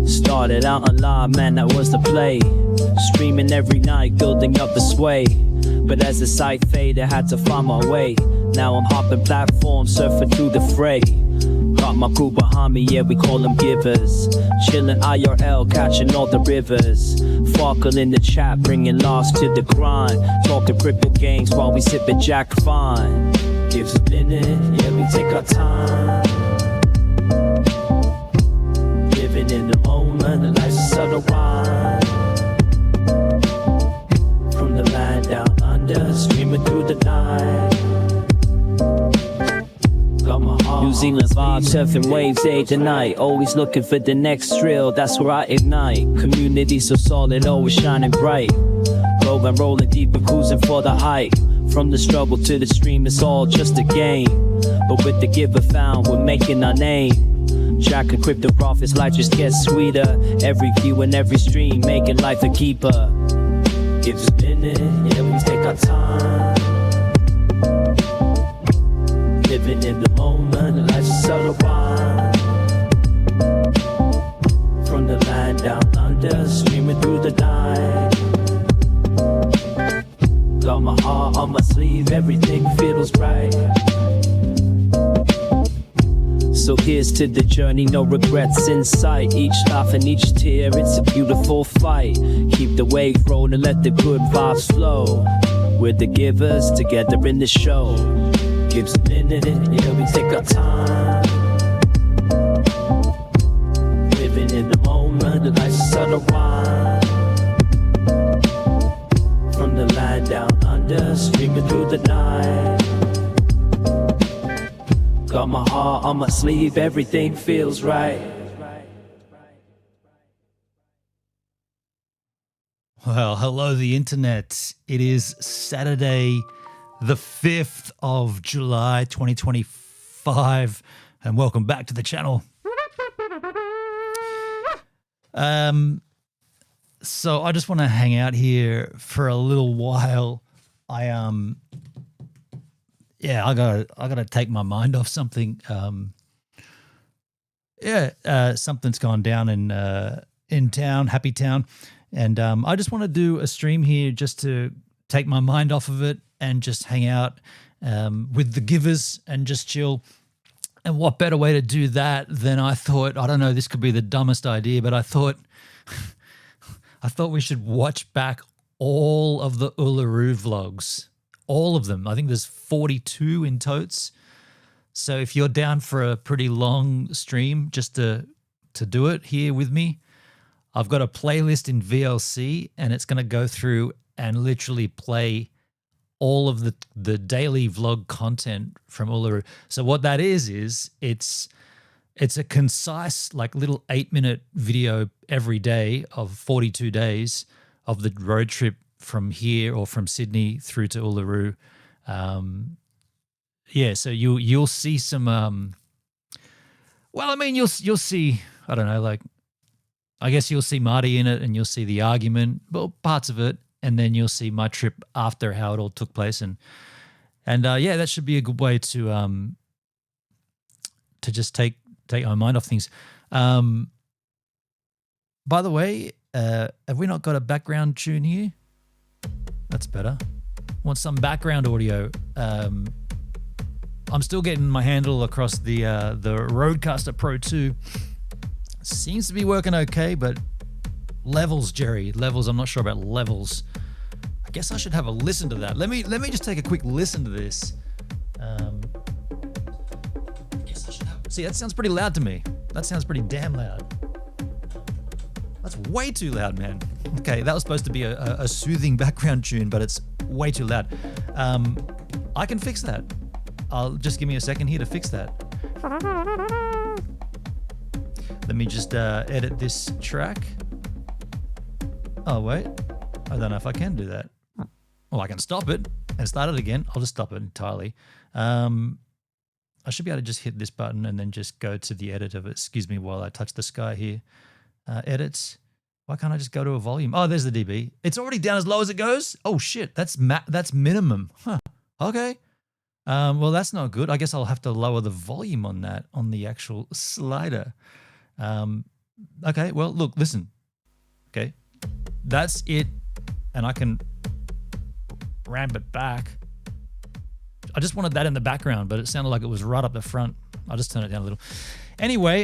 Started out online, man, that was the play. Streaming every night, building up the sway. But as the site faded, had to find my way. Now I'm hopping platforms, surfing through the fray. Got my crew behind me, yeah, we call them givers. Chillin' IRL, catching all the rivers. Farkle in the chat, bringing laughs to the grind. Talking cripple games while we sippin' Jack Fine. Gives a minute, yeah, we take our time. Living in the moment, the life's a subtle rhyme. From the land down under, streaming through the night. New Zealand vibes, surfing waves day to night. Always looking for the next thrill, that's where I ignite. Community so solid, always shining bright. Rolling deep and cruising for the height. From the struggle to the stream, it's all just a game. But with the giver found, we're making our name. Jack and crypto profits, life just gets sweeter. Every view and every stream, making life a keeper. Gives a minute, yeah, we take our time. Living in the moment, life's a subtle rhyme. From the land down under, streaming through the night. Got my heart on my sleeve, everything feels right. So here's to the journey, no regrets in sight. Each laugh and each tear, it's a beautiful fight. Keep the wave rolling, let the good vibes flow. We're the givers, together in the show. Gives a minute, yeah, we take our time. Living in the moment, the life's a subtle rhyme. From the land down under, streaming through the night. Got my heart on my sleeve, everything feels right. Well, hello the internet. It is Saturday, the 5th of July 2025, and welcome back to the channel. So I just want to hang out here for a little while. I gotta take my mind off something. Something's gone down in town, Happy Town, and I just want to do a stream here just to take my mind off of it and just hang out with the givers and just chill. And what better way to do that than I thought, I don't know, this could be the dumbest idea, but I thought we should watch back all of the Uluru vlogs. All of them. I think there's 42 in totes. So if you're down for a pretty long stream just to do it here with me, I've got a playlist in VLC and it's going to go through and literally play all of the daily vlog content from Uluru. So what that is it's a concise, like, little 8-minute video every day of 42 days of the road trip from here or from Sydney through to Uluru. So you'll see some you'll see, I don't know, like, I guess you'll see Marty in it and you'll see the argument, well, parts of it, and then you'll see my trip after, how it all took place, and that should be a good way to just take my mind off things. By the way, have we not got a background tune here? That's better. Want some background audio. I'm still getting my handle across the Rodecaster Pro 2. Seems to be working okay, but levels, Jerry, levels. I'm not sure about levels. I guess I should have a listen to that. Let me just take a quick listen to this. See, that sounds pretty loud to me. That sounds pretty damn loud. That's way too loud, man. Okay, that was supposed to be a soothing background tune, but it's way too loud. I can fix that. I'll just give me a second here to fix that. Let me just edit this track. Oh, wait. I don't know if I can do that. Well, I can stop it and start it again. I'll just stop it entirely. I should be able to just hit this button and then just go to the edit of it. Excuse me while I touch the sky here. Edits. Why can't I just go to a volume? Oh, there's the dB. It's already down as low as it goes? Oh, shit. That's minimum. Huh. Okay. Well, that's not good. I guess I'll have to lower the volume on that on the actual slider. Okay, well, look, listen. Okay, that's it. And I can ramp it back. I just wanted that in the background, but it sounded like it was right up the front. I'll just turn it down a little. Anyway,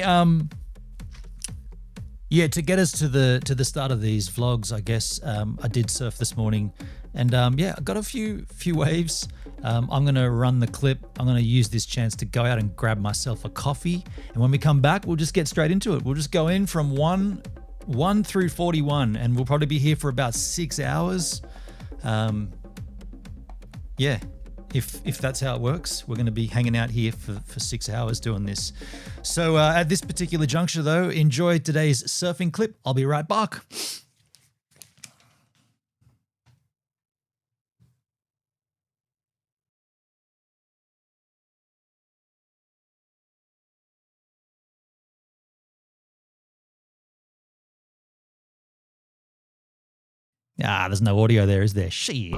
yeah, to get us to the start of these vlogs, I guess I did surf this morning, and yeah, I got a few waves. I'm gonna run the clip. I'm gonna use this chance to go out and grab myself a coffee, and when we come back, we'll just get straight into it. We'll just go in from 1 through 41, and we'll probably be here for about 6 hours. Yeah. If that's how it works, we're going to be hanging out here for 6 hours doing this. So at this particular juncture, though, enjoy today's surfing clip. I'll be right back. Ah, there's no audio there, is there? Shit.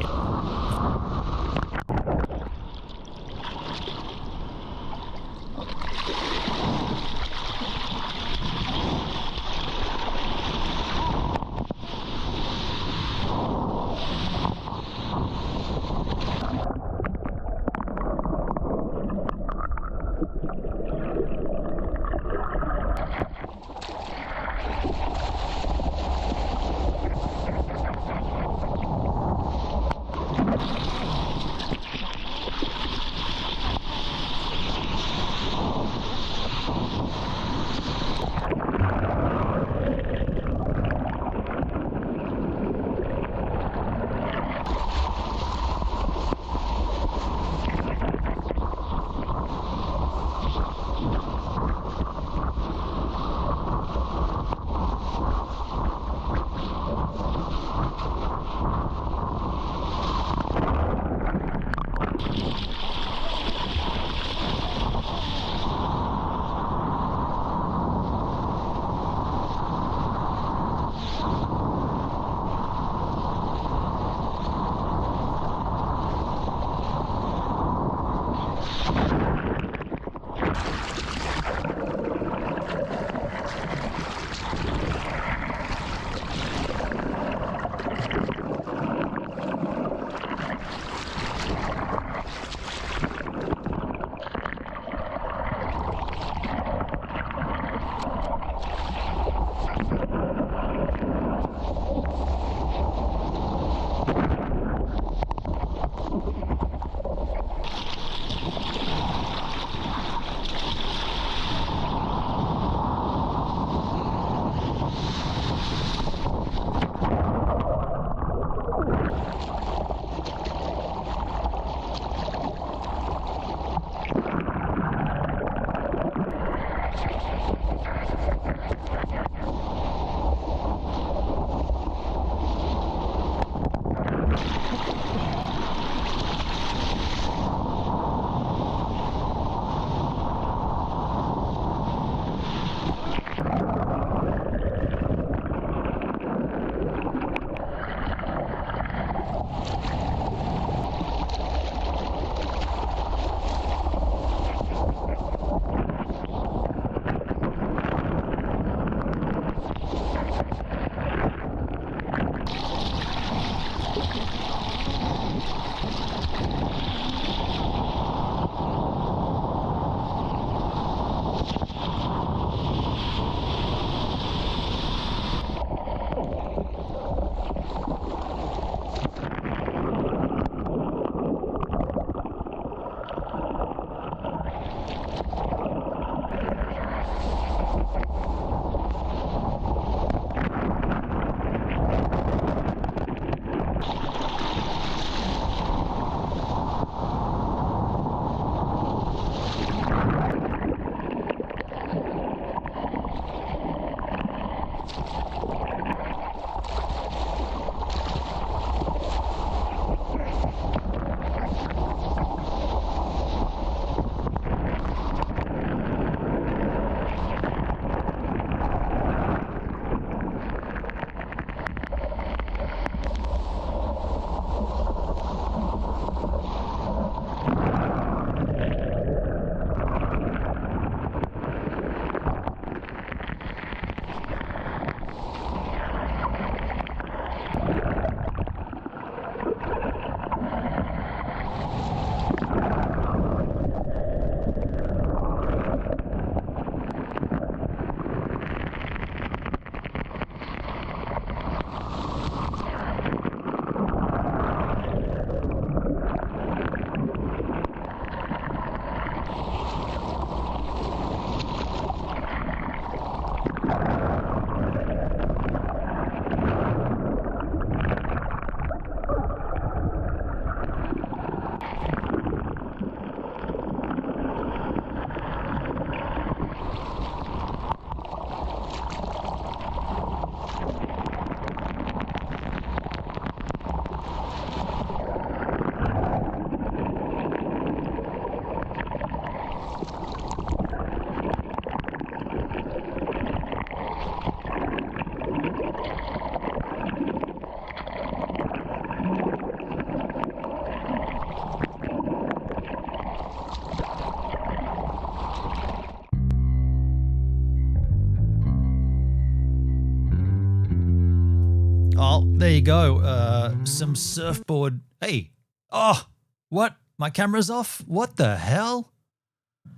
Oh, there you go. Some surfboard. Hey. Oh, what? My camera's off? What the hell?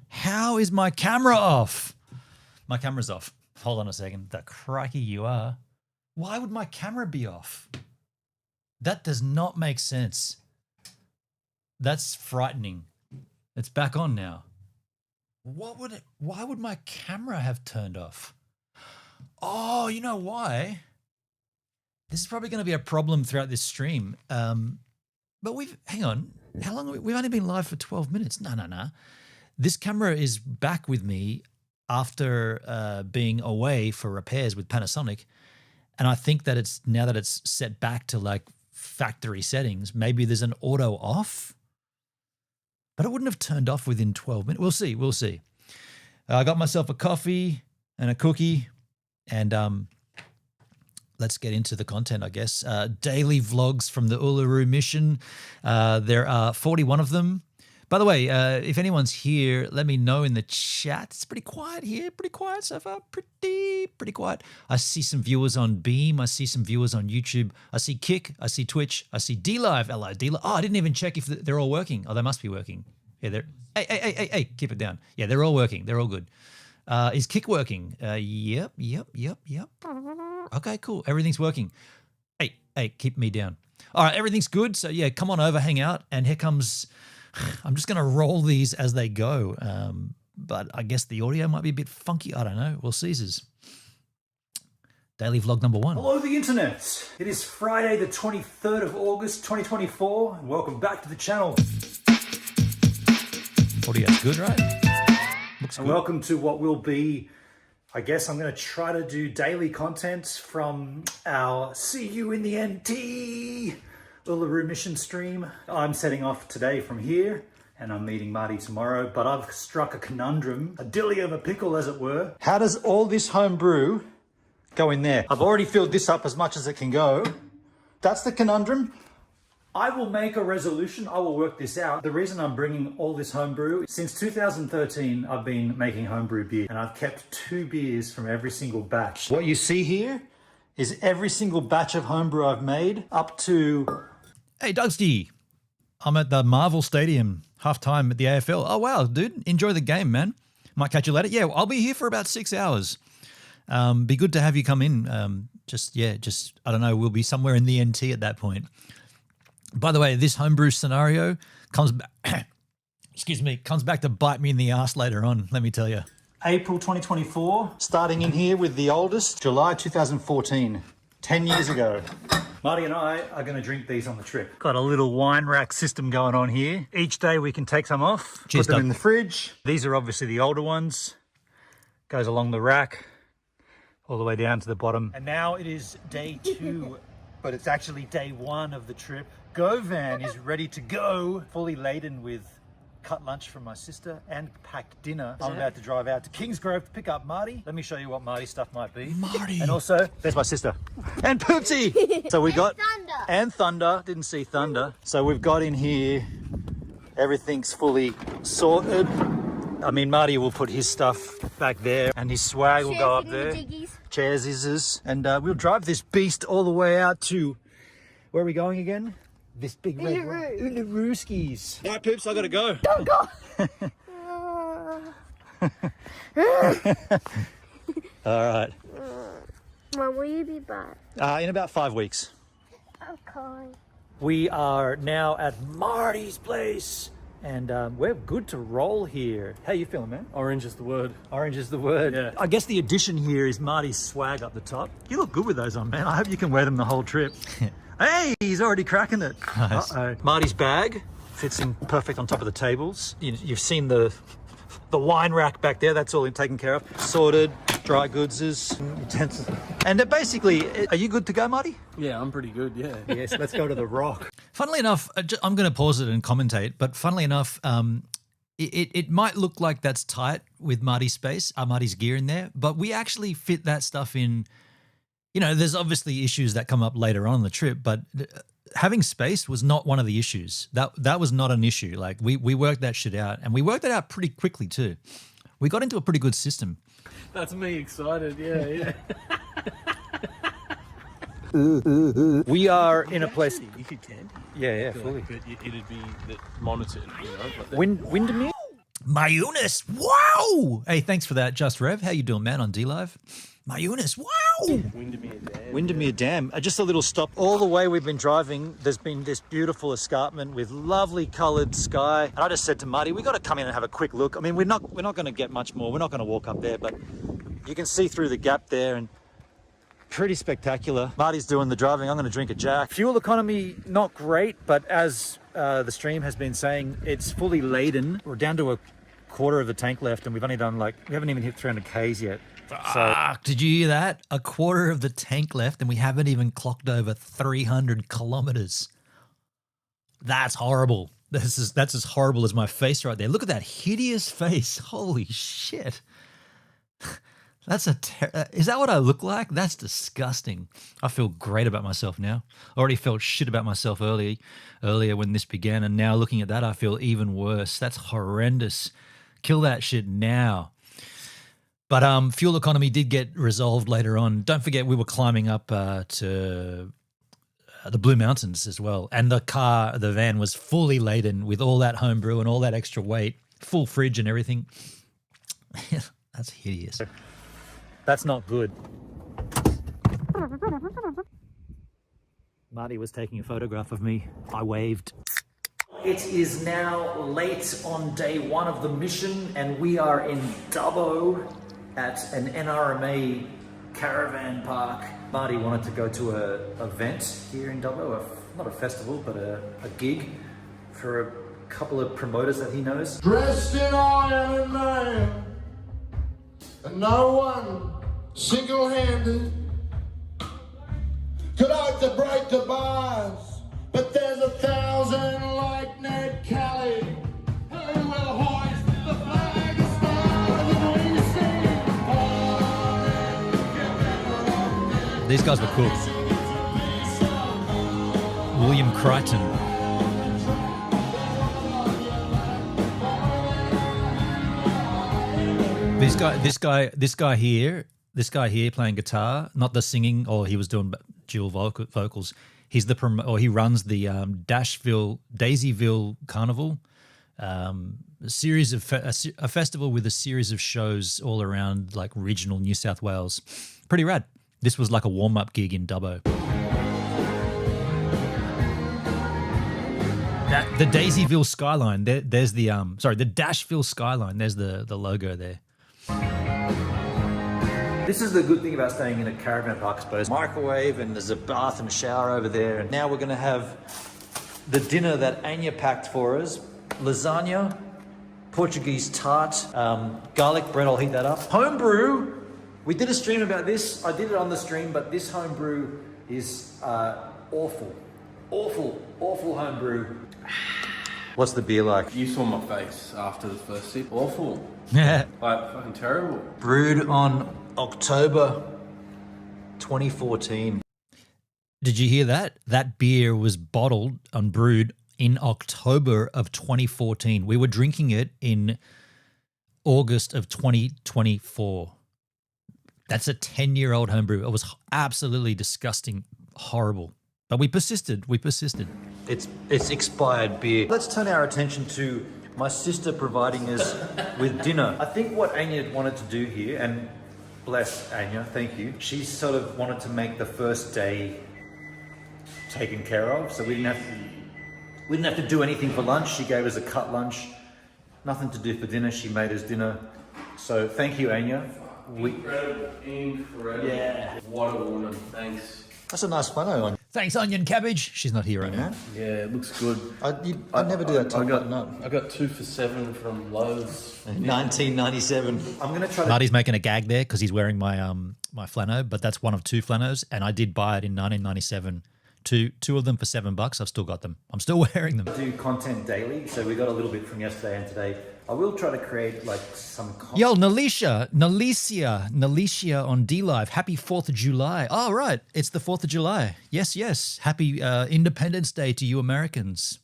How is my camera off? My camera's off. Hold on a second. The crikey you are. Why would my camera be off? That does not make sense. That's frightening. It's back on now. Why would my camera have turned off? Oh, you know why? This is probably going to be a problem throughout this stream. But hang on. How long we've only been live for 12 minutes. No. This camera is back with me after being away for repairs with Panasonic. And I think that now that it's set back to like factory settings, maybe there's an auto off. But it wouldn't have turned off within 12 minutes. We'll see. I got myself a coffee and a cookie, and let's get into the content, I guess. Daily vlogs from the Uluru mission. There are 41 of them. By the way, if anyone's here, let me know in the chat. It's pretty quiet here, pretty quiet so far, pretty quiet. I see some viewers on Beam. I see some viewers on YouTube. I see Kick. I see Twitch. I see DLive. Hello, DLive. Oh, I didn't even check if they're all working. Oh, they must be working. Yeah, they're. Hey, keep it down. Yeah, they're all working. They're all good. Is Kick working? Yep. Okay, cool. Everything's working. Hey, keep me down. All right, everything's good. So yeah, come on over, hang out. And here comes. I'm just going to roll these as they go, but I guess the audio might be a bit funky. I don't know. We'll see. Daily vlog number 1. Hello, the internet. It is Friday, the 23rd of August, 2024, and welcome back to the channel. Audio's good, right? Looks good. And welcome to what will be, I guess I'm going to try to do daily content from our See You in the NT Uluru mission stream. I'm setting off today from here and I'm meeting Marty tomorrow, but I've struck a conundrum, a dilly of a pickle as it were. How does all this home brew go in there? I've already filled this up as much as it can go. That's the conundrum. I will make a resolution. I will work this out. The reason I'm bringing all this homebrew, since 2013, I've been making homebrew beer and I've kept 2 beers from every single batch. What you see here is every single batch of homebrew I've made up to... Hey, Dougsty. I'm at the Marvel Stadium, halftime at the AFL. Oh, wow, dude. Enjoy the game, man. Might catch you later. Yeah, I'll be here for about 6 hours. Be good to have you come in. I don't know, we'll be somewhere in the NT at that point. By the way, this homebrew scenario comes back, comes back to bite me in the ass later on, let me tell you. April 2024, starting in here with the oldest, July 2014, 10 years ago. Marty and I are going to drink these on the trip. Got a little wine rack system going on here. Each day we can take some off, put them in the fridge. These are obviously the older ones. Goes along the rack, all the way down to the bottom. And now it is day 2, but it's actually day 1 of the trip. Go van is ready to go, fully laden with cut lunch from my sister and packed dinner. I'm about to drive out to Kingsgrove to pick up Marty. Let me show you what Marty's stuff might be. Marty. And also, there's my sister. And Poopsie. So we got... Thunder. And Thunder. Didn't see Thunder. So we've got in here, everything's fully sorted. I mean, Marty will put his stuff back there and his swag will go up there. Chairs is. And we'll drive this beast all the way out to... Where are we going again? This big red Uluruskis. All right, Poops, I gotta go. Don't go. All right. When will you be back? In about 5 weeks. Okay. We are now at Marty's place, and we're good to roll here. How you feeling, man? Orange is the word. Orange is the word. Yeah. I guess the addition here is Marty's swag up the top. You look good with those on, man. I hope you can wear them the whole trip. Hey, he's already cracking it. Nice. Uh-oh. Marty's bag fits in perfect on top of the tables. You've seen the wine rack back there. That's all taken care of. Sorted, dry goods is utensils. And basically, are you good to go, Marty? Yeah, I'm pretty good, yeah. Yes, let's go to the rock. Funnily enough, I'm going to pause it and commentate, but funnily enough, it might look like that's tight with Marty's space, Marty's gear in there, but we actually fit that stuff in. You know, there's obviously issues that come up later on in the trip, but having space was not one of the issues. That was not an issue. Like we worked that shit out, and we worked it out pretty quickly too. We got into a pretty good system. That's me excited, yeah. We are in a place. If you can. Yeah, fully. But it'd be monitored, Like that. Windermere? Mayunis, wow! Hey, thanks for that, Just Rev. How you doing, man, on D-Live? Mayunis, wow! Windermere Dam. Windermere Dam. Just a little stop. All the way we've been driving, there's been this beautiful escarpment with lovely coloured sky. And I just said to Marty, we got to come in and have a quick look. I mean, we're not going to get much more. We're not going to walk up there, but you can see through the gap there and pretty spectacular. Marty's doing the driving. I'm going to drink a Jack. Fuel economy, not great, but as the stream has been saying, it's fully laden. We're down to a quarter of the tank left, and we've only done we haven't even hit 300 Ks yet. Fuck, did you hear that? A quarter of the tank left, and we haven't even clocked over 300 kilometers. That's horrible. That's as horrible as my face right there. Look at that hideous face. Holy shit. That's is that what I look like? That's disgusting. I feel great about myself now. I already felt shit about myself earlier when this began, and now looking at that, I feel even worse. That's horrendous. Kill that shit now. But fuel economy did get resolved later on. Don't forget, we were climbing up to the Blue Mountains as well, and the van was fully laden with all that homebrew and all that extra weight, full fridge and everything. That's hideous. That's not good. Marty was taking a photograph of me. I waved. It is now late on day one of the mission, and we are in Dubbo at an NRMA caravan park. Marty wanted to go to an event here in Dubbo, not a festival, but a gig for a couple of promoters that he knows. Dressed in Iron Man, and no one single-handed could hope to break the bars, but there's 1,000 like Ned Kelly who will hoist the flag of stars. These guys were cool. William Crichton. This guy here playing guitar, not the singing, or he was doing dual vocals. He's he runs the Daisyville Carnival, a festival with a series of shows all around like regional New South Wales. Pretty rad. This was like a warm-up gig in Dubbo. The Daisyville skyline. There's the the Dashville skyline. There's the logo there. This is the good thing about staying in a caravan park, I suppose. Microwave, and there's a bath and a shower over there. And now we're going to have the dinner that Anya packed for us. Lasagna, Portuguese tart, garlic bread, I'll heat that up. Homebrew, we did a stream about this. I did it on the stream, but this homebrew is awful. Awful homebrew. What's the beer like? You saw my face after the first sip. Awful. Yeah. Like, fucking terrible. Brewed on October 2014. Did you hear that? That beer was bottled and brewed in October of 2014. We were drinking it in August of 2024. That's a 10-year-old homebrew. It was absolutely disgusting, horrible. But we persisted. It's expired beer. Let's turn our attention to my sister providing us with dinner. I think what Anya wanted to do here, and bless Anya, thank you, she sort of wanted to make the first day taken care of, so we didn't have to do anything for lunch. She gave us a cut lunch, nothing to do for dinner. She made us dinner. So thank you, Anya. Incredible. Yeah. What a woman. Thanks. That's a nice photo on. Thanks, Onion Cabbage. She's not here right now. Yeah, it looks good. I never do that. I got 2 for $7 from Lowe's. 1997. I'm going to try to... Marty's making a gag there because he's wearing my my flannel, but that's one of 2 flanels, and I did buy it in 1997. Two of them for $7. I've still got them. I'm still wearing them. Do content daily, so we got a little bit from yesterday and today. I will try to create like some content. Yo, Nalicia on D-Live. Happy 4th of July. Oh, right. It's the 4th of July. Yes. Happy Independence Day to you Americans.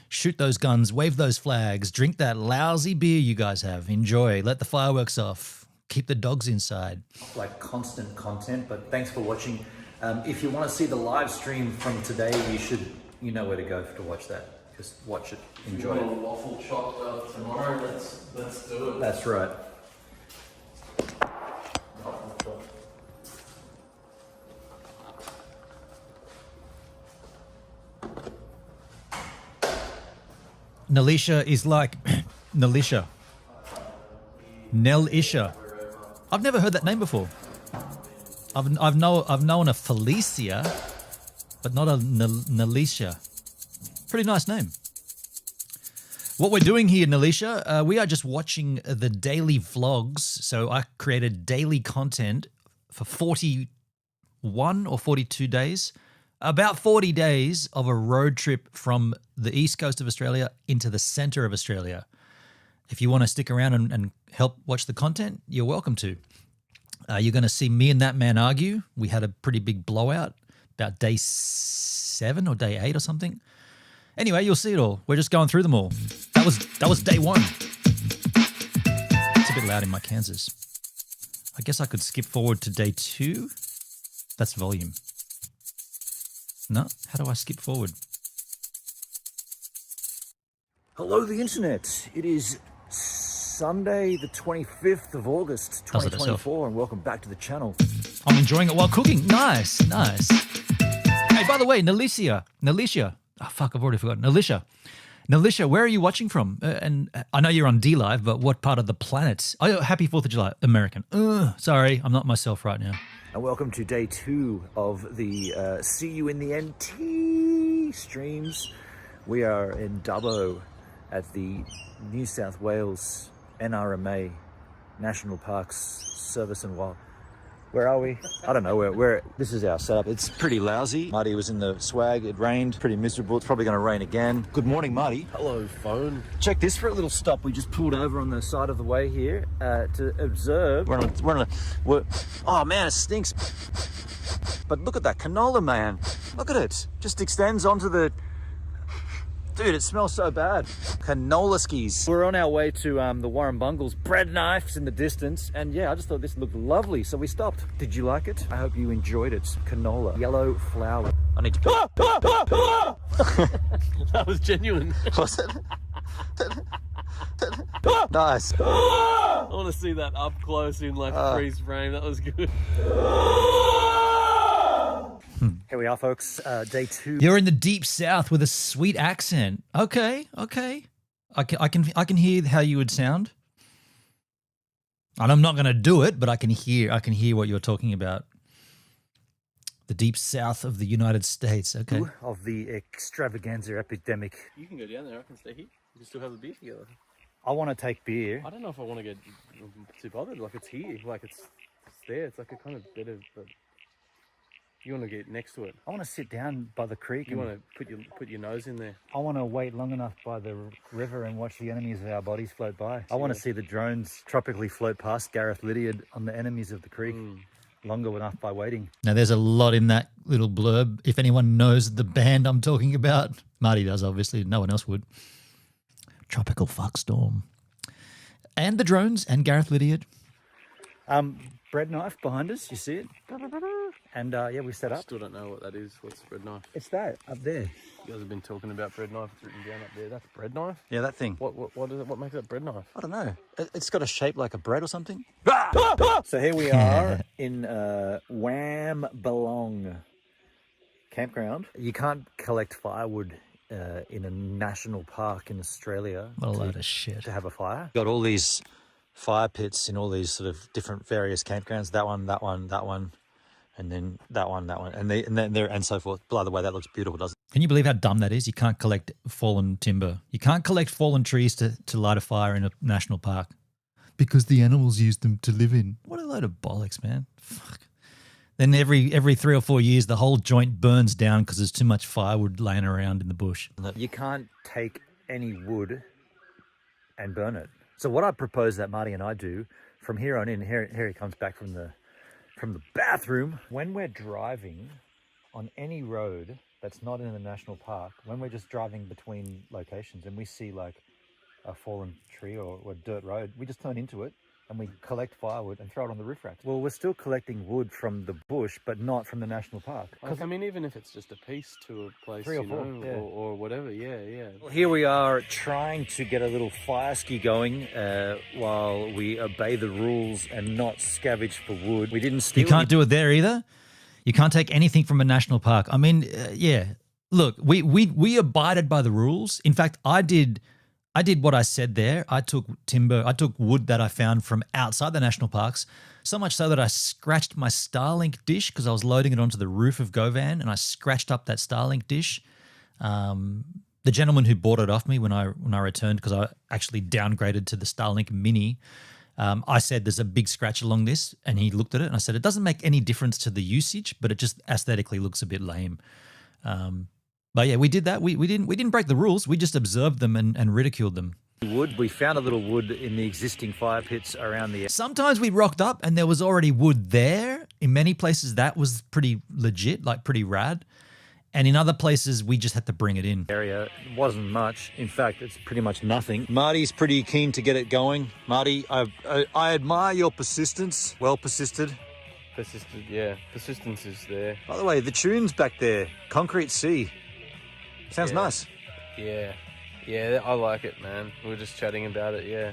Shoot those guns, wave those flags, drink that lousy beer you guys have. Enjoy. Let the fireworks off. Keep the dogs inside. Like constant content, but thanks for watching. If you want to see the live stream from today, you know where to go to watch that. Just watch it, enjoy You it. want a waffle chocolate tomorrow? Let's do it. That's right. Waffle chocolate. Nelisha is like Nelisha. Nelisha. I've never heard that name before. I've known a Felicia, but not a Nelisha. Pretty nice name. What we're doing here, Nelisha, we are just watching the daily vlogs. So I created daily content for 41 or 42 days. About 40 days of a road trip from the east coast of Australia into the center of Australia. If you want to stick around and help watch the content, you're welcome to. You're going to see me and that man argue. We had a pretty big blowout about day 7 or day 8 or something. Anyway, you'll see it all. We're just going through them all. That was day 1. It's a bit loud in my Kansas. I guess I could skip forward to day 2. That's volume. No? How do I skip forward? Hello, the internet. It is Sunday, the 25th of August, Does it itself. 2024, and welcome back to the channel. I'm enjoying it while cooking. Nice. Hey, by the way, Nelisha. Oh, fuck, I've already forgotten. Nelisha, where are you watching from? And I know you're on D-Live, but what part of the planet? Oh, happy 4th of July. American. Sorry, I'm not myself right now. And welcome to day 2 of the See You in the NT streams. We are in Dubbo at the New South Wales NRMA National Parks Service and Wild. Where are we? I don't know where. This is our setup. It's pretty lousy. Marty was in the swag. It rained. Pretty miserable. It's probably going to rain again. Good morning, Marty. Hello, phone. Check this for a little stop. We just pulled over on the side of the way here to observe. Oh man, it stinks. But look at that canola, man. Look at it. Just extends onto the... Dude, it smells so bad. Canola skis. We're on our way to the Warren Bungles. Bread knives in the distance. And yeah, I just thought this looked lovely, so we stopped. Did you like it? I hope you enjoyed it. Canola. Yellow flower. I need to... That was genuine. Was it? Nice. I want to see that up close in like freeze frame. That was good. Here we are, folks. Day 2. You're in the deep south with a sweet accent. Okay. I can hear how you would sound. And I'm not going to do it, but I can hear what you're talking about. The deep south of the United States. Okay. Of the extravaganza epidemic. You can go down there. I can stay here. We can still have a beer together. I want to take beer. I don't know if I want to get too bothered. Like it's here. Like it's there. It's like a kind of bit of... You want to get next to it. I want to sit down by the creek. You want to put your nose in there. I want to wait long enough by the river and watch the enemies of our bodies float by. I want to see the drones tropically float past Gareth Lydiard on the enemies of the creek. Longer enough by waiting. Now, there's a lot in that little blurb. If anyone knows the band I'm talking about, Marty does, obviously. No one else would. Tropical Fuckstorm. And the drones and Gareth Lydiard. Bread knife behind us, you see it? And yeah, we set up. Still don't know what that is. What's bread knife? It's that up there. You guys have been talking about bread knife. It's written down up there. That's bread knife. Yeah, that thing. What is it? What makes that bread knife? I don't know. It's got a shape like a bread or something. So here we are in Wham Belong campground. You can't collect firewood in a national park in Australia. What a load of shit. To have a fire. Got all these fire pits in all these sort of different various campgrounds. That one. And then that one, and so forth. By the way, that looks beautiful, doesn't it? Can you believe how dumb that is? You can't collect fallen timber. You can't collect fallen trees to light a fire in a national park because the animals use them to live in. What a load of bollocks, man. Fuck. Then every 3 or 4 years, the whole joint burns down because there's too much firewood laying around in the bush. You can't take any wood and burn it. So what I propose that Marty and I do from here on in, here he comes back from the bathroom. When we're driving on any road that's not in a national park, when we're just driving between locations and we see like a fallen tree or a dirt road, we just turn into it and we collect firewood and throw it on the roof racks. Well, we're still collecting wood from the bush, but not from the national park. Like, I mean, even if it's just a piece to a place, 3 or you 4, know, yeah. or whatever, yeah. Well, here we are trying to get a little fire ski going while we obey the rules and not scavenge for wood. We didn't steal. You can't do it there either. You can't take anything from a national park. I mean, yeah. Look, we abided by the rules. In fact, I did what I said there. I took wood that I found from outside the national parks, so much so that I scratched my Starlink dish because I was loading it onto the roof of Govan, and I scratched up that Starlink dish. The gentleman who bought it off me when I returned, because I actually downgraded to the Starlink Mini, I said there's a big scratch along this, and he looked at it and I said it doesn't make any difference to the usage, but it just aesthetically looks a bit lame. But yeah, we did that. We didn't break the rules. We just observed them and ridiculed them. Wood. We found a little wood in the existing fire pits around the. Sometimes we rocked up and there was already wood there. In many places, that was pretty legit, like pretty rad. And in other places, we just had to bring it in. Area. It wasn't much. In fact, it's pretty much nothing. Marty's pretty keen to get it going. Marty, I admire your persistence. Well persisted. Persistence is there. By the way, the tune's back there. Concrete Sea. Sounds nice. Yeah, I like it, man. We were just chatting about it, yeah.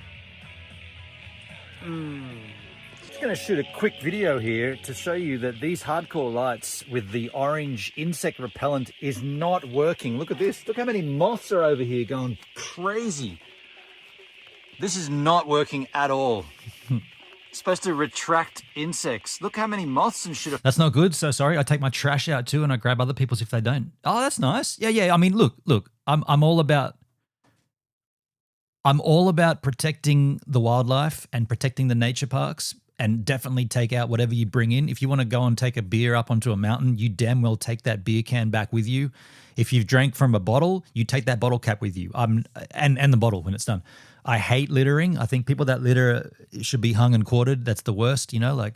Just going to shoot a quick video here to show you that these hardcore lights with the orange insect repellent is not working. Look at this. Look how many moths are over here going crazy. This is not working at all. It's supposed to retract insects. Look how many moths and shit. That's not good. So sorry. I take my trash out too, and I grab other people's if they don't. Oh, that's nice. Yeah. I mean, look. I'm all about protecting the wildlife and protecting the nature parks, and definitely take out whatever you bring in. If you want to go and take a beer up onto a mountain, you damn well take that beer can back with you. If you've drank from a bottle, you take that bottle cap with you. And the bottle when it's done. I hate littering. I think people that litter should be hung and quartered. That's the worst, like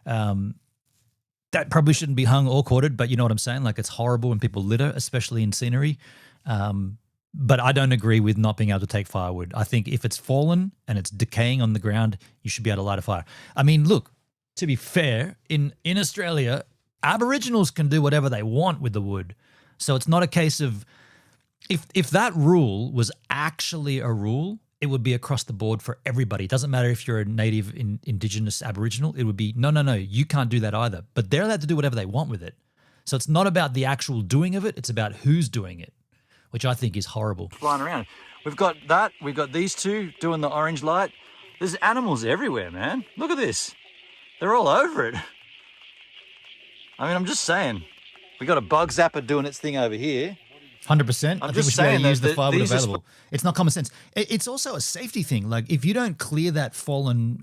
that probably shouldn't be hung or quartered, but you know what I'm saying? Like, it's horrible when people litter, especially in scenery. But I don't agree with not being able to take firewood. I think if it's fallen and it's decaying on the ground, you should be able to light a fire. I mean, look, to be fair, in Australia, Aboriginals can do whatever they want with the wood. So it's not a case of, if that rule was actually a rule, it would be across the board for everybody. It doesn't matter if you're a native, indigenous, Aboriginal. It would be, no, you can't do that either. But they're allowed to do whatever they want with it. So it's not about the actual doing of it. It's about who's doing it, which I think is horrible. Flying around. We've got that. We've got these two doing the orange light. There's animals everywhere, man. Look at this. They're all over it. I mean, I'm just saying. We got a bug zapper doing its thing over here. 100%. I think we should be able to use the firewood available. It's not common sense. It's also a safety thing. Like, if you don't clear that fallen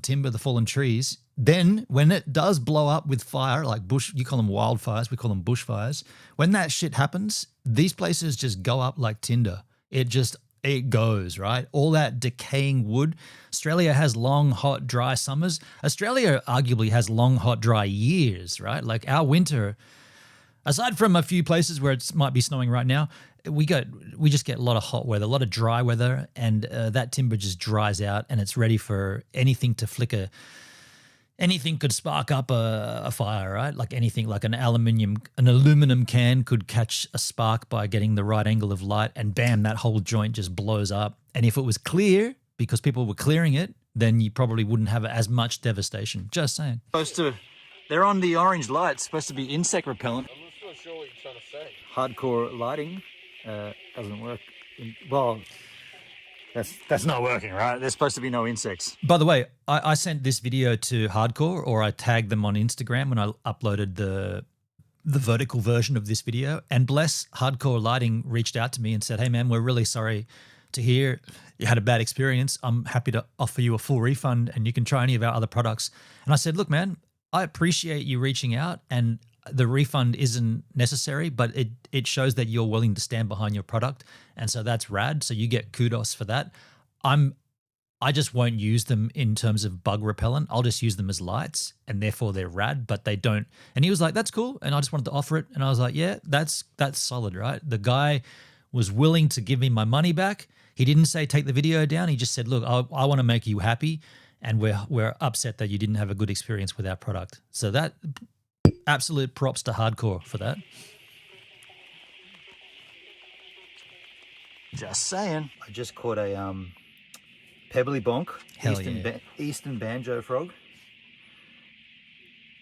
timber, the fallen trees, then when it does blow up with fire, like bush, you call them wildfires, we call them bushfires. When that shit happens, these places just go up like tinder. It goes, right? All that decaying wood. Australia has long, hot, dry summers. Australia arguably has long, hot, dry years, right? Like, our winter, aside from a few places where it might be snowing right now, we just get a lot of hot weather, a lot of dry weather, and that timber just dries out and it's ready for anything to flicker. Anything could spark up a fire, right? Like anything, like an aluminum can could catch a spark by getting the right angle of light, and bam, that whole joint just blows up. And if it was clear, because people were clearing it, then you probably wouldn't have as much devastation. Just saying. They're on the orange light, supposed to be insect repellent. I'm not really sure what you're trying to say. Hardcore lighting doesn't work. Well, that's not working, right? There's supposed to be no insects. By the way, I sent this video to Hardcore, or I tagged them on Instagram when I uploaded the vertical version of this video. And bless, Hardcore Lighting reached out to me and said, "Hey man, we're really sorry to hear you had a bad experience. I'm happy to offer you a full refund and you can try any of our other products." And I said, "Look man, I appreciate you reaching out, and the refund isn't necessary, but it shows that you're willing to stand behind your product. And so that's rad. So you get kudos for that. I just won't use them in terms of bug repellent. I'll just use them as lights, and therefore they're rad, but they don't." And he was like, "That's cool." And I just wanted to offer it. And I was like, "Yeah, that's solid, right?" The guy was willing to give me my money back, He didn't say take the video down. He just said, look, I want to make you happy, and we're upset that you didn't have a good experience with our product. So that absolute props to Hardcore for that. Just saying. I just caught a pebbly bonk, Hell yeah. eastern banjo frog.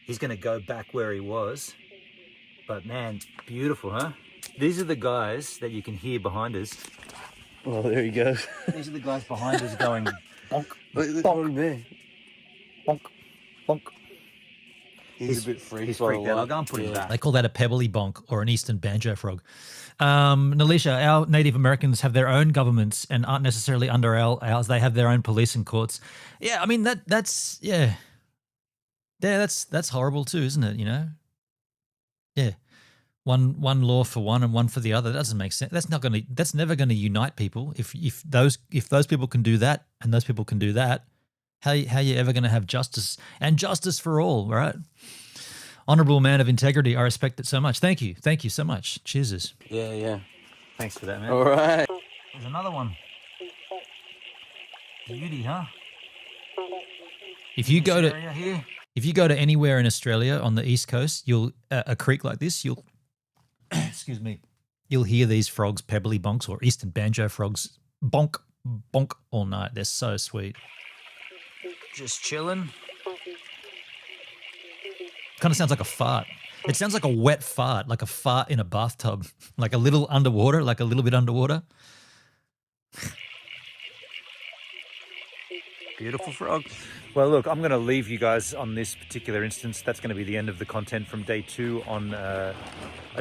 He's going to go back where he was. But man, beautiful, huh? These are the guys that you can hear behind us. Oh, there he goes. These are the guys behind us going bonk, Look, bonk, there. bonk, bonk. He's a bit freaked He's for a freaked out. while. I'll go and put him back. They call that a pebbly bonk or an eastern banjo frog. Nalisha, our Native Americans have their own governments and aren't necessarily under ours. They have their own police and courts. Yeah, I mean that's that's horrible too, isn't it? You know, yeah, one law for one and one for the other. That doesn't make sense. That's never gonna unite people. If those people can do that and those people can do that, how you ever gonna have justice and justice for all, right? Honourable man of integrity, I respect it so much. Thank you so much. Cheers. Yeah. Thanks for that, man. All right. There's another one. Beauty, huh? If you go to Area here. If you go to anywhere in Australia on the east coast, you'll a creek like this, you'll excuse me, you'll hear these frogs, pebbly bonks or eastern banjo frogs, bonk bonk all night. They're so sweet. Just chilling. Kind of sounds like a fart. It sounds like a wet fart, like a fart in a bathtub, like a little underwater, like a little bit underwater. Beautiful frog. Well, look, I'm going to leave you guys on this particular instance. That's going to be the end of the content from day 2 on... I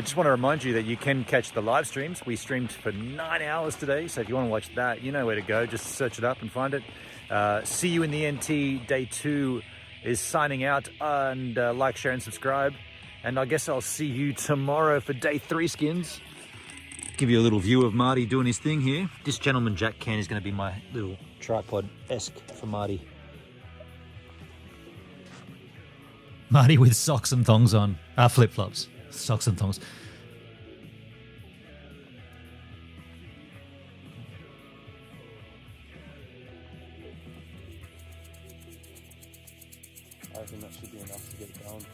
just want to remind you that you can catch the live streams. We streamed for 9 hours today, so if you want to watch that, you know where to go. Just search it up and find it. See you in the NT. Day 2 is signing out, and like, share, and subscribe. And I guess I'll see you tomorrow for day 3, skins. Give you a little view of Marty doing his thing here. This gentleman Jack can is going to be my little tripod-esque for Marty. Marty with socks and thongs on. Flip-flops. Socks and thongs. I reckon that should be enough to get it going.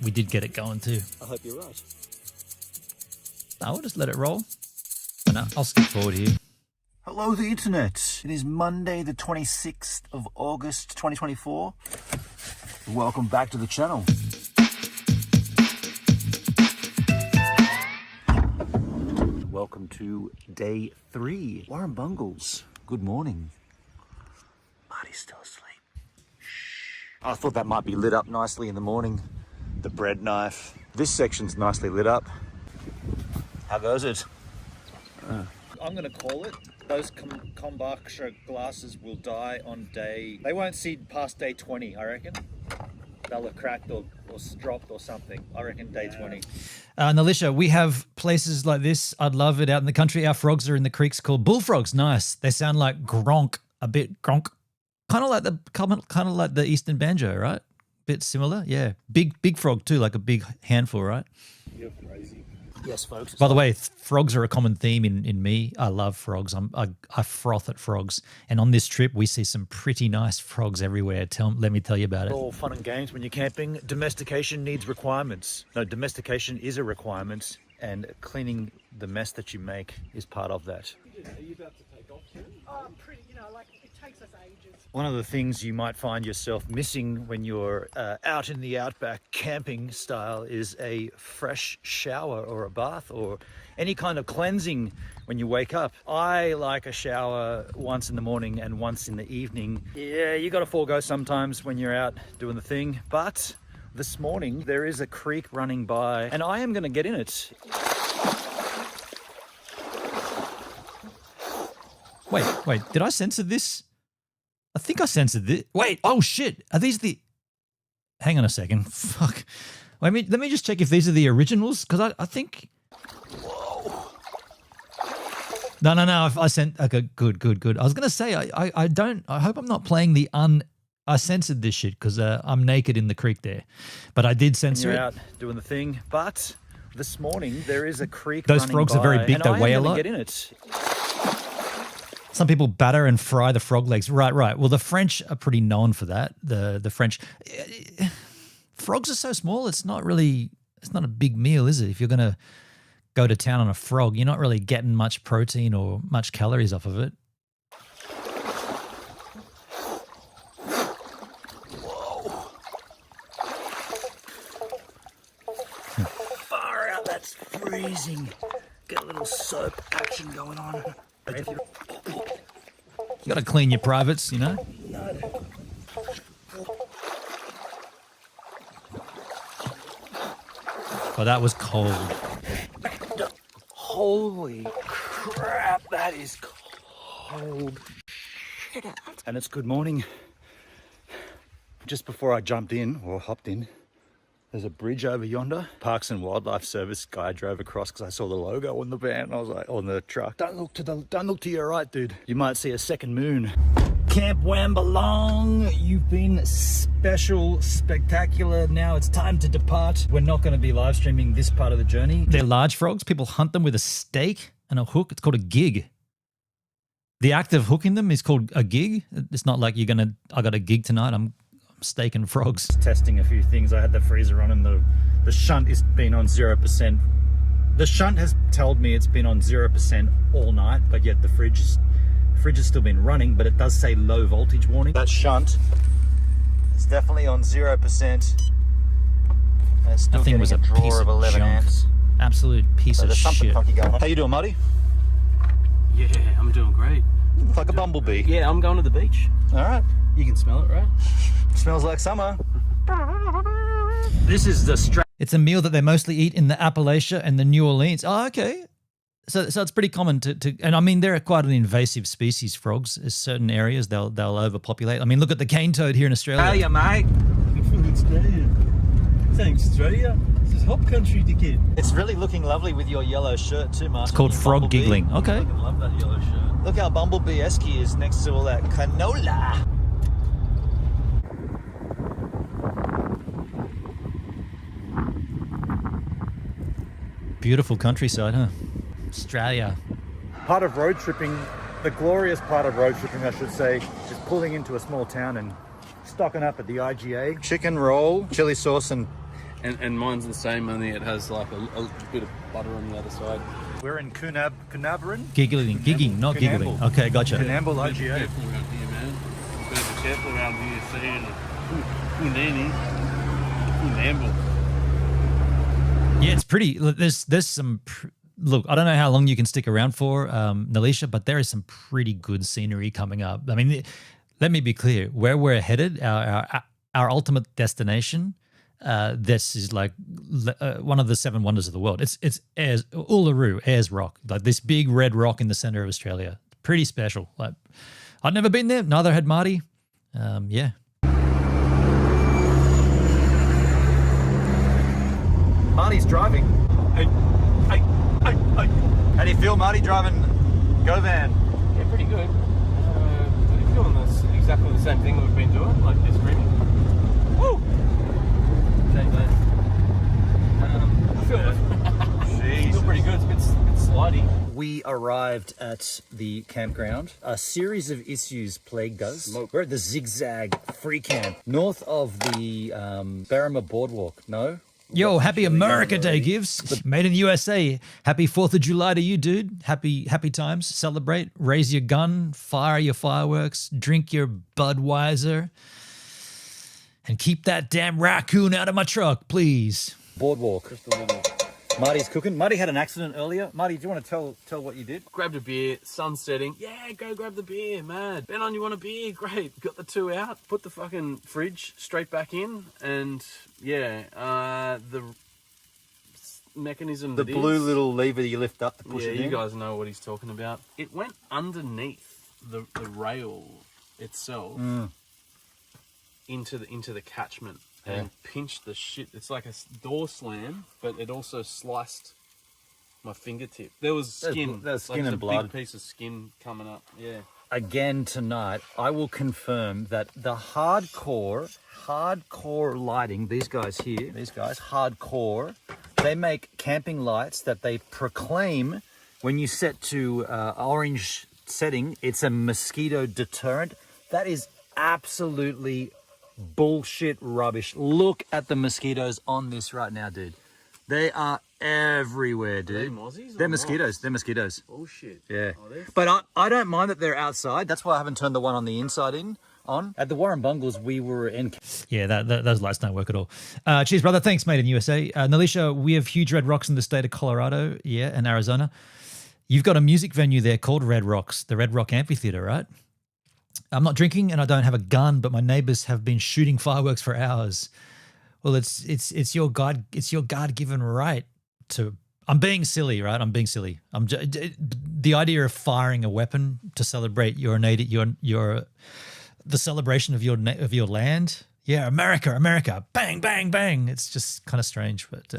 We did get it going too. I hope you're right. No, we'll just let it roll. No, I'll skip forward here. Hello, the internet. It is Monday, the 26th of August, 2024. Welcome back to the channel. Welcome to day 3. Warren Bungles, good morning. Marty's still asleep. Shh. I thought that might be lit up nicely in the morning. The bread knife. This section's nicely lit up. How goes it? I'm going to call it. Those kombucha glasses will die on day... They won't see past day 20, I reckon. They'll have cracked or dropped or something. I reckon day 20. Nalisha, we have places like this. I'd love it out in the country. Our frogs are in the creeks called bullfrogs. Nice. They sound like gronk, a bit gronk. Kind of like the eastern banjo, right? Bit similar. Yeah. Big frog too, like a big handful, right? You're crazy. Yes, folks. By the way, frogs are a common theme in me. I love frogs. I froth at frogs. And on this trip, we see some pretty nice frogs everywhere. Let me tell you about it. All fun and games when you're camping. Domestication needs requirements. No, domestication is a requirement, and cleaning the mess that you make is part of that. Are you about to take off soon? It takes us ages. One of the things you might find yourself missing when you're out in the outback camping style is a fresh shower or a bath or any kind of cleansing when you wake up. I like a shower once in the morning and once in the evening. Yeah, you got to forego sometimes when you're out doing the thing, but this morning there is a creek running by and I am going to get in it. Wait, did I censor this? I think I censored this. Wait, oh shit. Are these the... Hang on a second. Fuck. Let me just check if these are the originals, because I think... Whoa. No. I sent... Okay, good. I was going to say, I hope I'm not playing the I censored this shit because I'm naked in the creek there. But I did censor it. You're out doing the thing, but this morning there is a creek. Those running frogs are very by, big, and they I am weigh a gonna lot. Get in it. Some people batter and fry the frog legs. Right. Well, the French are pretty known for that. The French frogs are so small. It's not a big meal, is it? If you're gonna go to town on a frog, you're not really getting much protein or much calories off of it. Far out, that's freezing. Get a little soap action going on. You got to clean your privates, you know. Oh, that was cold. Holy crap, that is cold. And it's good morning. Just before I jumped in or hopped in, there's a bridge over yonder. Parks and Wildlife Service guy drove across because I saw the logo on the van. I was like, on the truck. Don't look to your right, dude. You might see a second moon. Camp Wambalong, you've been special, spectacular. Now it's time to depart. We're not going to be live streaming this part of the journey. They're large frogs. People hunt them with a stake and a hook. It's called a gig. The act of hooking them is called a gig. It's not like I got a gig tonight. I'm staking frogs. Testing a few things. I had the freezer on and the shunt has been on 0%. The shunt has told me it's been on 0% all night, but yet the fridge has still been running, but it does say low voltage warning. That shunt is definitely on 0%. It's still That thing was a draw piece of 11 junk. amps. Absolute piece So of there's something shit. funky going on. How you doing, Marty? Yeah, I'm doing great. Look like a bumblebee. Yeah, I'm going to the beach. All right. You can smell it, right? Smells like summer. This is the strap. It's a meal that they mostly eat in the Appalachia and the New Orleans. Oh, okay. So it's pretty common to and I mean they're quite an invasive species, frogs. There's certain areas they'll overpopulate. I mean, look at the cane toad here in Australia. Hiya, mate. From Australia. Thanks, Australia. This is hop country, dickhead. It's really looking lovely with your yellow shirt too, Mark. It's called frog giggling. Okay. I love that yellow shirt. Look how bumblebee-esque he is next to all that canola. Beautiful countryside, huh? Australia. Part of road tripping, the glorious part of road tripping, I should say, is pulling into a small town and stocking up at the IGA. Chicken roll, chili sauce, and And mine's the same, only it has like a bit of butter on the other side. we're in Coonabarran. Giggling, not giggling. Coonamble. Okay, gotcha. Coonamble Be IGA. careful around here, man. Better be careful around here, seeing Coonamble. Yeah, it's pretty. There's some. Look, I don't know how long you can stick around for, Nalisha, but there is some pretty good scenery coming up. I mean, let me be clear. Where we're headed, our ultimate destination, this is like one of the 7 wonders of the world. It's Uluru, Ayers Rock, like this big red rock in the center of Australia. Pretty special. Like, I'd never been there. Neither had Marty. Yeah. Marty's driving. How do you feel, Marty, driving Go Van? Yeah, pretty good. We're doing this exactly the same thing we've been doing, like this streaming. Woo! I feel pretty good. It's a bit slidey. We arrived at the campground. A series of issues plagued us. We're at the Zigzag Free Camp, north of the Barrama Boardwalk. No? Yo, happy America Day, Gives. Made in the USA. Happy 4th of July to you, dude. Happy times. Celebrate. Raise your gun. Fire your fireworks. Drink your Budweiser. And keep that damn raccoon out of my truck, please. Boardwalk. Just a little. Marty's cooking. Marty had an accident earlier. Marty, do you want to tell what you did? Grabbed a beer, sun setting. Yeah, go grab the beer, mad. Ben on, you want a beer? Great. Got the 2 out. Put the fucking fridge straight back in. And yeah, the mechanism. The that blue is- little lever you lift up to push Yeah, it you in. guys know what he's talking about. It went underneath the rail itself into the catchment and pinched the shit. It's like a door slam, but it also sliced my fingertip. There was skin. there's like skin and a blood. big piece of skin coming up. Yeah. Again tonight, I will confirm that the hardcore lighting, these guys here, hardcore, They make camping lights that they proclaim when you set to orange setting, it's a mosquito deterrent. That is absolutely bullshit rubbish. Look at the mosquitoes on this right now, dude. They are everywhere, dude. Are they mozzies or They're moths? mosquitoes. They're mosquitoes. Bullshit. Yeah. Oh, they're But I don't mind that they're outside. That's why I haven't turned the one on the inside on. At the Warren Bungalows, we were in... Yeah, those lights don't work at all. Cheers, brother. Thanks, mate, in USA. Nalisha, we have huge red rocks in the state of Colorado, and Arizona. You've got a music venue there called Red Rocks, the Red Rock Amphitheater, right? I'm not drinking and I don't have a gun, but my neighbors have been shooting fireworks for hours. Well, it's your God-given right to. I'm being silly, right? I'm being silly. The idea of firing a weapon to celebrate the celebration of your land. Yeah, America, bang, bang, bang. It's just kind of strange, but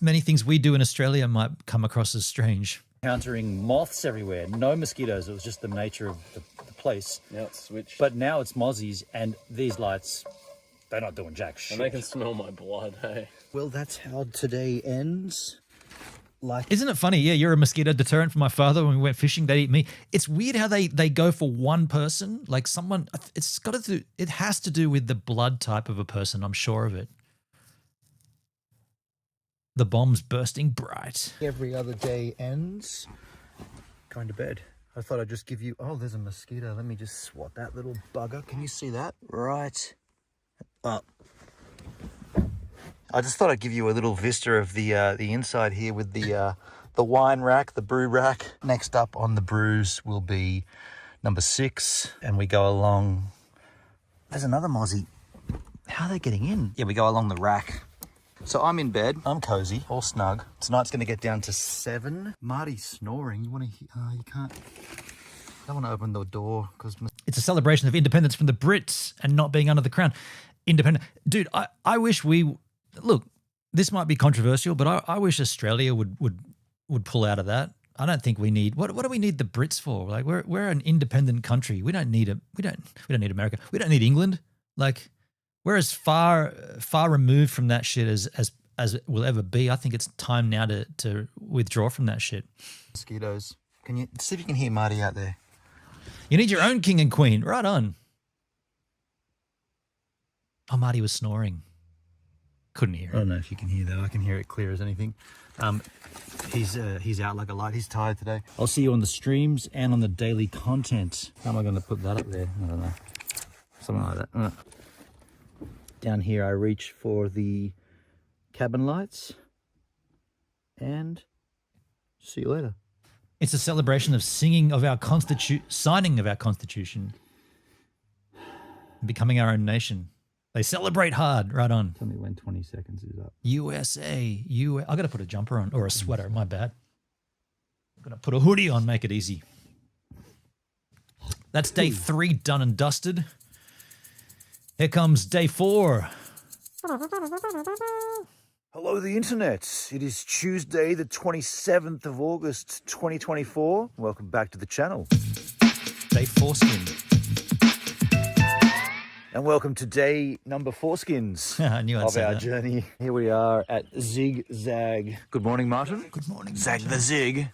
many things we do in Australia might come across as strange. Encountering moths everywhere. No mosquitoes. It was just the nature of the place. Now it's switched. But now it's mozzies, and these lights, they're not doing jack shit. And they can smell my blood, hey. Well, that's how today ends. Isn't it funny? Yeah, you're a mosquito deterrent for my father. When we went fishing, they'd eat me. It's weird how they go for one person, like someone. It has to do with the blood type of a person. I'm sure of it. The bomb's bursting bright. Every other day ends. Going to bed. I thought I'd just give you... Oh, there's a mosquito. Let me just swat that little bugger. Can you see that? Right up. I just thought I'd give you a little vista of the inside here with the wine rack, the brew rack. Next up on the brews will be number 6. And we go along... There's another mozzie. How are they getting in? Yeah, we go along the rack. So I'm in bed. I'm cozy, all snug. Tonight's going to get down to 7. Marty's snoring. You want to? You can't. I don't want to open the door because it's a celebration of independence from the Brits and not being under the crown. Independent, dude. I wish we look. This might be controversial, but I wish Australia would pull out of that. I don't think we need. What do we need the Brits for? Like we're an independent country. We don't need We don't need America. We don't need England. Like. We're as far removed from that shit as it will ever be. I think it's time now to withdraw from that shit. Mosquitoes. Can you see if you can hear Marty out there? You need your own king and queen. Right on. Oh, Marty was snoring. Couldn't hear it. I don't know if you can hear that. I can hear it clear as anything. He's out like a light. He's tired today. I'll see you on the streams and on the daily content. How am I going to put that up there? I don't know. Something like that. Down here I reach for the cabin lights and see you later. It's a celebration of signing of our constitution, becoming our own nation. They celebrate hard. Right on. Tell me when 20 seconds is up. USA. I got to put a jumper on or a sweater. My bad. I'm going to put a hoodie on, make it easy. That's day 3 done and dusted. Here comes day 4. Hello, the internet. It is Tuesday, the 27th of August, 2024. Welcome back to the channel. Day 4 skin. And welcome to day number 4 skins I knew I'd of say our that. journey. Here we are at Zig Zag. Good morning, Martin. Good morning. Zag the Zig.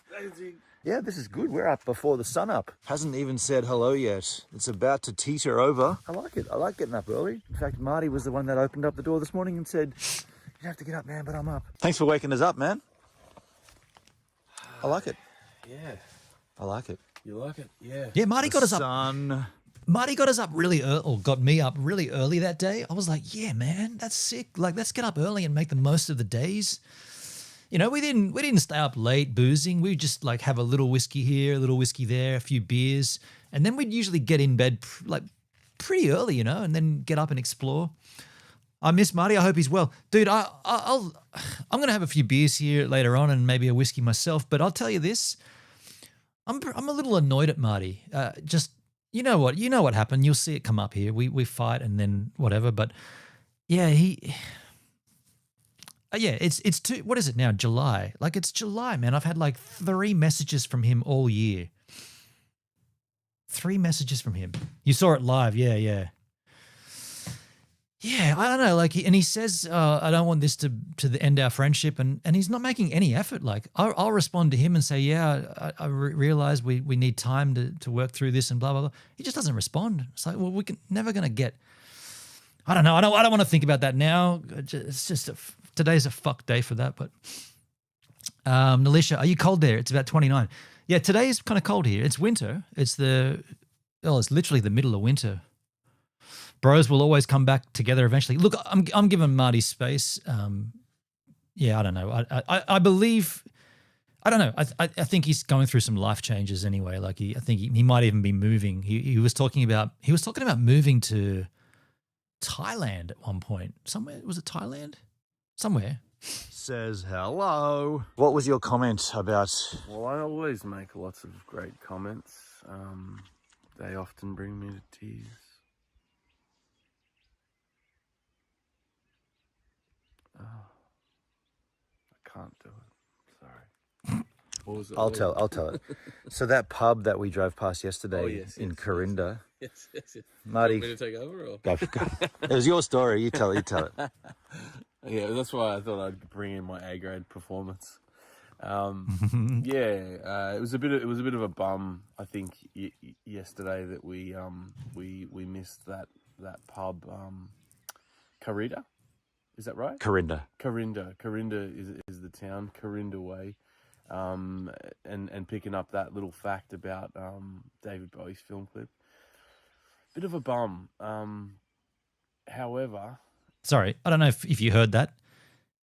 Yeah, this is good. We're up before the sun up. Hasn't even said hello yet. It's about to teeter over. I like it. I like getting up early. In fact, Marty was the one that opened up the door this morning and said, you have to get up, man, but I'm up. Thanks for waking us up, man. I like it. Yeah. I like it. You like it? Yeah. Yeah, Marty got us up. Sun. Marty got us up really early, or got me up really early that day. I was like, yeah, man, that's sick. Like, let's get up early and make the most of the days. You know, we didn't stay up late boozing. We just like have a little whiskey here, a little whiskey there, a few beers, and then we'd usually get in bed pretty early, you know, and then get up and explore. I miss Marty. I hope he's well, dude. I'm gonna have a few beers here later on and maybe a whiskey myself. But I'll tell you this, I'm a little annoyed at Marty. Just you know what happened. You'll see it come up here. We fight and then whatever. But yeah, it's too, what is it now? July. Like it's July, man. I've had like 3 messages from him all year. 3 messages from him. You saw it live. Yeah. Yeah, I don't know. Like, and he says, "I don't want this to end our friendship," and he's not making any effort. Like, I'll respond to him and say, "Yeah, I realize we need time to work through this," and blah blah blah. He just doesn't respond. It's like, well, never gonna get. I don't know. I don't want to think about that now. It's just today's a fuck day for that. But Nalisha, are you cold there? It's about 29. Yeah, today's kind of cold here. It's winter. It's literally the middle of winter. Bros will always come back together eventually. Look, I'm giving Marty space. Yeah, I don't know. I believe. I don't know. I think he's going through some life changes anyway. Like I think he might even be moving. He was talking about moving to Thailand at one point. Somewhere, was it Thailand? Somewhere. Says hello. What was your comment about? Well, I always make lots of great comments. They often bring me to tears. Oh, I can't do it. Sorry. What was it? I'll tell it. So that pub that we drove past yesterday in Corinda. Yes. Marty, Want me to take over? Or? Go. It was your story. You tell it. Yeah, that's why I thought I'd bring in my A-grade performance. It was a bit of a bum. I think yesterday that we missed that pub, Corinda. Is that right? Corinda is the town, Corinda Way, and picking up that little fact about David Bowie's film clip. Bit of a bum. However, sorry, I don't know if you heard that.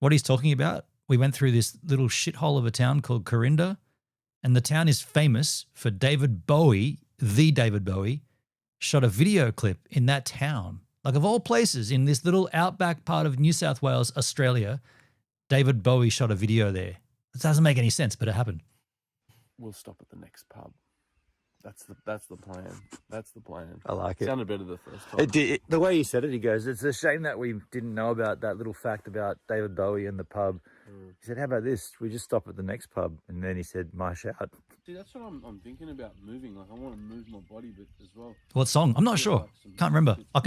What he's talking about. We went through this little shithole of a town called Corinda, and the town is famous for David Bowie, the David Bowie, shot a video clip in that town. Like, of all places, in this little outback part of New South Wales, Australia, David Bowie shot a video there. It doesn't make any sense, but it happened. We'll stop at the next pub. That's the plan. That's the plan. I like it. Sounded better the first time. The way he said it, he goes, "It's a shame that we didn't know about that little fact about David Bowie and the pub." He said, "How about this? We just stop at the next pub." And then he said, "My shout." See, that's what I'm thinking about moving. Like, I want to move my body bit as well. What song? I'm not sure. Can't remember. I'll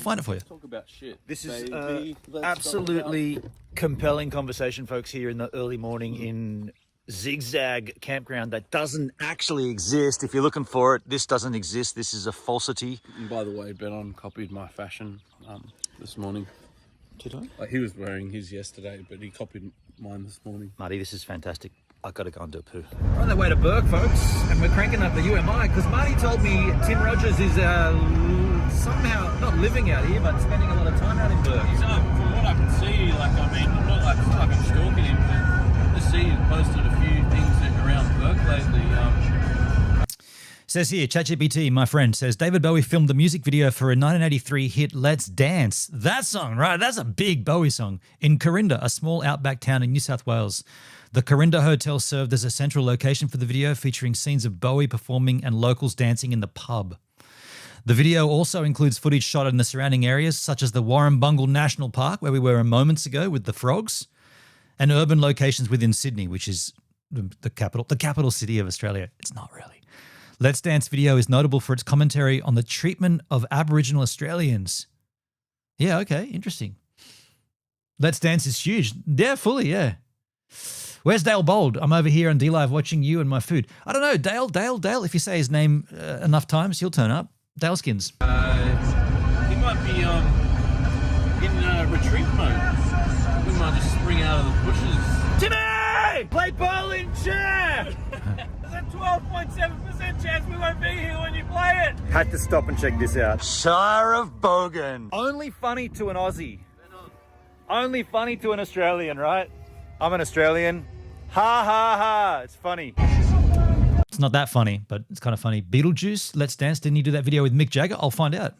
find it for you. Talk about shit. This is Baby, absolutely compelling conversation, folks, here in the early morning in Zigzag Campground that doesn't actually exist. If you're looking for it, this doesn't exist. This is a falsity. And by the way, Benon copied my fashion this morning. Did I? Like, he was wearing his yesterday, but he copied mine this morning. Marty, this is fantastic. I've got to go and do a poo. We're on the way to Burke, folks, and we're cranking up the UMI because Marty told me Tim Rogers is somehow not living out here, but spending a lot of time out in Burke. He's from what I can see, like, I mean, it's not like I'm stalking him, but I see he's posted a few things around Burke lately. Says here, ChatGPT, my friend, says David Bowie filmed the music video for a 1983 hit Let's Dance. That song, right? That's a big Bowie song. In Corinda, a small outback town in New South Wales. The Corinda Hotel served as a central location for the video, featuring scenes of Bowie performing and locals dancing in the pub. The video also includes footage shot in the surrounding areas, such as the Warrumbungle National Park, where we were moments ago with the frogs, and urban locations within Sydney, which is the capital city of Australia. It's not really. Let's Dance video is notable for its commentary on the treatment of Aboriginal Australians. Yeah, okay, interesting. Let's Dance is huge. Yeah, fully, yeah. Where's Dale Bold? I'm over here on D-Live watching you and my food. I don't know, Dale. If you say his name enough times, he'll turn up. Dale Skins. He might be in retreat mode. We might just spring out of the bushes. Timmy! Play ball in chair! There's a 12.7% chance we won't be here when you play it. Had to stop and check this out. Shire of Bogan. Only funny to an Aussie. Only funny to an Australian, right? I'm an Australian. Ha ha ha. It's funny. It's not that funny, but it's kind of funny. Beetlejuice, Let's Dance. Didn't he do that video with Mick Jagger? I'll find out.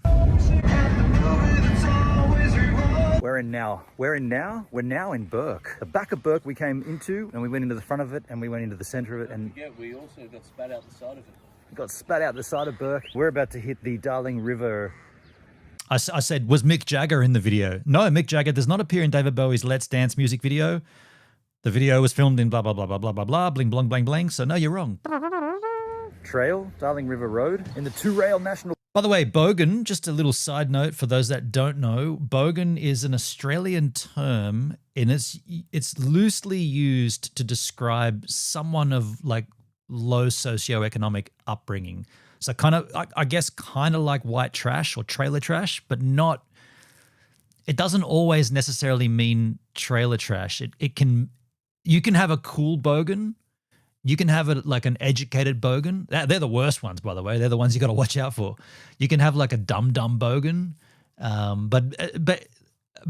We're now in Burke. The back of Burke we came into, and we went into the front of it, and we went into the center of it, and Yeah, we also got spat out the side of it. got spat out the side of Burke. We're about to hit the Darling River. I said, was Mick Jagger in the video? No, Mick Jagger does not appear in David Bowie's Let's Dance music video. The video was filmed in blah, blah, blah, blah, blah, blah, blah, bling, blong, blang, blang. So no, you're wrong. Trail, Darling River Road, in the 2 Rail National By the way, bogan, just a little side note for those that don't know, bogan is an Australian term and it's loosely used to describe someone of like low socioeconomic upbringing. So kind of, I guess, kind of like white trash or trailer trash, but not, it doesn't always necessarily mean trailer trash. You can have a cool bogan. You can have like an educated bogan. They're the worst ones, by the way. They're the ones you got to watch out for. You can have like a dumb bogan, but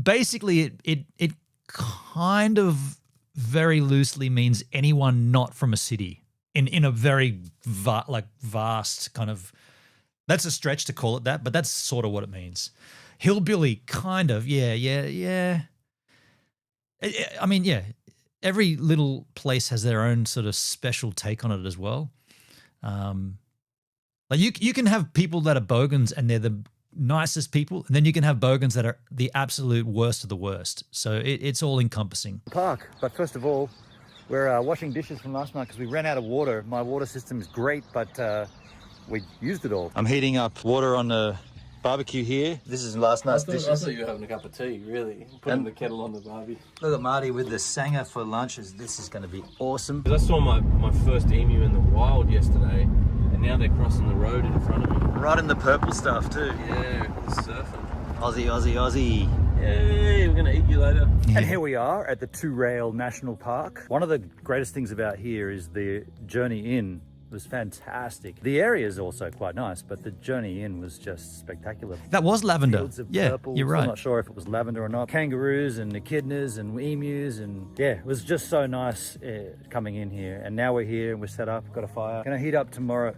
basically it kind of very loosely means anyone not from a city in a very vast kind of. That's a stretch to call it that, but that's sort of what it means. Hillbilly, kind of, yeah. I mean, yeah. Every little place has their own sort of special take on it as well. Like you can have people that are bogans and they're the nicest people, and then you can have bogans that are the absolute worst of the worst. So it's all encompassing. Park, but first of all, we're washing dishes from last night because we ran out of water. My water system is great, but we used it all. I'm heating up water on the barbecue here. This is last night's dishes. I thought you were having a cup of tea, really. Putting the kettle on the barbie. Look at Marty with the sanger for lunch. This is going to be awesome. I saw my first emu in the wild yesterday, and now they're crossing the road in front of me. Right in the purple stuff too. Yeah, surfing. Aussie. Yay, we're going to eat you later. And here we are at the Two Rail National Park. One of the greatest things about here is the journey in was fantastic. The area is also quite nice, but the journey in was just spectacular. That was lavender. Fields of Yeah, purple. you're right. I'm not sure if it was lavender or not. Kangaroos and echidnas and emus, and yeah, it was just so nice coming in here. And now we're here and we're set up, got a fire. Gonna heat up tomorrow?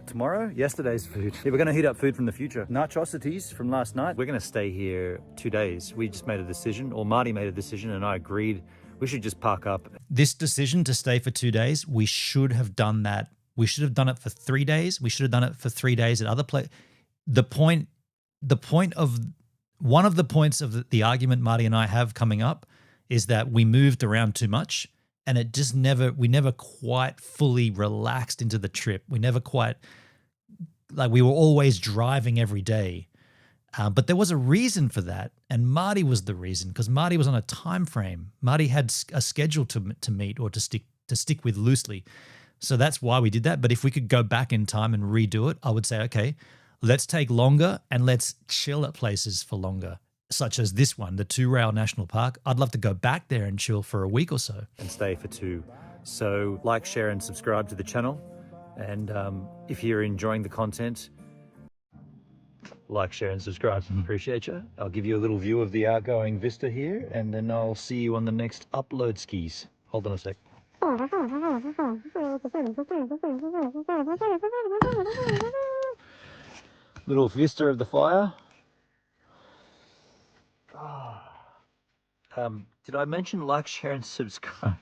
Yesterday's food. Yeah, we're gonna heat up food from the future. Nachosities from last night. We're gonna stay here 2 days. We just made a decision, or Marty made a decision, and I agreed we should just park up. This decision to stay for 2 days, we should have done that. We should have done it for 3 days. We should have done it for 3 days at other places. One of the points of the argument Marty and I have coming up is that we moved around too much, and we never quite fully relaxed into the trip. We never quite, like, we were always driving every day. But there was a reason for that, and Marty was the reason, because Marty was on a time frame. Marty had a schedule to meet or to stick with loosely. So that's why we did that. But if we could go back in time and redo it, I would say, okay, let's take longer and let's chill at places for longer, such as this one, the Two Rail National Park. I'd love to go back there and chill for a week or so. And stay for 2. So like, share and subscribe to the channel. And if you're enjoying the content, like, share and subscribe. Appreciate you. I'll give you a little view of the outgoing vista here, and then I'll see you on the next upload skis. Hold on a sec. Little vista of the fire. Did I mention like, share and subscribe?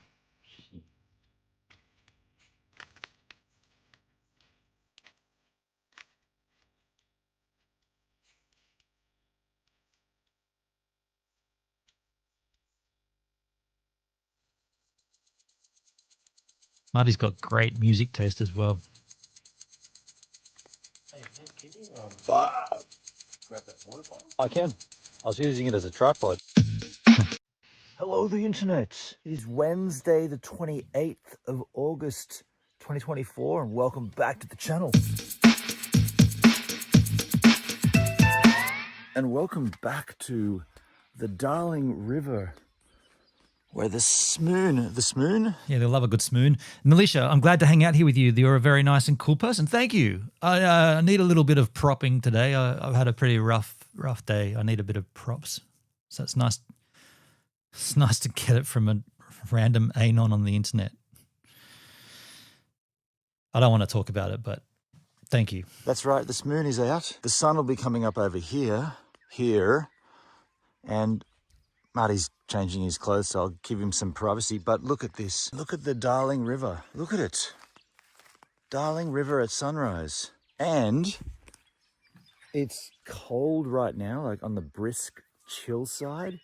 Marty's got great music taste as well. I can. I was using it as a tripod. Hello, the internet. It is Wednesday, the 28th of August, 2024, and welcome back to the channel. And welcome back to the Darling River, where the smoon? Yeah, they love a good smoon. Melisha, I'm glad to hang out here with you. You're a very nice and cool person. Thank you. I need a little bit of propping today. I've had a pretty rough day. I need a bit of props. So it's nice. It's nice to get it from a random anon on the internet. I don't want to talk about it, but thank you. That's right. The smoon is out. The sun will be coming up over here, and Marty's changing his clothes, so I'll give him some privacy. But look at this. Look at the Darling River. Look at it. Darling River at sunrise. And it's cold right now, like on the brisk chill side.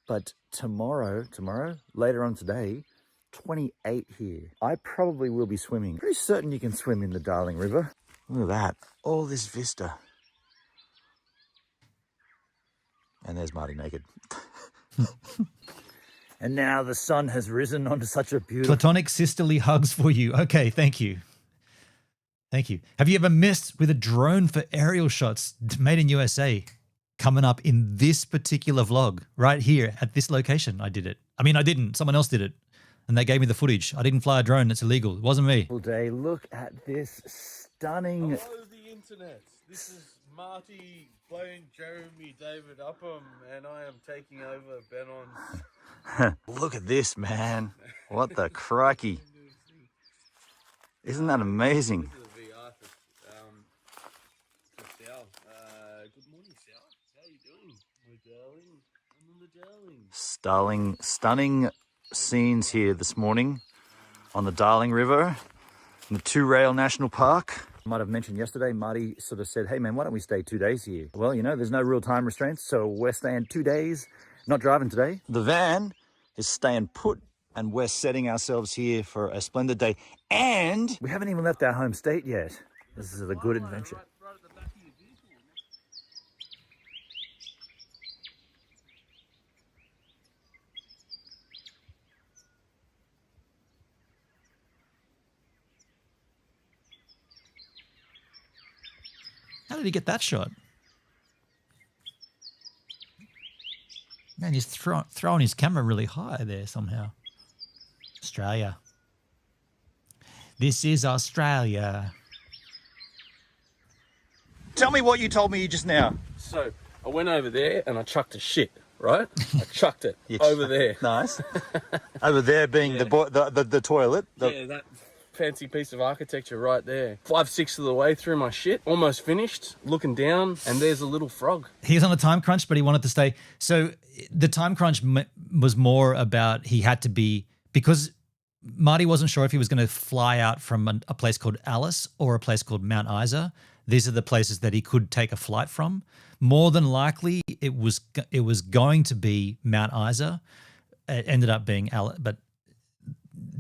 But tomorrow, later on today, 28 here. I probably will be swimming. Pretty certain you can swim in the Darling River. Look at that. All this vista. And there's Marty naked. And now the sun has risen onto such a beautiful... Platonic sisterly hugs for you. Okay, thank you. Thank you. Have you ever messed with a drone for aerial shots made in USA? Coming up in this particular vlog, right here at this location, I did it. I mean, I didn't. Someone else did it. And they gave me the footage. I didn't fly a drone. It's illegal. It wasn't me. Day. Look at this stunning... Hello, the internet. This is Marty playing Jeremy David Upham, and I am taking over Benon's. Look at this, man. What the crikey. Isn't that amazing? Look at the VR for Sal. Good morning, Sal. How you doing, my darling? I'm on the darling. Stunning scenes here this morning on the Darling River in the Two Rail National Park. Might have mentioned yesterday, Marty sort of said, hey man, why don't we stay 2 days here? Well, you know, there's no real time restraints, so we're staying 2 days, not driving today. The van is staying put and we're setting ourselves here for a splendid day. And we haven't even left our home state yet. This is a good adventure. How did he get that shot? Man, he's throwing his camera really high there somehow. Australia. This is Australia. tell me what you told me just now. So I went over there and I chucked a shit, right? I chucked it over there. Nice. Over there being the toilet. Yeah, that fancy piece of architecture right there. 5/6 of the way through my shit, almost finished, looking down, and there's a little frog. He's on a time crunch, but he wanted to stay. So the time crunch was more about he had to be, because Marty wasn't sure if he was going to fly out from a place called Alice or a place called Mount Isa. These are the places that he could take a flight from. More than likely, it was going to be Mount Isa. It ended up being Alice, but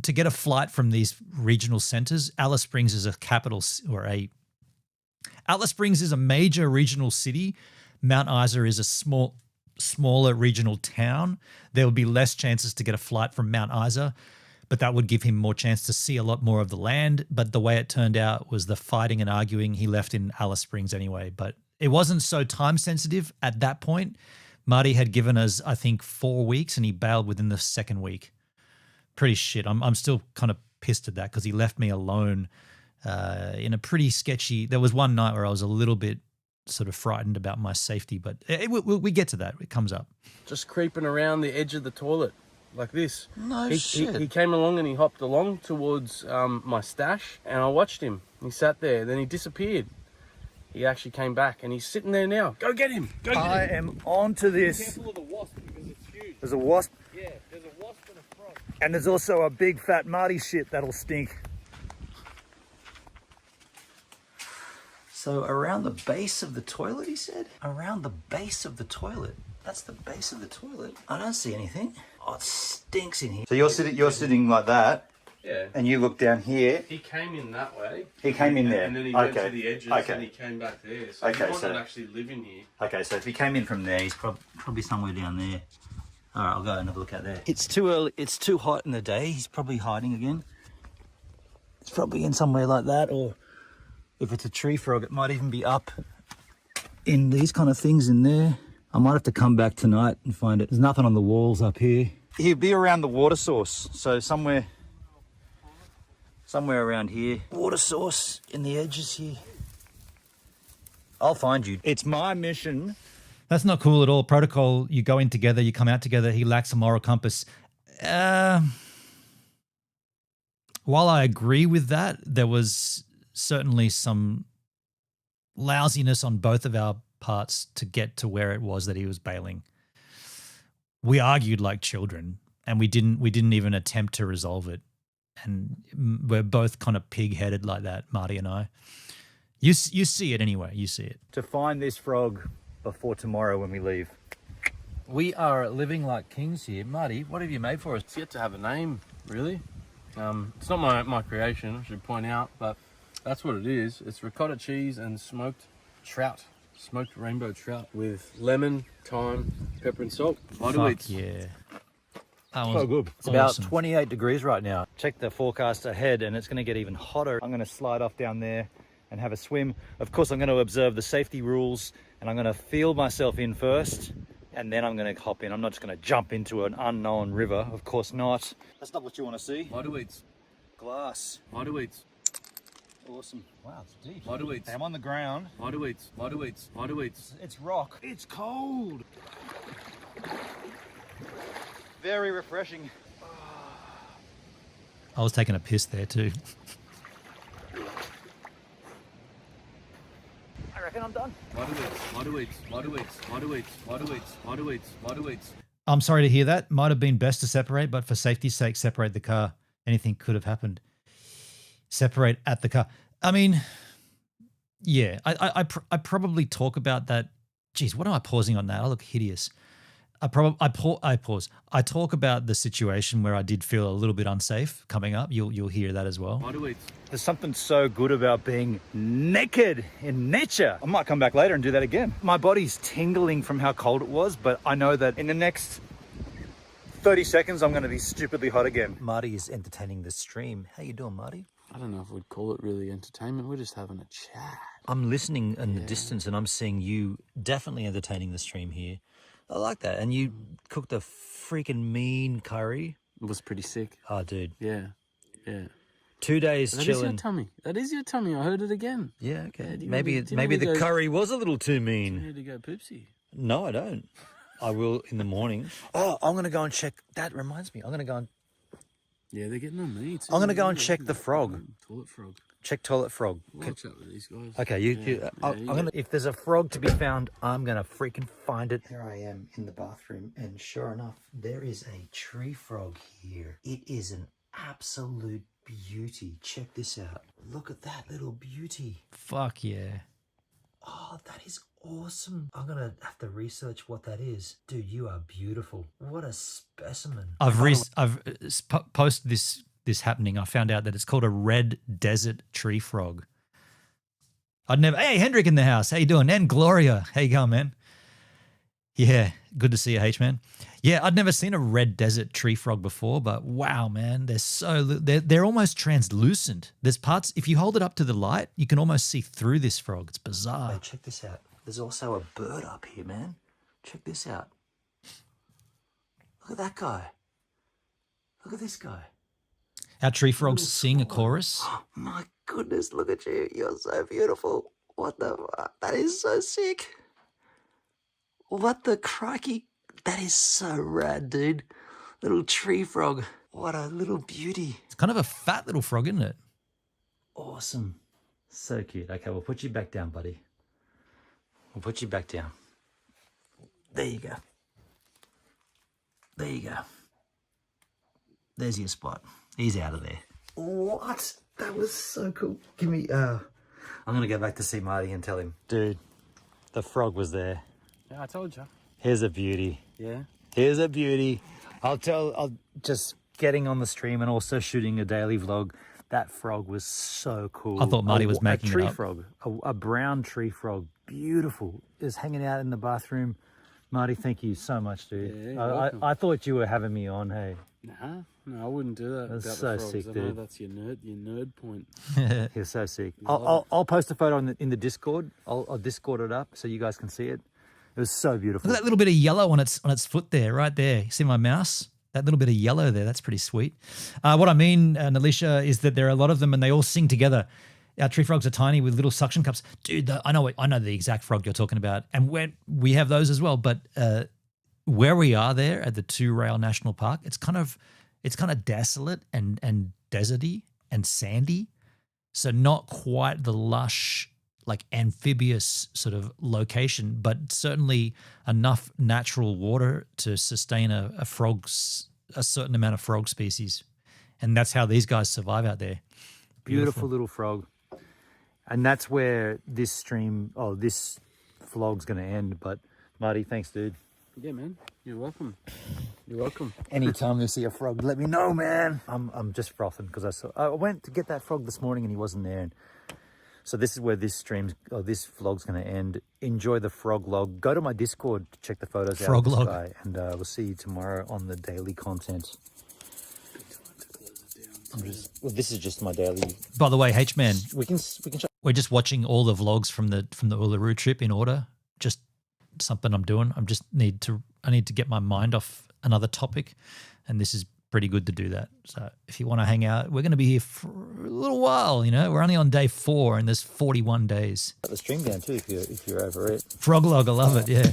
to get a flight from these regional centers, Alice Springs is a capital, Alice Springs is a major regional city. Mount Isa is a smaller regional town. There would be less chances to get a flight from Mount Isa, but that would give him more chance to see a lot more of the land. But the way it turned out was the fighting and arguing. He left in Alice Springs anyway, but it wasn't so time sensitive at that point. Marty had given us, I think, 4 weeks, and he bailed within the second week. Pretty shit. I'm still kind of pissed at that because he left me alone in a pretty sketchy. There was one night where I was a little bit sort of frightened about my safety, but we get to that. It comes up. Just creeping around the edge of the toilet like this. No shit. He came along and he hopped along towards my stash, and I watched him. He sat there, then he disappeared. He actually came back and he's sitting there now. Go get him. Go get him. I am on to this. Be careful of the wasp because it's huge. There's a wasp. Yeah, there's a wasp and a frog. And there's also a big fat Marty shit that'll stink. So around the base of the toilet, he said? Around the base of the toilet. That's the base of the toilet. I don't see anything. Oh, it stinks in here. So you're sitting like that. Yeah. And you look down here. He came in that way. He came in there. And then he went to the edges and he came back there. So he wasn't actually living here. Okay, so if he came in from there, he's probably somewhere down there. All right, I'll go and have a look out there. It's too early. It's too hot in the day. He's probably hiding again. It's probably in somewhere like that, or if it's a tree frog, it might even be up in these kind of things in there. I might have to come back tonight and find it. There's nothing on the walls up here. He'd be around the water source, so somewhere around here. Water source in the edges here. I'll find you. It's my mission. That's not cool at all. Protocol, you go in together, you come out together. He lacks a moral compass. While I agree with that, there was certainly some lousiness on both of our parts to get to where it was that he was bailing. We argued like children, and we didn't even attempt to resolve it. And we're both kind of pig-headed like that, Marty and I. You see it anyway. You see it. To find this frog before tomorrow when we leave. We are living like kings here. Marty, what have you made for us? It's yet to have a name, really. It's not my creation, I should point out, but that's what it is. It's ricotta cheese and smoked trout. Smoked rainbow trout with lemon, thyme, pepper and salt. Fuck yeah. That was So good. It's about awesome. 28 degrees right now. Check the forecast ahead and it's going to get even hotter. I'm going to slide off down there and have a swim. Of course, I'm going to observe the safety rules and I'm going to feel myself in first and then I'm going to hop in. I'm not just going to jump into an unknown river. Of course not. That's not what you want to see. Spiderweeds. Glass. Spiderweeds. Awesome. Wow, it's deep. Spiderweeds. I'm on the ground. Spiderweeds. Spiderweeds. Spiderweeds. It's rock. It's cold. Very refreshing. I was taking a piss there too. I reckon I'm done. Spiderweeds. Spiderweeds. Spiderweeds. Spiderweeds. Spiderweeds. Spiderweeds. I'm sorry to hear that. Might have been best to separate, but for safety's sake, separate the car. Anything could have happened. Separate at the car. I mean, yeah, I probably talk about that. Geez, what am I pausing on that? I look hideous. I pause. I talk about the situation where I did feel a little bit unsafe coming up. You'll hear that as well. Spiderweeds. There's something so good about being naked in nature. I might come back later and do that again. My body's tingling from how cold it was, but I know that in the next 30 seconds, I'm going to be stupidly hot again. Marty is entertaining the stream. How you doing, Marty? I don't know if we'd call it really entertainment. We're just having a chat. I'm listening in the distance and I'm seeing you definitely entertaining the stream here. I like that. And you cooked a freaking mean curry. It was pretty sick. Oh, dude. Yeah. Yeah. 2 days That is your chilling. tummy. That is your tummy. I heard it again. Yeah, okay. do you Maybe need to- do you maybe need to the go- curry was a little too You mean. need to go poopsie. No, I don't. I will in the morning. Oh, I'm going to go and check. That reminds me. I'm going to go and Yeah, they're getting on me too. I'm going to go and check the frog. Toilet frog. Check toilet frog. We'll chat with these guys. Okay, I'm gonna. If there's a frog to be found, I'm gonna freaking find it. Here I am in the bathroom, and sure enough, there is a tree frog here. It is an absolute beauty. Check this out. Look at that little beauty. Fuck yeah. Oh, that is awesome. I'm gonna have to research what that is. Dude, you are beautiful. What a specimen. I've post this happening. I found out that it's called a red desert tree frog. Hey, Hendrik in the house. How you doing? And Gloria. How you going, man? Yeah, good to see you, H, man. Yeah, I'd never seen a red desert tree frog before, but wow, man, they're almost translucent. There's parts, if you hold it up to the light, you can almost see through this frog. It's bizarre. Hey, check this out. There's also a bird up here, man. Check this out. Look at that guy. Look at this guy. Our tree frogs sing a chorus. Oh, my goodness, look at you. You're so beautiful. What the fuck? That is so sick. What the crikey? That is so rad, dude. Little tree frog. What a little beauty. It's kind of a fat little frog, isn't it? Awesome. So cute. Okay, we'll put you back down, buddy. We'll put you back down. There you go. There you go. There's your spot. He's out of there. What? That was so cool. Give me, I'm going to go back to see Marty and tell him. Dude, the frog was there. Yeah, I told you. Here's a beauty. Yeah. Here's a beauty. I'll just getting on the stream and also shooting a daily vlog. That frog was so cool. I thought Marty was making a tree it up. frog, a brown tree frog, beautiful. It was hanging out in the bathroom. Marty, thank you so much, dude. Yeah, you're welcome. I thought you were having me on. Hey, No, I wouldn't do that. That's about so the frogs. sick, I know dude. that's your nerd point. you're so sick. I'll post a photo in the Discord. I'll Discord it up so you guys can see it. It was so beautiful. Look at that little bit of yellow on its foot there, right there. You see my mouse? That little bit of yellow there, that's pretty sweet. What I mean, Nalisha, is that there are a lot of them and they all sing together. Our tree frogs are tiny with little suction cups. Dude, I know the exact frog you're talking about. And we have those as well. But where we are there at the Two Rail National Park, it's kind of desolate and deserty and sandy. So not quite the lush, like amphibious sort of location, but certainly enough natural water to sustain a certain amount of frog species. And that's how these guys survive out there. Beautiful little frog. And that's where this vlog's going to end. But Marty, thanks, dude. Yeah, man. You're welcome. You're welcome. Anytime you see a frog, let me know, man. I'm just frothing because I went to get that frog this morning and he wasn't there. And So this is where this vlog's going to end. Enjoy the frog log. Go to my Discord to check the photos out of the sky, and we'll see you tomorrow on the daily content. This is just my daily. By the way, H-Man, We can. we're just watching all the vlogs from the Uluru trip in order. Just something I'm doing. I need to get my mind off another topic, and this is pretty good to do that. So if you want to hang out, we're going to be here for a little while. You know, we're only on day 4, and there's 41 days. Put the stream down too if you're over it. Frog log, I love it. Yeah,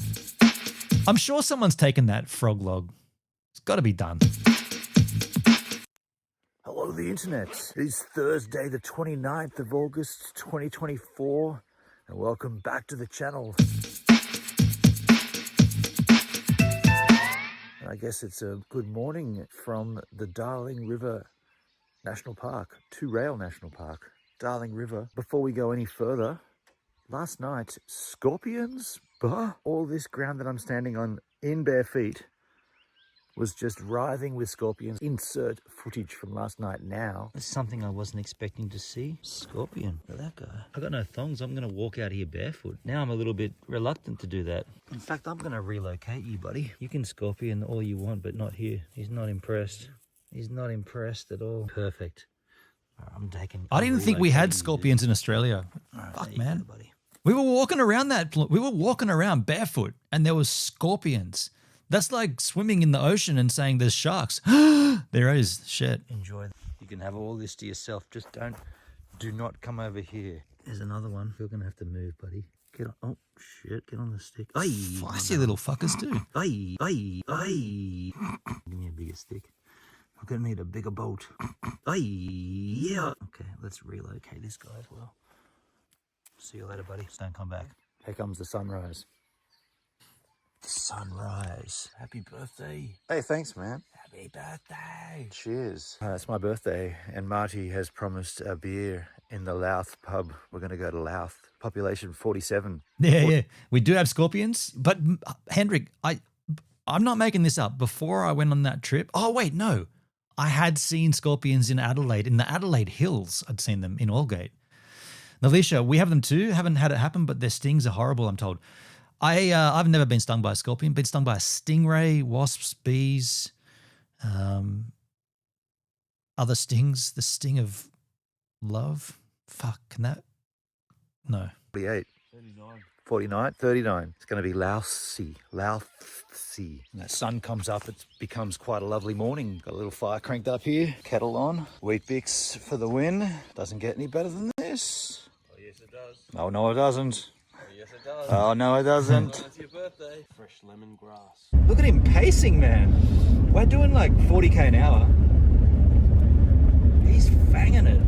I'm sure someone's taken that frog log. It's got to be done. Hello, the internet. It is Thursday, the 29th of August, 2024, and welcome back to the channel. And I guess it's a good morning from the Darling River National Park, Two Rail National Park, Darling River. Before we go any further, last night, scorpions, all this ground that I'm standing on in bare feet was just writhing with scorpions. Insert footage from last night now. It's something I wasn't expecting to see. Scorpion. Look at that guy. I got no thongs. I'm going to walk out here barefoot. Now I'm a little bit reluctant to do that. In fact, I'm going to relocate you, buddy. You can scorpion all you want, but not here. He's not impressed. He's not impressed at all. Perfect. I'm taking... I didn't think we had scorpions in Australia. Fuck, man. Go, buddy. We were walking around barefoot, and there was scorpions. That's like swimming in the ocean and saying there's sharks. There is shit. Enjoy. You can have all this to yourself. Just do not come over here. There's another one. You're going to have to move, buddy. Get on. Oh, shit. Get on the stick. Aye. Feisty little fuckers too. Aye. Aye. Aye. Give me a bigger stick. I'm going to need a bigger boat. Aye. Yeah. Okay, let's relocate this guy as well. See you later, buddy. Don't come back. Here comes the sunrise. Sunrise. Happy birthday. Hey, thanks, man. Happy birthday. Cheers. It's my birthday, and Marty has promised a beer in the Louth pub. We're going to go to Louth. Population 47. Yeah. We do have scorpions, but Hendrik, I'm not making this up. Before I went on that trip, oh wait, no, I had seen scorpions in Adelaide, in the Adelaide Hills. I'd seen them in Aldgate. Nalisha, we have them too. Haven't had it happen, but their stings are horrible, I'm told. I've never been stung by a scorpion. Been stung by a stingray, wasps, bees, other stings. The sting of love. Fuck, can that? No. 48. 49, 39. It's going to be lousy. Lousy. And that sun comes up, it becomes quite a lovely morning. Got a little fire cranked up here, kettle on, wheat bix for the win. Doesn't get any better than this. Oh, yes, it does. Oh, no, it doesn't. Oh, yes, it does. Oh, no, it doesn't. It's your birthday. Fresh lemongrass. Look at him pacing, man. We're doing like 40k an hour. He's fanging it.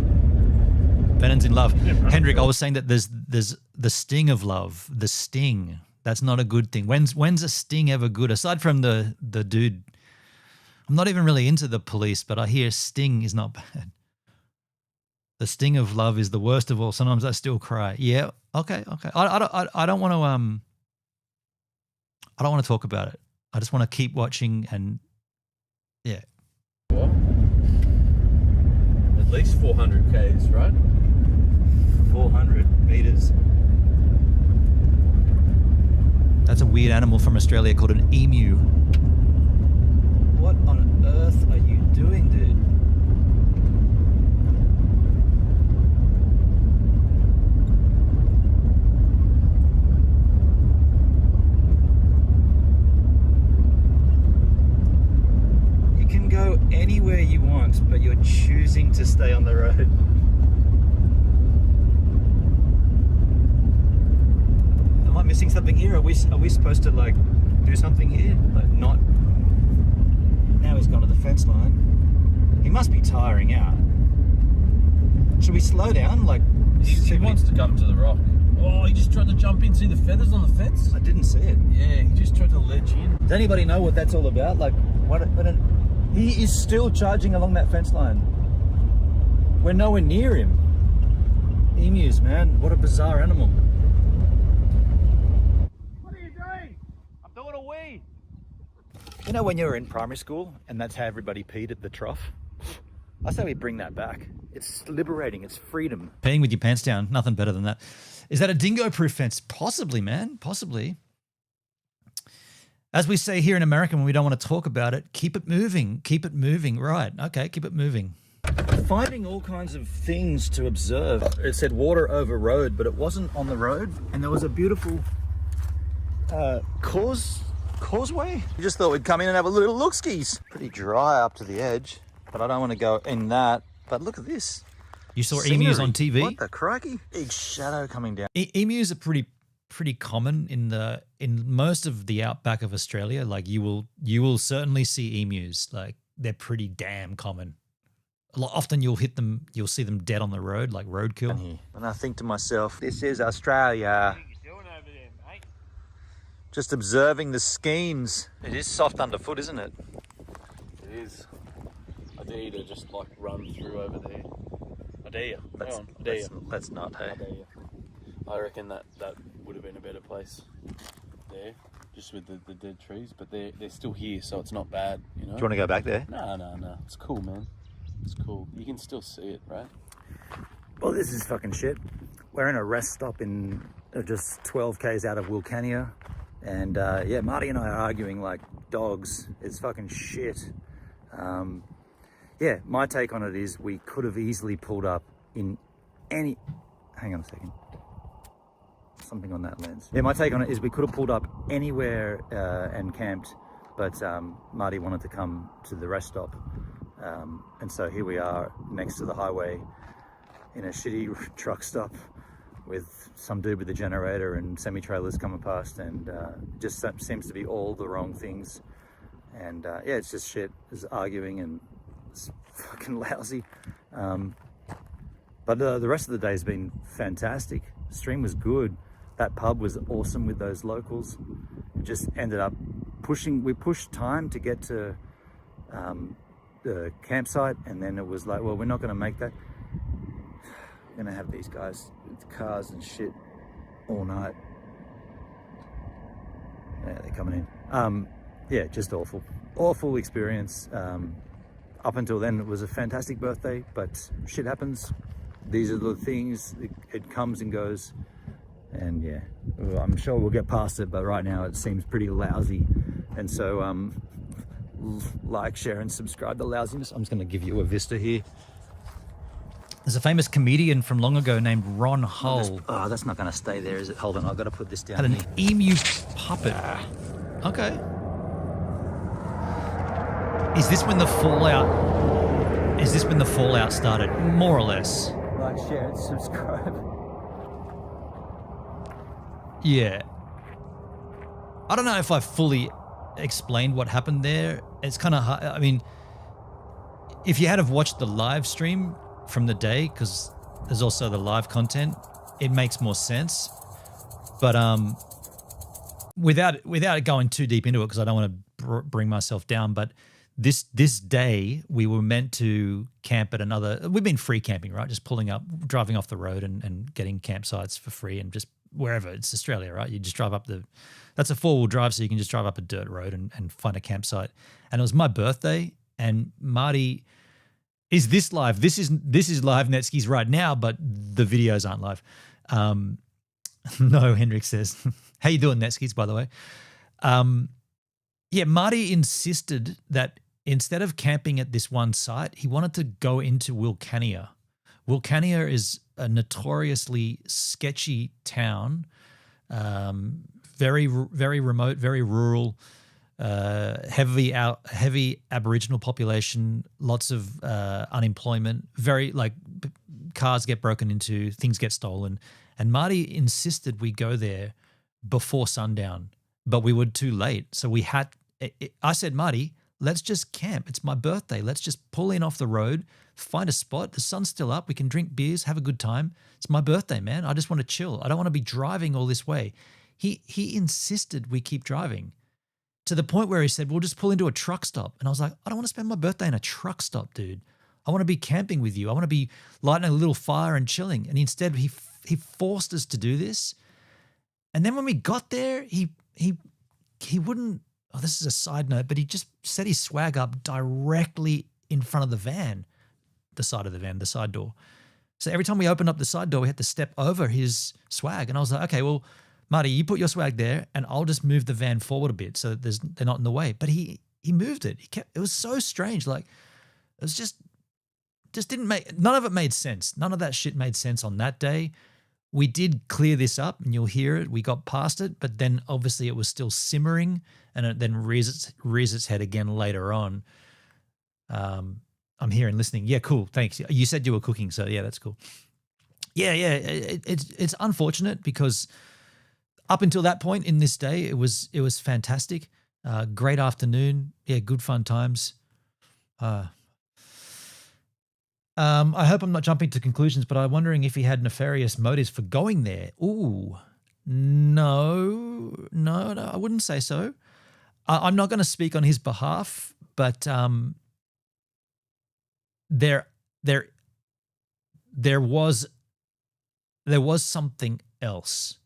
Vennon's in love. Hendrik, I was saying that there's the sting of love. The sting. That's not a good thing. When's a sting ever good? Aside from the dude, I'm not even really into the police, but I hear sting is not bad. The sting of love is the worst of all. Sometimes I still cry. Yeah. Okay. I don't want to talk about it. I just want to keep watching and yeah. What? At least 400 Ks, right? 400 meters. That's a weird animal from Australia called an emu. What on earth are you doing, dude? You can go anywhere you want, but you're choosing to stay on the road. Am I missing something here? Are we supposed to like do something here? Like not. Now he's gone to the fence line. He must be tiring out. Should we slow down? Like He wants to come to the rock. Oh, he just tried to jump in. See the feathers on the fence? I didn't see it. Yeah, he just tried to ledge in. Does anybody know what that's all about? Like, he is still charging along that fence line. We're nowhere near him. Emus, man. What a bizarre animal. What are you doing? I'm doing a wee. You know when you were in primary school and that's how everybody peed at the trough? I say we bring that back. It's liberating. It's freedom. Peeing with your pants down, nothing better than that. Is that a dingo-proof fence? Possibly, man. Possibly. As we say here in America when we don't want to talk about it, keep it moving. Keep it moving. Right. Okay, keep it moving. Finding all kinds of things to observe. It said water over road, but it wasn't on the road. And there was a beautiful causeway. We just thought we'd come in and have a little look-skis. Pretty dry up to the edge, but I don't want to go in that. But look at this. You saw Scenery. emus on TV? What the crikey? Big shadow coming down. Emus are pretty common in most of the outback of Australia. Like you will certainly see emus. Like they're pretty damn common. Often you'll see them dead on the road, like roadkill. And I think to myself, this is Australia. What are you doing over there, mate? Just observing the skeins. It is soft underfoot, isn't it? It is. I dare you to just like run through over there. I dare you. Let's not, hey? I dare you. I reckon that would have been a better place there, just with the dead trees. But they're still here, so it's not bad, you know? Do you want to go back there? No. It's cool, man. It's cool. You can still see it, right? Well, this is fucking shit. We're in a rest stop in just 12 k's out of Wilcannia. And yeah, Marty and I are arguing like dogs. It's fucking shit. Yeah, my take on it is we could have easily pulled up in any... Hang on a second. Something on that lens. Yeah, my take on it is we could have pulled up anywhere and camped, but Marty wanted to come to the rest stop. And so here we are next to the highway in a shitty truck stop with some dude with a generator and semi-trailers coming past, and just seems to be all the wrong things. And yeah, it's just shit. It's arguing and it's fucking lousy. But the rest of the day has been fantastic. The stream was good. That pub was awesome with those locals. It just ended up we pushed time to get to the campsite, and then it was like, well, we're not going to make that. We're going to have these guys with cars and shit all night. Yeah, they're coming in. Yeah, just awful experience. Up until then, it was a fantastic birthday, but shit happens. These are the things, it comes and goes. And yeah, I'm sure we'll get past it, but right now it seems pretty lousy. And so like, share and subscribe to Lousiness. I'm just going to give you a vista here. There's a famous comedian from long ago named Ron Hull. Oh, that's not going to stay there, is it? Hold on, I've got to put this down. Had an emu puppet. Okay. Is this when the fallout started? More or less. Like, share and subscribe. Yeah. I don't know if I fully explained what happened there. It's kind of hard. I mean, if you had have watched the live stream from the day, because there's also the live content, it makes more sense. But without going too deep into it, because I don't want to bring myself down, but this day we were meant to camp at another. We've been free camping, right? Just pulling up, driving off the road and getting campsites for free, and just wherever. It's Australia, right? You just drive up that's a 4-wheel drive, so you can just drive up a dirt road and find a campsite. And it was my birthday, and Marty, is this live? This is live Netskis right now, but the videos aren't live. No, Hendrik says. How you doing, Netskis, by the way? Yeah, Marty insisted that instead of camping at this one site, he wanted to go into Wilcannia. Wilcannia is a notoriously sketchy town, very remote, very rural, heavy Aboriginal population, lots of unemployment, very like cars get broken into, things get stolen. And Marty insisted we go there before sundown, but we were too late. So I said, Marty, let's just camp. It's my birthday. Let's just pull in off the road, find a spot. The sun's still up. We can drink beers, have a good time. It's my birthday, man. I just want to chill. I don't want to be driving all this way. He insisted we keep driving to the point where he said, we'll just pull into a truck stop. And I was like, I don't want to spend my birthday in a truck stop, dude. I want to be camping with you. I want to be lighting a little fire and chilling. And instead he forced us to do this. And then when we got there, he wouldn't, this is a side note, but he just set his swag up directly in front of the van. the side of the van, the side door. So every time we opened up the side door, we had to step over his swag. And I was like, okay, well, Marty, you put your swag there and I'll just move the van forward a bit so that they're not in the way. But he moved it. It was so strange. Like, it was just didn't make, none of it made sense. None of that shit made sense on that day. We did clear this up and you'll hear it. We got past it, but then obviously it was still simmering and it then rears its head again later on. I'm here and listening. Yeah, cool. Thanks. You said you were cooking, so yeah, that's cool. Yeah. It's unfortunate because up until that point in this day, it was fantastic. Great afternoon. Yeah, good fun times. I hope I'm not jumping to conclusions, but I'm wondering if he had nefarious motives for going there. Ooh, no, I wouldn't say so. I'm not going to speak on his behalf, but there was something else.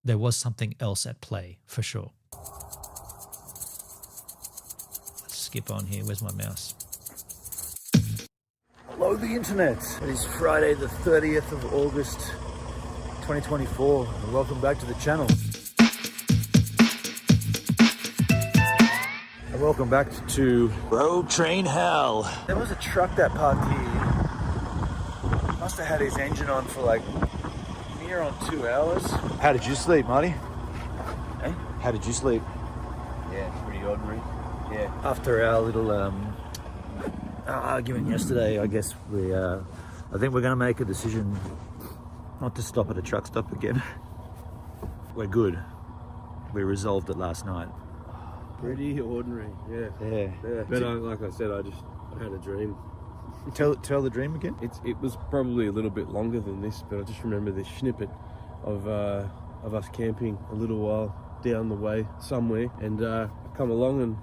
There was something else at play for sure. Let's skip on here. Where's my mouse? Hello, the internet. It is Friday, the 30th of August, 2024, and welcome back to the channel. And welcome back to Road Train Hell. There was a truck that parked here. Must have had his engine on for like near on 2 hours. How did you sleep, Marty? Eh? How did you sleep? Yeah, pretty ordinary. Yeah. After our little argument yesterday, I guess I think we're going to make a decision not to stop at a truck stop again. We're good. We resolved it last night. Pretty ordinary, yeah. But like I said, I had a dream. Tell the dream again. It was probably a little bit longer than this, but I just remember this snippet of us camping a little while down the way somewhere, and I come along and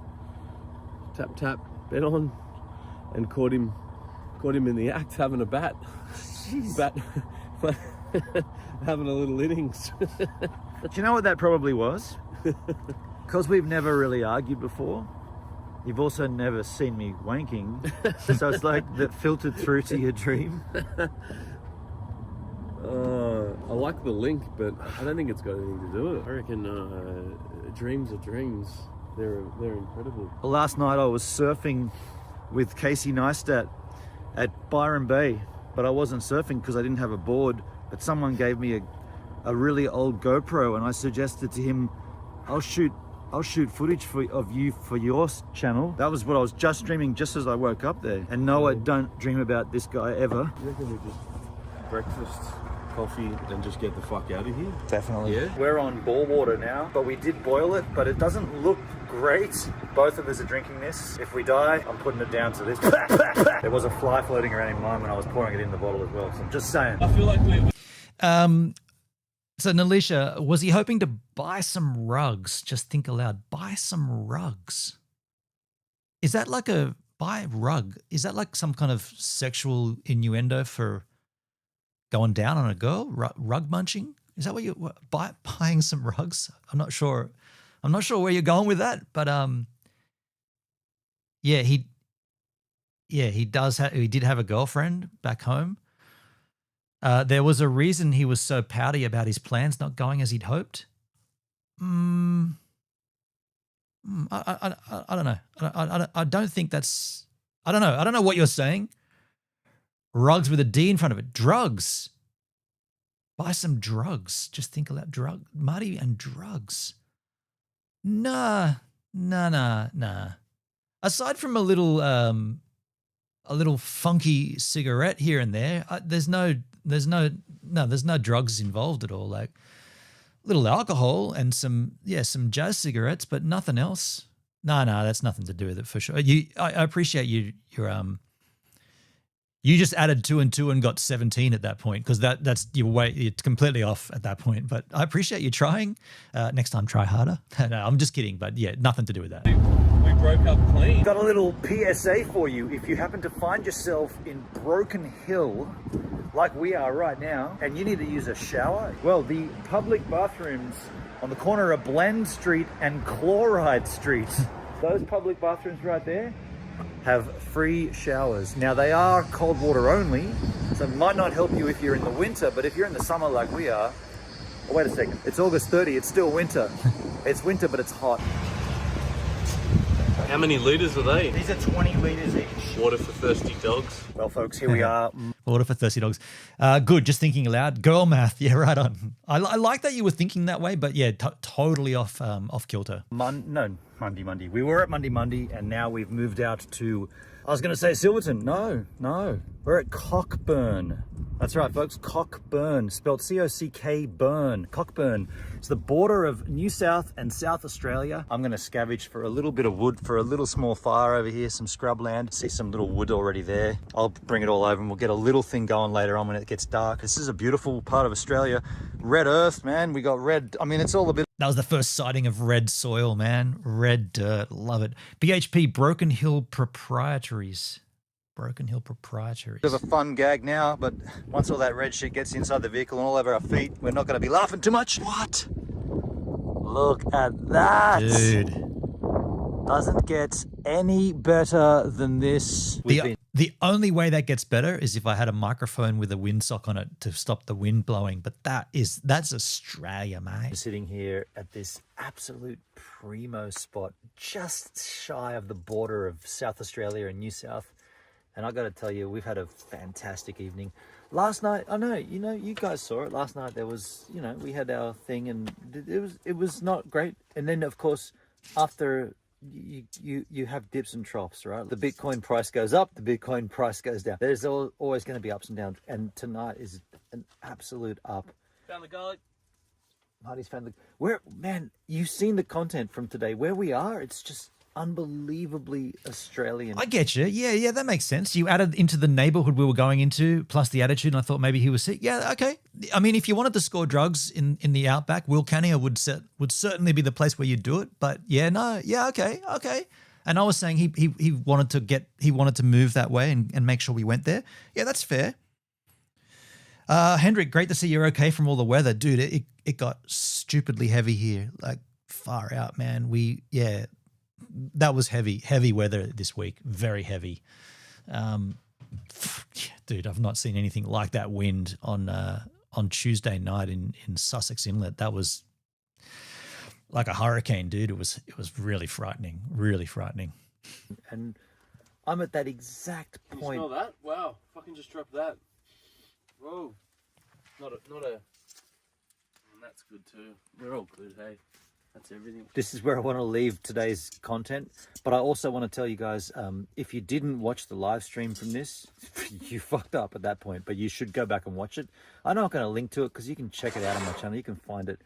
tap, bet on, and caught him in the act having a bat. Having a little innings. Do you know what that probably was? Because we've never really argued before. You've also never seen me wanking, so it's like that filtered through to your dream. I like the link, but I don't think it's got anything to do with it. I reckon dreams are dreams. They're incredible. Well, last night I was surfing with Casey Neistat at Byron Bay, but I wasn't surfing because I didn't have a board, but someone gave me a really old GoPro, and I suggested to him, I'll shoot footage of you for your channel. That was what I was just dreaming just as I woke up there. And no, I don't dream about this guy ever. You reckon we just breakfast, coffee, and just get the fuck out of here? Definitely. Yeah? We're on ball water now, but we did boil it, but it doesn't look great. Both of us are drinking this. If we die, I'm putting it down to this. There was a fly floating around in mine when I was pouring it in the bottle as well, so I'm just saying. I feel like we're... So Nalisha, was he hoping to buy some rugs? Just think aloud. Buy some rugs. Is that like buy rug? Is that like some kind of sexual innuendo for going down on a girl? Rug munching? Is that what you're buying some rugs? I'm not sure. I'm not sure where you're going with that, but he did have a girlfriend back home. There was a reason he was so pouty about his plans not going as he'd hoped. I don't know. I don't think that's... I don't know. I don't know what you're saying. Rugs with a D in front of it. Drugs. Buy some drugs. Just think about Marty and drugs. Nah. Aside from a little funky cigarette here and there, there's no drugs involved at all. Like little alcohol and some jazz cigarettes, but nothing else. No, that's nothing to do with it for sure. I appreciate you just added 2 and 2 and got 17 at that point, because that's you're completely off at that point. But I appreciate you trying. Next time, try harder. No, I'm just kidding. But yeah, nothing to do with that. We broke up clean. Got a little PSA for you. If you happen to find yourself in Broken Hill, like we are right now, and you need to use a shower, well, the public bathrooms on the corner of Blend Street and Chloride Street, those public bathrooms right there, have free showers. Now they are cold water only, so it might not help you if you're in the winter, but if you're in the summer like we are, oh, wait a second, it's August 30, it's still winter. It's winter, but it's hot. How many litres are they? These are 20 litres each. Water for thirsty dogs. Well, folks, here we are. Water for thirsty dogs. Good, just thinking aloud. Girl math, yeah, right on. I like that you were thinking that way, but yeah, totally off kilter. Monday. We were at Monday, and now we've moved out to, I was going to say Silverton. No. We're at Cockburn. That's right, folks. Cockburn, spelled C-O-C-K burn. Cockburn. It's the border of New South and South Australia. I'm going to scavenge for a little bit of wood for a little small fire over here, some scrubland. See some little wood already there. I'll bring it all over and we'll get a little thing going later on when it gets dark. This is a beautiful part of Australia. Red earth, man. We got red. I mean, it's all a bit. That was the first sighting of red soil, man. Red dirt. Love it. BHP, Broken Hill Proprietaries. Broken Hill Proprietaries. Bit of a fun gag now, but once all that red shit gets inside the vehicle and all over our feet, we're not going to be laughing too much. What? Look at that. Dude. Doesn't get any better than this. The only way that gets better is if I had a microphone with a windsock on it to stop the wind blowing. But that's Australia, mate. We're sitting here at this absolute primo spot, just shy of the border of South Australia and New South. And I got to tell you, we've had a fantastic evening. Last night, I know, you guys saw it. Last night there was, we had our thing, and it was not great. And then of course, after you have dips and troughs, right? The Bitcoin price goes up, the Bitcoin price goes down. There's always going to be ups and downs, and tonight is an absolute up. Found the garlic. Marty's found man, you've seen the content from today. Where we are, it's just unbelievably Australian. I get you. Yeah, that makes sense. You added into the neighborhood we were going into, plus the attitude, and I thought maybe he was sick. Yeah, okay. I mean, if you wanted to score drugs in the outback, Wilcannia would certainly be the place where you'd do it. But okay. And I was saying he wanted to move that way and make sure we went there. Yeah, that's fair. Hendrik, great to see you're okay from all the weather, dude. It got stupidly heavy here, like far out, man. That was heavy weather this week. Very heavy. Dude, I've not seen anything like that wind on Tuesday night in Sussex Inlet. That was like a hurricane, dude. It was really frightening. Really frightening. And I'm at that exact point. You smell that? Wow. Fucking just dropped that. Whoa. Not a. And that's good too. We're all good, hey. That's everything. This is where I want to leave today's content, but I also want to tell you guys, if you didn't watch the live stream from this, you fucked up at that point, but you should go back and watch it. I'm not going to link to it because you can check it out on my channel. You can find it.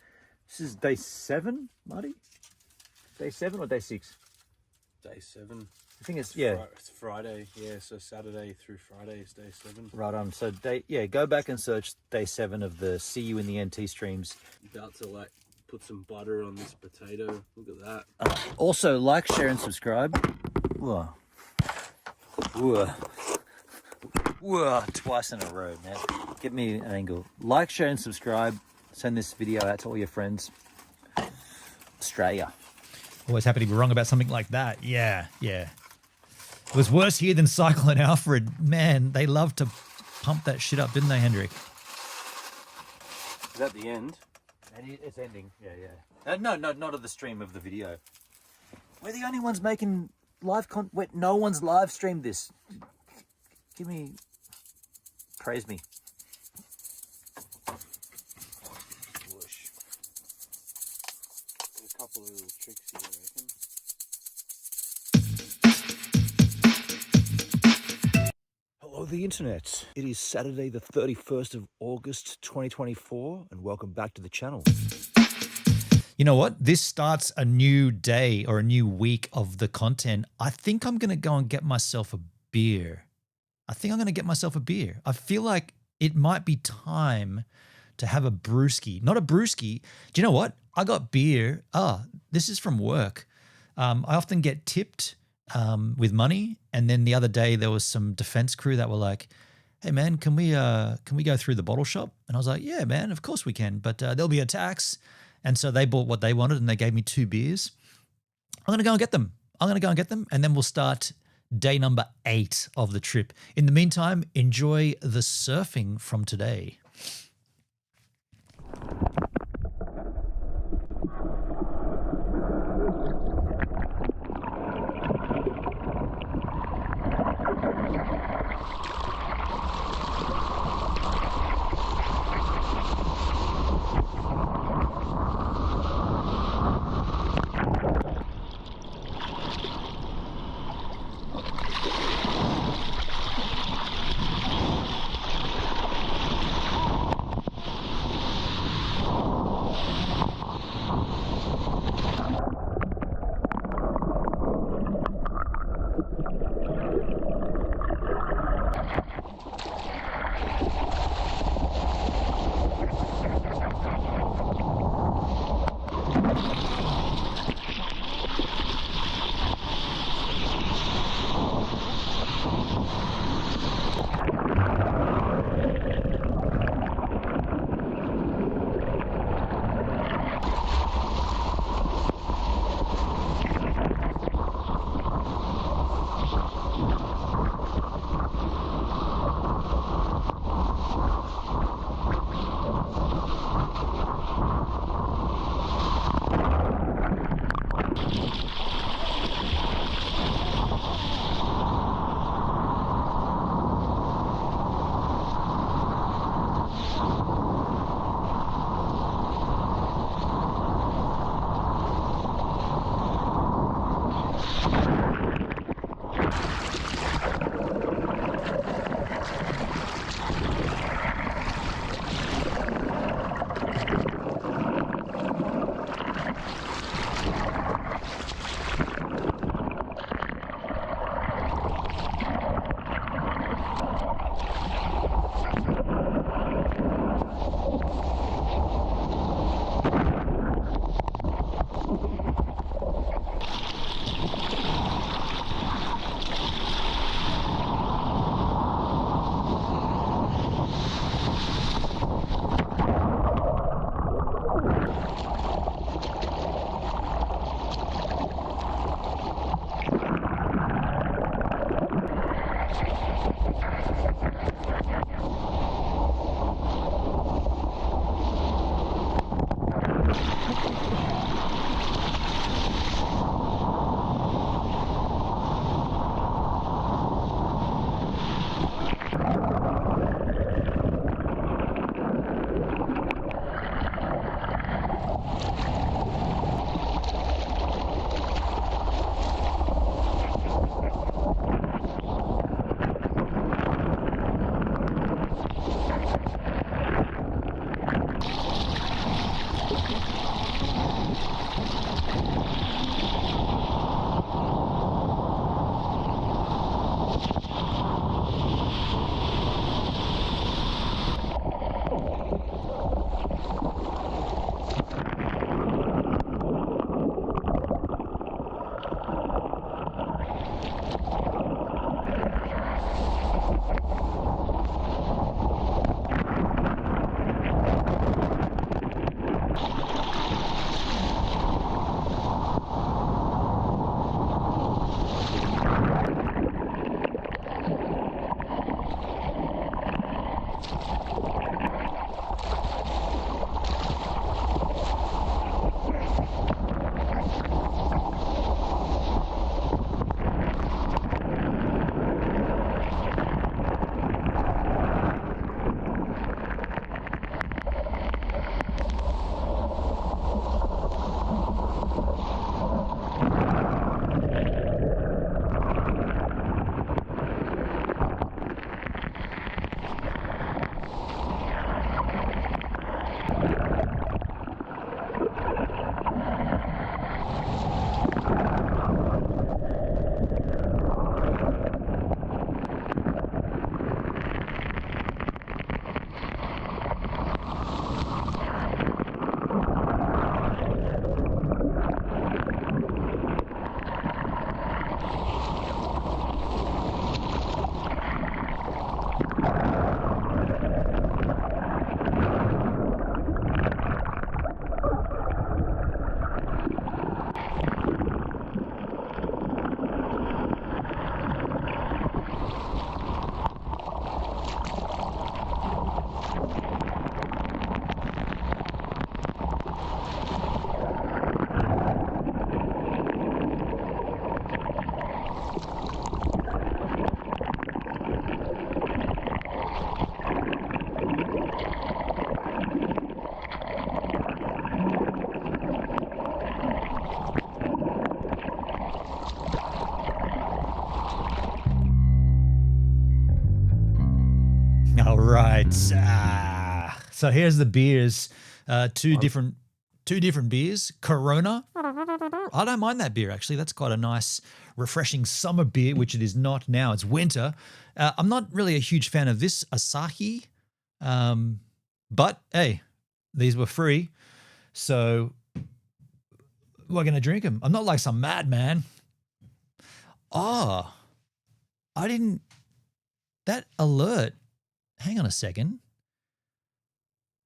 This is day 7, Marty? Day 7 or day 6? Day 7. I think it's It's Friday, so Saturday through Friday is day 7. Right on. So go back and search day 7 of the See You in the NT streams. About to put some butter on this potato. Look at that. Also, like, share, and subscribe. Whoa. Twice in a row, man. Get me an angle. Like, share, and subscribe. Send this video out to all your friends. Australia. Always happy to be wrong about something like that. Yeah. It was worse here than Cyclone Alfred. Man, they loved to pump that shit up, didn't they, Hendrik? Is that the end? And it's ending. Yeah. No, not of the stream of the video. We're the only ones making live content. Wait, no one's live streamed this. Praise me. Whoosh. There's a couple of little tricks here, I reckon. Hello, the internet. It is Saturday, the 31st of August, 2024, and welcome back to the channel. You know what? This starts a new day or a new week of the content. I think I'm going to go and get myself a beer. I feel like it might be time to have a brewski. Not a brewski. Do you know what? I got beer. This is from work. I often get tipped with money. And then the other day there was some defense crew that were like, hey man, can we go through the bottle shop? And I was like, yeah, man, of course we can. But there'll be a tax. And so they bought what they wanted and they gave me 2 beers. I'm going to go and get them. And then we'll start day number 8 of the trip. In the meantime, enjoy the surfing from today. All right. So here's the beers. Two different beers. Corona. I don't mind that beer, actually. That's quite a nice, refreshing summer beer, which it is not now. It's winter. I'm not really a huge fan of this Asahi. But, hey, these were free. So we're going to drink them. I'm not like some madman. Oh, I didn't. That alert. Hang on a second.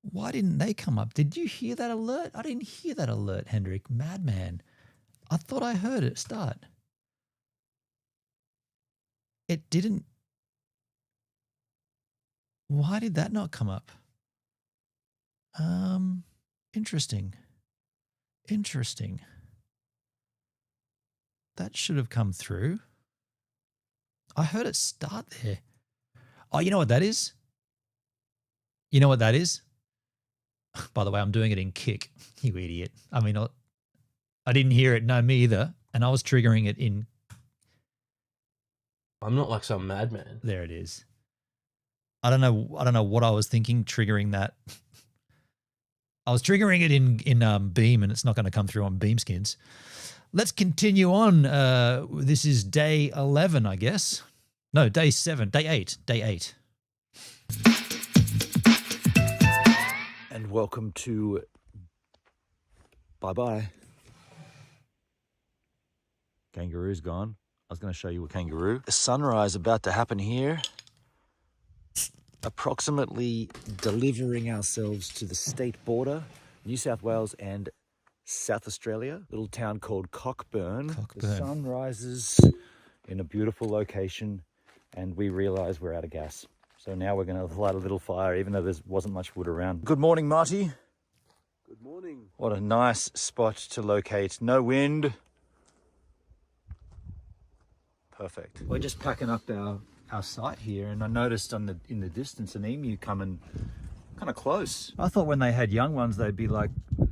Why didn't they come up? Did you hear that alert? I didn't hear that alert, Hendrik. Madman. I thought I heard it start. It didn't. Why did that not come up? Interesting. Interesting. That should have come through. I heard it start there. Oh, you know what that is? You know what that is? By the way, I'm doing it in kick. You idiot. I mean, I didn't hear it. No, me either. And I was triggering it in. I'm not like some madman. There it is. I don't know what I was thinking triggering that. I was triggering it in Beam, and it's not going to come through on Beam Skins. Let's continue on. This is day 11, I guess. No, day 7. Day 8. Day 8. And welcome to bye-bye. Kangaroo's gone. I was going to show you a kangaroo. A sunrise about to happen here. Approximately delivering ourselves to the state border, New South Wales and South Australia. Little town called Cockburn. The sun rises in a beautiful location and we realise we're out of gas. So now we're going to light a little fire, even though there wasn't much wood around. Good morning, Marty. Good morning. What a nice spot to locate. No wind. Perfect. We're just packing up our site here, and I noticed in the distance an emu coming kind of close. I thought when they had young ones, they'd be like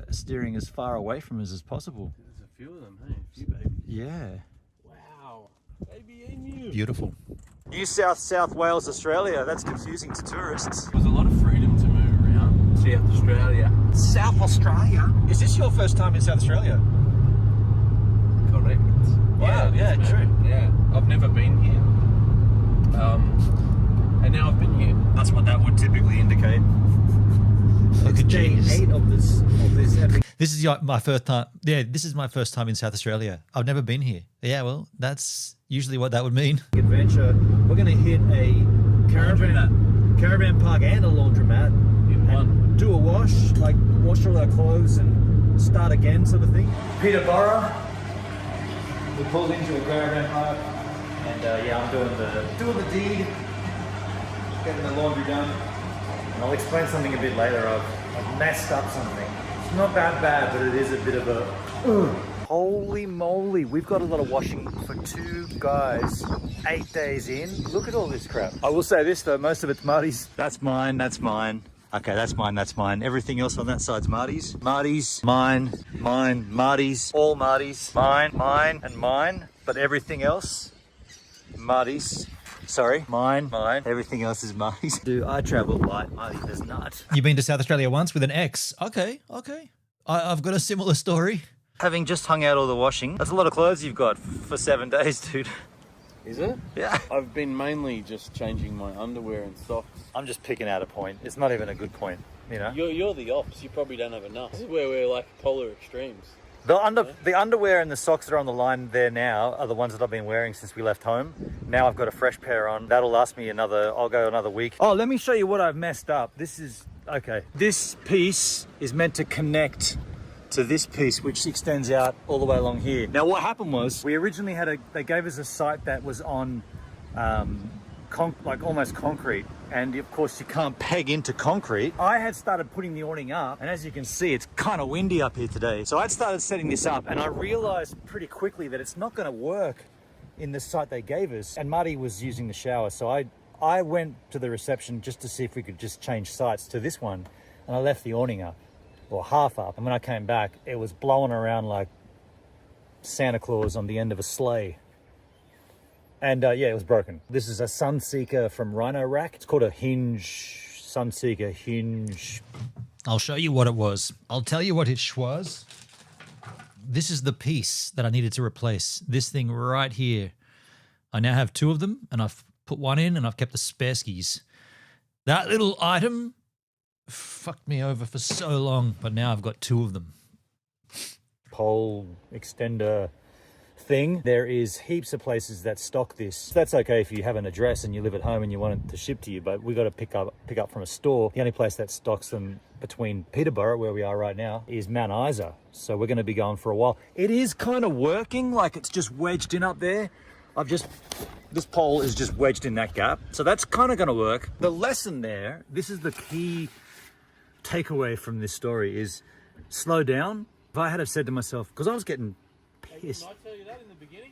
steering as far away from us as possible. There's a few of them, hey? A few babies. Yeah. Wow. Baby emu. Beautiful. New South Wales, Australia. That's confusing to tourists. There was a lot of freedom to move around South Australia. South Australia? Is this your first time in South Australia? Correct. Wow, yeah, it is, true. mate. Yeah, I've never been here. And now I've been here. That's what that would typically indicate. Look at Day 8 of this epic. This is my first time. Yeah, this is my first time in South Australia. I've never been here. Yeah, well, that's usually what that would mean. Adventure. We're going to hit a caravan park and a laundromat In one. do a wash, like wash all our clothes and start again, sort of thing. Peterborough. We pulled into a caravan park, and yeah, I'm doing the deed, getting the laundry done. And I'll explain something a bit later. I've messed up something. It's not that bad, but it is a bit of a. Holy moly, we've got a lot of washing for 2 guys, 8 days in. Look at all this crap. I will say this though, most of it's Marty's. That's mine, that's mine. Okay, that's mine, that's mine. Everything else on that side's Marty's. Marty's, mine, Marty's, all Marty's, mine, and mine. But everything else, Marty's. Sorry, mine. Everything else is Marty's. Do I travel light? Marty does not. You've been to South Australia once with an ex. Okay. I've got a similar story. Having just hung out all the washing, that's a lot of clothes you've got for 7 days, dude. Is it? Yeah. I've been mainly just changing my underwear and socks. I'm just picking out a point. It's not even a good point, you know? You're the ops. You probably don't have enough. This is where we're like polar extremes. The underwear and the socks that are on the line there now are the ones that I've been wearing since we left home. Now I've got a fresh pair on. That'll last me I'll go another week. Oh, let me show you what I've messed up. Okay. This piece is meant to connect to this piece, which extends out all the way along here. Now what happened was, we originally they gave us a site that was on like almost concrete, and of course you can't peg into concrete. I had started putting the awning up, and as you can see, it's kind of windy up here today. So I'd started setting this up, and I realized pretty quickly that it's not going to work in the site they gave us. And Marty was using the shower, so I went to the reception just to see if we could just change sites to this one, and I left the awning up, or half up. And when I came back, it was blowing around like Santa Claus on the end of a sleigh. And yeah, it was broken. This is a Sunseeker from Rhino Rack. It's called a hinge, Sunseeker hinge. I'll show you what it was. I'll tell you what it was. This is the piece that I needed to replace. This thing right here. I now have two of them, and I've put one in, and I've kept the spare skis. That little item fucked me over for so long, but now I've got two of them. Pole extender thing. There is heaps of places that stock this. That's okay if you have an address and you live at home and you want it to ship to you, but we got to pick up from a store. The only place that stocks them between Peterborough, where we are right now, is Mount Isa. So we're going to be going for a while. It is kind of working, like it's just wedged in up there. This pole is just wedged in that gap. So that's kind of going to work. The lesson there, this is the key takeaway from this story, is slow down. If I had have said to myself, because I was getting pissed. Didn't I tell you that in the beginning?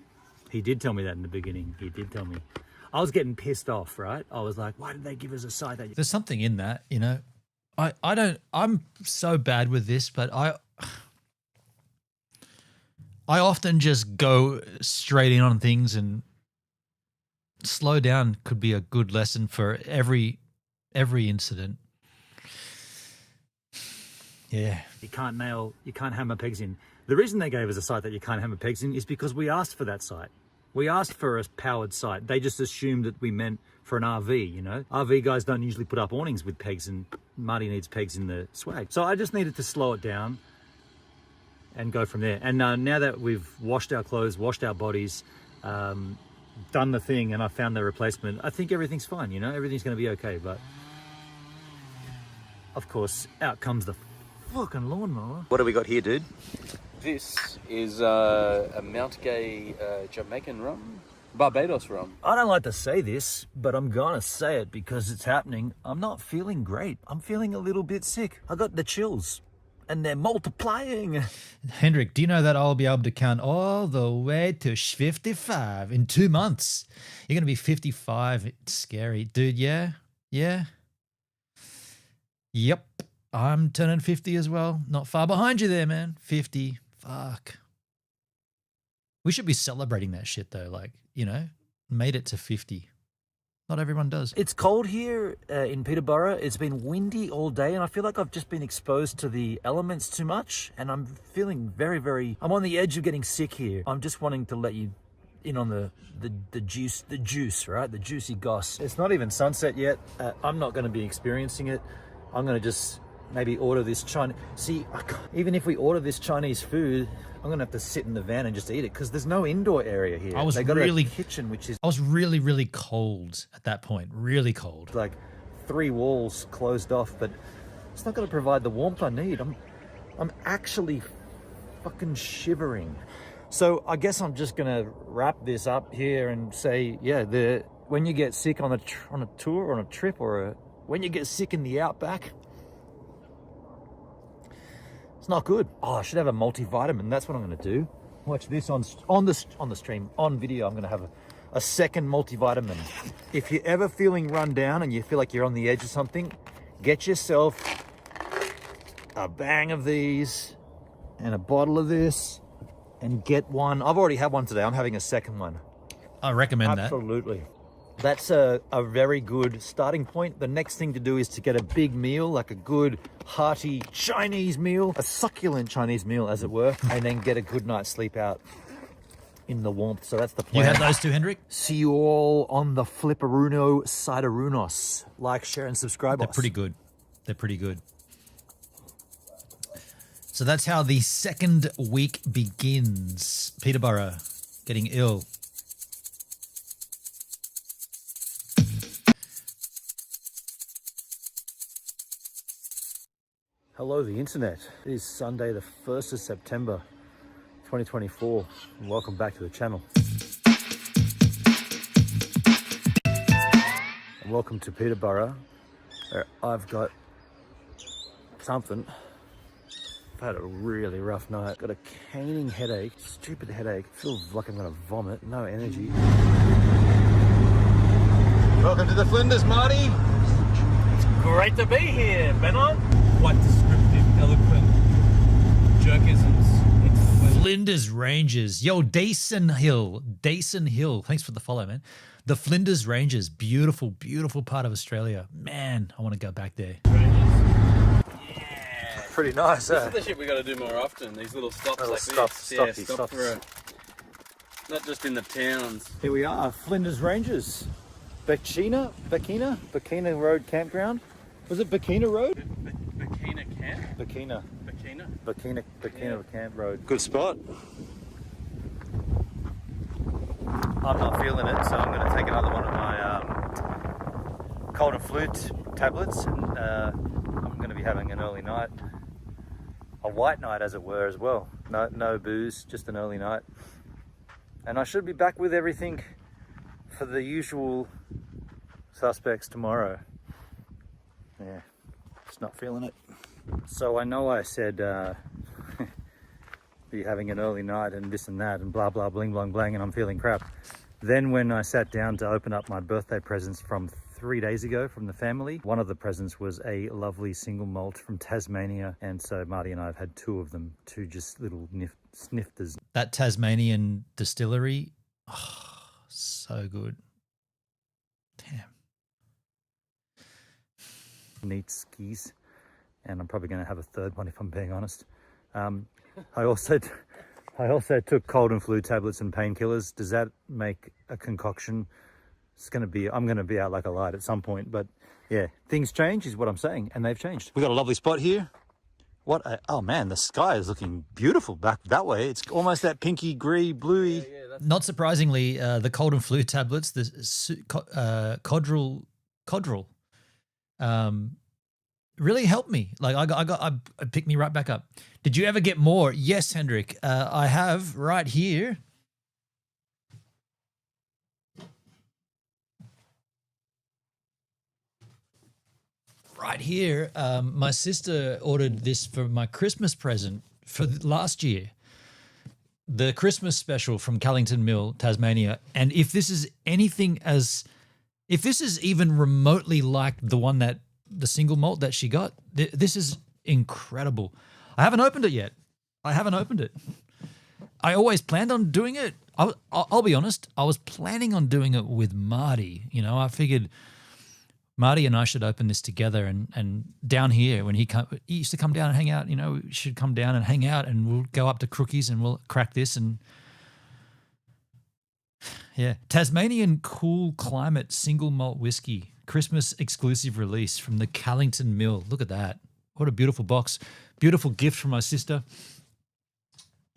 He did tell me that in the beginning. He did tell me. I was getting pissed off, right? I was like, why did they give us a site that... There's something in that, you know. I'm so bad with this, but I often just go straight in on things, and slow down could be a good lesson for every incident. Yeah. You can't hammer pegs in. The reason they gave us a site that you can't hammer pegs in is because we asked for that site. We asked for a powered site. They just assumed that we meant for an RV, you know? RV guys don't usually put up awnings with pegs, and Marty needs pegs in the swag. So I just needed to slow it down and go from there. And now that we've washed our clothes, washed our bodies, done the thing, and I found the replacement, I think everything's fine, you know? Everything's going to be okay. But of course, out comes the fucking lawnmower. What do we got here, dude? This is a Mount Gay Jamaican rum, Barbados rum. I don't like to say this, but I'm gonna say it because it's happening. I'm not feeling great. I'm feeling a little bit sick. I got the chills, and they're multiplying. Hendrik, do you know that I'll be able to count all the way to 55 in 2 months? You're going to be 55. It's scary. Dude, yeah? Yeah? Yep. I'm turning 50 as well. Not far behind you there, man. 50. Fuck. We should be celebrating that shit, though. Like, you know, made it to 50. Not everyone does. It's cold here in Peterborough. It's been windy all day, and I feel like I've just been exposed to the elements too much, and I'm feeling very, I'm on the edge of getting sick here. I'm just wanting to let you in on the juice, right? The juicy goss. It's not even sunset yet. I'm not going to be experiencing it. I'm going to just maybe order this Chinese. See, even if we order this Chinese food, I'm going to have to sit in the van and just eat it because there's no indoor area here. They got a kitchen, which is... I was really cold at that point. Really cold. Like 3 walls closed off, but it's not going to provide the warmth I need. I'm actually fucking shivering. So I guess I'm just going to wrap this up here and say, yeah, when you get sick on a tour or on a trip or when you get sick in the outback, it's not good. Oh, I should have a multivitamin. That's what I'm going to do. Watch this on the stream, on video. I'm going to have a second multivitamin. If you're ever feeling run down and you feel like you're on the edge of something, get yourself a bang of these and a bottle of this and get one. I've already had one today. I'm having a second one. I recommend that. Absolutely. That's a very good starting point. The next thing to do is to get a big meal, like a good hearty Chinese meal, a succulent Chinese meal as it were, and then get a good night's sleep out in the warmth. So that's the plan. You had those two, Hendrik? See you all on the Flipperuno Siderunos. Like, share and subscribe. They're pretty good. They're pretty good. So that's how the second week begins. Peterborough getting ill. Hello, the internet. It is Sunday, the 1st of September, 2024. And welcome back to the channel. And welcome to Peterborough, where I've got something. I've had a really rough night. Got a caning headache, stupid headache. Feels like I'm gonna vomit, no energy. Welcome to the Flinders, Marty. Great to be here, Benon. Quite descriptive, eloquent jerkisms. Flinders Ranges. Yo, Dason Hill. Thanks for the follow, man. The Flinders Ranges. Beautiful, beautiful part of Australia. Man, I want to go back there. Pretty nice, This is the shit we got to do more often. These little stops like this. Stop for a, not just in the towns. Here we are, Flinders Ranges. Bikina Road Campground. Was it Bikina Road? Bikina Camp? Bikina Yeah. Camp Road. Good spot. I'm not feeling it, so I'm going to take another one of my cold and flu tablets, and I'm going to be having an early night. A white night, as it were, as well. No booze, just an early night. And I should be back with everything for the usual suspects tomorrow. Yeah, just not feeling it. So I know I said be having an early night and this and that and blah blah bling blang blang, and I'm feeling crap. Then when I sat down to open up my birthday presents from 3 days ago from the family, one of the presents was a lovely single malt from Tasmania, and so Marty and I have had two of them, two just little snifters. That Tasmanian distillery, oh, so good. Damn. Neat skis, and I'm probably going to have a third one if I'm being honest. I also took cold and flu tablets and painkillers. Does that make a concoction? I'm going to be out like a light at some point, but yeah, things change is what I'm saying, and they've changed. We got a lovely spot here. Oh man, the sky is looking beautiful back that way. It's almost that pinky grey bluey. Not surprisingly, the cold and flu tablets, the Codral, really helped me. Like I picked me right back up. Did you ever get more? Yes, Hendrik. I have right here. Right here, my sister ordered this for my Christmas present for last year. The Christmas special from Callington Mill, Tasmania. And if this is if this is even remotely like the single malt that she got, this is incredible. I haven't opened it yet. I always planned on doing it. I'll be honest, I was planning on doing it with Marty. You know, I figured Marty and I should open this together, and down here when he used to come down and hang out, you know, we should come down and hang out, and we'll go up to Crookies and we'll crack this. And yeah, Tasmanian Cool Climate Single Malt Whiskey, Christmas exclusive release from the Callington Mill. Look at that. What a beautiful box. Beautiful gift from my sister.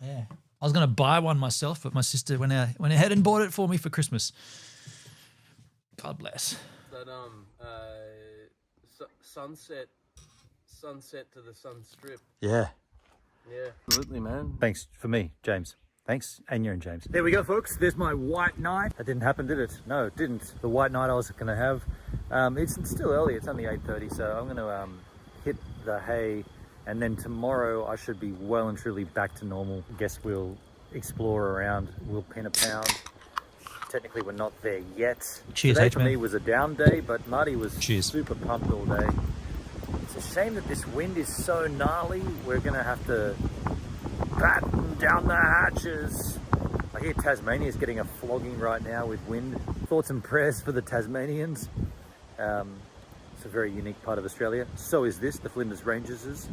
Yeah. I was going to buy one myself, but my sister went ahead and bought it for me for Christmas. God bless. That sunset to the sun strip. Yeah. Yeah, absolutely, man. Thanks for me, James. Thanks, Anya and James. There we go, folks. There's my white night. That didn't happen, did it? No, it didn't. The white night I was going to have. It's still early. It's only 8:30, so I'm going to hit the hay, and then tomorrow I should be well and truly back to normal. Guess we'll explore around. We'll pin a pound. Technically, we're not there yet. Cheers, Today H, for man. me was a down day, but Marty was Cheers. super pumped all day. It's a shame that this wind is so gnarly. We're going to have to batten down the hatches. I hear Tasmania is getting a flogging right now with wind. Thoughts and prayers for the Tasmanians. It's a very unique part of Australia. So is this, the Flinders Ranges.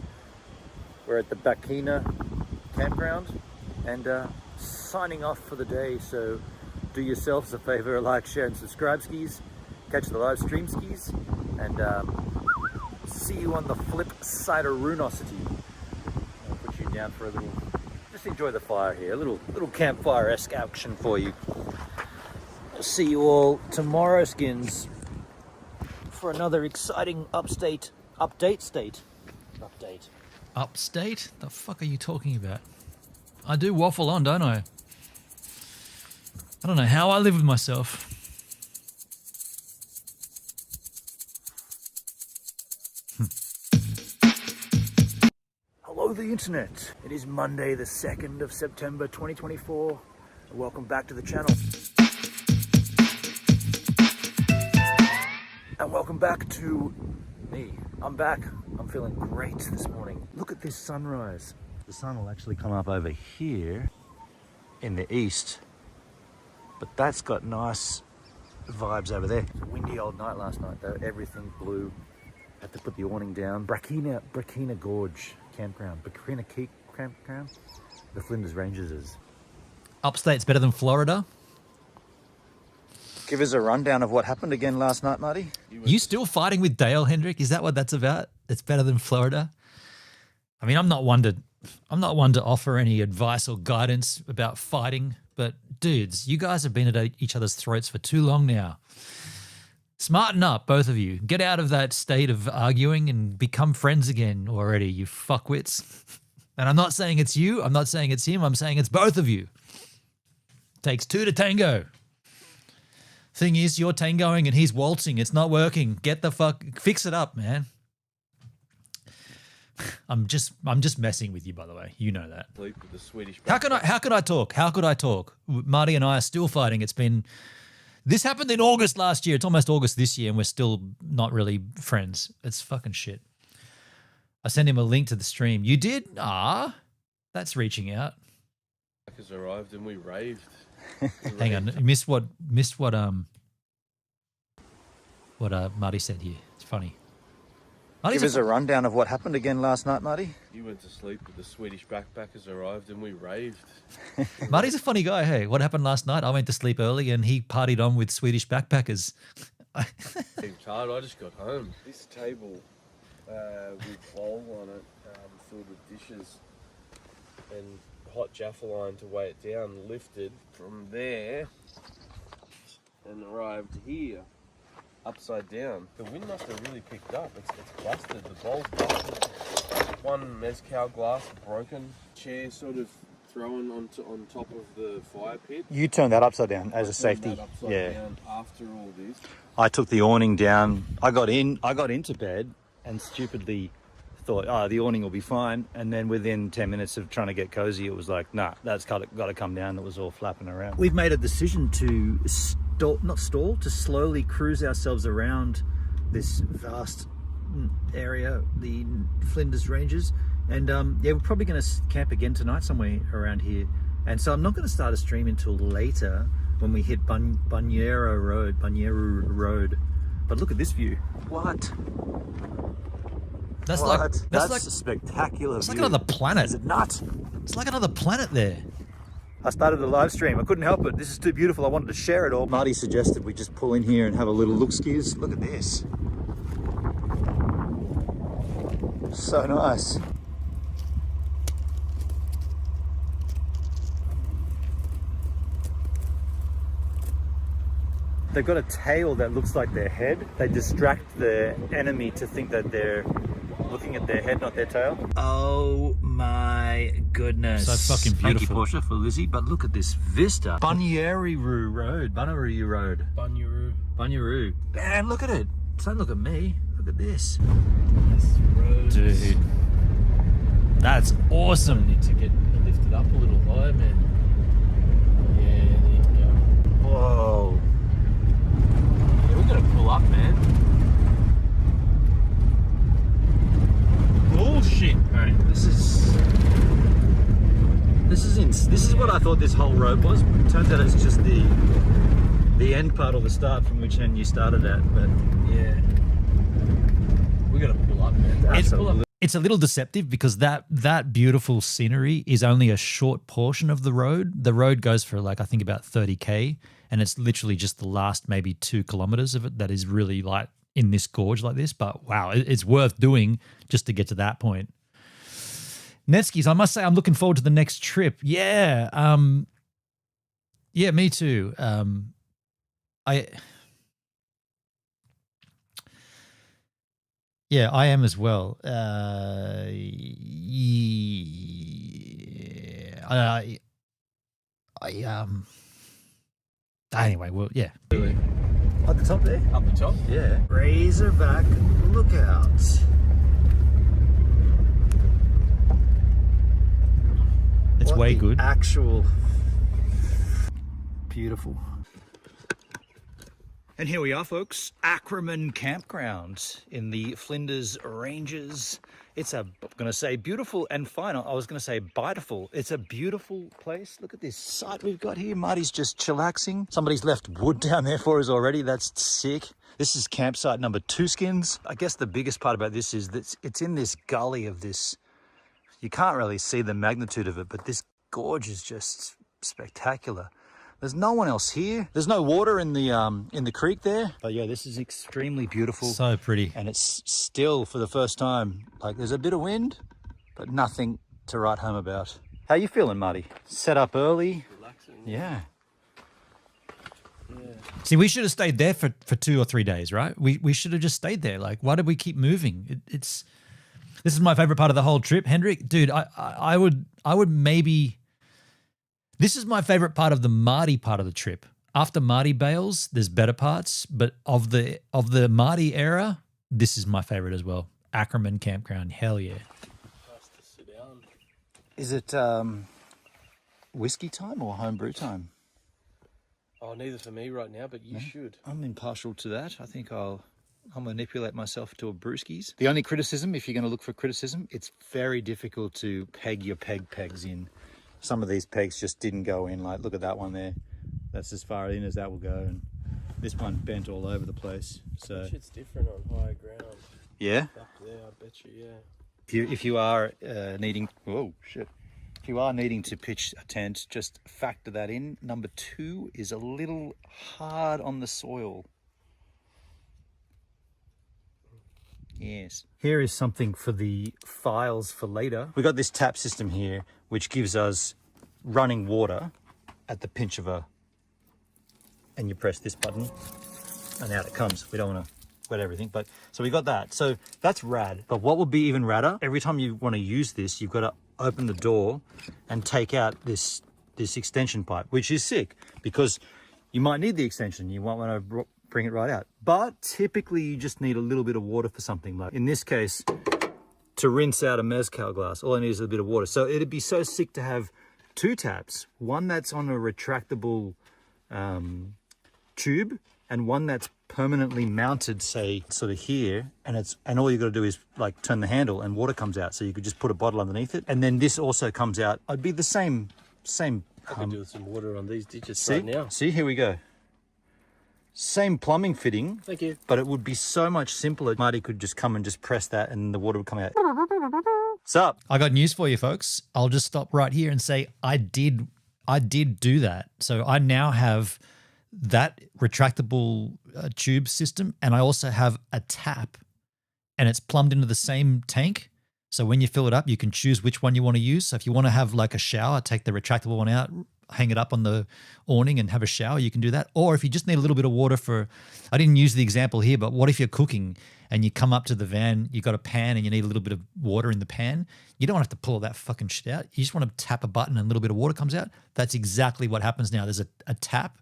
We're at the Bikina campground and signing off for the day. So do yourselves a favor, like, share and subscribe skis. Catch the live stream skis, and see you on the flip side of Runosity. I'll put you down for a little, just enjoy the fire here, a little campfire-esque action for you. I'll see you all tomorrow, skins, for another exciting upstate. Upstate? The fuck are you talking about? I do waffle on, don't I? I don't know how I live with myself. Hello, the internet. It is Monday, the 2nd of September, 2024. Welcome back to the channel. And welcome back to me. I'm back. I'm feeling great this morning. Look at this sunrise. The sun will actually come up over here in the east. But that's got nice vibes over there. It's a windy old night last night though. Everything blew. Had to put the awning down. Brakina Gorge campground. Brakina Keek campground. The Flinders Ranges is. Upstate's better than Florida. Give us a rundown of what happened again last night, Marty. You still fighting with Dale, Hendrick? Is that what that's about? It's better than Florida. I mean, I'm not one to offer any advice or guidance about fighting, but dudes, you guys have been at each other's throats for too long now. Smarten up, both of you. Get out of that state of arguing and become friends again already, you fuckwits. And I'm not saying it's you. I'm not saying it's him. I'm saying it's both of you. Takes two to tango. Thing is, you're tangoing and he's waltzing. It's not working. Fix it up, man. I'm just messing with you, by the way. You know that. Sleep with the Swedish. How could I talk? Marty and I are still fighting. This happened in August last year. It's almost August this year, and we're still not really friends. It's fucking shit. I sent him a link to the stream. You did? That's reaching out. Has arrived and we raved. Hang on, you missed what Marty said here. It's funny. Give us a rundown of what happened again last night, Marty. You went to sleep with the Swedish backpackers arrived and we raved. Marty's a funny guy, hey. What happened last night? I went to sleep early and he partied on with Swedish backpackers. It's hard, I just got home. This table with bowl on it, filled with dishes and hot Jaffa line to weigh it down, lifted from there and arrived here. Upside down. The wind must have really picked up. It's busted. The bowl's busted. One mezcal glass broken. Chair sort of thrown on top of the fire pit. You turned that upside down as a safety. Down after all this. I took the awning down. I got into bed and stupidly thought, the awning will be fine. And then within 10 minutes of trying to get cozy, it was like, nah, that's got to come down. It was all flapping around. We've made a decision to to slowly cruise ourselves around this vast area, the Flinders Ranges. And we're probably going to camp again tonight somewhere around here. And so I'm not going to start a stream until later when we hit Banyeru Road. But look at this view. What? That's like a spectacular view. It's like another planet. Is it not? It's like another planet there. I started the live stream. I couldn't help it. This is too beautiful. I wanted to share it all. Marty suggested we just pull in here and have a little look-skis. Look at this. So nice. They've got a tail that looks like their head. They distract the enemy to think that they're looking at their head, not their tail. Oh my goodness. So fucking beautiful. Thank you, Portia, for Lizzie, but look at this vista. Banyeru Road. Banyeru. Man, look at it. Don't look at me. Look at this. Dude. That's awesome. Need to get lifted up a little higher, man. Yeah, there you go. Whoa. Yeah, we're gonna pull up, man. Bullshit. Alright, this is what I thought this whole road was. Turns out it's just the end part or the start from which end you started at, but yeah. We gotta pull up, man. It's a little deceptive because that beautiful scenery is only a short portion of the road. The road goes for I think about 30k, and it's literally just the last maybe 2 kilometers of it that is really like in this gorge like this. But wow, it's worth doing just to get to that point. Netskis, I must say I'm looking forward to the next trip. Yeah. Yeah, me too. Yeah, I am as well. Anyway, well, yeah. at the top there. Up the top? Yeah. Razorback Lookout. It's way good. Actual beautiful. And here we are, folks, Ackerman Campground in the Flinders Ranges. It's I'm going to say beautiful and fine. I was going to say beautiful. It's a beautiful place. Look at this site we've got here. Marty's just chillaxing. Somebody's left wood down there for us already. That's sick. This is campsite number 2 skins. I guess the biggest part about this is that it's in this gully of this. You can't really see the magnitude of it, but this gorge is just spectacular. There's no one else here. There's no water in the creek there. But yeah, this is extremely beautiful. So pretty. And it's still, for the first time, like there's a bit of wind, but nothing to write home about. How you feeling, Marty? Set up early? Relaxing. Yeah. See, we should have stayed there for 2 or 3 days, right? We should have just stayed there. Like, why did we keep moving? This is my favorite part of the whole trip, Hendrik. Dude, I would maybe. This is my favorite part of the Marty part of the trip. After Marty bails, there's better parts, but of the Marty era, this is my favorite as well. Ackerman Campground, hell yeah. Nice to sit down. Is it whiskey time or homebrew time? Oh, neither for me right now, but you should. I'm impartial to that. I think I'll manipulate myself to a brewskis. The only criticism, if you're going to look for criticism, it's very difficult to peg your pegs in. Some of these pegs just didn't go in. Like, look at that one there. That's as far in as that will go. And this one bent all over the place. So Shit's different on higher ground. yeah. Up there, I bet you, yeah. If you are needing, if you are needing to pitch a tent, just factor that in. Number 2 is a little hard on the soil. Yes. Here is something for the files for later. We've got this tap system here, which gives us running water at the pinch of and you press this button and out it comes. We don't want to wet everything, but so we got that. So that's rad. But what would be even radder, every time you want to use this, you've got to open the door and take out this extension pipe, which is sick because you might need the extension. You might want to bring it right out. But typically you just need a little bit of water for something. Like in this case, to rinse out a mezcal glass, all I need is a bit of water. So it'd be so sick to have 2 taps, one that's on a retractable tube and one that's permanently mounted, say sort of here, and all you got to do is like turn the handle and water comes out. So you could just put a bottle underneath it, and then this also comes out. It'd be the same. I could do with some water on these digits See, right now. see, here we go. Same plumbing fitting. Thank you. But it would be so much simpler. Marty could just come and just press that and the water would come out. What's up? I got news for you, folks. I'll just stop right here and say I did do that. So I now have that retractable tube system, and I also have a tap, and it's plumbed into the same tank. So when you fill it up, you can choose which one you want to use. So if you want to have like a shower, take the retractable one out, hang it up on the awning and have a shower, you can do that. Or if you just need a little bit of water for, I didn't use the example here, but what if you're cooking and you come up to the van, you got a pan and you need a little bit of water in the pan? You don't have to pull all that fucking shit out. You just want to tap a button and a little bit of water comes out. That's exactly what happens now. There's a tap,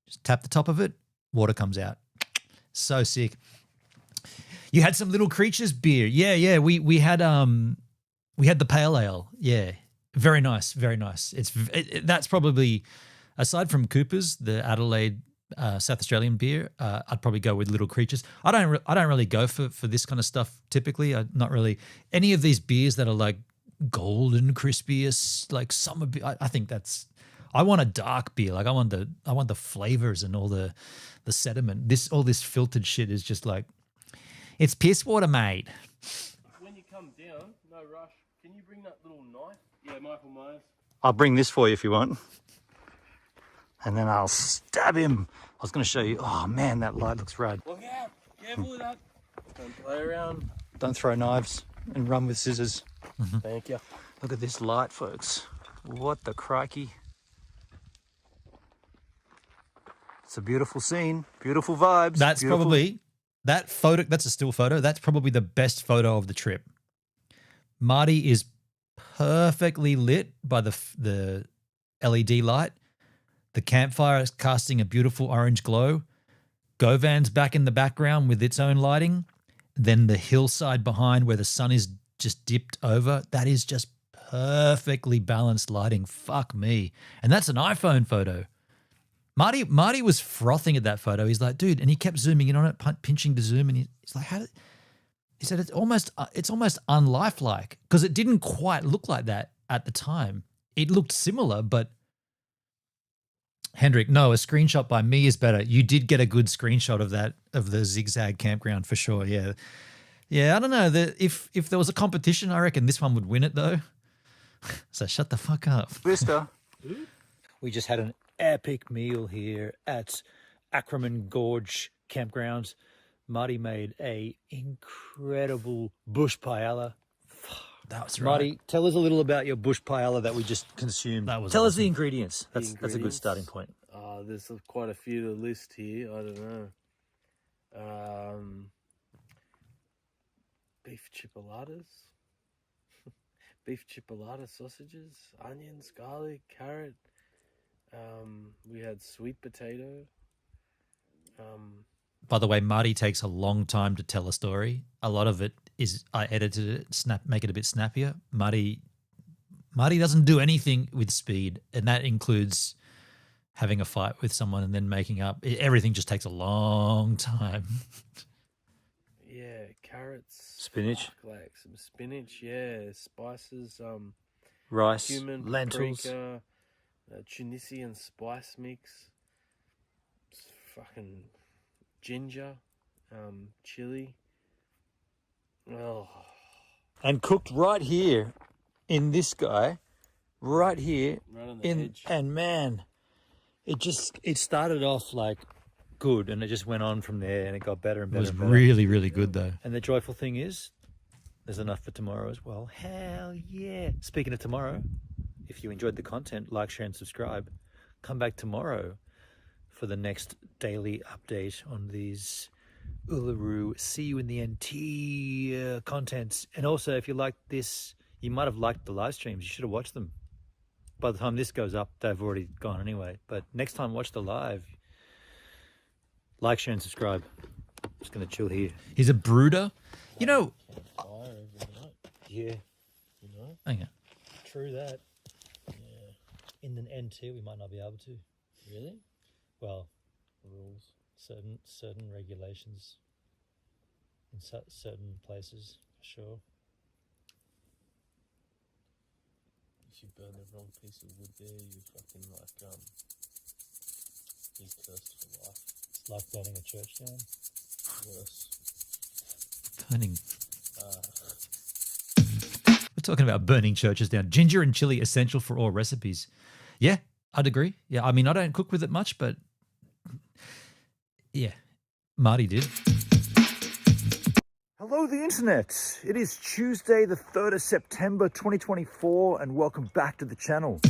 just tap the top of it, water comes out. So sick. You had some Little Creatures beer. Yeah. We had the pale ale. Yeah. Very nice, very nice. That's probably, aside from Cooper's, the Adelaide South Australian beer, I'd probably go with Little Creatures. I don't really go for this kind of stuff typically. Not really any of these beers that are like golden crispiest, like summer beer. I think that's. I want a dark beer. Like I want the flavors and all the sediment. All this filtered shit is just like, it's piss water, mate. When you come down, no rush. Can you bring that little knife? Yeah, Michael Myers. I'll bring this for you if you want. And then I'll stab him. I was going to show you. Oh, man, that light looks rad. Look out. Careful with that. Don't play around. Don't throw knives and run with scissors. Thank you. Look at this light, folks. What the crikey. It's a beautiful scene. Beautiful vibes. That's beautiful. probably, that photo, that's a still photo. That's probably the best photo of the trip. Marty is perfectly lit by the LED light. The campfire is casting a beautiful orange glow. Govan's back in the background with its own lighting. Then the hillside behind where the sun is just dipped over. That is just perfectly balanced lighting. Fuck me. And that's an iPhone photo. Marty was frothing at that photo. He's like, dude, and he kept zooming in on it, pinching to zoom, and he's like, he said it's almost unlifelike because it didn't quite look like that at the time. It looked similar, but Hendrik, no, a screenshot by me is better. You did get a good screenshot of the zigzag campground for sure. Yeah, yeah. I don't know. If there was a competition, I reckon this one would win it though. So shut the fuck up. Vista. We just had an epic meal here at Ackerman Gorge Campground. Marty made a incredible bush paella. That was right. Marty, tell us a little about your bush paella that we just consumed. Tell us awesome. the ingredients. That's a good starting point. There's quite a few to list here. I don't know. Beef chipolatas, beef chipolata sausages, onions, garlic, carrot. We had sweet potato. By the way, Marty takes a long time to tell a story. A lot of it is I edited it, make it a bit snappier. Marty doesn't do anything with speed, and that includes having a fight with someone and then making up. Everything just takes a long time. Yeah, carrots, spinach, like some spinach. Yeah, spices. Rice, cumin, lentils, paprika, Tunisian spice mix. Fucking ginger, chili. Oh. And cooked right here in this guy, right here, right on the edge. And man, it started off like good, and it just went on from there, and it got better and better. It was and better. really, really good though. And the joyful thing is, there's enough for tomorrow as well. Hell yeah! Speaking of tomorrow, if you enjoyed the content, like, share, and subscribe. Come back tomorrow for the next daily update on these Uluru See You in the NT contents. And also, if you like this, you might have liked the live streams. You should have watched them. By the time this goes up, they've already gone anyway. But next time, watch the live. Like, share, and subscribe. Just going to chill here. He's a brooder. You know... Yeah. You know? Hang on. True that. Yeah. In the NT, we might not be able to. Really? Well, rules. Certain regulations in certain places, for sure. If you burn the wrong piece of wood there, you fucking you're cursed for life. It's like burning a church down. Worse. Burning. We're talking about burning churches down. Ginger and chili essential for all recipes. Yeah, I'd agree. Yeah, I mean, I don't cook with it much, but yeah, Marty did. Hello, the internet. It is Tuesday, the 3rd of September, 2024, and welcome back to the channel.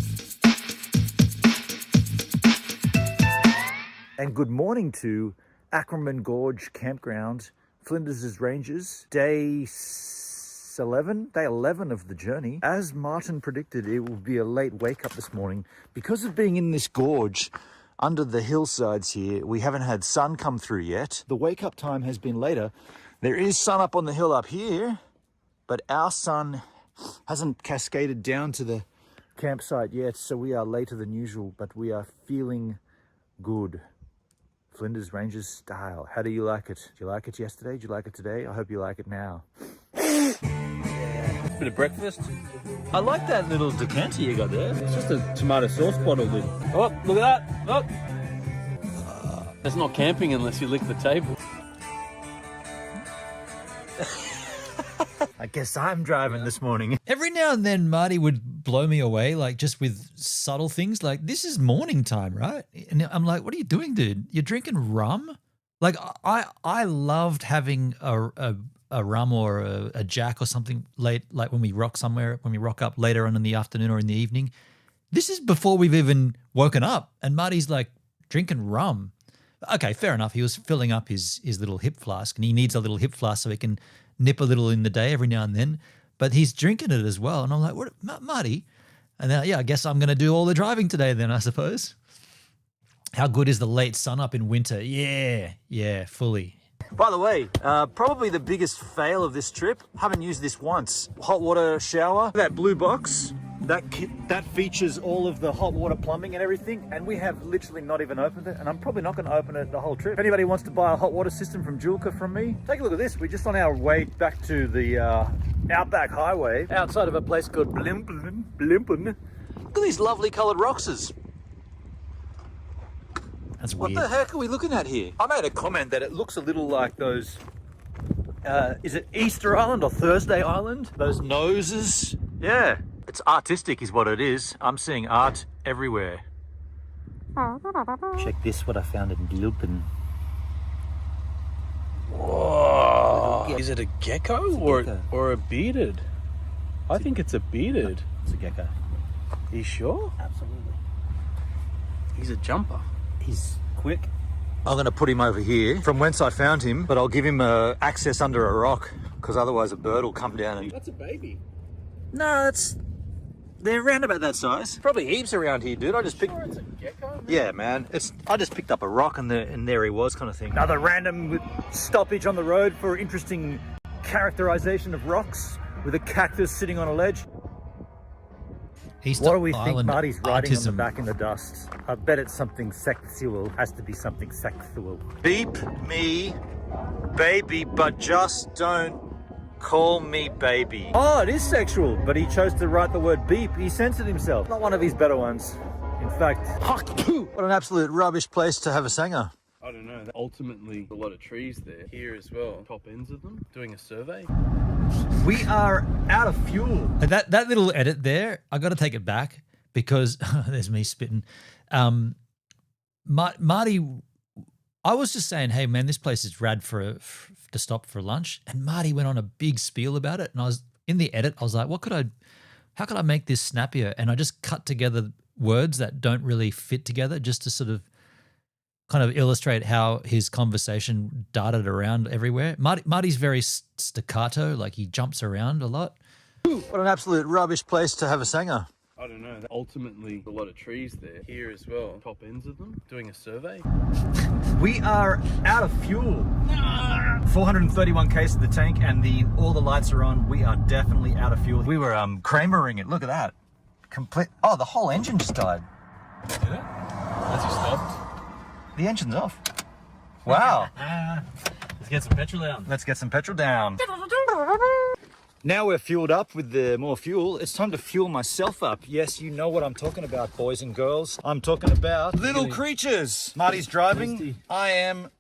And good morning to Ackerman Gorge Campground, Flinders' Ranges, day 11 of the journey. As Martin predicted, it will be a late wake up this morning. Because of being in this gorge, under the hillsides here, we haven't had sun come through yet. The wake up time has been later. There is sun up on the hill up here, but our sun hasn't cascaded down to the campsite yet, so we are later than usual, but we are feeling good. Flinders Ranges style. How do you like it? Did you like it yesterday? Did you like it today? I hope you like it now. Bit of breakfast. I like that little decanter you got there. It's just a tomato sauce bottle lid. Oh, look at that. Oh. That's not camping unless you lick the table. I guess I'm driving this morning. Every now and then, Marty would blow me away, like just with subtle things. Like, this is morning time, right? And I'm like, what are you doing, dude? You're drinking rum? Like, I loved having a rum or a Jack or something late, like when we rock up later on in the afternoon or in the evening. This is before we've even woken up, and Marty's like drinking rum. Okay, fair enough. He was filling up his little hip flask, and he needs a little hip flask so he can nip a little in the day every now and then. But he's drinking it as well, and I'm like, what, Marty? And then, yeah, I guess I'm going to do all the driving today then, I suppose. How good is the late sun up in winter? Yeah, fully. By the way, probably the biggest fail of this trip, haven't used this once. Hot water shower, that blue box, That kit, that features all of the hot water plumbing and everything, and we have literally not even opened it, and I'm probably not going to open it the whole trip. If anybody wants to buy a hot water system from Julka from me, take a look at this. We're just on our way back to the Outback Highway, outside of a place called Blimpen. Look at these lovely coloured roxes. That's What weird. the heck are we looking at here? I made a comment that it looks a little like those, is it Easter Island or Thursday Island? Those noses. Yeah. It's artistic is what it is. I'm seeing art everywhere. Check this, what I found in Gilpin. Whoa. Is it a gecko, gecko. or a bearded? I think it's a bearded. It's a gecko. Are you sure? Absolutely. He's a jumper. He's quick. I'm going to put him over here from whence I found him, but I'll give him access under a rock because otherwise a bird will come down and... That's a baby. No, they're around about that size. Probably heaps around here, dude. I just picked... Sure it's a gecko, man? Yeah, man. I just picked up a rock and there he was, kind of thing. Another random stoppage on the road for interesting characterization of rocks with a cactus sitting on a ledge. Easter What do we think Island Marty's riding on the autism. back in the dust? I bet it's something sexual. Has to be something sexual. Beep me, baby, but just don't call me baby. Oh, it is sexual, but he chose to write the word beep. He censored himself. Not one of his better ones. In fact, what an absolute rubbish place to have a singer. I don't know. Ultimately, a lot of trees there. Here as well. Top ends of them. Doing a survey. We are out of fuel. That little edit there, I got to take it back because there's me spitting. Marty, I was just saying, hey man, this place is rad to stop for lunch, and Marty went on a big spiel about it. And I was in the edit, I was like, how could I make this snappier? And I just cut together words that don't really fit together, just to sort of kind of illustrate how his conversation darted around everywhere. Marty's very staccato, like he jumps around a lot. What an absolute rubbish place to have a singer. I don't know. Ultimately, a lot of trees there. Here as well. Top ends of them. Doing a survey. We are out of fuel. 431 Ks of the tank, and all the lights are on. We are definitely out of fuel. We were Kramering it. Look at that. Complete. Oh, the whole engine just died. Did it? Has he stopped? The engine's off. Wow. Let's get some petrol down. Let's get some petrol down. Now we're fueled up with the more fuel. It's time to fuel myself up. Yes, you know what I'm talking about, boys and girls. I'm talking about little creatures. Marty's driving. I am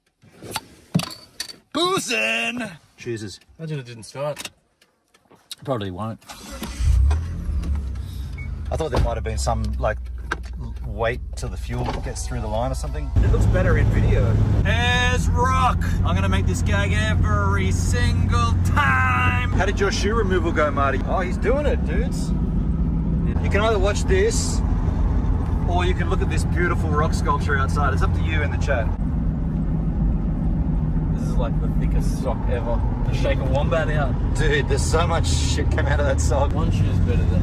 boozing. Chooses. Imagine it didn't start. Probably won't. I thought there might have been some, like, wait till the fuel gets through the line or something. It looks better in video. As rock! I'm gonna make this gag every single time! How did your shoe removal go, Marty? Oh, he's doing it, dudes. You can either watch this, or you can look at this beautiful rock sculpture outside. It's up to you in the chat. This is like the thickest sock ever. To shake a wombat out. Dude, there's so much shit come out of that sock. One shoe's better than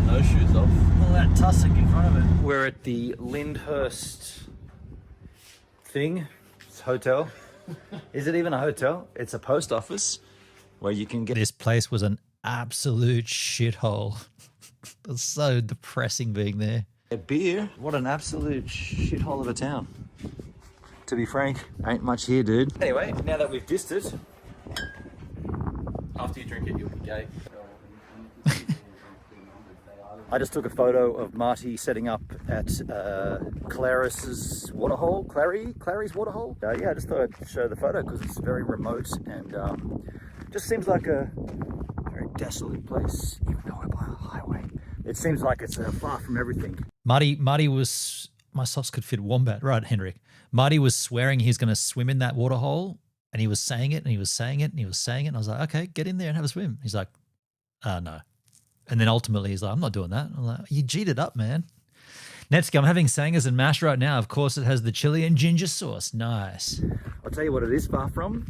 no shoes off. All that tussock in front of it. We're at the Lyndhurst thing. It's a hotel. Is it even a hotel? It's a post office where you can get... This place was an absolute shithole. It was so depressing being there. a beer. What an absolute shithole of a town. To be frank, ain't much here, dude. Anyway, now that we've dissed it... After you drink it, you'll be gay. I just took a photo of Marty setting up at Claris's waterhole. Clary's waterhole? Yeah, I just thought I'd show the photo because it's very remote and just seems like a very desolate place, even though we're by a highway. It seems like it's far from everything. Marty was, my socks could fit wombat, right, Henrik? Marty was swearing he's going to swim in that waterhole, and he was saying it and he was saying it and he was saying it. And I was like, okay, get in there and have a swim. He's like, no. And then ultimately he's like, I'm not doing that. I'm like, you G'd it up, man. Netsky, I'm having sangers and mash right now. Of course, it has the chili and ginger sauce. Nice. I'll tell you what it is far from.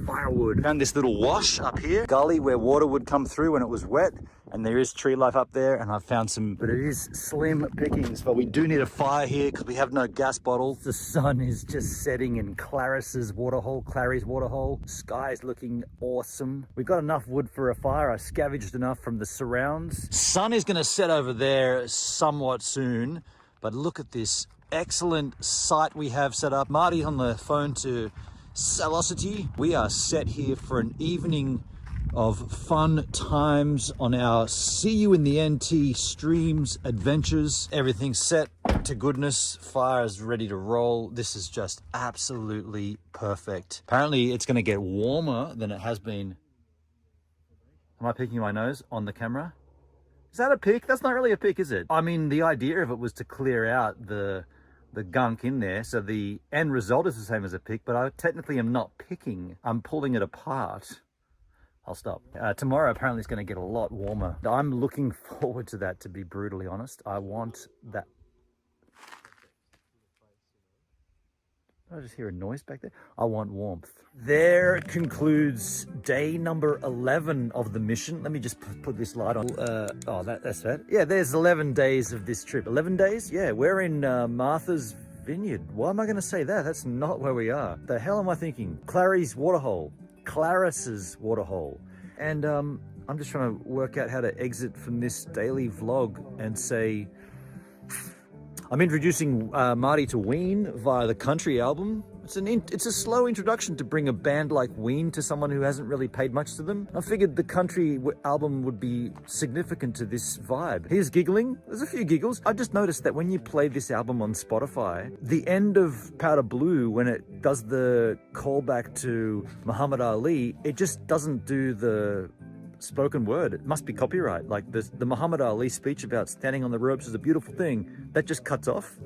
Firewood. Found this little wash up here, gully where water would come through when it was wet, And there is tree life up there, and I've found some, but it is slim pickings. But we do need a fire here because we have no gas bottles. The sun is just setting in Clary's waterhole. Sky is looking awesome. We've got enough wood for a fire. I scavenged enough from the surrounds. Sun is going to set over there somewhat soon, but look at this excellent site we have set up. Marty on the phone to Salosity. We are set here for an evening of fun times on our See You in the NT streams, adventures. Everything's set to goodness. Fire is ready to roll. This is just absolutely perfect. Apparently it's going to get warmer than it has been. Am I picking my nose on the camera? Is that a pick? That's not really a pick, is it? I mean, the idea of it was to clear out the gunk in there, so the end result is the same as a pick, but I technically am not picking. I'm pulling it apart. I'll stop. Tomorrow apparently it's going to get a lot warmer. I'm looking forward to that, to be brutally honest. I want that. Did I just hear a noise back there? I want warmth. There concludes day number 11 of the mission. Let me just put this light on. That's that. Yeah, there's 11 days of this trip. 11 days? Yeah, we're in Martha's Vineyard. Why am I going to say that? That's not where we are. The hell am I thinking? Clary's waterhole. Claris's waterhole. And I'm just trying to work out how to exit from this daily vlog and say I'm introducing Marty to Ween via the country album. It's a slow introduction to bring a band like Ween to someone who hasn't really paid much to them. I figured the country album would be significant to this vibe. Here's giggling. There's a few giggles. I just noticed that when you play this album on Spotify, the end of Powder Blue, when it does the callback to Muhammad Ali, it just doesn't do the spoken word. It must be copyright. Like the Muhammad Ali speech about standing on the ropes is a beautiful thing. That just cuts off.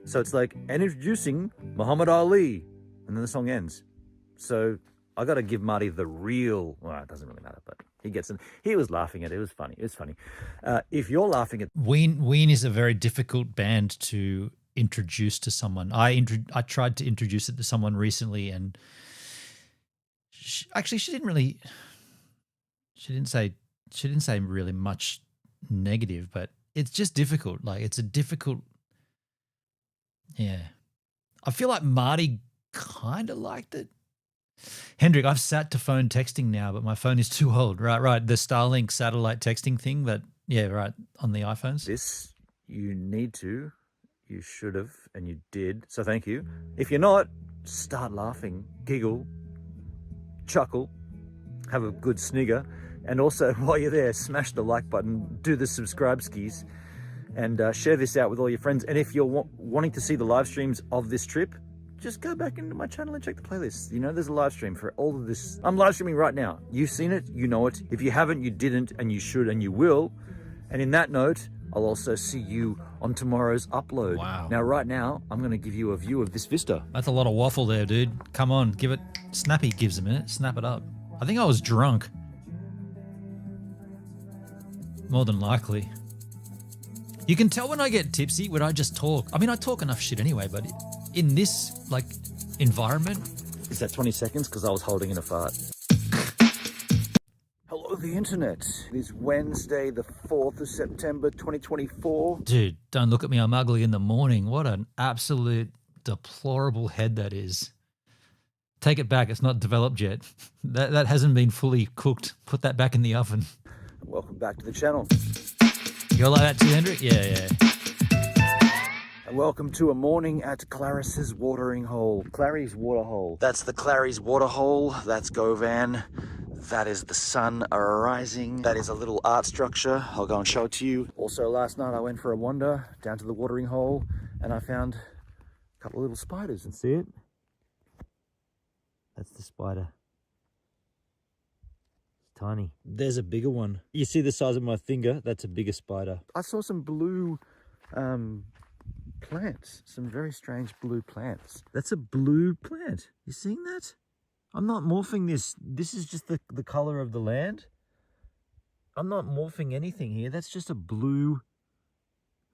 So it's like, and introducing Muhammad Ali, and then the song ends. So I got to give Marty the real, well, it doesn't really matter, but he gets it. He was laughing at it. It was funny. It was funny. If you're laughing at Ween is a very difficult band to introduce to someone. I tried to introduce it to someone recently, and she didn't say really much negative, but it's just difficult. Like, it's a difficult. Yeah. I feel like Marty kind of liked it. Hendrik, I've sat to phone texting now, but my phone is too old. Right. The Starlink satellite texting thing on the iPhones. this, you need to, you should have, and you did. So thank you. If you're not, start laughing, giggle, chuckle, have a good snigger. And also, while you're there, smash the like button, do the subscribe skis, and share this out with all your friends. And if you're wanting to see the live streams of this trip, just go back into my channel and check the playlist. You know, there's a live stream for all of this. I'm live streaming right now. You've seen it, you know it. If you haven't, you didn't, and you should, and you will. And in that note, I'll also see you on tomorrow's upload. Wow. Now, right now, I'm going to give you a view of this vista. That's a lot of waffle there, dude. Come on, give it. Snappy gives a minute. Snap it up. I think I was drunk. More than likely. You can tell when I get tipsy when I just talk. I mean, I talk enough shit anyway, but in this, environment. Is that 20 seconds? Because I was holding in a fart. Hello, the internet. It is Wednesday, the 4th of September, 2024. Dude, don't look at me. I'm ugly in the morning. What an absolute deplorable head that is. Take it back. It's not developed yet. That hasn't been fully cooked. Put that back in the oven. Welcome back to the channel. You're like that too, Hendrik? Yeah. And welcome to a morning at Claris's watering hole. Clary's waterhole. That's the Clary's waterhole. That's Govan. That is the sun rising. That is a little art structure. I'll go and show it to you. Also, last night I went for a wander down to the watering hole and I found a couple of little spiders. And see it? That's the spider. Tiny. There's a bigger one. You see the size of my finger? That's a bigger spider. I saw some blue plants. Some very strange blue plants. That's a blue plant. You seeing that? I'm not morphing this. This is just the color of the land. I'm not morphing anything here. That's just a blue.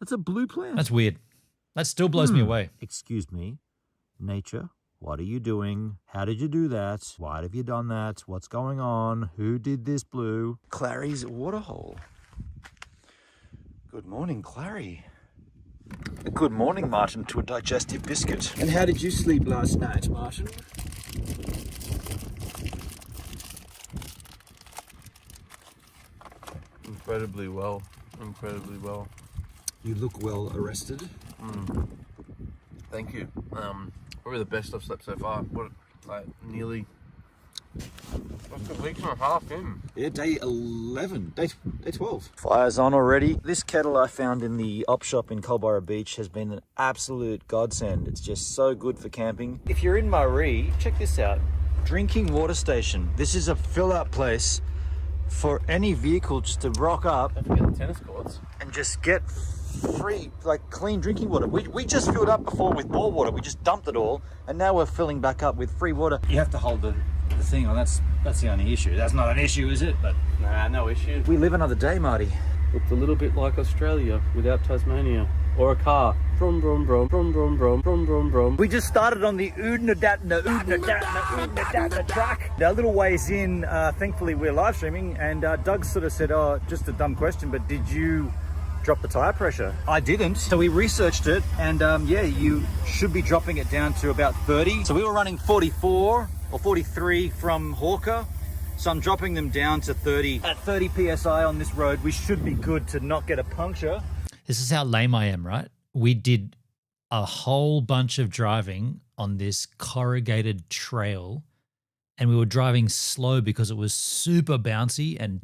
That's a blue plant. That's weird. That still blows me away. Excuse me. Nature. What are you doing? How did you do that? Why have you done that? What's going on? Who did this blue? Clary's waterhole. Good morning, Clary. Good morning, Martin, to a digestive biscuit. And how did you sleep last night, Martin? Incredibly well. Incredibly well. You look well arrested. Thank you. Probably the best I've slept so far. What, like nearly like a week and a half in. Yeah, day 11, day 12. Fire's on already. This kettle I found in the op shop in Culburra Beach has been an absolute godsend. It's just so good for camping. If you're in Murray, check this out. Drinking water station. This is a fill-up place for any vehicle just to rock up. Don't forget the tennis courts. And just get free, like clean drinking water. We just filled up before with bore water. We just dumped it all, and now we're filling back up with free water. You have to hold the thing on. That's the only issue. That's not an issue, is it? But Nah, no issue. we live another day, Marty. Looked a little bit like Australia without Tasmania. Or a car. Brum brum brum brum brum brum brum brum brum. We just started on the Oodnadatna track. Now, a little ways in, thankfully we're live streaming, and Doug sort of said, oh, just a dumb question, but did you drop the tire pressure? I didn't. So we researched it, and yeah, you should be dropping it down to about 30. So we were running 44 or 43 from Hawker. So I'm dropping them down to 30. At 30 PSI on this road, we should be good to not get a puncture. This is how lame I am, right? We did a whole bunch of driving on this corrugated trail, and we were driving slow because it was super bouncy and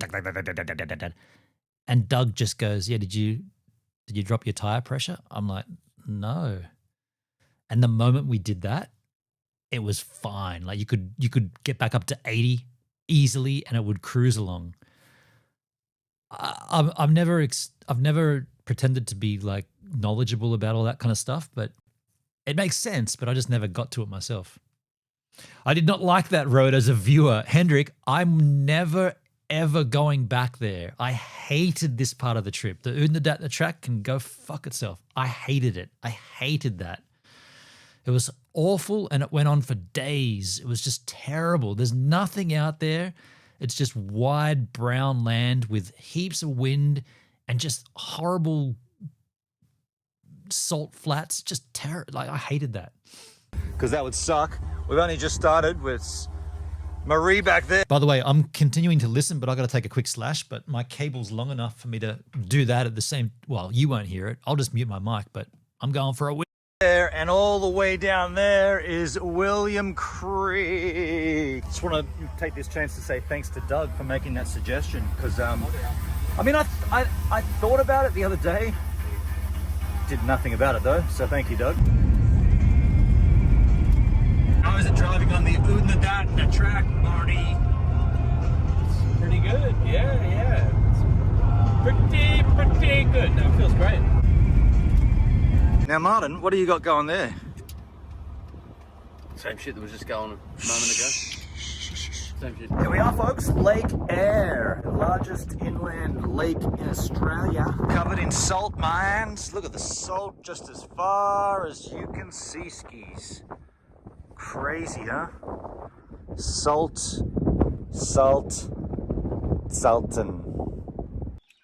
Doug just goes, yeah, did you drop your tire pressure? I'm like, no. And the moment we did that, it was fine. Like you could get back up to 80 easily and it would cruise along. I've never pretended to be like knowledgeable about all that kind of stuff, but it makes sense, but I just never got to it myself. I did not like that road as a viewer. Hendrik, I'm never ever going back there. I hated this part of the trip. The Oodnadatna track can go fuck itself. I hated it. I hated that. It was awful and it went on for days. It was just terrible. There's nothing out there. It's just wide brown land with heaps of wind and just horrible salt flats. Just terrible. Like I hated that. Because that would suck. We've only just started with Marie back there. By the way, I'm continuing to listen, but I got to take a quick slash, but my cable's long enough for me to do that at the same, well, you won't hear it. I'll just mute my mic, but I'm going for a week. There, and all the way down there is William Creek. Just want to take this chance to say thanks to Doug for making that suggestion, because I mean, I thought about it the other day, did nothing about it though, so thank you, Doug. How is it driving on the Oodnadatna track, Marty? It's pretty good. Yeah. It's pretty good. No, it feels great. Now, Martin, what do you got going there? Same shit that was just going a moment ago. Same shit. Here we are, folks. Lake Eyre, the largest inland lake in Australia. Covered in salt mines. Look at the salt just as far as you can see, skis. Crazy, huh? Salton.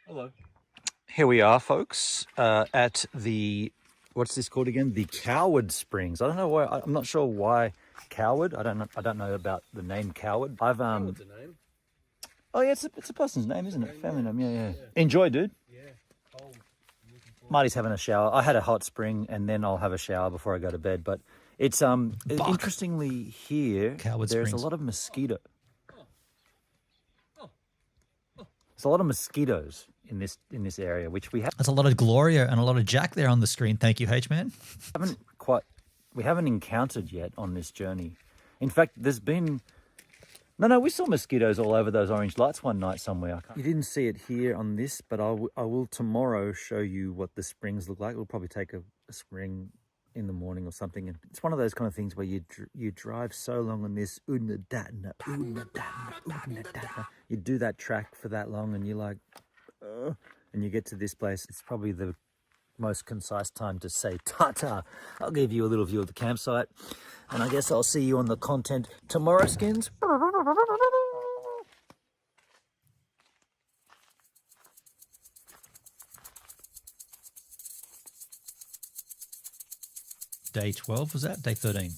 Hello. Here we are, folks, at the, what's this called again? The Coward Springs. I don't know why. I'm not sure why Coward. I don't know about the name Coward. What's the name? Oh yeah, it's a person's name, isn't it? Family name. Yeah. Enjoy, dude. Yeah. Cold. Marty's having a shower. I had a hot spring, and then I'll have a shower before I go to bed. But it's interestingly here. Coward there's Springs. a lot of mosquito. There's a lot of mosquitoes in this area, which we That's a lot of Gloria and a lot of Jack there on the screen. Thank you, H-Man. haven't encountered yet on this journey. In fact, there's been we saw mosquitoes all over those orange lights one night somewhere. You didn't see it here on this, but I will tomorrow show you what the springs look like. We'll probably take a spring in the morning or something. And it's one of those kind of things where you drive so long on this Oodnadatna. You do that track for that long and you're like, and you get to this place. It's probably the most concise time to say ta-ta. I'll give you a little view of the campsite, and I guess I'll see you on the content tomorrow, skins. day 12, was that? Day 13.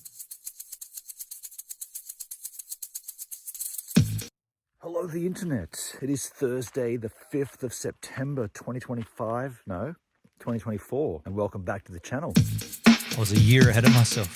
Hello, the internet. It is Thursday, the 5th of September, 2025. No, 2024. And welcome back to the channel. I was a year ahead of myself.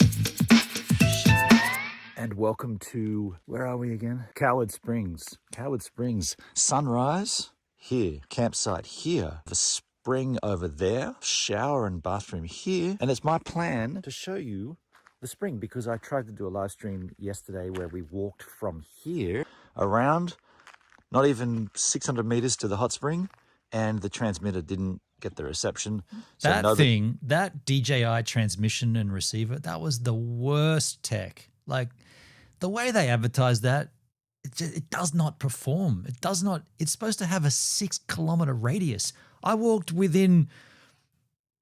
And welcome to, where are we again? Coward Springs. Coward Springs. Sunrise here. Campsite here. The spring over there. Shower and bathroom here. And it's my plan to show you the spring because I tried to do a live stream yesterday where we walked from here around, not even 600 meters to the hot spring, and the transmitter didn't get the reception. So that DJI transmission and receiver, that was the worst tech. Like, the way they advertise that, it does not perform. It does not. It's supposed to have a 6-kilometer radius. I walked within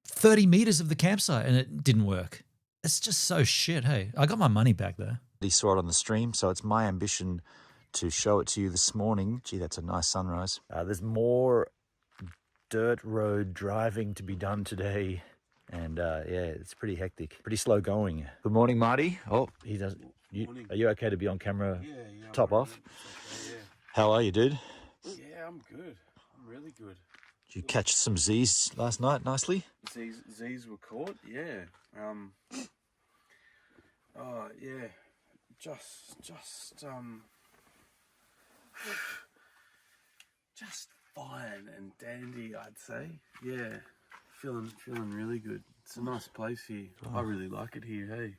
30 meters of the campsite and it didn't work. It's just so shit. Hey, I got my money back there. He saw it on the stream, so it's my ambition to show it to you this morning. Gee, that's a nice sunrise. There's more dirt road driving to be done today. And yeah, it's pretty hectic, pretty slow going. Good morning, Marty. Oh, he does. Are you okay to be on camera? Yeah, top off? Okay, yeah. How are you, dude? Yeah, I'm good. I'm really good. Did you catch some Z's last night nicely? Z's were caught, yeah. Oh, yeah. Just fine and dandy, I'd say. Yeah. Feeling really good. It's a nice place here. I really like it here, hey.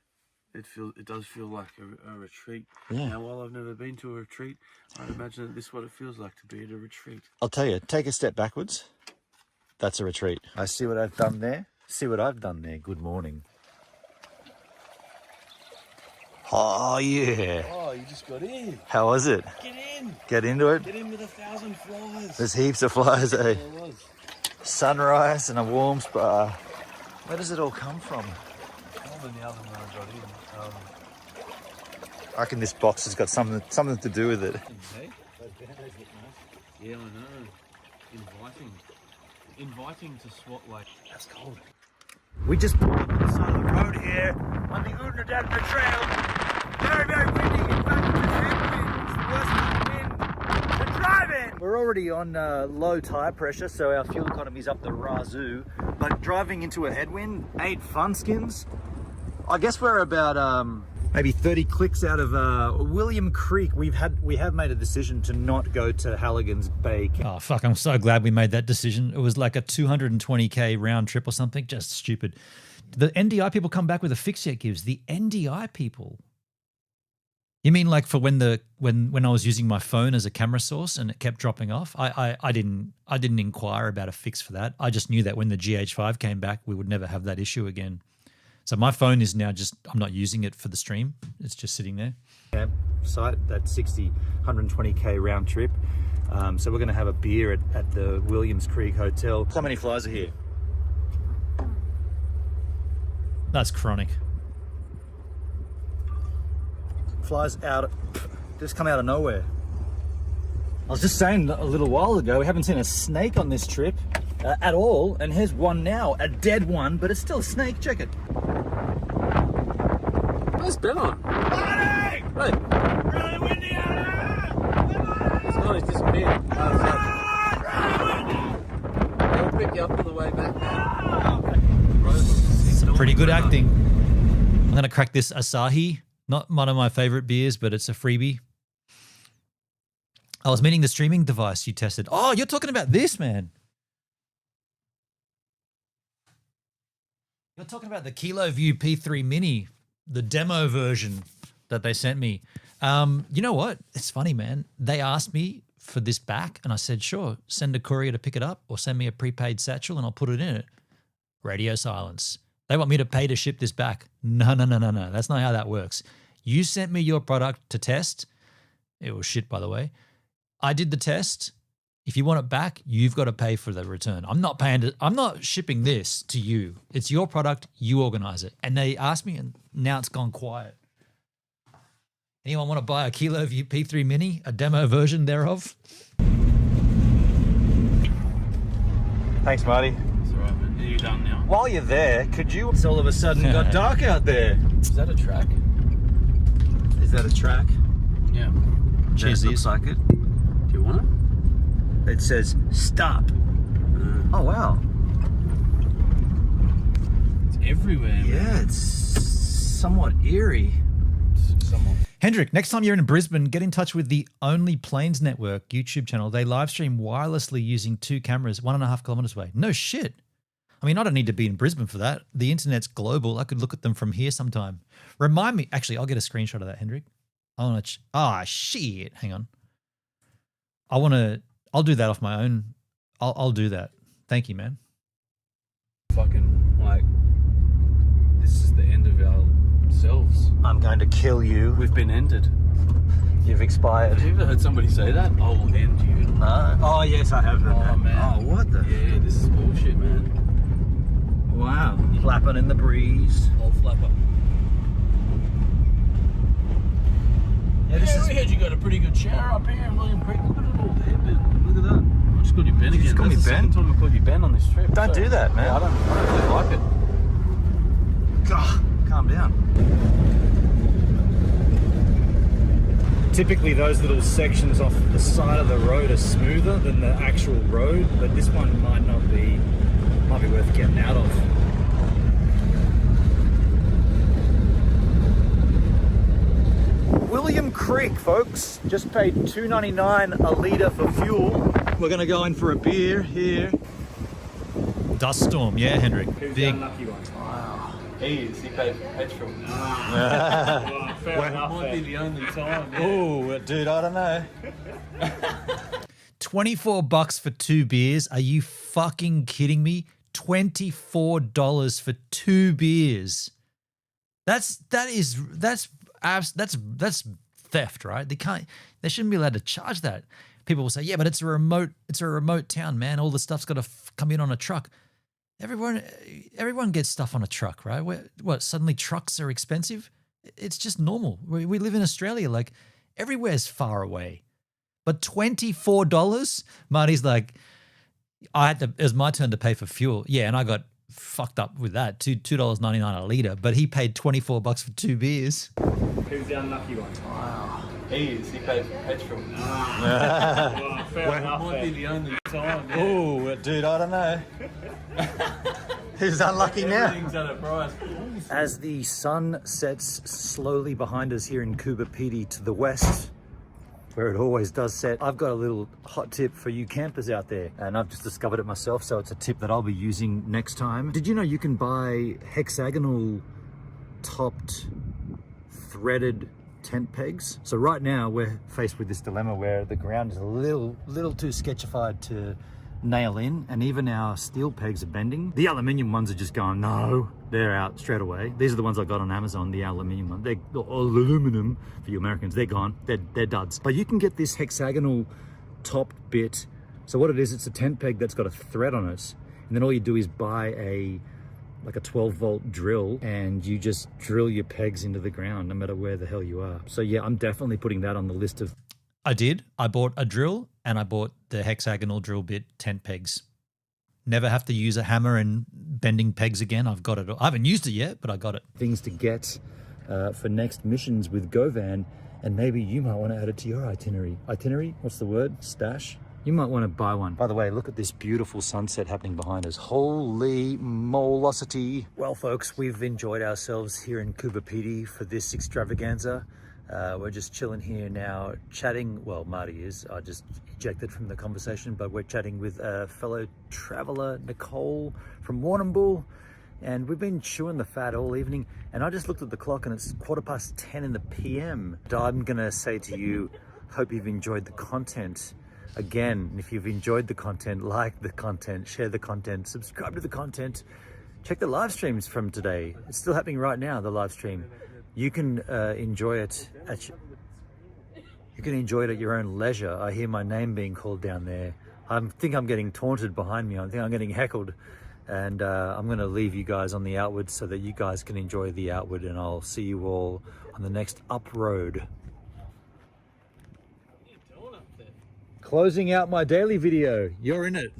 It does feel like a retreat. Yeah. Now, while I've never been to a retreat, I'd imagine that this is what it feels like to be at a retreat. I'll tell you, take a step backwards. That's a retreat. I see what I've done there. See what I've done there. Good morning. Oh, yeah. Oh, you just got in. How was it? Get in. Get into it? Get in with 1,000 flies. There's heaps of flies, eh? There was. Sunrise and a warm spa. Where does it all come from? More than the other one I got in. I reckon this box has got something to do with it. Hey? Those band-aids look nice. Yeah, I know. Inviting to swat like... That's cold. We just pulled up on the side of the road here on the Uluru Daily Trail. Very, very windy. In fact, it's headwinds. The worst kind of wind. We're driving. We're already on low tire pressure, so our fuel economy's up the razoo. But driving into a headwind, 8 fun skins. I guess we're about maybe 30 clicks out of William Creek. We have made a decision to not go to Halligan's Bay. Oh, fuck. I'm so glad we made that decision. It was like a 220K round trip or something. Just stupid. The NDI people come back with a fix yet gives. The NDI people. You mean like for when I was using my phone as a camera source and it kept dropping off? I didn't inquire about a fix for that. I just knew that when the GH5 came back, we would never have that issue again. So my phone is now I'm not using it for the stream. It's just sitting there. Campsite, that 120K round trip. So we're going to have a beer at the Williams Creek Hotel. How many flies are here? That's chronic. Flies just come out of nowhere. I was just saying a little while ago, we haven't seen a snake on this trip at all. And here's one now, a dead one, but it's still a snake. Check it. Where's Ben on? Marty! Hey. Really windy out here! It's not, he's disappeared. Really He'll pick you up on the way back now. Some pretty good acting. I'm going to crack this Asahi. Not one of my favorite beers, but it's a freebie. I was meaning the streaming device you tested. Oh, you're talking about this, man. You're talking about the KiloView P3 Mini, the demo version that they sent me. You know what? It's funny, man. They asked me for this back, and I said, sure, send a courier to pick it up or send me a prepaid satchel and I'll put it in it. Radio silence. They want me to pay to ship this back. No. That's not how that works. You sent me your product to test. It was shit, by the way. I did the test. If you want it back, you've got to pay for the return. I'm not shipping this to you. It's your product. You organize it. And they asked me, and now it's gone quiet. Anyone want to buy a KiloView P3 Mini, a demo version thereof? Thanks, Marty. It's all right, man. Are you done now? While you're there, could you... It's all of a sudden got dark out there. Is that a track? Is that a track? Yeah. Cheers. Looks like it. Do you want it? It says stop. Oh wow. It's everywhere, man. Yeah, it's somewhat eerie. Hendrik, next time you're in Brisbane, get in touch with the Only Planes Network YouTube channel. They live stream wirelessly using 2 cameras 1.5 kilometers away. No shit. I mean, I don't need to be in Brisbane for that. The internet's global. I could look at them from here sometime. Remind me. Actually, I'll get a screenshot of that, Hendrik. I want to. Shit. Hang on. I'll do that off my own. I'll do that. Thank you, man. Fucking, like, this is the end of ourselves. I'm going to kill you. We've been ended. You've expired. Have you ever heard somebody say that? I will end you. No. Oh, yes, I have heard that. Oh, man. Oh, what the? Yeah, this is bullshit, man. Wow. Flapping in the breeze. Old flapper. Yeah, this is... we heard you got a pretty good shower up here in William Creek. Look at it all there, Ben. Look at that. I just called you Ben again. just call me That's the Ben? second time I called you Ben on this trip. Don't do that, man. Yeah, I don't really like it. God, calm down. Typically those little sections off the side of the road are smoother than the actual road, but this one might be worth getting out of. William Creek, folks. Just paid $2.99 a litre for fuel. We're gonna go in for a beer here. Dust storm, yeah, Hendrik. Who's Big. the unlucky one? Wow. He is. He paid for petrol. Fair enough. Might be the only time. Yeah. Oh, dude, I don't know. $24 for 2 beers? Are you fucking kidding me? $24 for 2 beers. That's theft, right? They shouldn't be allowed to charge that. People will say, yeah, but it's a remote town, man. All the stuff's got to come in on a truck. Everyone gets stuff on a truck, right? What, suddenly trucks are expensive? It's just normal. We live in Australia. Like, everywhere's far away. But $24? Marty's like, it was my turn to pay for fuel. Yeah, and I got fucked up with that. $2.99 a litre, but he paid $24 for 2 beers. Who's the unlucky one? Wow. He is. He paid for petrol. Fair enough. Might be the only time. Yeah. Oh, dude, I don't know. Who's unlucky now? Everything's at a price. As the sun sets slowly behind us here in Coober Pedy to the west, where it always does set, I've got a little hot tip for you campers out there, and I've just discovered it myself, so it's a tip that I'll be using next time. Did you know you can buy hexagonal topped threaded tent pegs? So right now we're faced with this dilemma where the ground is a little too sketchified to nail in, and even our steel pegs are bending. The aluminium ones are just going, no, they're out straight away. These are the ones I got on Amazon, the aluminium one. They're aluminum for you Americans. They're gone. They're duds. But you can get this hexagonal topped bit. So what it is, it's a tent peg that's got a thread on it, and then all you do is buy a 12-volt drill, and you just drill your pegs into the ground no matter where the hell you are. So yeah, I'm definitely putting that on the list of... I did. I bought a drill, and I bought the hexagonal drill bit tent pegs. Never have to use a hammer and bending pegs again. I've got it. I haven't used it yet, but I got it. Things to get for next missions with GoVan, and maybe you might want to add it to your itinerary. Itinerary? What's the word? Stash? You might want to buy one. By the way, look at this beautiful sunset happening behind us. Holy molosity. Well, folks, we've enjoyed ourselves here in Coober Pedy for this extravaganza. We're just chilling here now, chatting. Well, Marty is. I just ejected from the conversation, but we're chatting with a fellow traveler, Nicole from Warrnambool, and we've been chewing the fat all evening. And I just looked at the clock, and it's 10:15 in the PM. I'm gonna say to you, hope you've enjoyed the content. Again, if you've enjoyed the content, like the content, share the content, subscribe to the content, check the live streams from today. It's still happening right now, the live stream. You can enjoy it at your own leisure. I hear my name being called down there. I think I'm getting taunted behind me. I think I'm getting heckled, and I'm going to leave you guys on the outward so that you guys can enjoy the outward, and I'll see you all on the next up road. Closing out my daily video. You're in it.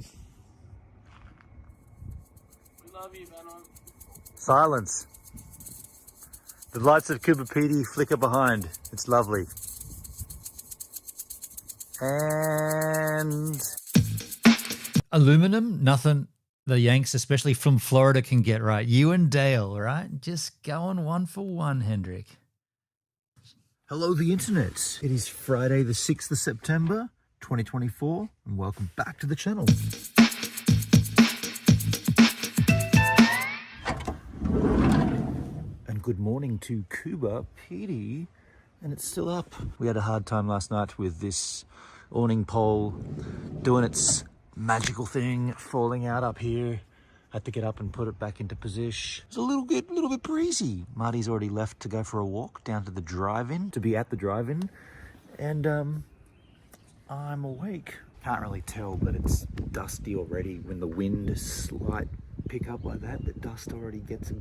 love you, Manon. Silence. The lights of Kubapiti flicker behind. It's lovely. And Aluminum, nothing the Yanks, especially from Florida, can get right. You and Dale, right? Just going 1 for 1, Hendrik. hello, the internet. It is Friday, the 6th of September, 2024, and welcome back to the channel. And good morning to Cuba PD, and it's still up. We had a hard time last night with this awning pole doing its magical thing, falling out up here. Had to get up and put it back into position. It's a little bit breezy. Marty's already left to go for a walk down to the drive-in, to be at the drive-in, and I'm awake. Can't really tell, but it's dusty already. When the wind slight pick up like that, the dust already gets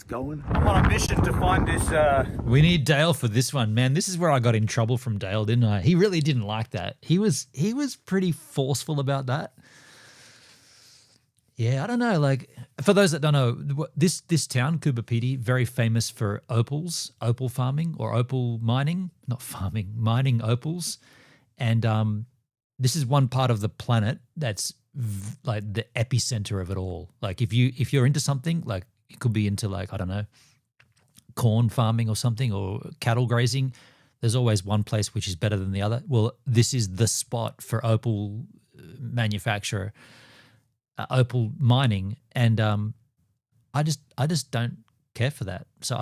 going. I'm on a mission to find this. We need Dale for this one, man. This is where I got in trouble from Dale, didn't I? He really didn't like that. He was pretty forceful about that. Yeah, I don't know. Like, for those that don't know, this town, Kubapiti, very famous for opals, opal farming or opal mining, not farming, mining opals. And this is one part of the planet that's like the epicenter of it all. Like, if you're into something, like it could be into, like, I don't know, corn farming or something, or cattle grazing, there's always one place which is better than the other. Well, this is the spot for opal manufacture. Opal mining, and I just don't care for that. So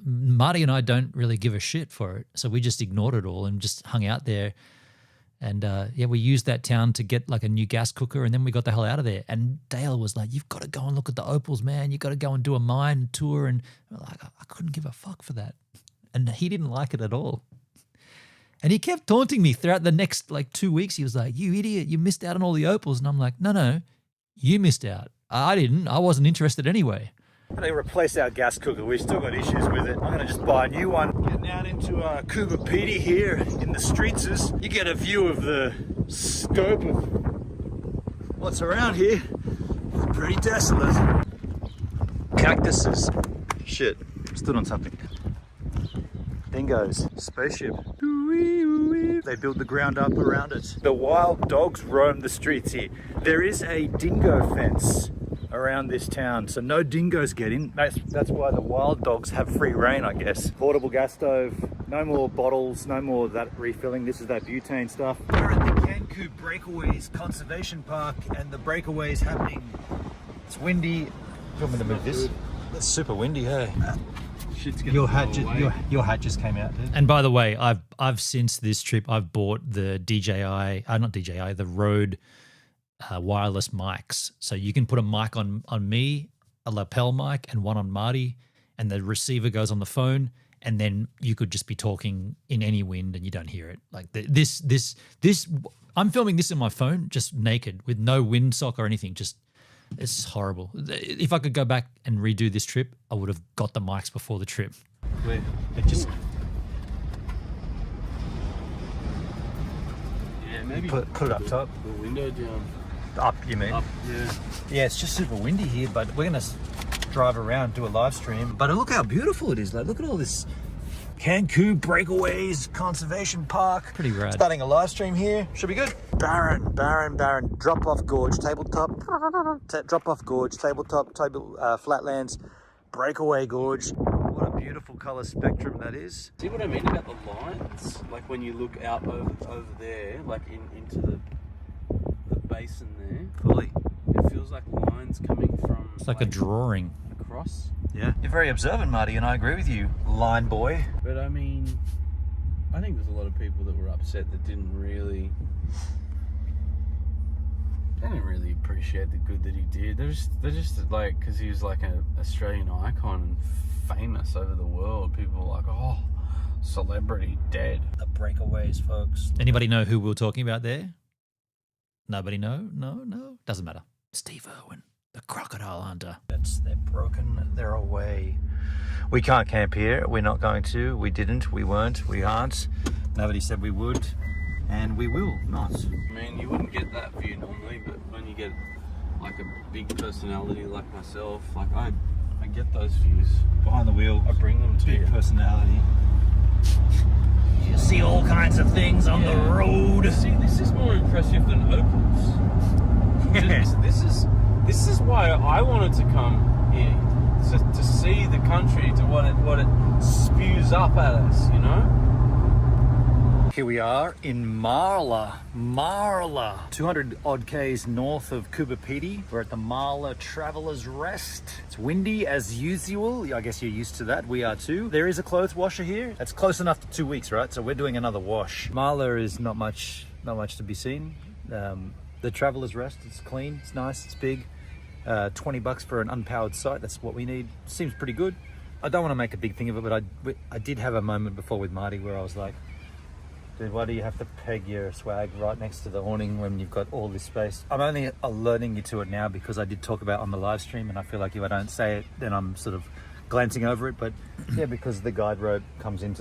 Marty and I don't really give a shit for it. So we just ignored it all and just hung out there. And yeah, we used that town to get like a new gas cooker, and then we got the hell out of there. And Dale was like, "You've got to go and look at the opals, man. You got to go and do a mine tour." And we're like, I couldn't give a fuck for that, and he didn't like it at all. And he kept taunting me throughout the next like 2 weeks. He was like, "You idiot, you missed out on all the opals." And I'm like, no. You missed out. I didn't. I wasn't interested anyway. They replace our gas cooker. We've still got issues with it. I'm going to just buy a new one. Getting out into Kubapiti here in the streets. You get a view of the scope of what's around here. It's pretty desolate. Cactuses. Shit. Stood on something. Dingoes. Spaceship. They build the ground up around it. The wild dogs roam the streets here. There is a dingo fence around this town, so no dingoes get in. That's why the wild dogs have free reign, I guess. Portable gas stove, no more bottles, no more of that refilling. This is that butane stuff. We're at the Cancu Breakaways Conservation Park, and the breakaway is happening. It's windy. You want me to move this? It's super windy, hey? Your hat just came out, dude. And by the way, I've since this trip I've bought the the Rode wireless mics. So you can put a mic on me, a lapel mic, and one on Marty, and the receiver goes on the phone, and then you could just be talking in any wind and you don't hear it. Like this. I'm filming this in my phone, just naked with no windsock or anything. It's horrible. If I could go back and redo this trip, I would have got the mics before the trip. It just Maybe put it up top. the window down. Up, you mean? Up, yeah. Yeah, it's just super windy here, but we're gonna drive around, do a live stream. But look how beautiful it is. Like, look at all this Cancu Breakaways Conservation Park. Pretty rad. Starting a live stream here. Should be good. Barren. Drop-off gorge, tabletop. Drop-off gorge, tabletop, flatlands, breakaway gorge. What a beautiful color spectrum that is. See what I mean about the lines? Like when you look out over there, like into the basin there. Fully. It feels like lines coming from. It's like a drawing. Across. Yeah. You're very observant, Marty, and I agree with you, line boy. But I mean, I think there's a lot of people that were upset that didn't really appreciate the good that he did. They're just like, because he was like an Australian icon and famous over the world. People were like, oh, celebrity dead. The breakaways, folks. Anybody know who we were talking about there? Nobody know? No. Doesn't matter. Steve Irwin, the crocodile hunter. They're broken. They're away. We can't camp here. We're not going to. We didn't. We weren't. We aren't. Nobody said we would. And we will not. I mean, you wouldn't get that view normally, but when you get like a big personality like myself, like I get those views. Behind the wheel, I bring them to big you. personality. You see all kinds of things on the road. See, this is more impressive than Opals. This is why I wanted to come here, to see the country, to what it spews up at us, you know. Here we are in Marla, 200 odd k's north of Kubapiti. We're at the Marla Traveller's Rest. It's windy as usual. I guess you're used to that. We are too. There is a clothes washer here. That's close enough to 2 weeks, right? So we're doing another wash. Marla is not much to be seen. The Traveller's Rest, it's clean, it's nice, it's big. $20 for an unpowered site. That's what we need. Seems pretty good. I don't want to make a big thing of it, but I did have a moment before with Marty where I was like, dude, why do you have to peg your swag right next to the awning when you've got all this space? I'm only alerting you to it now because I did talk about it on the live stream, and I feel like if I don't say it, then I'm sort of glancing over it. But yeah, because the guide rope comes in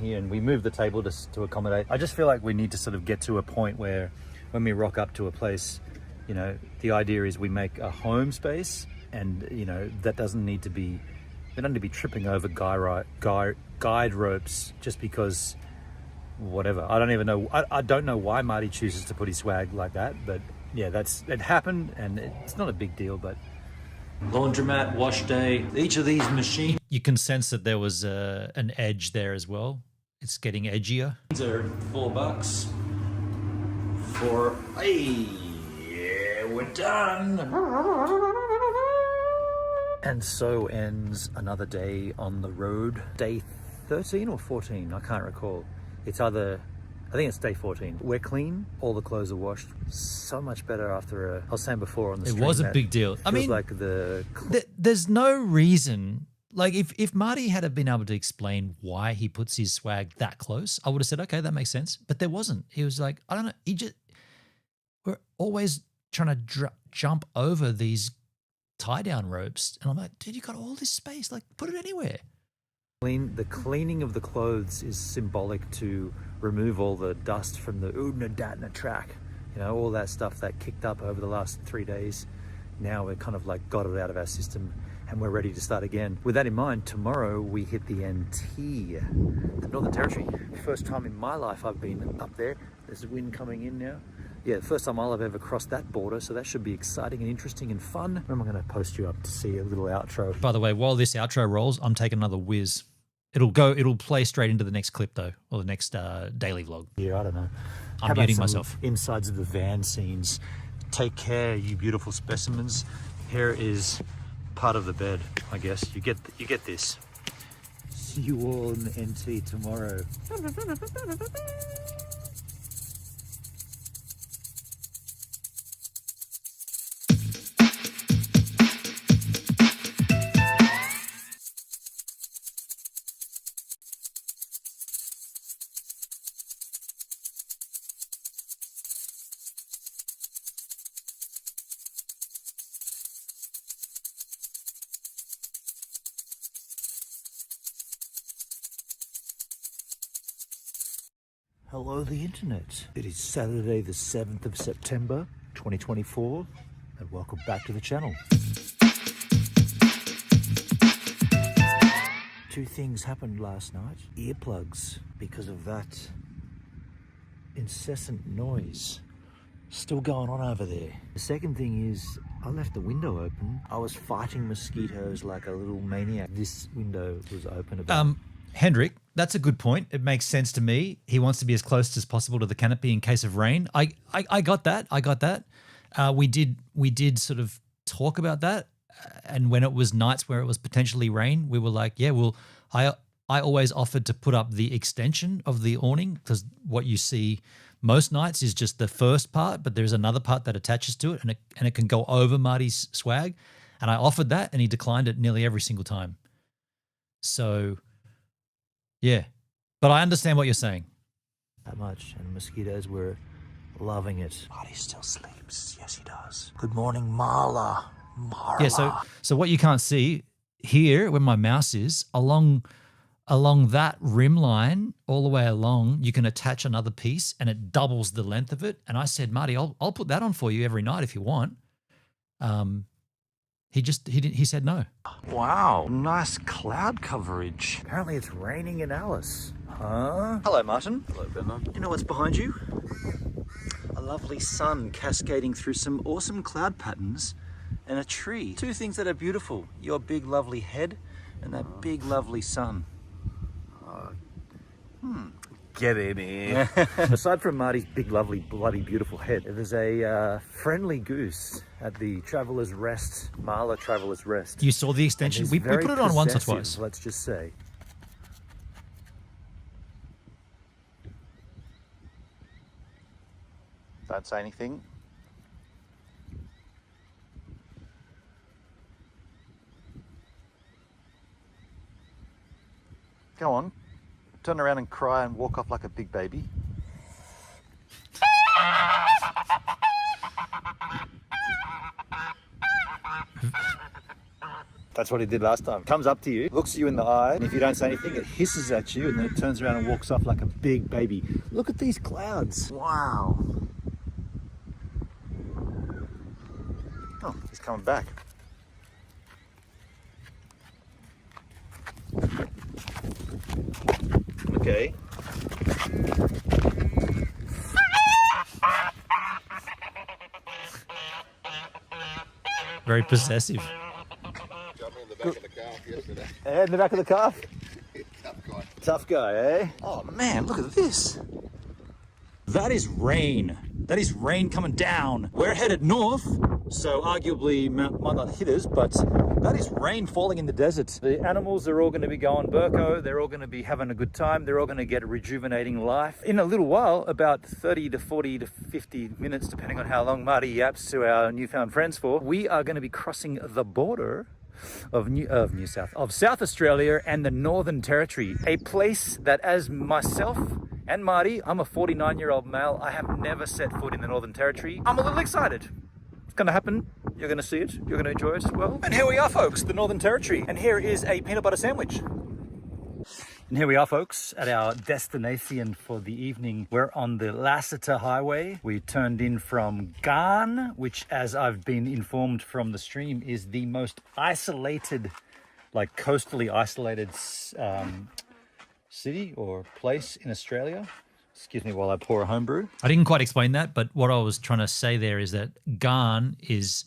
here, and we moved the table to accommodate. I just feel like we need to sort of get to a point where when we rock up to a place, you know, the idea is we make a home space, and you know that doesn't need to be. They don't need to be tripping over guide ropes just because. Whatever. I don't even know. I don't know why Marty chooses to put his swag like that, but yeah, it happened, and it's not a big deal. But laundromat, wash day, each of these machines. You can sense that there was an edge there as well. It's getting edgier. These are $4 for. Hey, yeah, we're done. And so ends another day on the road. Day 13 or 14, I can't recall. It's I think it's day 14. We're clean. All the clothes are washed. So much better after I was saying before on the stream. It was a big deal. I mean, like there's no reason. Like if Marty had been able to explain why he puts his swag that close, I would have said, okay, that makes sense. But there wasn't. He was like, I don't know. We're always trying to jump over these tie down ropes. And I'm like, dude, you got all this space. Like, put it anywhere. The cleaning of the clothes is symbolic to remove all the dust from the Oodna Datna track. You know, all that stuff that kicked up over the last 3 days. Now we're kind of like got it out of our system and we're ready to start again. With that in mind, tomorrow we hit the NT, the Northern Territory. First time in my life I've been up there. There's wind coming in now. Yeah, the first time I'll have ever crossed that border, so that should be exciting and interesting and fun. Where am I going to post you up to see a little outro? By the way, while this outro rolls, I'm taking another whiz. It'll play straight into the next clip though, or the next daily vlog. Yeah, I don't know. I'm muting myself. Insides of the van scenes. Take care, you beautiful specimens. Here is part of the bed, I guess. You get this. See you all in the NT tomorrow. Hello, the internet. It is Saturday, the 7th of September, 2024, and welcome back to the channel. Two things happened last night. Earplugs, because of that incessant noise still going on over there. The second thing is I left the window open. I was fighting mosquitoes like a little maniac. This window was open about... Hendrik, that's a good point. It makes sense to me. He wants to be as close as possible to the canopy in case of rain. I got that. I got that. We did sort of talk about that. And when it was nights where it was potentially rain, we were like, yeah, well, I always offered to put up the extension of the awning because what you see most nights is just the first part, but there's another part that attaches to it and it can go over Marty's swag. And I offered that and he declined it nearly every single time. So... yeah, but I understand what you're saying. That much, and mosquitoes were loving it. Marty still sleeps. Yes, he does. Good morning, Marla. Yeah, so what you can't see here, where my mouse is, along that rim line, all the way along, you can attach another piece, and it doubles the length of it. And I said, Marty, I'll put that on for you every night if you want. He said no. Wow, nice cloud coverage. Apparently it's raining in Alice. Huh? Hello, Martin. Hello, Bernard. You know what's behind you? A lovely sun cascading through some awesome cloud patterns and a tree. Two things that are beautiful. Your big lovely head and that big lovely sun. Get in here. Aside from Marty's big, lovely, bloody, beautiful head, there's a friendly goose at the Traveller's Rest, Marla Traveller's Rest. You saw the extension? We put it on once or twice. Let's just say. Don't say anything. Go on. Turn around and cry and walk off like a big baby. That's what he did last time. Comes up to you, looks you in the eye, and if you don't say anything, it hisses at you and then it turns around and walks off like a big baby. Look at these clouds. Wow. Oh, he's coming back. Okay. Very possessive. Got me in the back of the car yesterday. In the back of the car? Tough guy. Tough guy, eh? Oh man, look at this. That is rain. That is rain coming down. We're headed north, so arguably might not hit us, but that is rain falling in the desert. The animals are all going to be going Burko. They're all going to be having a good time. They're all going to get a rejuvenating life. In a little while, about 30 to 40 to 50 minutes, depending on how long Marty yaps to our newfound friends for, we are going to be crossing the border of South Australia and the Northern Territory, a place that, as myself and Marty, I'm a 49-year-old male. I have never set foot in the Northern Territory. I'm a little excited. It's going to happen. You're going to see it. You're going to enjoy it as well. And here we are, folks, the Northern Territory. And here is a peanut butter sandwich. And here we are, folks, at our destination for the evening. We're on the Lassiter Highway. We turned in from Garn, which, as I've been informed from the stream, is the most isolated, like coastally isolated city or place in Australia. Excuse me while I pour a homebrew. I didn't quite explain that, but what I was trying to say there is that Garn is,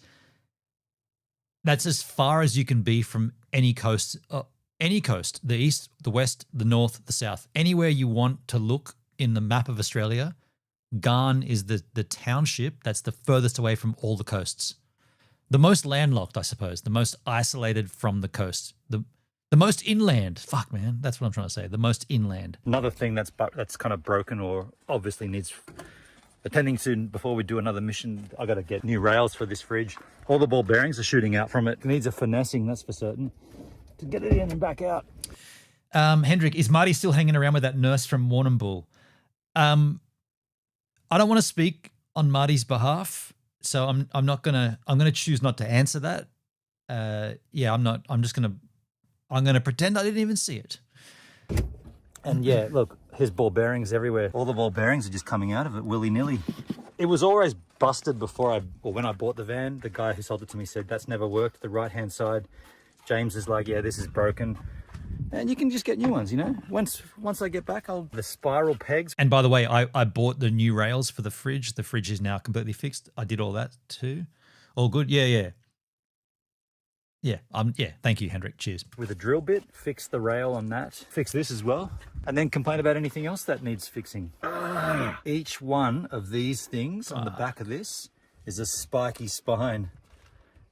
that's as far as you can be from any coast, the east, the west, the north, the south, anywhere you want to look in the map of Australia. Garn is the township that's the furthest away from all the coasts. The most landlocked, I suppose, the most isolated from the coast, the most inland. Fuck, man, that's what I'm trying to say. The most inland. Another thing that's kind of broken or obviously needs attending to before we do another mission. I got to get new rails for this fridge. All the ball bearings are shooting out from it. It needs a finessing, that's for certain, to get it in and back out. Hendrik, is Marty still hanging around with that nurse from Warrnambool? I don't want to speak on Marty's behalf, so I'm gonna choose not to answer that. I'm gonna pretend I didn't even see it. And yeah, look, his ball bearings everywhere. All the ball bearings are just coming out of it willy-nilly. It was always busted when I bought the van. The guy who sold it to me said that's never worked. The right-hand side, James is like, yeah, this is broken. And you can just get new ones, you know? Once I get back, the spiral pegs. And by the way, I bought the new rails for the fridge. The fridge is now completely fixed. I did all that too. All good? Yeah. Thank you, Hendrik. Cheers. With a drill bit, fix the rail on that. Fix this as well. And then complain about anything else that needs fixing. Each one of these things on the back of this is a spiky spine.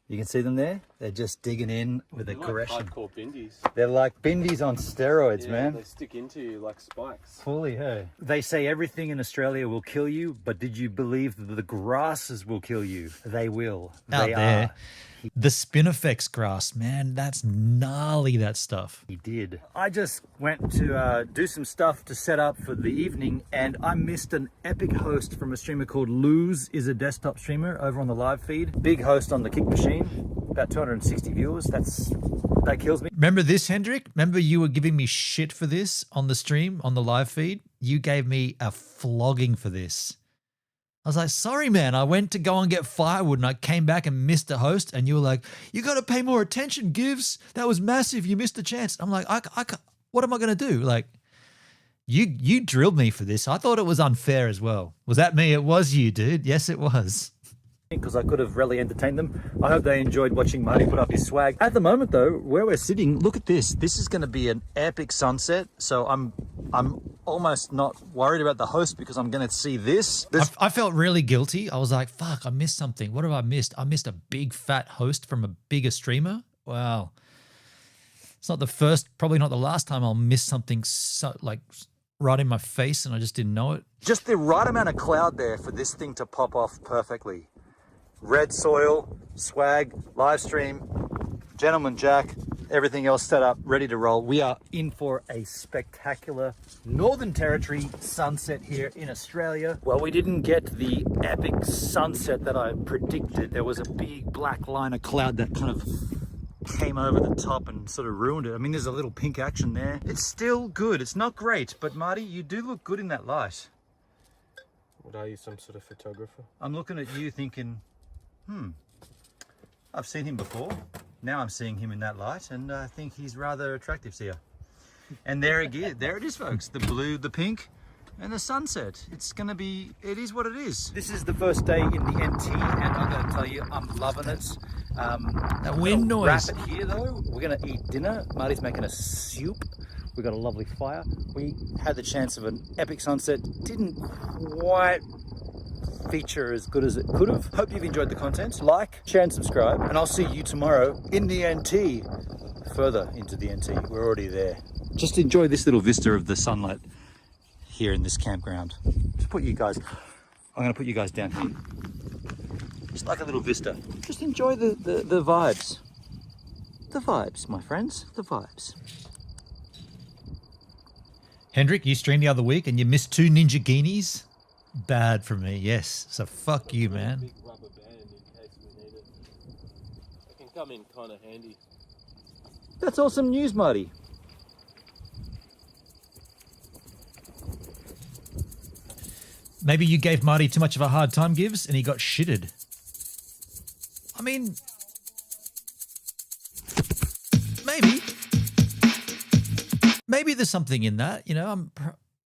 You can see them there? They're just digging in with aggression. Like hardcore bindies. They're like bindies on steroids, man. They stick into you like spikes. Fully, hey. They say everything in Australia will kill you, but did you believe that the grasses will kill you? They will. They there. are. The Spinifex grass, man, that's gnarly, that stuff. He did. I just went to do some stuff to set up for the evening, and I missed an epic host from a streamer called Lose is a desktop streamer over on the live feed. Big host on the Kick Machine, about 260 viewers. That kills me. Remember this, Hendrik? Remember you were giving me shit for this on the stream, on the live feed? You gave me a flogging for this. I was like, sorry, man. I went to go and get firewood and I came back and missed a host. And you were like, you got to pay more attention, Gives. That was massive. You missed a chance. I'm like, what am I going to do? Like, you drilled me for this. I thought it was unfair as well. Was that me? It was you, dude. Yes, it was. Because I could have really entertained them. I hope they enjoyed watching Marty put up his swag. At the moment though, where we're sitting, look at this. This is going to be an epic sunset. So I'm almost not worried about the host because I'm going to see this. I felt really guilty. I was like, fuck, I missed something. What have I missed? I missed a big fat host from a bigger streamer. Wow. It's not the first, probably not the last time I'll miss something so, like right in my face and I just didn't know it. Just the right amount of cloud there for this thing to pop off perfectly. Red soil, swag, live stream, Gentleman Jack, everything else set up, ready to roll. We are in for a spectacular Northern Territory sunset here in Australia. Well, we didn't get the epic sunset that I predicted. There was a big black line of cloud that kind of came over the top and sort of ruined it. I mean, there's a little pink action there. It's still good. It's not great, but Marty, you do look good in that light. What are you, some sort of photographer? I'm looking at you thinking, I've seen him before. Now I'm seeing him in that light, and I think he's rather attractive here. And there it is, folks. The blue, the pink, and the sunset. It's gonna be, it is what it is. This is the first day in the NT, and I'm gonna tell you, I'm loving it. That wind noise. Wrap it here though. We're gonna eat dinner. Marty's making a soup. We've got a lovely fire. We had the chance of an epic sunset. Didn't quite feature as good as it could have. Hope you've enjoyed the content. Like, share and subscribe, and I'll see you tomorrow in the NT. Further into the NT, we're already there. Just enjoy this little vista of the sunlight here in this campground. Just put you guys, I'm gonna put you guys down here. Just like a little vista. Just enjoy the vibes. The vibes, my friends, the vibes. Hendrik, you streamed the other week and you missed 2 ninja guineas. Bad for me, yes. So fuck you, man. Big rubber band in case we need it. It can come in kind of handy. That's awesome news, Marty. Maybe you gave Marty too much of a hard time, Gives, and he got shitted. I mean, maybe there's something in that. You know,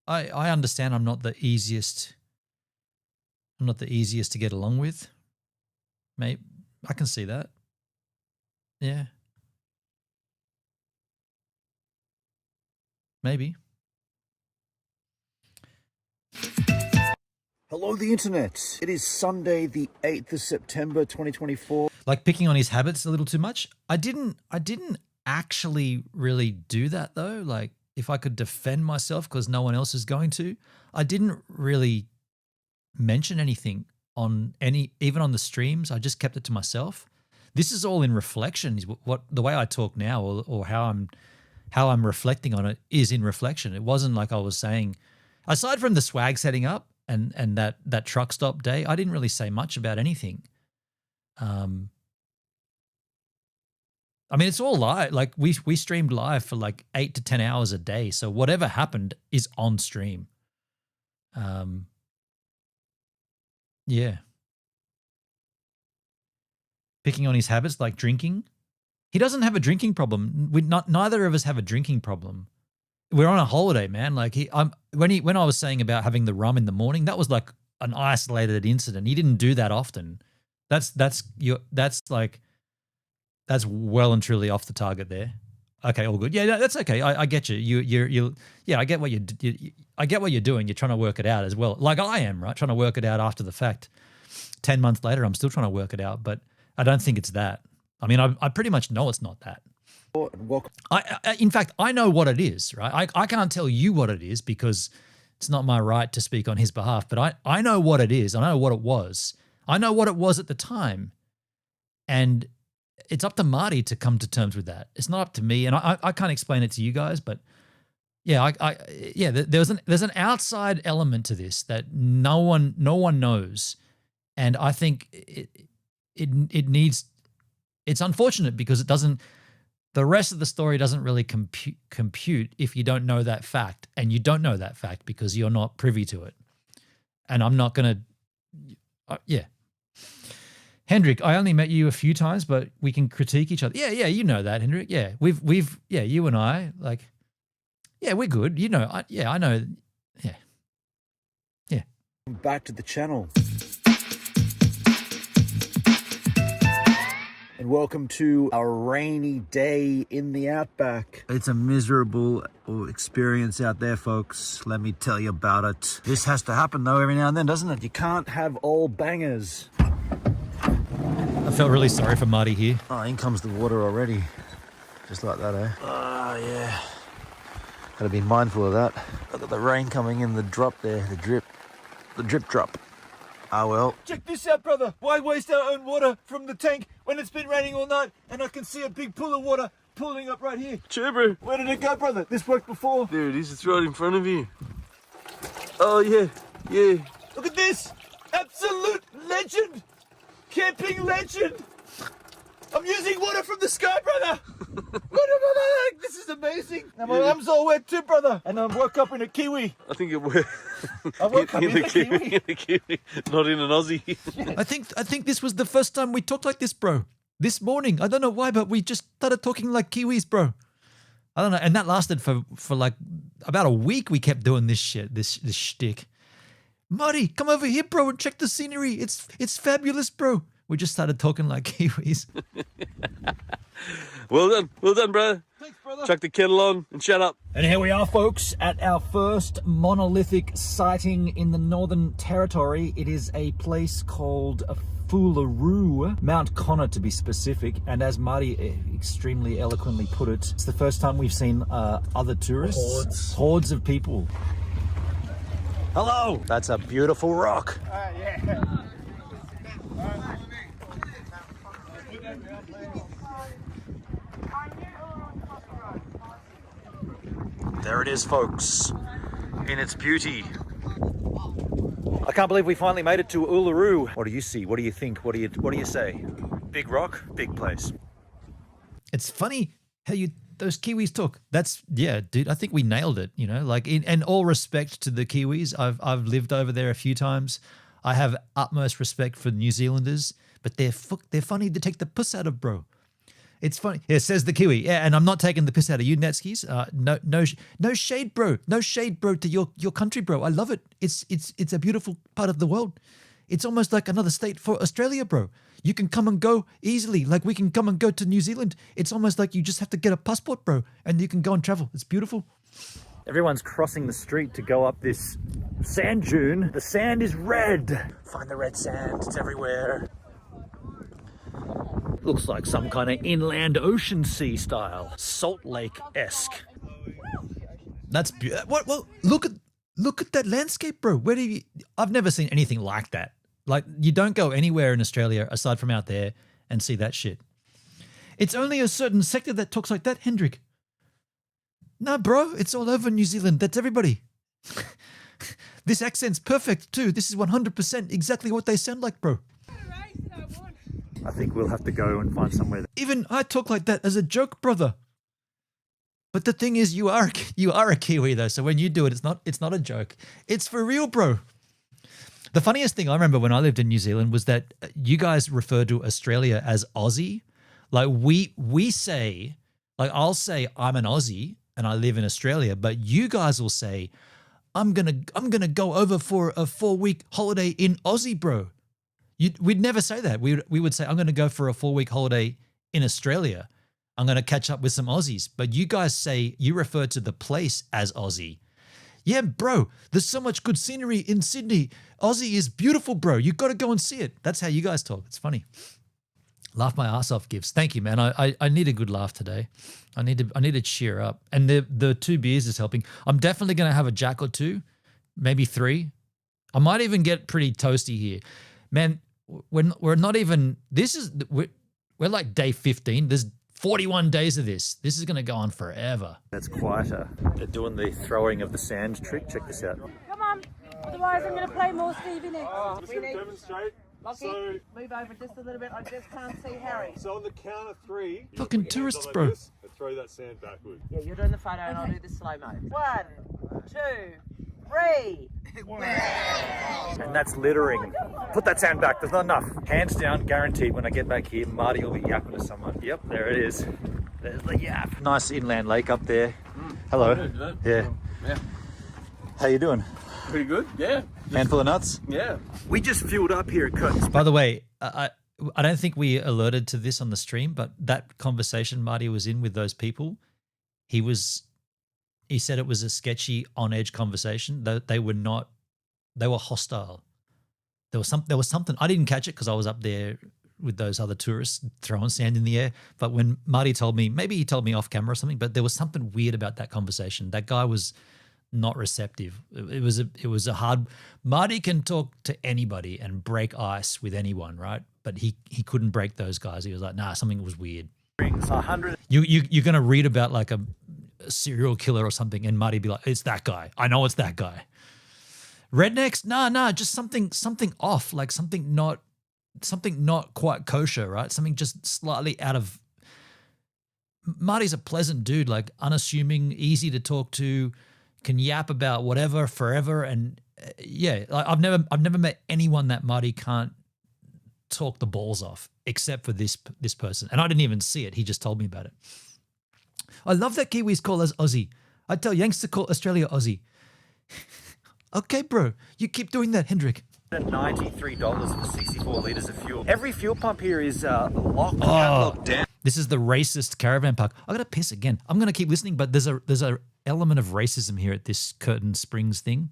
I understand I'm not the easiest to get along with. Maybe I can see that. Yeah. Maybe. Hello, the internet. It is Sunday, the 8th of September, 2024. Like picking on his habits a little too much. I didn't actually really do that though. Like if I could defend myself because no one else is going to, I didn't really mention anything on even on the streams. I just kept it to myself. This is all in reflection. Is what the way I talk now, or how I'm reflecting on it is in reflection. It wasn't like I was saying, aside from the swag setting up and that truck stop day, I didn't really say much about anything. I mean, it's all live. Like we streamed live for like 8 to 10 hours a day. So whatever happened is on stream. Yeah. Picking on his habits like drinking. He doesn't have a drinking problem. Neither of us have a drinking problem. We're on a holiday, man. Like when I was saying about having the rum in the morning, that was like an isolated incident. He didn't do that often. That's well and truly off the target there. Okay, all good. Yeah, that's okay. I get you. Yeah, I get what I get what you're doing. You're trying to work it out as well. Like I am, right? Trying to work it out after the fact. 10 months later, I'm still trying to work it out, but I don't think it's that. I mean, I pretty much know it's not that. In fact, I know what it is, right? I can't tell you what it is because it's not my right to speak on his behalf, but I know what it is. I know what it was. I know what it was at the time. And it's up to Marty to come to terms with that. It's not up to me. And I can't explain it to you guys, but yeah, there's an outside element to this that no one knows. And I think it's unfortunate because the rest of the story doesn't really compute if you don't know that fact, and you don't know that fact because you're not privy to it. And I'm not going to Yeah. Hendrik, I only met you a few times, but we can critique each other. Yeah, you know that, Hendrik. Yeah, we've you and I, like, yeah, we're good. You know, I know. Yeah. Back to the channel. And welcome to a rainy day in the outback. It's a miserable experience out there, folks. Let me tell you about it. This has to happen though every now and then, doesn't it? You can't have all bangers. I felt really sorry for Marty here. Oh, in comes the water already. Just like that, eh? Oh, yeah. Gotta be mindful of that. Look at the rain coming in, the drop there, the drip drop. Oh well. Check this out, brother. Why waste our own water from the tank when it's been raining all night and I can see a big pool of water pooling up right here? Sure, bro. Where did it go, brother? This worked before. There it is. It's right in front of you. Oh, yeah. Look at this. Absolute legend. Camping legend. I'm using water from the sky, brother. This is amazing. Now my arm's all wet too, brother. And I woke up in a kiwi. I think it worked. I woke up in a kiwi. In a kiwi, not in an Aussie. I think this was the first time we talked like this, bro. This morning, I don't know why, but we just started talking like Kiwis, bro. I don't know, and that lasted for like about a week. We kept doing this shit, this shtick. Marty, come over here, bro, and check the scenery. It's fabulous, bro. We just started talking like Kiwis. Well done, brother. Thanks, brother. Chuck the kettle on and shut up. And here we are, folks, at our first monolithic sighting in the Northern Territory. It is a place called Uluru, Mount Connor to be specific. And as Marty extremely eloquently put it, it's the first time we've seen other tourists. Hordes of people. Hello! That's a beautiful rock. Yeah. There it is, folks, in its beauty. I can't believe we finally made it to Uluru. What do you see? What do you think? What do you say? Big rock, big place. It's funny how those Kiwis talk. Yeah, dude. I think we nailed it. You know, like in all respect to the Kiwis, I've lived over there a few times. I have utmost respect for New Zealanders, but they're funny to take the piss out of, bro. It's funny. Yeah, says the Kiwi. Yeah, and I'm not taking the piss out of you, Netskis. No shade, bro. No shade, bro, to your country, bro. I love it. It's a beautiful part of the world. It's almost like another state for Australia, bro. You can come and go easily. Like we can come and go to New Zealand. It's almost like you just have to get a passport, bro, and you can go and travel. It's beautiful. Everyone's crossing the street to go up this sand dune. The sand is red. Find the red sand. It's everywhere. Looks like some kind of inland ocean sea style, Salt Lake-esque. That's beautiful. Well, look at that landscape, bro. I've never seen anything like that. Like you don't go anywhere in Australia aside from out there and see that shit. It's only a certain sector that talks like that, Hendrik. No, bro, it's all over New Zealand. That's everybody. This accent's perfect too. This is 100% exactly what they sound like, bro. I think we'll have to go and find somewhere. Even I talk like that as a joke, brother. But the thing is, you are a Kiwi though, so when you do it, it's not a joke. It's for real, bro. The funniest thing I remember when I lived in New Zealand was that you guys refer to Australia as Aussie. Like we say, like I'll say I'm an Aussie and I live in Australia, but you guys will say I'm gonna go over for a 4-week holiday in Aussie, bro. We'd never say that. We would say, I'm going to go for a 4-week holiday in Australia. I'm going to catch up with some Aussies. But you guys say you refer to the place as Aussie. Yeah, bro, there's so much good scenery in Sydney. Aussie is beautiful, bro. You got to go and see it. That's how you guys talk. It's funny. Laugh my ass off, Gibbs. Thank you, man. I need a good laugh today. I need to cheer up. And the 2 beers is helping. I'm definitely going to have a Jack or 2, maybe 3. I might even get pretty toasty here. Man, we're not even, we're like day 15. There's 41 days of this. This is going to go on forever. That's quieter. They're doing the throwing of the sand trick. Check this out. Come on, otherwise I'm going to play more Stevie next. I'm just going to demonstrate. Lockie, move over just a little bit. I just can't see Harry. So on the count of 3, Fucking tourists, bro. And throw that sand backward. Yeah, you're doing the photo and I'll do the slow-mo. 1, 2, Ray. And that's littering. Put that sand back, there's not enough. Hands down, guaranteed when I get back here, Marty will be yapping to someone. Yep, there it is. There's the yap. Nice inland lake up there. Hello. Yeah. How you doing? Pretty good, yeah. Handful of nuts? Yeah. We just fueled up here at Curtin's. By the way, I don't think we alerted to this on the stream, but that conversation Marty was in with those people, he said it was a sketchy, on-edge conversation. They were hostile. There was something, I didn't catch it because I was up there with those other tourists throwing sand in the air. But when Marty told me, maybe he told me off camera or something, but there was something weird about that conversation. That guy was not receptive. It was a hard. Marty can talk to anybody and break ice with anyone, right? But he couldn't break those guys. He was like, nah, something was weird. You're gonna read about like a serial killer or something, and Marty be like, it's that guy. I know it's that guy. Rednecks, nah, just something off, like something not quite kosher, right? Something just slightly out of. Marty's a pleasant dude, like unassuming, easy to talk to, can yap about whatever forever, and yeah, like I've never met anyone that Marty can't talk the balls off, except for this person, and I didn't even see it. He just told me about it. I love that Kiwis call us Aussie. I tell Yanks to call Australia Aussie. Okay, bro, you keep doing that, Hendrik. $93 for 64 litres of fuel. Every fuel pump here is locked down. This is the racist caravan park. I gotta piss again. I'm gonna keep listening, but there's a element of racism here at this Curtin Springs thing.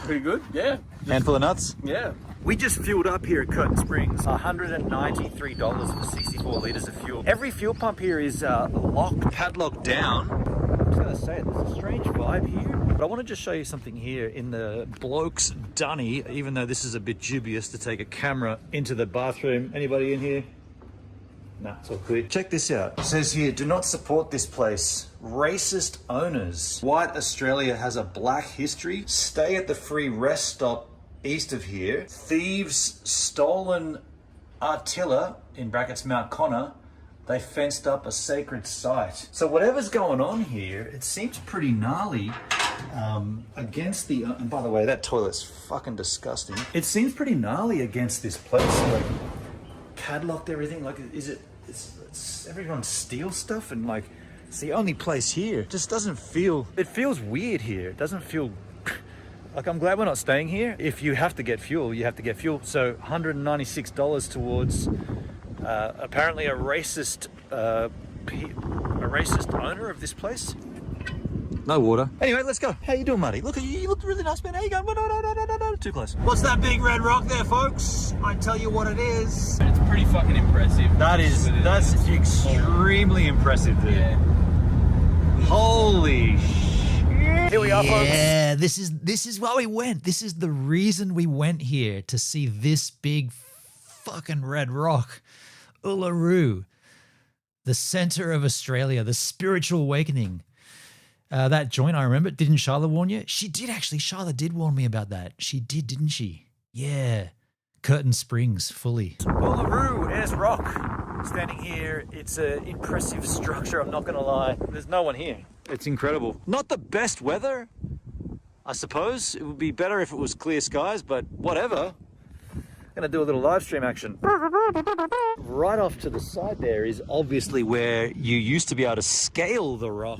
Pretty good, yeah. Handful of nuts? Yeah. We just fueled up here at Curtin Springs. $193 for 64 litres of fuel. Every fuel pump here is padlocked down. I'm just gonna say it, there's a strange vibe here. But I want to just show you something here in the bloke's dunny, even though this is a bit dubious to take a camera into the bathroom. Anybody in here? Nah, it's all clear. Check this out. It says here, do not support this place. Racist owners. White Australia has a black history. Stay at the free rest stop east of here. Thieves stolen Artilla, in brackets Mount Connor. They fenced up a sacred site. So whatever's going on here, it seems pretty gnarly against the... and by the way, that toilet's fucking disgusting. It seems pretty gnarly against this place. Like, padlocked everything. Like, it's everyone steals stuff, and like, it's the only place here. It just doesn't feel... It feels weird here. It doesn't feel... Like, I'm glad we're not staying here. If you have to get fuel, you have to get fuel. So $196 towards... apparently a racist owner of this place. No water. Anyway, let's go. How you doing, Marty? Look at you. You look really nice, man. How you going? No, too close. What's that big red rock there, folks? I tell you what it is. It's pretty fucking impressive. That's extremely impressive, dude. Yeah. Holy shit. Here we are, folks. Yeah, this is why we went. This is the reason we went here, to see this big fucking red rock. Uluru, the center of Australia, the spiritual awakening. That joint, I remember. Didn't Charlotte warn you? She did, actually. Charlotte did warn me about that. She did, didn't she? Yeah. Curtin Springs, fully. Uluru, Ayers Rock. Standing here, it's an impressive structure, I'm not going to lie. There's no one here. It's incredible. Not the best weather, I suppose. It would be better if it was clear skies, but whatever. Gonna do a little live stream action. Right off to the side there is obviously where you used to be able to scale the rock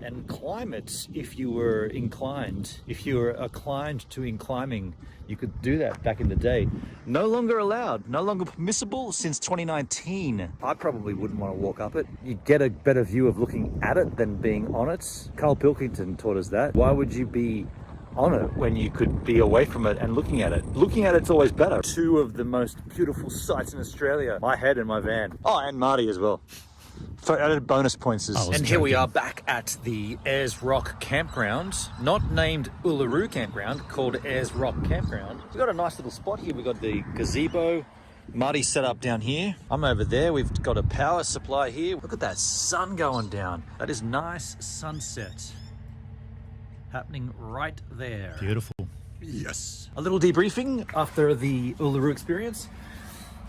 and climb it if you were inclined. If you were inclined to climbing, you could do that back in the day. No longer allowed, no longer permissible since 2019. I probably wouldn't want to walk up it. You get a better view of looking at it than being on it. Carl Pilkington taught us that. Why would you be on it when you could be away from it and looking at it? Looking at it's always better. Two of the most beautiful sights in Australia. My head and my van. Oh, and Marty as well. For added bonus points. And here we are back at the Ayers Rock campground, not named Uluru campground, called Ayers Rock campground. We've got a nice little spot here. We've got the gazebo. Marty's set up down here. I'm over there. We've got a power supply here. Look at that sun going down. That is nice sunset happening right there. Beautiful. Yes. A little debriefing after the Uluru experience.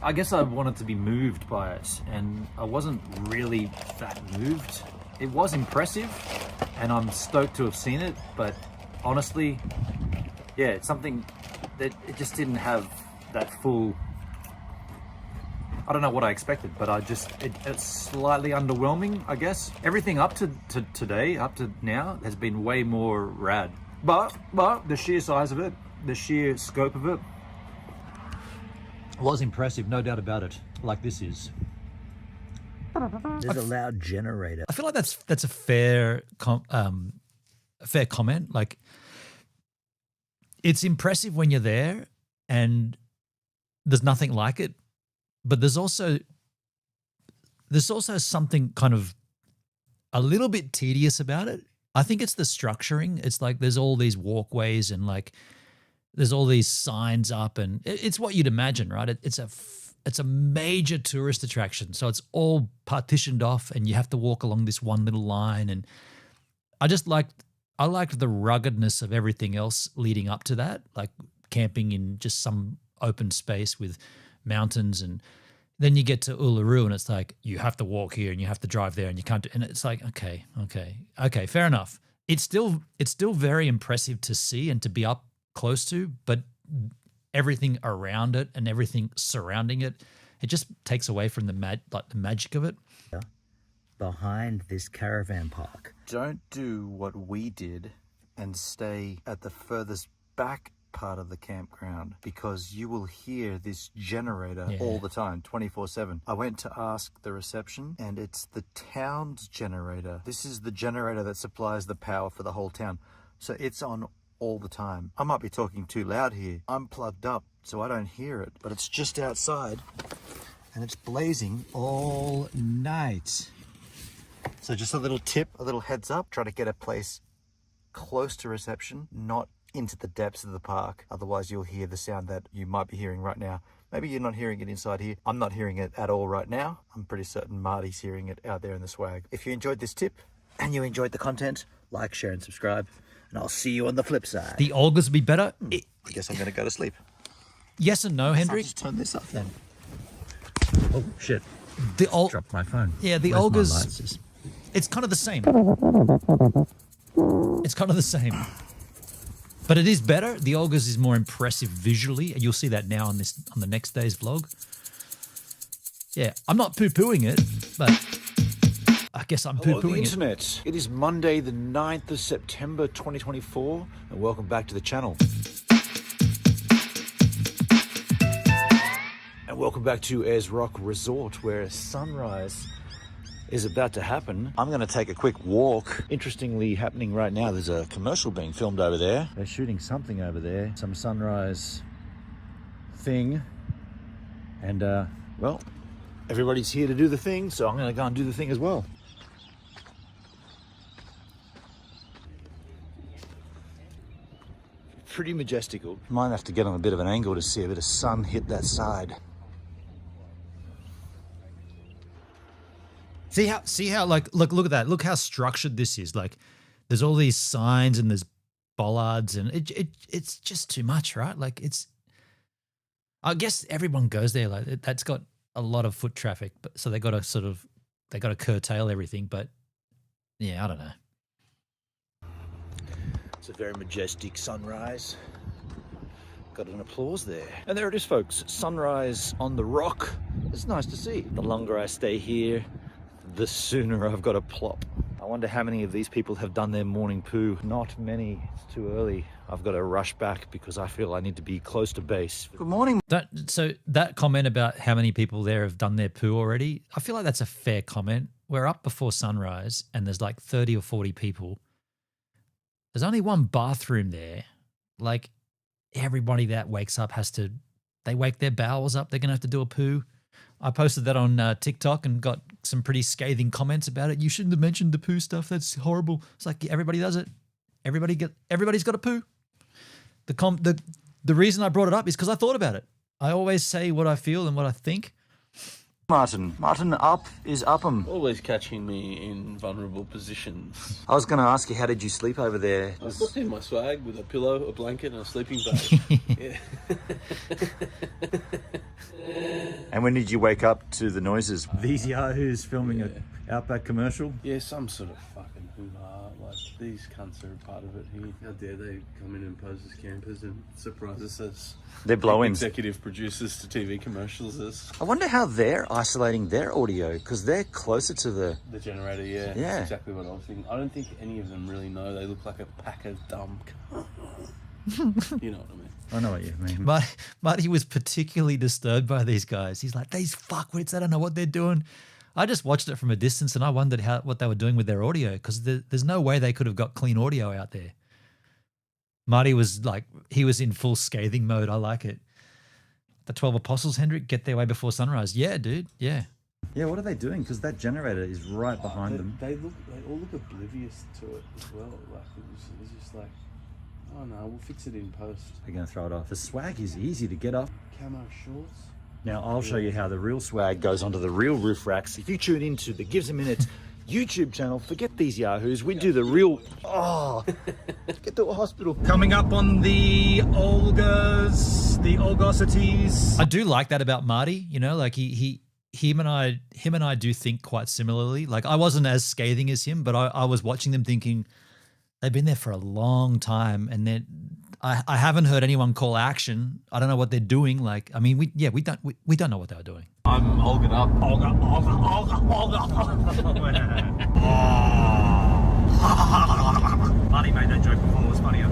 I guess I wanted to be moved by it, and I wasn't really that moved. It was impressive, and I'm stoked to have seen it, but honestly, yeah, it's something that it just didn't have that full. I don't know what I expected, but it's slightly underwhelming, I guess. Everything up to today, up to now, has been way more rad. But the sheer size of it, the sheer scope of it, was impressive, no doubt about it. Like this is. There's a loud generator. I feel like that's a fair comment. Like, it's impressive when you're there and there's nothing like it, but there's also something kind of a little bit tedious about it. I think it's the structuring. It's like there's all these walkways and like there's all these signs up, and it's what you'd imagine, right? It's a major tourist attraction, so it's all partitioned off, and you have to walk along this one little line. And I liked the ruggedness of everything else leading up to that, like camping in just some open space with mountains, and then you get to Uluru and it's like you have to walk here and you have to drive there and you can't do, and it's like okay, fair enough. It's still very impressive to see and to be up close to, but everything around it and everything surrounding it, it just takes away from the magic of it. Behind this caravan park. Don't do what we did and stay at the furthest back part of the campground, because you will hear this generator all the time, 24/7. I went to ask the reception and it's the town's generator. This is the generator that supplies the power for the whole town. So it's on all the time. I might be talking too loud here. I'm plugged up so I don't hear it, but it's just outside and it's blazing all night. So just a little tip, a little heads up, try to get a place close to reception, not into the depths of the park. Otherwise you'll hear the sound that you might be hearing right now. Maybe you're not hearing it inside here. I'm not hearing it at all right now. I'm pretty certain Marty's hearing it out there in the swag. If you enjoyed this tip and you enjoyed the content, like, share and subscribe, and I'll see you on the flip side. The Olgas would be better. I guess I'm going to go to sleep. Yes and no, Hendrik. Just turn this up then. Oh shit. Dropped my phone. Yeah, the Where's my Olgas. lights? It's kind of the same. It's kind of the same. But it is better. The Olgas is more impressive visually, and you'll see that now on the next day's vlog. Yeah, I'm not poo-pooing it, but I guess I'm Hello, the poo-pooing it. internet. It is Monday the 9th of September 2024, and welcome back to the channel. And welcome back to Ayers Rock Resort, where sunrise is about to happen. I'm going to take a quick walk. Interestingly happening right now, there's a commercial being filmed over there. They're shooting something over there, some sunrise thing. And, well, everybody's here to do the thing, so I'm going to go and do the thing as well. Pretty majestical. Might have to get on a bit of an angle to see a bit of sun hit that side. See how like look at that. Look how structured this is. Like there's all these signs and there's bollards and it's just too much, right? Like I guess everyone goes there like that's got a lot of foot traffic, but so they got to curtail everything, but yeah, I don't know. It's a very majestic sunrise. Got an applause there. And there it is, folks. Sunrise on the rock. It's nice to see. The longer I stay here, the sooner I've got to plop. I wonder how many of these people have done their morning poo. Not many. It's too early. I've got to rush back because I feel I need to be close to base. Good morning. So that comment about how many people there have done their poo already, I feel like that's a fair comment. We're up before sunrise and there's like 30 or 40 people. There's only one bathroom there. Like everybody that wakes up they wake their bowels up. They're going to have to do a poo. I posted that on TikTok and got some pretty scathing comments about it. You shouldn't have mentioned the poo stuff. That's horrible. It's like everybody does it. Everybody's got a poo. The reason I brought it up is because I thought about it. I always say what I feel and what I think. Martin up is up'em. Always catching me in vulnerable positions. I was going to ask you, how did you sleep over there? I slept in my swag with a pillow, a blanket, and a sleeping bag. Yeah. And when did you wake up to the noises? These yahoos filming an Outback commercial? Yeah, some sort of fucking hoo-ha. Like, These cunts are a part of it here. How dare they come in and pose as campers and surprise us as They're blow-ins. executive producers to TV commercials as I wonder how they're isolating their audio, because they're closer to the... the generator, yeah. Yeah. That's exactly what I was thinking. I don't think any of them really know. They look like a pack of dumb You know what I mean? I know what you mean. Marty was particularly disturbed by these guys. He's like, these fuckwits, I don't know what they're doing. I just watched it from a distance and I wondered what they were doing with their audio, because there's no way they could have got clean audio out there. Marty was like, he was in full scathing mode. I like it. The 12 Apostles, Hendrik, get their way before sunrise. Yeah, dude. Yeah. Yeah, what are they doing? Because that generator is right behind them. They all look oblivious to it as well. Like it's just like, oh no, we'll fix it in post. They're going to throw it off. The swag is easy to get up. Camo shorts. Now, I'll show you how the real swag goes onto the real roof racks. If you tune into the Gives a Minute YouTube channel, forget these yahoos. We do the real... Oh, get to a hospital. Coming up on the Olgas, the Olgosities. I do like that about Marty, you know, like him and I do think quite similarly. Like I wasn't as scathing as him, but I was watching them thinking they've been there for a long time, and then I haven't heard anyone call action. I don't know what they're doing. Like, I mean, we don't know what they were doing. I'm Olga up. Olga. Marty made that joke before. It was funnier.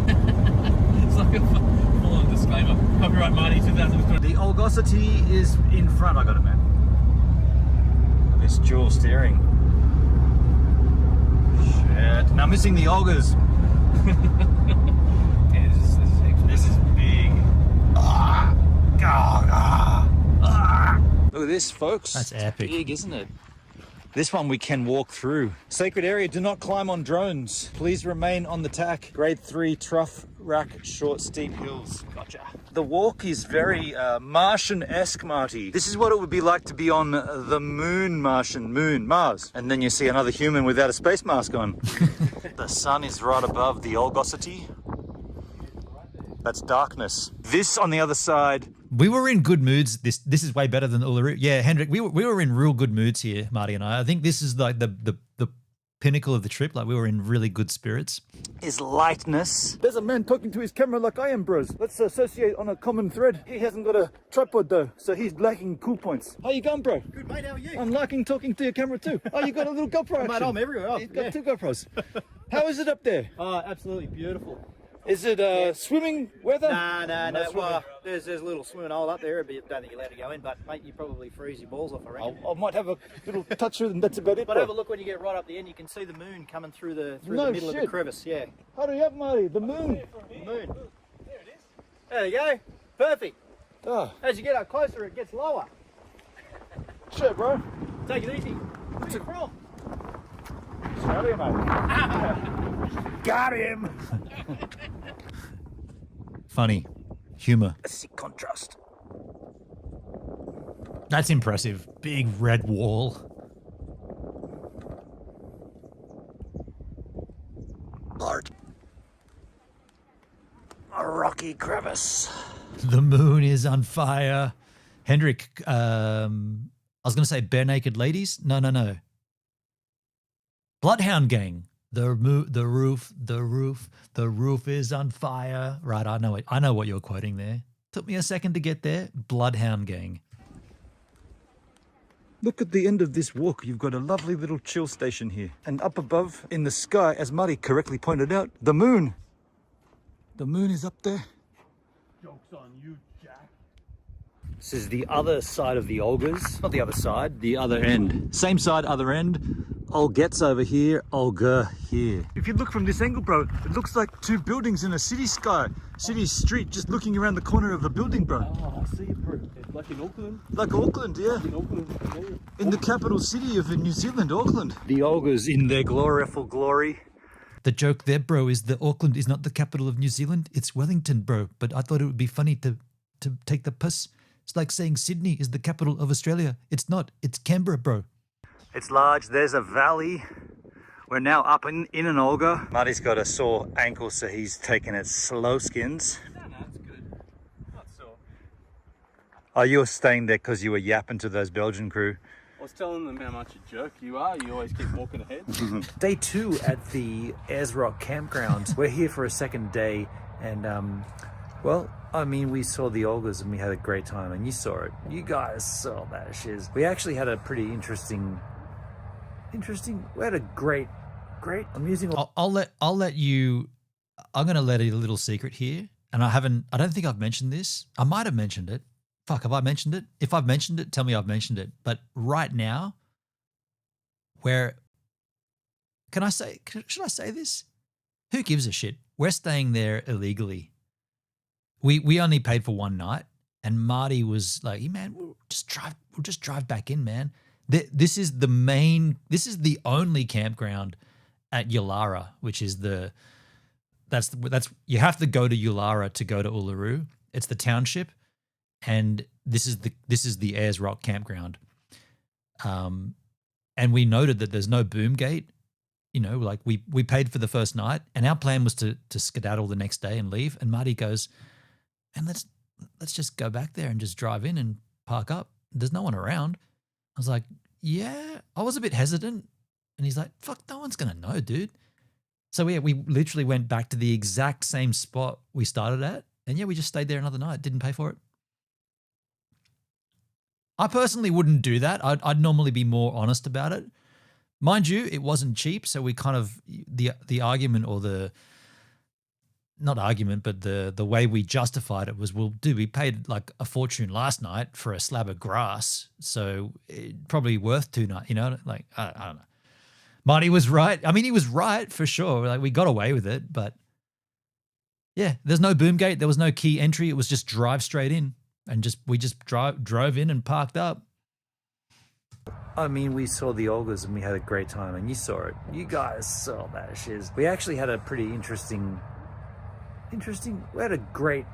It's like a full-on disclaimer. Copyright Marty 2020. The Olgosity is in front. I got it, man. This dual steering. Shit. Now missing the Olgas. Yeah, This is big. Look at this, folks. That's epic. Big, isn't it? This one we can walk through. Sacred area, do not climb on drones. Please remain on the tack. Grade 3, trough, rack, short, steep hills. Gotcha. The walk is very Martian-esque, Marty. This is what it would be like to be on the moon, Mars. And then you see another human without a space mask on. The sun is right above the Olgosity. That's darkness. This on the other side. We were in good moods. This is way better than Uluru. Yeah, Hendrik, we were in real good moods here, Marty and I. I think this is like the pinnacle of the trip. Like we were in really good spirits. Is lightness. There's a man talking to his camera like I am, bros. Let's associate on a common thread. He hasn't got a tripod though, so he's lacking cool points. How you going, bro? Good, mate. How are you? I'm liking talking to your camera too. Oh, you got a little GoPro action. Mate, I'm everywhere. Oh, He's got 2 GoPros. How is it up there? Oh, absolutely beautiful. Is it swimming weather? No. Well, there's a little swimming hole up there, but I don't think you're allowed to go in. But mate, you probably freeze your balls off, I reckon. I might have a little touch with it, and that's about it. But bro. have a look when you get right up the end. You can see the moon coming through the No middle of shit. the crevice. Yeah, Hurry up, Marty. The moon. the moon. There it is. There you go. Perfect. Oh, As you get up closer, it gets lower. shit, bro. Take it easy. Where you from? Hurry, mate. Got him. Funny. Humor. Let's see contrast. That's impressive. Big red wall. Art. A rocky crevice. The moon is on fire. Hendrik, I was going to say bare naked ladies. No. Bloodhound Gang. The roof is on fire. Right, I know it. I know what you're quoting there. Took me a second to get there. Bloodhound Gang. Look at the end of this walk. You've got a lovely little chill station here. And up above in the sky, as Marty correctly pointed out, the moon. The moon is up there. Joke's on you, Jack. This is the other side of the Olgas. Not the other side, the other end. Same side, other end. Olget's over here, Olga here. If you look from this angle, bro, it looks like 2 buildings in a city street, just looking around the corner of a building, bro. Oh, I see it, bro. Like in Auckland. Like Auckland, yeah. In Auckland. In the capital city of New Zealand, Auckland. The Olgas in their glorious glory. The joke there, bro, is that Auckland is not the capital of New Zealand. It's Wellington, bro. But I thought it would be funny to take the piss. It's like saying Sydney is the capital of Australia. It's not. It's Canberra, bro. It's large. There's a valley. We're now up in an Olga. Marty's got a sore ankle, so he's taking it slow skins. No, it's good. Not so. Oh, you were staying there because you were yapping to those Belgian crew. was telling them how much a jerk you are. You always keep walking ahead. Day 2 at the Ayers Rock campground. We're here for a second day, and well, I mean, we saw the Olgas and we had a great time, and you saw it. You guys saw that shiz. We actually had a pretty interesting. We had a great. I'm using. I'll let you. I'm going to let a little secret here, and I don't think I've mentioned this. I might have mentioned it. Fuck, have I mentioned it? If I've mentioned it, tell me I've mentioned it. But right now, should I say this? Who gives a shit? We're staying there illegally. We only paid for one night, and Marty was like, "Hey man, we'll just drive back in, man." This is the only campground at Ulara, which is that's you have to go to Ulara to go to Uluru. It's the township, and this is the Ayers Rock campground. And we noted that there's no boom gate. You know, like we paid for the first night, and our plan was to skedaddle the next day and leave. And Marty goes, "And let's just go back there and just drive in and park up. There's no one around." I was like, "Yeah." I was a bit hesitant, and he's like, "Fuck, no one's gonna know, dude." So we literally went back to the exact same spot we started at, and we just stayed there another night. Didn't pay for it. I personally wouldn't do that. I'd normally be more honest about it. Mind you, it wasn't cheap, so we kind of the argument, or the not argument, but the way we justified it was, well, dude, we paid like a fortune last night for a slab of grass, so it probably worth 2 nights. You know, like I don't know. Marty was right. I mean, he was right for sure. Like we got away with it, but yeah, there's no boom gate. There was no key entry. It was just drive straight in, and we just drove in and parked up. I mean, we saw the Olgas and we had a great time, and you saw it. You guys saw that shiz. We actually had a pretty interesting. We had a great.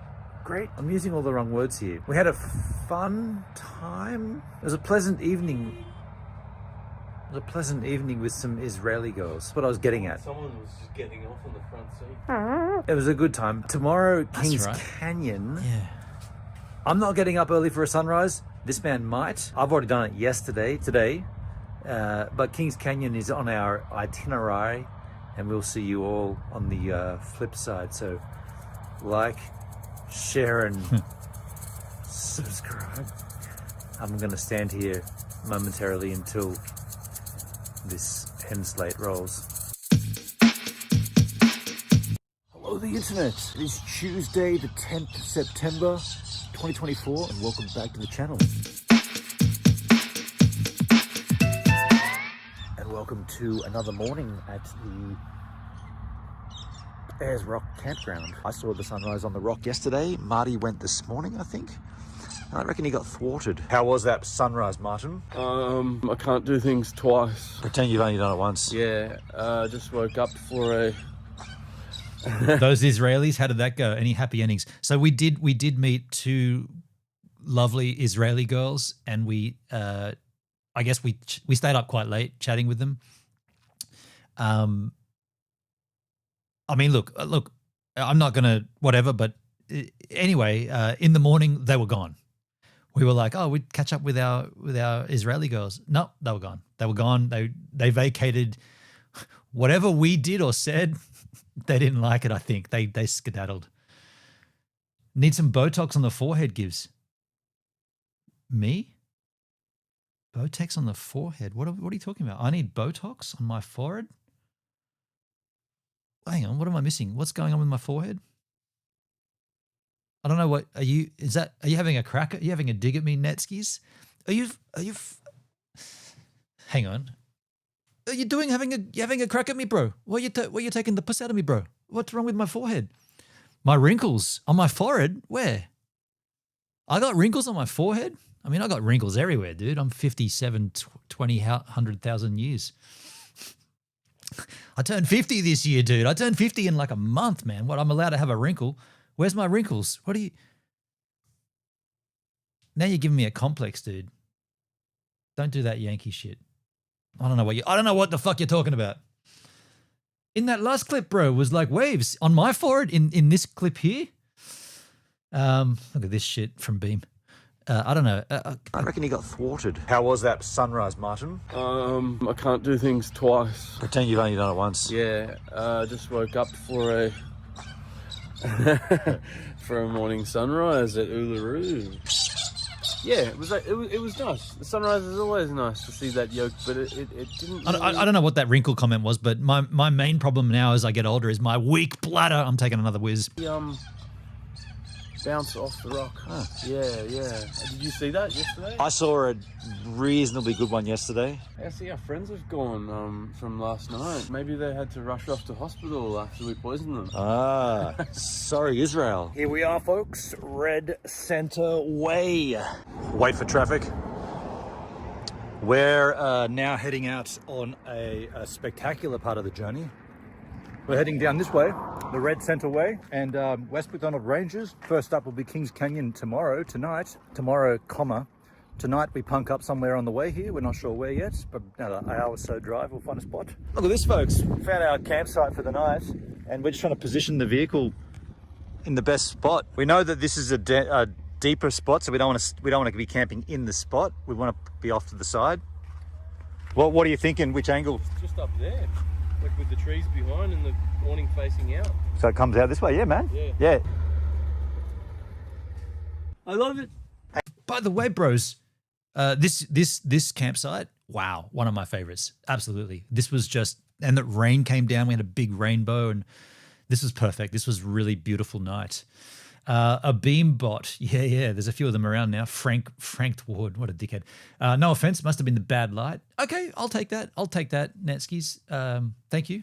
I'm using all the wrong words here. We had a fun time. It was a pleasant evening. With some Israeli girls. That's what I was getting at. Someone was just getting off on the front seat. It was a good time. Tomorrow, That's Kings right. Canyon. Yeah. I'm not getting up early for a sunrise. This man might. I've already done it today. But Kings Canyon is on our itinerary, and we'll see you all on the flip side. So like, share, and subscribe. I'm going to stand here momentarily until this end slate rolls. Hello, the internet. It is Tuesday, the 10th of September, 2024, and welcome back to the channel. And welcome to another morning at the Ayers Rock campground. I saw the sunrise on the rock yesterday. Marty went this morning, I think. I reckon he got thwarted. How was that sunrise, Martin? I can't do things twice. Pretend you've only done it once. Yeah, just woke up for a... Those Israelis, how did that go? Any happy endings? So we did meet 2 lovely Israeli girls, and we I guess we stayed up quite late chatting with them. I mean, look, I'm not gonna whatever, but anyway, in the morning they were gone. We were like, oh, we'd catch up with our Israeli girls. No, they were gone. They were gone. They vacated. Whatever we did or said, they didn't like it. I think they skedaddled. Need some Botox on the forehead, Gibbs. Me? Botox on the forehead? What are you talking about? I need Botox on my forehead? Hang on, what am I missing? What's going on with my forehead? I don't know what are you having a crack at? Are you having a dig at me, Netskis? Are you hang on. Are you having a crack at me, bro? What are you taking the piss out of me, bro? What's wrong with my forehead? My wrinkles on my forehead? Where? I got wrinkles on my forehead? I mean, I got wrinkles everywhere, dude. I'm 57, 20, 100,000 years. I turned 50 this year, dude. I turned 50 in like a month, man. What, I'm allowed to have a wrinkle? Where's my wrinkles? Now you're giving me a complex, dude. Don't do that Yankee shit. I don't know what the fuck you're talking about. In that last clip, bro, was like waves on my forehead. In this clip here, look at this shit from Beam. I don't know. I reckon he got thwarted. How was that sunrise, Martin? I can't do things twice. Pretend you've only done it once. Yeah, just woke up for a for a morning sunrise at Uluru. Yeah, it was nice. The sunrise is always nice to see that yoke, but it didn't. I don't know what that wrinkle comment was, but my main problem now as I get older is my weak bladder. I'm taking another whiz. Bounce off the rock. Huh. Yeah. Did you see that yesterday? I saw a reasonably good one yesterday. I see our friends have gone from last night. Maybe they had to rush off to hospital after we poisoned them. Ah, sorry, Israel. Here we are, folks. Red Center Way. Wait for traffic. We're now heading out on a spectacular part of the journey. We're heading down this way, the Red Center Way, and West MacDonald Ranges. First up will be Kings Canyon tonight. Tonight we punk up somewhere on the way here. We're not sure where yet, but another hour or so drive, we'll find a spot. Look at this, folks. We found our campsite for the night, and we're just trying to position the vehicle in the best spot. We know that this is a deeper spot, so we don't want to be camping in the spot. We want to be off to the side. What are you thinking? Which angle? Just up there. Like with the trees behind and the awning facing out. So it comes out this way, yeah, man? Yeah. I love it. By the way, bros, this campsite, wow, one of my favorites. Absolutely. This was just, and the rain came down. We had a big rainbow, and this was perfect. This was really beautiful night. A beam bot. Yeah. There's a few of them around now. Frank Ward. What a dickhead. No offense. Must have been the bad light. Okay, I'll take that. Netskis. Thank you.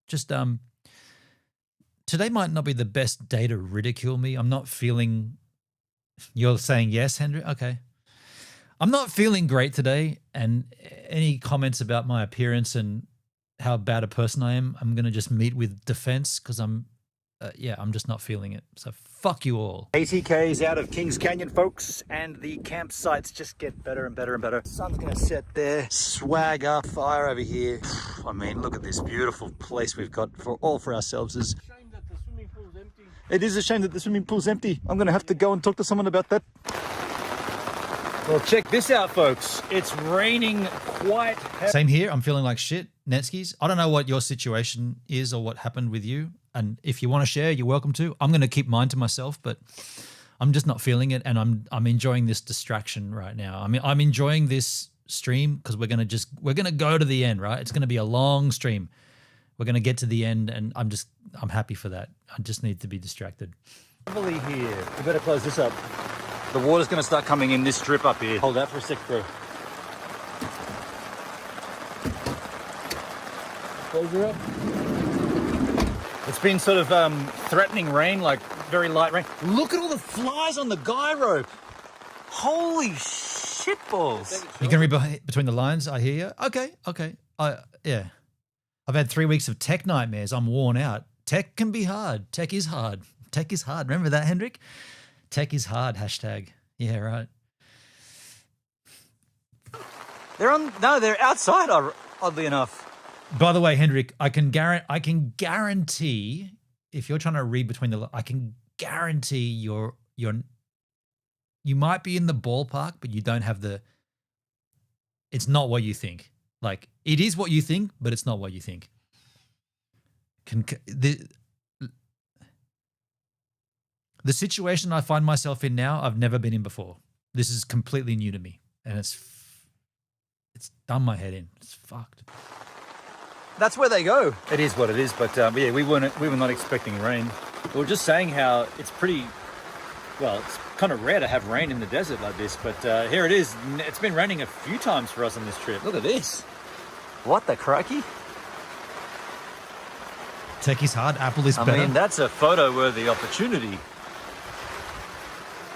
Just today might not be the best day to ridicule me. I'm not feeling. You're saying yes, Henry? Okay. I'm not feeling great today, and any comments about my appearance and how bad a person I am, I'm gonna just meet with defense because I'm just not feeling it. So fuck you all. 80 Ks out of Kings Canyon, folks, and the campsites just get better and better and better. Sun's gonna set there. Swagger fire over here. I mean, look at this beautiful place we've got for ourselves. It's a shame that the swimming pool's empty. It is a shame that the swimming pool's empty. I'm gonna have to go and talk to someone about that. Well, check this out, folks. It's raining quite heavily. Same here. I'm feeling like shit. Netskis, I don't know what your situation is or what happened with you. And if you want to share, you're welcome to. I'm going to keep mine to myself, but I'm just not feeling it. And I'm enjoying this distraction right now. I mean, I'm enjoying this stream because we're going to go to the end, right? It's going to be a long stream. We're going to get to the end, and I'm happy for that. I just need to be distracted. Heavily here. We better close this up. The water's going to start coming in this strip up here. Hold that for a sec, bro. Close her up. It's been sort of threatening rain, like very light rain. Look at all the flies on the guy rope. Holy shit balls. You can read between the lines, I hear you. Okay. Yeah. I've had 3 weeks of tech nightmares. I'm worn out. Tech can be hard. Tech is hard. Remember that, Hendrik? Tech is hard, hashtag. Yeah, right. They're outside, oddly enough. By the way, Hendrik, I can guarantee if you're trying to read between the, I can guarantee you might be in the ballpark, but you don't have it's not what you think. Like, it is what you think, but it's not what you think. The situation I find myself in now, I've never been in before. This is completely new to me, and it's done my head in. It's fucked. That's where they go. It is what it is, but yeah, we were not expecting rain. We were just saying how it's it's kind of rare to have rain in the desert like this, but here it is. It's been raining a few times for us on this trip. Look at this. What the crikey? Tech is hard, Apple is better. I mean, that's a photo-worthy opportunity.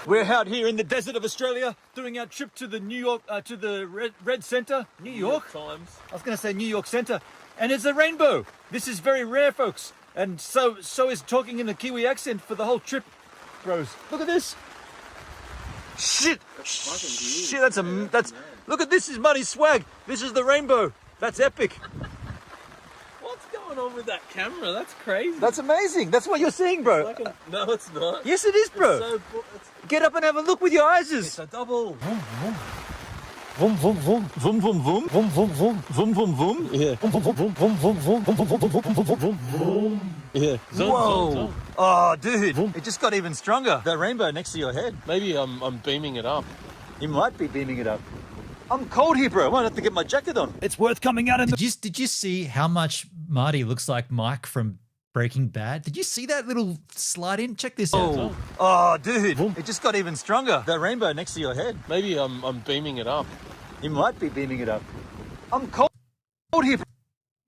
We're out here in the desert of Australia doing our trip to the New York, to the Red Center. New York Times. I was going to say New York Center. And it's a rainbow. This is very rare, folks. And so is talking in a Kiwi accent for the whole trip, bros. Look at this. Shit. Shit, that's look at this is Money Swag. This is the rainbow. That's epic. What's going on with that camera? That's crazy. That's amazing. That's what you're seeing, bro. No, it's not. Yes, it is, bro. It's so Get up and have a look with your eyes. It's a double. Vroom, vroom, vroom, vroom, vroom, vroom, vroom, vroom, vroom, vroom, vroom, vroom. Yeah. Vroom, vroom, vroom, vroom, vroom, vroom, vroom, vroom, vroom, vroom, vroom, vroom. Yeah. Whoa! Oh, dude, it just got even stronger. That rainbow next to your head. Maybe I'm beaming it up. You might be beaming it up. I'm cold here, bro. I might have to get my jacket on. It's worth coming out in the... Did you see how much Marty looks like Mike from Breaking Bad? Did you see that little slide in? Check this out. Oh, dude, it just got even stronger. That rainbow next to your head. Maybe I'm beaming it up. You might be beaming it up. I'm cold here.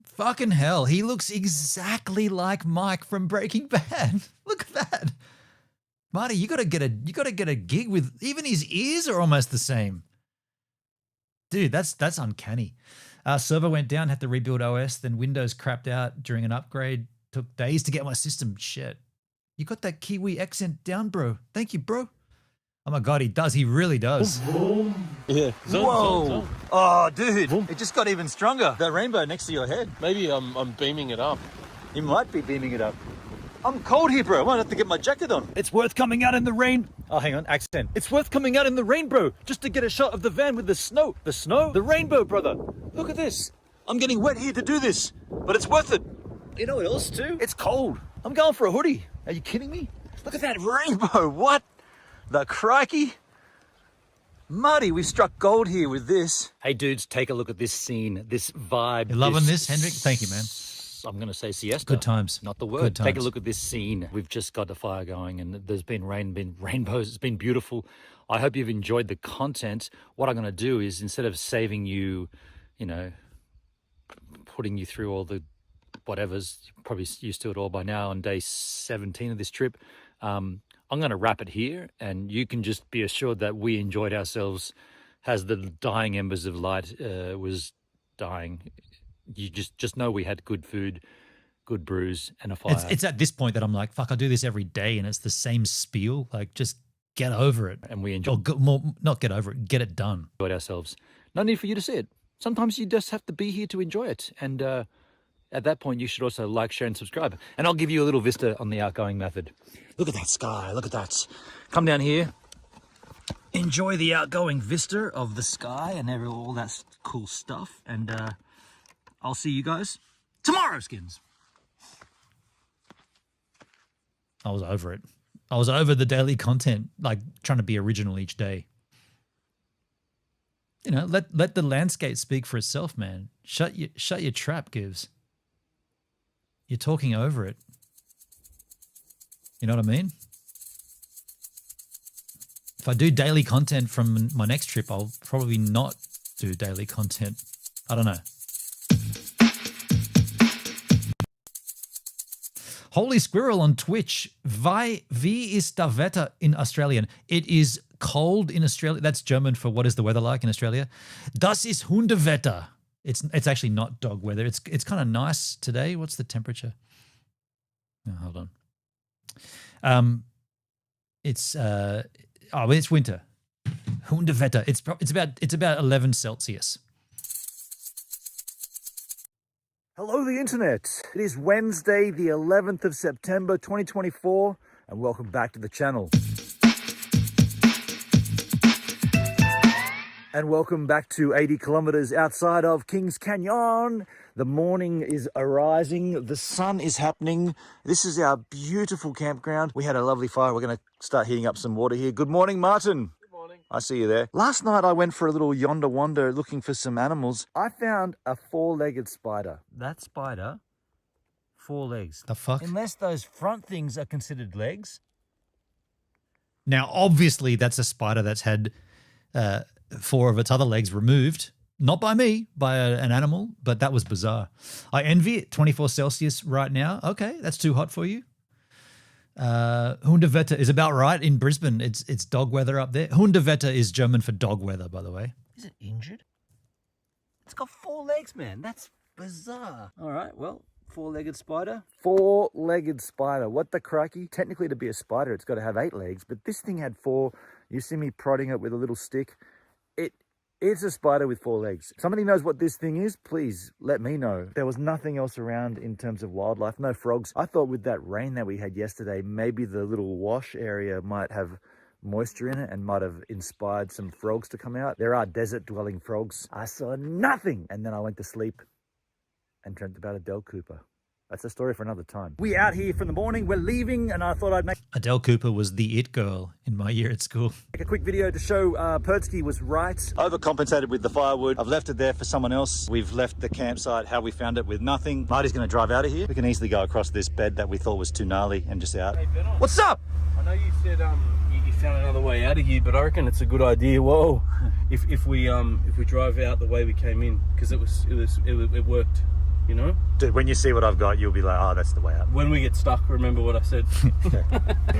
Fucking hell, he looks exactly like Mike from Breaking Bad. Look at that. Marty, you gotta get a gig with, even his ears are almost the same. Dude, that's uncanny. Server went down, had to rebuild OS, then Windows crapped out during an upgrade. Took days to get my system. Shit. You got that Kiwi accent down, bro. Thank you, bro. Oh my God, he does. He really does. Yeah. Whoa. Oh, dude, it just got even stronger. That rainbow next to your head. Maybe I'm beaming it up. You might be beaming it up. I'm cold here, bro. I might have to get my jacket on. It's worth coming out in the rain. Oh, hang on, accent. It's worth coming out in the rain, bro, just to get a shot of the van with the snow. The snow? The rainbow, brother. Look at this. I'm getting wet here to do this, but it's worth it. You know what else, too? It's cold. I'm going for a hoodie. Are you kidding me? Look at that rainbow. What? The crikey. Marty, we've struck gold here with this. Hey, dudes, take a look at this scene, this vibe. You loving this, Hendrik? Thank you, man. I'm going to say siesta. Good times. Not the word. Good Take a times. look at this scene. We've just got the fire going and there's been rainbows. It's been beautiful. I hope you've enjoyed the content. What I'm going to do is, instead of saving you, putting you through all the whatevers, you're probably used to it all by now on day 17 of this trip, I'm going to wrap it here, and you can just be assured that we enjoyed ourselves as the dying embers of light was dying. You just know we had good food, good brews, and a fire. It's at this point that I'm like, fuck, I do this every day and it's the same spiel. Like, just get over it. And we Or enjoyed not get over it, get it done. ourselves. No need for you to see it. Sometimes you just have to be here to enjoy it. And at that point, you should also like, share, and subscribe. And I'll give you a little vista on the outgoing method. Look at that sky. Look at that. Come down here. Enjoy the outgoing vista of the sky and all that cool stuff. And I'll see you guys tomorrow, skins. I was over it. I was over the daily content, like trying to be original each day. Let the landscape speak for itself, man. Shut your trap, Gives. You're talking over it. You know what I mean? If I do daily content from my next trip, I'll probably not do daily content. I don't know. Holy Squirrel on Twitch. Wie ist das Wetter in Australien? It is cold in Australia. That's German for what is the weather like in Australia. Das ist Hundewetter. It's actually not dog weather. It's kind of nice today. What's the temperature? Oh, hold on. It's winter. Hundewetter. It's about 11 Celsius. Hello, the internet. It is Wednesday, the 11th of September, 2024, and welcome back to the channel. And welcome back to 80 kilometers outside of Kings Canyon. The morning is arising. The sun is happening. This is our beautiful campground. We had a lovely fire. We're going to start heating up some water here. Good morning, Martin. I see you there. Last night I went for a little yonder wander looking for some animals. I found a four-legged spider. That spider, 4 legs. The fuck? Unless those front things are considered legs. Now, obviously, that's a spider that's had 4 of its other legs removed. Not by me, by an animal, but that was bizarre. I envy it. 24 Celsius right now. Okay, that's too hot for you. Hundewetter is about right in Brisbane. It's dog weather up there. Hundewetter is German for dog weather, by the way. Is it injured? It's got 4 legs, man. That's bizarre. All right, well, 4-legged spider. Four-legged spider. What the crikey? Technically, to be a spider, it's got to have 8 legs, but this thing had 4. You see me prodding it with a little stick. It's a spider with 4 legs. If somebody knows what this thing is, please let me know. There was nothing else around in terms of wildlife. No frogs. I thought with that rain that we had yesterday, maybe the little wash area might have moisture in it and might have inspired some frogs to come out. There are desert dwelling frogs. I saw nothing. And then I went to sleep and dreamt about Adele Cooper. That's a story for another time. We out here from the morning. We're leaving, and I thought I'd make Adele Cooper was the it girl in my year at school. a quick video to show Pertsky was right. Overcompensated with the firewood. I've left it there for someone else. We've left the campsite how we found it with nothing. Marty's going to drive out of here. We can easily go across this bed that we thought was too gnarly and just out. Hey, Benno, What's up? I know you said you found another way out of here, but I reckon it's a good idea. Whoa, if we drive out the way we came in, because it worked. You know? Dude, when you see what I've got, you'll be like, oh, that's the way out. When we get stuck, remember what I said.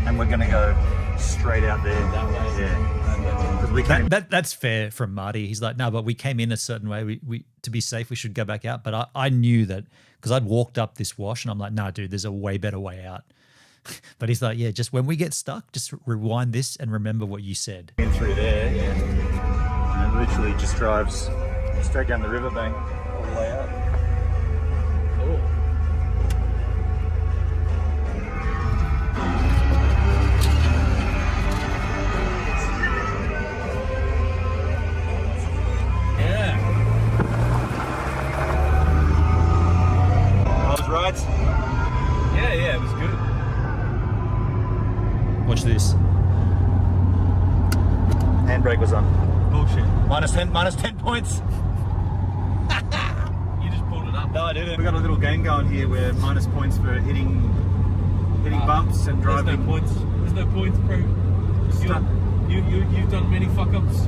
And we're going to go straight out there. That way. Yeah. Because we came... That's fair from Marty. He's like, no, but we came in a certain way. We to be safe, we should go back out. But I knew that because I'd walked up this wash and I'm like, no, dude, there's a way better way out. But he's like, yeah, just when we get stuck, just rewind this and remember what you said. In through there, yeah. And it literally just drives straight down the riverbank all the way out. Right? Yeah, it was good. Watch this. Handbrake was on. Bullshit. Minus 10 points. You just pulled it up. No, I didn't. We got a little game going here where minus points for hitting bumps and driving. There's no points. There's no points, bro. You've done many fuck ups.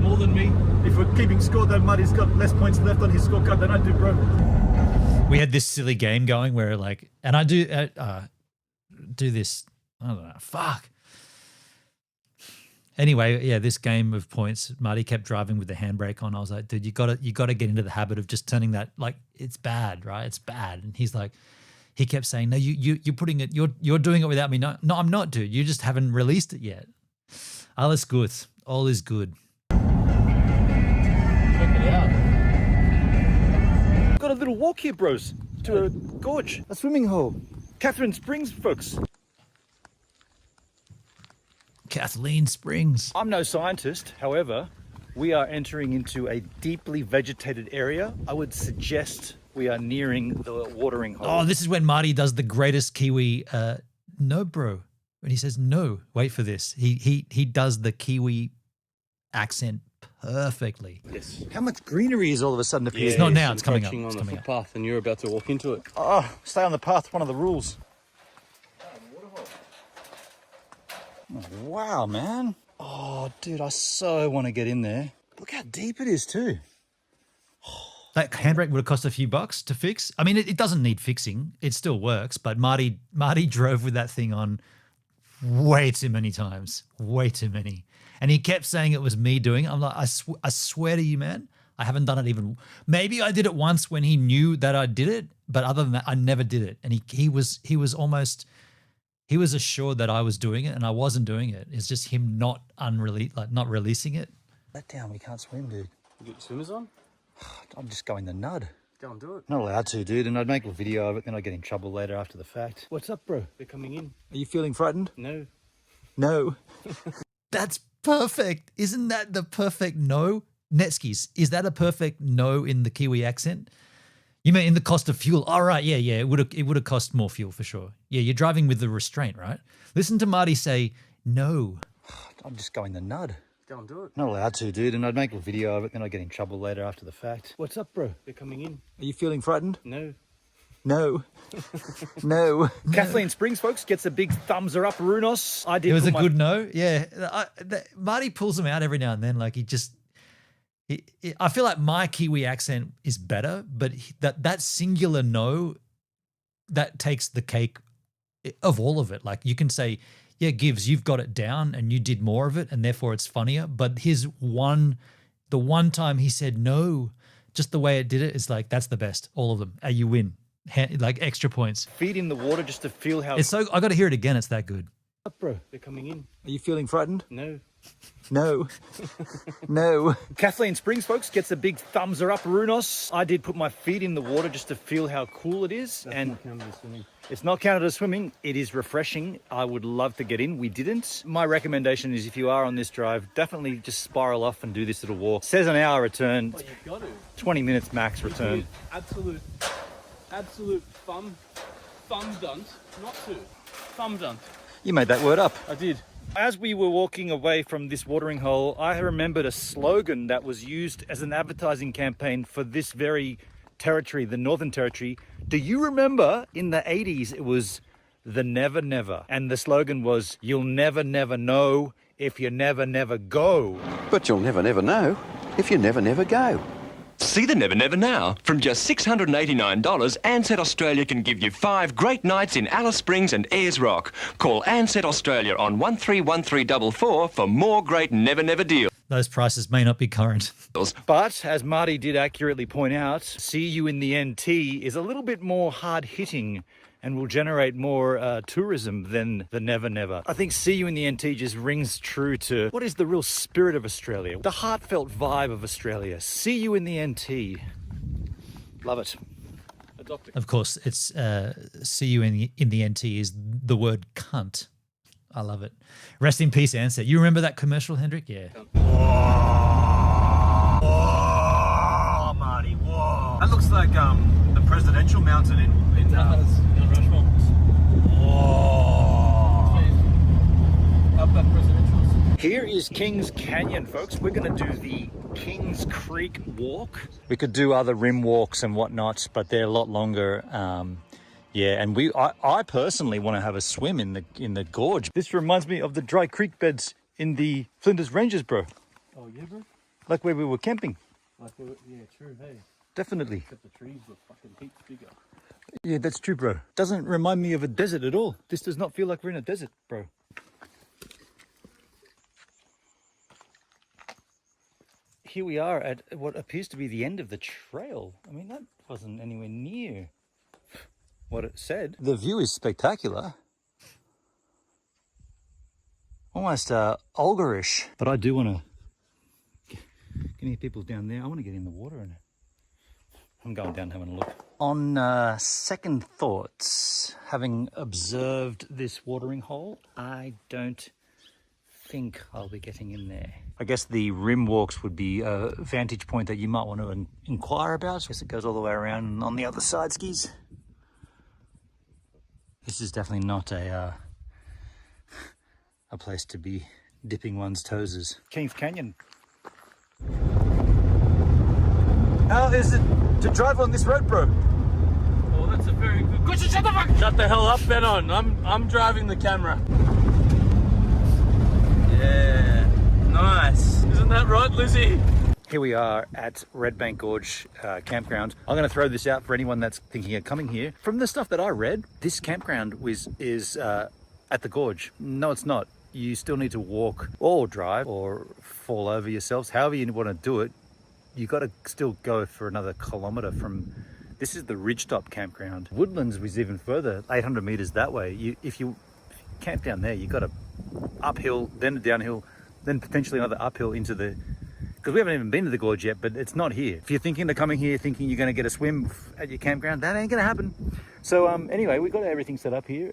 More than me. If we're keeping score, though, Muddy's got less points left on his scorecard than I do, bro. We had this silly game going where like, and I do this, I don't know, fuck. Anyway, yeah, this game of points, Marty kept driving with the handbrake on. I was like, dude, you gotta get into the habit of just turning that, like, it's bad, right? It's bad. And he's like, he kept saying, no, you're putting it, you're doing it without me. No, I'm not, dude. You just haven't released it yet. Alles gut. All is good. Check it out. Got a little walk here, bros, to a gorge, a swimming hole. Catherine Springs, folks. Kathleen Springs. I'm no scientist, however, we are entering into a deeply vegetated area. I would suggest we are nearing the watering hole. Oh, this is when Marty does the greatest Kiwi, no, bro. When he says no, wait for this. He does the Kiwi accent perfectly. Yes. How much greenery is all of a sudden appearing? It's not now, it's coming up. On It's the coming up. footpath, and you're about to walk into it. Oh, stay on the path, one of the rules. Oh, wow, man. Oh, dude, I so want to get in there. Look how deep it is too. That handbrake would have cost a few bucks to fix. I mean, it doesn't need fixing. It still works, but Marty drove with that thing on way too many times. Way too many. And he kept saying it was me doing it. I'm like, I swear to you, man, I haven't done it even. Maybe I did it once when he knew that I did it, but other than that, I never did it. And he was assured that I was doing it and I wasn't doing it. It's just him not releasing it. Let down, we can't swim, dude. You got your swimmers on? I'm just going the nud. Go and do it. Not allowed to, dude, and I'd make a video of it, then I'd get in trouble later after the fact. What's up, bro? They're coming in. Are you feeling frightened? No. No. That's perfect. Isn't that the perfect no? Netskis, is that a perfect no in the Kiwi accent? You mean in the cost of fuel? All right, yeah. It would have cost more fuel for sure. Yeah, you're driving with the restraint, right? Listen to Marty say no. I'm just going the nud. Go and do it. Not allowed to, dude, and I'd make a video of it, then I'd get in trouble later after the fact. What's up, bro? They're coming in. Are you feeling frightened? No. No. No. Kathleen Springs, folks, gets a big thumbs are up, Runos. I did. It was a good no. Yeah. Marty pulls them out every now and then. Like I feel like my Kiwi accent is better, but that singular no, that takes the cake of all of it. Like you can say, yeah, Gibbs, you've got it down and you did more of it and therefore it's funnier. But the one time he said no, just the way it did it, it's like, that's the best. All of them. You win. Like extra points. Feet in the water just to feel how... I got to hear it again. It's that good. Up, bro. They're coming in. Are you feeling frightened? No. No. No. Kathleen Springs, folks, gets a big thumbs are up, Runos. I did put my feet in the water just to feel how cool it is. It's not counted as swimming. It is refreshing. I would love to get in. We didn't. My recommendation is if you are on this drive, definitely just spiral off and do this little walk. Says an hour return. Oh, you've got to. 20 minutes max return. Absolute thumb dunt. Not to. Thumb dunt. You made that word up. I did. As we were walking away from this watering hole, I remembered a slogan that was used as an advertising campaign for this very territory, the Northern Territory. Do you remember in the 80s, it was the Never Never. And the slogan was, you'll never, never know if you never, never go. But you'll never, never know if you never, never go. See the Never Never now. From just $689, Ansett Australia can give you 5 great nights in Alice Springs and Ayers Rock. Call Ansett Australia on 131344 for more great Never Never deals. Those prices may not be current. But as Marty did accurately point out, See You in the NT is a little bit more hard-hitting and will generate more tourism than the Never Never. I think See You in the NT just rings true to what is the real spirit of Australia, the heartfelt vibe of Australia. See You in the NT. Love it. Of course, it's see you in the NT is the word cunt. I love it. Rest in peace, Ansett. You remember that commercial, Hendrik? Yeah. Whoa, Marty, whoa. That looks like the presidential mountain in Mount Rushmore. Whoa. Up that presidential. Here is Kings Canyon, folks. We're going to do the Kings Creek walk. We could do other rim walks and whatnot, but they're a lot longer. Yeah, and I personally want to have a swim in the gorge. This reminds me of the dry creek beds in the Flinders Ranges, bro. Oh yeah, bro. Like where we were camping. Yeah, true. Hey. Definitely. Except the trees were fucking heaps bigger. Yeah, that's true, bro. Doesn't remind me of a desert at all. This does not feel like we're in a desert, bro. Here we are at what appears to be the end of the trail. I mean, that wasn't anywhere near what it said. The view is spectacular. Almost Olgarish. But I do want to get any people down there. I want to get in the water and I'm going down having a look. On second thoughts, having observed this watering hole, I don't think I'll be getting in there. I guess the rim walks would be a vantage point that you might want to inquire about. I guess it goes all the way around on the other side, skis. This is definitely not a place to be dipping one's toes. Kings Canyon. How is it to drive on this road, bro? Oh, that's a very good question. Shut the fuck! Shut the hell up, Benon. I'm driving the camera. Yeah, nice. Isn't that right, Lizzie? Here we are at Red Bank Gorge campground. I'm going to throw this out for anyone that's thinking of coming here. From the stuff that I read, this campground is at the gorge. No, it's not. You still need to walk or drive or fall over yourselves. However you want to do it, you got to still go for another kilometre from. This is the Ridgetop campground. Woodlands was even further, 800 metres that way. If you camp down there, you got to uphill, then downhill, then potentially another uphill into the. Because we haven't even been to the gorge yet, but it's not here. If you're thinking of coming here, thinking you're going to get a swim at your campground, that ain't going to happen. So anyway, we've got everything set up here.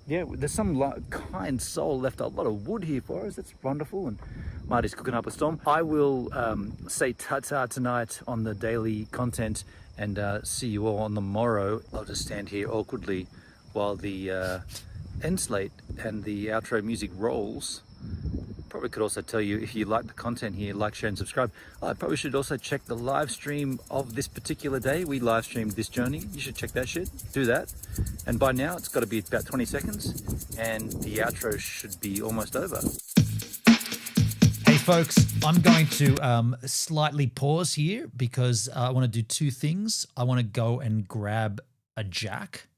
Yeah, there's some kind soul left a lot of wood here for us. That's wonderful. And Marty's cooking up a storm. I will say ta-ta tonight on the daily content and see you all on the morrow. I'll just stand here awkwardly while the end slate and the outro music rolls. Probably could also tell you if you like the content here, like, share and subscribe. I probably should also check the live stream of this particular day. We live streamed this journey. You should check that shit. Do that. And by now it's got to be about 20 seconds and the outro should be almost over. Hey folks, I'm going to slightly pause here because I want to do two things. I want to go and grab a jack.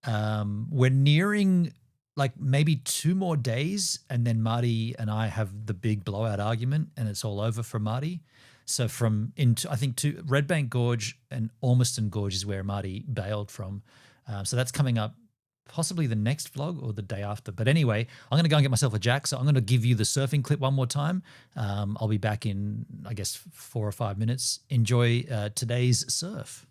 We're nearing like maybe 2 more days and then Marty and I have the big blowout argument and it's all over for Marty. So I think to Red Bank Gorge and Ormiston Gorge is where Marty bailed from. So that's coming up possibly the next vlog or the day after. But anyway, I'm going to go and get myself a jack. So I'm going to give you the surfing clip one more time. I'll be back in, I guess, 4 or 5 minutes. Enjoy today's surf.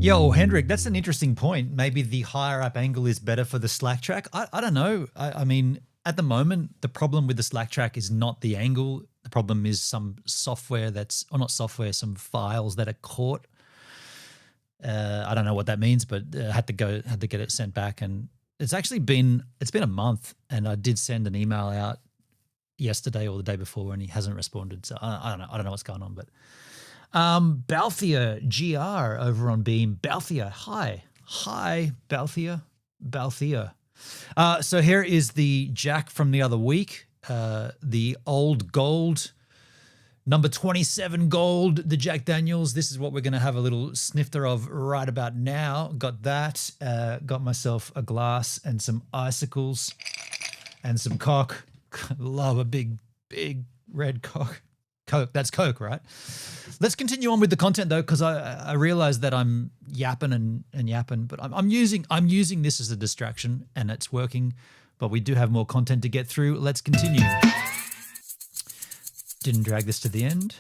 Yo, Hendrik, that's an interesting point. Maybe the higher up angle is better for the slack track. I don't know. I mean, at the moment, the problem with the slack track is not the angle. The problem is some software not software, some files that are caught. I don't know what that means, but had to get it sent back. And it's been a month, and I did send an email out yesterday or the day before, and he hasn't responded. So I don't know what's going on, but Balthier GR over on Beam. Balthier, hi Balthier. So here is the Jack from the other week, the old gold, number 27 gold, the Jack Daniels. This is what we're going to have a little snifter of right about now. Got that. Got myself a glass and some icicles and some cock. Love a big red cock. Coke. That's Coke, right? Let's continue on with the content though, because I realize that I'm yapping and yapping, but I'm using this as a distraction and it's working. But we do have more content to get through. Let's continue. Didn't drag this to the end.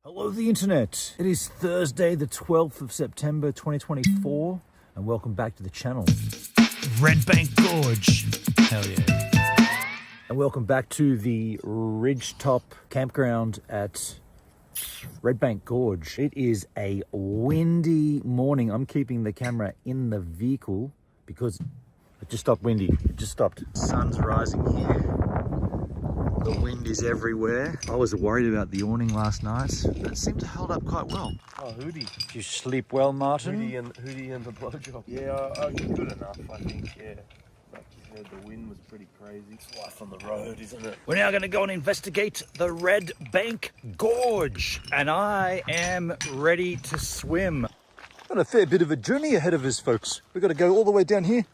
Hello, the internet. It is Thursday, the 12th of September, 2024, and welcome back to the channel. Red Bank Gorge. Hell yeah. And welcome back to the Ridgetop Campground at Red Bank Gorge. It is a windy morning. I'm keeping the camera in the vehicle because it just stopped windy. It just stopped. Sun's rising here. The wind is everywhere. I was worried about the awning last night, but it seemed to hold up quite well. Oh, Hootie. Did you sleep well, Martin? Hootie and the blowjob. Yeah, good enough, I think, yeah. Like you said, the wind was pretty crazy. It's life on the road, isn't it? We're now going to go and investigate the Red Bank Gorge, and I am ready to swim. Got a fair bit of a journey ahead of us, folks. We've got to go all the way down here,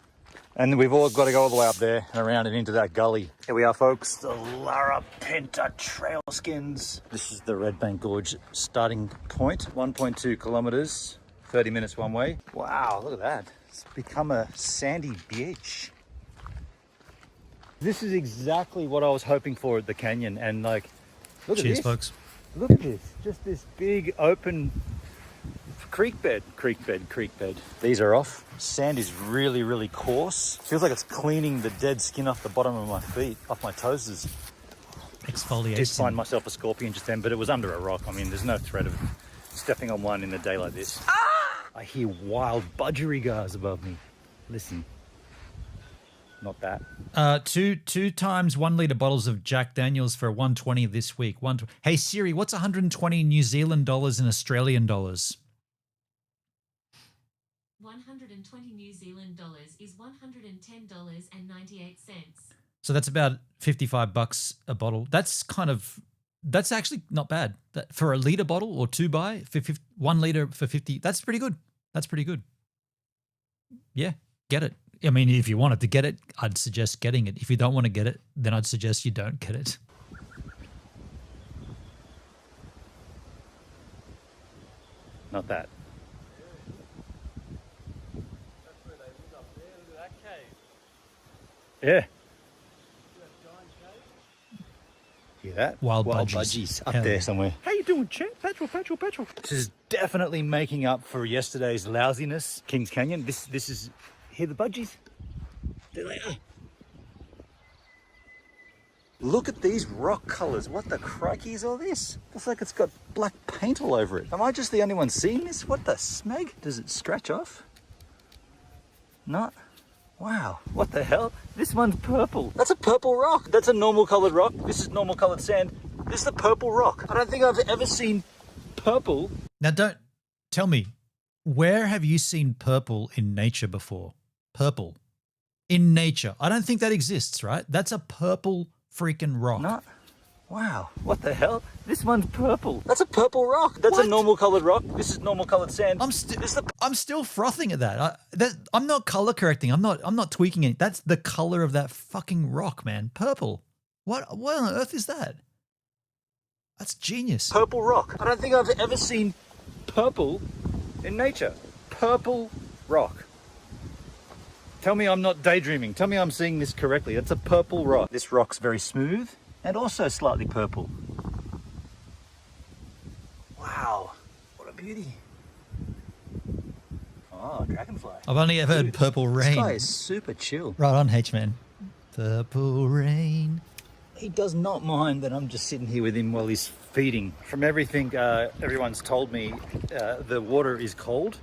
and we've all got to go all the way up there and around and into that gully. Here we are, folks, the Lara Penta Trail Skins. This is the Red Bank Gorge starting point, 1.2 kilometers, 30 minutes one way. Wow, look at that. It's become a sandy beach. This is exactly what I was hoping for at the canyon, and like, look Cheers, at this. folks. Look at this, just this big open creek bed. These are off. Sand is really, really coarse. Feels like it's cleaning the dead skin off the bottom of my feet, off my toes. Exfoliation. Did find myself a scorpion just then, but it was under a rock. I mean, there's no threat of stepping on one in a day like this. I hear wild budgerigars above me. Listen. Not that. Two times 1 litre bottles of Jack Daniels for 120 this week. Hey Siri, what's 120 New Zealand dollars in Australian dollars? 120 New Zealand dollars is $110.98. So that's about $55 a bottle. That's actually not bad. For a litre bottle or 2 buy for 1 litre for 50. That's pretty good. Yeah, get it. I mean, if you wanted to get it, I'd suggest getting it. If you don't want to get it, then I'd suggest you don't get it. Not that. Yeah. Hear that? Wild budgies up there somewhere. How you doing, champ? Petrol. This is definitely making up for yesterday's lousiness. Kings Canyon. This is. Hear the budgies? There they are. Look at these rock colours. What the crikey is all this? Looks like it's got black paint all over it. Am I just the only one seeing this? What the smeg? Does it scratch off? Not. Wow, what the hell? This one's purple. That's a purple rock. That's a normal coloured rock. This is normal coloured sand. This is a purple rock. I don't think I've ever seen purple. Now don't tell me, where have you seen purple in nature before? Purple. In nature. I don't think that exists, right? That's a purple freaking rock. Not. Wow, what the hell? This one's purple. That's a purple rock. That's a normal coloured rock. This is normal coloured sand. I'm still frothing at that. I'm not color correcting. I'm not tweaking it. That's the color of that fucking rock, man. Purple. What on earth is that? That's genius. Purple rock. I don't think I've ever seen purple in nature. Purple rock. Tell me I'm not daydreaming. Tell me I'm seeing this correctly. That's a purple rock. This rock's very smooth and also slightly purple. Wow, what a beauty. Oh, dragonfly. I've only ever heard Purple This Rain. guy is super chill. Right on, H-Man. Purple Rain. He does not mind that I'm just sitting here with him while he's feeding. From everything everyone's told me, the water is cold.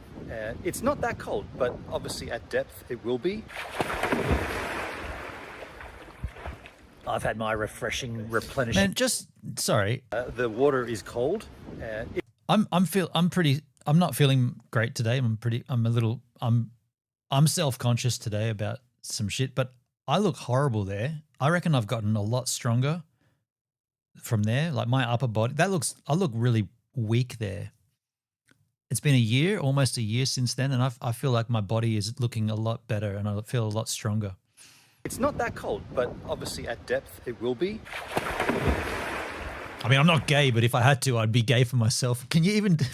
It's not that cold, but obviously at depth it will be. I've had my refreshing replenishment. Man, sorry. The water is cold. I'm not feeling great today. I'm self-conscious today about some shit, but I look horrible there. I reckon I've gotten a lot stronger from there. Like my upper body, I look really weak there. It's been almost a year since then, and I feel like my body is looking a lot better and I feel a lot stronger. It's not that cold, but obviously at depth it will be. I mean, I'm not gay, but if I had to, I'd be gay for myself. Can you even do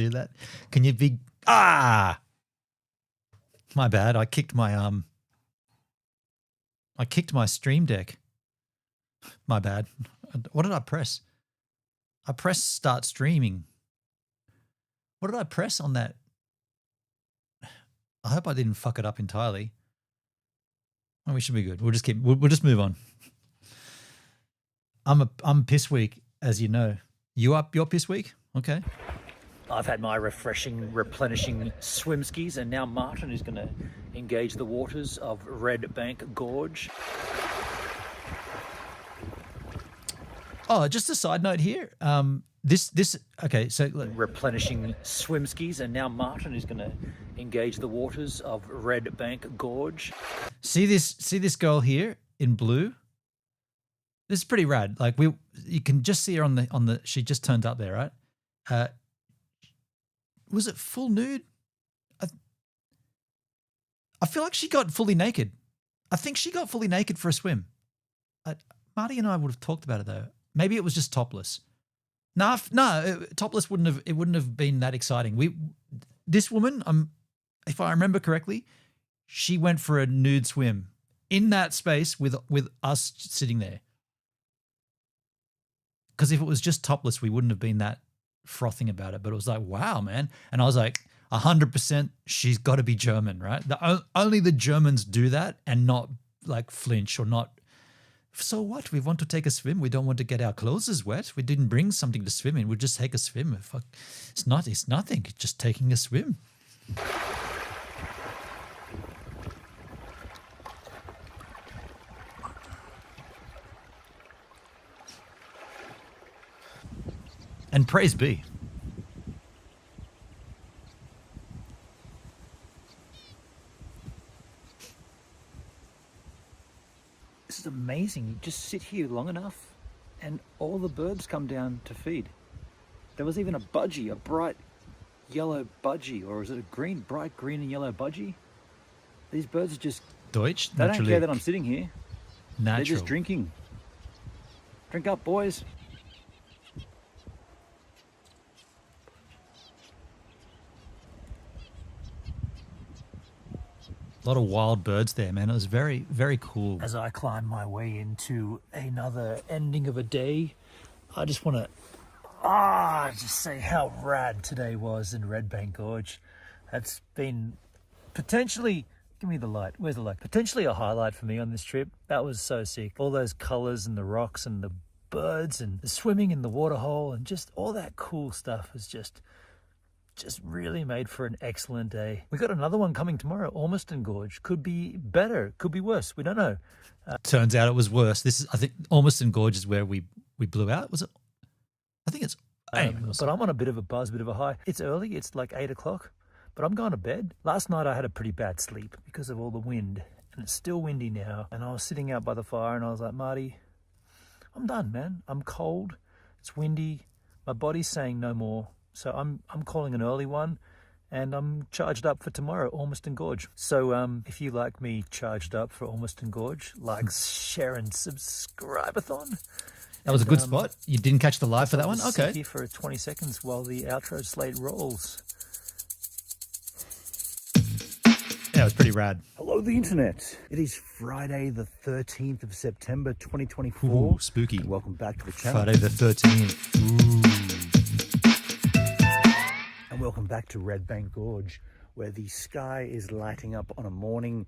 that? Can you be my bad. I kicked my stream deck. My bad. What did I press? I pressed start streaming. What did I press on that? I hope I didn't fuck it up entirely. Oh, we should be good. We'll just move on. I'm piss week, as you know. Your piss week? Okay. I've had my refreshing, replenishing swim skis, and now Martin is going to engage the waters of Red Bank Gorge. Oh, just a side note here. Okay, so replenishing swim skis, and now Martin is going to engage the waters of Red Bank Gorge. See this girl here in blue? This is pretty rad. Like you can just see her on the she just turned up there, right? Was it full nude? I feel like she got fully naked. I think she got fully naked for a swim. Marty and I would have talked about it though. Maybe it was just topless. No, topless wouldn't have been that exciting. This woman, if I remember correctly, she went for a nude swim in that space with us sitting there. Because if it was just topless, we wouldn't have been that frothing about it. But it was like, wow, man. And I was like, 100% she's got to be German, right? Only the Germans do that and not like flinch or not. So what? We want to take a swim. We don't want to get our clothes wet. We didn't bring something to swim in. We'll just take a swim. Fuck. It's nothing. Just taking a swim. And praise be. This is amazing. You just sit here long enough and all the birds come down to feed. There was even a budgie, a bright yellow budgie, or is it a bright green and yellow budgie? These birds are just... Deutsch? They don't care that I'm sitting here. Natural. They're just drinking. Drink up, boys. A lot of wild birds there, man. It was very, very cool. As I climb my way into another ending of a day, I just want to just say how rad today was in Red Bank Gorge. That's been potentially, give me the light, where's the light? Potentially a highlight for me on this trip. That was so sick. All those colours and the rocks and the birds and the swimming in the waterhole and just all that cool stuff was just really made for an excellent day. We got another one coming tomorrow, Ormiston Gorge. Could be better, could be worse. We don't know. Turns out it was worse. I think Ormiston Gorge is where we blew out. Was it? I think it's. But I'm on a bit of a buzz, bit of a high. It's early. It's like 8 o'clock, but I'm going to bed. Last night I had a pretty bad sleep because of all the wind, and it's still windy now. And I was sitting out by the fire, and I was like, Marty, I'm done, man. I'm cold. It's windy. My body's saying no more. So I'm calling an early one, and I'm charged up for tomorrow, Ormiston Gorge. So if you like me charged up for Ormiston Gorge, like, share and subscribe-a-thon. That was a good spot. You didn't catch the live for that one? Sit Okay. here for 20 seconds while the outro slate rolls. Yeah, it was pretty rad. Hello, the internet. It is Friday, the 13th of September, 2024. Ooh, spooky. And welcome back to the channel. Friday the 13th. Ooh. And welcome back to Red Bank Gorge, where the sky is lighting up on a morning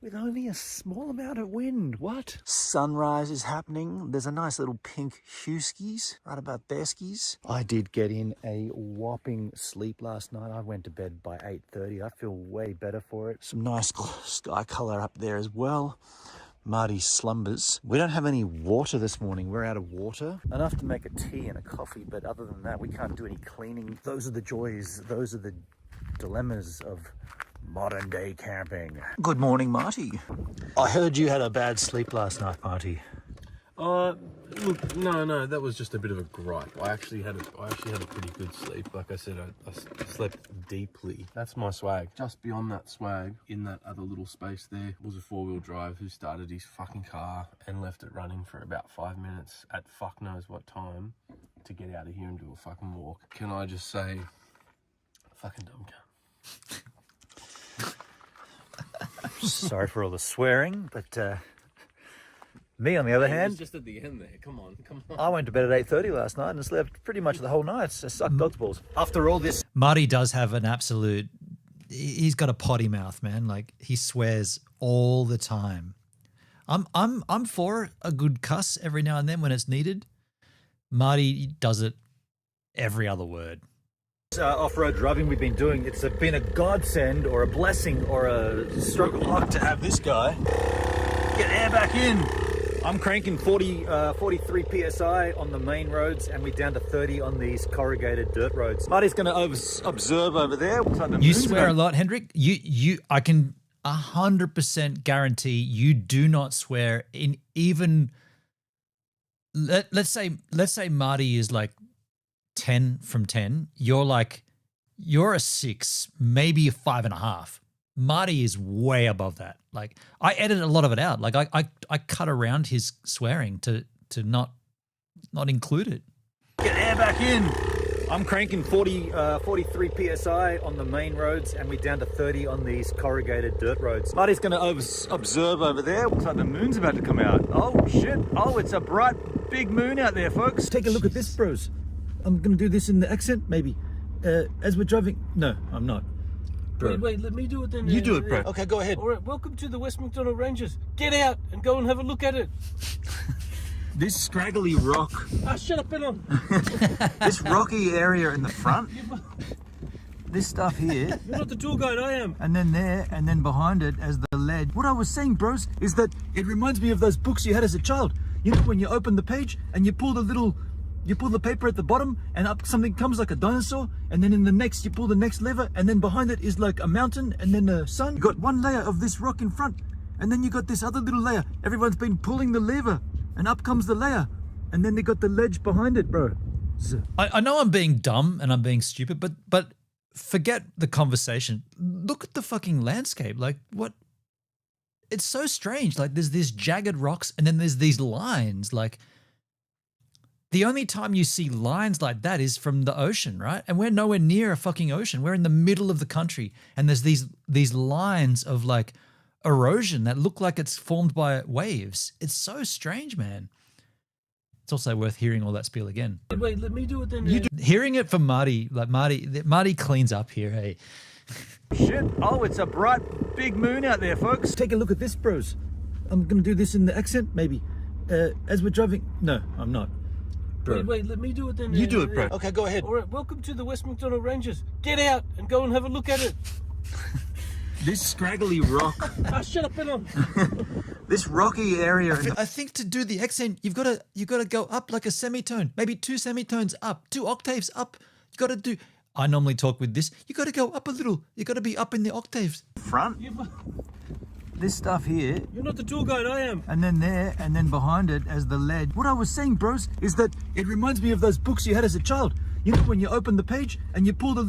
with only a small amount of wind. What? Sunrise is happening. There's a nice little pink huskies right about their skis. I did get in a whopping sleep last night. I went to bed by 8:30. I feel way better for it. Some nice sky color up there as well. Marty's slumbers. We don't have any water this morning. We're out of water. Enough to make a tea and a coffee, but other than that, we can't do any cleaning. Those are the joys. Those are the dilemmas of modern day camping. Good morning, Marty. I heard you had a bad sleep last night, Marty. Look, no, that was just a bit of a gripe. I actually had a pretty good sleep. Like I said, I slept deeply. That's my swag. Just beyond that swag, in that other little space there, was a 4-wheel drive who started his fucking car and left it running for about 5 minutes at fuck knows what time to get out of here and do a fucking walk. Can I just say, fucking dumb cunt. Sorry for all the swearing, but me on the other hand, just at the end there. Come on. I went to bed at 8:30 last night and slept pretty much the whole night. So sucked dog's balls. After all this, Marty does have an absolute, he's got a potty mouth, man. Like, he swears all the time. I'm for a good cuss every now and then when it's needed. Marty does it every other word. off-road driving we've been doing, it's been a godsend or a blessing or a stroke of luck to have this guy get air back in. I'm cranking 43 PSI on the main roads, and we're down to 30 on these corrugated dirt roads. Marty's going to observe over there. You swear a lot, Hendrik. I can 100% guarantee you do not swear in even. Let's say Marty is like 10 from 10. You're a 6, maybe a 5.5. Marty is way above that. Like, I edit a lot of it out. Like, I cut around his swearing to not include it. Get air back in. I'm cranking 43 PSI on the main roads, and we're down to 30 on these corrugated dirt roads. Marty's going to observe over there. Looks like the moon's about to come out. Oh, shit. Oh, it's a bright, big moon out there, folks. Take a look at this, bros. I'm going to do this in the accent, maybe. As we're driving... No, I'm not. Bro. Wait, let me do it then. You do it, bro. Okay, go ahead. All right, welcome to the West MacDonnell Ranges. Get out and go and have a look at it. This scraggly rock... Shut up, Bennett. This rocky area in the front... This stuff here... You're not the tour guide, I am. And then there, and then behind it as the ledge. What I was saying, bros, is that it reminds me of those books you had as a child. You know, when you open the page and you pull the paper at the bottom, and up something comes like a dinosaur, and then in the next you pull the next lever, and then behind it is like a mountain and then the sun. You got one layer of this rock in front, and then you got this other little layer. Everyone's been pulling the lever, and up comes the layer, and then they got the ledge behind it, bro. I know I'm being dumb and I'm being stupid, but forget the conversation. Look at the fucking landscape. Like, what? It's so strange. Like, there's these jagged rocks, and then there's these lines. Like, the only time you see lines like that is from the ocean, right? And we're nowhere near a fucking ocean. We're in the middle of the country, and there's these lines of like erosion that look like it's formed by waves. It's so strange, man. It's also worth hearing all that spiel again. Wait, let me do it then. Hearing it from Marty, like Marty cleans up here, hey. Shit. Oh, it's a bright, big moon out there, folks. Take a look at this, bros. I'm going to do this in the accent, maybe. As we're driving... No, I'm not. Wait, let me do it then. You do it, bro. Okay, go ahead. All right, welcome to the West MacDonnell Ranges. Get out and go and have a look at it. This scraggly rock... Shut up, Bennett. This rocky area... I think to do the accent, you've got to go up like a semitone, maybe 2 semitones up, 2 octaves up. You got to do... I normally talk with this. You got to go up a little. You got to be up in the octaves. Front. This stuff here. You're not the tour guide, I am. And then there, and then behind it as the ledge. What I was saying, bros, is that it reminds me of those books you had as a child. You know, when you open the page and you pull the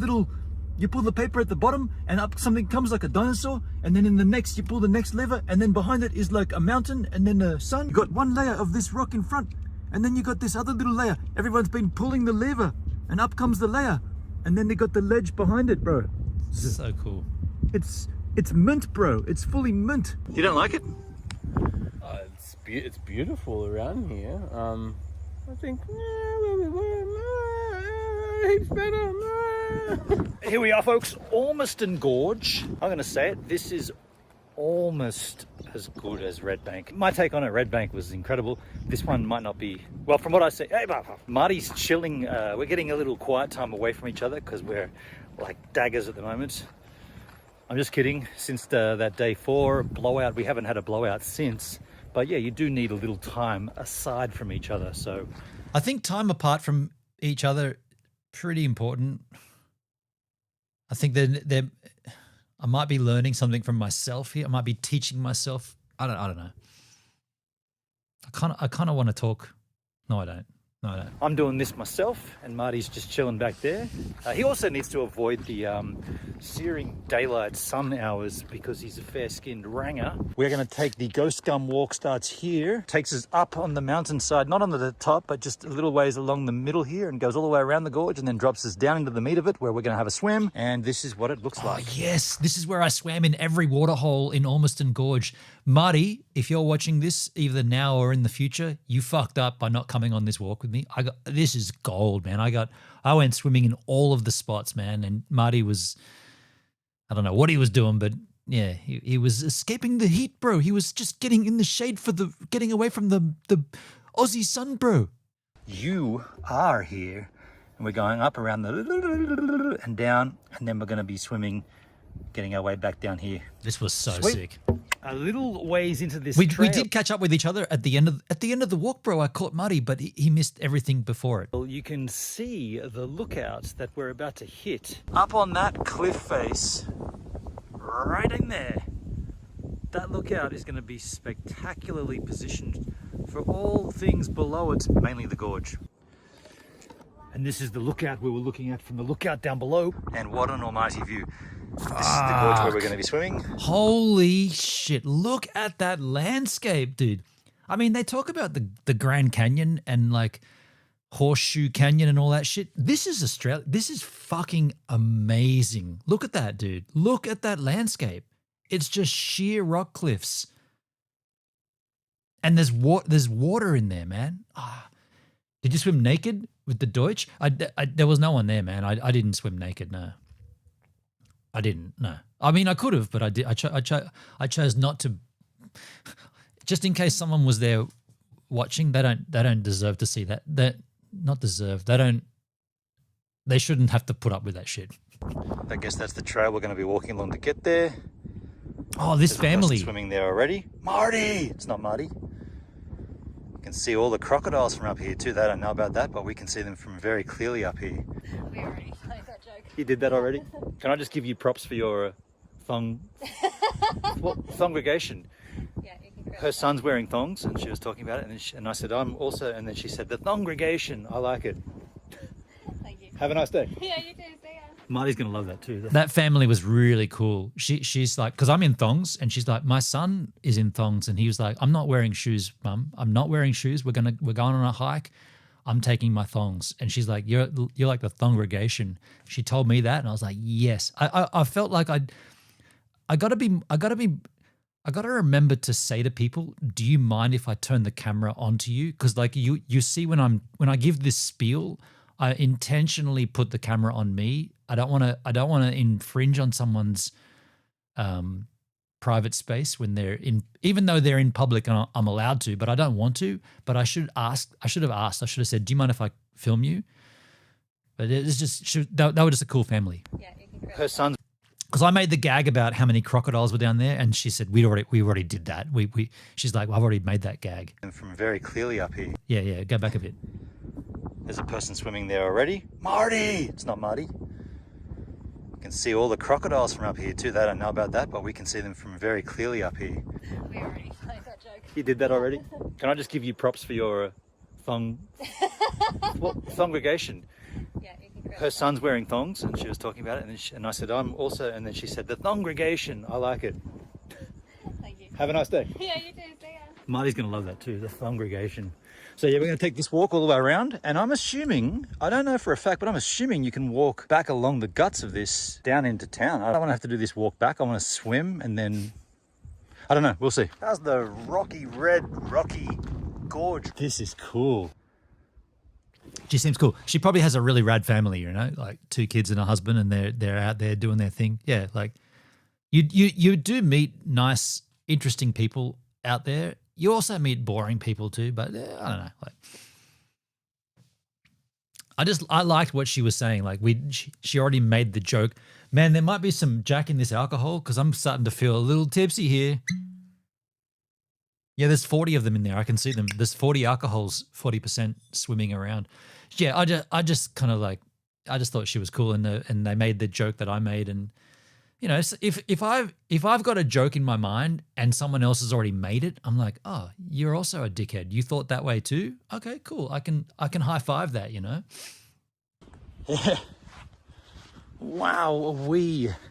paper at the bottom, and up something comes like a dinosaur, and then in the next you pull the next lever, and then behind it is like a mountain and then the sun. You got one layer of this rock in front, and then you got this other little layer. Everyone's been pulling the lever, and up comes the layer, and then they got the ledge behind it, bro. So cool. It's mint, bro. It's fully mint. You don't like it? It's beautiful around here. I think heaps better. Here we are, folks. Ormiston Gorge. I'm going to say it. This is almost as good as Red Bank. My take on it, Red Bank was incredible. This one might not be. Well, from what I see, hey, Marty's chilling. We're getting a little quiet time away from each other because we're like daggers at the moment. I'm just kidding. Since that day 4 blowout, we haven't had a blowout since. But yeah, you do need a little time aside from each other. So I think time apart from each other, pretty important. I think that I might be learning something from myself here. I might be teaching myself. I don't know. I kind of want to talk. No, I don't. No, I don't. I'm doing this myself, and Marty's just chilling back there. He also needs to avoid the searing daylight sun hours because he's a fair-skinned ranger. We're going to take the Ghost Gum walk, starts here, takes us up on the mountainside, not on the top, but just a little ways along the middle here, and goes all the way around the gorge, and then drops us down into the meat of it, where we're going to have a swim, and this is what it looks like. Yes, this is where I swam in every waterhole in Ormiston Gorge. Marty, if you're watching this either now or in the future, you fucked up by not coming on this walk with me. This is gold, man. I went swimming in all of the spots, man, and Marty was, I don't know what he was doing, but yeah, he was escaping the heat, bro. He was just getting in the shade getting away from the Aussie sun, bro. You are here, and we're going up around the and down, and then we're going to be swimming, getting our way back down here. This was so Sweet. sick. A little ways into this We trail. did catch up with each other at the end of the walk, bro. I caught Marty, but he missed everything before it. Well, you can see the lookout that we're about to hit. Up on that cliff face, right in there. That lookout is going to be spectacularly positioned for all things below it, mainly the gorge. And this is the lookout we were looking at from the lookout down below. And what an almighty view. This is the gorge where we're going to be swimming. Holy shit. Look at that landscape, dude. I mean, they talk about the Grand Canyon and like Horseshoe Canyon and all that shit. This is Australia. This is fucking amazing. Look at that, dude. Look at that landscape. It's just sheer rock cliffs. And there's water in there, man. Did you swim naked with the Deutsch? There was no one there, man. I didn't swim naked, no. I didn't, no. I mean, I could have, but I did. I chose not to. Just in case someone was there watching, they don't deserve to see that. Not deserve. They shouldn't have to put up with that shit. I guess that's the trail we're going to be walking along to get there. Oh, this family swimming there already. Marty, it's not Marty. You can see all the crocodiles from up here too. They don't know about that, but we can see them from very clearly up here. We already played that joke. You did that already? Can I just give you props for your thongregation? Yeah, you can. Her son's wearing thongs, and she was talking about it, and I said, I'm also, and then she said, the thongregation, I like it. Thank you. Have a nice day. Yeah, you too. See ya. Marty's going to love that too. That family was really cool. She's like, because I'm in thongs, and she's like, my son is in thongs, and he was like, I'm not wearing shoes, Mum. I'm not wearing shoes. We're going on a hike. I'm taking my thongs. And she's like, you're like the thongregation. She told me that, and I was like, yes. I felt like I gotta remember to say to people, do you mind if I turn the camera onto you? Because like you see when I give this spiel, I intentionally put the camera on me. I don't want to infringe on someone's private space when they're in, even though they're in public and I'm allowed to, but I don't want to. But I should have said, do you mind if I film you? But it's just, they were just a cool family. Yeah, you can. Her son's. Because I made the gag about how many crocodiles were down there, and she said we already did that. She's like, well, I've already made that gag. And from very clearly up here. Yeah, go back a bit. There's a person swimming there already. Marty, it's not Marty. You can see all the crocodiles from up here too. They don't know about that, but we can see them from very clearly up here. We already played that joke. You did that already? Can I just give you props for your thongregation? Yeah, you can. Her son's wearing thongs, and she was talking about it, and I said, I'm also, and then she said, the thongregation, I like it. Thank you. Have a nice day. Yeah, you too. See ya. Marty's going to love that too, the thongregation. So yeah, we're going to take this walk all the way around, and I'm assuming, I don't know for a fact, but I'm assuming you can walk back along the guts of this down into town. I don't want to have to do this walk back. I want to swim, and then, I don't know, we'll see. How's the rocky gorge? This is cool. She seems cool. She probably has a really rad family, you know, like 2 kids and a husband, and they're out there doing their thing. Yeah, like you do meet nice, interesting people out there. You also meet boring people too, but I don't know. Like, I liked what she was saying. Like she already made the joke. Man, there might be some Jack in this alcohol because I'm starting to feel a little tipsy here. Yeah, there's 40 of them in there. I can see them. There's 40 alcohols, 40% swimming around. Yeah, I just kind of like, I just thought she was cool, and they made the joke that I made, and you know, if I've got a joke in my mind and someone else has already made it, I'm like, oh, you're also a dickhead. You thought that way too? Okay, cool. I can high five that, you know. Yeah. Wow,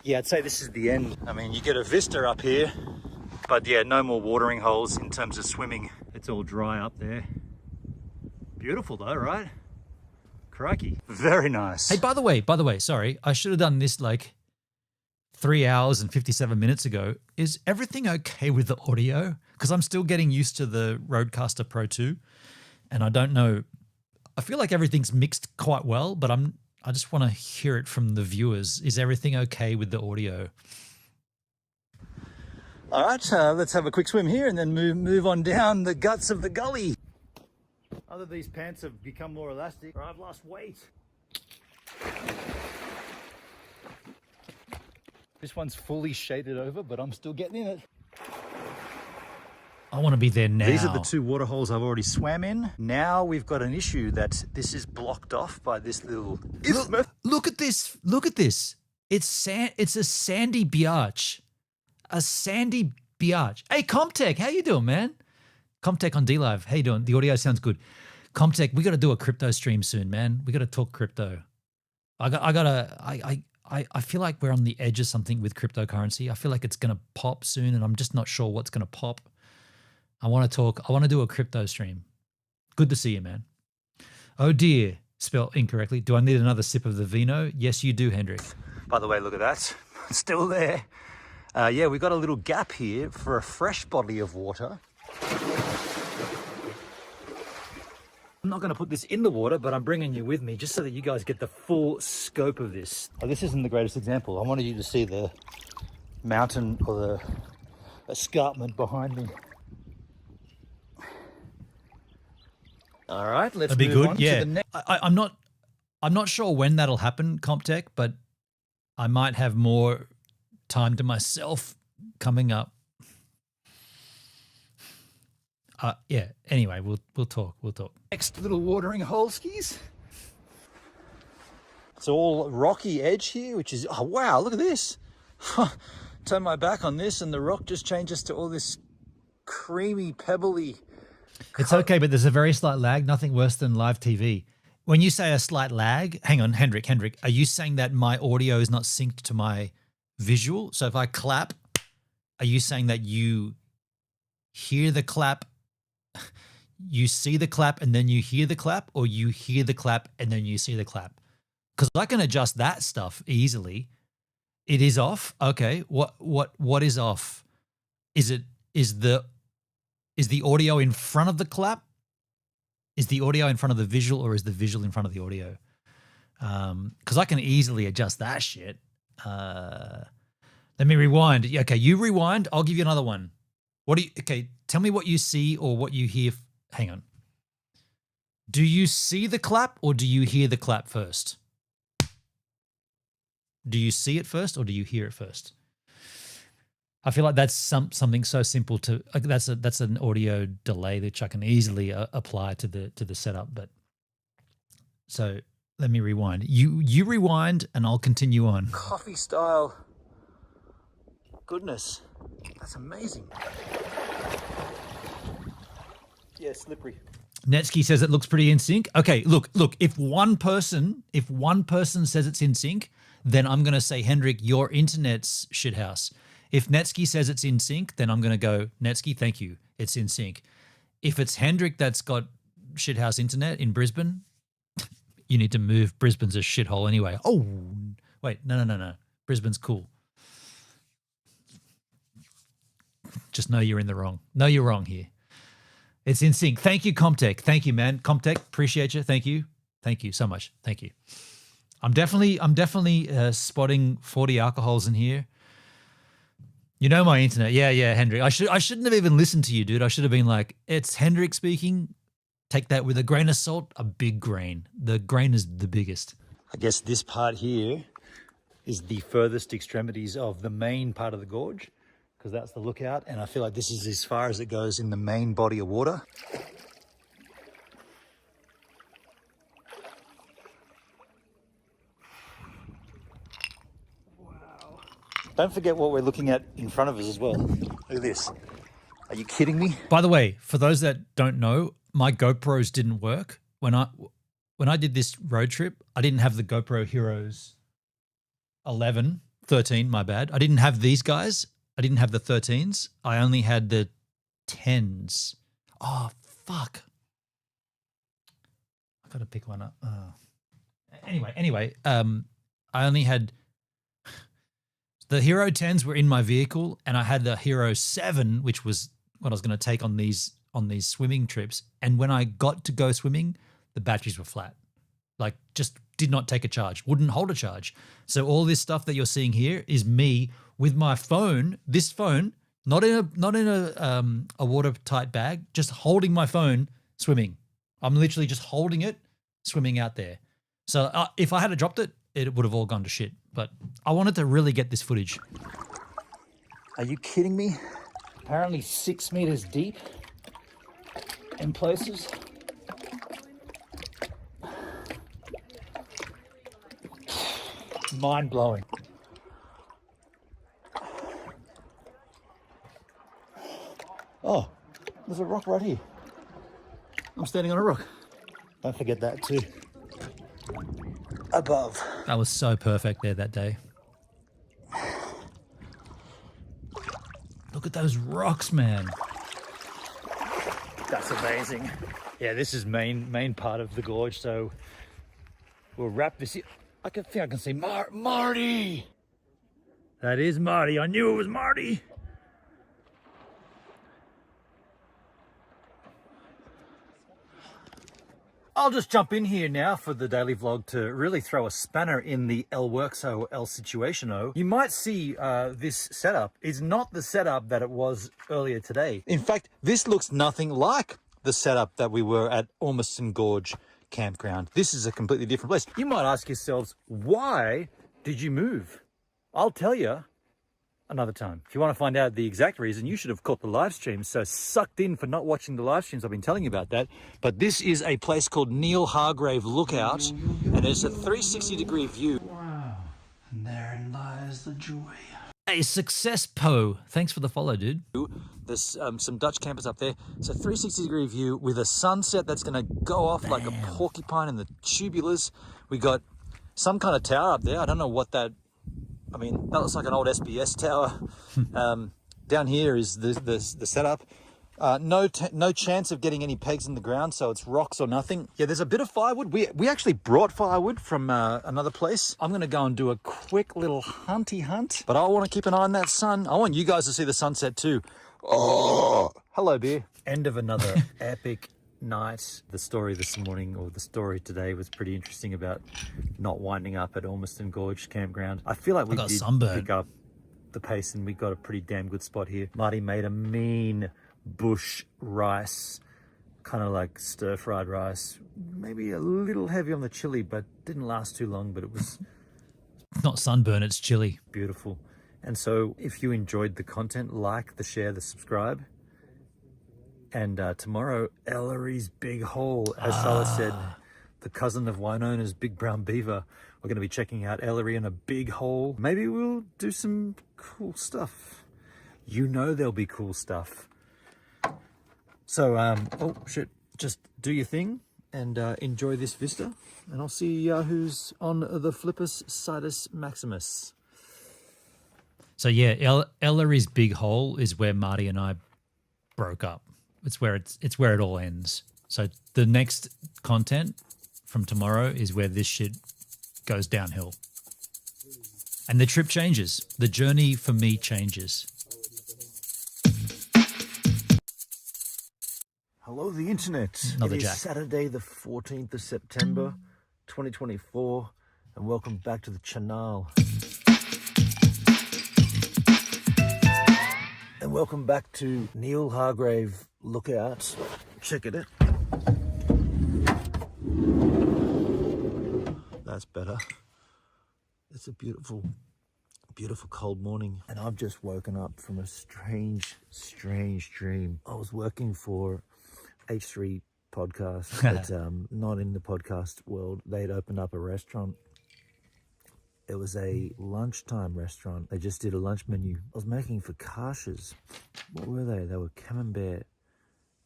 yeah, I'd say this is the end. I mean, you get a vista up here, but yeah, no more watering holes in terms of swimming. It's all dry up there. Beautiful though, right? Crikey. Very nice. Hey, by the way, sorry, I should have done this like 3 hours and 57 minutes ago. Is everything okay with the audio? Because I'm still getting used to the Rodecaster Pro 2, and I don't know. I feel like everything's mixed quite well, but I just want to hear it from the viewers. Is everything okay with the audio? All right, let's have a quick swim here and then move on down the guts of the gully. Other these pants have become more elastic, or I've lost weight. This one's fully shaded over, but I'm still getting in it. I want to be there now. These are the 2 water holes I've already swam in. Now we've got an issue that this is blocked off by this little isthmus. Look at this. Look at this. It's a sandy biatch. A sandy biatch. Hey, Comtech, how you doing, man? Comtech on DLive. How you doing? The audio sounds good. Comtech, we got to do a crypto stream soon, man. We got to talk crypto. I feel like we're on the edge of something with cryptocurrency. I feel like it's going to pop soon, and I'm just not sure what's going to pop. I want to talk. I want to do a crypto stream. Good to see you, man. Oh dear, spelled incorrectly. Do I need another sip of the vino? Yes, you do, Hendrik. By the way, look at that. It's still there. Yeah, we've got a little gap here for a fresh body of water. I'm not going to put this in the water, but I'm bringing you with me just so that you guys get the full scope of this. Oh, this isn't the greatest example. I wanted you to see the mountain or the escarpment behind me. All right, let's That'd be move good. on Yeah, to the next. I'm not sure when that'll happen, Comptech, but I might have more time to myself coming up. Yeah. Anyway, we'll talk. Next little watering hole skis. It's all rocky edge here, which is, oh wow, look at this. Turn my back on this and the rock just changes to all this creamy, pebbly. It's okay, but there's a very slight lag, nothing worse than live TV. When you say a slight lag, hang on, Hendrik, are you saying that my audio is not synced to my visual? So if I clap, are you saying that you hear the clap, you see the clap and then you hear the clap, or you hear the clap and then you see the clap? Because I can adjust that stuff easily. It is off. Okay. What is off? Is the audio in front of the clap? Is the audio in front of the visual, or is the visual in front of the audio? Because I can easily adjust that shit. Let me rewind. Okay, you rewind. I'll give you another one. Okay, tell me what you see or what you hear. Hang on. Do you see the clap or do you hear the clap first? Do you see it first or do you hear it first? I feel like that's something so simple to that's an audio delay which I can easily apply to the setup. But so let me rewind. You rewind and I'll continue on. Coffee style. Goodness, that's amazing. Yeah, slippery. Netsky says it looks pretty in sync. Okay, look. If one person says it's in sync, then I'm going to say, Hendrik, your internet's shithouse. If Netsky says it's in sync, then I'm going to go, Netsky, thank you, it's in sync. If it's Hendrik that's got shithouse internet in Brisbane, you need to move. Brisbane's a shithole anyway. Oh, wait, no. Brisbane's cool. Just know you're in the wrong. No, you're wrong here. It's in sync. Thank you, Comtech. Thank you, man. Comtech, appreciate you. Thank you. Thank you so much. Thank you. I'm definitely spotting 40 alcohols in here. You know my internet. Yeah, Hendrik. I shouldn't have even listened to you, dude. I should have been like, it's Hendrik speaking. Take that with a grain of salt, a big grain. The grain is the biggest. I guess this part here is the furthest extremities of the main part of the gorge, because that's the lookout, and I feel like this is as far as it goes in the main body of water. Wow. Don't forget what we're looking at in front of us as well. Look at this. Are you kidding me? By the way, for those that don't know, my GoPros didn't work. When I did this road trip, I didn't have the GoPro Heroes 11, 13, my bad. I didn't have these guys. I didn't have the 13s. I only had the 10s. Oh, fuck. I got to pick one up. Oh. Anyway, I only had the Hero 10s were in my vehicle, and I had the Hero 7, which was what I was going to take on these swimming trips. And when I got to go swimming, the batteries were flat. Like, just did not take a charge, wouldn't hold a charge. So all this stuff that you're seeing here is me with my phone, this phone, not in a watertight bag, just holding my phone, swimming. I'm literally just holding it, swimming out there. So if I had dropped it, it would have all gone to shit. But I wanted to really get this footage. Are you kidding me? Apparently 6 meters deep in places. Mind-blowing. Oh, there's a rock right here. I'm standing on a rock. Don't forget that too. Above. That was so perfect there that day. Look at those rocks, man. That's amazing. Yeah, this is main part of the gorge, so we'll wrap this here. I think I can see Marty. That is Marty. I knew it was Marty. I'll just jump in here now for the daily vlog to really throw a spanner in the El Workso El Situationo. You might see this setup is not the setup that it was earlier today. In fact, this looks nothing like the setup that we were at Ormiston Gorge Campground. This is a completely different place. You might ask yourselves, why did you move? I'll tell you another time. If you want to find out the exact reason, you should have caught the live stream. So sucked in for not watching the live streams. I've been telling you about that. But this is a place called Neil Hargrave Lookout, and it's a 360-degree view. Wow. And therein lies the joy. Hey, Success Poe. Thanks for the follow, dude. There's some Dutch campers up there. It's a 360-degree view with a sunset that's going to go off like a porcupine in the tubulars. We got some kind of tower up there. I don't know what that... I mean, that looks like an old SBS tower. Down here is the setup. No chance of getting any pegs in the ground, so it's rocks or nothing. Yeah, there's a bit of firewood. We actually brought firewood from another place. I'm going to go and do a quick little hunty hunt, but I want to keep an eye on that sun. I want you guys to see the sunset too. Oh, hello, beer. End of another epic night. The story this morning, or the story today, was pretty interesting about not winding up at Ormiston Gorge Campground. I feel like we did pick up the pace and we got a pretty damn good spot here. Marty made a mean bush rice, kind of like stir-fried rice, maybe a little heavy on the chili, but didn't last too long. But it was not sunburn, it's chili. Beautiful. And so if you enjoyed the content, like, the share, the subscribe. And tomorrow, Ellery's Big Hole, as Salah said, the cousin of Wynona's Big Brown Beaver. We're going to be checking out Ellery in a big hole. Maybe we'll do some cool stuff. You know there'll be cool stuff. So, oh shit, just do your thing and enjoy this vista. And I'll see who's on the Flippus Sidus Maximus. So yeah, Ellery's Big Hole is where Marty and I broke up. It's where it all ends. So the next content from tomorrow is where this shit goes downhill. And the trip changes. The journey for me changes. Hello, the internet. Another It is Jack. Saturday, the 14th of September. 2024, and welcome back to the channel. And welcome back to Neil Hargrave Lookout. Check it out. That's better. It's a beautiful, beautiful cold morning. And I've just woken up from a strange dream. I was working for H3 podcast, but not in the podcast world. They'd opened up a restaurant. It was a lunchtime restaurant. They just did a lunch menu. I was making focaccias. What were they? They were camembert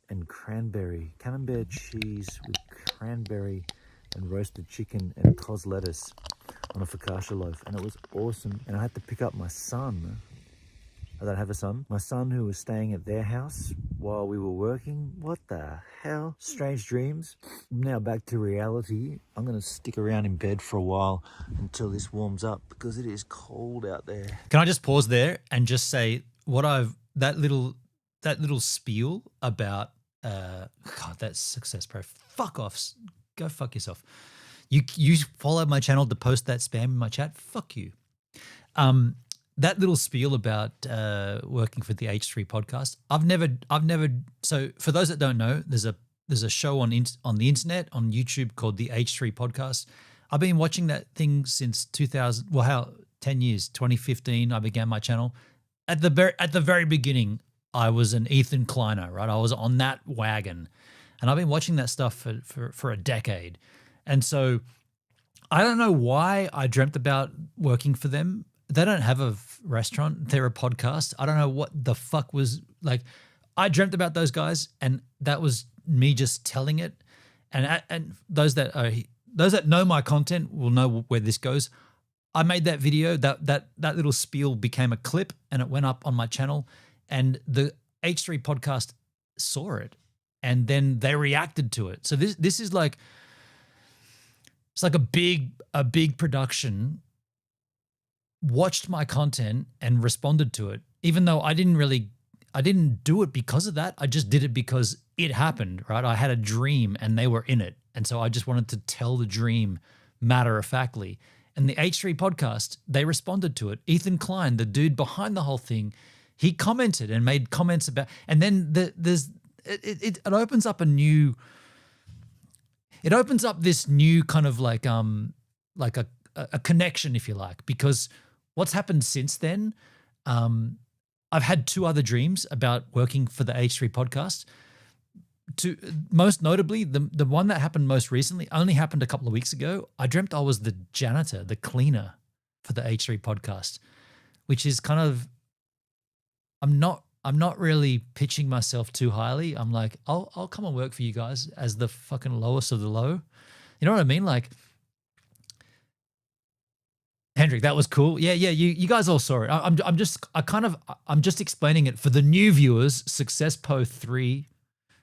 and cranberry. Camembert cheese with cranberry and roasted chicken and cos lettuce on a focaccia loaf. And it was awesome. And I had to pick up my son. I don't have a son. My son, who was staying at their house while we were working. What the hell? Strange dreams. Now back to reality. I'm going to stick around in bed for a while until this warms up because it is cold out there. Can I just pause there and just say that little spiel about God, that's Success Pro. Fuck off. Go fuck yourself. You followed my channel to post that spam in my chat. Fuck you. That little spiel about working for the H3 podcast. I've never. So for those that don't know, there's a show on the internet on YouTube called the H3 podcast. I've been watching that thing since 2000. Well, 10 years. 2015. I began my channel. At the very beginning, I was an Ethan Kleiner, right? I was on that wagon, and I've been watching that stuff for a decade. And so I don't know why I dreamt about working for them. They don't have a restaurant. They're a podcast. I don't know what the fuck was like. I dreamt about those guys, and that was me just telling it. And those that know my content will know where this goes. I made that video. That little spiel became a clip, and it went up on my channel. And the H3 podcast saw it, and then they reacted to it. So this is like, it's like a big production watched my content and responded to it, even though I didn't do it because of that. I just did it because it happened, right? I had a dream and they were in it. And so I just wanted to tell the dream matter-of-factly. And the H3 podcast, they responded to it. Ethan Klein, the dude behind the whole thing, he commented and made comments about, and then it opens up this new kind of like a connection, if you like, because what's happened since then, I've had two other dreams about working for the H3 podcast. Most notably, the one that happened most recently only happened a couple of weeks ago. I dreamt I was the janitor, the cleaner for the H3 podcast, which is kind of, I'm not really pitching myself too highly. I'm like, I'll come and work for you guys as the fucking lowest of the low. You know what I mean? Like, Hendrik, that was cool. Yeah. You guys all saw it. I'm just explaining it for the new viewers, Success Po 3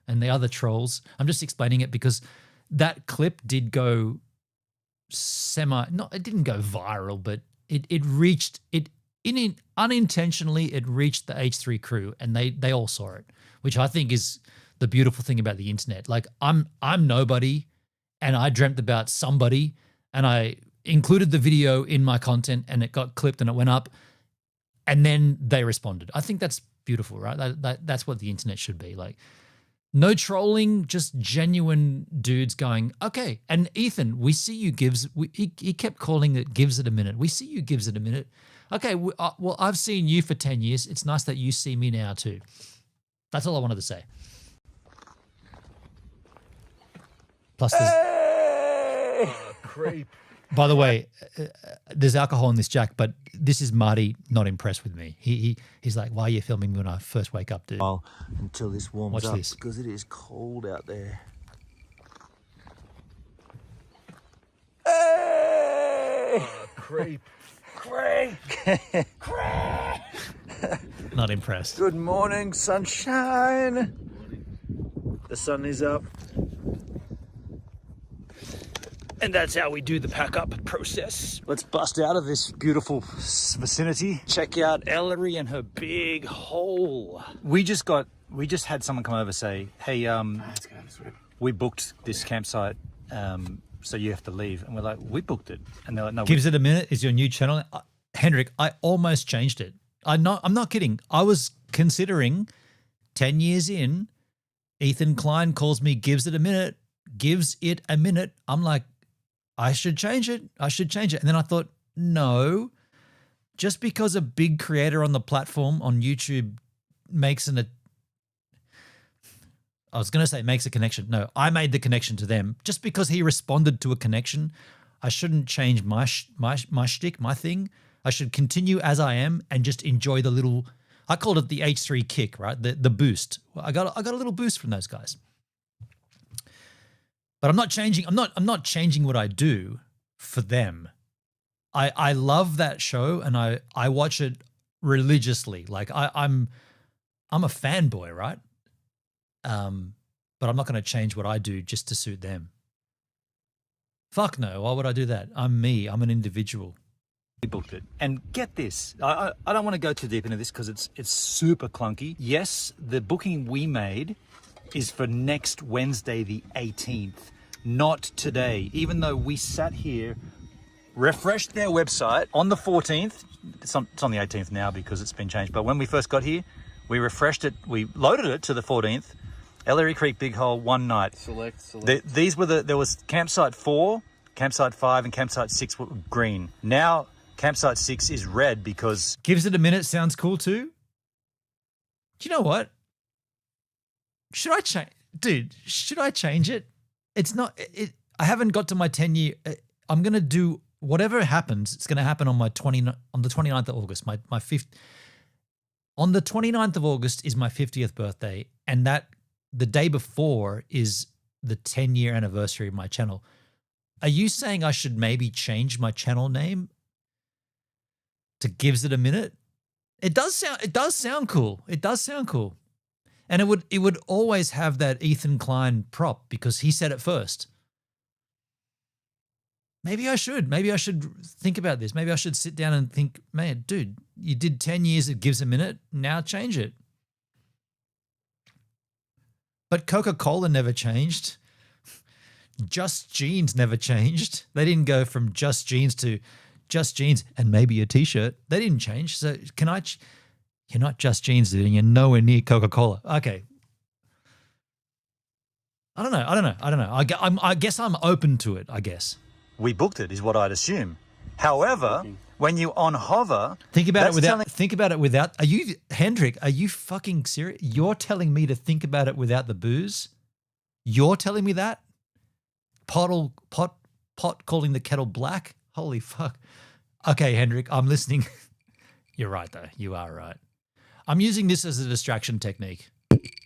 and the other trolls. I'm just explaining it because that clip did go it didn't go viral, but it reached unintentionally, it reached the H3 crew, and they all saw it, which I think is the beautiful thing about the internet. Like, I'm nobody, and I dreamt about somebody, and I included the video in my content, and it got clipped and it went up, and then they responded. I think that's beautiful, right? That's what the internet should be like. No trolling, just genuine dudes going, okay. And Ethan, we see you he kept calling it Gives It a Minute. We see you Gives It a Minute. Okay, well, I've seen you for 10 years. It's nice that you see me now too. That's all I wanted to say. Plus, Creep. By the way, there's alcohol in this Jack, but this is Marty not impressed with me. He's like, why are you filming me when I first wake up, dude? Well, until this warms Watch up this. because it is cold out there. Hey! Creep. Creep. Creep. Not impressed. Good morning, sunshine. The sun is up. And that's how we do the pack up process. Let's bust out of this beautiful vicinity. Check out Ellery and her big hole. We just had someone come over say, hey, we booked this campsite so you have to leave. And we're like, we booked it. And they're like, no. Gives It a Minute is your new channel. Hendrik, I almost changed it. I'm not kidding. I was considering 10 years in, Ethan Klein calls me Gives It a Minute. Gives It a Minute. I'm like, I should change it. And then I thought, no, just because a big creator on the platform on YouTube makes a connection. No, I made the connection to them. Just because he responded to a connection, I shouldn't change my shtick, my thing. I should continue as I am and just enjoy the little, I called it the H3 kick, right? The boost. I got a little boost from those guys. But I'm not changing what I do for them. I love that show and I watch it religiously. Like I'm a fanboy, right? But I'm not going to change what I do just to suit them. Fuck no. Why would I do that? I'm me. I'm an individual. We booked it. And get this, I don't want to go too deep into this because it's super clunky. Yes, the booking we made is for next Wednesday, the 18th, not today. Even though we sat here, refreshed their website on the 14th. It's on the 18th now because it's been changed. But when we first got here, we refreshed it. We loaded it to the 14th. Ellery Creek Big Hole, one night. Select. These were there was campsite 4, campsite 5, and campsite 6 were green. Now campsite 6 is red because Gives It a Minute sounds cool too. Do you know what? Should I change, dude? Should I change it? It's not. I haven't got to my 10-year. I'm gonna do whatever happens. It's gonna happen on the 29th of August. My 5th. On the 29th of August is my 50th birthday, and that the day before is the 10-year anniversary of my channel. Are you saying I should maybe change my channel name to Gives It a Minute? It does sound cool. It does sound cool. And it would always have that Ethan Klein prop because he said it first. Maybe I should think about this. Maybe I should sit down and think, man, dude, you did 10 years at Gives a Minute. Now change it. But Coca-Cola never changed. Just Jeans never changed. They didn't go from Just Jeans to Just Jeans and maybe a t-shirt. They didn't change. So you're not Just Jeans, dude, and you're nowhere near Coca-Cola. Okay. I don't know. I guess I'm open to it, I guess. we booked it is what I'd assume. However, when you on hover, think about it without. Are you, Hendrik? Are you fucking serious? You're telling me to think about it without the booze? You're telling me that? Pot calling the kettle black? Holy fuck! Okay, Hendrik, I'm listening. You're right though. You are right. I'm using this as a distraction technique.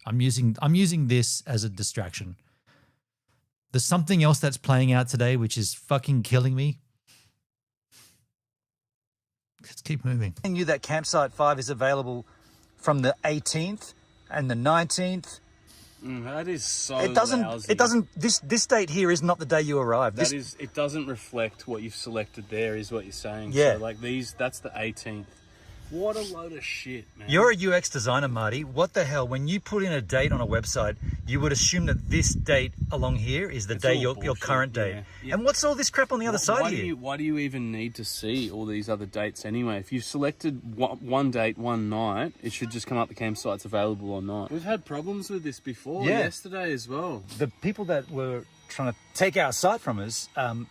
I'm using this as a distraction. There's something else that's playing out today which is fucking killing me. Let's keep moving. I knew that campsite 5 is available from the 18th and the 19th. That is so lousy. It doesn't. This date here is not the day you arrived. It doesn't reflect what you've selected there, is what you're saying. Yeah. So like that's the 18th. What a load of shit, man. You're a UX designer, Marty. What the hell? When you put in a date on a website, you would assume that this date along here is the your current date. Yeah. And what's all this crap on the other side here? Why do you even need to see all these other dates anyway? If you've selected one date, one night, it should just come up the campsite's available or not. We've had problems with this before, yesterday as well. The people that were trying to take our site from us,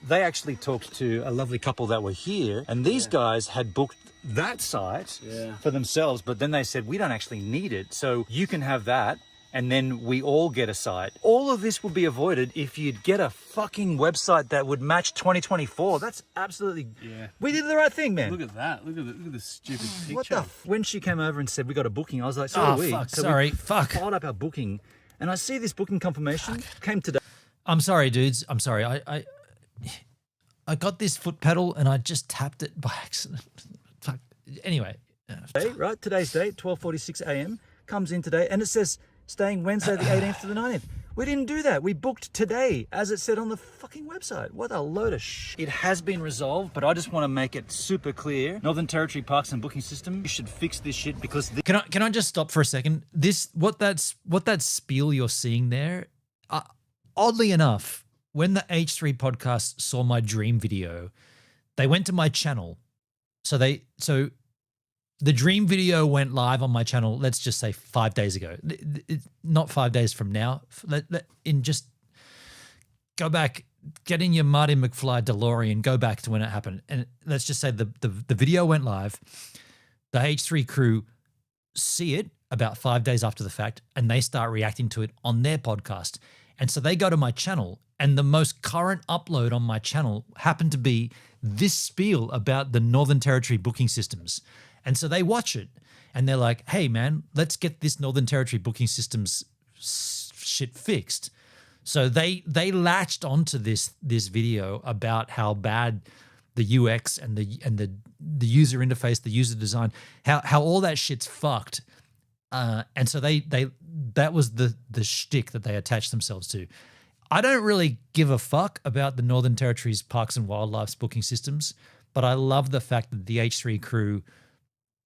they actually talked to a lovely couple that were here, and these guys had booked that site for themselves, but then they said, we don't actually need it, so you can have that, and then we all get a site. All of this would be avoided if you'd get a fucking website that would match 2024. That's absolutely... We did the right thing, man. Look at that. Look at the stupid picture. What the... When she came over and said, we got a booking, I was like, so do we. Fuck, so sorry, we followed up our booking, and I see this booking confirmation came today. I'm sorry, dudes. I'm sorry. I got this foot pedal and I just tapped it by accident. Fuck. Anyway. Right, today's date, 12:46 a.m. comes in today, and it says staying Wednesday the 18th to the 19th. We didn't do that. We booked today, as it said on the fucking website. What a load of shit. It has been resolved, but I just want to make it super clear. Northern Territory Parks and Booking System, you should fix this shit because... Can I just stop for a second? What that spiel you're seeing there, oddly enough, when the H3 podcast saw my dream video, they went to my channel. So the dream video went live on my channel, let's just say 5 days ago. Not 5 days from now. Just go back, get in your Marty McFly DeLorean, go back to when it happened. And let's just say the video went live. The H3 crew see it about 5 days after the fact, and they start reacting to it on their podcast. And so they go to my channel, and the most current upload on my channel happened to be this spiel about the Northern Territory booking systems. And so they watch it, and they're like, hey, man, let's get this Northern Territory booking systems shit fixed. So they latched onto this video about how bad the UX and the user interface, the user design, how all that shit's fucked. And so that was the shtick that they attached themselves to. I don't really give a fuck about the Northern Territory's Parks and Wildlife's booking systems, but I love the fact that the H3 crew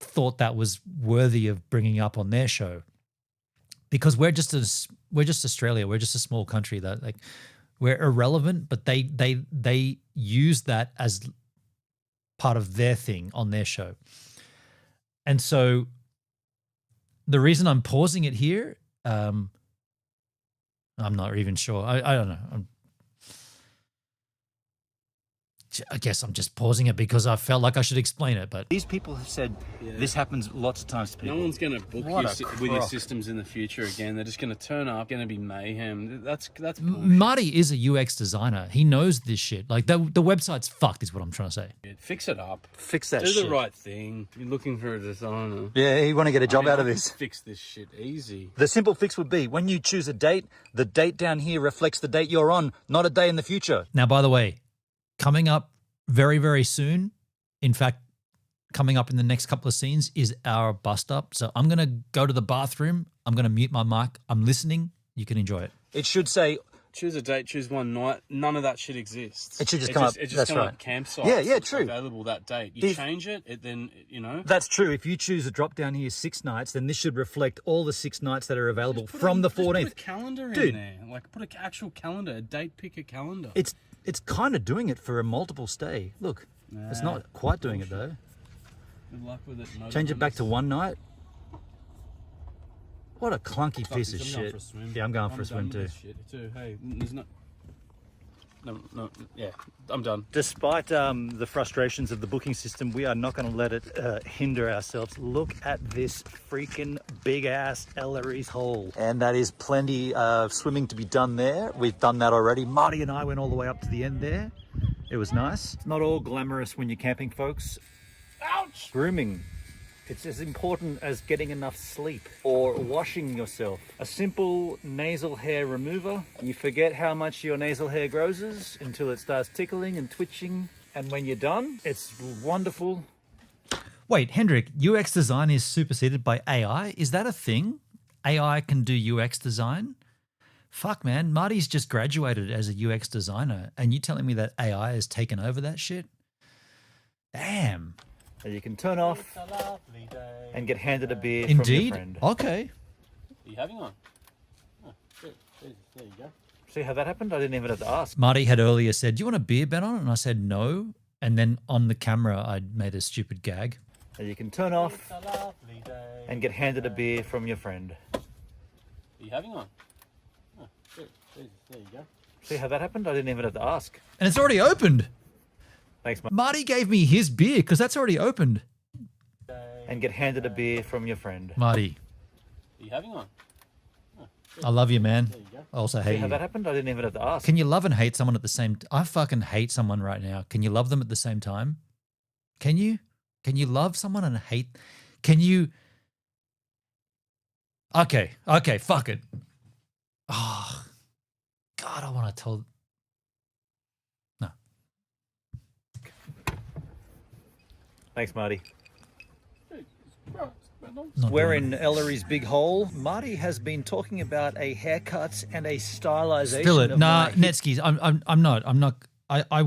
thought that was worthy of bringing up on their show, because we're just Australia. We're just a small country that we're irrelevant, but they use that as part of their thing on their show. And so the reason I'm pausing it here, I'm not even sure. I don't know. I guess I'm just pausing it because I felt like I should explain it. But these people have said this happens lots of times to people. No one's going to book you with your systems in the future again. They're just going to turn up, going to be mayhem. That's bullshit. Marty is a UX designer. He knows this shit. Like the website's fucked is what I'm trying to say. Fix it up. Fix that Do shit. the right thing. You're looking for a designer. Yeah, you want to get a job out of this. Fix this shit easy. The simple fix would be when you choose a date, the date down here reflects the date you're on, not a day in the future. Now, by the way, coming up very, very soon, in fact, coming up in the next couple of scenes is our bust up. So I'm going to go to the bathroom. I'm going to mute my mic. I'm listening. You can enjoy it. It should say, choose a date, choose one night. None of that shit exists. It should just come up. It just That's come right. up campsites. Yeah, true. Available that date. You change it, then, That's true. If you choose a drop down here 6 nights, then this should reflect all the 6 nights that are available from the 14th. Put a calendar Dude, in there. Like, put an actual calendar, a date picker calendar. It's kind of doing it for a multiple stay. Look, it's not quite doing it though. Good luck with it. Change it back to 1 night. What a clunky piece of shit. Yeah, I'm going for a swim too. Hey, there's no, yeah, I'm done. Despite the frustrations of the booking system, we are not going to let it hinder ourselves. Look at this freaking big ass Ellery's hole. And that is plenty of swimming to be done there. We've done that already. Marty and I went all the way up to the end there. It was nice. It's not all glamorous when you're camping, folks. Ouch! Grooming. It's as important as getting enough sleep or washing yourself. A simple nasal hair remover. You forget how much your nasal hair grows until it starts tickling and twitching. And when you're done, it's wonderful. Wait, Hendrik, UX design is superseded by AI? Is that a thing? AI can do UX design? Fuck, man. Marty's just graduated as a UX designer, and you telling me that AI has taken over that shit? Damn. And you can turn off and get handed a beer Indeed? from your friend. Okay. Are you having one? Oh, good. There you go. See how that happened? I didn't even have to ask. Marty had earlier said, do you want a beer, Benon? And I said no. And then on the camera, I made a stupid gag. And you can turn off and get handed a beer from your friend. Are you having one? Oh, good. There you go. See how that happened? I didn't even have to ask. And it's already opened. Thanks, Marty gave me his beer because that's already opened. And get handed a beer from your friend. Marty, Are you having one? Oh, I love you, man. There you go. I also See hate how you. that happened? I didn't even have to ask. Can you love and hate someone at the same I fucking hate someone right now. Can you love them at the same time? Can you? Can you love someone and hate? Can you? Okay, fuck it. Oh, God, I want to tell. No. Thanks, Marty. Not We're doing in Ellery's big hole. Marty has been talking about a haircut and a stylization. Spill it. of Nah, my hip- Netskis. I'm not. I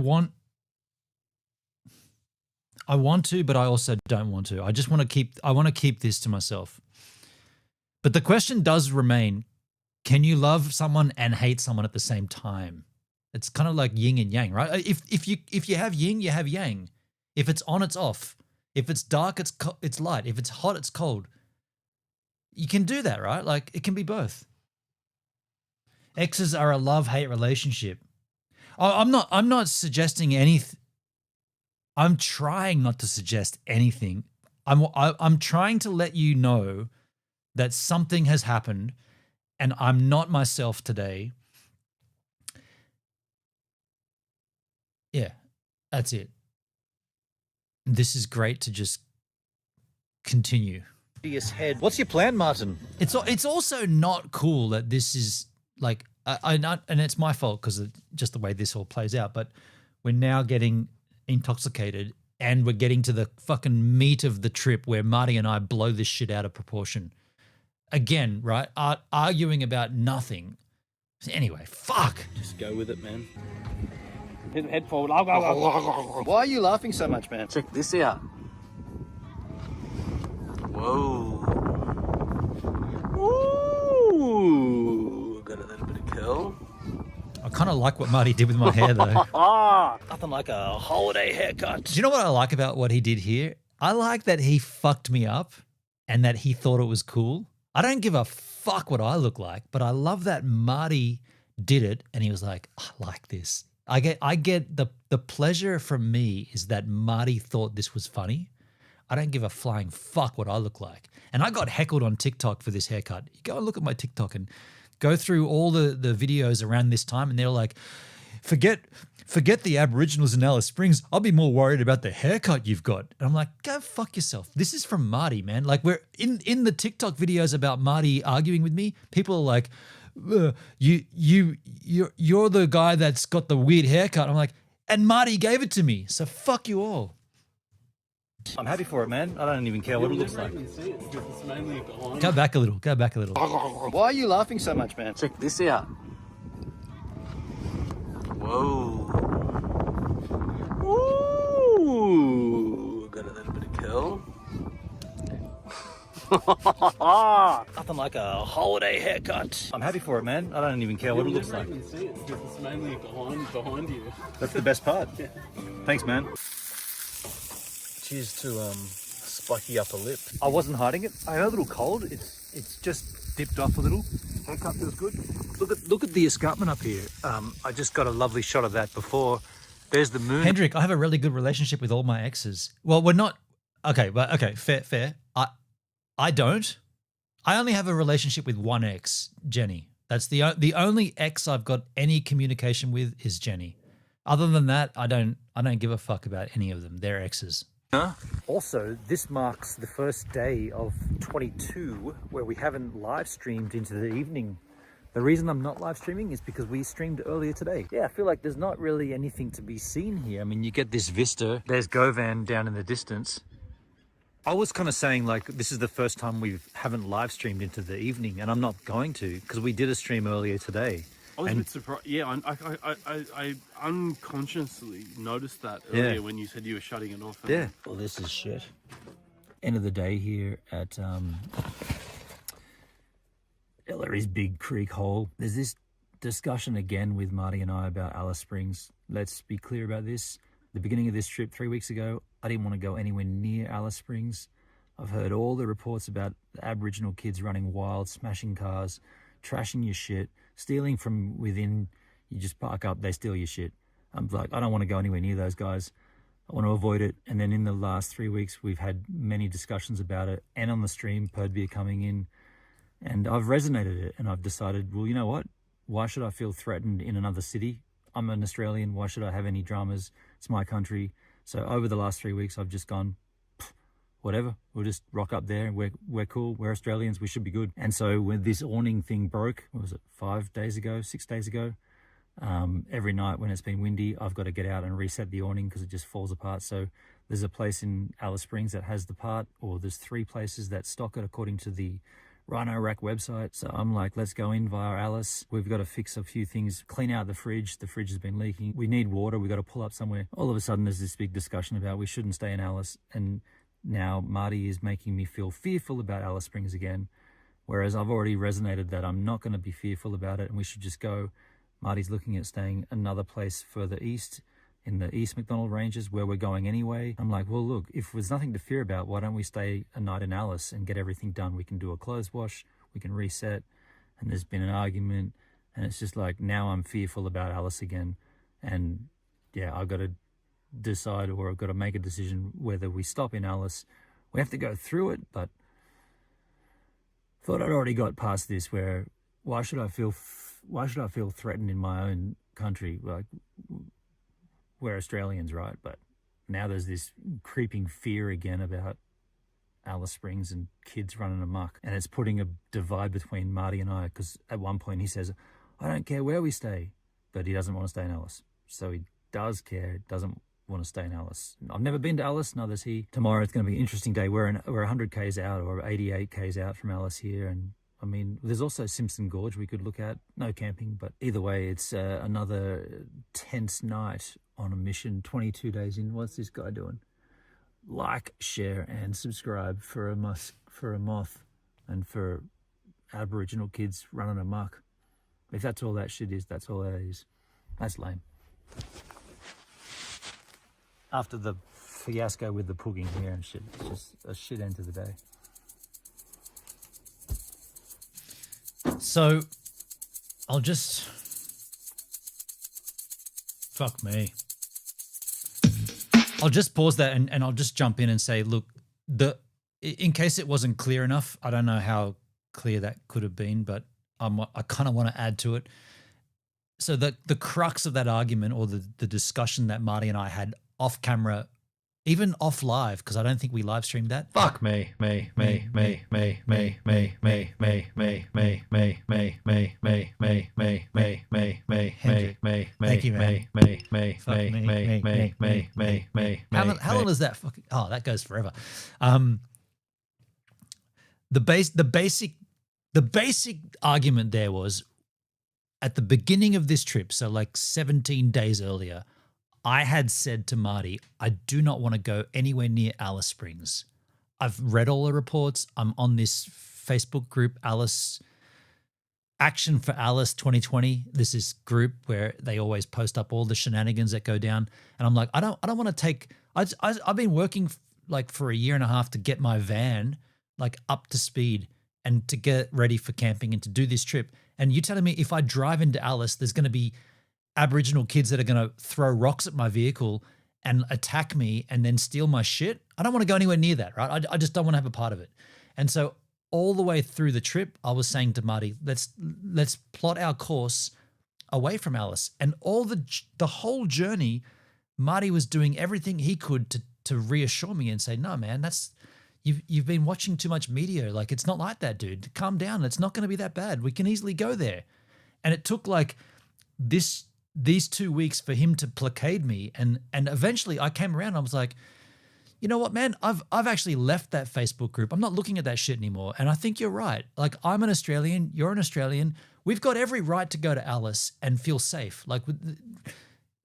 want to, but I also don't want to. I want to keep this to myself. But the question does remain, can you love someone and hate someone at the same time? It's kind of like yin and yang, right? If you have yin, you have yang. If it's on, it's off. If it's dark, it's light. If it's hot, it's cold. You can do that, right? Like it can be both. Exes are a love-hate relationship. I'm not suggesting anything. I'm trying not to suggest anything. I'm trying to let you know that something has happened and I'm not myself today. Yeah, that's it. This is great to just continue. Head. What's your plan, Martin? It's also not cool that this is like and it's my fault because of just the way this all plays out. But we're now getting intoxicated and we're getting to the fucking meat of the trip where Marty and I blow this shit out of proportion. Again, right? Arguing about nothing. Anyway, fuck. Just go with it, man. Head forward. I'll go. Why are you laughing so much, man? Check this out. Whoa. Ooh. Got a little bit of curl. I kind of like what Marty did with my hair, though. Nothing like a holiday haircut. Do you know what I like about what he did here? I like that he fucked me up and that he thought it was cool. I don't give a fuck what I look like, but I love that Marty did it and he was like, I like this. I get the pleasure from me is that Marty thought this was funny. I don't give a flying fuck what I look like. And I got heckled on TikTok for this haircut. You go and look at my TikTok and go through all the videos around this time and they're like, forget the Aboriginals in Alice Springs. I'll be more worried about the haircut you've got. And I'm like, go fuck yourself. This is from Marty, man. Like we're in the TikTok videos about Marty arguing with me. People are like, you're the guy that's got the weird haircut. I'm like, and Marty gave it to me. So fuck you all. I'm happy for it, man. I don't even care what it looks like. Go back a little. Go back a little. Why are you laughing so much, man? Check this out. Whoa. Ooh. Got a little bit of curl. Nothing like a holiday haircut. I'm happy for it, man. I don't even care what it looks like. It's mainly behind you. That's the best part. Thanks, man. Cheers to spiky upper lip. I wasn't hiding it. I am a little cold. It's just dipped off a little. Haircut feels good. Look at the escarpment up here. I just got a lovely shot of that before. There's the moon. Hendrik, I have a really good relationship with all my exes. Well, we're not okay, fair. I don't. I only have a relationship with one ex, Jenny. That's the only ex I've got any communication with is Jenny. Other than that, I don't give a fuck about any of them. They're exes. Huh? Also, this marks the first day of 22 where we haven't live streamed into the evening. The reason I'm not live streaming is because we streamed earlier today. Yeah, I feel like there's not really anything to be seen here. I mean, you get this vista. There's Govan down in the distance. I was kind of saying like this is the first time we haven't live streamed into the evening, and I'm not going to because we did a stream earlier today. I was a bit surprised. Yeah, I unconsciously noticed that earlier when you said you were shutting it off. Yeah. Well, this is shit. End of the day here at Ellery's Big Creek Hole. There's this discussion again with Marty and I about Alice Springs. Let's be clear about this. The beginning of this trip 3 weeks ago, I didn't want to go anywhere near Alice Springs. I've heard all the reports about the Aboriginal kids running wild, smashing cars, trashing your shit, stealing from within. You just park up, they steal your shit. I'm like, I don't want to go anywhere near those guys. I want to avoid it. And then in the last 3 weeks, we've had many discussions about it, and on the stream, Perdbeer coming in, and I've resonated it, and I've decided, well, you know what? Why should I feel threatened in another city? I'm an Australian. Why should I have any dramas? It's my country. So over the last 3 weeks, I've just gone, whatever. We'll just rock up there. We're cool. We're Australians. We should be good. And so when this awning thing broke, what was it, 6 days ago? Every night when it's been windy, I've got to get out and reset the awning because it just falls apart. So there's a place in Alice Springs that has the part, or there's 3 places that stock it according to the Rhino Rack website. So I'm like, let's go in via Alice. We've got to fix a few things, clean out the fridge. The fridge has been leaking. We need water. We've got to pull up somewhere. All of a sudden, there's this big discussion about we shouldn't stay in Alice. And now Marty is making me feel fearful about Alice Springs again. Whereas I've already resonated that I'm not going to be fearful about it and we should just go. Marty's looking at staying another place further east in the East McDonald Ranges where we're going anyway. I'm like, well, look, if there's nothing to fear about, why don't we stay a night in Alice and get everything done? We can do a clothes wash, we can reset. And there's been an argument, and it's just like, now I'm fearful about Alice again. And yeah, I've got to decide, or I've got to make a decision whether we stop in Alice. We have to go through it, but thought I'd already got past this, where why should I feel threatened in my own country? Like, we're Australians, right? But now there's this creeping fear again about Alice Springs and kids running amok, and it's putting a divide between Marty and I, because at one point he says, I don't care where we stay, but he doesn't want to stay in Alice. So he does care, doesn't want to stay in Alice. I've never been to Alice, neither has he. Tomorrow it's going to be an interesting day. We're 100 k's out, or 88 k's out from Alice here, and I mean, there's also Simpson Gorge we could look at. No camping, but either way, it's another tense night on a mission, 22 days in. What's this guy doing? Like, share, and subscribe for a moth and for Aboriginal kids running amok. If that's all that shit is, that's all that is. That's lame. After the fiasco with the pugging here and shit, it's just a shit end to the day. So, I'll just... Fuck me. I'll just pause that and I'll just jump in and say, look, in case it wasn't clear enough, I don't know how clear that could have been, but I kind of want to add to it. So the crux of that argument, or the discussion that Marty and I had off camera, even off live, because I don't think we live streamed that. Fuck me. Thank you, man. How long does that fucking... Oh, that goes forever. The basic argument there was, at the beginning of this trip, so like 17 days earlier, I had said to Marty, I do not want to go anywhere near Alice Springs. I've read all the reports. I'm on this Facebook group, Action for Alice 2020. This is group where they always post up all the shenanigans that go down. And I'm like, I don't want to take... I've been working like for a year and a half to get my van like up to speed and to get ready for camping and to do this trip. And you're telling me if I drive into Alice, there's going to be Aboriginal kids that are going to throw rocks at my vehicle and attack me and then steal my shit? I don't want to go anywhere near that, right? I just don't want to have a part of it. And so all the way through the trip, I was saying to Marty, let's plot our course away from Alice. And all the whole journey, Marty was doing everything he could to reassure me and say, no, man, you've been watching too much media. Like, it's not like that, dude. Calm down. It's not going to be that bad. We can easily go there. And it took like these 2 weeks for him to placate me, and eventually I came around and I was like, you know what, man, I've actually left that Facebook group. I'm not looking at that shit anymore. And I think you're right. Like, I'm an Australian, you're an Australian. We've got every right to go to Alice and feel safe. Like,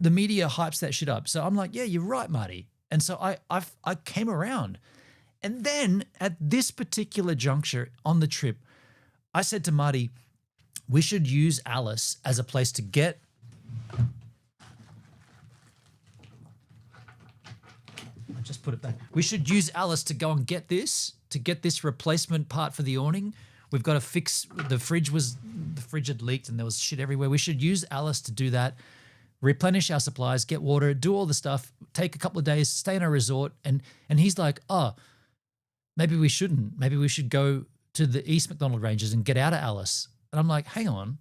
the media hypes that shit up. So I'm like, yeah, you're right, Marty. And so I came around. And then at this particular juncture on the trip, I said to Marty, we should use Alice as a place to get... Just put it back. We should use Alice to go and get this replacement part for the awning. We've got to fix the fridge had leaked and there was shit everywhere. We should use Alice to do that, replenish our supplies, get water, do all the stuff, take a couple of days, stay in a resort. And he's like, oh, maybe we shouldn't. Maybe we should go to the East McDonald Ranges and get out of Alice. And I'm like, hang on.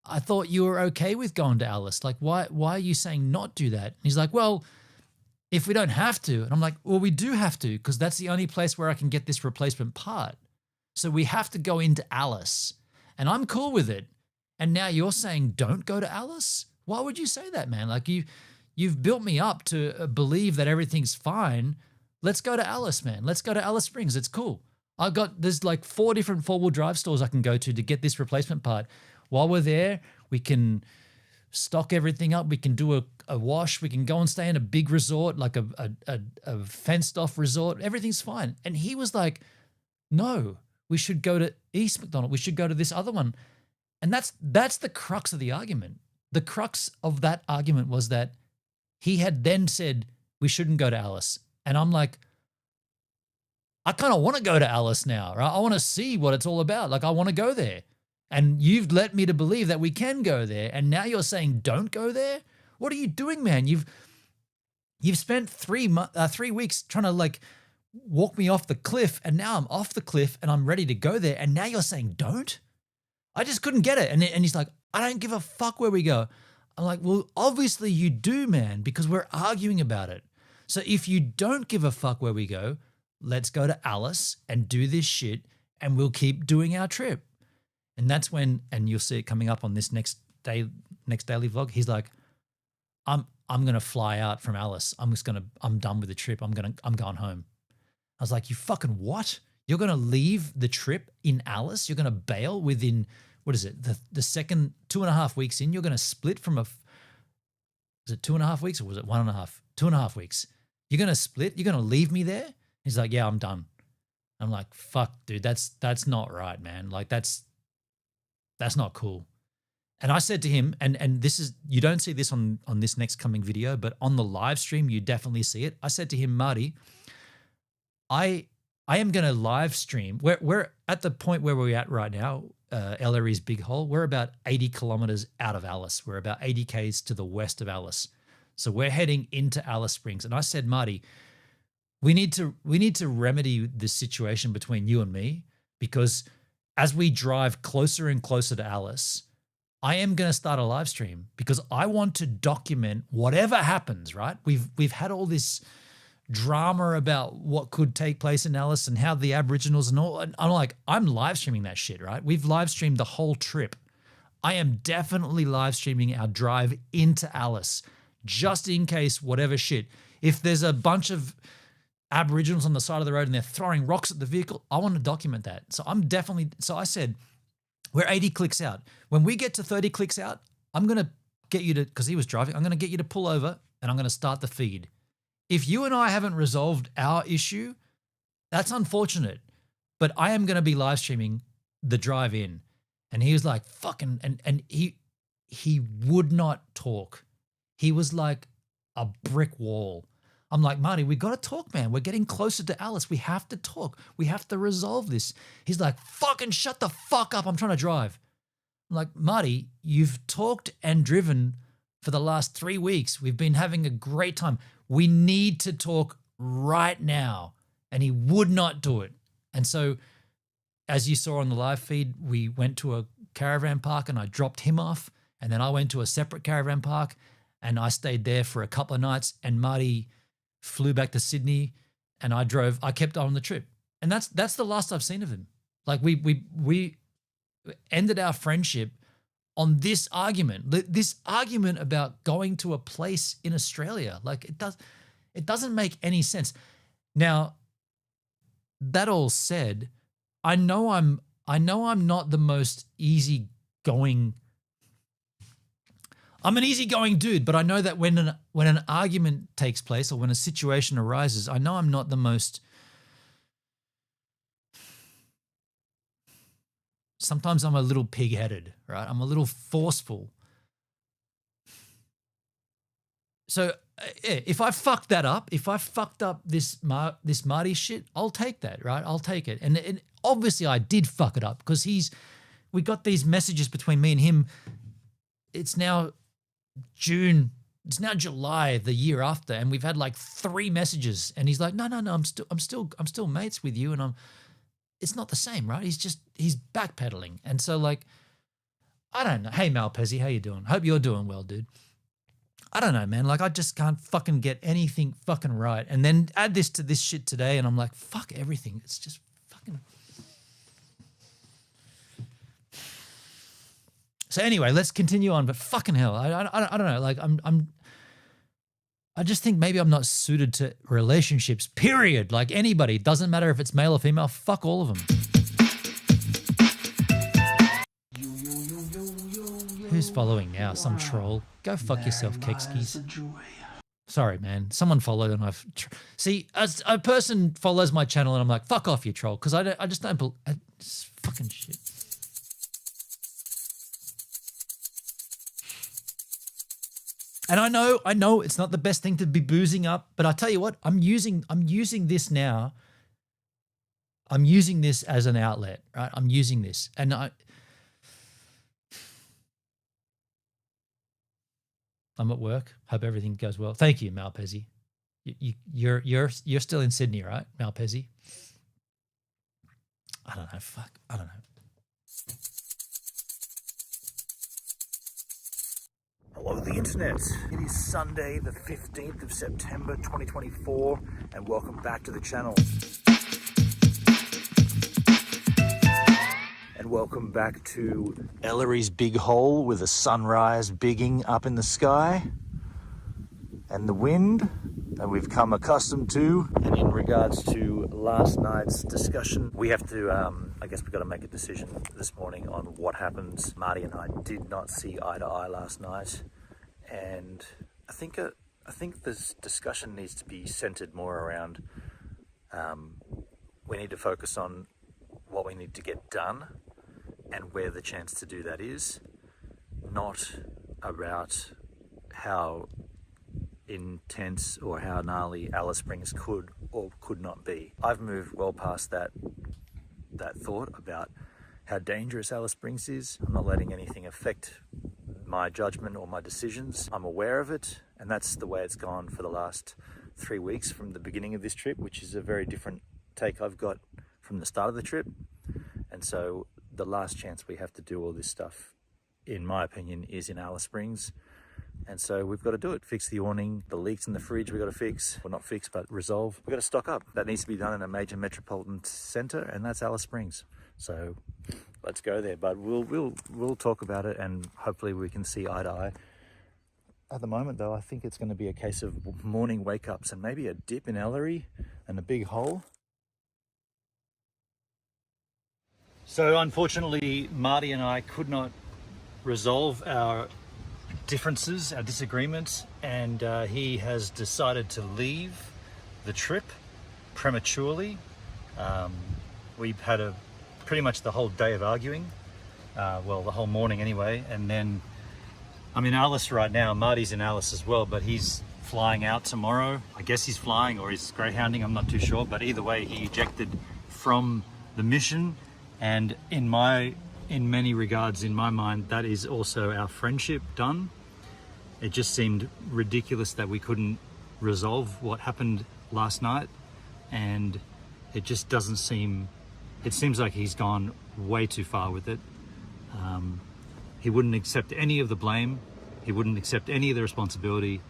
I thought you were okay with going to Alice. Like, why are you saying not do that? And he's like, well, if we don't have to. And I'm like, well, we do have to, because that's the only place where I can get this replacement part. So we have to go into Alice. And I'm cool with it. And now you're saying don't go to Alice? Why would you say that, man? Like, you've built me up to believe that everything's fine. Let's go to Alice, man. Let's go to Alice Springs. It's cool. There's like 4 different 4-wheel drive stores I can go to get this replacement part. While we're there, we can stock everything up. We can do a wash. We can go and stay in a big resort, like a fenced off resort. Everything's fine. And he was like, no, we should go to East McDonald. We should go to this other one. And that's the crux of the argument. The crux of that argument was that he had then said we shouldn't go to Alice. And I'm like, I kind of want to go to Alice now, right? I want to see what it's all about. Like, I want to go there. And you've led me to believe that we can go there. And now you're saying don't go there? What are you doing, man? You've spent 3 weeks trying to like walk me off the cliff, and now I'm off the cliff and I'm ready to go there. And now you're saying don't? I just couldn't get it. And he's like, I don't give a fuck where we go. I'm like, well, obviously you do, man, because we're arguing about it. So if you don't give a fuck where we go, let's go to Alice and do this shit and we'll keep doing our trip. And that's when, and you'll see it coming up on this next daily vlog. He's like, I'm going to fly out from Alice. I'm done with the trip. I'm going home. I was like, you fucking what? You're going to leave the trip in Alice? You're going to bail within, what is it? The second 2.5 weeks in, you're going to split from was it 2.5 weeks or was it 1.5? 2.5 weeks. You're going to split? You're going to leave me there? He's like, yeah, I'm done. I'm like, fuck, dude, that's not right, man. Like that's not cool. And I said to him, and this is, you don't see this on this next coming video, but on the live stream, you definitely see it. I said to him, Marty, I am going to live stream. We're at the point where we're at right now, Ellery's Big Hole. We're about 80 kilometers out of Alice. We're about 80 Ks to the west of Alice. So we're heading into Alice Springs. And I said, Marty, we need to remedy this situation between you and me, because as we drive closer and closer to Alice, I am going to start a live stream because I want to document whatever happens, right? We've had all this drama about what could take place in Alice and how the Aboriginals and all. And I'm like, I'm live streaming that shit, right? We've live streamed the whole trip. I am definitely live streaming our drive into Alice, just in case whatever shit. If there's a bunch of Aboriginals on the side of the road and they're throwing rocks at the vehicle, I want to document that. So I said, we're 80 clicks out. When we get to 30 clicks out, I'm going to get you to, because he was driving, I'm going to get you to pull over and I'm going to start the feed. If you and I haven't resolved our issue, that's unfortunate. But I am going to be live streaming the drive in. And he was like, fucking, and he would not talk. He was like a brick wall. I'm like, Marty, we got to talk, man. We're getting closer to Alice. We have to talk. We have to resolve this. He's like, fucking shut the fuck up. I'm trying to drive. I'm like, Marty, you've talked and driven for the last 3 weeks. We've been having a great time. We need to talk right now. And he would not do it. And so, as you saw on the live feed, we went to a caravan park and I dropped him off. And then I went to a separate caravan park and I stayed there for a couple of nights. And Marty flew back to Sydney and I kept on the trip. And that's the last I've seen of him. Like we ended our friendship on this argument about going to a place in Australia. Like it doesn't make any sense. Now, that all said, I know I'm not the most easygoing. I'm an easygoing dude, but I know that when an argument takes place or when a situation arises, I know I'm not the most. Sometimes I'm a little pig-headed, right? I'm a little forceful. So if I fucked that up, if I fucked up this Marty shit, I'll take that, right? I'll take it. And obviously I did fuck it up because we got these messages between me and him. It's now June, it's now July the year after, and we've had like 3 messages, and he's like, no, I'm still mates with you, and it's not the same, right? He's backpedaling, and so like, I don't know. Hey Malpezzi, how you doing? Hope you're doing well, dude. I don't know, man. Like I just can't fucking get anything fucking right, and then add this to this shit today, and I'm like, fuck everything. It's just fucking. So anyway, let's continue on. But fucking hell, I don't know. Like I just think maybe I'm not suited to relationships. Period. Like anybody, doesn't matter if it's male or female. Fuck all of them. Who's following now? Some troll. Go fuck yourself, Kekskis. Sorry, man. Someone followed and see. As a person follows my channel and I'm like, fuck off, you troll, because I just don't. It's fucking shit. And I know it's not the best thing to be boozing up, but I tell you what, I'm using this now. I'm using this as an outlet, right? I'm using this, and I'm at work. Hope everything goes well. Thank you, Malpezzi. You're still in Sydney, right, Malpezzi? I don't know. Fuck. I don't know. Hello, the internet. It is Sunday, the 15th of September, 2024, and welcome back to the channel. And welcome back to Ellery's big hole with a sunrise bigging up in the sky and the wind that we've come accustomed to. And in regards to last night's discussion, we have to, I guess we've got to make a decision this morning on what happens. Marty and I did not see eye to eye last night, and I think this discussion needs to be centered more around we need to focus on what we need to get done and where the chance to do that is, not about how intense or how gnarly Alice Springs could or could not be. I've moved well past that thought about how dangerous Alice Springs is. I'm not letting anything affect my judgment or my decisions. I'm aware of it, and that's the way it's gone for the last 3 weeks from the beginning of this trip, which is a very different take I've got from the start of the trip. And so the last chance we have to do all this stuff, in my opinion, is in Alice Springs. And so we've got to do it. Fix the awning, the leaks in the fridge we've got to fix. Well, not fix, but resolve. We've got to stock up. That needs to be done in a major metropolitan centre, and that's Alice Springs. So let's go there. But we'll talk about it, and hopefully we can see eye to eye. At the moment, though, I think it's going to be a case of morning wake-ups and maybe a dip in Ellery and a big hole. So unfortunately, Marty and I could not resolve our differences, our disagreements, and he has decided to leave the trip prematurely. We've had pretty much the whole day of arguing, well, the whole morning anyway, and then I'm in Alice right now. Marty's in Alice as well, but he's flying out tomorrow. I guess he's flying or he's greyhounding, I'm not too sure, but either way, he ejected from the mission, and in many regards, in my mind, that is also our friendship done. It just seemed ridiculous that we couldn't resolve what happened last night, and it just doesn't seem, it seems like he's gone way too far with it. He wouldn't accept any of the blame, he wouldn't accept any of the responsibility,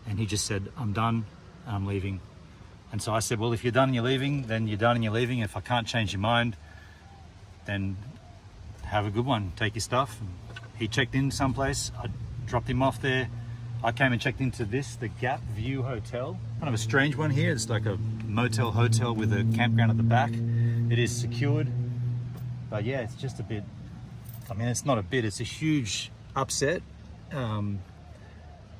and he just said, I'm done, I'm leaving. And so I said, well, if you're done and you're leaving, then you're done and you're leaving. If I can't change your mind, then have a good one, take your stuff. And he checked in someplace, I dropped him off there. I came and checked into the Gap View Hotel. Kind of a strange one here. It's like a motel hotel with a campground at the back. It is secured, but yeah, it's just a bit, I mean, it's not a bit, it's a huge upset.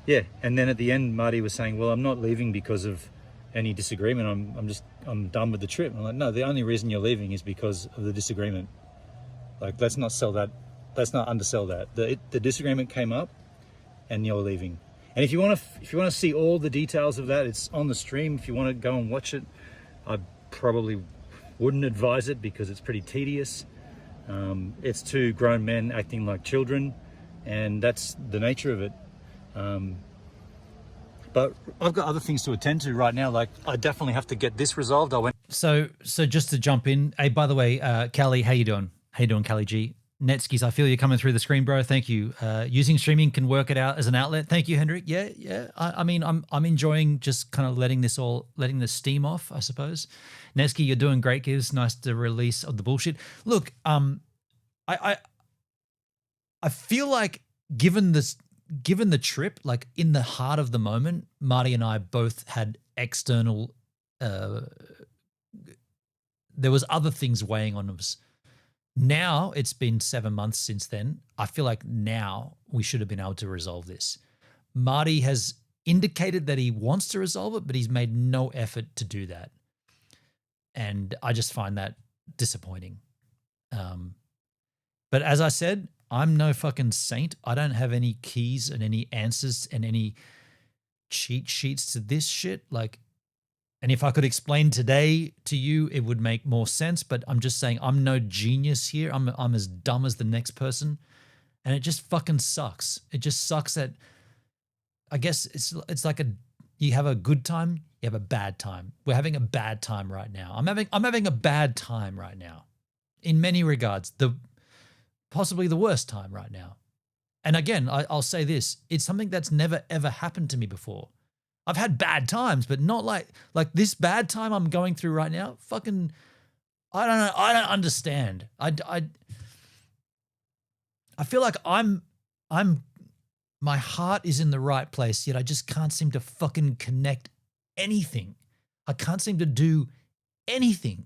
Yeah, and then at the end, Marty was saying, well, I'm not leaving because of any disagreement. I'm done with the trip. I'm like, no, the only reason you're leaving is because of the disagreement. Like, let's not sell that. Let's not undersell that. The disagreement came up, and you're leaving. And if you want to see all the details of that, it's on the stream. If you want to go and watch it, I probably wouldn't advise it because it's pretty tedious. It's two grown men acting like children, and that's the nature of it. But I've got other things to attend to right now. Like, I definitely have to get this resolved. So just to jump in, hey, by the way, Callie, how you doing? How you doing, Callie G? Netskis, I feel you're coming through the screen, bro. Thank you. Using streaming can work it out as an outlet. Thank you, Hendrik. Yeah. I mean, I'm enjoying just kind of letting the steam off, I suppose. Neski, you're doing great, Gives. Nice to release of the bullshit. Look, I feel like given the trip, like in the heart of the moment, Marty and I both had external. There was other things weighing on us. Now it's been 7 months since then. I feel like now we should have been able to resolve this. Marty has indicated that he wants to resolve it, but he's made no effort to do that. And I just find that disappointing. But as I said, I'm no fucking saint. I don't have any keys and any answers and any cheat sheets to this shit. Like, and if I could explain today to you, it would make more sense. But I'm just saying I'm no genius here. I'm as dumb as the next person. And it just fucking sucks. It just sucks that I guess it's like you have a good time, you have a bad time. We're having a bad time right now. I'm having a bad time right now. In many regards, possibly the worst time right now. And again, I'll say this, it's something that's never ever happened to me before. I've had bad times, but not like this bad time I'm going through right now. Fucking, I don't know. I don't understand. I feel like my heart is in the right place, yet I just can't seem to fucking connect anything. I can't seem to do anything.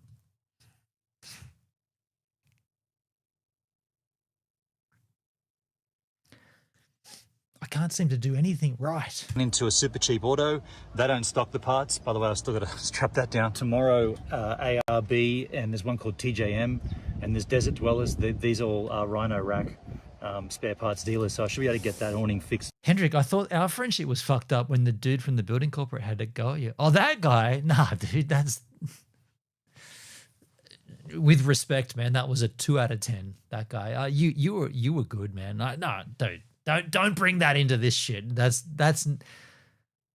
I can't seem to do anything right. Into a super cheap auto. They don't stock the parts. By the way, I've still got to strap that down. Tomorrow, ARB, and there's one called TJM, and there's Desert Dwellers. These all are Rhino Rack spare parts dealers, so I should be able to get that awning fixed. Hendrik, I thought our friendship was fucked up when the dude from the building corporate had to go at you. Oh, that guy? Nah, dude, that's... With respect, man, that was a 2 out of 10, that guy. You were good, man. No, dude. Don't bring that into this shit. That's.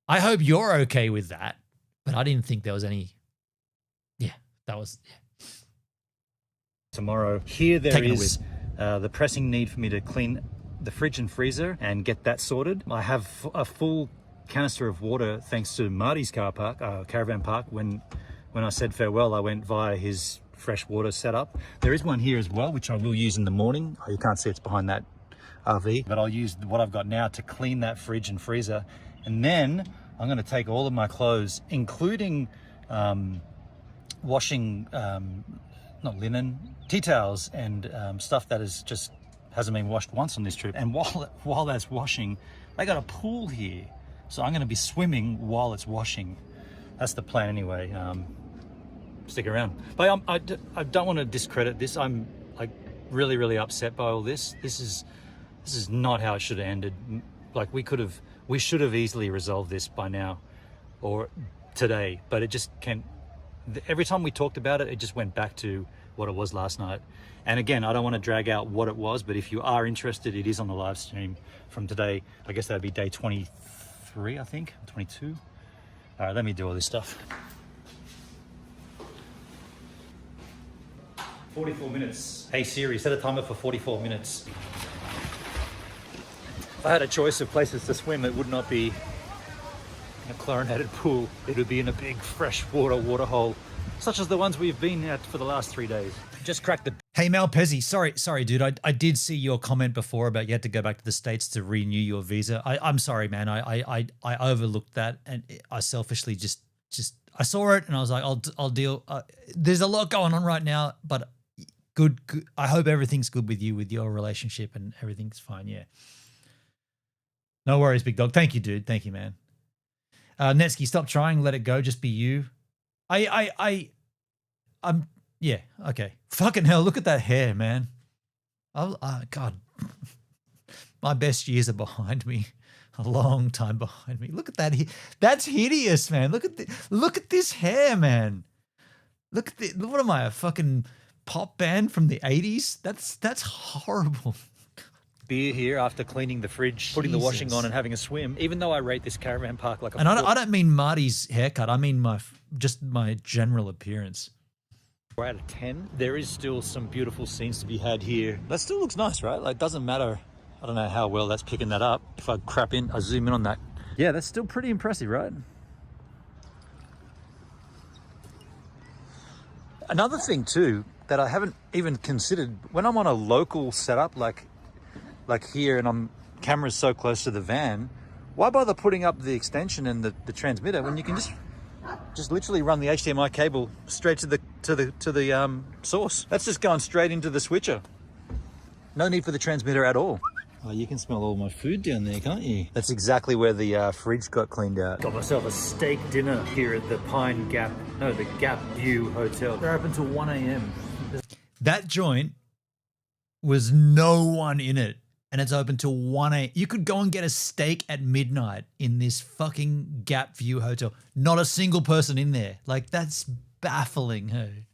I hope you're okay with that, but I didn't think there was any. Yeah, that was. Yeah. Tomorrow, here there is the pressing need for me to clean the fridge and freezer and get that sorted. I have a full canister of water thanks to Marty's caravan park. When I said farewell, I went via his fresh water setup. There is one here as well, which I will use in the morning. You can't see it's behind that RV, but I'll use what I've got now to clean that fridge and freezer, and then I'm going to take all of my clothes, including washing not linen, tea towels, and stuff that hasn't been washed once on this trip. And while that's washing, they got a pool here, so I'm going to be swimming while it's washing. That's the plan anyway. Stick around, but I don't want to discredit this. I'm like really upset by all this. This is not how it should have ended. Like we should have easily resolved this by now or today, but it just can't. Every time we talked about it, it just went back to what it was last night. And again, I don't want to drag out what it was, but if you are interested, it is on the live stream from today. I guess that'd be day 23, I think, 22. All right, let me do all this stuff. 44 minutes. Hey Siri, set a timer for 44 minutes. If I had a choice of places to swim, it would not be in a chlorinated pool. It would be in a big freshwater waterhole, such as the ones we've been at for the last 3 days. Just cracked the... Hey, Mel Pezzi, sorry, dude. I did see your comment before about you had to go back to the States to renew your visa. I'm sorry, man. I overlooked that, and I selfishly just I saw it and I was like, I'll deal. There's a lot going on right now, but good. I hope everything's good with you, with your relationship, and everything's fine. Yeah. No worries, big dog. Thank you, dude. Thank you, man. Netsky, stop trying. Let it go. Just be you. I'm. Yeah. Okay. Fucking hell. Look at that hair, man. God. My best years are behind me. A long time behind me. Look at that. That's hideous, man. Look at this hair, man. What am I, a fucking pop band from the 80s? That's horrible. Beer here after cleaning the fridge, putting the washing on and having a swim, even though I rate this caravan park like a... And I don't mean Marty's haircut. I mean just my general appearance. 4 out of 10. There is still some beautiful scenes to be had here. That still looks nice, right? Like, doesn't matter. I don't know how well that's picking that up. If I zoom in on that. Yeah, that's still pretty impressive, right? Another thing too that I haven't even considered, when I'm on a local setup like here, and camera's so close to the van, why bother putting up the extension and the transmitter when you can just literally run the HDMI cable straight to the source? That's just going straight into the switcher. No need for the transmitter at all. Oh, you can smell all my food down there, can't you? That's exactly where the fridge got cleaned out. Got myself a steak dinner here at the Gap View Hotel. They're open till 1 a.m. That joint was no one in it. And it's open till 1 a.m. You could go and get a steak at midnight in this fucking Gap View hotel. Not a single person in there. Like, that's baffling, hey?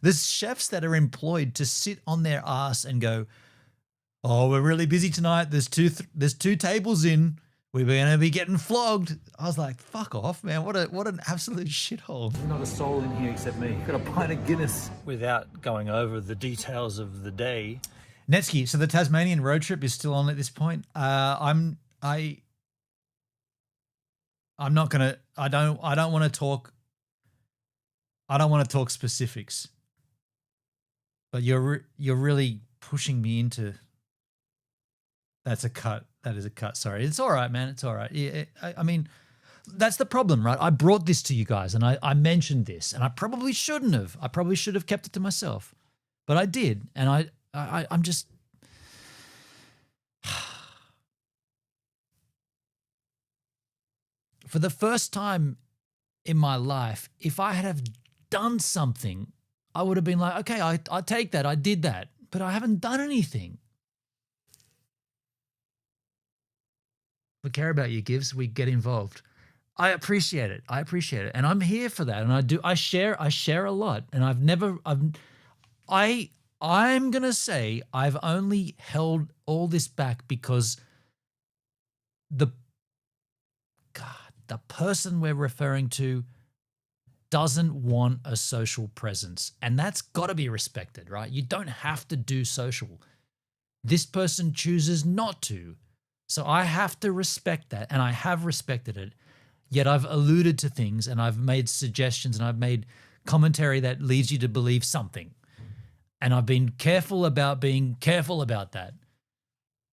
There's chefs that are employed to sit on their ass and go, oh, we're really busy tonight. There's two tables in. We're going to be getting flogged. I was like, fuck off, man. What an absolute shithole. Not a soul in here except me. Got a pint of Guinness. Without going over the details of the day. Netsky, so the Tasmanian road trip is still on at this point. I'm not gonna. I don't want to talk. I don't want to talk specifics. But you're really pushing me into. That's a cut. That is a cut. Sorry, it's all right, man. It's all right. Yeah, I mean, that's the problem, right? I brought this to you guys, and I mentioned this, and I probably shouldn't have. I probably should have kept it to myself, but I did, and I'm just. For the first time in my life, if I had have done something, I would have been like, okay, I take that, I did that, but I haven't done anything. We care about you, Gibbs. We get involved. I appreciate it. And I'm here for that. And I share a lot. And I'm going to say I've only held all this back because the person we're referring to doesn't want a social presence. And that's got to be respected, right? You don't have to do social. This person chooses not to. So I have to respect that, and I have respected it. Yet I've alluded to things, and I've made suggestions, and I've made commentary that leads you to believe something. And I've been careful about being careful about that.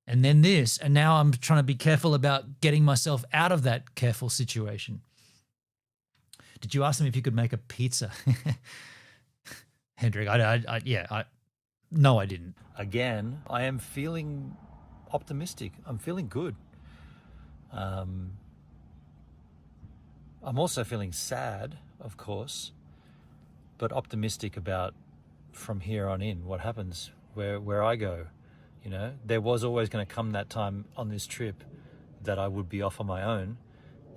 And then this, and now I'm trying to be careful about getting myself out of that careful situation. Did you ask him if you could make a pizza? Hendrik, no, I didn't. Again, I am feeling optimistic. I'm feeling good. I'm also feeling sad, of course, but optimistic about from here on in what happens, where I go. You know, there was always going to come that time on this trip that I would be off on my own,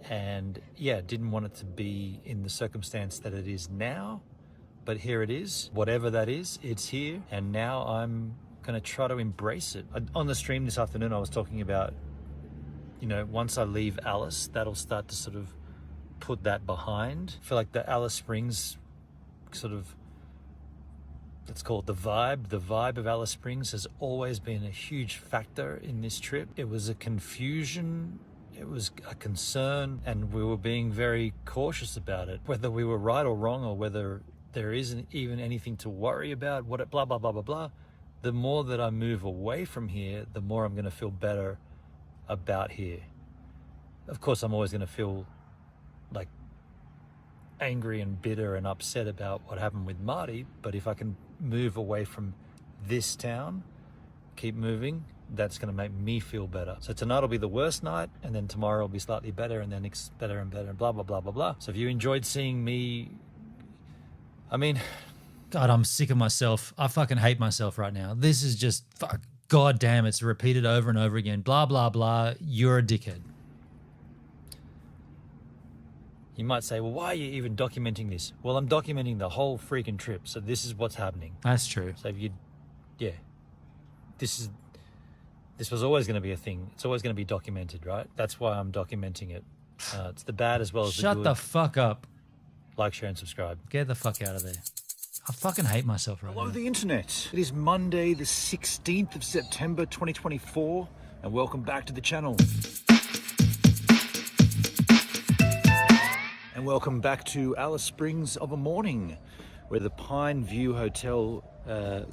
and yeah, didn't want it to be in the circumstance that it is now, but here it is. Whatever that is, it's here, and now I'm going to try to embrace it. On the stream this afternoon, I was talking about, you know, once I leave Alice, that'll start to sort of put that behind. I feel like the Alice Springs sort of, let's call it the vibe of Alice Springs has always been a huge factor in this trip. It was a confusion, it was a concern, and we were being very cautious about it, whether we were right or wrong, or whether there isn't even anything to worry about, blah, blah, blah, blah, blah. The more that I move away from here, the more I'm going to feel better about here. Of course, I'm always going to feel like angry and bitter and upset about what happened with Marty, but if I can move away from this town, keep moving, that's going to make me feel better. So tonight will be the worst night, and then tomorrow will be slightly better, and then it's better and better, and blah, blah, blah, blah, blah. So if you enjoyed seeing me, I mean, God, I'm sick of myself. I fucking hate myself right now. This is just, fuck, God damn, it's repeated over and over again. Blah, blah, blah. You're a dickhead. You might say, well, why are you even documenting this? Well, I'm documenting the whole freaking trip, so this is what's happening. That's true. So if you, yeah, this was always going to be a thing. It's always going to be documented, right? That's why I'm documenting it. It's the bad as well as the good. Shut the fuck up. Like, share, and subscribe. Get the fuck out of there. I fucking hate myself right now. Hello, the internet. It is Monday, the 16th of September, 2024, and welcome back to the channel. And welcome back to Alice Springs of a morning, where the Pine View Hotel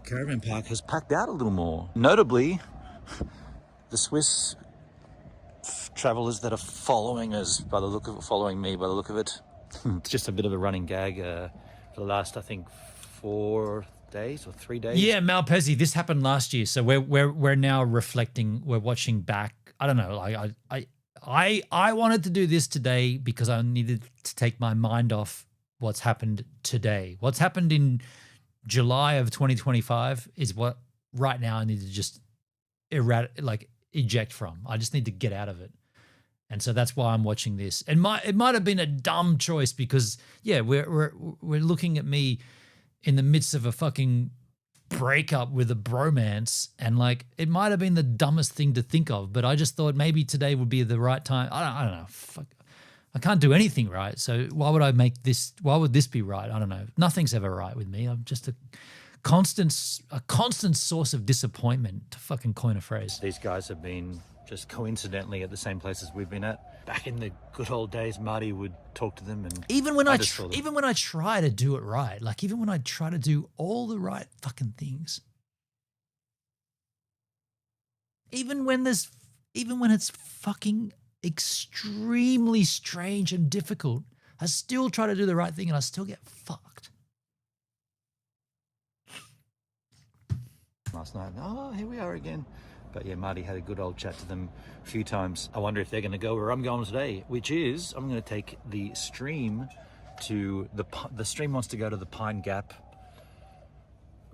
caravan park has packed out a little more. Notably, the Swiss travelers that are following us, by the look of it, following me by the look of it. It's just a bit of a running gag for the last, I think, 4 days or 3 days. Yeah, Malpezzi, this happened last year, so we're now reflecting. We're watching back. I don't know. I wanted to do this today because I needed to take my mind off what's happened today. What's happened in July of 2025 is what right now I need to just eject from. I just need to get out of it. And so that's why I'm watching this. And it might have been a dumb choice because we're looking at me in the midst of a fucking breakup with a bromance, and like it might have been the dumbest thing to think of, but I just thought maybe today would be the right time. I don't know. Fuck. I can't do anything right. So why would I make this? Why would this be right? I don't know. Nothing's ever right with me. I'm just a constant source of disappointment, to fucking coin a phrase. These guys have been just coincidentally at the same places we've been at. Back in the good old days, Marty would talk to them, and even when I try to do it right, like even when I try to do all the right fucking things, even when it's fucking extremely strange and difficult, I still try to do the right thing and I still get fucked. Last night, here we are again. But yeah, Marty had a good old chat to them a few times. I wonder if they're going to go where I'm going today, which is I'm going to take the stream to the stream wants to go to the Pine Gap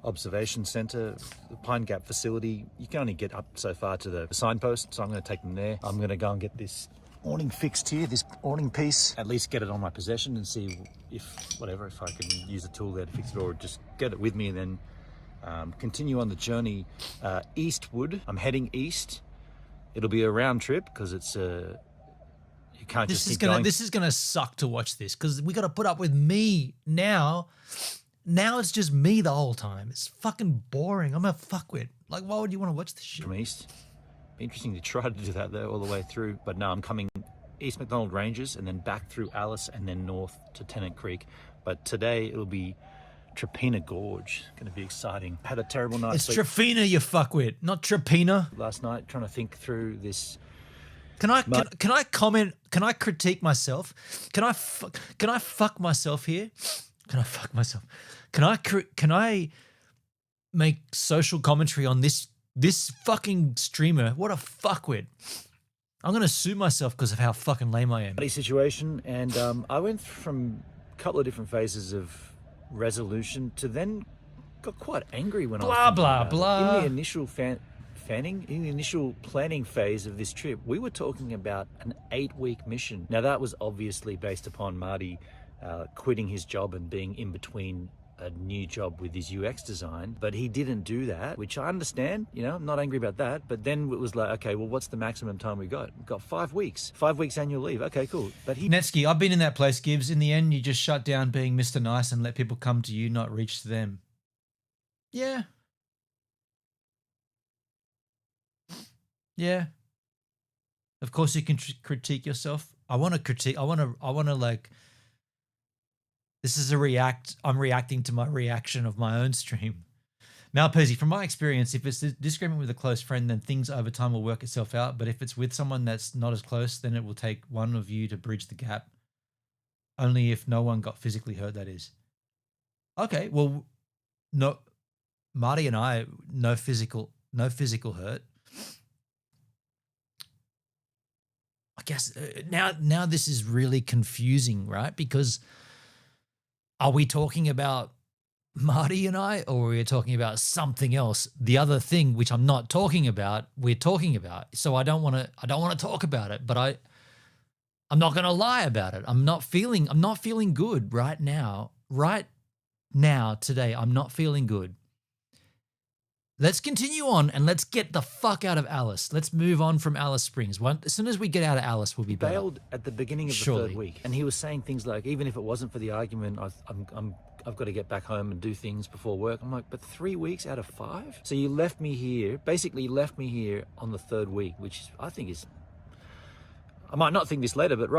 Observation Center, the Pine Gap facility. You can only get up so far to the signpost, so I'm going to take them there. I'm going to go and get this awning fixed here, this awning piece, at least get it on my possession and see if I can use a tool there to fix it, or just get it with me and then continue on the journey eastward. I'm heading east. It'll be a round trip because it's you can't just keep going. This is gonna suck to watch this because we got to put up with me now. Now it's just me the whole time. It's fucking boring. I'm a fuckwit. Like, why would you want to watch this shit? From east. Be interesting to try to do that though all the way through. But no, I'm coming East McDonald Ranges and then back through Alice and then north to Tennant Creek. But today it'll be Trapina Gorge. Going to be exciting. Had a terrible night. It's Trafina, you fuckwit, not Trapina. Last night, trying to think through this. Can I comment? Can I critique myself? Can I fuck myself here? Can I fuck myself? Can I make social commentary on this fucking streamer? What a fuckwit. I'm gonna sue myself because of how fucking lame I am. Situation, and I went from a couple of different phases of resolution to then got quite angry when blah blah. In the initial in the initial planning phase of this trip, we were talking about an 8-week mission. Now that was obviously based upon Marty quitting his job and being in between a new job with his UX design, but he didn't do that, which I understand, I'm not angry about that. But then it was like, okay, well, what's the maximum time we got? We've got 5 weeks, 5 weeks annual leave. Okay, cool. But Netsky, I've been in that place, Gibbs. In the end, you just shut down being Mr. Nice and let people come to you, not reach to them. Yeah. Yeah. Of course you can critique yourself. I want to like, this is I'm reacting to my reaction of my own stream. Malpezi, from my experience, if it's a disagreement with a close friend, then things over time will work itself out. But if it's with someone that's not as close, then it will take one of you to bridge the gap. Only if no one got physically hurt, that is. Okay, well, no, Marty and I, no physical hurt. I guess now this is really confusing, right? Because are we talking about Marty and I, or are we talking about something else? The other thing, which I'm not talking about, we're talking about. So I don't want to talk about it, but I'm not going to lie about it. I'm not feeling good right now. Right now, today, I'm not feeling good. Let's continue on and let's get the fuck out of Alice. Let's move on from Alice Springs. As soon as we get out of Alice, we'll be better. Bailed at the beginning of the third week, and he was saying things like, even if it wasn't for the argument, I've got to get back home and do things before work. I'm like, but 3 weeks out of 5? So you left me here on the third week, which I think is, I might not think this later, but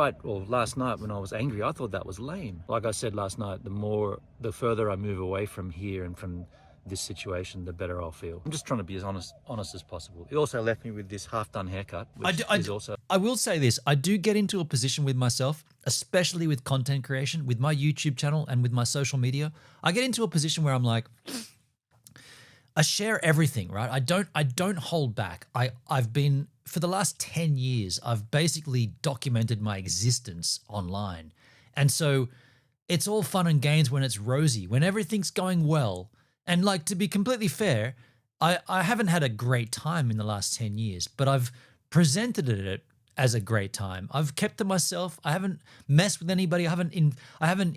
last night when I was angry, I thought that was lame. Like I said last night, the further I move away from here and from this situation, the better I'll feel. I'm just trying to be as honest as possible. He also left me with this half-done haircut, which is also... I will say this. I do get into a position with myself, especially with content creation, with my YouTube channel and with my social media. I get into a position where I'm like, I share everything, right? I don't hold back. I've been, for the last 10 years, I've basically documented my existence online. And so it's all fun and games when it's rosy, when everything's going well. And like, to be completely fair, I haven't had a great time in the last 10 years, but I've presented it as a great time. I've kept to myself. I haven't messed with anybody. I haven't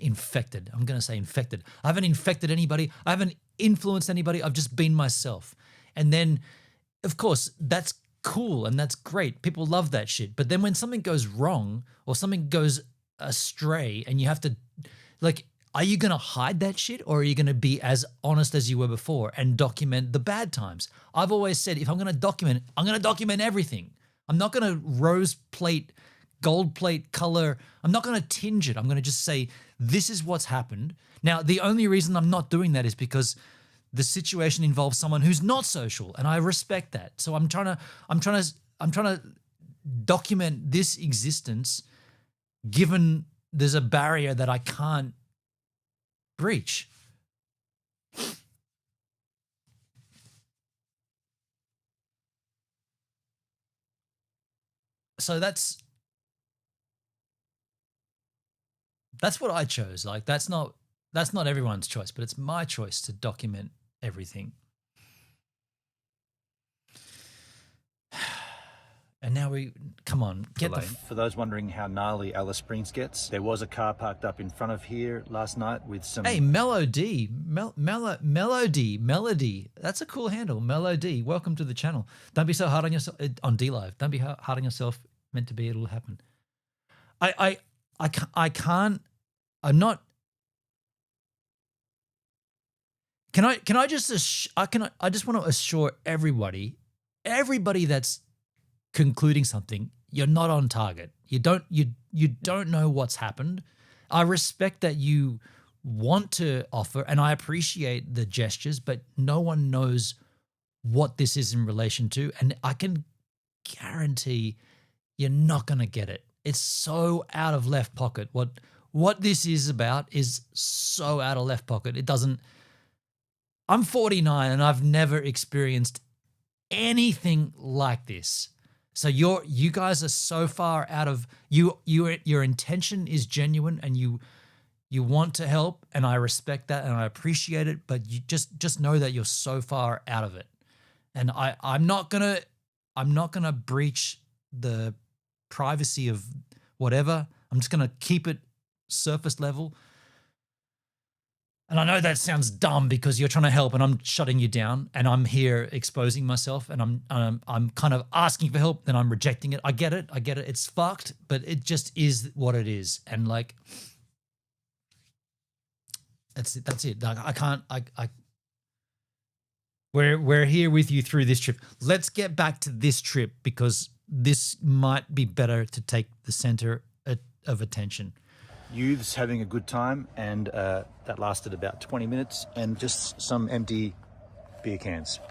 infected. I'm going to say infected. I haven't infected anybody. I haven't influenced anybody. I've just been myself. And then, of course, that's cool and that's great. People love that shit. But then when something goes wrong or something goes astray and you have to, like, are you going to hide that shit or are you going to be as honest as you were before and document the bad times? I've always said if I'm going to document, I'm going to document everything. I'm not going to rose plate, gold plate, color. I'm not going to tinge it. I'm going to just say this is what's happened. Now, the only reason I'm not doing that is because the situation involves someone who's not social, and I respect that. So I'm trying to document this existence given there's a barrier that I can't breach. So that's what I chose. Like that's not everyone's choice, but it's my choice to document everything. And now come on, get For those wondering how gnarly Alice Springs gets, there was a car parked up in front of here last night with some... Hey, Melody. That's a cool handle, Melody. Welcome to the channel. Don't be so hard on yourself on D-Live. Don't be hard on yourself. Meant to be, it'll happen. I can't. I'm not. I just want to assure everybody that's concluding something, you're not on target. You don't know what's happened. I respect that you want to offer, and I appreciate the gestures, but no one knows what this is in relation to, and I can guarantee you're not going to get it. It's so out of left pocket. What this is about is so out of left pocket. It doesn't. I'm 49 and I've never experienced anything like this. So you guys are so far out of your intention is genuine and you want to help, and I respect that and I appreciate it, but you just know that you're so far out of it. And I'm not gonna breach the privacy of whatever. I'm just gonna keep it surface level. And I know that sounds dumb because you're trying to help and I'm shutting you down and I'm here exposing myself and I'm kind of asking for help, then I'm rejecting it. I get it. It's fucked, but it just is what it is. And like, that's it. Like we're here with you through this trip. Let's get back to this trip because this might be better to take the center of attention. Youths having a good time, and that lasted about 20 minutes, and just some empty beer cans.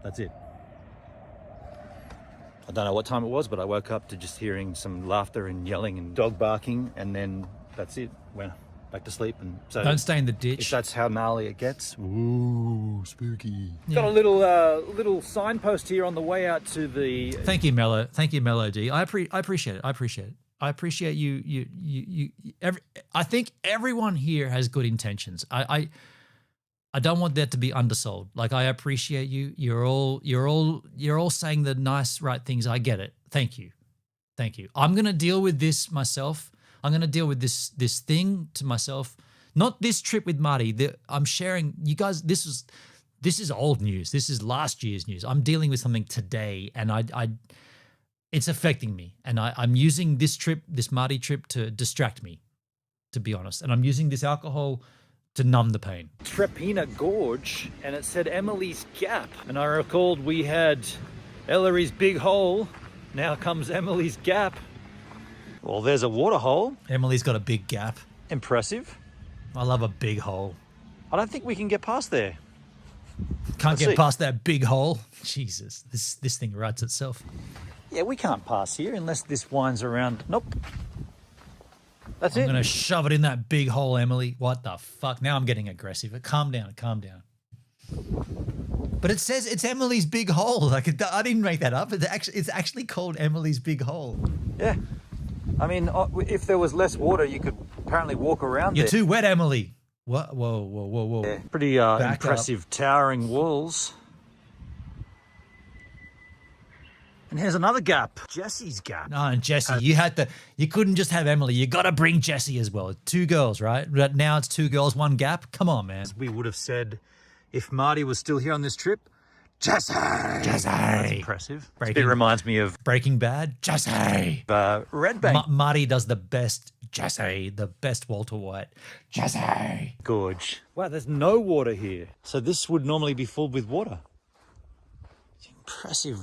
That's it. I don't know what time it was, but I woke up to just hearing some laughter and yelling and dog barking, and then that's it. Went back to sleep. And so don't stay in the ditch. If that's how gnarly it gets. Ooh, spooky. Yeah. Got a little signpost here on the way out to the... Thank you, Melody. I appreciate it. I appreciate you. I think everyone here has good intentions. I don't want that to be undersold. Like, I appreciate you. You're all saying the nice, right things. I get it. Thank you. I'm gonna deal with this myself. I'm gonna deal with this thing to myself. Not this trip with Marty. I'm sharing. You guys, this is old news. This is last year's news. I'm dealing with something today, and it's affecting me, and I'm using this Marty trip to distract me, to be honest. And I'm using this alcohol to numb the pain. Trepina Gorge, and it said Emily's Gap. And I recalled we had Ellery's Big Hole. Now comes Emily's Gap. Well, there's a water hole. Emily's got a big gap. Impressive. I love a big hole. I don't think we can get past there. Can't get past that big hole. Jesus, this thing writes itself. Yeah, we can't pass here unless this winds around. Nope. That's it. I'm going to shove it in that big hole, Emily. What the fuck? Now I'm getting aggressive. Calm down. But it says it's Emily's Big Hole. Like, I didn't make that up. It's actually called Emily's Big Hole. Yeah. I mean, if there was less water, you could apparently walk around You're there. too wet, Emily. What? Whoa, whoa, whoa, whoa. Yeah, pretty impressive towering walls. And here's another gap, Jesse's gap. No, and Jessie, you couldn't just have Emily. You got to bring Jessie as well. 2 girls, right? But now it's 2 girls, 1 gap. Come on, man. We would have said, if Marty was still here on this trip, Jesse. That's impressive. It reminds me of Breaking Bad. Jesse. Red Bank. Marty does the best Jesse, the best Walter White. Jesse. Gorge. Wow, there's no water here. So this would normally be filled with water. It's impressive.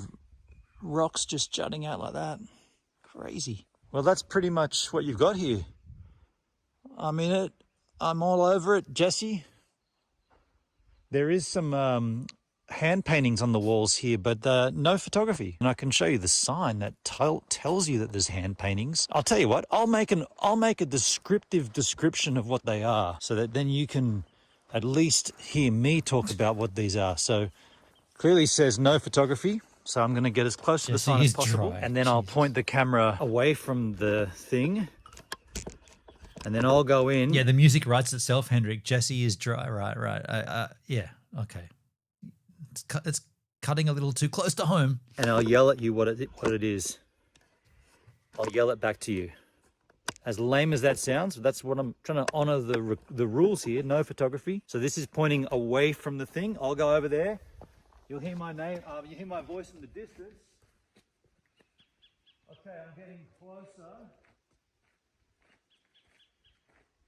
Rocks just jutting out like that. Crazy. Well, that's pretty much what you've got here. I'm in it. I'm all over it, Jesse. There is some hand paintings on the walls here, but no photography. And I can show you the sign that tells you that there's hand paintings. I'll tell you what, I'll make a descriptive description of what they are, so that then you can at least hear me talk about what these are. So clearly says no photography. So I'm going to get as close to the sign as possible. And then I'll point the camera away from the thing. And then I'll go in. Yeah, the music writes itself, Hendrik. Jesse is dry. Right. Yeah, okay. It's cutting a little too close to home. And I'll yell at you what it is. I'll yell it back to you. As lame as that sounds, that's what I'm trying to honor the rules here. No photography. So this is pointing away from the thing. I'll go over there. You'll hear my name, you hear my voice in the distance. Okay, I'm getting closer.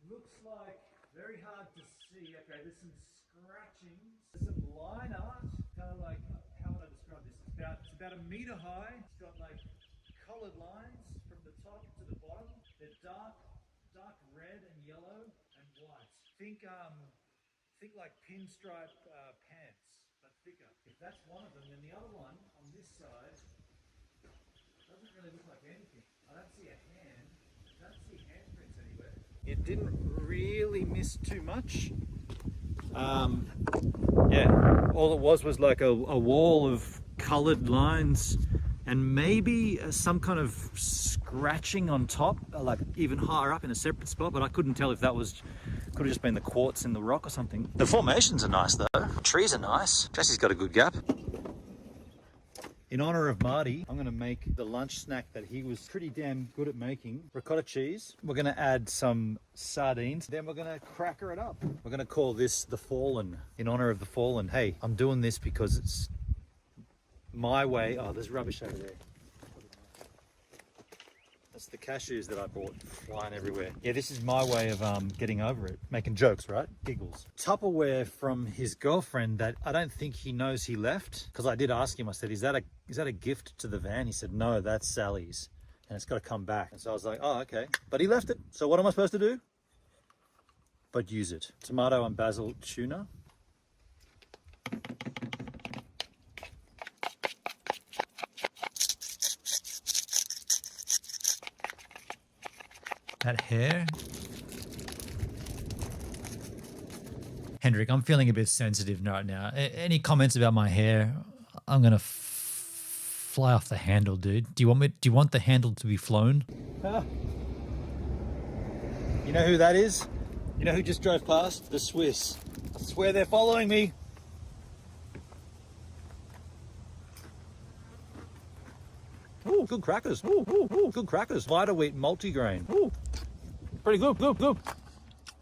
Looks like very hard to see. Okay, there's some scratching. There's some line art, kind of like, how would I describe this? It's about a meter high. It's got like colored lines from the top to the bottom. They're dark red and yellow and white. Think like pinstripe pants. Thicker. If that's one of them, then the other one on this side doesn't really look like anything. I don't see a hand. I don't see handprints anywhere. It didn't really miss too much. Yeah, all it was like a wall of coloured lines and maybe some kind of scratching on top, like even higher up in a separate spot, but I couldn't tell if that was, could have just been the quartz in the rock or something. The formations are nice though. Trees are nice. Jesse's got a good gap. In honor of Marty, I'm gonna make the lunch snack that he was pretty damn good at making. Ricotta cheese. We're gonna add some sardines. Then we're gonna cracker it up. We're gonna call this the Fallen, in honor of the Fallen. Hey, I'm doing this because it's my way. Oh, there's rubbish over there. That's the cashews that I bought flying everywhere. Yeah, this is my way of getting over it. Making jokes, right? Giggles. Tupperware from his girlfriend that I don't think he knows he left. Because I did ask him, I said, is that a gift to the van? He said, no, that's Sally's. And it's got to come back. And so I was like, oh, okay. But he left it. So what am I supposed to do? But use it. Tomato and basil tuna. That hair. Hendrik, I'm feeling a bit sensitive right now. Any comments about my hair? I'm gonna fly off the handle, dude. Do you want the handle to be flown? You know who that is? You know who just drove past? The Swiss. I swear they're following me. Ooh, good crackers. Ooh, good crackers. Lighter wheat multigrain. Ooh, pretty good. So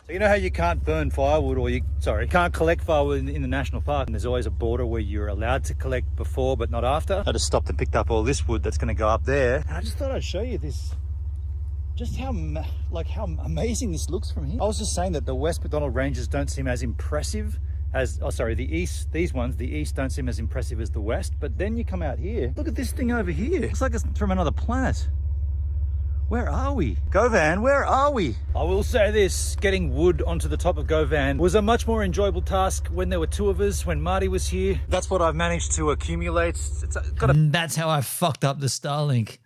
you know how you can't burn firewood, or can't collect firewood in the national park, and there's always a border where you're allowed to collect before but not after? I just stopped and picked up all this wood that's going to go up there. And I just thought I'd show you this, just how amazing this looks from here. I was just saying that the West MacDonald Ranges don't seem as impressive as, the East, the East don't seem as impressive as the West, but then you come out here, look at this thing over here. Looks like it's from another planet. Where are we? Govan, where are we? I will say this, getting wood onto the top of Govan was a much more enjoyable task when there were 2 of us, when Marty was here. That's what I've managed to accumulate. And that's how I fucked up the Starlink.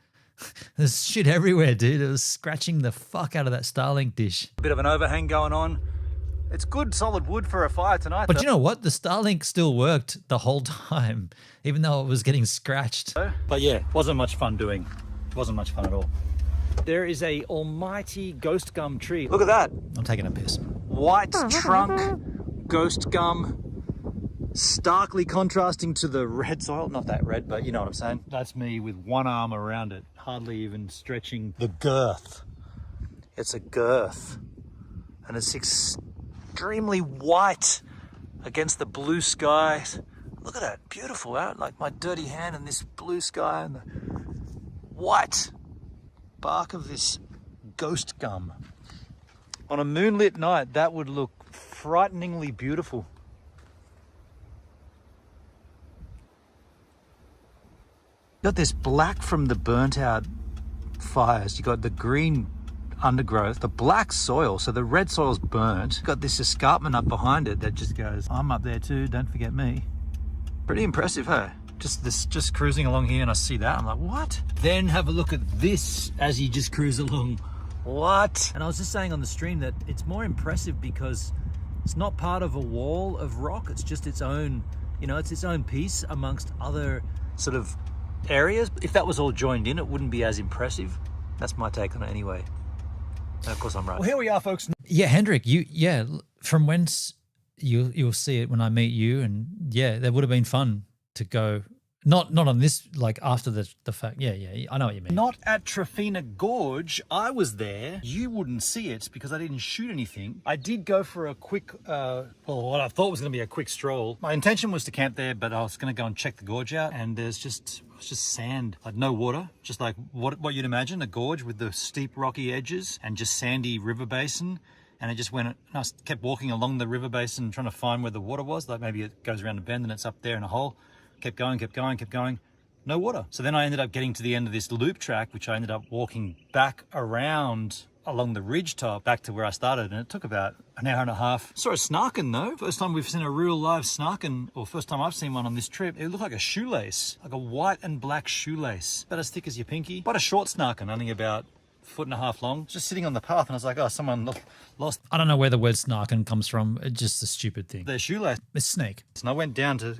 There's shit everywhere, dude. It was scratching the fuck out of that Starlink dish. A bit of an overhang going on. It's good solid wood for a fire tonight. But you know what? The Starlink still worked the whole time, even though it was getting scratched. But yeah, it wasn't much fun doing. It wasn't much fun at all. There is a almighty ghost gum tree. Look at that. I'm taking a piss. white trunk, ghost gum, starkly contrasting to the red soil. Not that red, but you know what I'm saying. That's me with one arm around it, hardly even stretching the girth. It's a girth, and it's extremely white against the blue sky. Look at that, beautiful out, like my dirty hand in this blue sky and the white bark of this ghost gum. On a moonlit night, that would look frighteningly beautiful. You got this black from the burnt out fires. You got the green undergrowth, the black soil, so the red soil's burnt. You got this escarpment up behind it that just goes, I'm up there too, don't forget me. Pretty impressive, hey? Just cruising along here and I see that, I'm like, what? Then have a look at this as you just cruise along. What? And I was just saying on the stream that it's more impressive because it's not part of a wall of rock, it's just its own, you know, it's its own piece amongst other sort of areas. If that was all joined in, it wouldn't be as impressive. That's my take on it anyway. And of course I'm right. Well, here we are, folks. Yeah, Hendrik, from whence you'll see it when I meet you, and yeah, that would have been fun to go. Not on this, like after the fact. Yeah, I know what you mean. Not at Trafina Gorge. I was there. You wouldn't see it because I didn't shoot anything. I did go for a quick, what I thought was going to be a quick stroll. My intention was to camp there, but I was going to go and check the gorge out, and there's just sand, like no water, just like what you'd imagine, a gorge with the steep rocky edges and just sandy river basin. And it just went, and I kept walking along the river basin trying to find where the water was, like maybe it goes around a bend and it's up there in a hole. Kept going, no water. So then I ended up getting to the end of this loop track, which I ended up walking back around along the ridge top back to where I started, and it took about an hour and a half. Saw a snarken though. First time we've seen a real live snarken, or first time I've seen one on this trip. It looked like a shoelace, like a white and black shoelace, about as thick as your pinky. Quite a short snarken, only about 1.5 feet long, just sitting on the path, and I was like, oh, someone lost. I don't know where the word snarken comes from. It's just a stupid thing. Their shoelace. It's snake. And I went down to,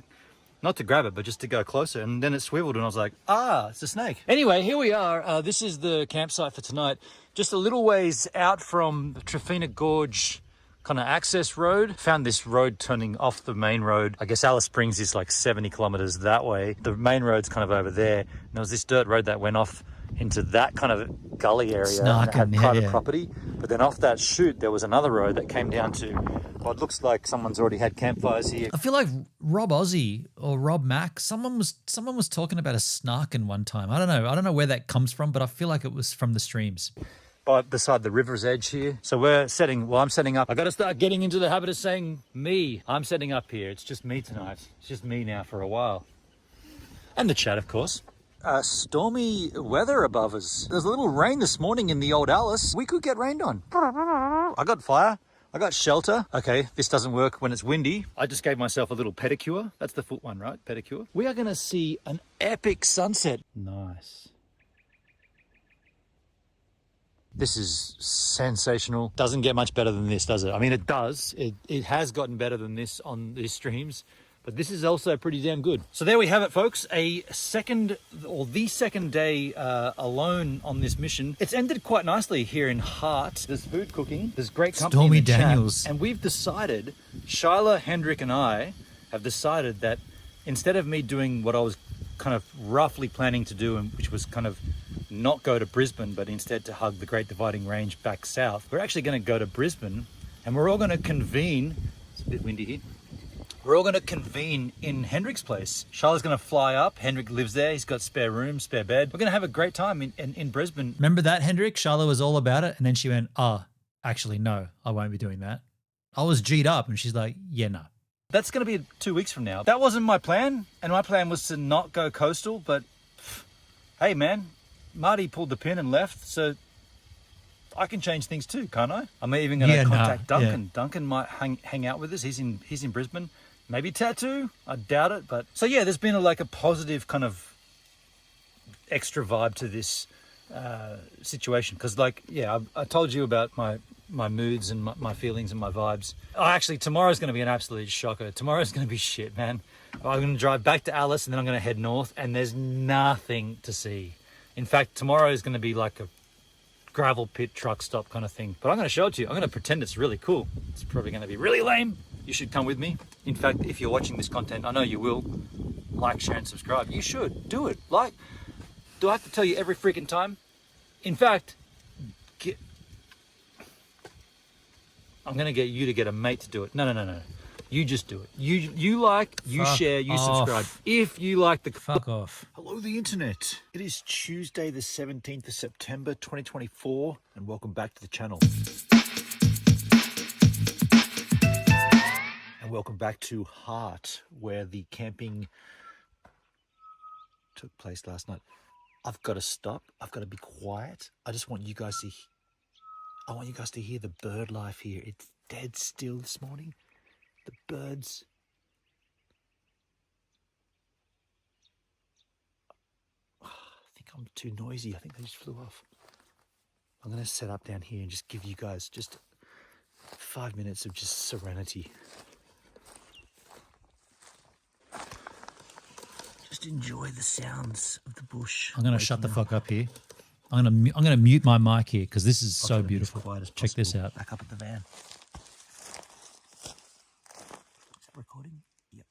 not to grab it, but just to go closer, and then it swiveled, and I was like, ah, it's a snake. Anyway, here we are. This is the campsite for tonight. Just a little ways out from the Trafina Gorge kind of access road. Found this road turning off the main road. I guess Alice Springs is like 70 kilometers that way. The main road's kind of over there. And there was this dirt road that went off into that kind of gully area and it had private property. But then off that chute, there was another road that came down to what looks like someone's already had campfires here. I feel like Rob Aussie or Rob Mack, someone was talking about a snarken one time. I don't know where that comes from, but I feel like it was from the streams. Beside the river's edge here. So I'm setting up. I got to start getting into the habit of saying me. I'm setting up here. It's just me tonight. It's just me now for a while. And the chat, of course. Stormy weather above us. There's a little rain this morning in the old Alice. We could get rained on. I got fire. I got shelter. Okay, this doesn't work when it's windy. I just gave myself a little pedicure. That's the foot one, right? Pedicure. We are going to see an epic sunset. Nice. This is sensational. Doesn't get much better than this, does it? I mean, it does. It has gotten better than this on these streams, but this is also pretty damn good. So there we have it, folks. The second day alone on this mission. It's ended quite nicely here in Hart. There's food cooking. There's great company. Stormy in the Daniels. chat. And we've decided, Shyla, Hendrik, and I have decided that instead of me doing what I was kind of roughly planning to do, which was kind of not go to Brisbane, but instead to hug the Great Dividing Range back south, we're actually going to go to Brisbane, and we're all going to convene. It's a bit windy here. We're all going to convene in Hendrik's place. Charlotte's going to fly up. Hendrik lives there. He's got spare room, spare bed. We're going to have a great time in Brisbane. Remember that, Hendrik? Charlotte was all about it, and then she went, actually, no, I won't be doing that. I was G'd up, and she's like, yeah, no. That's going to be 2 weeks from now. That wasn't my plan, and my plan was to not go coastal, but hey, man, Marty pulled the pin and left, so I can change things too, can't I? I'm even going to contact Duncan. Yeah. Duncan might hang out with us. He's in Brisbane. Maybe tattoo. I doubt it, but so yeah, there's been a positive kind of extra vibe to this situation because, I told you about my moods and my feelings and my vibes. Oh, actually, tomorrow's going to be an absolute shocker. Tomorrow's going to be shit, man. I'm going to drive back to Alice and then I'm going to head north, and there's nothing to see. In fact, tomorrow is going to be like a gravel pit truck stop kind of thing. But I'm going to show it to you. I'm going to pretend it's really cool. It's probably going to be really lame. You should come with me. In fact, if you're watching this content, I know you will. Like, share, and subscribe. You should do it. Like, do I have to tell you every freaking time? In fact, I'm going to get you to get a mate to do it. No. You just do it. You like, you Fuck share, you off. subscribe. If you like the... Fuck off. Hello, the internet. It is Tuesday, the 17th of September, 2024, and welcome back to the channel. And welcome back to Heart, where the camping took place last night. I've got to stop. I've got to be quiet. I just want you guys to... I want you guys to hear the bird life here. It's dead still this morning. The birds... I think I'm too noisy. I think they just flew off. I'm going to set up down here and just give you guys just 5 minutes of just serenity. Just enjoy the sounds of the bush. I'm going to shut the fuck up here. I'm going to mute my mic here because this is so beautiful. Check this out. Back up at the van. Is that recording? Yep.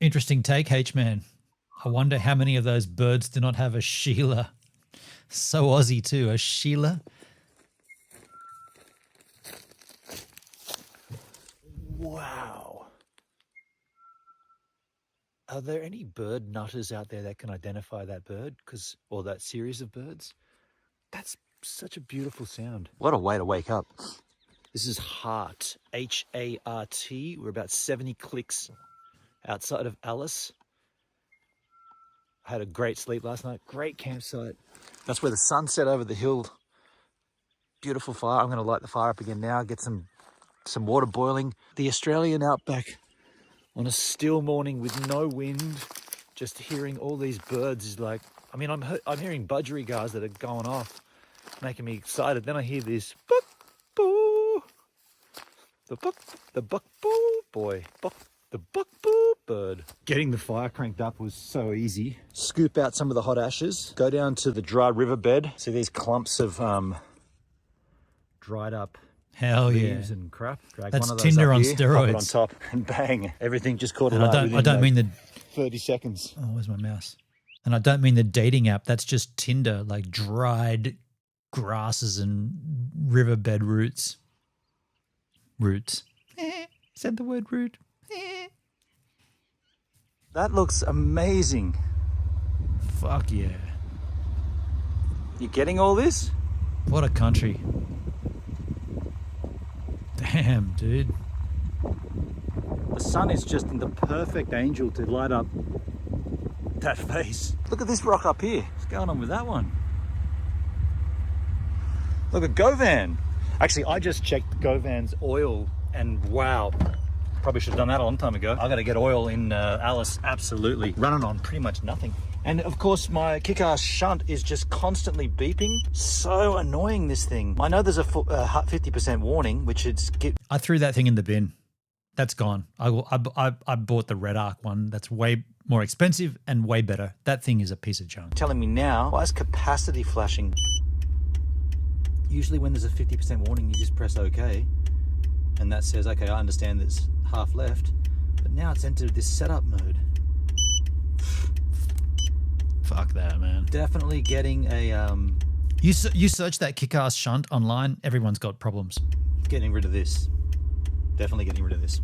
Interesting take, H-Man. I wonder how many of those birds do not have a Sheila. So Aussie too, a Sheila. Wow. Are there any bird nutters out there that can identify that bird? Or that series of birds? That's such a beautiful sound. What a way to wake up. This is Hart, H-A-R-T. We're about 70 clicks outside of Alice. I had a great sleep last night. Great campsite. That's where the sun set over the hill. Beautiful fire. I'm going to light the fire up again now, get some water boiling. The Australian outback on a still morning with no wind, just hearing all these birds is like, I mean, I'm hearing budgerigars that are going off, making me excited. Then I hear this buck boo, the buck boo boy, the buck boo bird. Getting the fire cranked up was so easy. Scoop out some of the hot ashes, go down to the dry riverbed. See these clumps of dried up Hell leaves yeah. and crap. Drag That's one of those Tinder up on here, pop it on steroids. top, and bang, everything just caught And alight. I don't mean the 30 seconds. Oh, where's my mouse? And I don't mean the dating app. That's just Tinder, like dried grasses and riverbed roots. Roots. Said the word root. That looks amazing. Fuck yeah. You getting all this? What a country. Damn, dude. The sun is just in the perfect angel to light up that face. Look at this rock up here. What's going on with that one? Look at Govan. Actually, I just checked Govan's oil and wow. Probably should have done that a long time ago. I got to get oil in Alice, absolutely. Running on pretty much nothing. And of course, my kick-ass shunt is just constantly beeping. So annoying, this thing. I know there's a 50% warning, which is... I threw that thing in the bin. That's gone. I bought the Red Arc one. That's way more expensive and way better. That thing is a piece of junk. Telling me now, why is capacity flashing? Usually when there's a 50% warning, you just press OK. And that says, okay, I understand there's half left. But now it's entered this setup mode. Fuck that, man. Definitely getting a... You search that kick-ass shunt online, everyone's got problems. Getting rid of this. Definitely getting rid of this.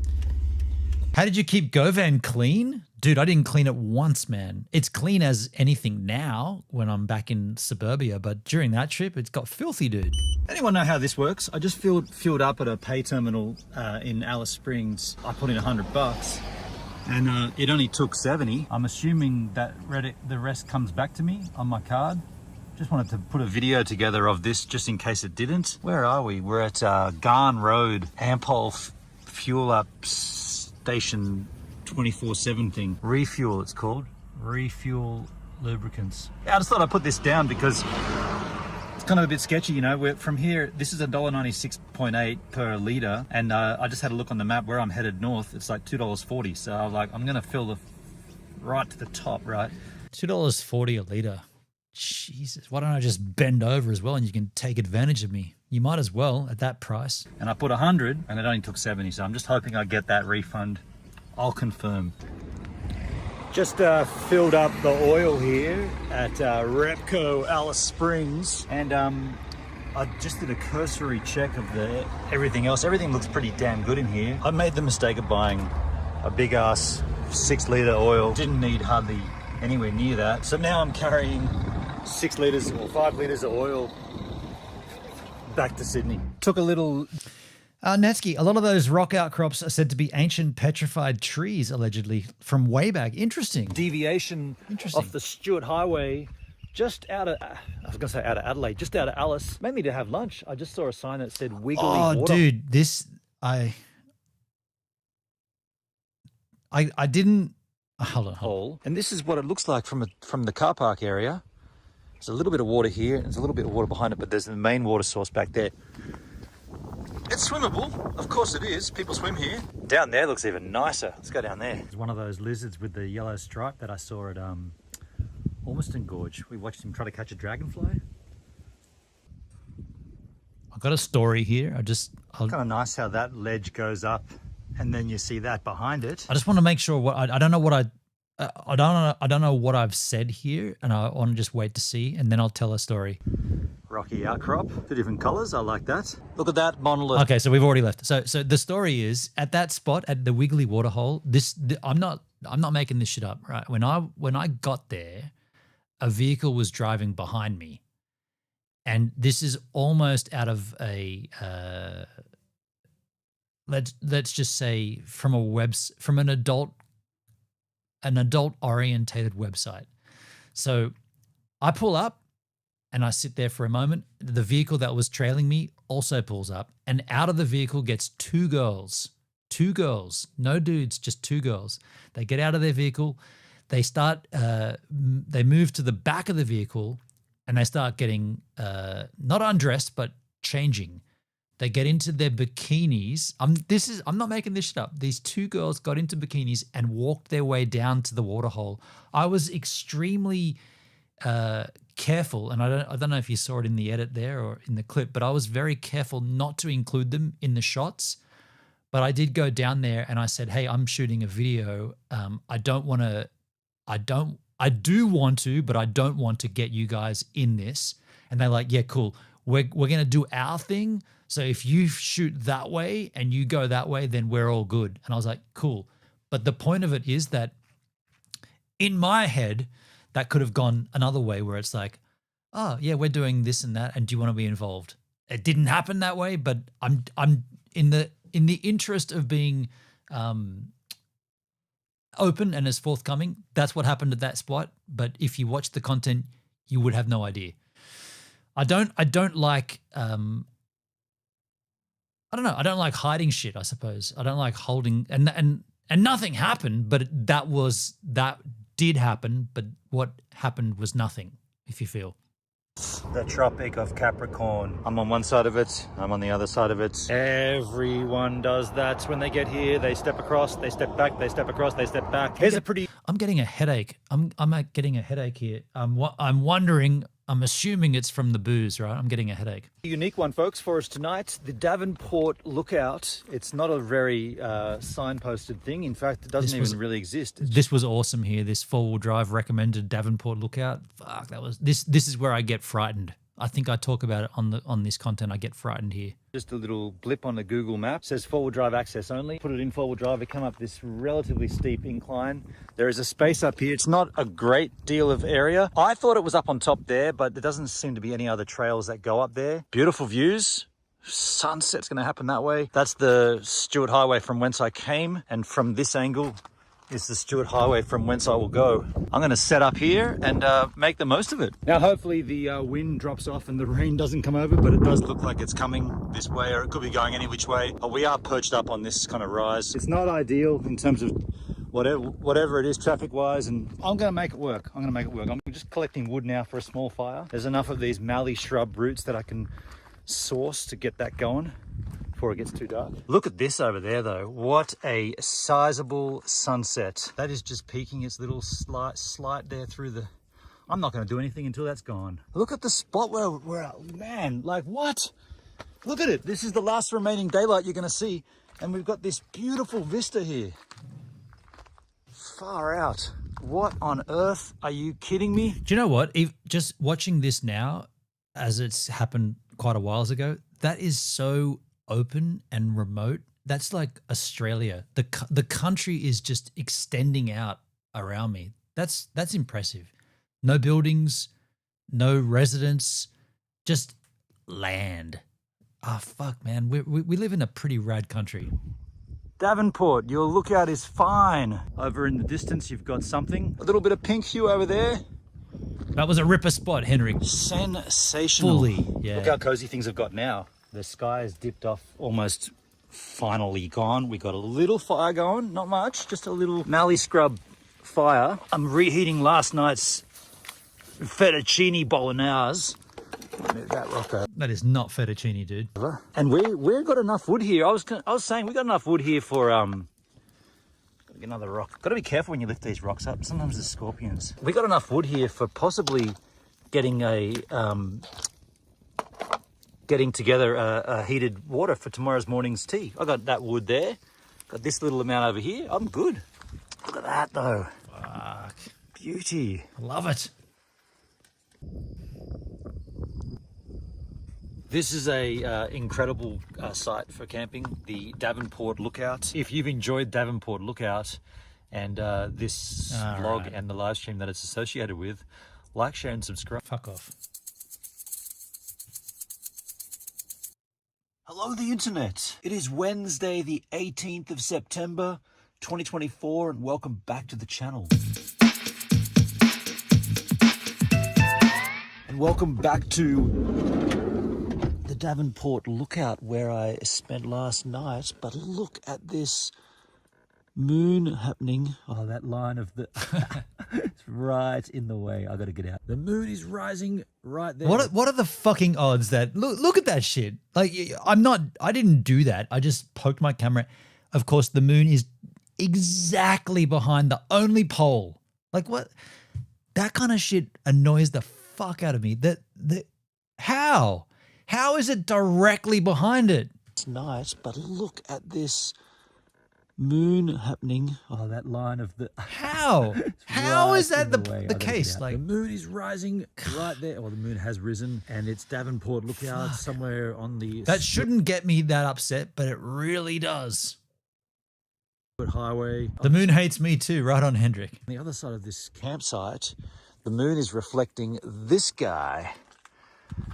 How did you keep Govan clean? Dude, I didn't clean it once, man. It's clean as anything now when I'm back in suburbia, but during that trip, it's got filthy, dude. Anyone know how this works? I just fueled up at a pay terminal in Alice Springs. I put in $100 and it only took 70. I'm assuming that the rest comes back to me on my card. Just wanted to put a video together of this just in case it didn't. Where are we? We're at Garn Road, Ampol Fuel Up Station 24/7 thing. Refuel, it's called. Refuel lubricants. Yeah, I just thought I'd put this down because it's kind of a bit sketchy, you know. We're from here, this is $1.96.8 per litre, and I just had a look on the map where I'm headed north. It's like $2.40, so I was like, I'm gonna fill right to the top, right? $2.40 a litre. Jesus, why don't I just bend over as well and you can take advantage of me? You might as well at that price. And I put 100 and it only took 70, so I'm just hoping I get that refund. I'll confirm. Just filled up the oil here at Repco Alice Springs, and I just did a cursory check of everything else. Everything looks pretty damn good in here. I made the mistake of buying a big ass 6 litre oil. Didn't need hardly anywhere near that. So now I'm carrying 6 litres or 5 litres of oil back to Sydney. Took a little... Netsky, a lot of those rock outcrops are said to be ancient petrified trees, allegedly, from way back. Interesting. Deviation off the Stuart Highway, just out of, I was going to say out of Adelaide, just out of Alice. Made me to have lunch. I just saw a sign that said wiggly water. Oh, dude, this, I didn't, hold on. And this is what it looks like from the car park area. There's a little bit of water here, and there's a little bit of water behind it, but there's the main water source back there. It's swimmable, of course it is. People swim here. Down there looks even nicer. Let's go down there. It's one of those lizards with the yellow stripe that I saw at Ormiston Gorge. We watched him try to catch a dragonfly. I've got a story here. Kind of nice how that ledge goes up and then you see that behind it. I just want to make sure what I don't know what I don't know what I've said here, and I want to just wait to see, and then I'll tell a story. Rocky outcrop, 2 different colors. I like that. Look at that monolith. Okay, so we've already left. So the story is at that spot at the Wiggly Waterhole. I'm not making this shit up, right? When I got there, a vehicle was driving behind me, and this is almost out of a let's just say from an adult orientated website. So I pull up. And I sit there for a moment. The vehicle that was trailing me also pulls up, and out of the vehicle gets 2 girls. 2 girls, no dudes, just 2 girls. They get out of their vehicle. They start. They move to the back of the vehicle, and they start getting not undressed but changing. They get into their bikinis. I'm not making this shit up. These 2 girls got into bikinis and walked their way down to the waterhole. I was extremely careful, and I don't know if you saw it in the edit there or in the clip, but I was very careful not to include them in the shots. But I did go down there and I said, "Hey, I'm shooting a video. I do want to, but I don't want to get you guys in this." And they're like, "Yeah, cool. We're gonna do our thing. So if you shoot that way and you go that way, then we're all good." And I was like, "Cool." But the point of it is that in my head, that could have gone another way where it's like, "Oh yeah, we're doing this and that, and do you want to be involved?" It didn't happen that way, but I'm in the interest of being open and as forthcoming. That's what happened at that spot. But if you watch the content, you would have no idea. I don't like I don't know. I don't like hiding shit, I suppose. I don't like holding and nothing happened, but that did happen, but what happened was nothing, if you feel. The Tropic of Capricorn. I'm on one side of it, I'm on the other side of it. Everyone does that when they get here. They step across, they step back, they step across, they step back. I'm getting a headache. I'm getting a headache here. I'm wondering, I'm assuming it's from the booze, right? I'm getting a headache. A unique one, folks, for us tonight. The Davenport Lookout. It's not a very signposted thing. In fact, it doesn't even really exist. This was awesome here. This 4-wheel drive recommended Davenport Lookout. Fuck, that was this is where I get frightened. I think I talk about it on this content. I get frightened here. Just a little blip on the Google map. It says 4-wheel drive access only. Put it in 4-wheel drive. We come up this relatively steep incline. There is a space up here. It's not a great deal of area. I thought it was up on top there, but there doesn't seem to be any other trails that go up there. Beautiful views. Sunset's going to happen that way. That's the Stewart Highway from whence I came, and from this angle is the Stewart Highway from whence I will go. I'm going to set up here and make the most of it. Now, hopefully the wind drops off and the rain doesn't come over, but it does look like it's coming this way, or it could be going any which way. We are perched up on this kind of rise. It's not ideal in terms of whatever it is traffic-wise, and I'm going to make it work. I'm just collecting wood now for a small fire. There's enough of these mallee shrub roots that I can source to get that going before it gets too dark. Look at this over there though. What a sizable sunset. That is just peaking its little slight there through the... I'm not going to do anything until that's gone. Look at the spot where we're at. Man, like what? Look at it. This is the last remaining daylight you're going to see, and we've got this beautiful vista here. Far out. What on earth? Are you kidding me? Do you know what? Just watching this now, as it's happened quite a while ago, that is so open and remote. That's like Australia. The country is just extending out around me. That's impressive. No buildings, no residents, just land. Ah, fuck, man. We live in a pretty rad country. Davenport, your lookout is fine. Over in the distance, you've got something. A little bit of pink hue over there. That was a ripper spot, Henry. Sensational. Fully, yeah. Look how cozy things have got now. The sky has dipped off, almost finally gone. We got a little fire going, not much, just a little mallee scrub fire. I'm reheating last night's fettuccine bolognese. Move that rocker. That is not fettuccine, dude. And we've got enough wood here. I was saying we got enough wood here for another rock. Got to be careful when you lift these rocks up. Sometimes there's scorpions. We got enough wood here for possibly getting together a heated water for tomorrow's morning's tea. I got that wood there. Got this little amount over here. I'm good. Look at that though. Fuck. Beauty. I love it. This is a incredible site for camping, the Davenport Lookout. If you've enjoyed Davenport Lookout and this vlog and the live stream that it's associated with, like, share and subscribe. Fuck off. Hello the internet. It is Wednesday the 18th of September 2024 and welcome back to the channel. And welcome back to the Davenport Lookout where I spent last night. But look at this moon happening. Oh, that line of the... it's right in the way. I got to get out. The moon is rising right there. What are the fucking odds that... Look at that shit. Like, I didn't do that. I just poked my camera. Of course, the moon is exactly behind the only pole. Like, what? That kind of shit annoys the fuck out of me. How? How is it directly behind it? It's nice, but look at this moon happening. Oh, that line of the... How? How right is that in way. the I gotta case? get out. Like, the moon is rising right there. Well, the moon has risen, and it's Davenport Lookout somewhere on the... that shouldn't get me that upset, but it really does. Highway. The moon hates me too, right on Hendrik. On the other side of this campsite, the moon is reflecting this guy.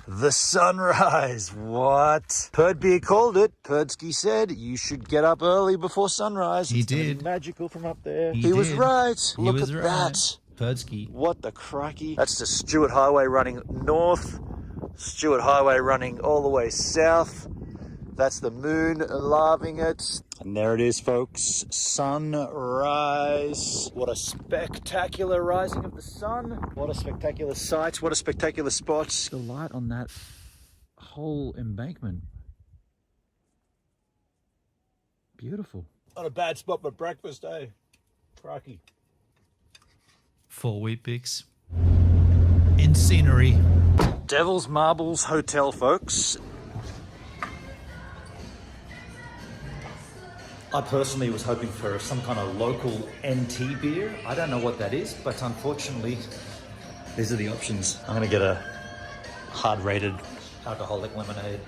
The sunrise. What? Perdbeer called it. Perdsky said you should get up early before sunrise. He It's gonna be did. magical from up there. He was did. right. He Look was at right. that. Perdsky. What the crikey? That's the Stewart Highway running north. Stewart Highway running all the way south. That's the moon loving it. And there it is, folks. Sunrise. What a spectacular rising of the sun. What a spectacular sight. What a spectacular spot. The light on that whole embankment. Beautiful. Not a bad spot for breakfast, eh? Crikey. 4 wheat bix. In scenery. Devil's Marbles Hotel, folks. I personally was hoping for some kind of local NT beer. I don't know what that is, but unfortunately, these are the options. I'm going to get a hard-rated alcoholic lemonade.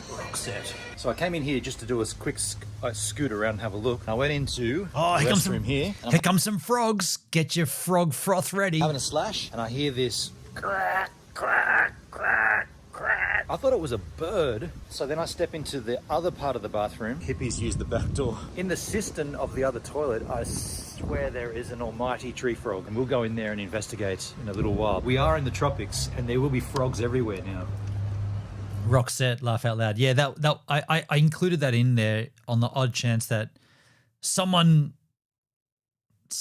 Rockset. So I came in here just to do a quick scoot around and have a look. I went into Oh, the here comes restroom here. Here comes some frogs. Get your frog froth ready. Having a slash, and I hear this quack, quack, quack, quack. I thought it was a bird, so then I step into the other part of the bathroom. Hippies use the back door. In the cistern of the other toilet, I swear there is an almighty tree frog, and we'll go in there and investigate in a little while. We are in the tropics, and there will be frogs everywhere now. Rockset, laugh out loud. Yeah, I included that in there on the odd chance that someone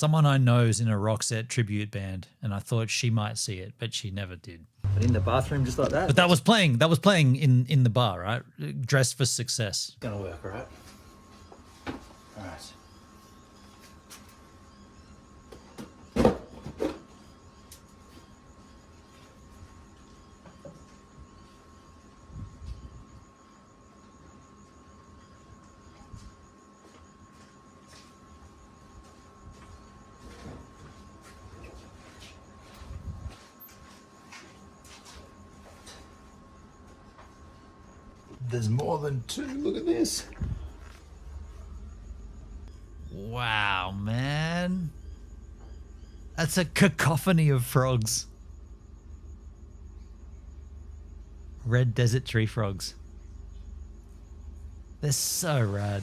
I know is in a Rockset tribute band, and I thought she might see it, but she never did. But in the bathroom, just like that. But that was playing in the bar, right? Dressed for success. Gonna work, right? All right. There's more than two. Look at this. Wow, man. That's a cacophony of frogs. Red desert tree frogs. They're so rad.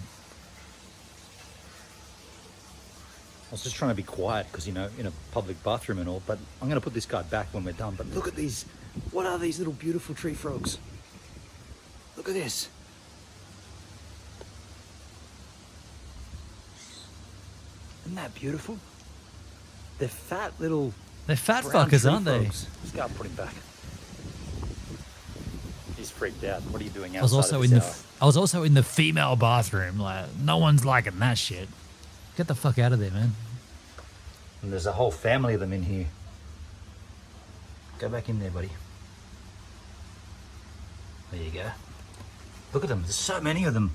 I was just trying to be quiet because, you know, in a public bathroom and all, but I'm going to put this guy back when we're done. But look at these. What are these little beautiful tree frogs? Look at this. Isn't that beautiful? They're fat little... They're fat brown fuckers, tree aren't they? frogs. Let's go and put him back. He's freaked out. What are you doing I was outside also of this hour? I was also in the female bathroom. Like, no one's liking that shit. Get the fuck out of there, man. And there's a whole family of them in here. Go back in there, buddy. There you go. Look at them. There's so many of them.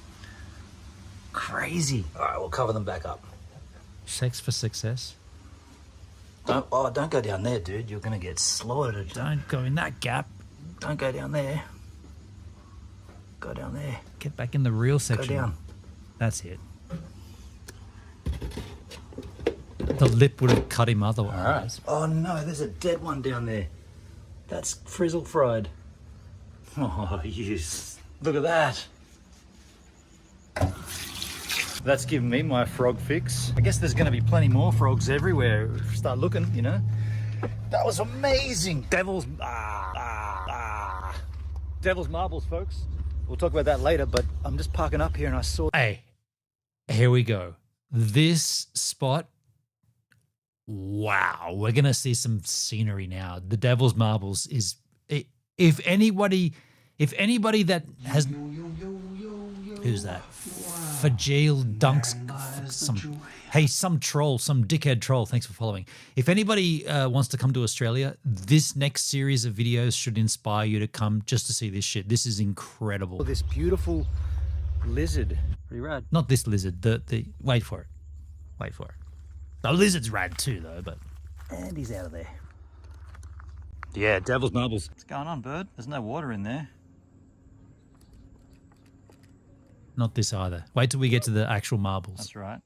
Crazy. All right, we'll cover them back up. Sex for success. Don't go down there, dude. You're gonna get slaughtered. Don't go in that gap. Don't go down there. Go down there. Get back in the real section. Go down. That's it. The lip would have cut him otherwise. Oh no, there's a dead one down there. That's frizzle fried. Oh, yes. Look at that. That's giving me my frog fix. I guess there's going to be plenty more frogs everywhere. Start looking, you know. That was amazing. Devil's marbles, folks. We'll talk about that later, but I'm just parking up here and I saw... Hey, here we go. This spot, wow. We're going to see some scenery now. The Devil's Marbles is... If anybody that has... Who's that? Fajil Dunks. Some troll, some dickhead troll. Thanks for following. If anybody wants to come to Australia, this next series of videos should inspire you to come just to see this shit. This is incredible. This beautiful lizard. Pretty rad. Not this lizard. The wait for it. The lizard's rad too, though. But and he's out of there. Yeah, Devil's Marbles. What's going on, bird? There's no water in there. not this either. Wait till we get to the actual marbles. That's right.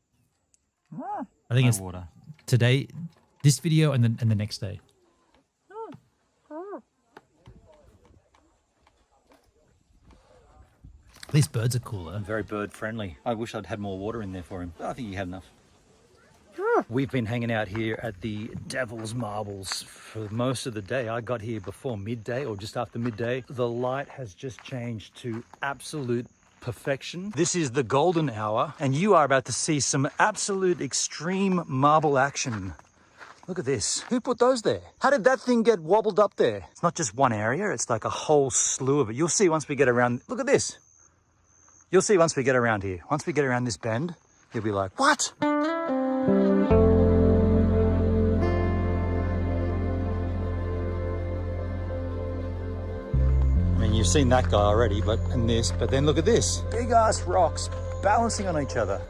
I think no it's water. Today, this video, and the next day. These birds are cooler. Very bird friendly. I wish I'd had more water in there for him. But I think he had enough. We've been hanging out here at the Devil's Marbles for most of the day. I got here before midday or just after midday. The light has just changed to absolute perfection. This is the golden hour and you are about to see some absolute extreme marble action. Look at this. Who put those there? How did that thing get wobbled up there? It's not just one area, it's like a whole slew of it. You'll see once we get around. Look at this. You'll see once we get around here. Once we get around this bend, you'll be like, what? I mean, you've seen that guy already, but then look at this. Big ass rocks balancing on each other.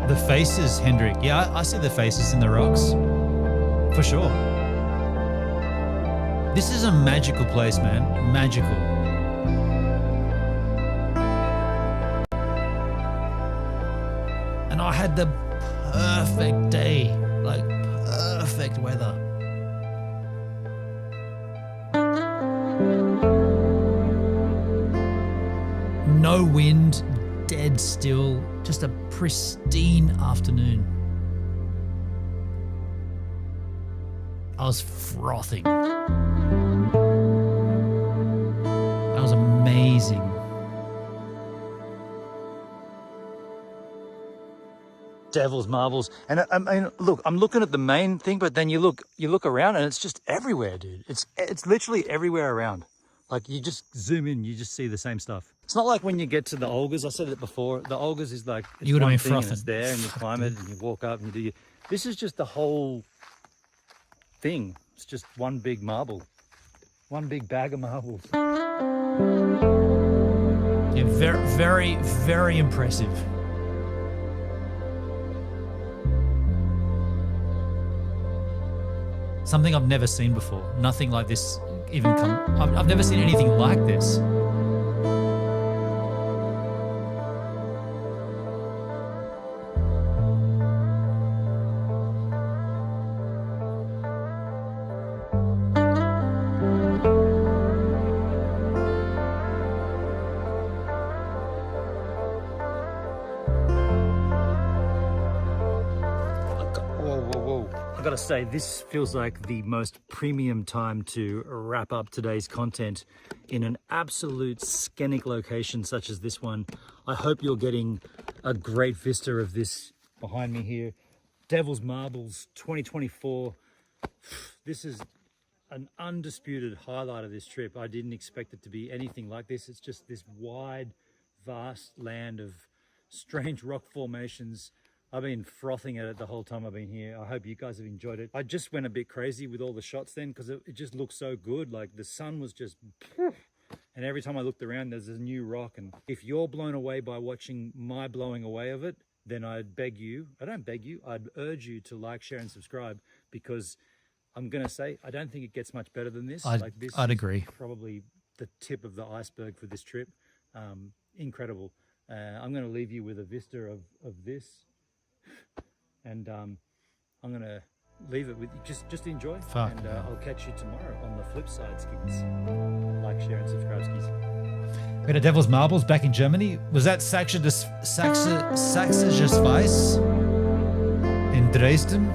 The faces, Hendrik. Yeah, I see the faces in the rocks. For sure. This is a magical place, man. Magical. And I had the perfect day. Like, perfect weather. No wind, dead still. Just a pristine afternoon. I was frothing. That was amazing. Devil's Marbles. And I mean, look, I'm looking at the main thing, but then you look around and it's just everywhere, dude. It's literally everywhere around. Like you just zoom in, you just see the same stuff. It's not like when you get to the Olgas. I said it before. The Olgas is like it's you would have one been thing and frothing. it's there, and you climb it, and you walk up, and you do. This is just the whole thing. It's just one big marble, one big bag of marbles. Yeah, Yeah, very, very, very impressive. Something I've never seen before. Nothing like this even come. I've never seen anything like this. I gotta say, this feels like the most premium time to wrap up today's content in an absolute scenic location such as this one. I hope you're getting a great vista of this behind me here. Devil's Marbles 2024. This is an undisputed highlight of this trip. I didn't expect it to be anything like this. It's just this wide, vast land of strange rock formations. I've been frothing at it the whole time I've been here. I hope you guys have enjoyed it. I just went a bit crazy with all the shots then because it just looked so good. Like the sun was just, and every time I looked around, there's a new rock. And if you're blown away by watching my blowing away of it, then I'd beg you, I don't beg you, I'd urge you to like, share and subscribe, because I'm going to say, I don't think it gets much better than this. I'd agree. Probably the tip of the iceberg for this trip. Incredible. I'm going to leave you with a vista of this. And I'm going to leave it with you. Just enjoy. Fuck, and I'll catch you tomorrow on the flip side, skis. Like, share and subscribe, skis. We had a Devil's Marbles back in Germany. Was that Sächsisches Weiß in Dresden?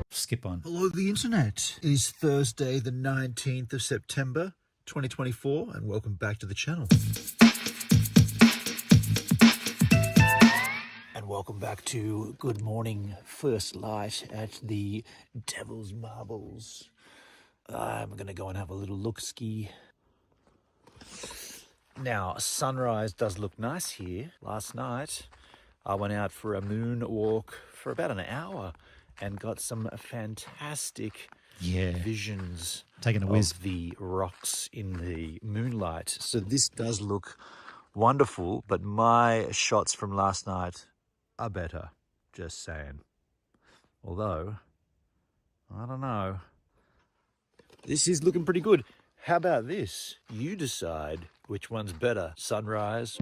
Skip on. Hello, the internet. It is Thursday, the 19th of September, 2024, and welcome back to the channel. And welcome back to Good Morning First Light at the Devil's Marbles. I'm going to go and have a little look-ski. Now, sunrise does look nice here. Last night, I went out for a moon walk for about an hour and got some fantastic visions Taking a whiz. of the rocks in the moonlight. So this does look wonderful, but my shots from last night are better, just saying. Although, I don't know. This is looking pretty good. How about this? You decide which one's better, sunrise.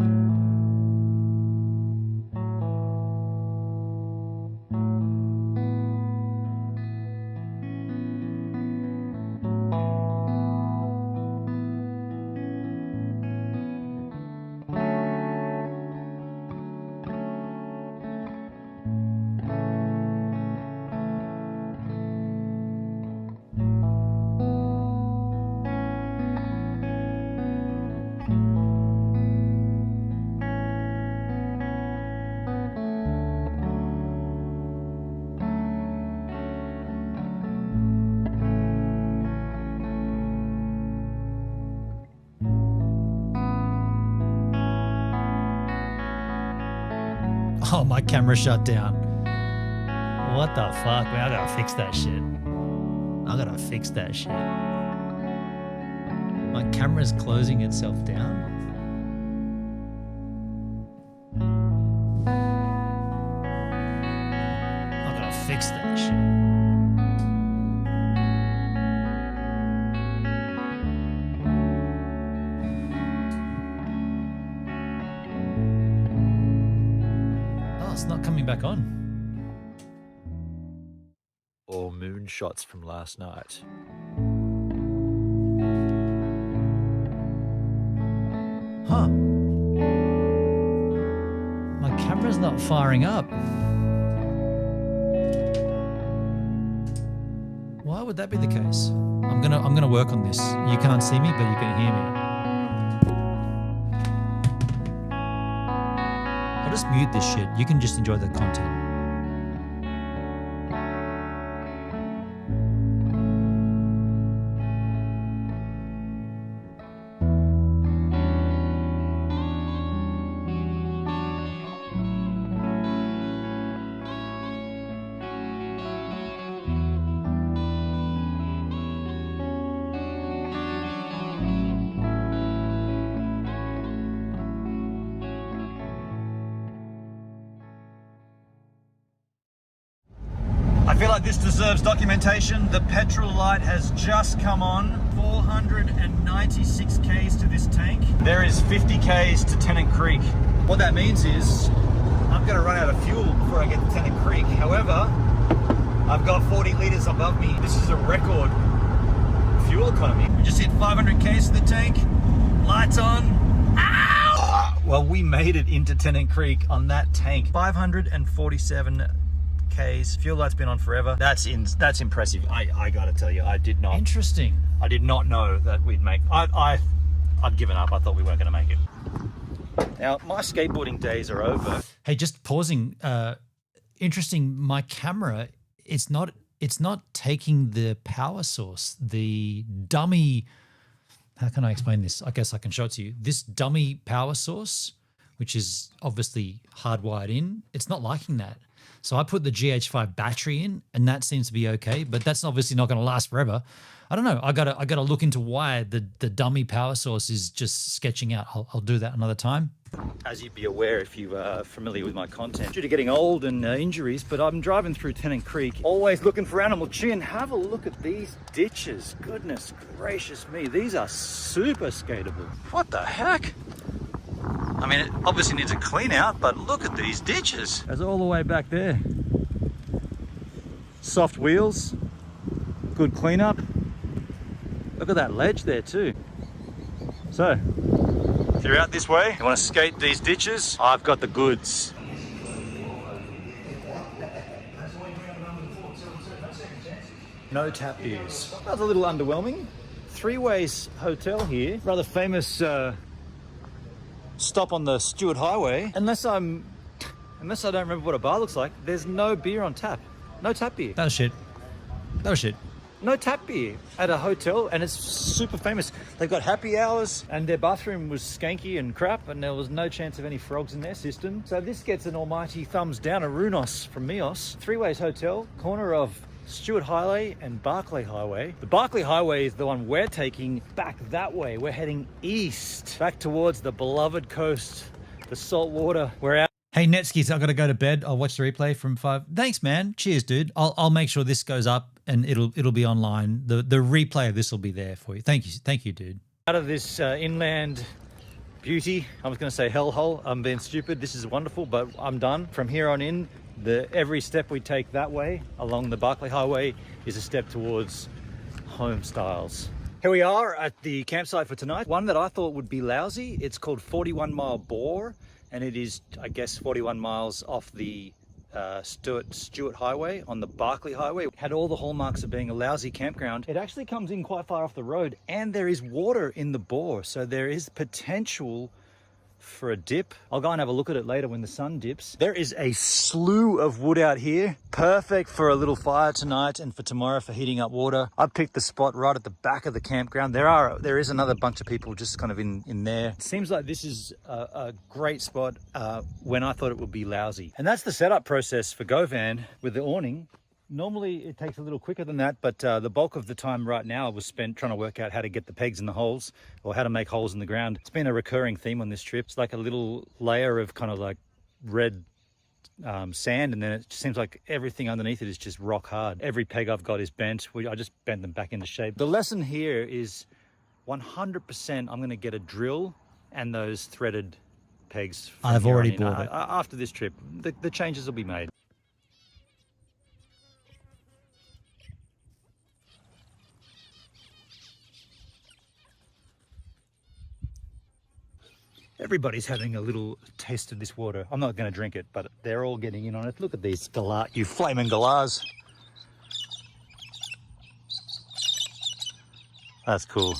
Oh, my camera shut down. What the fuck, man? I gotta fix that shit. My camera's closing itself down. I gotta fix that shit. It's not coming back on. Or moon shots from last night. Huh. My camera's not firing up. Why would that be the case? I'm gonna work on this. You can't see me, but you can hear me. I'll just mute this shit. You can just enjoy the content. like this deserves documentation. The petrol light has just come on. 496 Ks to this tank. There is 50 Ks to Tennant Creek. What that means is I'm going to run out of fuel before I get to Tennant Creek. However, I've got 40 litres above me. This is a record fuel economy. We just hit 500 Ks to the tank. Lights on. Ow! Well, we made it into Tennant Creek on that tank. 547 Ks. Fuel light's been on forever. That's impressive. I gotta tell you, I did not. Interesting. I did not know that we'd make. I'd given up. I thought we weren't gonna make it. Now my skateboarding days are over. Hey, just pausing. Interesting. My camera, it's not taking the power source. The dummy. How can I explain this? I guess I can show it to you. This dummy power source, which is obviously hardwired in, it's not liking that. So I put the GH5 battery in, and that seems to be okay, but that's obviously not going to last forever. I don't know. I gotta look into why the dummy power source is just sketching out. I'll do that another time. As you'd be aware if you are familiar with my content, due to getting old and injuries, but I'm driving through Tennant Creek, always looking for animal chin. Have a look at these ditches. Goodness gracious me, these are super skatable. What the heck? I mean, it obviously needs a clean out, but look at these ditches. That's all the way back there. Soft wheels, good cleanup. Look at that ledge there too. So, if you're out this way, you want to skate these ditches, I've got the goods. No tap beers. That's a little underwhelming. Three Ways Hotel here, rather famous stop on the Stewart Highway. Unless I don't remember what a bar looks like, there's no beer on tap. No tap beer. That was shit. No tap beer at a hotel, and it's super famous. They've got happy hours, and their bathroom was skanky and crap, and there was no chance of any frogs in their system. So this gets an almighty thumbs down, a Runos from Mios. Three Ways Hotel, corner of Stewart Highway and Barclay Highway. The Barclay Highway is the one we're taking back that way. We're heading east, back towards the beloved coast, the salt water. We're out. Hey, Netskis, I've got to go to bed. I'll watch the replay from 5. Thanks, man. Cheers, dude. I'll make sure this goes up and it'll be online. The replay of this will be there for you. Thank you, dude. Out of this inland beauty, I was going to say hellhole. I'm being stupid. This is wonderful, but I'm done. From here on in, every step we take that way along the Barclay Highway is a step towards home styles. Here we are at the campsite for tonight. One that I thought would be lousy. It's called 41 Mile Bore, and it is, I guess, 41 miles off the Stewart Highway on the Barclay Highway. Had all the hallmarks of being a lousy campground. It actually comes in quite far off the road, and there is water in the bore, so there is potential for a dip. I'll go and have a look at it later when the sun dips. There is a slew of wood out here, perfect for a little fire tonight and for tomorrow for heating up water. I picked the spot right at the back of the campground. There is another bunch of people just kind of in there. It seems like this is a great spot when I thought it would be lousy. And that's the setup process for GoVan with the awning. Normally it takes a little quicker than that, but the bulk of the time right now was spent trying to work out how to get the pegs in the holes or how to make holes in the ground. It's been a recurring theme on this trip. It's like a little layer of kind of like red sand, and then it seems like everything underneath it is just rock hard. Every peg I've got is bent. I just bent them back into shape. The lesson here is 100% I'm going to get a drill and those threaded pegs. I've already bought it. After this trip, the changes will be made. Everybody's having a little taste of this water. I'm not going to drink it, but they're all getting in on it. Look at these galah, you flaming galahs. That's cool.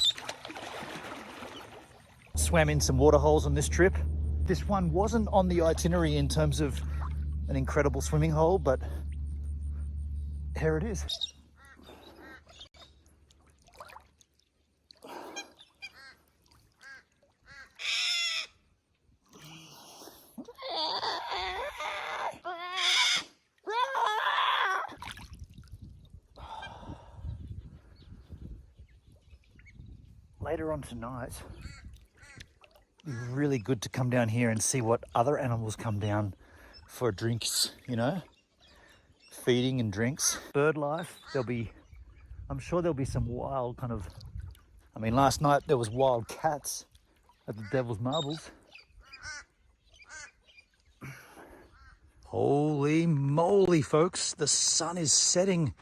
Swam in some water holes on this trip. This one wasn't on the itinerary in terms of an incredible swimming hole, but here it is. Later on tonight, it'd be really good to come down here and see what other animals come down for drinks, you know? feeding and drinks. Bird life, I'm sure there'll be some wild kind of, I mean, last night there was wild cats at the Devil's Marbles. Holy moly, folks, the sun is setting.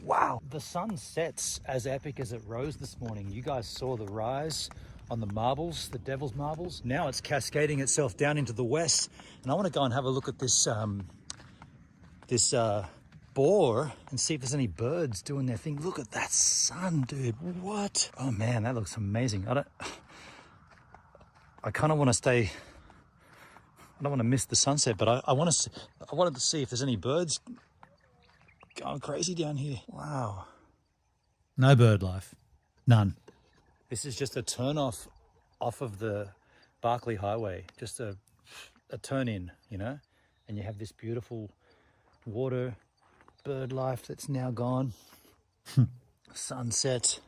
Wow, the sun sets as epic as it rose this morning. You guys saw the rise on the marbles, the Devil's Marbles. Now it's cascading itself down into the west, and I want to go and have a look at this boar and see if there's any birds doing their thing. Look at that sun, dude. What? Oh man, that looks amazing. I kind of want to stay. I don't want to miss the sunset, but I wanted to see if there's any birds going crazy down here. Wow. No bird life. None. This is just a turn off of the Barclay Highway, just a turn in, you know, and you have this beautiful water, bird life that's now gone. Sunset.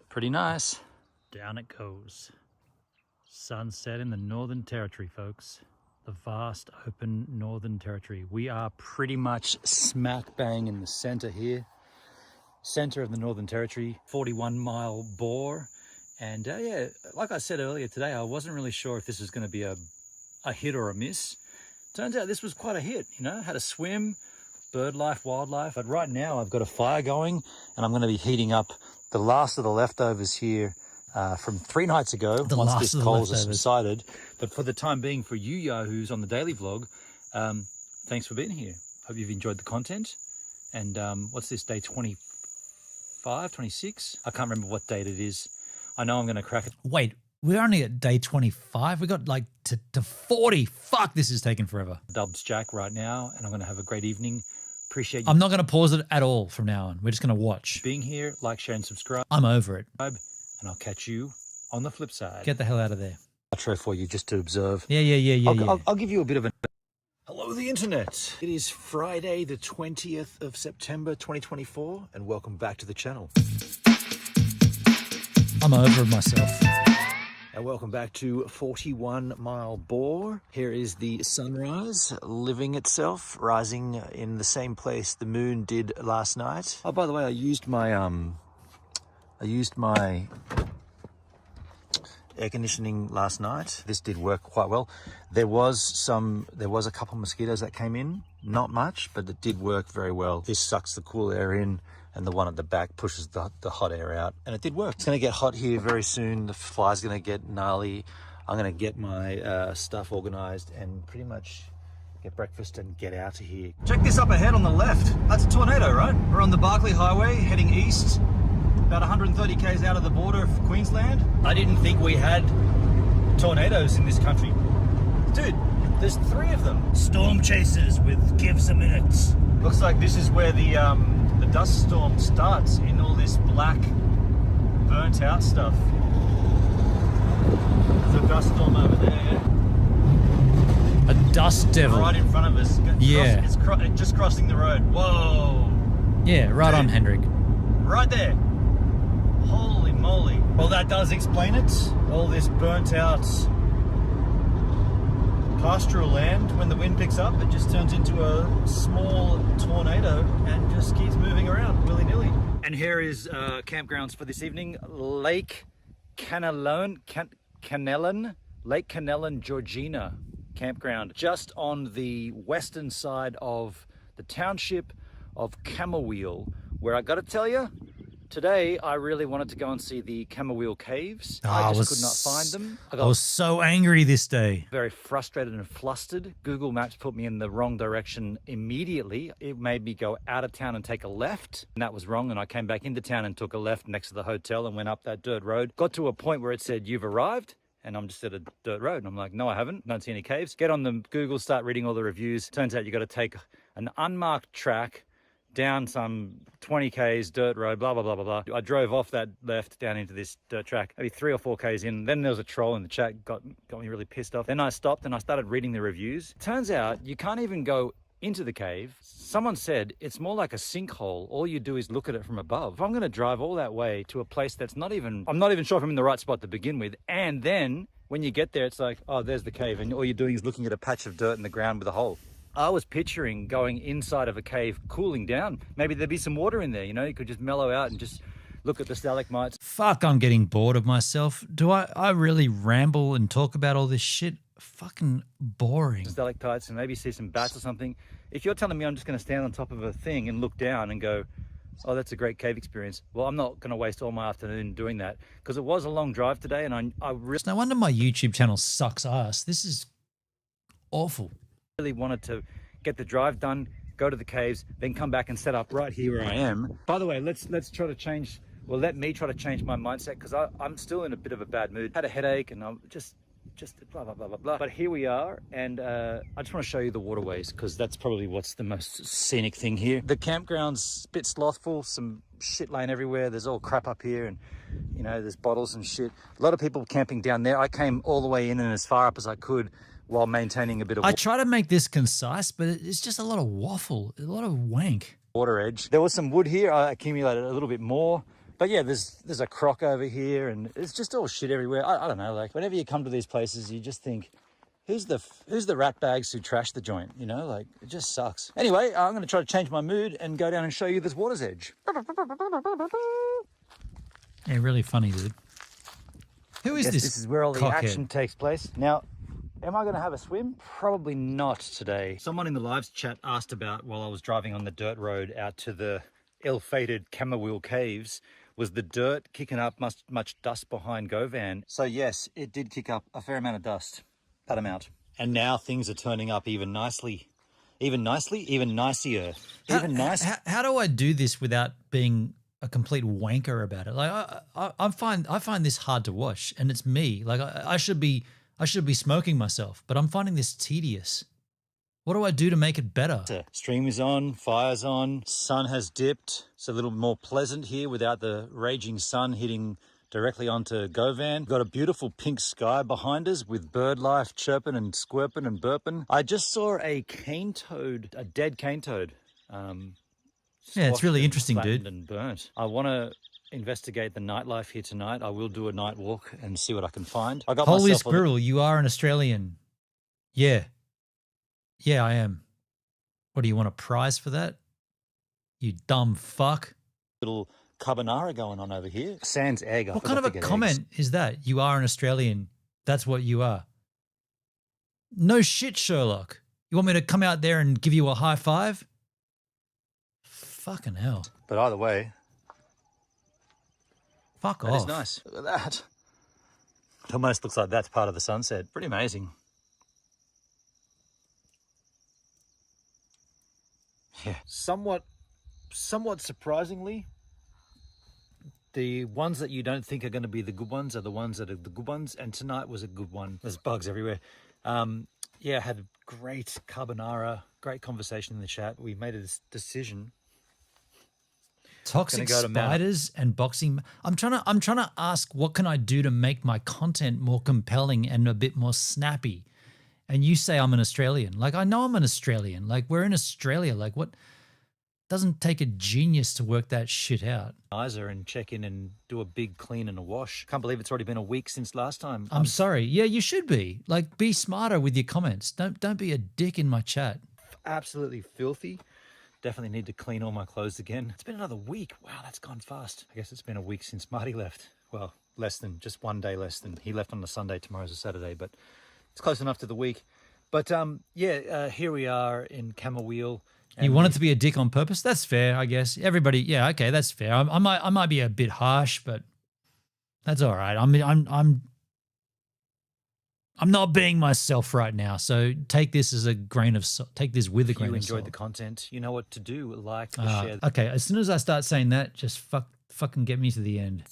Pretty nice. Down it goes. Sunset in the Northern Territory, folks. The vast open Northern Territory. We are pretty much smack bang in the center here. Center of the Northern Territory, 41-mile bore. And yeah, like I said earlier today, I wasn't really sure if this was going to be a hit or a miss. Turns out this was quite a hit, you know, had a swim, bird life, wildlife. But right now I've got a fire going and I'm going to be heating up the last of the leftovers here from 3 nights ago, once this coals has subsided. But for the time being, for you yahoos on the daily vlog, thanks for being here. Hope you've enjoyed the content. And what's this, day 25, 26? I can't remember what date it is. I know I'm going to crack it. Wait, we're only at day 25. We got like to 40. Fuck, this is taking forever. Dubs Jack right now, and I'm going to have a great evening. Appreciate you. I'm not going to pause it at all from now on. We're just going to watch. Being here, like, share, and subscribe. I'm over it. And I'll catch you on the flip side. Get the hell out of there. Outro for you just to observe. Yeah. I'll give you a bit of a... Hello, the internet. It is Friday, the 20th of September, 2024, and welcome back to the channel. I'm over myself. And welcome back to 41-mile bore. Here is the sunrise living itself, rising in the same place the moon did last night. Oh, by the way, I used my air conditioning last night. This did work quite well. There was a couple of mosquitoes that came in, not much, but it did work very well. This sucks the cool air in, and the one at the back pushes the hot air out, and it did work. It's going to get hot here very soon. The fly's going to get gnarly. I'm going to get my stuff organized and pretty much get breakfast and get out of here. Check this up ahead on the left. That's a tornado, right? We're on the Barclay Highway heading east, about 130 k's out of the border of Queensland. I didn't think we had tornadoes in this country. Dude, there's 3 of them. Storm chasers with gives a minute. Looks like this is where the dust storm starts, in all this black, burnt out stuff. There's a dust storm over there. A dust devil. Right in front of us. Yeah. It's just crossing the road. Whoa. Yeah, right on, Hendrik. Right there. Holy moly. Well, that does explain it. All this burnt out pastoral land, when the wind picks up, it just turns into a small tornado and just keeps moving around willy-nilly. And here is campgrounds for this evening. Lake Canellan, Lake Canellan, Georgina campground, just on the western side of the township of Camberwell, where I got to tell you, today I really wanted to go and see the Camberwell Caves. I just could not find them. I was so angry this day. Very frustrated and flustered. Google Maps put me in the wrong direction immediately. It made me go out of town and take a left, and that was wrong. And I came back into town and took a left next to the hotel and went up that dirt road. Got to a point where it said, "You've arrived." And I'm just at a dirt road. And I'm like, no, I haven't. Don't see any caves. Get on the Google, start reading all the reviews. Turns out you got to take an unmarked track down some 20 k's dirt road, blah, blah, blah, blah, blah. I drove off that left down into this dirt track, maybe 3 or 4 k's in. Then there was a troll in the chat, got me really pissed off. Then I stopped and I started reading the reviews. Turns out you can't even go into the cave. Someone said it's more like a sinkhole. All you do is look at it from above. If I'm going to drive all that way to a place that's I'm not even sure if I'm in the right spot to begin with. And then when you get there, it's like, oh, there's the cave. And all you're doing is looking at a patch of dirt in the ground with a hole. I was picturing going inside of a cave, cooling down. Maybe there'd be some water in there, you know, you could just mellow out and just look at the stalagmites. Fuck, I'm getting bored of myself. Do I really ramble and talk about all this shit? Fucking boring. Stalactites and maybe see some bats or something. If you're telling me I'm just going to stand on top of a thing and look down and go, oh, that's a great cave experience. Well, I'm not going to waste all my afternoon doing that because it was a long drive today and I really... No wonder my YouTube channel sucks ass. This is awful. Really wanted to get the drive done, go to the caves, then come back and set up right here where I am. By the way, let's try to change, well, let me try to change my mindset because I'm still in a bit of a bad mood. Had a headache and I'm just blah, blah, blah, blah, blah. But here we are, and I just want to show you the waterways because that's probably what's the most scenic thing here. The campground's a bit slothful, some shit laying everywhere. There's all crap up here and, you know, there's bottles and shit. A lot of people camping down there. I came all the way in and as far up as I could while maintaining a bit of... I try to make this concise, but it's just a lot of waffle, a lot of wank. Water edge. There was some wood here. I accumulated a little bit more. But yeah, there's a croc over here and it's just all shit everywhere. I don't know, like whenever you come to these places, you just think, who's the rat bags who trashed the joint? You know, like it just sucks. Anyway, I'm going to try to change my mood and go down and show you this water's edge. Yeah, really funny, dude. Who is this? This is where all the cockhead? action takes place. Now, am I going to have a swim? Probably not today. Someone in the live chat asked about while I was driving on the dirt road out to the ill-fated Cammerwheel Caves, was the dirt kicking up much dust behind Govan? So yes, it did kick up a fair amount of dust, that amount. And now things are turning up even nicer. Even nicer. How do I do this without being a complete wanker about it? Like I find this hard to watch, and it's me. Like I should be smoking myself, but I'm finding this tedious. What do I do to make it better? Stream is on, fire's on, sun has dipped. It's a little more pleasant here without the raging sun hitting directly onto Govan. We've got a beautiful pink sky behind us with bird life chirping and squirping and burping. I just saw a cane toad, a dead cane toad. Yeah, it's really interesting, dude. And burnt. I want to investigate the nightlife here tonight. I will do a night walk and see what I can find. I got Holy myself squirrel, you are an Australian. Yeah. Yeah, I am. What, do you want a prize for that? You dumb fuck. Little carbonara going on over here. Sans egg. What kind of a comment is that? You are an Australian. That's what you are. No shit, Sherlock. You want me to come out there and give you a high five? Fucking hell. But either way, fuck off. That is nice. Look at that. It almost looks like that's part of the sunset. Pretty amazing. Yeah. Somewhat surprisingly, the ones that you don't think are going to be the good ones are the ones that are the good ones. And tonight was a good one. There's bugs everywhere. Yeah, had a great carbonara, great conversation in the chat. We made a decision. Toxic spiders and boxing. I'm trying to ask, what can I do to make my content more compelling and a bit more snappy? And you say I'm an Australian. Like, I know I'm an Australian. Like, we're in Australia. Like, what? Doesn't take a genius to work that shit out. And check in and do a big clean and a wash. Can't believe it's already been a week since last time. I'm sorry. Yeah, you should be. Like, be smarter with your comments. Don't be a dick in my chat. Absolutely filthy. Definitely need to clean all my clothes again. It's been another week. Wow, that's gone fast. I guess it's been a week since Marty left. Well, just 1 day less than he left on the Sunday. Tomorrow's a Saturday, but it's close enough to the week. But here we are in Cammerwheel. You wanted to be a dick on purpose? That's fair, I guess. Everybody, yeah, okay, that's fair. I might be a bit harsh, but that's all right. I'm not being myself right now, so take this as a grain of salt. Take this with a grain of salt. If you enjoyed the content, you know what to do. Like, share. Okay, as soon as I start saying that, just fucking get me to the end.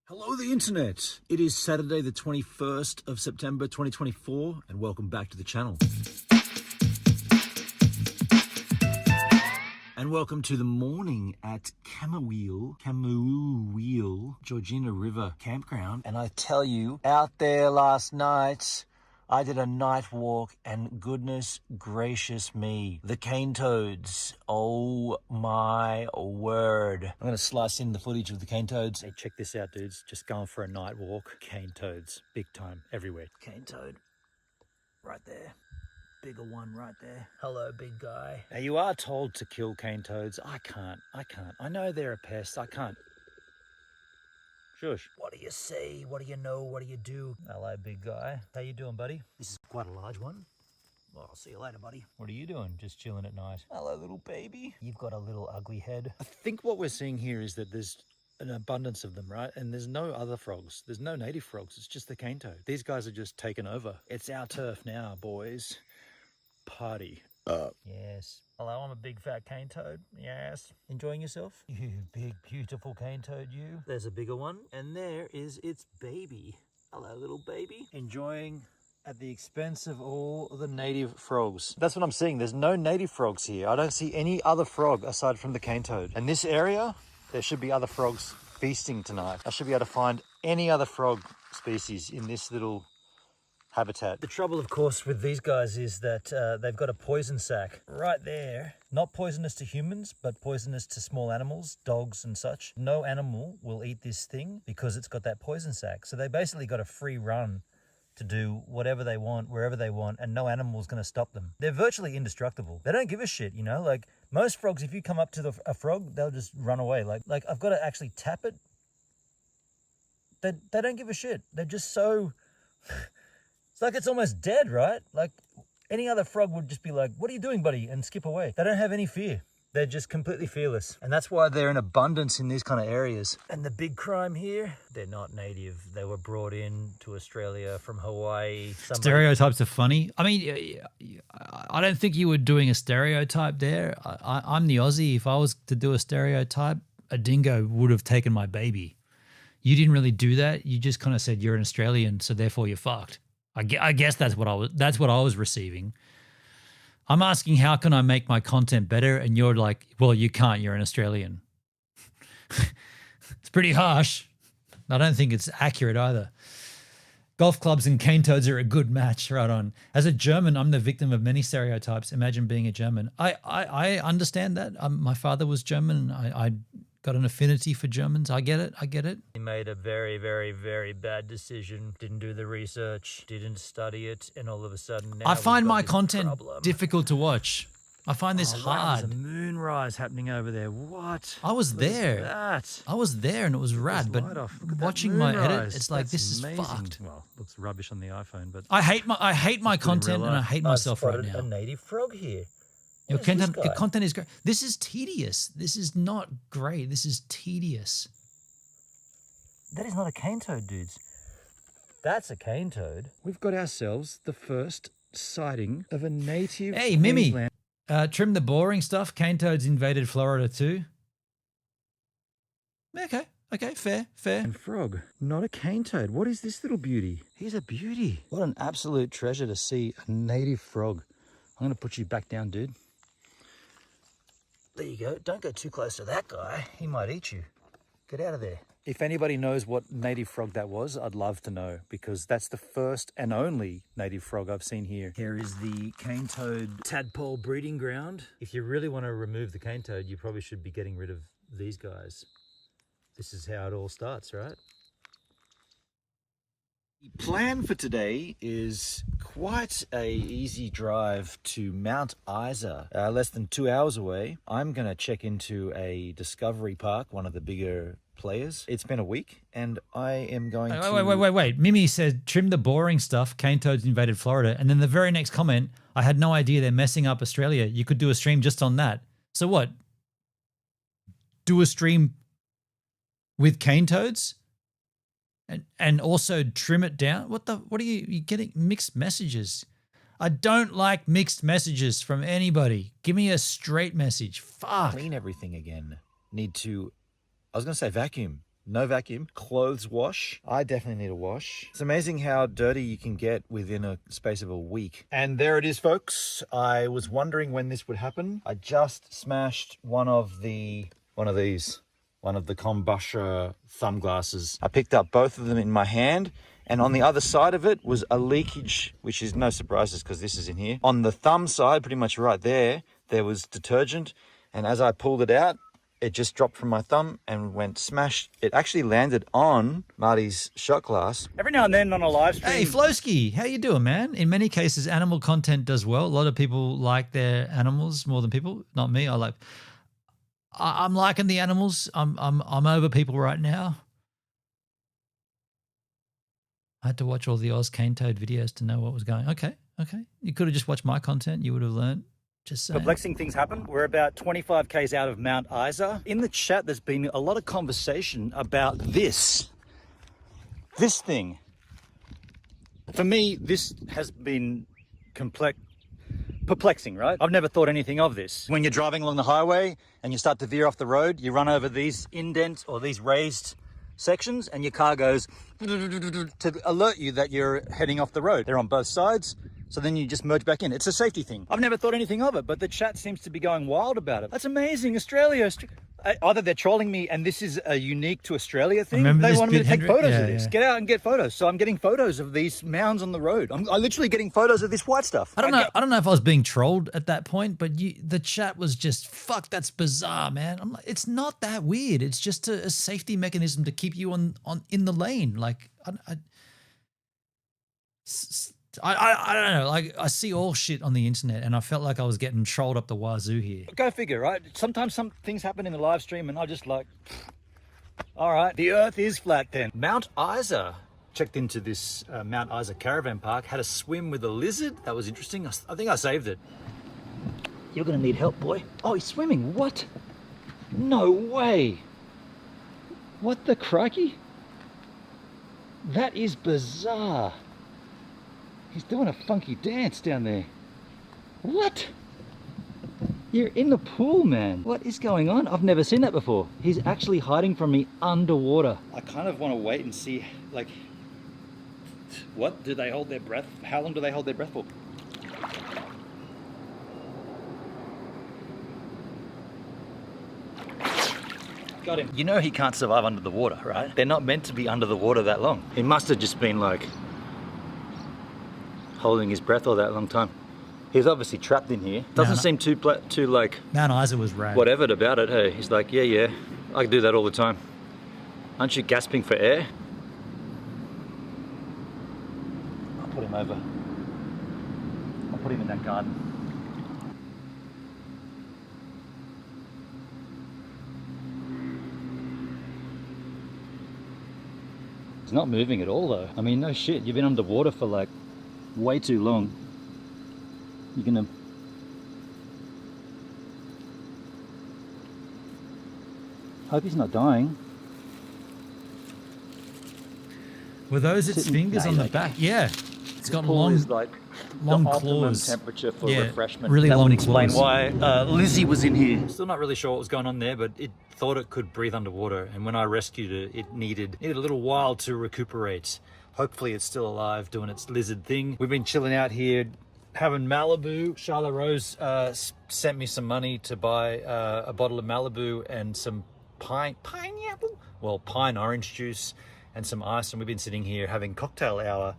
Hello, the internet. It is Saturday, the 21st of September, 2024, and welcome back to the channel. And welcome to the morning at Cammerwheel, Georgina River Campground. And I tell you, out there last night, I did a night walk, and goodness gracious me, the cane toads. Oh my word. I'm going to slice in the footage of the cane toads. Hey, check this out, dudes. Just going for a night walk. Cane toads, big time, everywhere. Cane toad, right there. bigger one right there. Hello, big guy. Now, you are told to kill cane toads. I can't. I know they're a pest. I can't. Shush. What do you say? What do you know? What do you do? Hello, big guy. How you doing, buddy? This is quite a large one. Well, I'll see you later, buddy. What are you doing? Just chilling at night. Hello, little baby. You've got a little ugly head. I think what we're seeing here is that there's an abundance of them, right? And there's no other frogs. There's no native frogs. It's just the cane toad. These guys are just taken over. It's our turf now, boys. Party up. Yes. Hello, I'm a big fat cane toad. Yes. Enjoying yourself? You big, beautiful cane toad, you. There's a bigger one. And there is its baby. Hello, little baby. Enjoying at the expense of all the native frogs. That's what I'm seeing. There's no native frogs here. I don't see any other frog aside from the cane toad. And this area, there should be other frogs feasting tonight. I should be able to find any other frog species in this little habitat. The trouble, of course, with these guys is that they've got a poison sac right there. Not poisonous to humans, but poisonous to small animals, dogs and such. No animal will eat this thing because it's got that poison sac. So they basically got a free run to do whatever they want, wherever they want, and no animal's going to stop them. They're virtually indestructible. They don't give a shit, you know? Like, most frogs, if you come up to a frog, they'll just run away. Like I've got to actually tap it. They don't give a shit. They're just so... It's like it's almost dead, right? Like, any other frog would just be like, what are you doing, buddy? And skip away. They don't have any fear. They're just completely fearless. And that's why they're in abundance in these kind of areas. And the big crime here, they're not native. They were brought in to Australia from Hawaii. Stereotypes are funny. I mean, I don't think you were doing a stereotype there. I'm the Aussie. If I was to do a stereotype, a dingo would have taken my baby. You didn't really do that. You just kind of said you're an Australian, so therefore you're fucked. I guess that's what I was receiving. I'm asking, how can I make my content better? And you're like, well, you can't. You're an Australian. It's pretty harsh. I don't think it's accurate either. Golf clubs and cane toads are a good match. Right on. As a German, I'm the victim of many stereotypes. Imagine being a German. I understand that. My father was German. I got an affinity for Germans. I get it. He made a very, very, very bad decision. Didn't do the research. Didn't study it. And all of a sudden now I find we've got my this content problem. difficult to watch. I find this hard. There's a moonrise happening over there. What? I was Look at there. that. I was there and it was rad, but watching my edit, it's like, this is amazing. fucked. Well, looks rubbish on the iPhone, but I hate my content and I hate myself right now. A native frog here. Your What is this content, guy? content is great. This is tedious. This is not great. This is tedious. That is not a cane toad, dudes. That's a cane toad. We've got ourselves the first sighting of a native. Hey, Mimi, Queensland- trim the boring stuff. Cane toads invaded Florida too. Okay, fair. And frog, not a cane toad. What is this little beauty? He's a beauty. What an absolute treasure to see a native frog. I'm going to put you back down, dude. There you go. Don't go too close to that guy. He might eat you. Get out of there. If anybody knows what native frog that was, I'd love to know, because that's the first and only native frog I've seen here. Here is the cane toad tadpole breeding ground. If you really want to remove the cane toad, you probably should be getting rid of these guys. This is how it all starts, right? The plan for today is quite a easy drive to Mount Isa, less than 2 hours away. I'm going to check into a discovery park, one of the bigger players. It's been a week and I am going to... Wait. Mimi said, trim the boring stuff. Cane toads invaded Florida. And then the very next comment, I had no idea they're messing up Australia. You could do a stream just on that. So what? Do a stream with cane toads? And also trim it down? What are you getting? Mixed messages. I don't like mixed messages from anybody. Give me a straight message. Fuck. Clean everything again. Need to, I was going to say vacuum. No vacuum. Clothes wash. I definitely need a wash. It's amazing how dirty you can get within a space of a week. And there it is, folks. I was wondering when this would happen. I just smashed one of the Kombusha thumb glasses. I picked up both of them in my hand, and on the other side of it was a leakage, which is no surprises because this is in here. On the thumb side, pretty much right there, there was detergent, and as I pulled it out, it just dropped from my thumb and went smash. It actually landed on Marty's shot glass. Every now and then on a live stream. Hey, Flowski, how you doing, man? In many cases, animal content does well. A lot of people like their animals more than people. Not me. I'm liking the animals. I'm over people right now. I had to watch all the Oz Cane Toad videos to know what was going. Okay. You could have just watched my content. You would have learned. Just saying. Perplexing things happen. We're about 25 k's out of Mount Isa. In the chat, there's been a lot of conversation about this thing. For me, this has been perplexing, right? I've never thought anything of this. When you're driving along the highway and you start to veer off the road, you run over these indents or these raised sections and your car goes to alert you that you're heading off the road. They're on both sides, so then you just merge back in. It's a safety thing. I've never thought anything of it, but the chat seems to be going wild about it. That's amazing. Australia. Either they're trolling me and this is a unique to Australia thing. They wanted me to take photos of this. Get out and get photos. So I'm getting photos of these mounds on the road. I'm literally getting photos of this white stuff. I don't know if I was being trolled at that point, but the chat was just, fuck, that's bizarre, man. I'm like, it's not that weird. It's just a safety mechanism to keep you in the lane. Like, I don't know. Like, I see all shit on the internet, and I felt like I was getting trolled up the wazoo here. Go figure, right? Sometimes some things happen in the live stream, and I just like, all right, the Earth is flat then. Mount Isa. Checked into this Mount Isa caravan park. Had a swim with a lizard. That was interesting. I think I saved it. You're gonna need help, boy. Oh, he's swimming. What? No way. What the crikey? That is bizarre. He's doing a funky dance down there. What? You're in the pool, man. What is going on? I've never seen that before. He's actually hiding from me underwater. I kind of want to wait and see, like, what do they hold their breath? How long do they hold their breath for? Got him. You know he can't survive under the water, right? They're not meant to be under the water that long. He must have just been like holding his breath all that long time. He's obviously trapped in here. Doesn't seem too like Mount Isa was rad. whatever about it. Hey, he's like, yeah, I can do that all the time. Aren't you gasping for air? I'll put him over. I'll put him in that garden. He's not moving at all though. I mean, no shit, you've been underwater for like way too long. You're gonna... Hope he's not dying. Were those its fingers on the back? Yeah. It's got long claws. Temperature for Yeah, refreshment. really that long would explain claws. why Lizzie was in here. Still not really sure what was going on there, but it thought it could breathe underwater, and when I rescued it, it needed a little while to recuperate. Hopefully it's still alive, doing its lizard thing. We've been chilling out here, having Malibu. Charlotte Rose sent me some money to buy a bottle of Malibu and some pine orange juice and some ice, and we've been sitting here having cocktail hour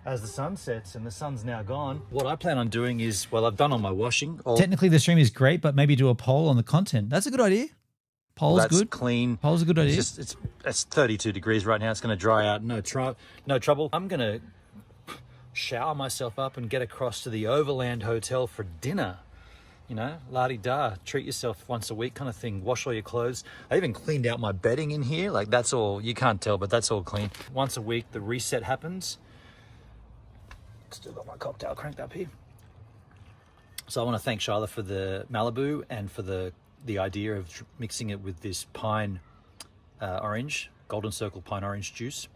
as the sun sets, and the sun's now gone. What I plan on doing is, well, I've done all my washing. Technically, the stream is great, but maybe do a poll on the content. That's a good idea. Poll's That's good. Clean. Poll's a good idea. It's 32 degrees right now. It's going to dry out. No trouble. I'm going to shower myself up and get across to the Overland Hotel for dinner. You know, la-di-da, treat yourself once a week kind of thing. Wash all your clothes. I even cleaned out my bedding in here. Like, that's all, you can't tell, but that's all clean. Once a week, the reset happens. Still got my cocktail cranked up here. So I want to thank Charlotte for the Malibu and for the idea of mixing it with this pine orange, Golden Circle pine orange juice.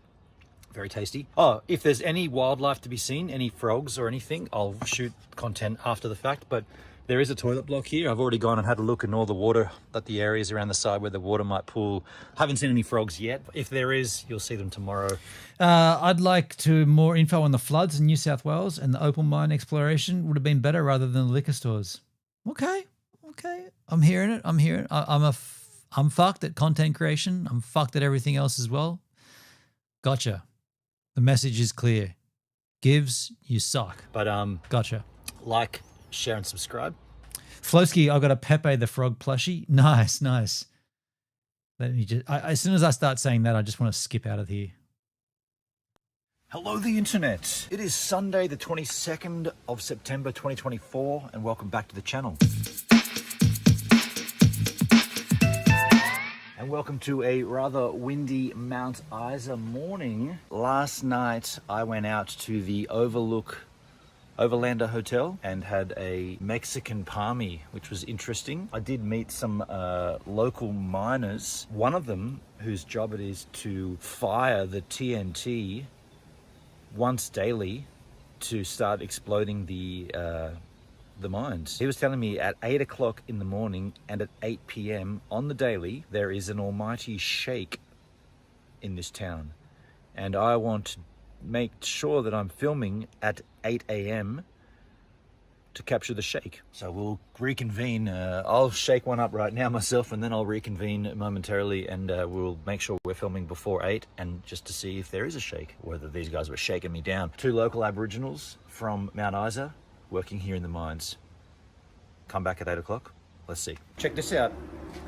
Very tasty. Oh, if there's any wildlife to be seen, any frogs or anything, I'll shoot content after the fact, but there is a toilet block here. I've already gone and had a look in all the water, at the areas around the side where the water might pool. Haven't seen any frogs yet. If there is, you'll see them tomorrow. I'd like to more info on the floods in New South Wales, and the opal mine exploration would have been better rather than the liquor stores. Okay. I'm hearing it. I'm fucked at content creation. I'm fucked at everything else as well. Gotcha. The message is clear. Gives, you suck. But gotcha. Like, share and subscribe. Flowski, I got a Pepe the Frog plushie. Nice. Let me just. As soon as I start saying that, I just want to skip out of here. Hello, the internet. It is Sunday, the 22nd of September, 2024, and welcome back to the channel. And welcome to a rather windy Mount Isa morning. Last night, I went out to the Overlander Hotel and had a Mexican palmy, which was interesting. I did meet some local miners, one of them whose job it is to fire the TNT once daily to start exploding the mines. He was telling me at 8 o'clock in the morning and at 8 p.m. on the daily, there is an almighty shake in this town. And I want to make sure that I'm filming at 8 a.m. to capture the shake. So we'll reconvene. I'll shake one up right now myself, and then I'll reconvene momentarily, and we'll make sure we're filming before 8, and just to see if there is a shake, whether these guys were shaking me down. 2 local Aboriginals from Mount Isa working here in the mines. Come back at 8 o'clock. Let's see. Check this out.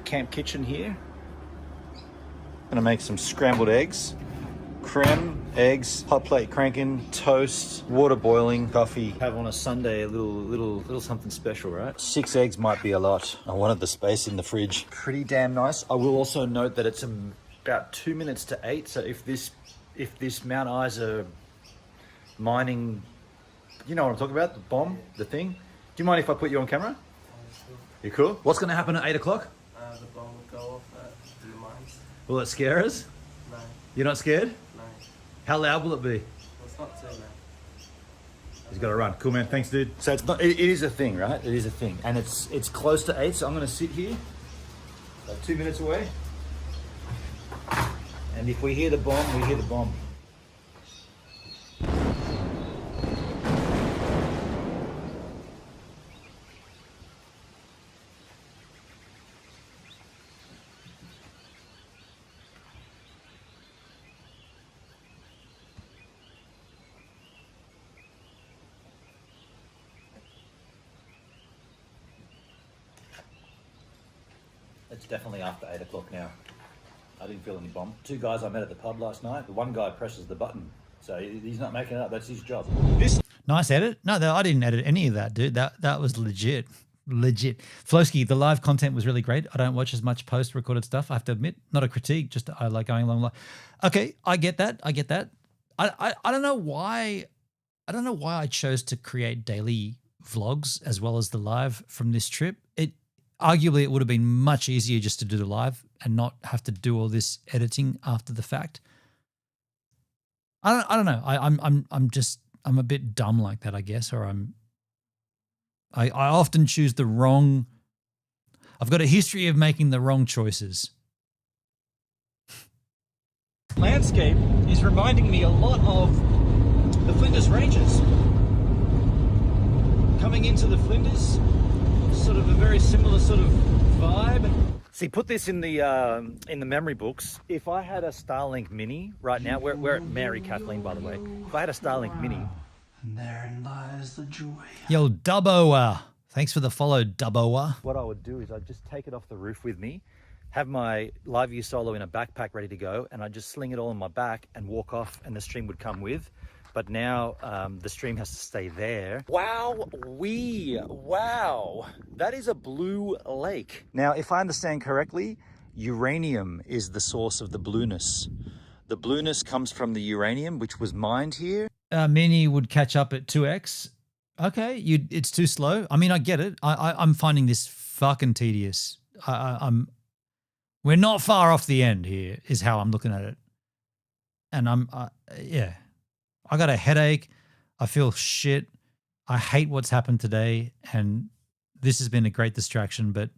Camp kitchen here. Gonna make some scrambled eggs. Creme, eggs, hot plate cranking, toast, water boiling, coffee. Have on a Sunday a little something special, right? 6 eggs might be a lot. I wanted the space in the fridge. Pretty damn nice. I will also note that it's about 2 minutes to 8. So if this Mount Isa mining, you know what I'm talking about, the bomb, the thing. Do you mind if I put you on camera? You cool? What's going to happen at 8 o'clock? The bomb will go off in the mines. Will it scare us? No. You're not scared? No. How loud will it be? Well, it's not too loud. He's got to run. Cool, man. Thanks, dude. So it's not. It is a thing, right? It is a thing, and it's close to 8. So I'm going to sit here, about 2 minutes away, and if we hear the bomb, we hear the bomb. It's definitely after 8 o'clock now. I didn't feel any bomb. 2 guys I met at the pub last night. The one guy presses the button. So he's not making it up. That's his job. Nice edit. No, I didn't edit any of that, dude. That was legit. Legit. Flowski, the live content was really great. I don't watch as much post-recorded stuff, I have to admit. Not a critique, just I like going along. Okay, I get that. I don't know why. I don't know why I chose to create daily vlogs as well as the live from this trip. Arguably, it would have been much easier just to do the live and not have to do all this editing after the fact. I don't know. I'm a bit dumb like that, I guess, or I often choose the wrong. I've got a history of making the wrong choices. Landscape is reminding me a lot of the Flinders Ranges. Coming into the Flinders, sort of a very similar sort of vibe. See, put this in the memory books. If I had a Starlink Mini right now, we're at Mary Kathleen, by the way. If I had a Starlink Mini, And therein lies the joy. Yo, Dubbo, thanks for the follow, Dubbo. what I would do is I'd just take it off the roof with me, have my Live View Solo in a backpack ready to go, and I'd just sling it all on my back and walk off, and the stream would come with. But now the stream has to stay there. Wow, that is a blue lake. Now, if I understand correctly, uranium is the source of the blueness. The blueness comes from the uranium, which was mined here. Mini would catch up at 2x. Okay, it's too slow. I mean, I get it. I'm finding this fucking tedious. We're not far off the end here, is how I'm looking at it. And yeah. I got a headache. I feel shit. I hate what's happened today. And this has been a great distraction, but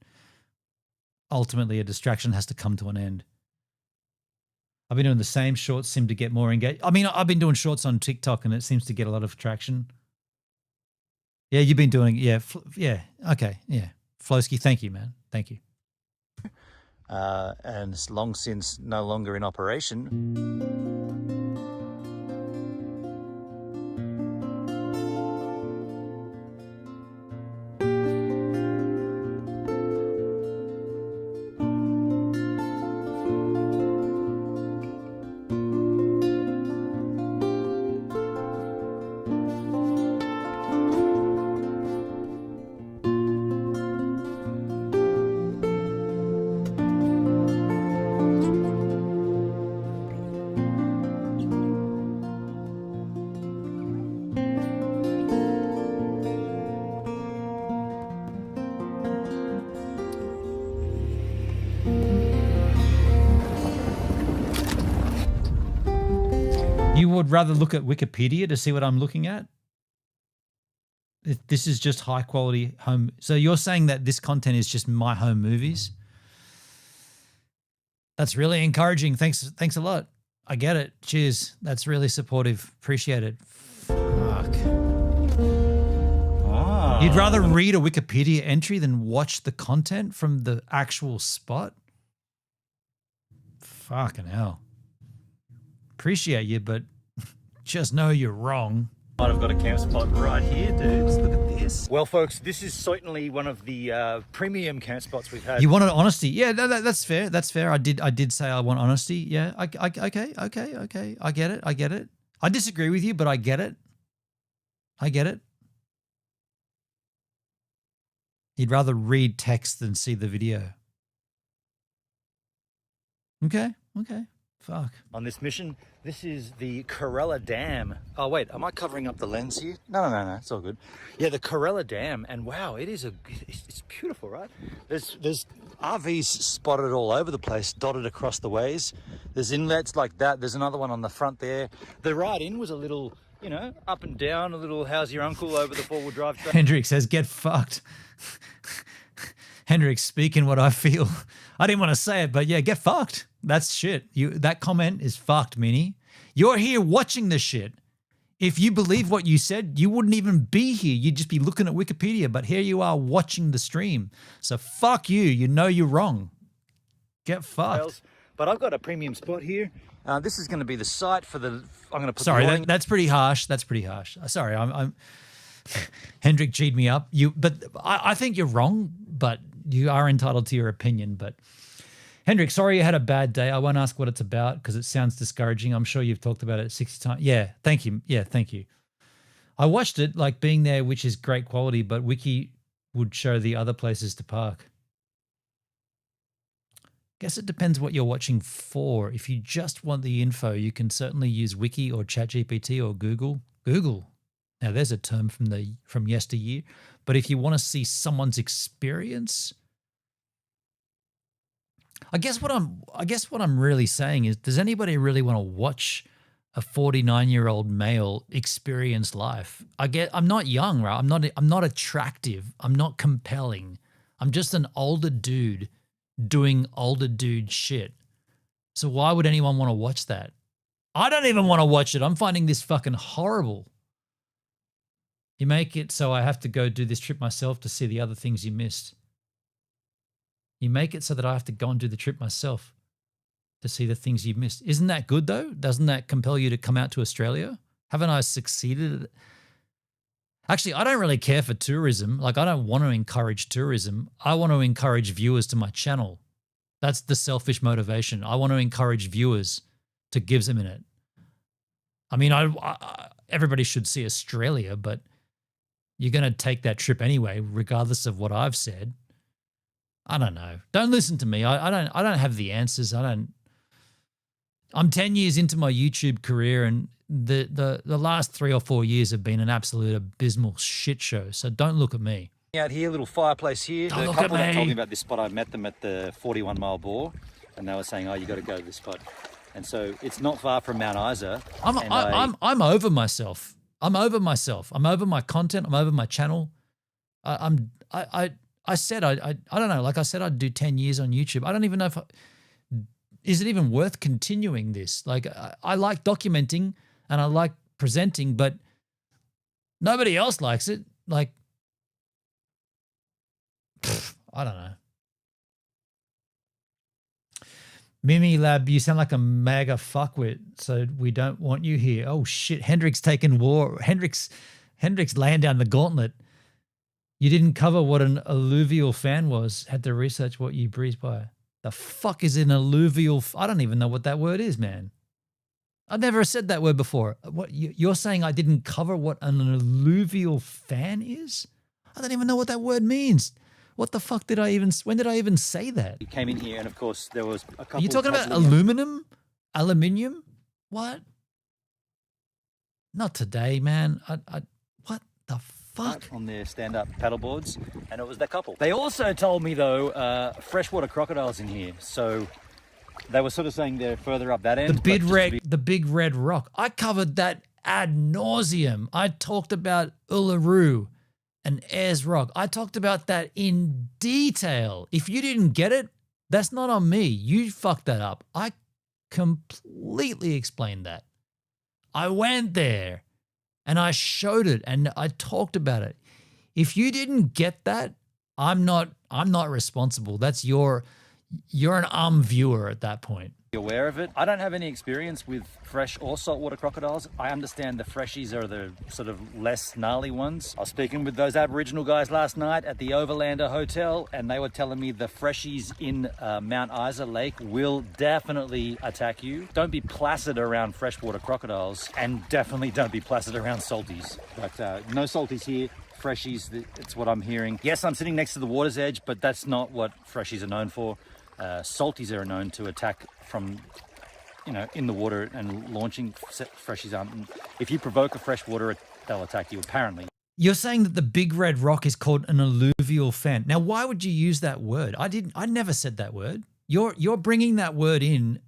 ultimately a distraction has to come to an end. I've been doing the same shorts, seem to get more engaged. I mean, I've been doing shorts on TikTok and it seems to get a lot of traction. Yeah, you've been doing, yeah. Okay. Yeah. Flowski, thank you, man. Thank you. And it's long since no longer in operation. would rather look at Wikipedia to see what I'm looking at. This is just high quality home. So you're saying that this content is just my home movies? That's really encouraging. Thanks a lot. I get it. Cheers. That's really supportive. Appreciate it. Fuck. You'd rather read a Wikipedia entry than watch the content from the actual spot? Fucking hell. Appreciate you, but just know you're wrong. Might have got a camp spot right here, dudes. Look at this. Well, folks, this is certainly one of the premium camp spots we've had. You wanted honesty. Yeah, that's fair. That's fair. I did say I want honesty. Yeah, okay. I get it. I disagree with you, but I get it. You'd rather read text than see the video. Okay. Fuck. On this mission, this is the Corella Dam. Oh, wait, am I covering up the lens here? No, it's all good. Yeah, the Corella Dam, and wow, it's beautiful, right? There's RVs spotted all over the place, dotted across the ways. There's inlets like that. There's another one on the front there. The ride in was a little, up and down, a little how's your uncle over the four-wheel drive track. Hendrik says, get fucked. Hendrik, speaking what I feel. I didn't want to say it, but yeah, get fucked. That's shit. That comment is fucked, Minnie. You're here watching this shit. If you believe what you said, you wouldn't even be here. You'd just be looking at Wikipedia, but here you are watching the stream. So fuck you. You know you're wrong. Get fucked. But I've got a premium spot here. This is going to be the site for the... I'm going to put. Sorry, that's pretty harsh. Sorry, I'm Hendrik G'd me up. But I think you're wrong, but you are entitled to your opinion. But Hendrik, sorry you had a bad day. I won't ask what it's about because it sounds discouraging. I'm sure you've talked about it 60 times. Yeah, thank you. I watched it, like being there, which is great quality, but Wiki would show the other places to park. Guess it depends what you're watching for. If you just want the info, you can certainly use Wiki or ChatGPT or Google. Now there's a term from yesteryear. But if you want to see someone's experience, I guess what I'm really saying is, does anybody really want to watch a 49-year-old male experience life? I'm not young, right? I'm not attractive. I'm not compelling. I'm just an older dude doing older dude shit. So why would anyone want to watch that? I don't even want to watch it. I'm finding this fucking horrible. You make it so I have to go do this trip myself to see the other things you missed. You make it so that I have to go and do the trip myself to see the things you've missed. Isn't that good though? Doesn't that compel you to come out to Australia? Haven't I succeeded? Actually, I don't really care for tourism. Like, I don't want to encourage tourism. I want to encourage viewers to my channel. That's the selfish motivation. I want to encourage viewers to give them in it. I mean, everybody should see Australia, but you're going to take that trip anyway, regardless of what I've said. I don't know. Don't listen to me. I don't have the answers. I'm 10 years into my YouTube career, and the last 3 or 4 years have been an absolute abysmal shit show. So don't look at me. Out here, little fireplace here. Don't The look at couple that me. told me about this spot, I met them at the 41 Mile Bore, and they were saying, "Oh, you got to go to this spot." And so it's not far from Mount Isa. I'm over myself. I'm over myself. I'm over my content. I'm over my channel. I said I don't know. Like I said, I'd do 10 years on YouTube. I don't even know if is it even worth continuing this? Like I like documenting and I like presenting, but nobody else likes it. Like, I don't know. Mimi Lab, you sound like a mega fuckwit, so we don't want you here. Oh shit, Hendrik's taken war. Hendrik's laying down the gauntlet. You didn't cover what an alluvial fan was. Had to research what you breezed by. The fuck is an alluvial? I don't even know what that word is, man. I've never said that word before. What you're saying? I didn't cover what an alluvial fan is? I don't even know what that word means. What the fuck did I even? When did I even say that? He came in here, and of course there was a couple. Are you talking about aluminum? Aluminium? What? Not today, man. What the fuck? On their stand-up paddleboards, and it was that couple. They also told me though, freshwater crocodiles in here. So They were sort of saying they're further up that end. The big red rock. I covered that ad nauseum. I talked about Uluru and Ayers Rock. I talked about that in detail. If you didn't get it, that's not on me. You fucked that up. I completely explained that. I went there and I showed it and I talked about it. If you didn't get that, I'm not responsible. That's you're an viewer at that point. Aware of it. I don't have any experience with fresh or saltwater crocodiles. I understand the freshies are the sort of less gnarly ones. I was speaking with those Aboriginal guys last night at the Overlander Hotel, and they were telling me the freshies in Mount Isa Lake will definitely attack you. Don't be placid around freshwater crocodiles, and definitely don't be placid around salties. But no salties here. Freshies, it's what I'm hearing. Yes, I'm sitting next to the water's edge, but that's not what freshies are known for. Salties are known to attack from, in the water and launching. Freshies aren't. If you provoke a freshwater, they'll attack you, apparently. You're saying that the big red rock is called an alluvial fan. Now, why would you use that word? I never said that word. You're bringing that word in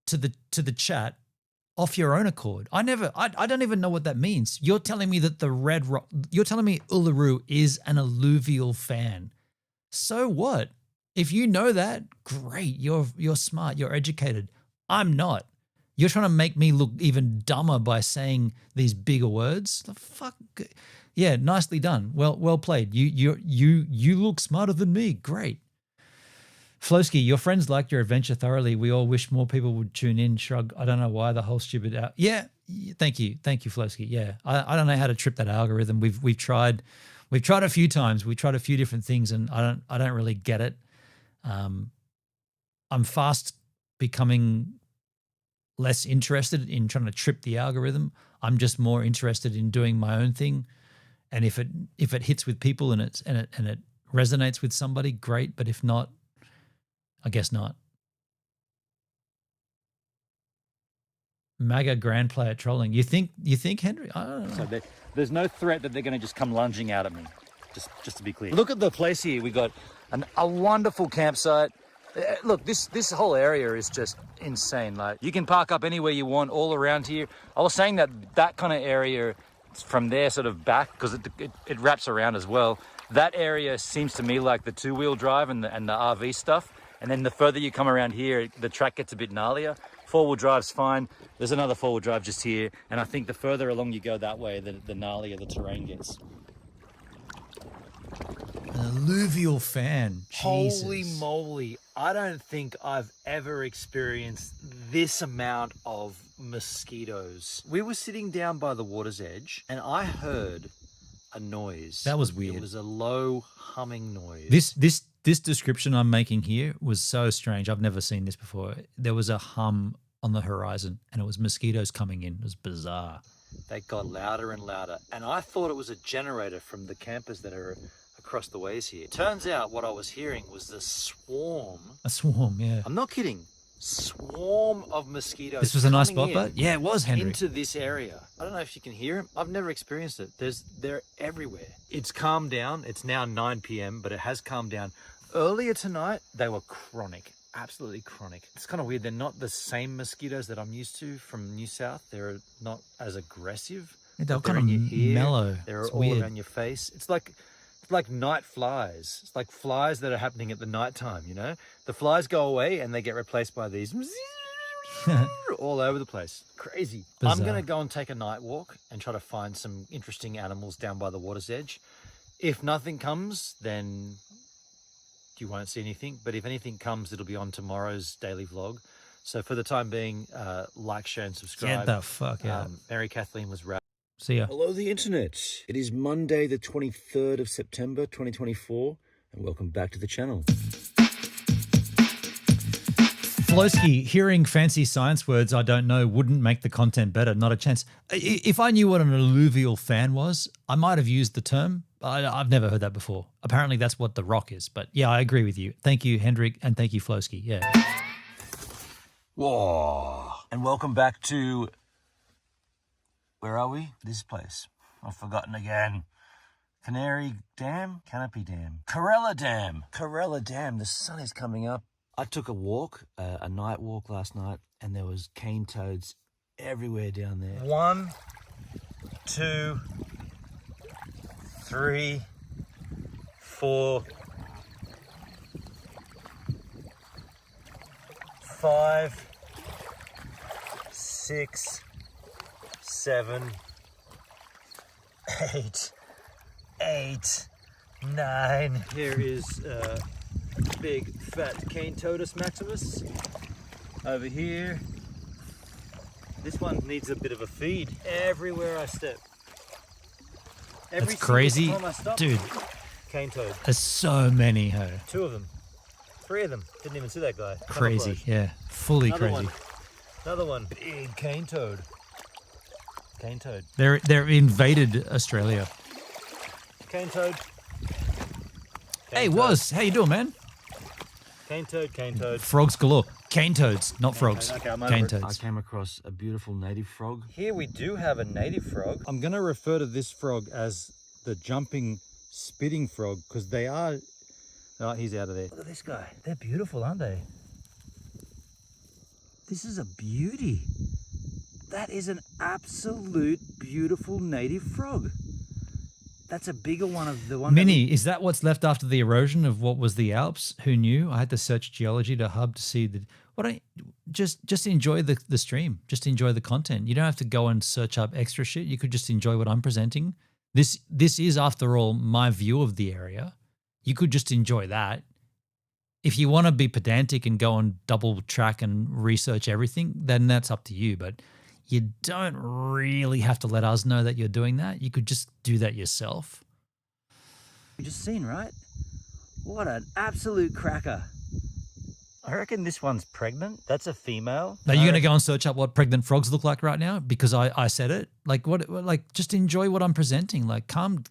to the chat off your own accord. I don't even know what that means. You're telling me that the red rock, you're telling me Uluru is an alluvial fan. So what? If you know that, great. You're smart. You're educated. I'm not. You're trying to make me look even dumber by saying these bigger words. The fuck? Yeah, nicely done. Well played. You look smarter than me. Great. Flosky, your friends liked your adventure thoroughly. We all wish more people would tune in. Shrug. I don't know why the whole stupid out. Yeah, thank you, Flosky. Yeah, I don't know how to trip that algorithm. We've tried a few times. We tried a few different things, and I don't really get it. I'm fast becoming less interested in trying to trip the algorithm. I'm just more interested in doing my own thing. And if it hits with people and it resonates with somebody, great. But if not, I guess not. MAGA grand player trolling. You think, Henry? I don't know. So there's no threat that they're going to just come lunging out at me. Just to be clear. Look at the place here. We got a wonderful campsite. Look, this whole area is just insane. Like, you can park up anywhere you want all around here. I was saying that kind of area from there sort of back, because it wraps around as well. That area seems to me like the two-wheel drive and the RV stuff. And then the further you come around here, the track gets a bit gnarlier. Four-wheel drive's fine. There's another four-wheel drive just here. And I think the further along you go that way, the gnarlier the terrain gets. An alluvial fan. Jesus. Holy moly. I don't think I've ever experienced this amount of mosquitoes. We were sitting down by the water's edge and I heard a noise. That was weird. It was a low humming noise. This description I'm making here was so strange. I've never seen this before. There was a hum on the horizon and it was mosquitoes coming in. It was bizarre. They got louder and louder. And I thought it was a generator from the campers that are across the ways here. Turns out what I was hearing was the swarm. A swarm, yeah. I'm not kidding. Swarm of mosquitoes. This was a nice spot, but yeah, it was, Henry. Into this area. I don't know if you can hear them. I've never experienced it. They're everywhere. It's calmed down. It's now 9 p.m., but it has calmed down. Earlier tonight, they were chronic. Absolutely chronic. It's kind of weird. They're not the same mosquitoes that I'm used to from New South. They're not as aggressive. Yeah, they're kind of mellow. They're it's all weird. around your face. It's like night flies. It's like flies that are happening at the nighttime, you know? The flies go away and they get replaced by these all over the place. Crazy. Bizarre. I'm going to go and take a night walk and try to find some interesting animals down by the water's edge. If nothing comes, then you won't see anything. But if anything comes, it'll be on tomorrow's daily vlog. So for the time being, like, share and subscribe. Get the fuck out. Mary Kathleen was wrapped. See ya. Hello, the internet. It is Monday, the 23rd of September, 2024, and welcome back to the channel. Flosky, hearing fancy science words I don't know wouldn't make the content better. Not a chance. If I knew what an alluvial fan was, I might have used the term. I've never heard that before. Apparently that's what the rock is. But yeah, I agree with you. Thank you, Hendrik, and thank you, Flosky. Yeah. Whoa. And welcome back to... Where are we? This place. I've forgotten again. Canary Dam? Canopy Dam. Corella Dam. Corella Dam. The sun is coming up. I took a walk, a night walk last night, and there was cane toads everywhere down there. 1, 2, 3, 4, 5, 6, 7, 8, 9. Here is big fat cane toadus maximus. Over here, this one needs a bit of a feed everywhere I step. That's crazy. Time I stop, Dude, cane toad. there's so many, ho. 2 of them. 3 of them. Didn't even see that guy. Crazy, Camouflage. yeah. Fully Another crazy. one. Another one. Big cane toad. Cane toad. They're invaded Australia. Cane toad. Hey, Woz, how you doing, man? Cane toad, cane toad. Frogs galore. Cane toads, not frogs. Okay, I'm over cane it. toads. I came across a beautiful native frog. Here we do have a native frog. I'm going to refer to this frog as the jumping, spitting frog because they are... Oh, he's out of there. Look at this guy. They're beautiful, aren't they? This is a beauty. That is an absolute beautiful native frog. That's a bigger one of the one. Minnie, is that what's left after the erosion of what was the Alps? Who knew? I had to search geology to hub to see the. What I just enjoy the stream. Just enjoy the content. You don't have to go and search up extra shit. You could just enjoy what I'm presenting. This is, after all, my view of the area. You could just enjoy that. If you want to be pedantic and go and double track and research everything, then that's up to you. But you don't really have to let us know that you're doing that. You could just do that yourself. You just seen, right? What an absolute cracker. I reckon this one's pregnant. That's a female. Now you're going to go and search up what pregnant frogs look like right now because I said it. Like what? Like just enjoy what I'm presenting. Like calm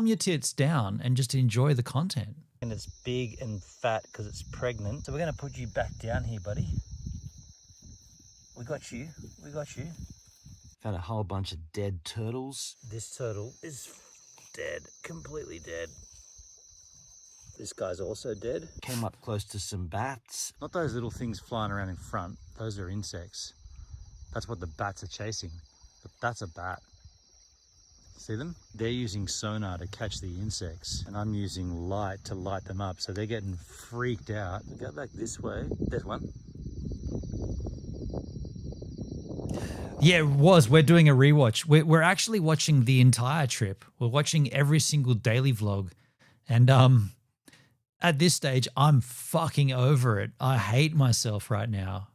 your tits down and just enjoy the content. And it's big and fat because it's pregnant. So we're going to put you back down here, buddy. We got you. We got you. Found a whole bunch of dead turtles. This turtle is dead, completely dead. This guy's also dead. Came up close to some bats. Not those little things flying around in front. Those are insects. That's what the bats are chasing. But that's a bat. See them? They're using sonar to catch the insects, and I'm using light to light them up. So they're getting freaked out. Go back this way. There's one. Yeah, we're doing a rewatch. We're actually watching the entire trip. We're watching every single daily vlog. And at this stage, I'm fucking over it. I hate myself right now.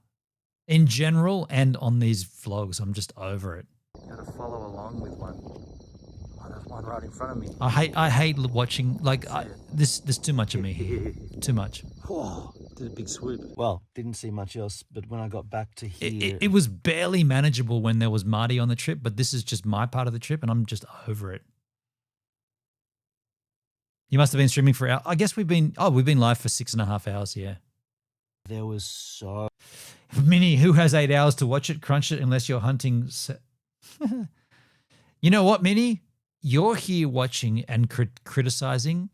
In general and on these vlogs, I'm just over it. You gotta follow along with one. Oh, there's one right in front of me. I hate watching, like, there's too much of me here. Too much. Whoa, did a big swoop. Well, didn't see much else, but when I got back to here... It was barely manageable when there was Marty on the trip, but this is just my part of the trip and I'm just over it. You must have been streaming for hours. I guess we've been live for 6.5 hours, yeah. There was so... Minnie, who has 8 hours to watch it? Crunch it unless you're hunting. You know what, Minnie? You're here watching and criticizing.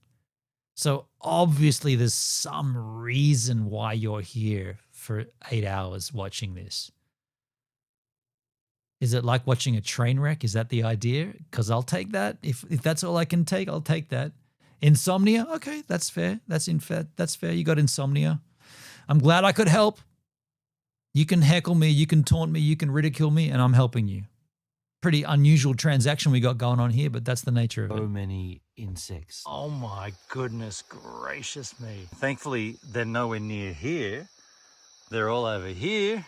So obviously there's some reason why you're here for 8 hours watching this. Is it like watching a train wreck? Is that the idea? Because I'll take that. If that's all I can take, I'll take that. Insomnia? Okay, that's fair. That's fair. You got insomnia. I'm glad I could help. You can heckle me, you can taunt me, you can ridicule me, and I'm helping you. Pretty unusual transaction we got going on here, but that's the nature of it. So many insects. Oh my goodness gracious me. Thankfully, they're nowhere near here. They're all over here.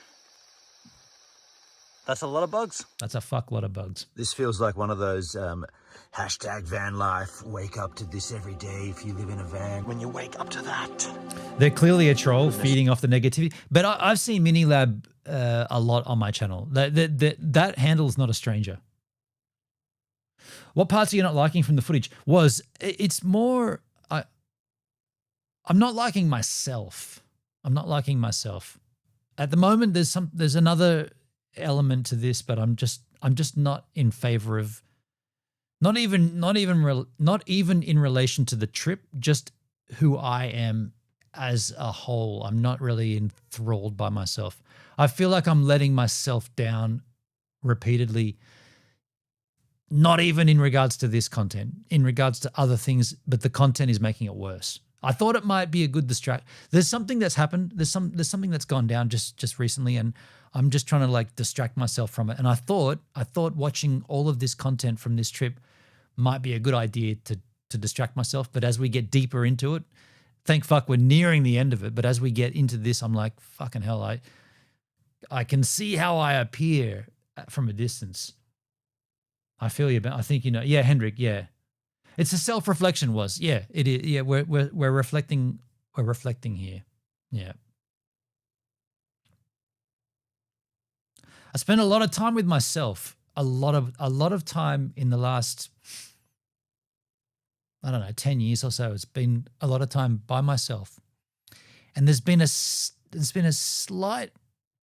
That's a lot of bugs. That's a fuck lot of bugs. This feels like one of those hashtag van life, wake up to this every day if you live in a van. When you wake up to that. They're clearly a troll feeding off the negativity. But I've seen Minilab a lot on my channel. That handle is not a stranger. What parts are you not liking from the footage? It's more, I'm not liking myself. I'm not liking myself. At the moment, there's another element to this, but I'm just not in favor of, not even in relation to the trip, just who I am as a whole. I'm not really enthralled by myself. I feel like I'm letting myself down repeatedly, not even in regards to this content, in regards to other things, but the content is making it worse. I thought it might be a good distract. There's something that's happened. There's something that's gone down just recently, and I'm just trying to like distract myself from it. And I thought watching all of this content from this trip might be a good idea to distract myself. But as we get deeper into it, thank fuck we're nearing the end of it. But as we get into this, I'm like, fucking hell, I can see how I appear from a distance. I feel you, but I think, you know, yeah, Hendrik, yeah. It's a self-reflection it is. Yeah, we're reflecting here. Yeah. I spent a lot of time with myself. A lot of time in the last, I don't know, 10 years or so. It's been a lot of time by myself. And there's been a slight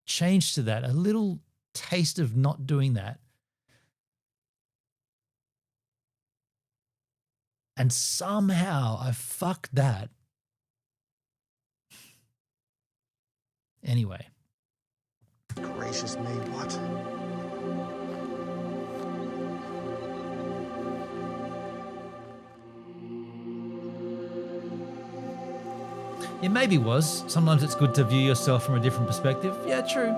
change to that, a little taste of not doing that. And somehow I fucked that. Anyway. Gracious me, what? It maybe was. Sometimes it's good to view yourself from a different perspective. Yeah, true.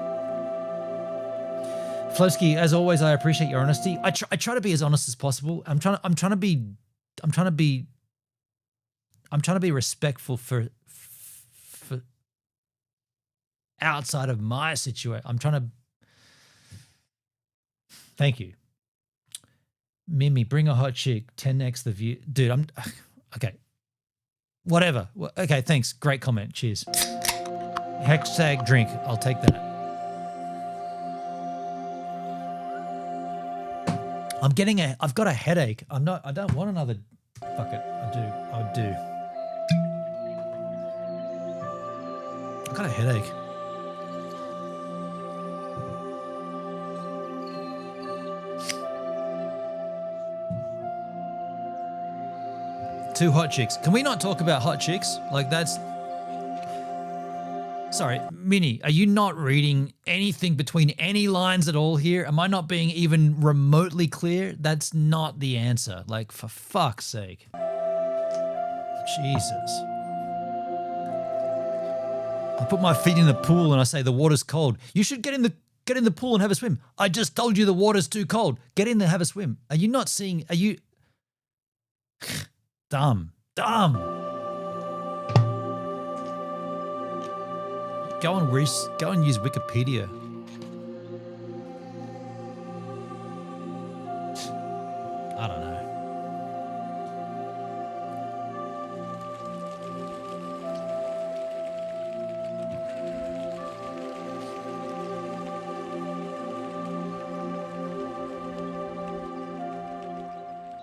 Flowski, as always, I appreciate your honesty. I try to be as honest as possible. I'm trying to be respectful for outside of my situation. I'm trying to. Thank you. Mimi, bring a hot chick, 10x the view. Dude, I'm okay. Whatever. Okay, thanks. Great comment. Cheers. Hashtag drink. I'll take that. I've got a headache. I don't want another. Fuck it. I do. I've got a headache. Two hot chicks. Can we not talk about hot chicks? Like that's... Sorry, Minnie, are you not reading anything between any lines at all here? Am I not being even remotely clear? That's not the answer. Like, for fuck's sake. Jesus. I put my feet in the pool and I say the water's cold. You should get in the pool and have a swim. I just told you the water's too cold. Get in there, have a swim. Are you not seeing? Are you dumb? Go and use Wikipedia. I don't know.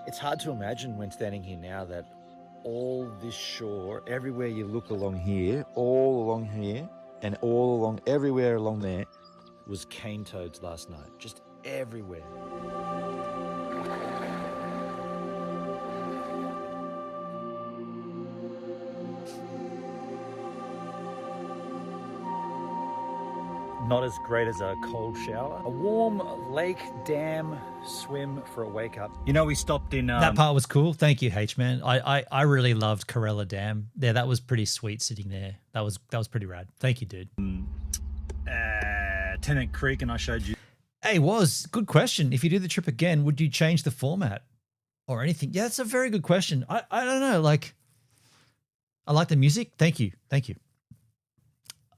It's hard to imagine when standing here now that all this shore, everywhere you look along here, all along here, and all along, everywhere along there, was cane toads last night. Just everywhere. Not as great as a cold shower. A warm lake, dam, swim for a wake up. You know, we stopped in... that part was cool. Thank you, H-Man. I really loved Corella Dam. Yeah, that was pretty sweet sitting there. That was pretty rad. Thank you, dude. Tennant Creek, and I showed you... Hey, good question. If you do the trip again, would you change the format or anything? Yeah, that's a very good question. I don't know. Like, I like the music. Thank you.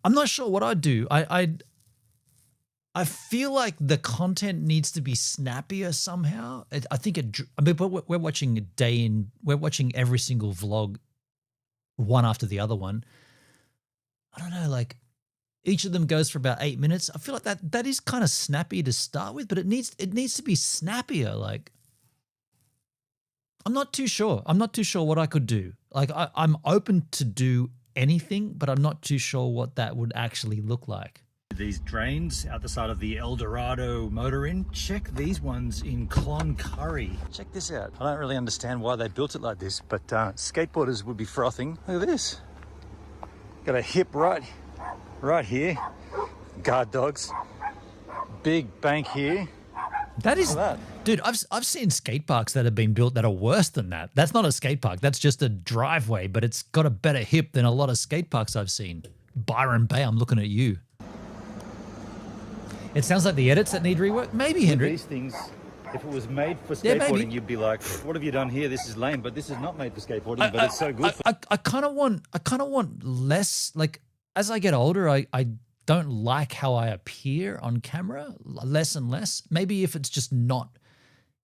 I'm not sure what I'd do. I feel like the content needs to be snappier somehow. I think we're watching we're watching every single vlog, one after the other one. I don't know, like each of them goes for about 8 minutes. I feel like that is kind of snappy to start with, but it needs to be snappier. Like, I'm not too sure. I'm not too sure what I could do. Like, I'm open to do anything, but I'm not too sure what that would actually look like. These drains out the side of the El Dorado Motor Inn. Check these ones in Cloncurry. Check this out. I don't really understand why they built it like this, but skateboarders would be frothing. Look at this. Got a hip right here. Guard dogs. Big bank here. That is, Look at dude. I've seen skate parks that have been built that are worse than that. That's not a skate park. That's just a driveway, but it's got a better hip than a lot of skate parks I've seen. Byron Bay, I'm looking at you. It sounds like the edits that need rework. Maybe, Hendrik. These things, if it was made for Yeah, skateboarding, maybe. you'd be like, "What have you done here? This is lame." But this is not made for skateboarding, but it's so good. I kind of want less. Like as I get older, I don't like how I appear on camera. Less and less. Maybe if it's just not,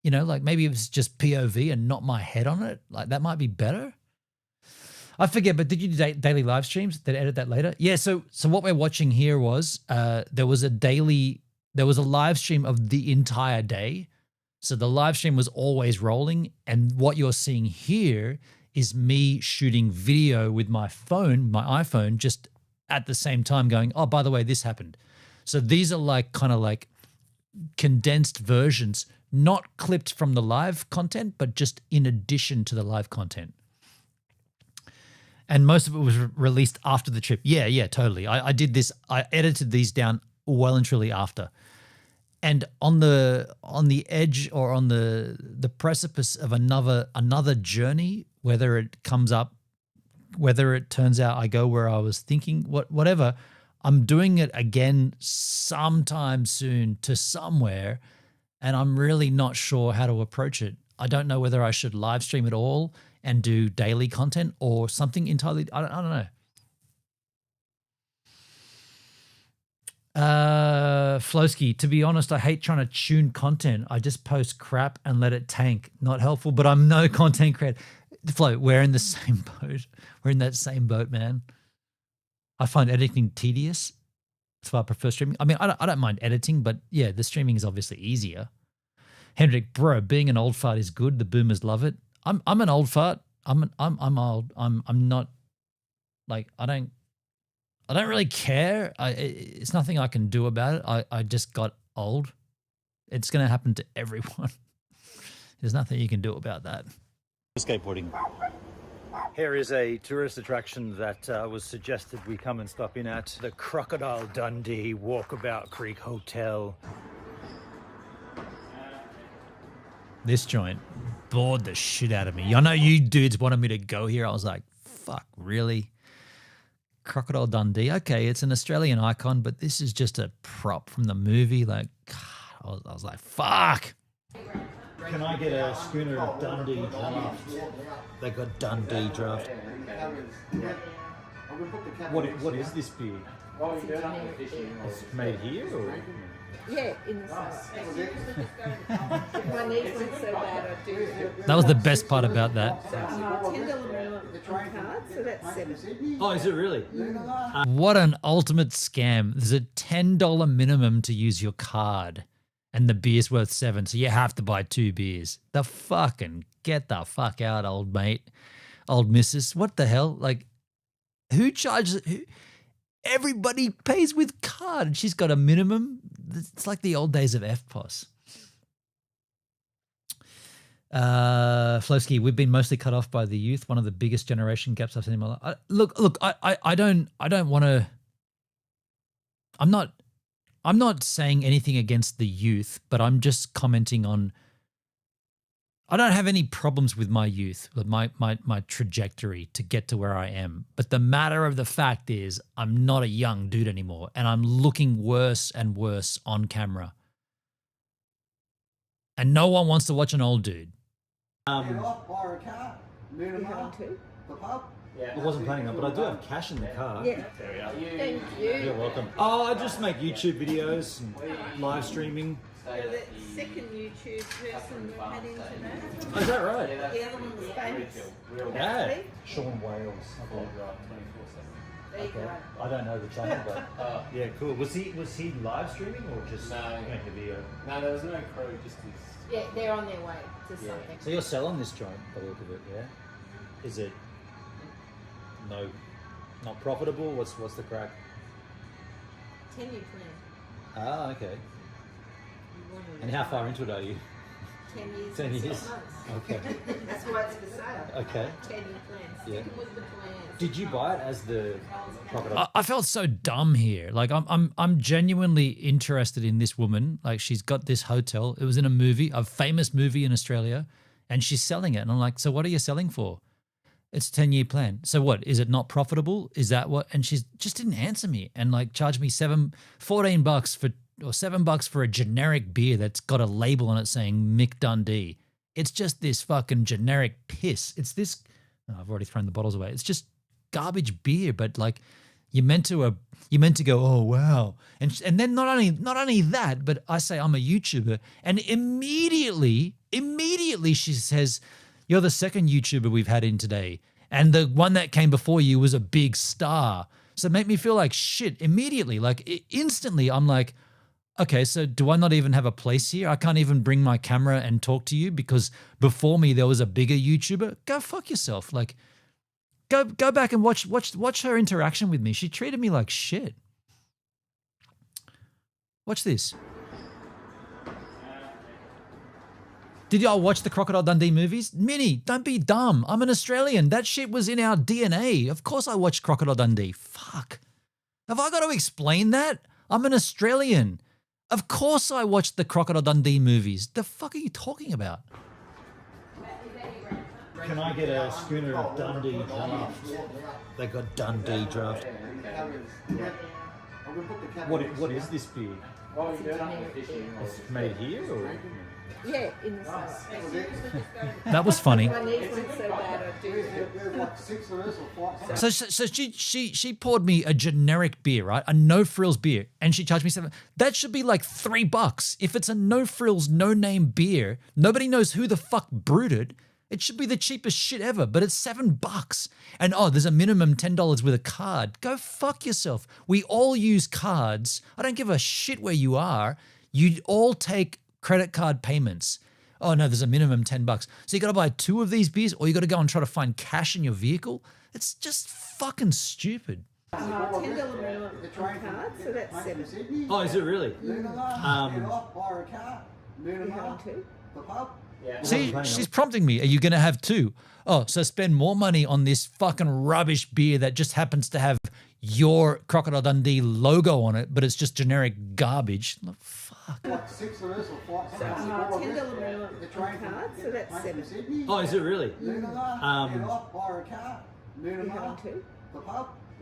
like maybe if it's just POV and not my head on it, like that might be better. I forget, but did you do daily live streams? Did I edit that later? Yeah. So what we're watching here was there was a live stream of the entire day. So the live stream was always rolling, and what you're seeing here is me shooting video with my phone, my iPhone, just at the same time going, oh, by the way, this happened. So these are like kind of like condensed versions, not clipped from the live content, but just in addition to the live content. And most of it was released after the trip. Yeah, totally. I did this. I edited these down well and truly after. And on the edge or on the precipice of another journey, whether it comes up, whether it turns out I go where I was thinking, whatever, I'm doing it again sometime soon to somewhere, and I'm really not sure how to approach it. I don't know whether I should live stream it all and do daily content or something entirely. I don't know. Flowski, to be honest, I hate trying to tune content. I just post crap and let it tank. Not helpful, but I'm no content creator. Flo, we're in the same boat. We're in that same boat, man. I find editing tedious. That's why I prefer streaming. I mean, I don't mind editing, but yeah, the streaming is obviously easier. Hendrik, bro, being an old fart is good. The boomers love it. I'm an old fart. I'm old. I'm not like I don't really care. It's nothing I can do about it. I just got old. It's going to happen to everyone. There's nothing you can do about that. Skateboarding. Here is a tourist attraction that was suggested we come and stop in at. The Crocodile Dundee Walkabout Creek Hotel. This joint bored the shit out of me. I know you dudes wanted me to go here. I was like, fuck, really? Crocodile Dundee. Okay, it's an Australian icon, but this is just a prop from the movie. Like, God, I was like, fuck. Can I get a schooner Dundee draft? They got Dundee draft. What is this beer? It's made here or? Yeah, in the sauce. My knees went so bad I do. That was the best part about that. $10 minimum card, so that's $7. Oh, is it really? What an ultimate scam. There's a $10 minimum to use your card, and the beer's worth $7, so you have to buy 2 beers. The fucking get the fuck out, old mate, old missus. What the hell? Like, who charges? Everybody pays with card, and she's got a minimum. It's like the old days of FPOS. Flowski, we've been mostly cut off by the youth. One of the biggest generation gaps I've seen in my life. Look. I don't want to. I'm not saying anything against the youth, but I'm just commenting on. I don't have any problems with my youth, with my trajectory to get to where I am. But the matter of the fact is, I'm not a young dude anymore, and I'm looking worse and worse on camera. And no one wants to watch an old dude. I wasn't planning on, but I do have cash in the car. Yeah. Thank you. You're welcome. Oh, I just make YouTube videos and live streaming. You're the second YouTube person we've had in today. Oh, is that right? The other one was famous. Yeah. Sean Wales. There you go. I don't know the channel, but yeah, cool. Was he live streaming or just making a video? No, there was no crew, just his. Yeah, they're on their way to something. So you're selling this joint by the look of it, yeah? Is it not profitable? What's the crack? 10-year plan. Ah, okay. And how far into it are you? 10 years. 10 and years? 6 months. Okay. That's why it's for sale. Okay. 10-year plan. Yeah. Sticking with the plans. Did you buy it as the crocodile? I felt so dumb here. Like I'm genuinely interested in this woman. Like she's got this hotel. It was in a movie, a famous movie in Australia, and she's selling it. And I'm like, so what are you selling for? It's a 10-year plan. So what? Is it not profitable? Is that what? And she just didn't answer me and like charged me $14 for or $7 for a generic beer that's got a label on it saying Mick Dundee. It's just this fucking generic piss. It's this. Oh, I've already thrown the bottles away. It's just garbage beer, but like you're meant to go, oh wow, and then not only that, but I say I'm a YouTuber, and immediately she says, you're the second YouTuber we've had in today, and the one that came before you was a big star. So it made me feel like shit immediately, like instantly. I'm like, okay, so do I not even have a place here? I can't even bring my camera and talk to you because before me there was a bigger YouTuber. Go fuck yourself. Like, go back and watch her interaction with me. She treated me like shit. Watch this. Did y'all watch the Crocodile Dundee movies? Minnie, don't be dumb. I'm an Australian. That shit was in our DNA. Of course I watched Crocodile Dundee. Fuck. Have I got to explain that? I'm an Australian. Of course I watched the Crocodile Dundee movies. The fuck are you talking about? Can I get a schooner of Dundee draft? They got Dundee draft. What is this beer? It's made here or? Yeah, in the sauce. That was funny. My knees went so bad I do. So she poured me a generic beer, right? A no frills beer, and she charged me $7. That should be like $3. If it's a no frills, no name beer, nobody knows who the fuck brewed it. It should be the cheapest shit ever, but it's $7. And oh, there's a minimum $10 with a card. Go fuck yourself. We all use cards. I don't give a shit where you are. You all take credit card payments. Oh no, there's a minimum $10. So you got to buy 2 of these beers, or you got to go and try to find cash in your vehicle. It's just fucking stupid. $10 minimum on card, so that's $7. Oh, is it really? You have 2? See, she's prompting me. Are you going to have 2? Oh, so spend more money on this fucking rubbish beer that just happens to have your Crocodile Dundee logo on it, but it's just generic garbage. Fuck. $6 or $10 minimum on card, so that's $7. Oh, is it really? You have 2?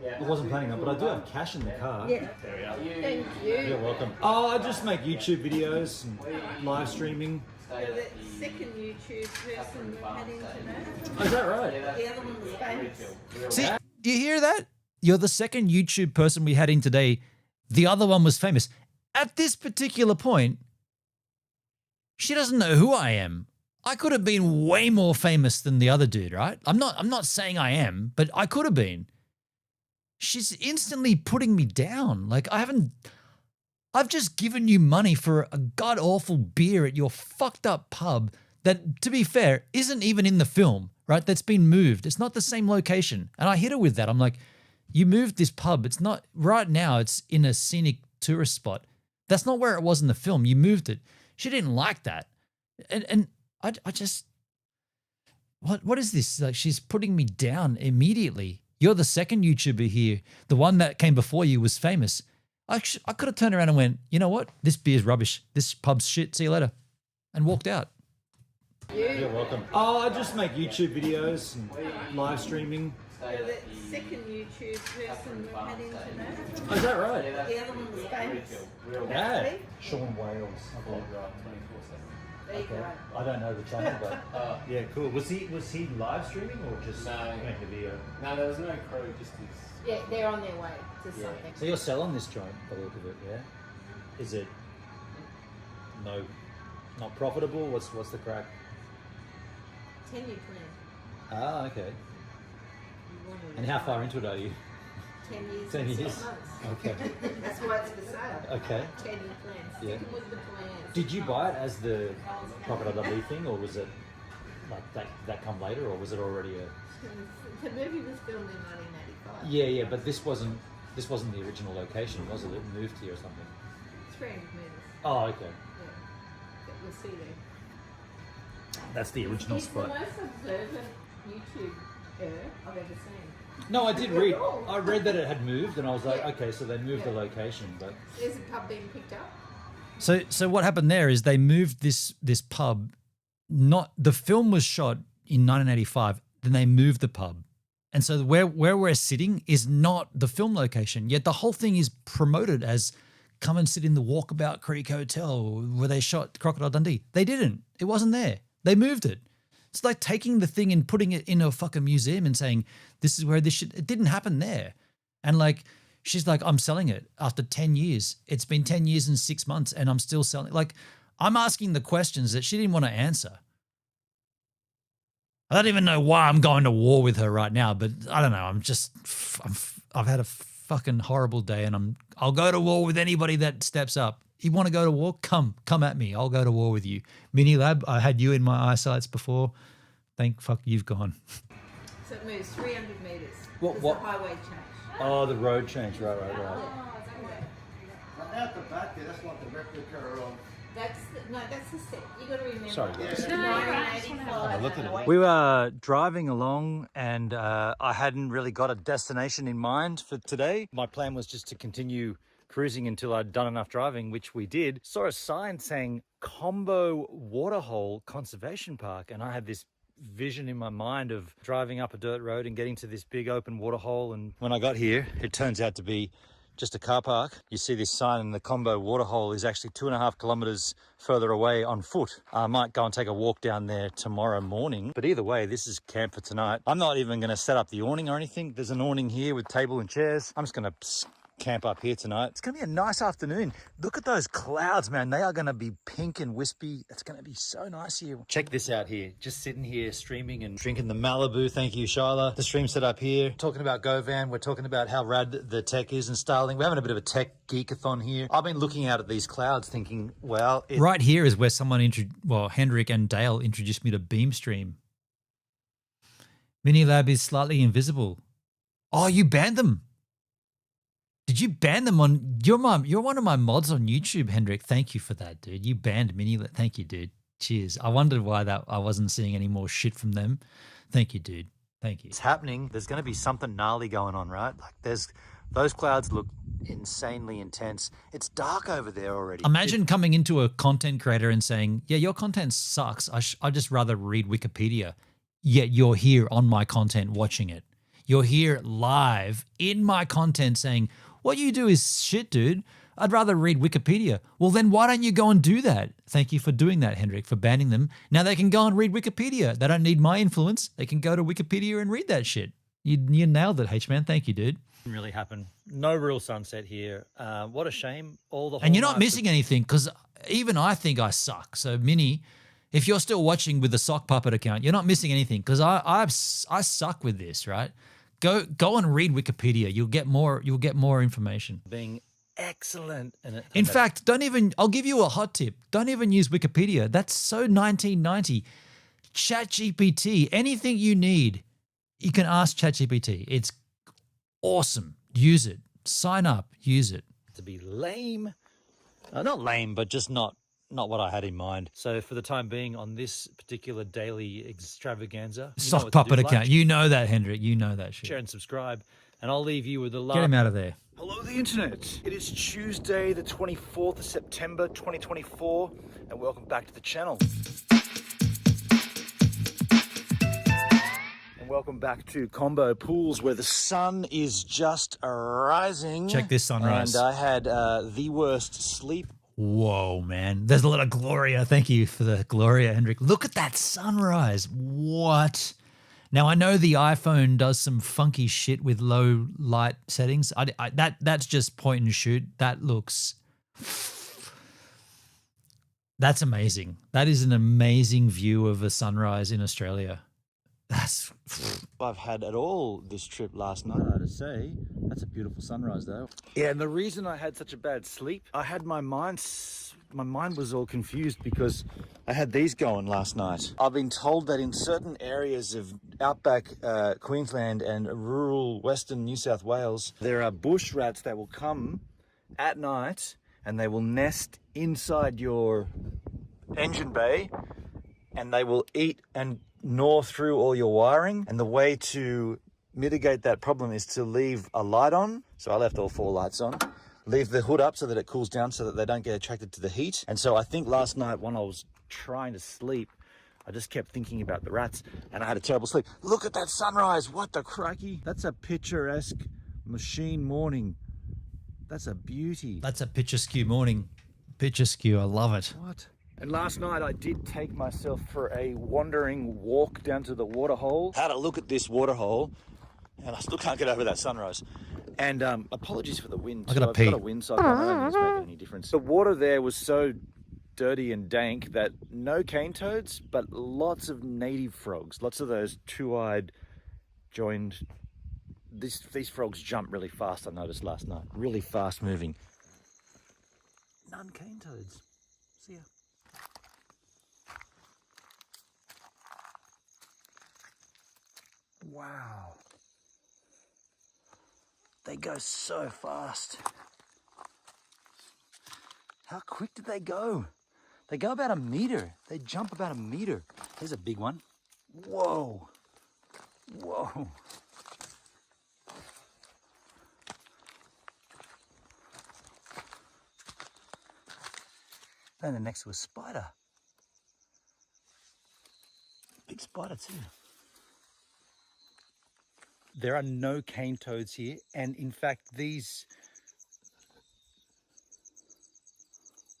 I wasn't planning on, but I do have cash in the car. Yeah. Thank you. You're welcome. Oh, I just make YouTube videos and live streaming. You're the second YouTube person we've had in today. Oh, is that right? The other one was famous. See, do you hear that? You're the second YouTube person we had in today. The other one was famous. At this particular point, she doesn't know who I am. I could have been way more famous than the other dude, right? I'm not saying I am, but I could have been. She's instantly putting me down. Like I've just given you money for a god-awful beer at your fucked up pub that, to be fair, isn't even in the film, right? That's been moved. It's not the same location. And I hit her with that. I'm like, you moved this pub. It's not, right now it's in a scenic tourist spot. That's not where it was in the film. You moved it. She didn't like that. And I just, what is this? Like, she's putting me down immediately. You're the second YouTuber here. The one that came before you was famous. I could have turned around and went, you know what? This beer's rubbish. This pub's shit. See you later. And walked out. You're welcome. Oh, I just make YouTube videos and live streaming. You're the second YouTube person we've had in today. Oh, is that right? The other one was famous. Yeah. Sean Wales. There you go. I don't know the channel, but yeah, cool. Was he live streaming or just making a video? No, there was no crew, just his. Yeah, they're on their way to something. So you're selling this joint by the look of it, yeah? Is it not profitable? What's the crack? 10-year plan. Ah, okay. And how far into it are you? 10 years. 10 and years. 6 months. Okay. That's why it's for sale. Okay. 10-year plan. Yeah. Sticking with the plans. Did you buy it as the Crocodile Dundee thing, or was it like that come later, or was it already a? The movie was filmed in 1985. Yeah, but this wasn't the original location, was it? It moved here or something. 300 metres. Oh, okay. Yeah. But you'll see there. That's the original It's spot. the most observant YouTuber I've ever seen. No, I did read. I read that it had moved, and I was like, okay, so they moved the location. But There's a pub being picked up. So what happened there is they moved this pub. Not the film was shot in 1985. Then they moved the pub, and so where we're sitting is not the film location. Yet the whole thing is promoted as come and sit in the Walkabout Creek Hotel where they shot Crocodile Dundee. They didn't. It wasn't there. They moved it. It's like taking the thing and putting it in a fucking museum and saying, this is where this shit, it didn't happen there. And like, she's like, I'm selling it after 10 years. It's been 10 years and 6 months and I'm still selling. Like, I'm asking the questions that she didn't want to answer. I don't even know why I'm going to war with her right now, but I don't know. I've had a fucking horrible day and I'll go to war with anybody that steps up. You want to go to war? Come at me. I'll go to war with you. Mini Lab, I had you in my eyesights before. Thank fuck you've gone. So it moves 300 metres. What- It's what- the highway change. oh, the road change, right. At the back there, that's like the replica of. That's the set. You got to remember. Sorry, guys. 1985. We were driving along and I hadn't really got a destination in mind for today. My plan was just to continue cruising until I'd done enough driving, which we did. Saw a sign saying Combo Waterhole Conservation Park, and I had this vision in my mind of driving up a dirt road and getting to this big open waterhole. And when I got here, it turns out to be just a car park. You see this sign, and the Combo Waterhole is actually 2.5 kilometers further away on foot. I might go and take a walk down there tomorrow morning, but either way, this is camp for tonight. I'm not even going to set up the awning or anything. There's an awning here with table and chairs. I'm just going to camp up here tonight. It's going to be a nice afternoon. Look at those clouds, man. They are going to be pink and wispy. It's going to be so nice here. Check this out here. Just sitting here streaming and drinking the Malibu. Thank you, Shyla. The stream set up here. Talking about GoVan. We're talking about how rad the tech is and Starlink. We're having a bit of a tech geekathon here. I've been looking out at these clouds thinking, well... Right here is where someone, Hendrik and Dale introduced me to Beamstream. Minilab is slightly invisible. Oh, you banned them. Did you ban them on you're one of my mods on YouTube, Hendrik. Thank you for that, dude. You banned Minilab. Thank you, dude. Cheers. I wondered why I wasn't seeing any more shit from them. Thank you, dude. Thank you. It's happening. There's going to be something gnarly going on, right? Like those clouds look insanely intense. It's dark over there already. Imagine coming into a content creator and saying, yeah, your content sucks. I just rather read Wikipedia. Yet you're here on my content watching it. You're here live in my content saying, what you do is shit, dude. I'd rather read Wikipedia. Well, then why don't you go and do that? Thank you for doing that, Hendrik, for banning them. Now they can go and read Wikipedia. They don't need my influence. They can go to Wikipedia and read that shit. You nailed it, H-Man. Thank you, dude. Didn't really happen. No real sunset here. What a shame. And you're not missing anything because even I think I suck. So, Minnie, if you're still watching with the sock puppet account, you're not missing anything because I suck with this, right? Go and read Wikipedia. You'll get more information. Being excellent. In fact, I'll give you a hot tip. Don't even use Wikipedia. That's so 1990. ChatGPT, anything you need, you can ask ChatGPT. It's awesome. Use it. Sign up. Use it. To be lame. Not lame, but just not what I had in mind. So for the time being on this particular daily extravaganza, Sock puppet account. You know that, Hendrik. You know that shit. Share and subscribe. And I'll leave you with the last... Get him out of there. Hello, the internet. It is Tuesday, the 24th of September, 2024, and welcome back to the channel. And welcome back to Combo Pools, where the sun is just rising. Check this sunrise. And I had the worst sleep. Whoa, man. There's a lot of Gloria. Thank you for the Gloria, Hendrik. Look at that sunrise. What? Now, I know the iPhone does some funky shit with low light settings. That's just point and shoot. That looks... That's amazing. That is an amazing view of a sunrise in Australia. That's... I've had at all this trip last night, I have to say. That's a beautiful sunrise, though. Yeah, and the reason I had such a bad sleep, I had my mind was all confused because I had these going last night. I've been told that in certain areas of outback Queensland and rural Western New South Wales, there are bush rats that will come at night and they will nest inside your engine bay and they will eat and gnaw through all your wiring. And the way to mitigate that problem is to leave a light on. So I left all 4 lights on. Leave the hood up so that it cools down so that they don't get attracted to the heat. And so I think last night when I was trying to sleep, I just kept thinking about the rats and I had a terrible sleep. Look at that sunrise. What the crikey? That's a picturesque machine morning. That's a beauty. That's a picturesque morning. Picturesque, I love it. What? And last night I did take myself for a wandering walk down to the waterhole. Had a look at this waterhole and I still can't get over that sunrise. And apologies for the wind. I gotta pee. I've got a wind cycle. I don't think it's making any difference. The water there was so dirty and dank that no cane toads, but lots of native frogs. Lots of those 2-eyed joined. These frogs jump really fast, I noticed last night. Really fast moving. None cane toads. See ya. Wow. They go so fast. How quick did they go? They go about 1 meter. They jump about 1 meter. There's a big one. Whoa. Whoa. And then next to a spider. Big spider too. There are no cane toads here, and in fact these...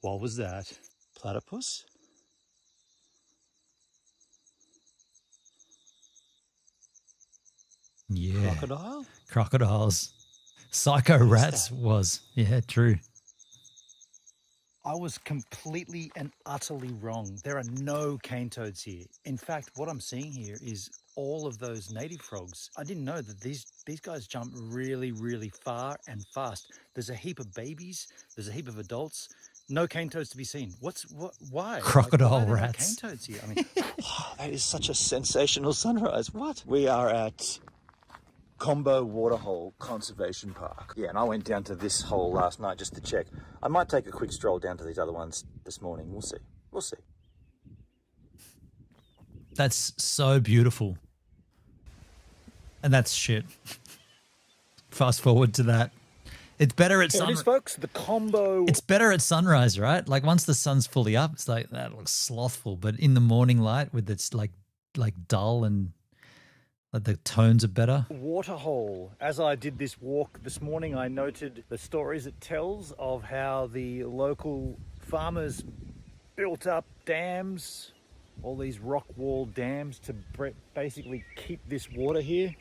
What was that? Platypus? Yeah. Crocodile? Crocodiles. Psycho rats was. Yeah, true. I was completely and utterly wrong. There are no cane toads here. In fact, what I'm seeing here is all of those native frogs. I didn't know that these guys jump really, really far and fast. There's a heap of babies. There's a heap of adults. No cane toads to be seen. Why? Crocodile why are there rats. No cane toads here. I mean, that is such a sensational sunrise. What? We are at Combo Waterhole Conservation Park. Yeah, and I went down to this hole last night just to check. I might take a quick stroll down to these other ones this morning. We'll see. We'll see. That's so beautiful. And that's shit. Fast forward to that. It's better at sunrise. Folks, the combo. It's better at sunrise, right? Like once the sun's fully up, it's like that looks slothful. But in the morning light, with its like dull and like the tones are better. Waterhole. As I did this walk this morning, I noted the stories it tells of how the local farmers built up dams, all these rock wall dams to basically keep this water here.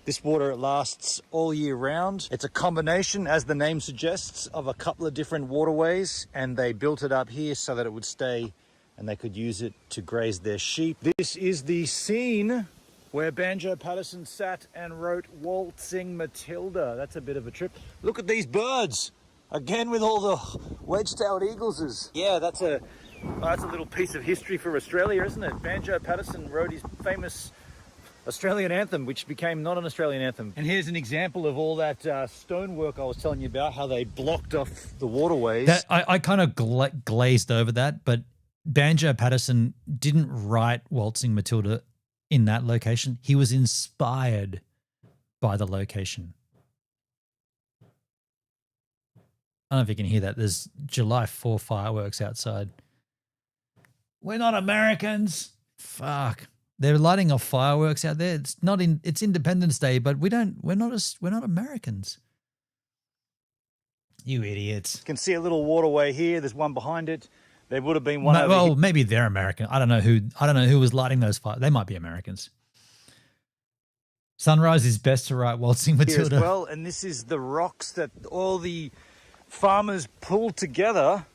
This water lasts all year round. It's a combination, as the name suggests, of a couple of different waterways, and they built it up here so that it would stay and they could use it to graze their sheep. This is the scene where Banjo Patterson sat and wrote Waltzing Matilda. That's a bit of a trip. Look at these birds. Again with all the wedge-tailed eagleses. Yeah, that's a little piece of history for Australia, isn't it? Banjo Patterson wrote his famous Australian anthem, which became not an Australian anthem. And here's an example of all that stonework I was telling you about, how they blocked off the waterways. I kind of glazed over that, but Banjo Patterson didn't write Waltzing Matilda in that location. He was inspired by the location. I don't know if you can hear that. There's July 4 fireworks outside. We're not Americans. Fuck. They're lighting off fireworks out there. It's Independence Day, but we're not Americans. You idiots. You can see a little waterway here. There's one behind it. There would have been one over here. Maybe they're American. I don't know who was lighting those fires. They might be Americans. Sunrise is best to write Waltzing Matilda. As well, and this is the rocks that all the farmers pulled together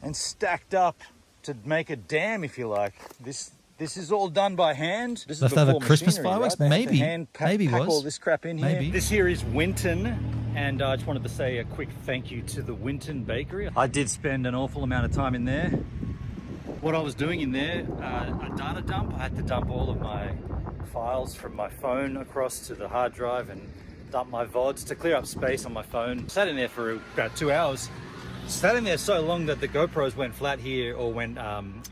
and stacked up to make a dam, if you like. This is all done by hand. This is before Christmas fireworks? Right? Maybe. Pack all this crap in here. Maybe. This here is Winton, and I just wanted to say a quick thank you to the Winton Bakery. I did spend an awful amount of time in there. What I was doing in there, a data dump. I had to dump all of my files from my phone across to the hard drive and dump my VODs to clear up space on my phone. Sat in there for about 2 hours. standing there so long that the GoPros went flat here or went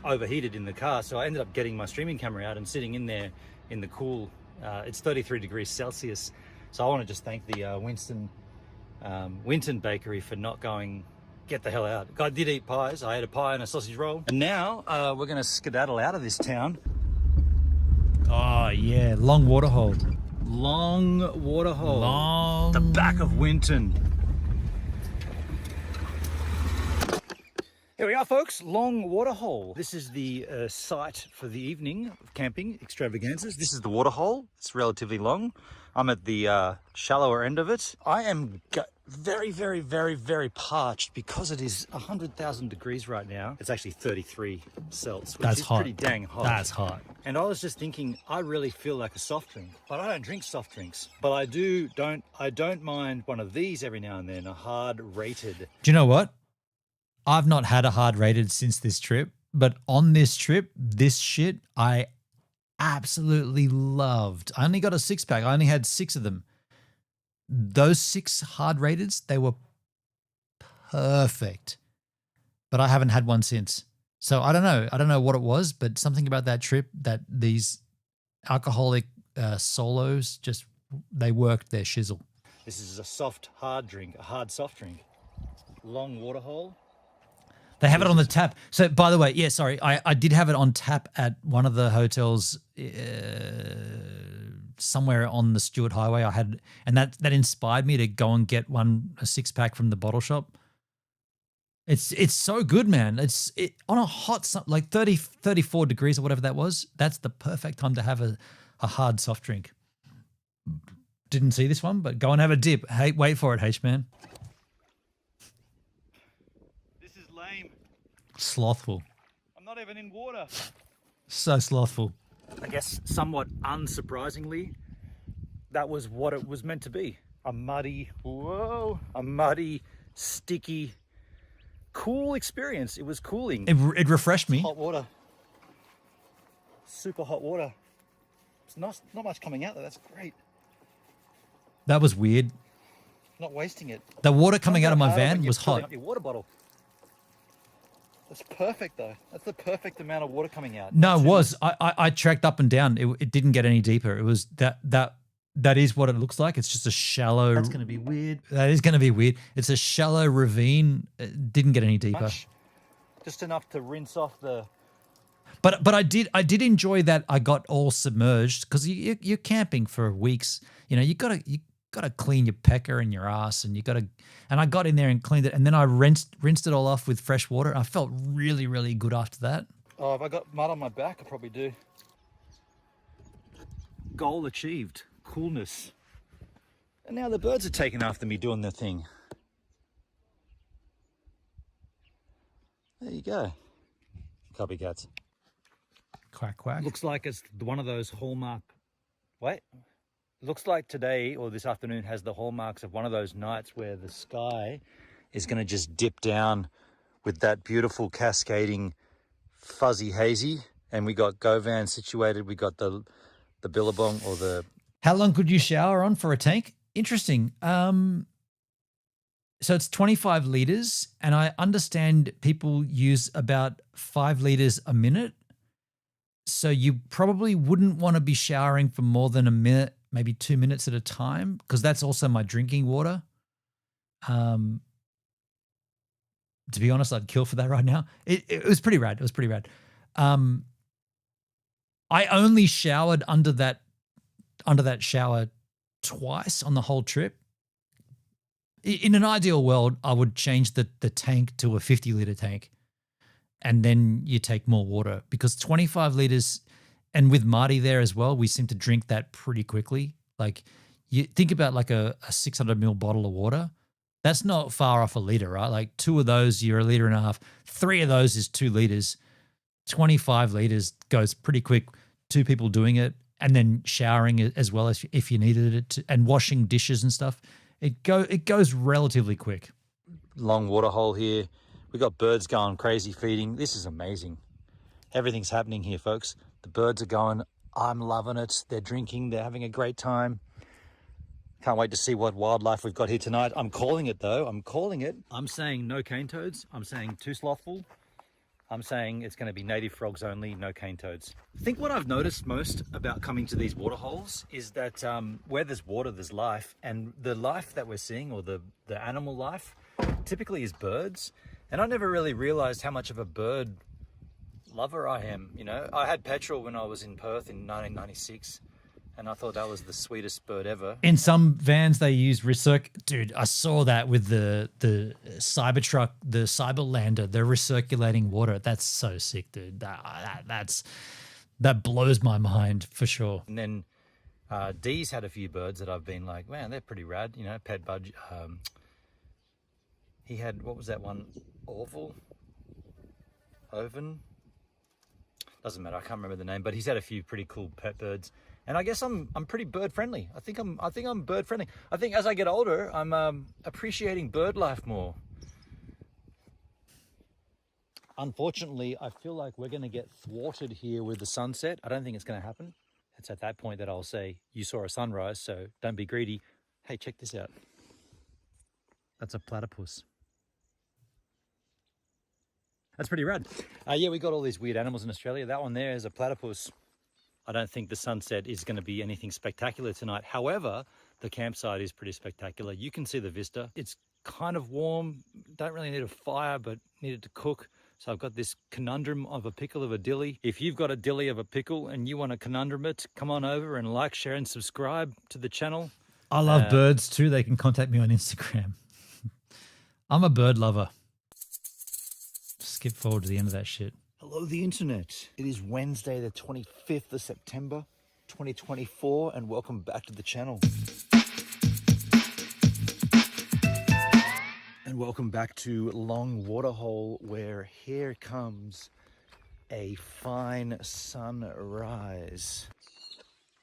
overheated in the car. So I ended up getting my streaming camera out and sitting in there in the cool. It's 33 degrees Celsius. So I want to just thank the Winton Bakery for not going, get the hell out. I did eat pies. I ate a pie and a sausage roll. And now we're going to skedaddle out of this town. Oh, yeah. Long waterhole. Long waterhole. Long. The back of Winton. Here we are, folks. Long waterhole. This is the site for the evening of camping extravaganzas. This is the waterhole. It's relatively long. I'm at the shallower end of it. I am very, very, very, very parched because it is 100,000 degrees right now. It's actually 33 Celsius, which That's is hot. pretty dang hot. That's hot. And I was just thinking, I really feel like a soft drink, but I don't drink soft drinks. But I don't mind one of these every now and then, a hard rated. Do you know what? I've not had a hard rated since this trip, but on this trip, this shit I absolutely loved. I only got a 6-pack. I only had 6 of them. Those 6 hard rateds, they were perfect. But I haven't had one since. So I don't know. I don't know what it was, but something about that trip, that these alcoholic solos, just they worked their shizzle. This is a soft hard drink, a hard soft drink. Long waterhole. They have it on the tap. So, by the way, yeah, sorry, I did have it on tap at one of the hotels somewhere on the Stewart Highway. I had, and that inspired me to go and get a 6-pack from the bottle shop. It's so good, man. It's on a hot, like 30, 34 degrees or whatever that was. That's the perfect time to have a hard soft drink. Didn't see this one, but go and have a dip. Hey, wait for it, H-man. Slothful. I'm not even in water. So slothful. I guess somewhat unsurprisingly, that was what it was meant to be. A muddy, sticky, cool experience. It was cooling. It refreshed me. Hot water. Super hot water. It's not much coming out though. That's great. That was weird. Not wasting it. The water coming out of my van was hot. Up your water bottle. That's perfect though. That's the perfect amount of water coming out. No, it was. I tracked up and down. It didn't get any deeper. It was that is what it looks like. It's just a shallow. That's going to be weird. That is going to be weird. It's a shallow ravine. It didn't get any deeper. Just enough to rinse off the. But I did enjoy that I got all submerged because you're camping for weeks. You know, you gotta clean your pecker and your ass, and and I got in there and cleaned it, and then I rinsed it all off with fresh water. And I felt really, really good after that. Oh, if I got mud on my back, I probably do. Goal achieved. Coolness. And now the birds are taking after me doing their thing. There you go. Copycats. Quack, quack. Looks like it's one of those hallmark. Wait. Looks like today or this afternoon has the hallmarks of one of those nights where the sky is going to just dip down with that beautiful cascading fuzzy hazy. And we got Govan situated. We got the billabong or the... How long could you shower on for a tank? Interesting. So it's 25 liters, and I understand people use about 5 liters a minute. So you probably wouldn't want to be showering for more than a minute, maybe 2 minutes at a time, because that's also my drinking water. To be honest, I'd kill for that right now. It was pretty rad. It was pretty rad. I only showered under that shower twice on the whole trip. In an ideal world, I would change the tank to a 50-liter tank, and then you take more water, because 25 liters, and with Marty there as well, we seem to drink that pretty quickly. Like, you think about like a 600 ml bottle of water. That's not far off a liter, right? Like 2 of those, you're a liter and a half. 3 of those is 2 liters. 25 liters goes pretty quick. 2 people doing it, and then showering as well as if you needed it to, and washing dishes and stuff. It goes relatively quick. Long water hole here. We got birds going crazy feeding. This is amazing. Everything's happening here, folks. The birds are going. I'm loving it. They're drinking. They're having a great time. Can't wait to see what wildlife we've got here tonight. I'm calling it though. I'm calling it. I'm saying no cane toads. I'm saying too slothful. I'm saying it's going to be native frogs only, no cane toads. I think what I've noticed most about coming to these water holes is that where there's water, there's life. And the life that we're seeing, or the animal life, typically is birds. And I never really realized how much of a bird lover I am. You know, I had petrel when I was in Perth in 1996. And I thought that was the sweetest bird ever. In some vans, they use Dude, I saw that with the Cybertruck, the Cyberlander, they're recirculating water. That's so sick, dude. That blows my mind for sure. And then Dee's had a few birds that I've been like, man, they're pretty rad. You know, Pet Budge. He had, what was that one? Oven? Doesn't matter. I can't remember the name, but he's had a few pretty cool pet birds. And I guess I'm pretty bird friendly. I think I'm bird friendly. I think as I get older, I'm appreciating bird life more. Unfortunately, I feel like we're going to get thwarted here with the sunset. I don't think it's going to happen. It's at that point that I'll say, you saw a sunrise, so don't be greedy. Hey, check this out. That's a platypus. That's pretty rad. Yeah, we got all these weird animals in Australia. That one there is a platypus. I don't think the sunset is going to be anything spectacular tonight. However, the campsite is pretty spectacular. You can see the vista. It's kind of warm. Don't really need a fire, but needed to cook. So I've got this conundrum of a pickle of a dilly. If you've got a dilly of a pickle and you want to conundrum it, come on over and like, share, and subscribe to the channel. I love birds too. They can contact me on Instagram. I'm a bird lover. Skip forward to the end of that shit. Hello, the internet. It is Wednesday, the 25th of September, 2024, and welcome back to the channel. And welcome back to Long Waterhole, where here comes a fine sunrise.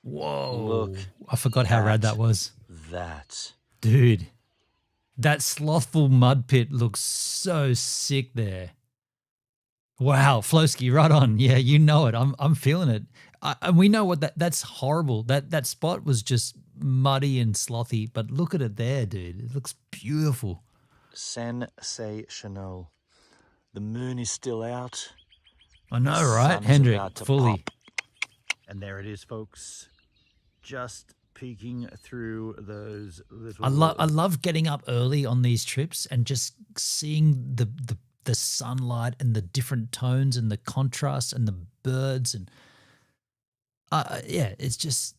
Whoa. Look. I forgot how rad that was. That. Dude, that slothful mud pit looks so sick there. Wow, Flowski, right on. Yeah, you know it. I'm feeling it. And we know what that's horrible. That spot was just muddy and slothy, but look at it there, dude. It looks beautiful. Sensational. The moon is still out. I know, The right, sun is Hendrik? about to Fully. pop. And there it is, folks. Just peeking through those little... I love getting up early on these trips and just seeing the sunlight and the different tones and the contrast and the birds and yeah, it's just,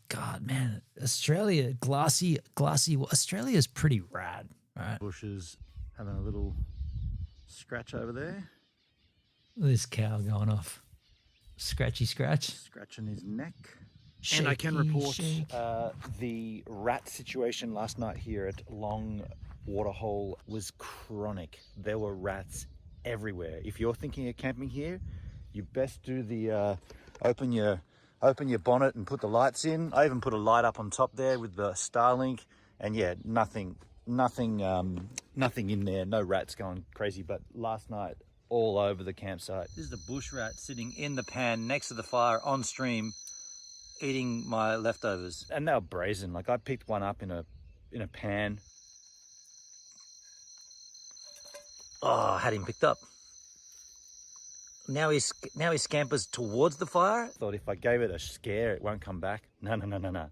God, man, Australia, glassy. Australia is pretty rad, right? Bushes having a little scratch over there. Look at this cow going off. Scratchy scratch. Scratching his neck. Shaky, and I can report shake. the rat situation last night here at Long Waterhole was chronic. There were rats everywhere. If you're thinking of camping here, you best do the open your bonnet and put the lights in. I even put a light up on top there with the Starlink, and yeah, nothing in there. No rats going crazy. But last night, all over the campsite. This is a bush rat sitting in the pan next to the fire on stream, eating my leftovers. And they were brazen. Like, I picked one up in a pan. Oh, I had him picked up. Now he scampers towards the fire. Thought if I gave it a scare, it won't come back. No.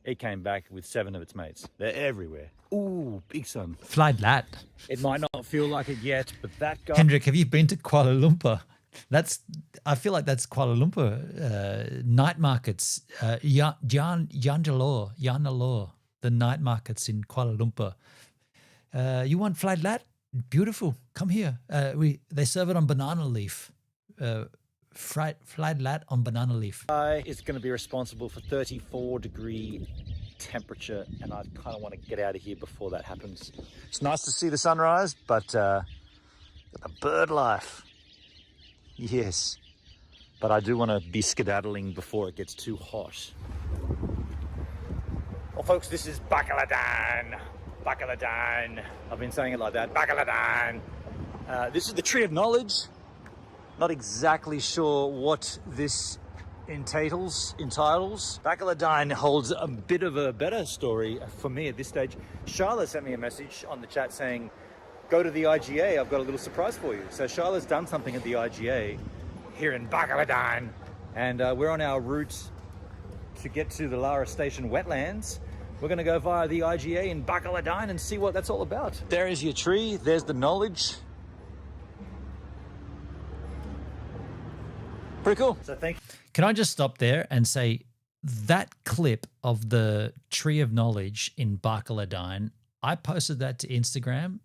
It came back with 7 of its mates. They're everywhere. Ooh, big sun. Flight lat. It might not feel like it yet, but that guy... Hendrik, have you been to Kuala Lumpur? I feel like that's Kuala Lumpur. Night markets. Yanalor, the night markets in Kuala Lumpur. You want flight lat? Beautiful. Come here. They serve it on banana leaf. Fried lat on banana leaf. Is going to be responsible for 34-degree temperature, and I kind of want to get out of here before that happens. It's nice to see the sunrise, but the bird life, yes. But I do want to be skedaddling before it gets too hot. Well, folks, this is Bacaladan. Bacaladan. I've been saying it like that. Bacaladan. This is the Tree of Knowledge. Not exactly sure what this in titles. Bacalladine holds a bit of a better story for me at this stage. Charlotte sent me a message on the chat saying, go to the IGA, I've got a little surprise for you. So Charlotte's done something at the IGA here in Bacalladine, and we're on our route to get to the Lara Station wetlands. We're going to go via the IGA in Bacalladine and see what that's all about. There is your tree. There's the knowledge. Pretty cool. So thank you. Can I just stop there and say that clip of the Tree of Knowledge in Bacalladine, I posted that to Instagram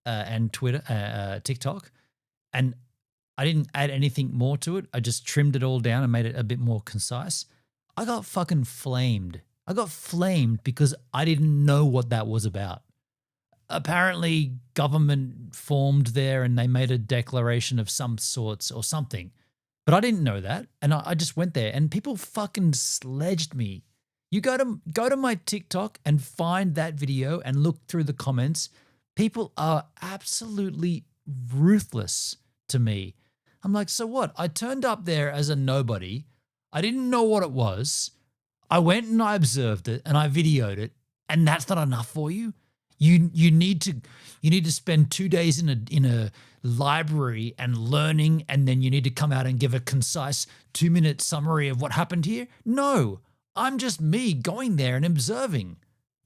and Twitter, TikTok, and I didn't add anything more to it. I just trimmed it all down and made it a bit more concise. I got fucking flamed. I got flamed because I didn't know what that was about. Apparently, government formed there and they made a declaration of some sorts or something. But I didn't know that. And I just went there and people fucking sledged me. You go to my TikTok and find that video and look through the comments. People are absolutely ruthless to me. I'm like, so what? I turned up there as a nobody. I didn't know what it was. I went and I observed it and I videoed it, and that's not enough for you. You need to spend 2 days in a library and learning, and then you need to come out and give a concise 2-minute summary of what happened here. No, I'm just me going there and observing.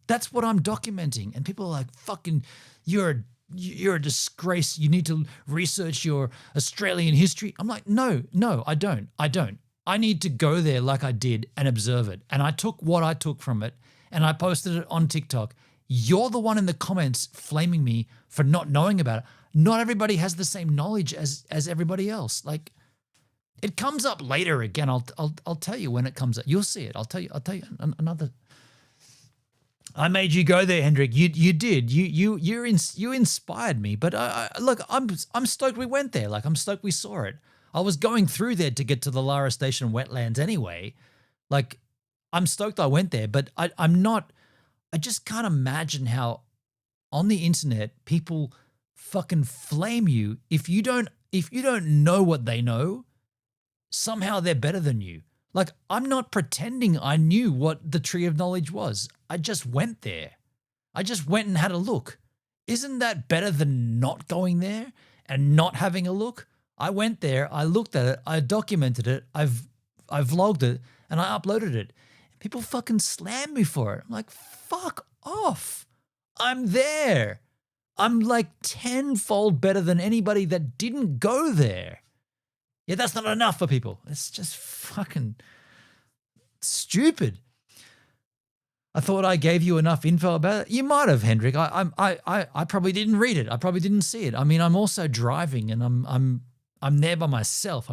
That's what I'm documenting, and people are like, "Fucking, you're a disgrace. You need to research your Australian history." I'm like, no, I don't. I need to go there like I did and observe it. And I took what I took from it and I posted it on TikTok. You're the one in the comments flaming me for not knowing about it. Not everybody has the same knowledge as everybody else. Like, it comes up later again. I'll tell you when it comes up. You'll see it. I'll tell you another. I made you go there, Hendrik. You did. You inspired me. But look, I'm stoked we went there. Like, I'm stoked we saw it. I was going through there to get to the Lara Station wetlands anyway. Like, I'm stoked I went there, but I'm not. I just can't imagine how on the internet people fucking flame you if you don't know what they know. Somehow they're better than you. Like, I'm not pretending I knew what the Tree of Knowledge was. I just went there. I just went and had a look. Isn't that better than not going there and not having a look? I went there, I looked at it, I documented it, I vlogged it, and I uploaded it. People fucking slammed me for it. I'm like, fuck off. I'm there. I'm like tenfold better than anybody that didn't go there. Yeah, that's not enough for people. It's just fucking stupid. I thought I gave you enough info about it. You might have, Hendrik. I probably didn't read it. I probably didn't see it. I mean, I'm also driving and I'm there by myself.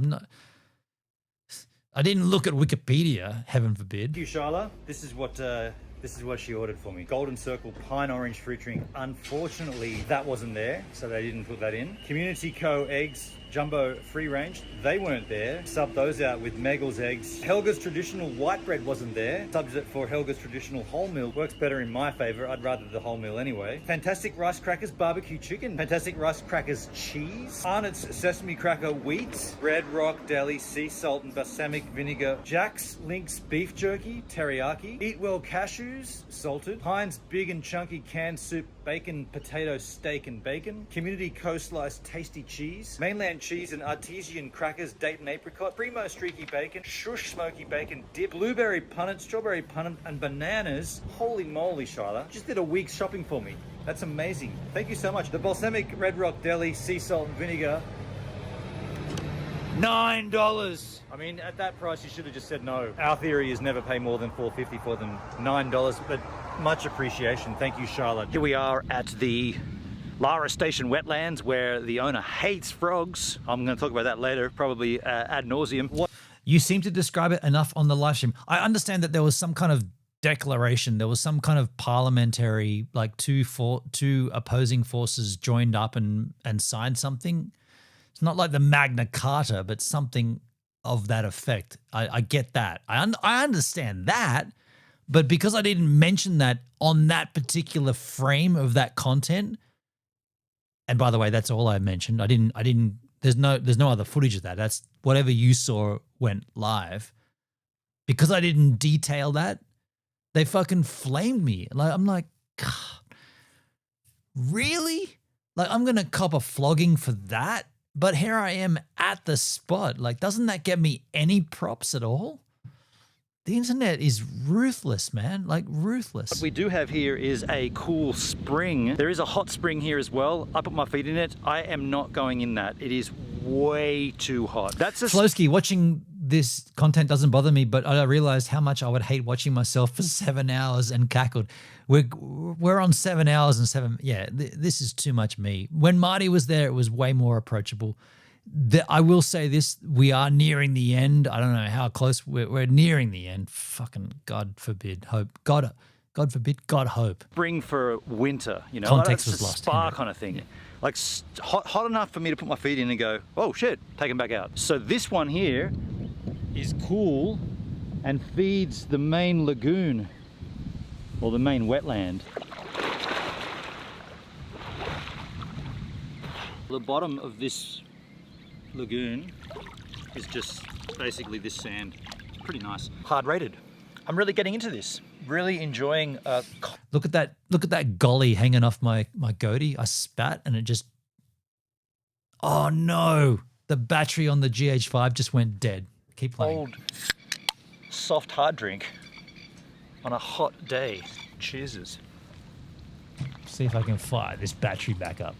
I didn't look at Wikipedia, heaven forbid. Thank you, Sharla. This is what she ordered for me. Golden Circle Pine Orange Fruit Drink. Unfortunately, that wasn't there, so they didn't put that in. Community Co. Eggs, Jumbo Free Range. They weren't there. Subbed those out with Megal's eggs. Helga's Traditional White Bread wasn't there. Subbed it for Helga's Traditional Wholemeal. Works better in my favor. I'd rather the wholemeal anyway. Fantastic Rice Crackers Barbecue Chicken. Fantastic Rice Crackers Cheese. Arnott's Sesame Cracker Wheat. Red Rock Deli Sea Salt and Balsamic Vinegar. Jack's Lynx Beef Jerky. Teriyaki. Eat Well Cashews. Salted. Heinz Big and Chunky Canned Soup. Bacon, potato, steak and bacon. Community Co-Sliced Tasty Cheese. Mainland Cheese and Artesian Crackers, Dayton Apricot. Primo Streaky Bacon. Shush Smoky Bacon Dip. Blueberry Punnet, Strawberry Punnet and bananas. Holy moly, Shyla. Just did a week's shopping for me. That's amazing. Thank you so much. The Balsamic Red Rock Deli Sea Salt and Vinegar. $9. I mean, at that price, you should have just said no. Our theory is never pay more than $4.50 for them. $9, but much appreciation. Thank you, Charlotte. Here we are at the Lara Station wetlands where the owner hates frogs. I'm going to talk about that later, probably ad nauseum. You seem to describe it enough on the live stream. I understand that there was some kind of declaration. There was some kind of parliamentary, like two opposing forces joined up and signed something. It's not like the Magna Carta, but something of that effect. I get that. I understand that, but because I didn't mention that on that particular frame of that content, and by the way, that's all I mentioned. I didn't. There's no other footage of that. That's whatever you saw went live. because I didn't detail that, they fucking flamed me. Like, I'm like, God, really? Like, I'm going to cop a flogging for that? But here I am at the spot. Like, doesn't that get me any props at all? The internet is ruthless, man. Like, ruthless. What we do have here is a cool spring. There is a hot spring here as well. I put my feet in it. I am not going in that. It is way too hot. That's a Flowski, watching this content doesn't bother me, but I realized how much I would hate watching myself for 7 hours and cackled. We're on 7 hours and 7. Yeah, this is too much me. When Marty was there, it was way more approachable. I will say this: we are nearing the end. I don't know how close we're nearing the end. Fucking God forbid, hope. God forbid, God hope. spring for winter, you know. Context Like, was that's a lost, spa Henry. kind of thing. Like hot enough for me to put my feet in and go, oh shit, take them back out. So this one here is cool and feeds the main lagoon or the main wetland. The bottom of this lagoon is just basically this sand. It's pretty nice. Hard rated. I'm really getting into this. Really enjoying Look at that golly hanging off my goatee. I spat and it just, oh no, the battery on the GH5 just went dead. Keep playing. old soft hard drink on a hot day. Cheers. See if I can fire this battery back up.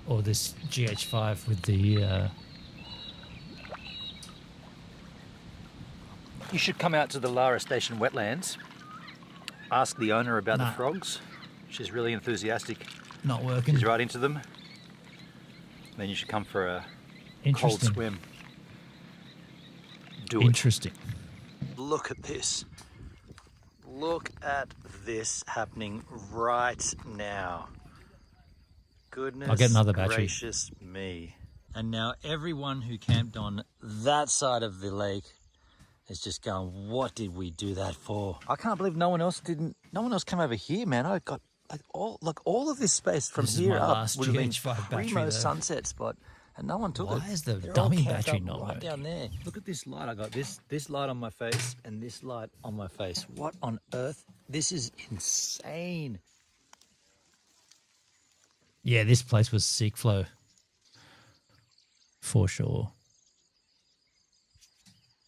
Or this GH5 with the You should come out to the Lara Station wetlands. Ask the owner about Nah. the frogs. She's really enthusiastic. not working. She's right into them. Then you should come for a cold Interesting. swim. Do it. Interesting. Look at this. Look at this happening right now. Goodness I'll get another battery. gracious me. And now everyone who camped on that side of the lake is just going, what did we do that for? I can't believe no one else came over here, man. I got all of this space from This is here my up last would have been GH5 battery, primo though. sunset spot, and no one took it. Why is the They're all dummy camped battery up not right working? down there? Look at this light. I got this light on my face and this light on my face. What on earth? This is insane. Yeah, this place was sick flow. For sure.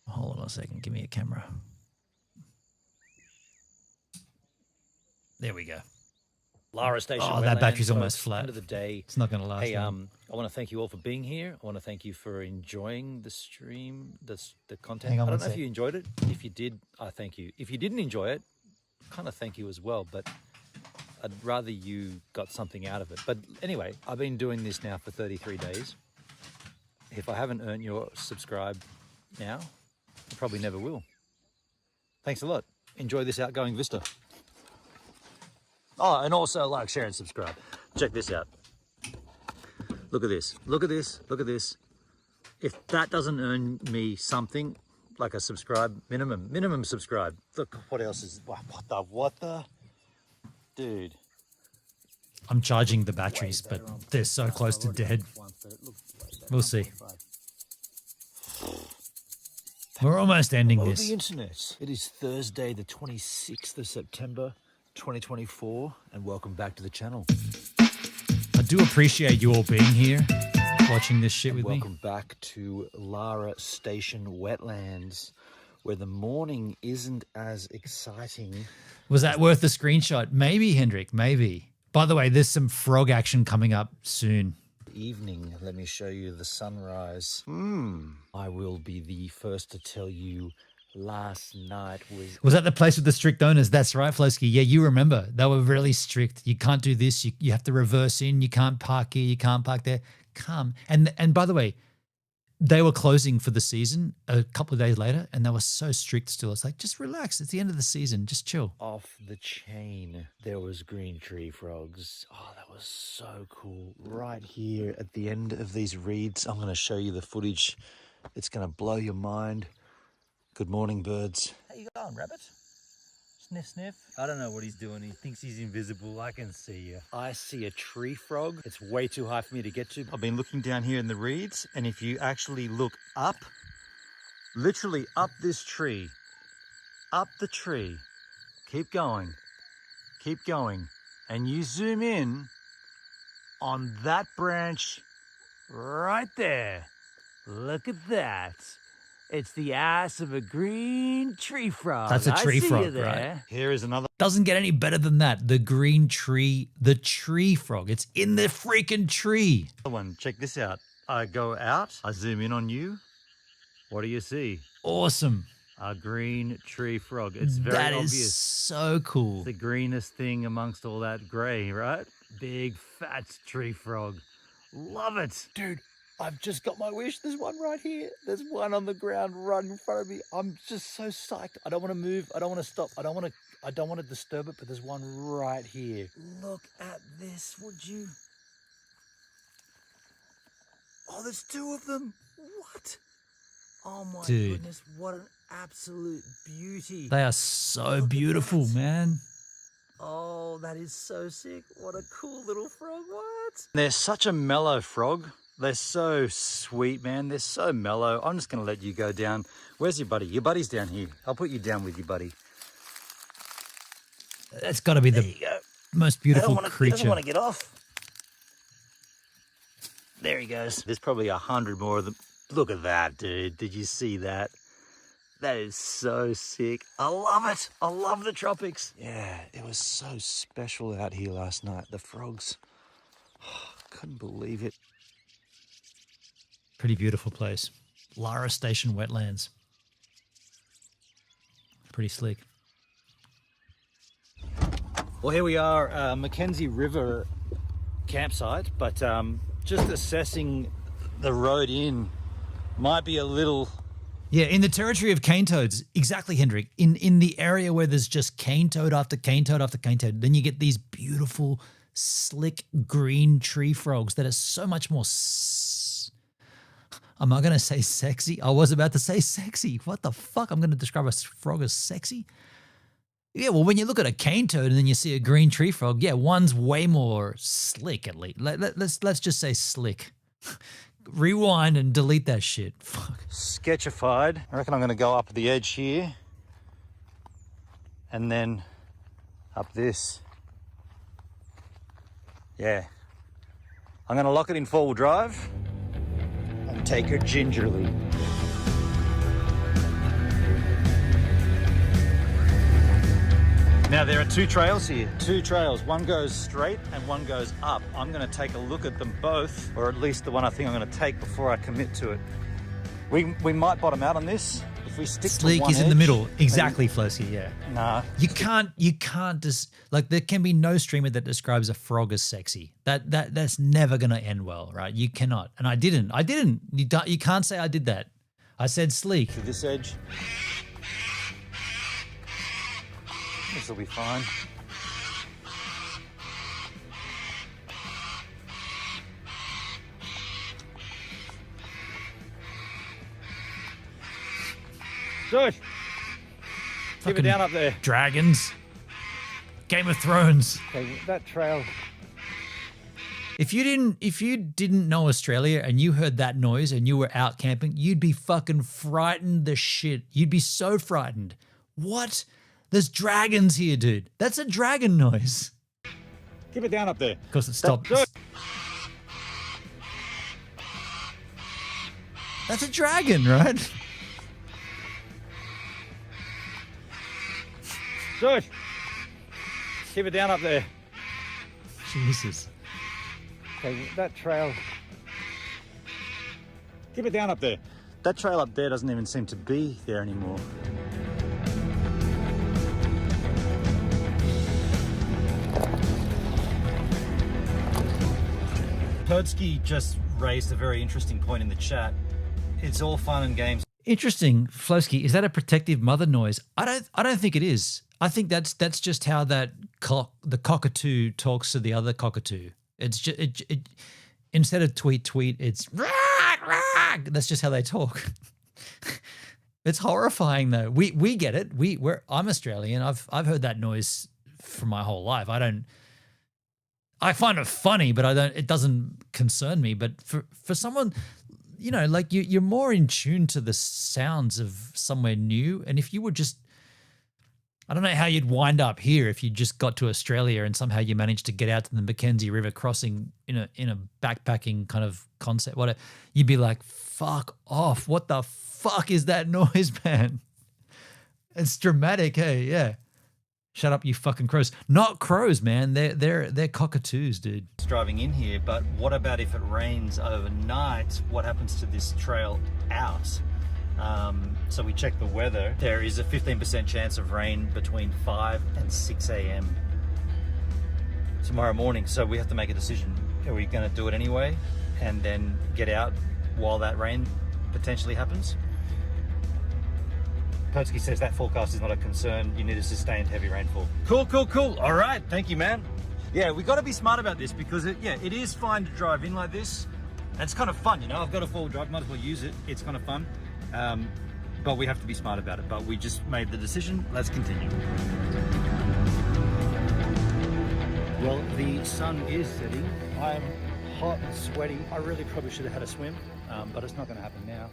Hold on a second. Give me a camera. There we go. Lara Station. Oh, that Wetlands, battery's almost folks. flat. End of the day. It's not going to last Hey, long. I want to thank you all for being here. I want to thank you for enjoying the stream, the content. Hang on I don't one know if sec. you enjoyed it. If you did, I thank you. If you didn't enjoy it, kind of thank you as well. But I'd rather you got something out of it. But anyway, I've been doing this now for 33 days. If I haven't earned your subscribe now, I probably never will. Thanks a lot. Enjoy this outgoing vista. Oh, and also like, share, and subscribe. Check this out. Look at this. Look at this. Look at this. If that doesn't earn me something, like a subscribe, minimum subscribe. Look, what else is, what the? Dude. I'm charging the batteries, but they're so close to dead. We'll see. We're almost ending Hello, this. the internet. It is Thursday, the 26th of September, 2024, and welcome back to the channel. I do appreciate you all being here, watching this shit with me. Welcome back to Lara Station Wetlands, where the morning isn't as exciting. Was that worth the screenshot? Maybe, Hendrik, maybe. By the way, there's some frog action coming up soon. Evening, let me show you the sunrise. I will be the first to tell you last night Was that the place with the strict owners? That's right, Flowski. Yeah, you remember. They were really strict. You can't do this. You have to reverse in. You can't park here. You can't park there. Come. And by the way, they were closing for the season a couple of days later, and they were so strict still. It's like, just relax. It's the end of the season. Just chill. off the chain. There was green tree frogs. Oh, that was so cool. Right here at the end of these reeds, I'm going to show you the footage. It's going to blow your mind. Good morning, birds. How you going, rabbit? Sniff, sniff. I don't know what he's doing. He thinks he's invisible. I can see you. I see a tree frog. It's way too high for me to get to. I've been looking down here in the reeds, and if you actually look up, literally up this tree, up the tree. Keep going, and you zoom in on that branch right there. Look at that. It's the ass of a green tree frog. That's a tree I see frog, you there. right? Here is another. Doesn't get any better than that. The green tree, the tree frog. It's in the freaking tree. One. Check this out. I go out, I zoom in on you. What do you see? Awesome. A green tree frog. It's very That obvious. is so cool. The greenest thing amongst all that grey, right? Big fat tree frog. Love it. Dude, I've just got my wish. There's one right here. There's one on the ground right in front of me. I'm just so psyched. I don't want to move. I don't want to stop. I don't want to disturb it, but there's one right here. Look at this, would you? Oh, there's two of them. What? Oh my Dude. goodness, what an absolute beauty. They are so beautiful, man. Oh, that is so sick. What a cool little frog. What? They're such a mellow frog. They're so sweet, man. They're so mellow. I'm just going to let you go down. Where's your buddy? Your buddy's down here. I'll put you down with your buddy. That's got to be the most beautiful He creature. doesn't want to get off. There he goes. There's probably 100 more of them. Look at that, dude. Did you see that? That is so sick. I love it. I love the tropics. Yeah, it was so special out here last night. The frogs. Couldn't believe it. Pretty beautiful place. Lara Station wetlands. Pretty slick. Well, here we are, Mackenzie River campsite, but just assessing the road in might be a little... Yeah, in the territory of cane toads, exactly, Hendrik. In the area where there's just cane toad after cane toad after cane toad, then you get these beautiful, slick green tree frogs that are so much more. Am I going to say sexy? I was about to say sexy. What the fuck? I'm going to describe a frog as sexy? Yeah, well, when you look at a cane toad and then you see a green tree frog, yeah, one's way more slick at least. Let's just say slick. Rewind and delete that shit. Fuck. Sketchified. I reckon I'm going to go up the edge here and then up this. Yeah. I'm going to lock it in four-wheel drive and take her gingerly. Now there are two trails here, two trails. One goes straight and one goes up. I'm gonna take a look at them both, or at least the one I think I'm gonna take before I commit to it. We might bottom out on this if we stick Sleek to one is in the edge. middle. Exactly, Flosky, yeah. Nah. You can't just, like, there can be no streamer that describes a frog as sexy. That's never gonna end well, right? You cannot. And I didn't. You can't say I did that. I said sleek. To this edge. This will be fine. Josh, keep it down up there. Dragons. Game of Thrones. Okay, that trail. If you didn't know Australia and you heard that noise and you were out camping, you'd be fucking frightened the shit. You'd be so frightened. What? There's dragons here, dude. That's a dragon noise. Keep it down up there. Of course it stopped. That's a dragon, right? Josh, keep it down up there. Jesus. Okay, that trail. Keep it down up there. That trail up there doesn't even seem to be there anymore. Toadsky just raised a very interesting point in the chat. It's all fun and games. Interesting, Flosky. Is that a protective mother noise? I don't think it is. I think that's just how the cockatoo talks to the other cockatoo. It's just it instead of tweet, it's rah, rah. That's just how they talk. It's horrifying though. We get it. I'm Australian. I've heard that noise for my whole life. I find it funny, but it doesn't concern me. But for someone, you know, like you're more in tune to the sounds of somewhere new. And if you were just, I don't know how you'd wind up here if you just got to Australia and somehow you managed to get out to the Mackenzie River crossing in a backpacking kind of concept. Whatever, you'd be like, fuck off. What the fuck is that noise, man? It's dramatic, hey, yeah. Shut up, you fucking crows. Not crows, man. They're cockatoos, dude. It's driving in here, but what about if it rains overnight? What happens to this trail out? So we checked the weather. There is a 15% chance of rain between 5 and 6 a.m. tomorrow morning. So we have to make a decision. Are we going to do it anyway and then get out while that rain potentially happens? Potsky says that forecast is not a concern. You need a sustained heavy rainfall. Cool, cool, cool. All right. Thank you, man. Yeah, we got to be smart about this because it is fine to drive in like this. And it's kind of fun, you know. I've got a four-wheel drive, might as well use it. It's kind of fun. But we have to be smart about it. But we just made the decision. Let's continue. Well, the sun is setting. I'm hot and sweaty. I really probably should have had a swim, but it's not going to happen now.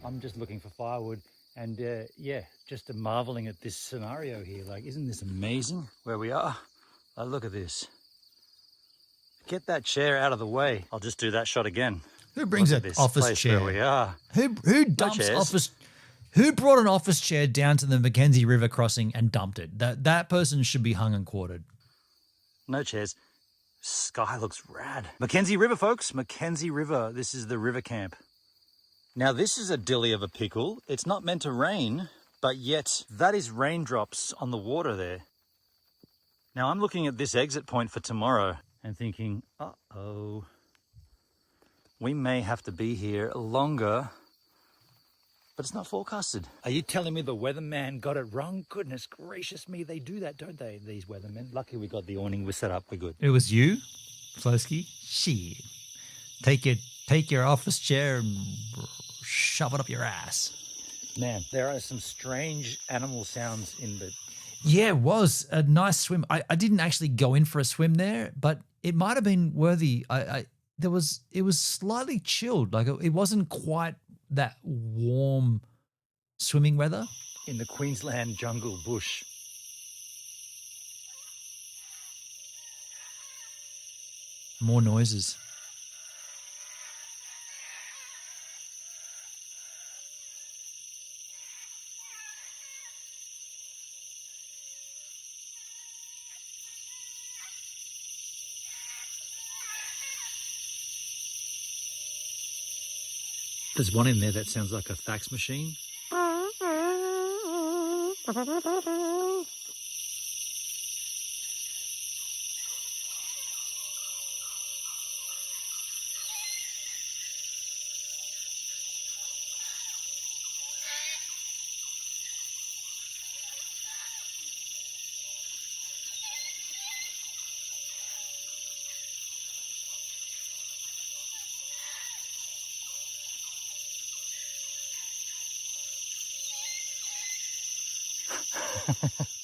I'm just looking for firewood. And yeah, just marveling at this scenario here. Like, isn't this amazing where we are? Oh, look at this. Get that chair out of the way. I'll just do that shot again. Who brings an office chair? Where we are. Who dumps office? Who brought an office chair down to the Mackenzie River crossing and dumped it? That person should be hung and quartered. No chairs. Sky looks rad. Mackenzie River, folks. Mackenzie River. This is the river camp. Now, this is a dilly of a pickle. It's not meant to rain, but yet that is raindrops on the water there. Now, I'm looking at this exit point for tomorrow and thinking, uh-oh, we may have to be here longer, but it's not forecasted. Are you telling me the weatherman got it wrong? Goodness gracious me, they do that, don't they, these weathermen? Lucky we got the awning, we're set up, we're good. It was you, Flosky? Shit. Take your office chair and shove it up your ass. Man, there are some strange animal sounds in the... Yeah, it was a nice swim. I didn't actually go in for a swim there, but it might have been worthy. It was slightly chilled. Like it wasn't quite that warm swimming weather. In the Queensland jungle bush. More noises. There's one in there that sounds like a fax machine.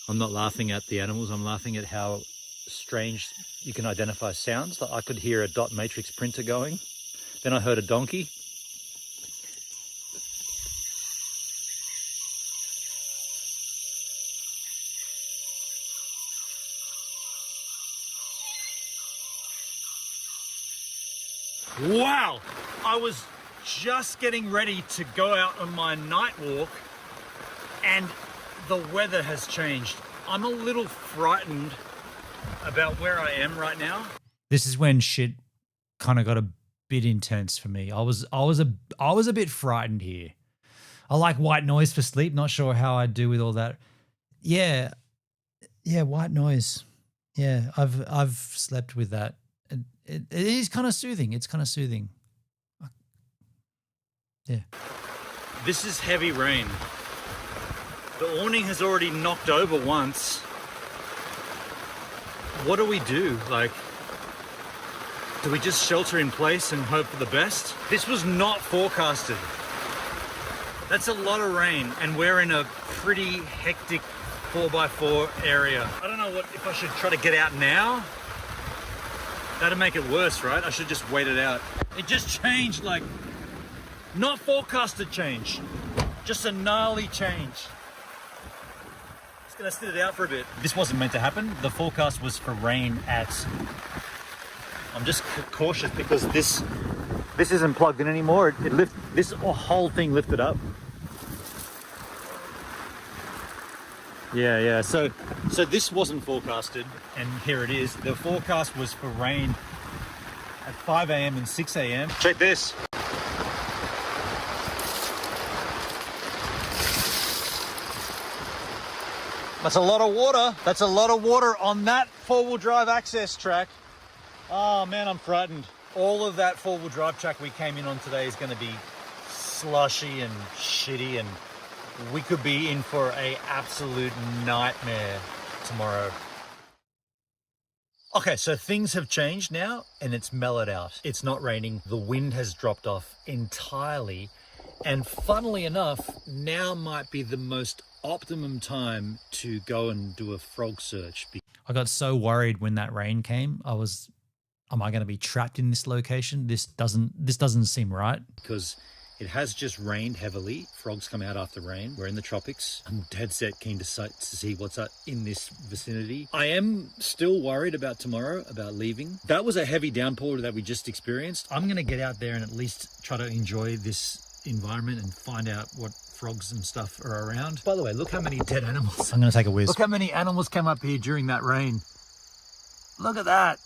I'm not laughing at the animals, I'm laughing at how strange you can identify sounds. Like I could hear a dot matrix printer going, then I heard a donkey. Wow! I was just getting ready to go out on my night walk and the weather has changed. I'm a little frightened about where I am right now. This is when shit kind of got a bit intense for me. I was a bit frightened here. I like white noise for sleep. Not sure how I do with all that. Yeah, white noise. Yeah, I've slept with that. It is kind of soothing. It's kind of soothing. Yeah. This is heavy rain. The awning has already knocked over once. What do we do? Like, do we just shelter in place and hope for the best? This was not forecasted. That's a lot of rain, and we're in a pretty hectic 4x4 area. I don't know if I should try to get out now. That'd make it worse, right? I should just wait it out. It just changed like Not forecasted change. Just a gnarly change. Just gonna sit it out for a bit. This wasn't meant to happen. The forecast was for rain at... I'm just cautious because this isn't plugged in anymore. This whole thing lifted up. Yeah. So this wasn't forecasted, and here it is. The forecast was for rain at 5 a.m. and 6 a.m. Check this. That's a lot of water. That's a lot of water on that four-wheel drive access track. Oh man, I'm frightened. All of that four-wheel drive track we came in on today is going to be slushy and shitty, and we could be in for an absolute nightmare tomorrow. Okay, so things have changed now and it's mellowed out. It's not raining. The wind has dropped off entirely. And funnily enough, now might be the most optimum time to go and do a frog search. I got so worried when that rain came. Am I going to be trapped in this location? This doesn't seem right. Because it has just rained heavily. Frogs come out after rain. We're in the tropics. I'm dead set keen to see what's in this vicinity. I am still worried about tomorrow, about leaving. That was a heavy downpour that we just experienced. I'm going to get out there and at least try to enjoy this environment and find out what frogs and stuff are around. By the way, look how many dead animals. I'm going to take a whiz. Look how many animals came up here during that rain. Look at that.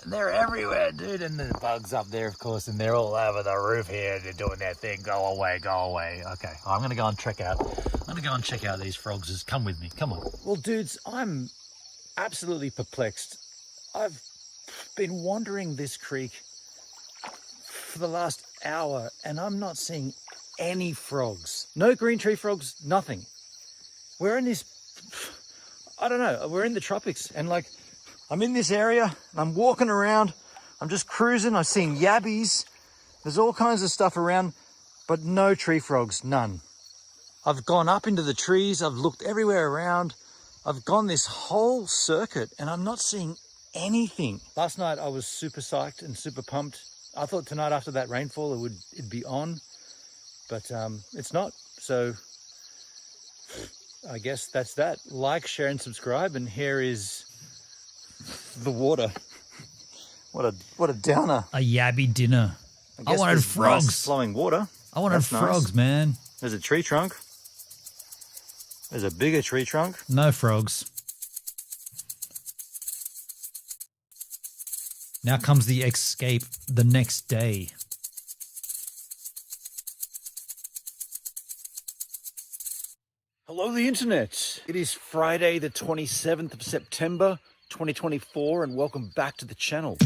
They're everywhere, dude. And the bugs up there, of course, and they're all over the roof here. They're doing their thing. Go away, go away. Okay, I'm going to go and check out. I'm going to go and check out these frogs. Just come with me. Come on. Well, dudes, I'm absolutely perplexed. I've been wandering this creek for the last hour, and I'm not seeing any frogs. No green tree frogs, nothing. We're in this, I don't know, we're in the tropics, and like, I'm in this area, and I'm walking around, I'm just cruising, I'm seeing yabbies, there's all kinds of stuff around, but no tree frogs, none. I've gone up into the trees, I've looked everywhere around, I've gone this whole circuit, and I'm not seeing anything. Last night I was super psyched and super pumped. I thought tonight after that rainfall it'd be on, but it's not. So I guess that's that. Like, share, and subscribe. And here is the water. What a downer. A yabby dinner. I wanted there's frogs. Nice flowing water. I wanted That's frogs, nice. man. There's a tree trunk. There's a bigger tree trunk. No frogs. Now comes the escape the next day. Hello, the internet. It is Friday, the 27th of September, 2024, and welcome back to the channel.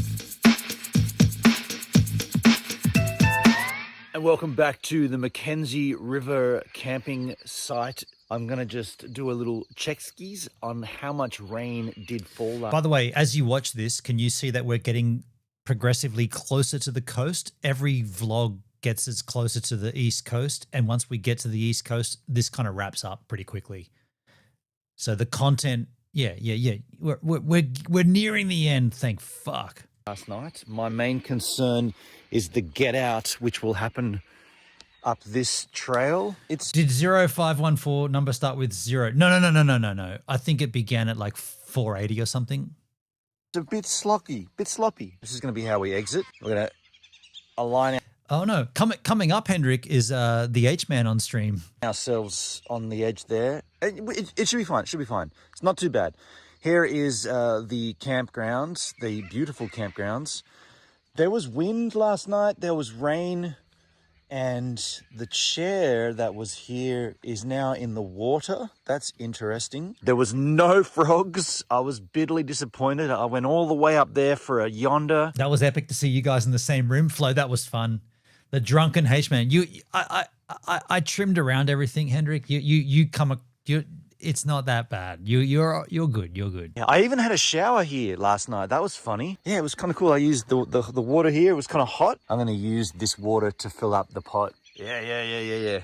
And welcome back to the Mackenzie River camping site. I'm going to just do a little check skis on how much rain did fall. By the way, as you watch this, can you see that we're getting progressively closer to the coast? Every vlog gets us closer to the East Coast. And once we get to the East Coast, this kind of wraps up pretty quickly. So the content, yeah. We're nearing the end, thank fuck. Last night, my main concern is the get out, which will happen up this trail. Did 0514 number start with 0? No. I think it began at like 480 or something. It's a bit sloppy. This is going to be how we exit. We're going to align Oh no, coming up, Hendrik, is the H-Man on stream. Ourselves on the edge there. It should be fine. It should be fine. It's not too bad. Here is the campgrounds, the beautiful campgrounds. There was wind last night. There was rain. And the chair that was here is now in the water. That's interesting. There was no frogs. I was bitterly disappointed. I went all the way up there for a yonder. That was epic to see you guys in the same room. Flo, that was fun. The drunken H-Man. I trimmed around everything, Hendrik. It's not that bad. You're good. You're good. Yeah, I even had a shower here last night. That was funny. Yeah, it was kind of cool. I used the water here. It was kind of hot. I'm going to use this water to fill up the pot. Yeah.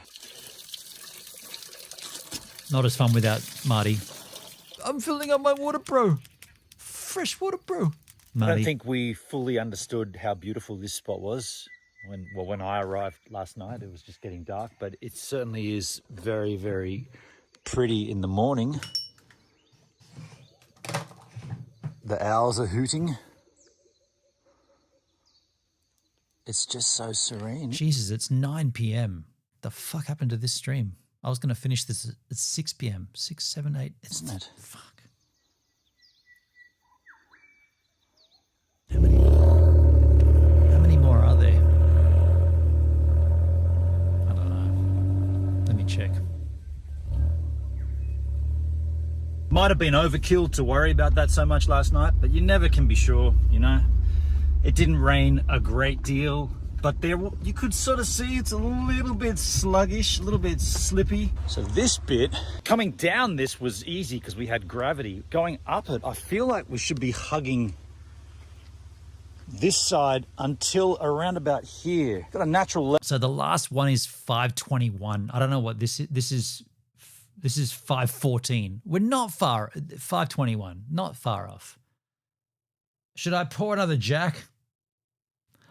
Not as fun without Marty. I'm filling up my water, bro. Fresh water, bro. Marty. I don't think we fully understood how beautiful this spot was When I arrived last night, it was just getting dark, but it certainly is very, very pretty in the morning. The owls are hooting. It's just so serene. Jesus, it's 9 p.m. The fuck happened to this stream? I was going to finish this at 6 p.m. 6, 7, 8. Isn't it? Fuck. How many more are there? I don't know. Let me check. Might have been overkill to worry about that so much last night, but you never can be sure, you know. It didn't rain a great deal, but there you could sort of see it's a little bit sluggish, a little bit slippy. So this bit, coming down this was easy because we had gravity. Going up it, I feel like we should be hugging this side until around about here. Got a natural level. So the last one is 521. I don't know what this is. This is 514. We're not far. 521. Not far off. Should I pour another Jack?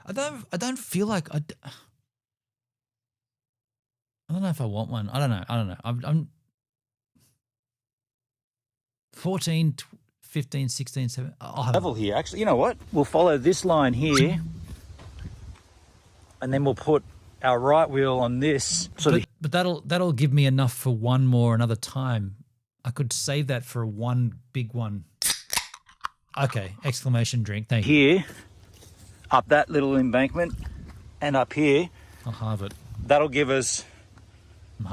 I don't feel like I don't know if I want one. I don't know. I'm 14, 15, 16, 17. Level here. Actually, you know what? We'll follow this line here, and then we'll put our right wheel on this. But that'll give me enough for one more another time. I could save that for one big one. Okay! Exclamation drink. Thank you. Here, up that little embankment, and up here. I'll halve it. That'll give us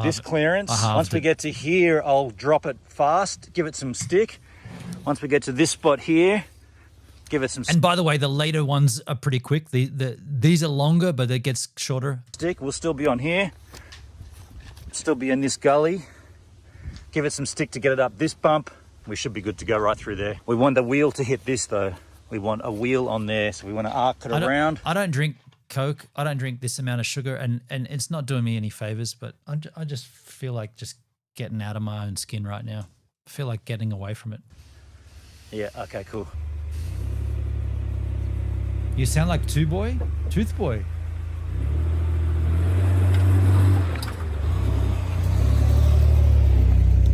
this clearance. Once we get to here, I'll drop it fast, give it some stick. Once we get to this spot here, give it some And by the way, the later ones are pretty quick. These are longer, but it gets shorter. Stick. We'll still be on here. Still be in this gully. Give it some stick to get it up this bump. We should be good to go right through there. We want the wheel to hit this though. We want a wheel on there, so we want to arc it around. I don't drink Coke. I don't drink this amount of sugar, and it's not doing me any favors, but I just feel like just getting out of my own skin right now. I feel like getting away from it. Yeah, okay, cool. You sound like Tooth Boy.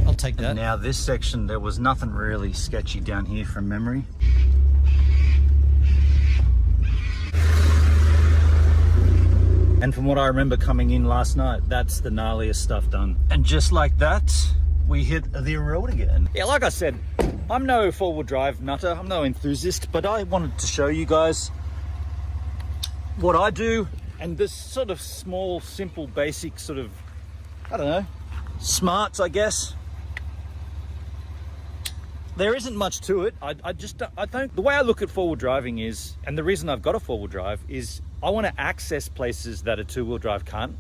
I'll take that. And now this section, there was nothing really sketchy down here from memory. And from what I remember coming in last night, that's the gnarliest stuff done. And just like that, we hit the road again. Yeah, like I said, I'm no four-wheel drive nutter. I'm no enthusiast, but I wanted to show you guys what I do and this sort of small, simple, basic sort of, I don't know, smarts, I guess. There isn't much to it. I don't, the way I look at four-wheel driving is, and the reason I've got a four-wheel drive is I want to access places that a two-wheel drive can't.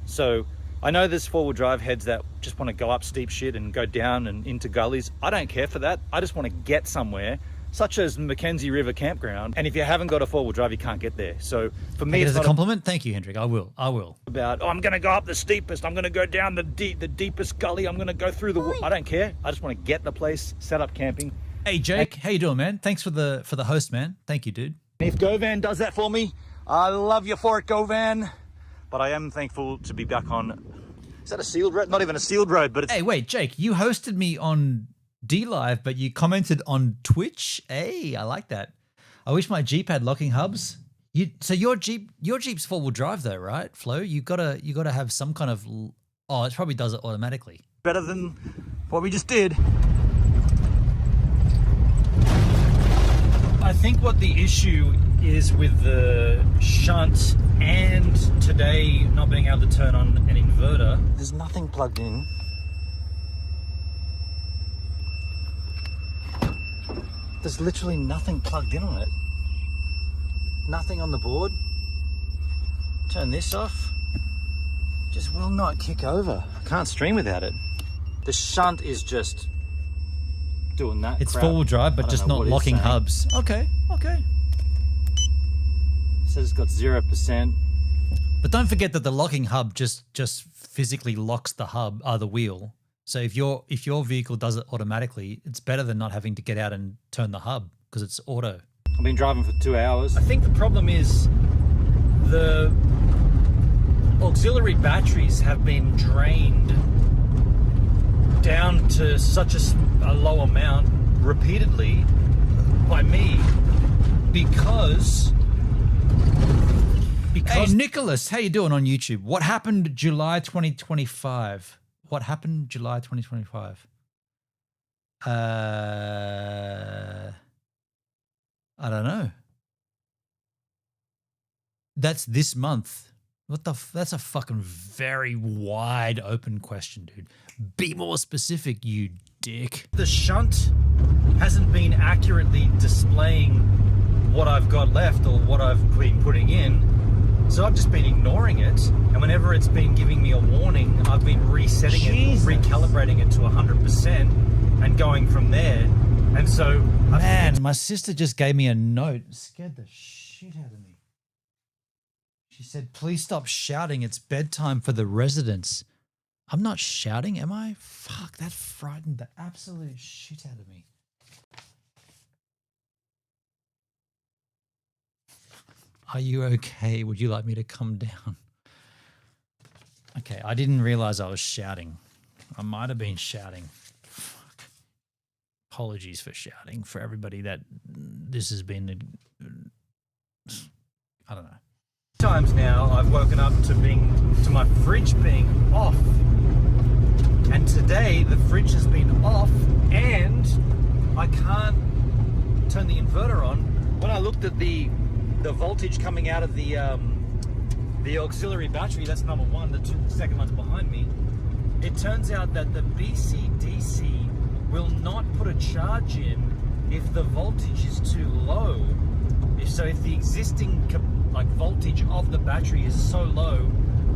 So I know there's four-wheel drive heads that just want to go up steep shit and go down and into gullies. I don't care for that. I just want to get somewhere, such as Mackenzie River Campground. And if you haven't got a four-wheel drive, you can't get there. So for me, it's a compliment. Thank you, Hendrik. I will. About, oh, I'm going to go up the steepest. I'm going to go down the deepest gully. I'm going to go through the. I don't care. I just want to get the place, set up camping. Hey Jake, how you doing, man? Thanks for the host, man. Thank you, dude. If Govan does that for me, I love you for it, Govan. But I am thankful to be back on. Is that a sealed road? Not even a sealed road, but it's. Hey, wait, Jake, you hosted me on D-Live, but you commented on Twitch. Hey, I like that. I wish my Jeep had locking hubs. So your Jeep's four-wheel drive though, right, Flo? You gotta have some kind of. Oh, it probably does it automatically. Better than what we just did. I think what the issue is with the shunt and today not being able to turn on an inverter. There's nothing plugged in. There's literally nothing plugged in on it. Nothing on the board. Turn this off. Just will not kick over. I can't stream without it. The shunt is just doing that. It's crap. four-wheel drive, but just not locking hubs. Okay. Says it's got 0%. But don't forget that the locking hub just physically locks the wheel. So if your vehicle does it automatically, it's better than not having to get out and turn the hub because it's auto. I've been driving for 2 hours. I think the problem is the auxiliary batteries have been drained down to such a low amount repeatedly by me because Hey, Nicholas, how you doing on YouTube? What happened July 2025? What happened July 2025? I don't know. That's this month. What the? That's a fucking very wide open question, dude. Be more specific, you dick. the shunt hasn't been accurately displaying what I've got left or what I've been putting in. So I've just been ignoring it, and whenever it's been giving me a warning, I've been resetting it, recalibrating it to 100% and going from there. And so... Man, my sister just gave me a note. It scared the shit out of me. She said, please stop shouting. It's bedtime for the residents. I'm not shouting, am I? Fuck, that frightened the absolute shit out of me. Are you okay? Would you like me to come down? Okay, I didn't realize I was shouting. I might have been shouting. Fuck. Apologies for shouting for everybody that this has been, I don't know. Times now I've woken up to my fridge being off. And today the fridge has been off and I can't turn the inverter on. When I looked at the voltage coming out of the auxiliary battery, that's number one, the second one's behind me, it turns out that the BCDC will not put a charge in if the voltage is too low. If the existing voltage of the battery is so low,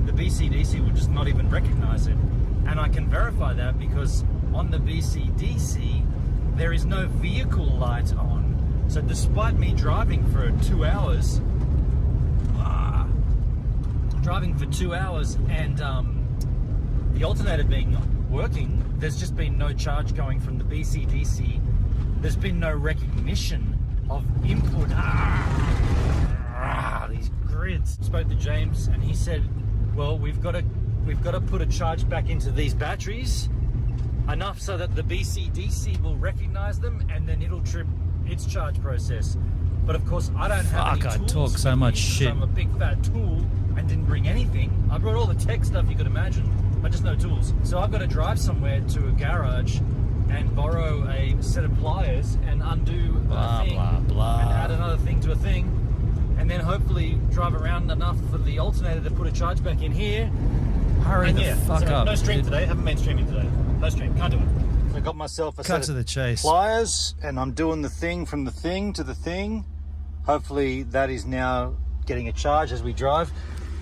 the BCDC will just not even recognize it. And I can verify that because on the BCDC there is no vehicle light on. So despite me driving for 2 hours, and the alternator being working, there's just been no charge going from the BCDC. There's been no recognition of input. These grids. Spoke to James and he said, well, we've got to put a charge back into these batteries enough so that the BCDC will recognize them and then it'll trip its charge process. But of course I don't have any tools. I talk so much shit. I'm a big fat tool and didn't bring anything. I brought all the tech stuff you could imagine, but just no tools. So I've got to drive somewhere to a garage and borrow a set of pliers and undo a thing and add another thing to a thing, and then hopefully drive around enough for the alternator to put a charge back in here. Hurry the fuck up. No stream today. Haven't been streaming today. No stream. Can't do it. So I got myself a set of pliers and I'm doing the thing from the thing to the thing. Hopefully that is now getting a charge as we drive.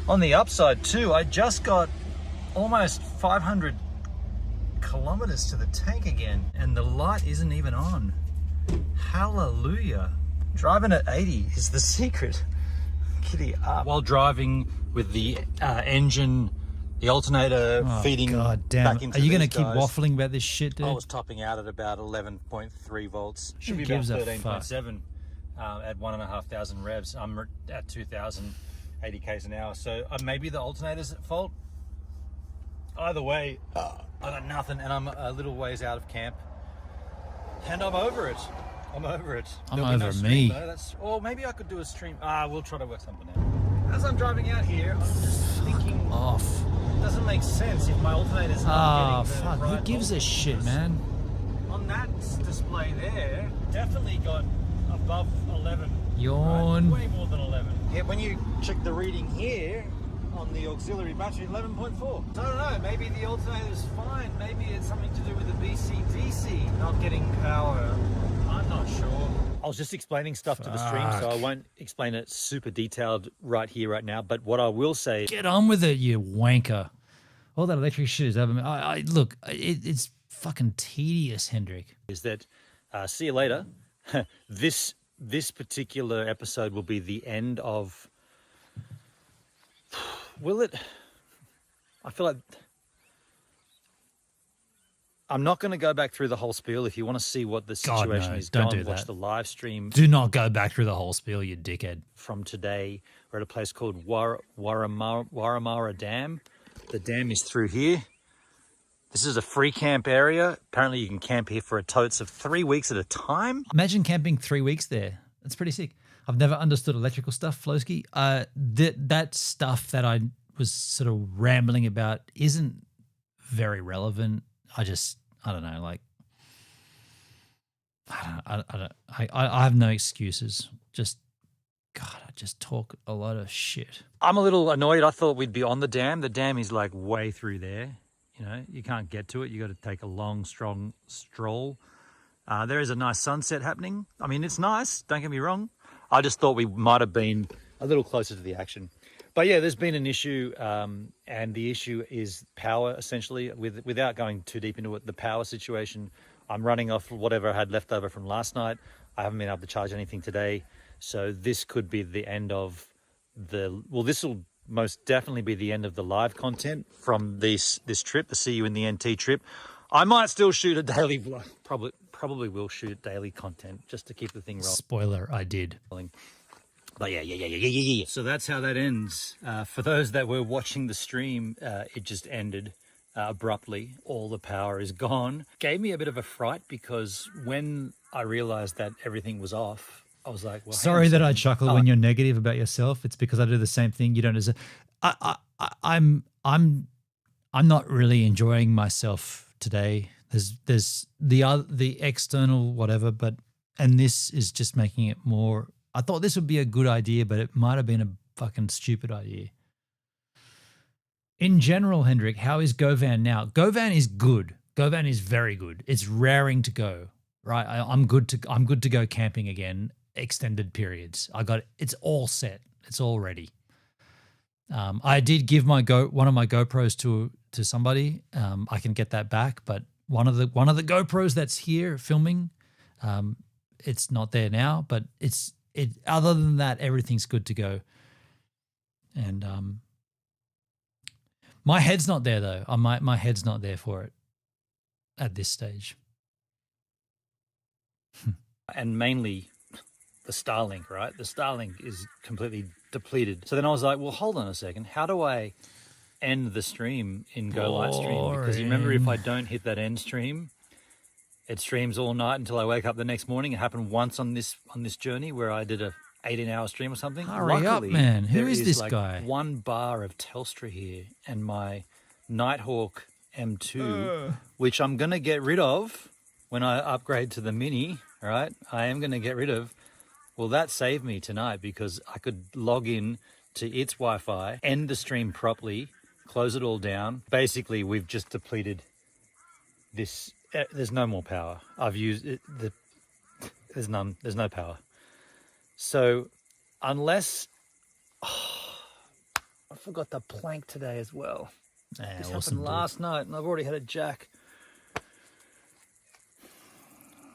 On the upside too, I just got almost 500 kilometers to the tank again and the light isn't even on. Hallelujah. Driving at 80 is the secret. Giddy up. While driving with the engine, the alternator feeding back into Are you going to keep waffling about this shit, dude? I was topping out at about 11.3 volts. Should be about 13.7 at 1,500 revs. I'm at 2,080 k's an hour. So maybe the alternator's at fault. Either way, I got nothing and I'm a little ways out of camp. And I'm over it. I'm over it. I'm over me. Or maybe I could do a stream. We'll try to work something out. As I'm driving out here, I'm just thinking, it doesn't make sense if my alternator's not getting the fuck. right Who gives a shit, man? On that display there, definitely got above 11. Yawn. Right? Way more than 11. Yeah, when you check the reading here on the auxiliary battery, 11.4. So I don't know, maybe the alternator's fine. Maybe it's something to do with the BCDC not getting power. I'm not sure. I was just explaining stuff to the stream, so I won't explain it super detailed right here, right now. But what I will say... Get on with it, you wanker. All that electric shit is over me. Look, it's fucking tedious, Hendrik. Is that, see you later. This particular episode will be the end of... Will it? I feel like... I'm not going to go back through the whole spiel. If you want to see what the God, situation no, is, don't go do and watch that. the live stream Do not go back through the whole spiel, you dickhead. from today. We're at a place called Warramara Dam. The dam is through here. This is a free camp area. Apparently you can camp here for a totes of 3 weeks at a time. Imagine camping 3 weeks there. That's pretty sick. I've never understood electrical stuff, Flowski. That stuff that I was sort of rambling about isn't very relevant. I don't know, like, I have no excuses. God, I just talk a lot of shit. I'm a little annoyed. I thought we'd be on the dam. The dam is like way through there. You know, you can't get to it. You got to take a long, strong stroll. There is a nice sunset happening. I mean, it's nice. Don't get me wrong. I just thought we might have been a little closer to the action. But yeah, there's been an issue, and the issue is power, essentially. Without going too deep into it, the power situation, I'm running off whatever I had left over from last night. I haven't been able to charge anything today. So this could be the end of this will most definitely be the end of the live content from this trip, the See You in the NT trip. I might still shoot a daily vlog. Probably will shoot daily content just to keep the thing rolling. Spoiler, I did. But yeah. So that's how that ends. For those that were watching the stream, it just ended abruptly. All the power is gone. Gave me a bit of a fright because when I realized that everything was off, I was like, well, Sorry that I chuckle when you're negative about yourself. It's because I do the same thing. You don't deserve. I'm not really enjoying myself today. There's the external whatever, and this is just making it more. I thought this would be a good idea, but it might have been a fucking stupid idea. In general, Hendrik, how is Govan now? Govan is good. Govan is very good. It's raring to go, right? I'm good to go camping again. Extended periods. It's all set. It's all ready. I did give one of my GoPros to somebody. I can get that back, but one of the GoPros that's here filming, it's not there now. But other than that, everything's good to go. And my head's not there though. My head's not there for it at this stage. And mainly the Starlink, right? The Starlink is completely depleted. So then I was like, well, hold on a second. How do I end the stream in Go Light Stream? Because you remember, if I don't hit that end stream, it streams all night until I wake up the next morning. It happened once on this journey where I did a 18-hour stream or something. Hurry up, man. Who is this like guy? 1 bar of Telstra here, and my Nighthawk M2, which I'm going to get rid of when I upgrade to the Mini, right? I am going to get rid of. Well, that saved me tonight because I could log in to its Wi-Fi, end the stream properly, close it all down. Basically, we've just depleted this. There's no more power. I've used it. There's none. There's no power. So unless... I forgot the plank today as well. This happened last night and I've already had a jack.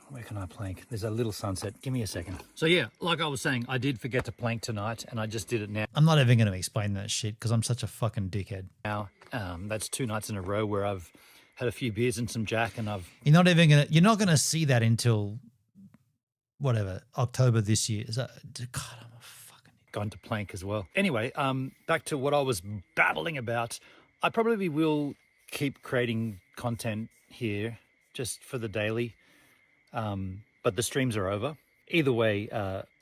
Where can I plank? There's a little sunset. Give me a second. So yeah, like I was saying, I did forget to plank tonight and I just did it now. I'm not even going to explain that shit because I'm such a fucking dickhead. Now, that's 2 nights in a row where I've had a few beers and some jack, and You're not gonna see that until whatever, October this year. Is that, God, I'm a fucking gone to plank as well. Anyway, back to what I was babbling about. I probably will keep creating content here just for the daily. But the streams are over. Either way,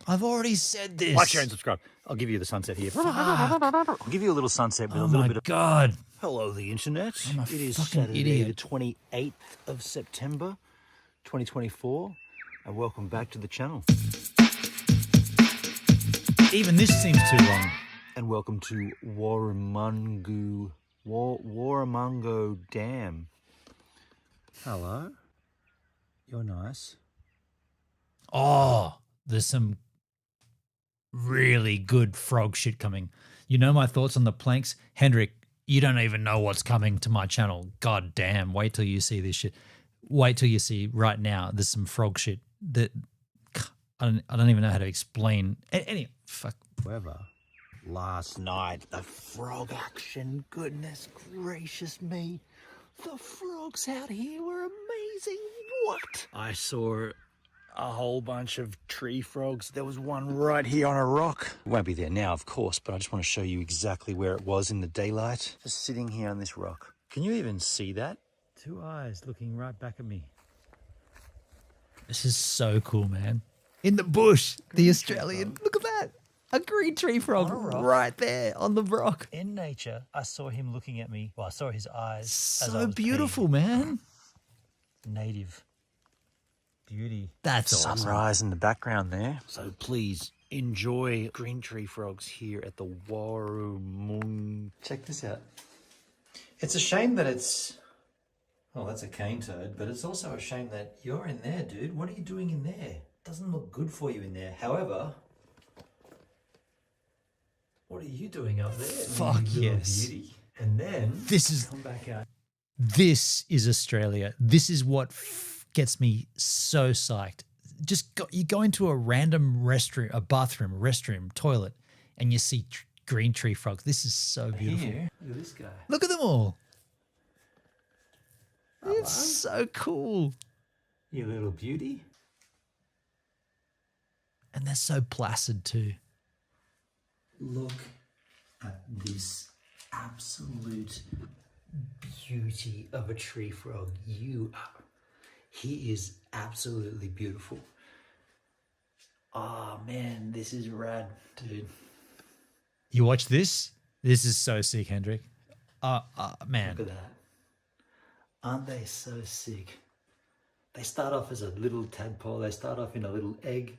I've already said this. Like, share, and subscribe. I'll give you the sunset here. I'll give you a little sunset with a little bit of... God. Hello, the internet. I'm a It is fucking Saturday, idiot. the 28th of September, 2024, and welcome back to the channel. Even this seems too long. And welcome to Warramungo Dam. Hello. You're nice. Oh, there's some really good frog shit coming. You know my thoughts on the planks? Hendrik, you don't even know what's coming to my channel. God damn, wait till you see this shit. Wait till you see right now. There's some frog shit that I don't even know how to explain. Any fuck. However, last night, the frog action, goodness gracious me. The frogs out here were amazing. What? I saw a whole bunch of tree frogs. There was one right here on a rock. It won't be there now, of course, but I just want to show you exactly where it was in the daylight. Just sitting here on this rock. Can you even see that? Two eyes looking right back at me. This is so cool, man. In the bush, the Australian. Look at that. A green tree frog right there on the rock. In nature, I saw him looking at me. Well, I saw his eyes. So beautiful, man. Native beauty. That's awesome. Sunrise in the background there. So please enjoy green tree frogs here at the Uluru. Check this out. It's a shame that it's... Oh, that's a cane toad, but it's also a shame that you're in there, dude. What are you doing in there? Doesn't look good for you in there. However, what are you doing up there? Fuck yes. Beauty. And then This is come back out. This is Australia. This is what gets me so psyched. You go into a random restroom, a bathroom, a restroom, toilet, and you see green tree frogs. This is so beautiful. Here, look at this guy. Look at them all. It's so cool. You little beauty. And they're so placid too. Look at this absolute beauty of a tree frog. He is absolutely beautiful. Oh man, this is rad, dude. You watch this? This is so sick, Hendrik. Man. Look at that. Aren't they so sick? They start off as a little tadpole. They start off in a little egg.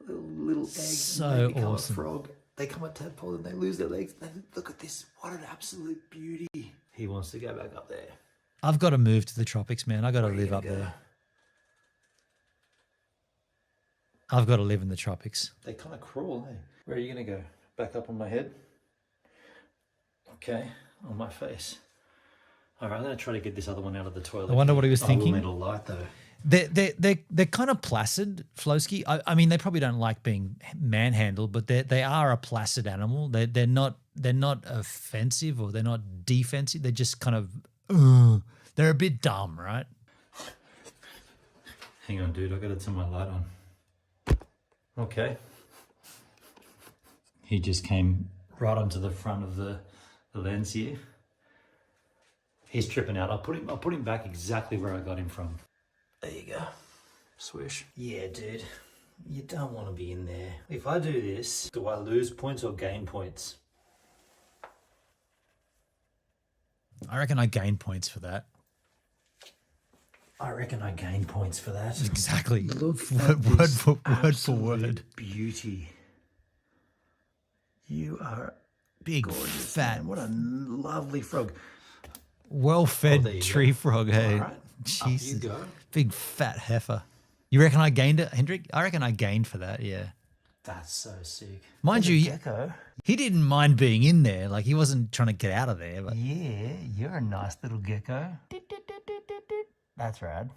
Little egg. So and they become awesome. a frog. They come a tadpole and they lose their legs. Look at this. What an absolute beauty. He wants to go back up there. I've got to move to the tropics, man. I got to live up there. I've got to live in the tropics. They kind of crawl, eh? Where are you going to go? Back up on my head? Okay, on my face. All right, I'm going to try to get this other one out of the toilet. I wonder what he was thinking. I will need a light, though. They're kind of placid, Flowski. I mean, they probably don't like being manhandled, but they are a placid animal. They're not offensive or they're not defensive. They're just kind of they're a bit dumb, right? Hang on, dude. I got to turn my light on. Okay. He just came right onto the front of the lens here. He's tripping out. I'll put him back exactly where I got him from. There you go. Swish. Yeah, dude. You don't want to be in there. If I do this, do I lose points or gain points? I reckon I gain points for that. I reckon I gain points for that. Exactly. Look word for word. Beauty. You are Big, gorgeous, fat, man. What a lovely frog. well-fed tree frog, hey? All right. Jesus. Up you go. Big fat heifer. You reckon I gained it, Hendrik? I reckon I gained for that, yeah. That's so sick. Mind There's you, a gecko. he didn't mind being in there. Like, he wasn't trying to get out of there. But Yeah, you're a nice little gecko. That's rad.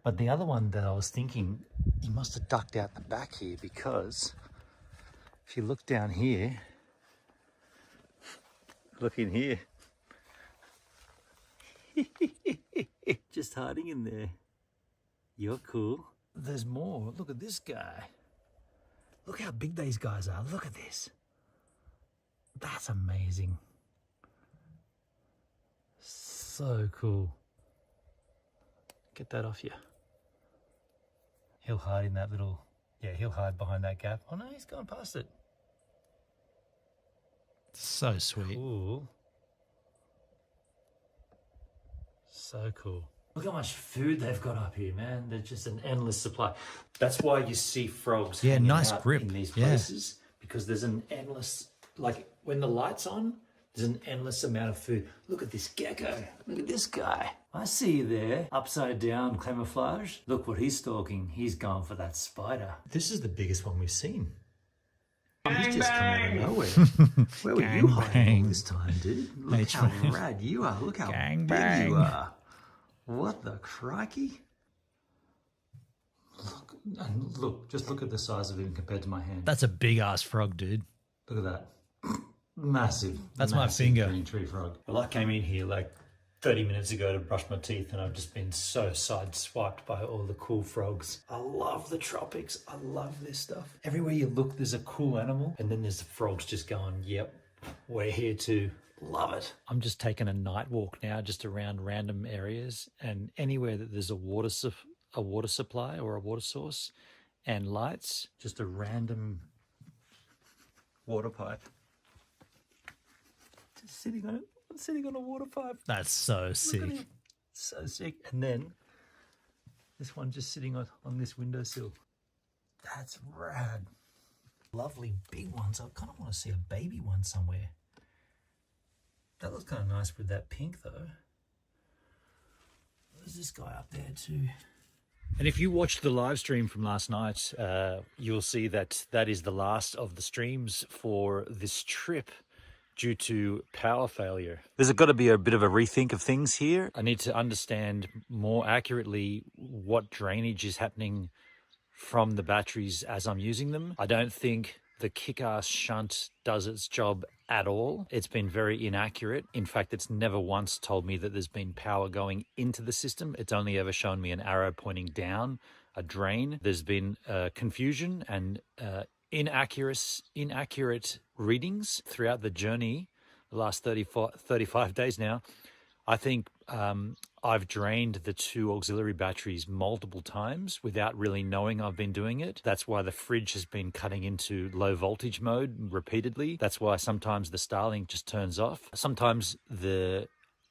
But the other one that I was thinking, he must have ducked out the back here because if you look down here, look in here. Just hiding in there. You're cool. There's more. Look at this guy. Look how big these guys are. Look at this. That's amazing. So cool. Get that off you. He'll hide in that little... Yeah, he'll hide behind that gap. Oh no, he's gone past it. so sweet. Cool. So cool. Look how much food they've got up here, man. There's just an endless supply. That's why you see frogs Yeah, hanging nice out grip. in these Yeah. places, because there's an endless, like when the light's on, there's an endless amount of food. Look at this gecko. Look at this guy. I see you there, upside down camouflage. Look what he's stalking. He's going for that spider. This is the biggest one we've seen. He's just come out of nowhere. Where were you hiding all this time, dude? Look how rad you are. Look how big you are. What the crikey? Look, and look, just look at the size of him compared to my hand. That's a big ass frog, dude. Look at that. Massive. That's massive my finger. green tree frog. Well, I came in here like 30 minutes ago to brush my teeth, and I've just been so sideswiped by all the cool frogs. I love the tropics. I love this stuff. Everywhere you look, there's a cool animal, and then there's the frogs just going, yep, we're here too. Love it. I'm just taking a night walk now, just around random areas, and anywhere that there's a water supply or a water source and lights, just a random water pipe. Just sitting on it. I'm sitting on a water pipe. That's so sick. So sick. And then this one just sitting on this windowsill. That's rad. Lovely big ones. I kind of want to see a baby one somewhere. That looks kind of nice with that pink though. There's this guy up there too. And if you watched the live stream from last night, you'll see that that is the last of the streams for this trip due to power failure. There's got to be a bit of a rethink of things here. I need to understand more accurately what drainage is happening from the batteries as I'm using them. I don't think the kick-ass shunt does its job at all. It's been very inaccurate. In fact, it's never once told me that there's been power going into the system. It's only ever shown me an arrow pointing down a drain. There's been confusion and inaccurate readings throughout the journey, the last 35 days now. I think I've drained the 2 auxiliary batteries multiple times without really knowing I've been doing it. That's why the fridge has been cutting into low voltage mode repeatedly. That's why sometimes the Starlink just turns off. Sometimes the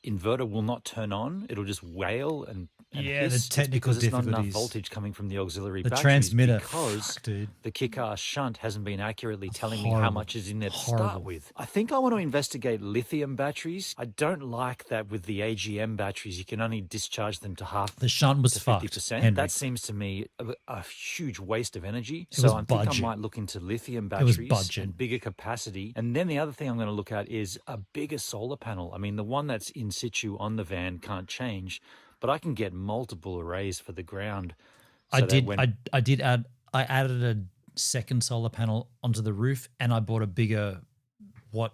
inverter will not turn on. It'll just wail and hiss. The technical because there's not enough difficulties. voltage coming from the auxiliary The batteries transmitter, because dude. the kick-ass shunt hasn't been accurately telling me how much is in there to start Horrible. with. I think I want to investigate lithium batteries. I don't like that with the AGM batteries. You can only discharge them to half. The shunt was to fucked, 50%. Henry. That seems to me a huge waste of energy. It was So I think I budget. might look into lithium It was batteries budget. and bigger capacity. And then the other thing I'm going to look at is a bigger solar panel. I mean, the one that's in situ on the van can't change, but I can get multiple arrays for the ground. I added a second solar panel onto the roof, and I bought a bigger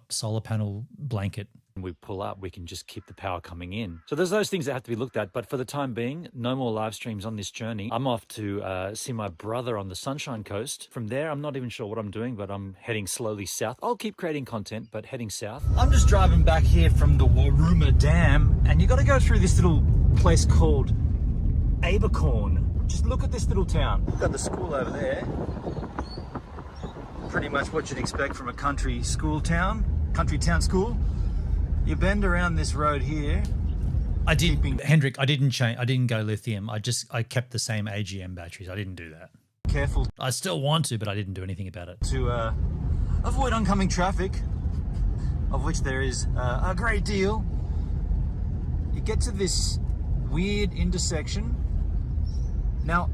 solar panel blanket. When we pull up, we can just keep the power coming in. So there's those things that have to be looked at. But for the time being, no more live streams on this journey. I'm off to see my brother on the Sunshine Coast. From there, I'm not even sure what I'm doing, but I'm heading slowly south. I'll keep creating content, but heading south. I'm just driving back here from the Waruma Dam, and you got to go through this little place called Abercorn. Just look at this little town. We've got the school over there. Pretty much what you'd expect from a country town school. You bend around this road here. Hendrik, I didn't go lithium. I kept the same AGM batteries. I didn't do that. Careful. I still want to, but I didn't do anything about it. To avoid oncoming traffic, of which there is a great deal. You get to this weird intersection. Now,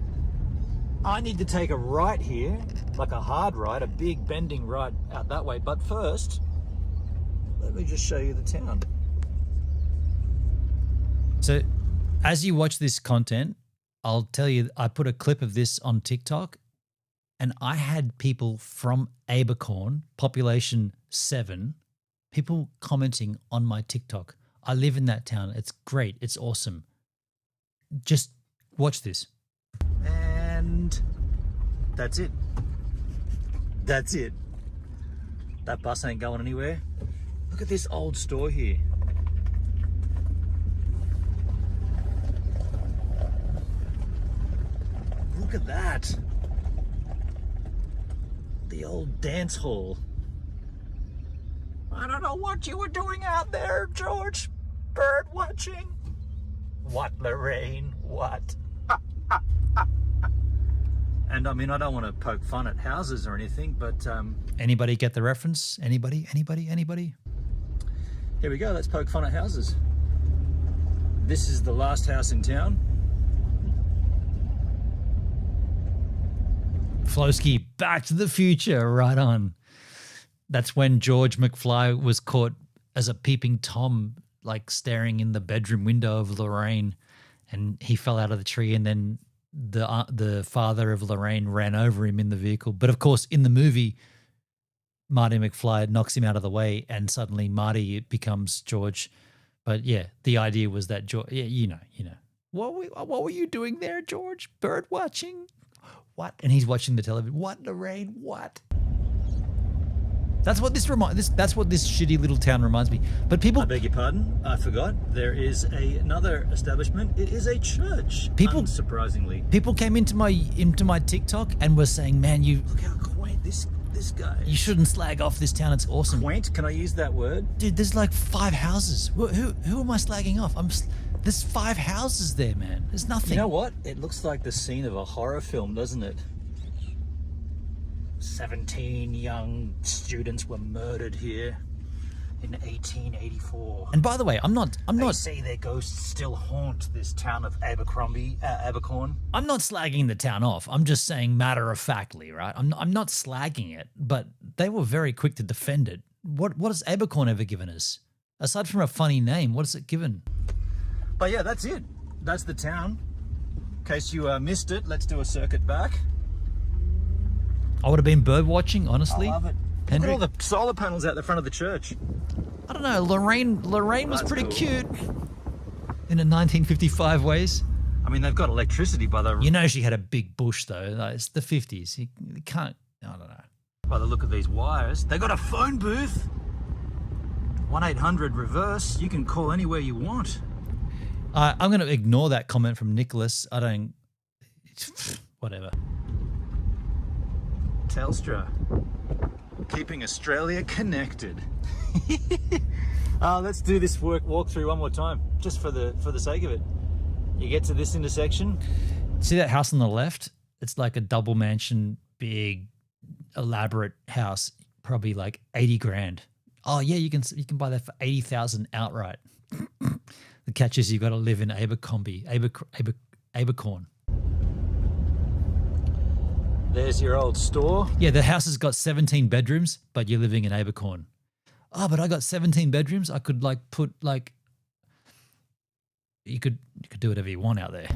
I need to take a right here, like a hard right, a big bending right out that way. But first, let me just show you the town. So as you watch this content, I'll tell you, I put a clip of this on TikTok, and I had people from Abercorn, population 7, people commenting on my TikTok. I live in that town. It's great. It's awesome. Just watch this. And that's it. That's it. That bus ain't going anywhere. Look at this old store here. Look at that. The old dance hall. I don't know what you were doing out there, George. Bird watching. What, Lorraine? What? And I mean, I don't want to poke fun at houses or anything, but Anybody get the reference? Anybody? here we go. Let's poke fun at houses. This is the last house in town. Flowski, Back to the Future, right on. That's when George McFly was caught as a peeping Tom, like staring in the bedroom window of Lorraine, and he fell out of the tree, and then the father of Lorraine ran over him in the vehicle. But of course, in the movie, Marty McFly knocks him out of the way, and suddenly Marty becomes George But yeah, the idea was that George, yeah, you know. What were you doing there, George? Bird watching? What? And he's watching the television. What, Lorraine? What? That's what this that's what this shitty little town reminds me. But people, I beg your pardon, I forgot. There is another establishment. It is a church. Unsurprisingly, people came into my TikTok and were saying, "Man, look how quaint this guy is. You shouldn't slag off this town. It's awesome." Quaint? Can I use that word? Dude, there's like 5 houses. Who am I slagging off? There's 5 houses there, man. There's nothing. You know what? It looks like the scene of a horror film, doesn't it? 17 young students were murdered here in 1884. And by the way, I'm not. They say their ghosts still haunt this town of Abercorn. I'm not slagging the town off. I'm just saying matter-of-factly, right? I'm not slagging it, but they were very quick to defend it. What has Abercorn ever given us? Aside from a funny name, what has it given? But yeah, that's it. That's the town. In case you missed it, let's do a circuit back. I would have been bird watching, honestly. I love it. Henry? Look at all the solar panels out the front of the church. I don't know. Lorraine was pretty cute in a 1955 ways. I mean, they've got electricity by the... You know she had a big bush, though. Like, it's the 50s. You can't... I don't know. By the look of these wires. They got a phone booth. 1-800 reverse. You can call anywhere you want. I'm going to ignore that comment from Nicholas. I don't... Whatever. Telstra, keeping Australia connected. Let's do this walkthrough one more time, just for the sake of it. You get to this intersection. See that house on the left? It's like a double mansion, big, elaborate house, probably like 80 grand. Oh yeah, you can buy that for 80,000 outright. The catch is you've got to live in Abercorn. There's your old store. Yeah, the house has got 17 bedrooms, but you're living in Abercorn. Oh, but I got 17 bedrooms. I could you could do whatever you want out there.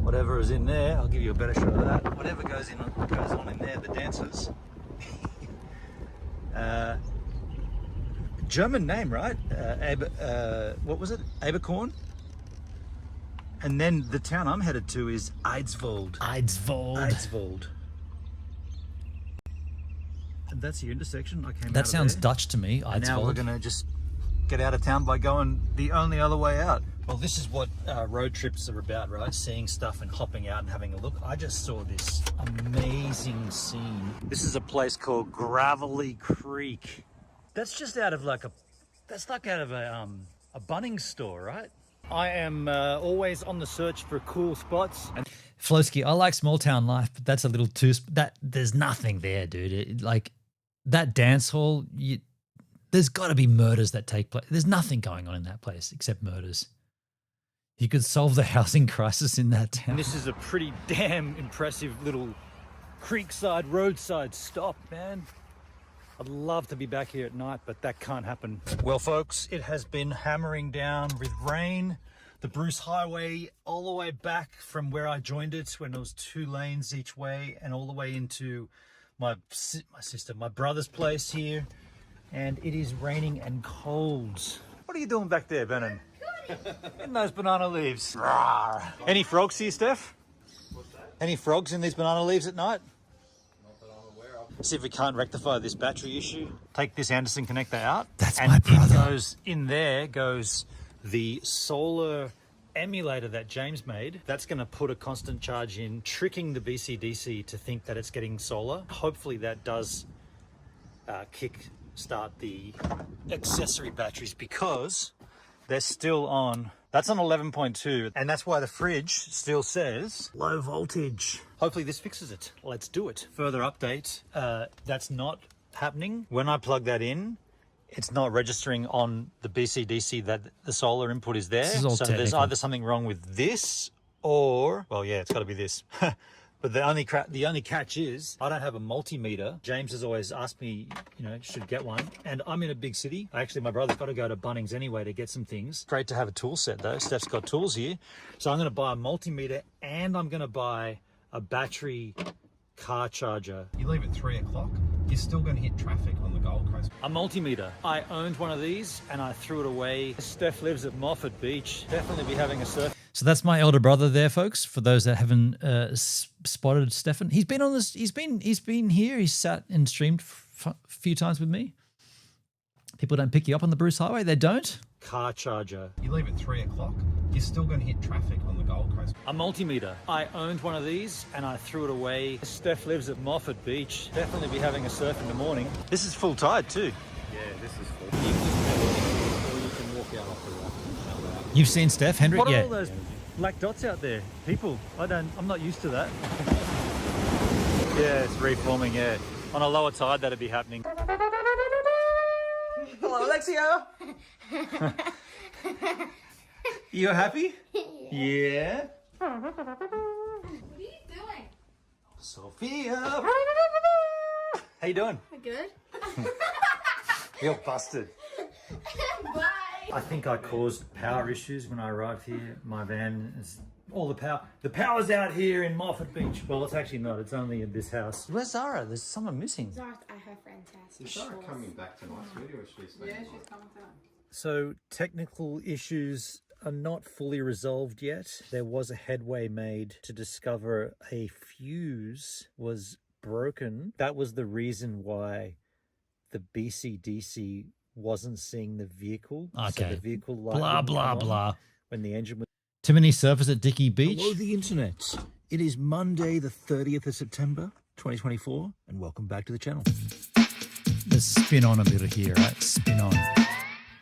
Whatever is in there, I'll give you a better shot of that. Whatever goes on in there, the dancers. German name, right? What was it? Abercorn? And then the town I'm headed to is Eidsvold. And that's the intersection. I came out That of sounds there. Dutch to me. And now we're going to just get out of town by going the only other way out. Well, this is what road trips are about, right? Seeing stuff and hopping out and having a look. I just saw this amazing scene. This is a place called Gravelly Creek. That's just out of like a Bunnings store, right? I am always on the search for cool spots. Flowski, I like small town life, but that's a little too... There's nothing there, dude. Like, that dance hall, there's got to be murders that take place. There's nothing going on in that place except murders. You could solve the housing crisis in that town. And this is a pretty damn impressive little creekside, roadside stop, man. I'd love to be back here at night, but that can't happen. Well, folks, it has been hammering down with rain. The Bruce Highway all the way back from where I joined it when it was 2 lanes each way and all the way into my brother's place here. And it is raining and cold. What are you doing back there, Benon? In those banana leaves. Rawr. Any frogs here, Steph? What's that? Any frogs in these banana leaves at night? See if we can't rectify this battery issue. Take this Anderson connector out. That's my brother. In there goes the solar emulator that James made. That's going to put a constant charge in, tricking the BCDC to think that it's getting solar. Hopefully that does kick-start the accessory batteries because they're still on. That's on 11.2, and that's why the fridge still says low voltage. Hopefully this fixes it. Let's do it. Further update, that's not happening. When I plug that in, it's not registering on the BCDC that the solar input is there. So there's either something wrong with this or, well, yeah, it's got to be this. But the only catch is I don't have a multimeter. James has always asked me, should get one. And I'm in a big city. Actually, my brother's got to go to Bunnings anyway to get some things. Great to have a tool set though. Steph's got tools here. So I'm going to buy a multimeter and I'm going to buy a battery car charger. You leave at 3 o'clock. you're still going to hit traffic on the Gold Coast. A multimeter. I owned one of these and I threw it away. Steph lives at Moffat Beach. Definitely be having a surf. So that's my elder brother there, folks. For those that haven't spotted Stefan, he's been on this. He's been here. He's sat and streamed a few times with me. People don't pick you up on the Bruce Highway. They don't. Car charger. You leave at 3 o'clock, you're still going to hit traffic on the Gold Coast. A multimeter. I owned one of these and I threw it away. Steph lives at Moffat Beach. Definitely be having a surf in the morning. This is full tide too. Yeah, this is full. Or you can walk out off the rock. You've seen Steph, Hendrik? What are Yeah. all those black dots out there? People. I'm not used to that. Yeah, it's reforming, yeah. On a lower tide that'd be happening. Hello, Alexia. You happy? Yeah. What are you doing? Sophia. How you doing? Good. You're busted. Bye. I think I caused power issues when I arrived here. My van is all the power. The power's out here in Moffat Beach. Well, it's actually not. It's only in this house. Where's Zara? There's someone missing. Zara's at her friend's house. Is Zara coming back tonight, sweetie, or is she staying? Yeah, she's coming tonight. So technical issues are not fully resolved yet. There was a headway made to discover a fuse was broken. That was the reason why the BCDC wasn't seeing the vehicle. Okay. So the vehicle light Blah, wouldn't blah, come on blah. when the engine was... Too many surfers at Dicky Beach. Hello, the internet. It is Monday, the 30th of September, 2024, and welcome back to the channel. Let's spin on a bit here, right? Spin on.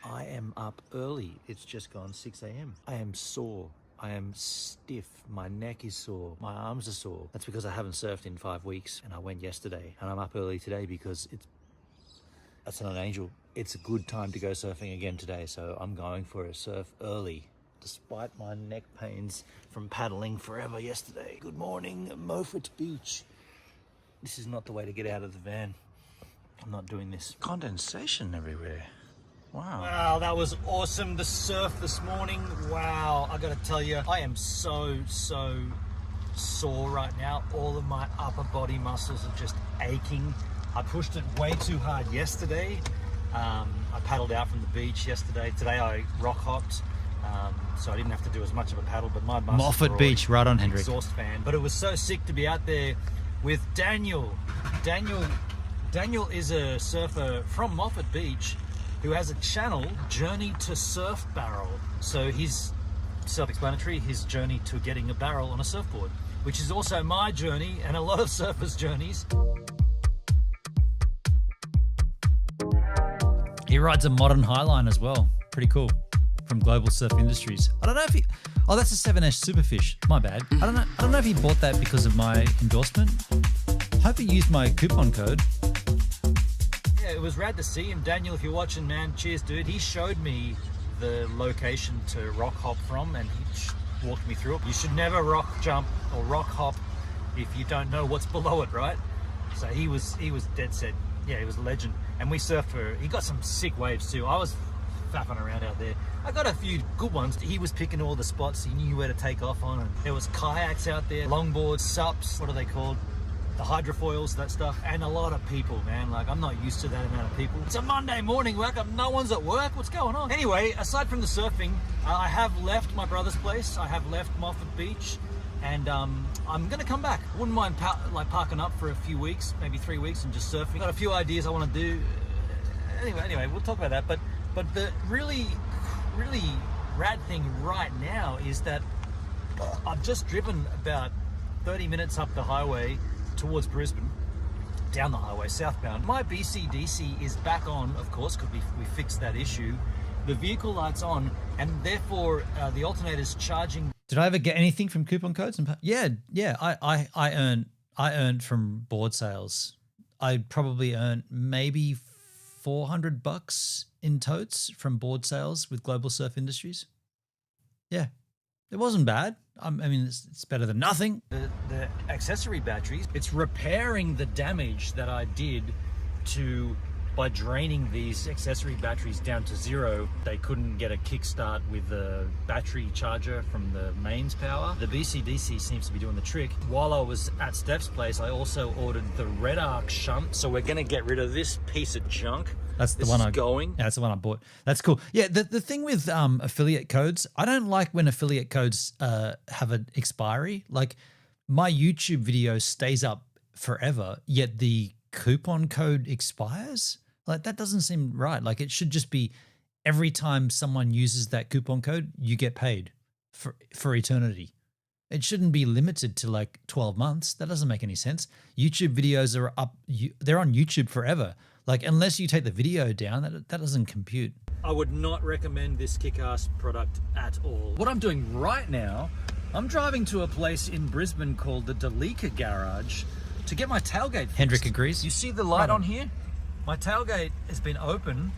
I am up early. It's just gone 6 a.m. I am sore. I am stiff. My neck is sore. My arms are sore. That's because I haven't surfed in 5 weeks, and I went yesterday. And I'm up early today because that's not an angel. It's a good time to go surfing again today, so I'm going for a surf early, despite my neck pains from paddling forever yesterday. Good morning, Moffat Beach. This is not the way to get out of the van. I'm not doing this. Condensation everywhere. Wow. Wow, that was awesome. The surf this morning. Wow, I gotta tell you, I am so sore right now. All of my upper body muscles are just aching. I pushed it way too hard yesterday. I paddled out from the beach yesterday. Today I rock hopped, so I didn't have to do as much of a paddle, but my muscles Moffat Beach, right on, Hendrik. Exhaust fan. But it was so sick to be out there with Daniel. Daniel is a surfer from Moffat Beach who has a channel, Journey to Surf Barrel. So he's self-explanatory, his journey to getting a barrel on a surfboard, which is also my journey and a lot of surfers' journeys. He rides a modern Highline as well. Pretty cool. From Global Surf Industries. I don't know if he... Oh, that's a 7S Superfish. My bad. I don't know if he bought that because of my endorsement. Hope he used my coupon code. Yeah, it was rad to see him. Daniel, if you're watching, man, cheers, dude. He showed me the location to rock hop from, and he walked me through it. You should never rock jump or rock hop if you don't know what's below it, right? So he was dead set. Yeah, he was a legend. And we surfed he got some sick waves too. I was faffing around out there. I got a few good ones. He was picking all the spots. He knew where to take off on. And there was kayaks out there, longboards, sups, what are they called? The hydrofoils, that stuff. And a lot of people, man. Like, I'm not used to that amount of people. It's a Monday morning, no one's at work. What's going on? Anyway, aside from the surfing, I have left my brother's place. I have left Moffat Beach. And I'm gonna come back. I wouldn't mind parking up for a few weeks, maybe 3 weeks, and just surfing. Got a few ideas I want to do. Anyway, we'll talk about that. But the really rad thing right now is that I've just driven about 30 minutes up the highway towards Brisbane, down the highway southbound. My BCDC is back on, of course, because we fixed that issue. The vehicle light's on, and therefore the alternator's charging. Did I ever get anything from coupon codes? Yeah. I earned from board sales. I probably earned maybe $400 in totes from board sales with Global Surf Industries. Yeah, it wasn't bad. I mean, it's better than nothing. The accessory batteries, it's repairing the damage that I did to by draining these accessory batteries down to zero, they couldn't get a kickstart with the battery charger from the mains power. The BCDC seems to be doing the trick. While I was at Steph's place, I also ordered the Red Arc shunt. So we're gonna get rid of this piece of junk. That's the This one is I going. Yeah, that's the one I bought. That's cool. Yeah, the thing with affiliate codes, I don't like when affiliate codes have an expiry. Like my YouTube video stays up forever, yet the coupon code expires. Like that doesn't seem right. Like it should just be every time someone uses that coupon code, you get paid for eternity. It shouldn't be limited to like 12 months. That doesn't make any sense. YouTube videos are up, they're on YouTube forever. Like unless you take the video down, that doesn't compute. I would not recommend this kick-ass product at all. What I'm doing right now, I'm driving to a place in Brisbane called the Delika Garage to get my tailgate fixed. Hendrik agrees. You see the light on here? My tailgate has been open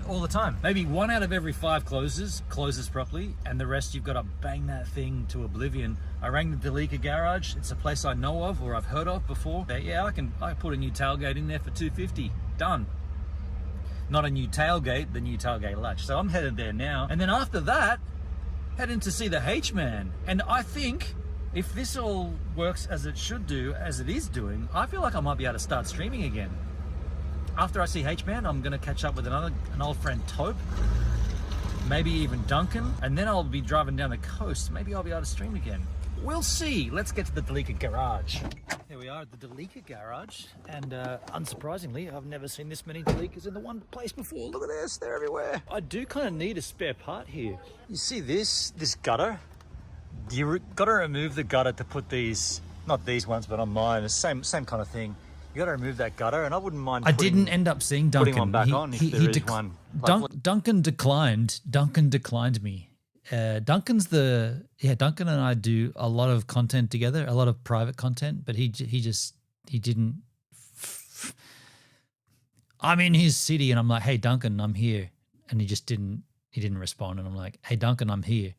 all the time. Maybe 1 out of every 5 closes properly, and the rest you've got to bang that thing to oblivion. I rang the Delika Garage. It's a place I know of or I've heard of before. But yeah, I put a new tailgate in there for $250. Done. Not a new tailgate, the new tailgate latch. So I'm headed there now. And then after that, heading to see the H-Man. And I think if this all works as it should do, as it is doing, I feel like I might be able to start streaming again. After I see H-Man, I'm going to catch up with an old friend, Taupe, maybe even Duncan, and then I'll be driving down the coast. Maybe I'll be able to stream again. We'll see. Let's get to the Delika Garage. Here we are at the Delika Garage, and unsurprisingly, I've never seen this many Delikas in the one place before. Look at this, they're everywhere. I do kind of need a spare part here. You see this gutter? You got to remove the gutter to put these, not these ones, but on mine, the same kind of thing. You got to remove that gutter, and I wouldn't mind. I didn't end up seeing Duncan. Putting one back on if there is one. Duncan declined. Duncan declined me. Duncan and I do a lot of content together, a lot of private content, but he didn't. I'm in his city, and I'm like, hey Duncan, I'm here, and he didn't respond, and I'm like, hey Duncan, I'm here,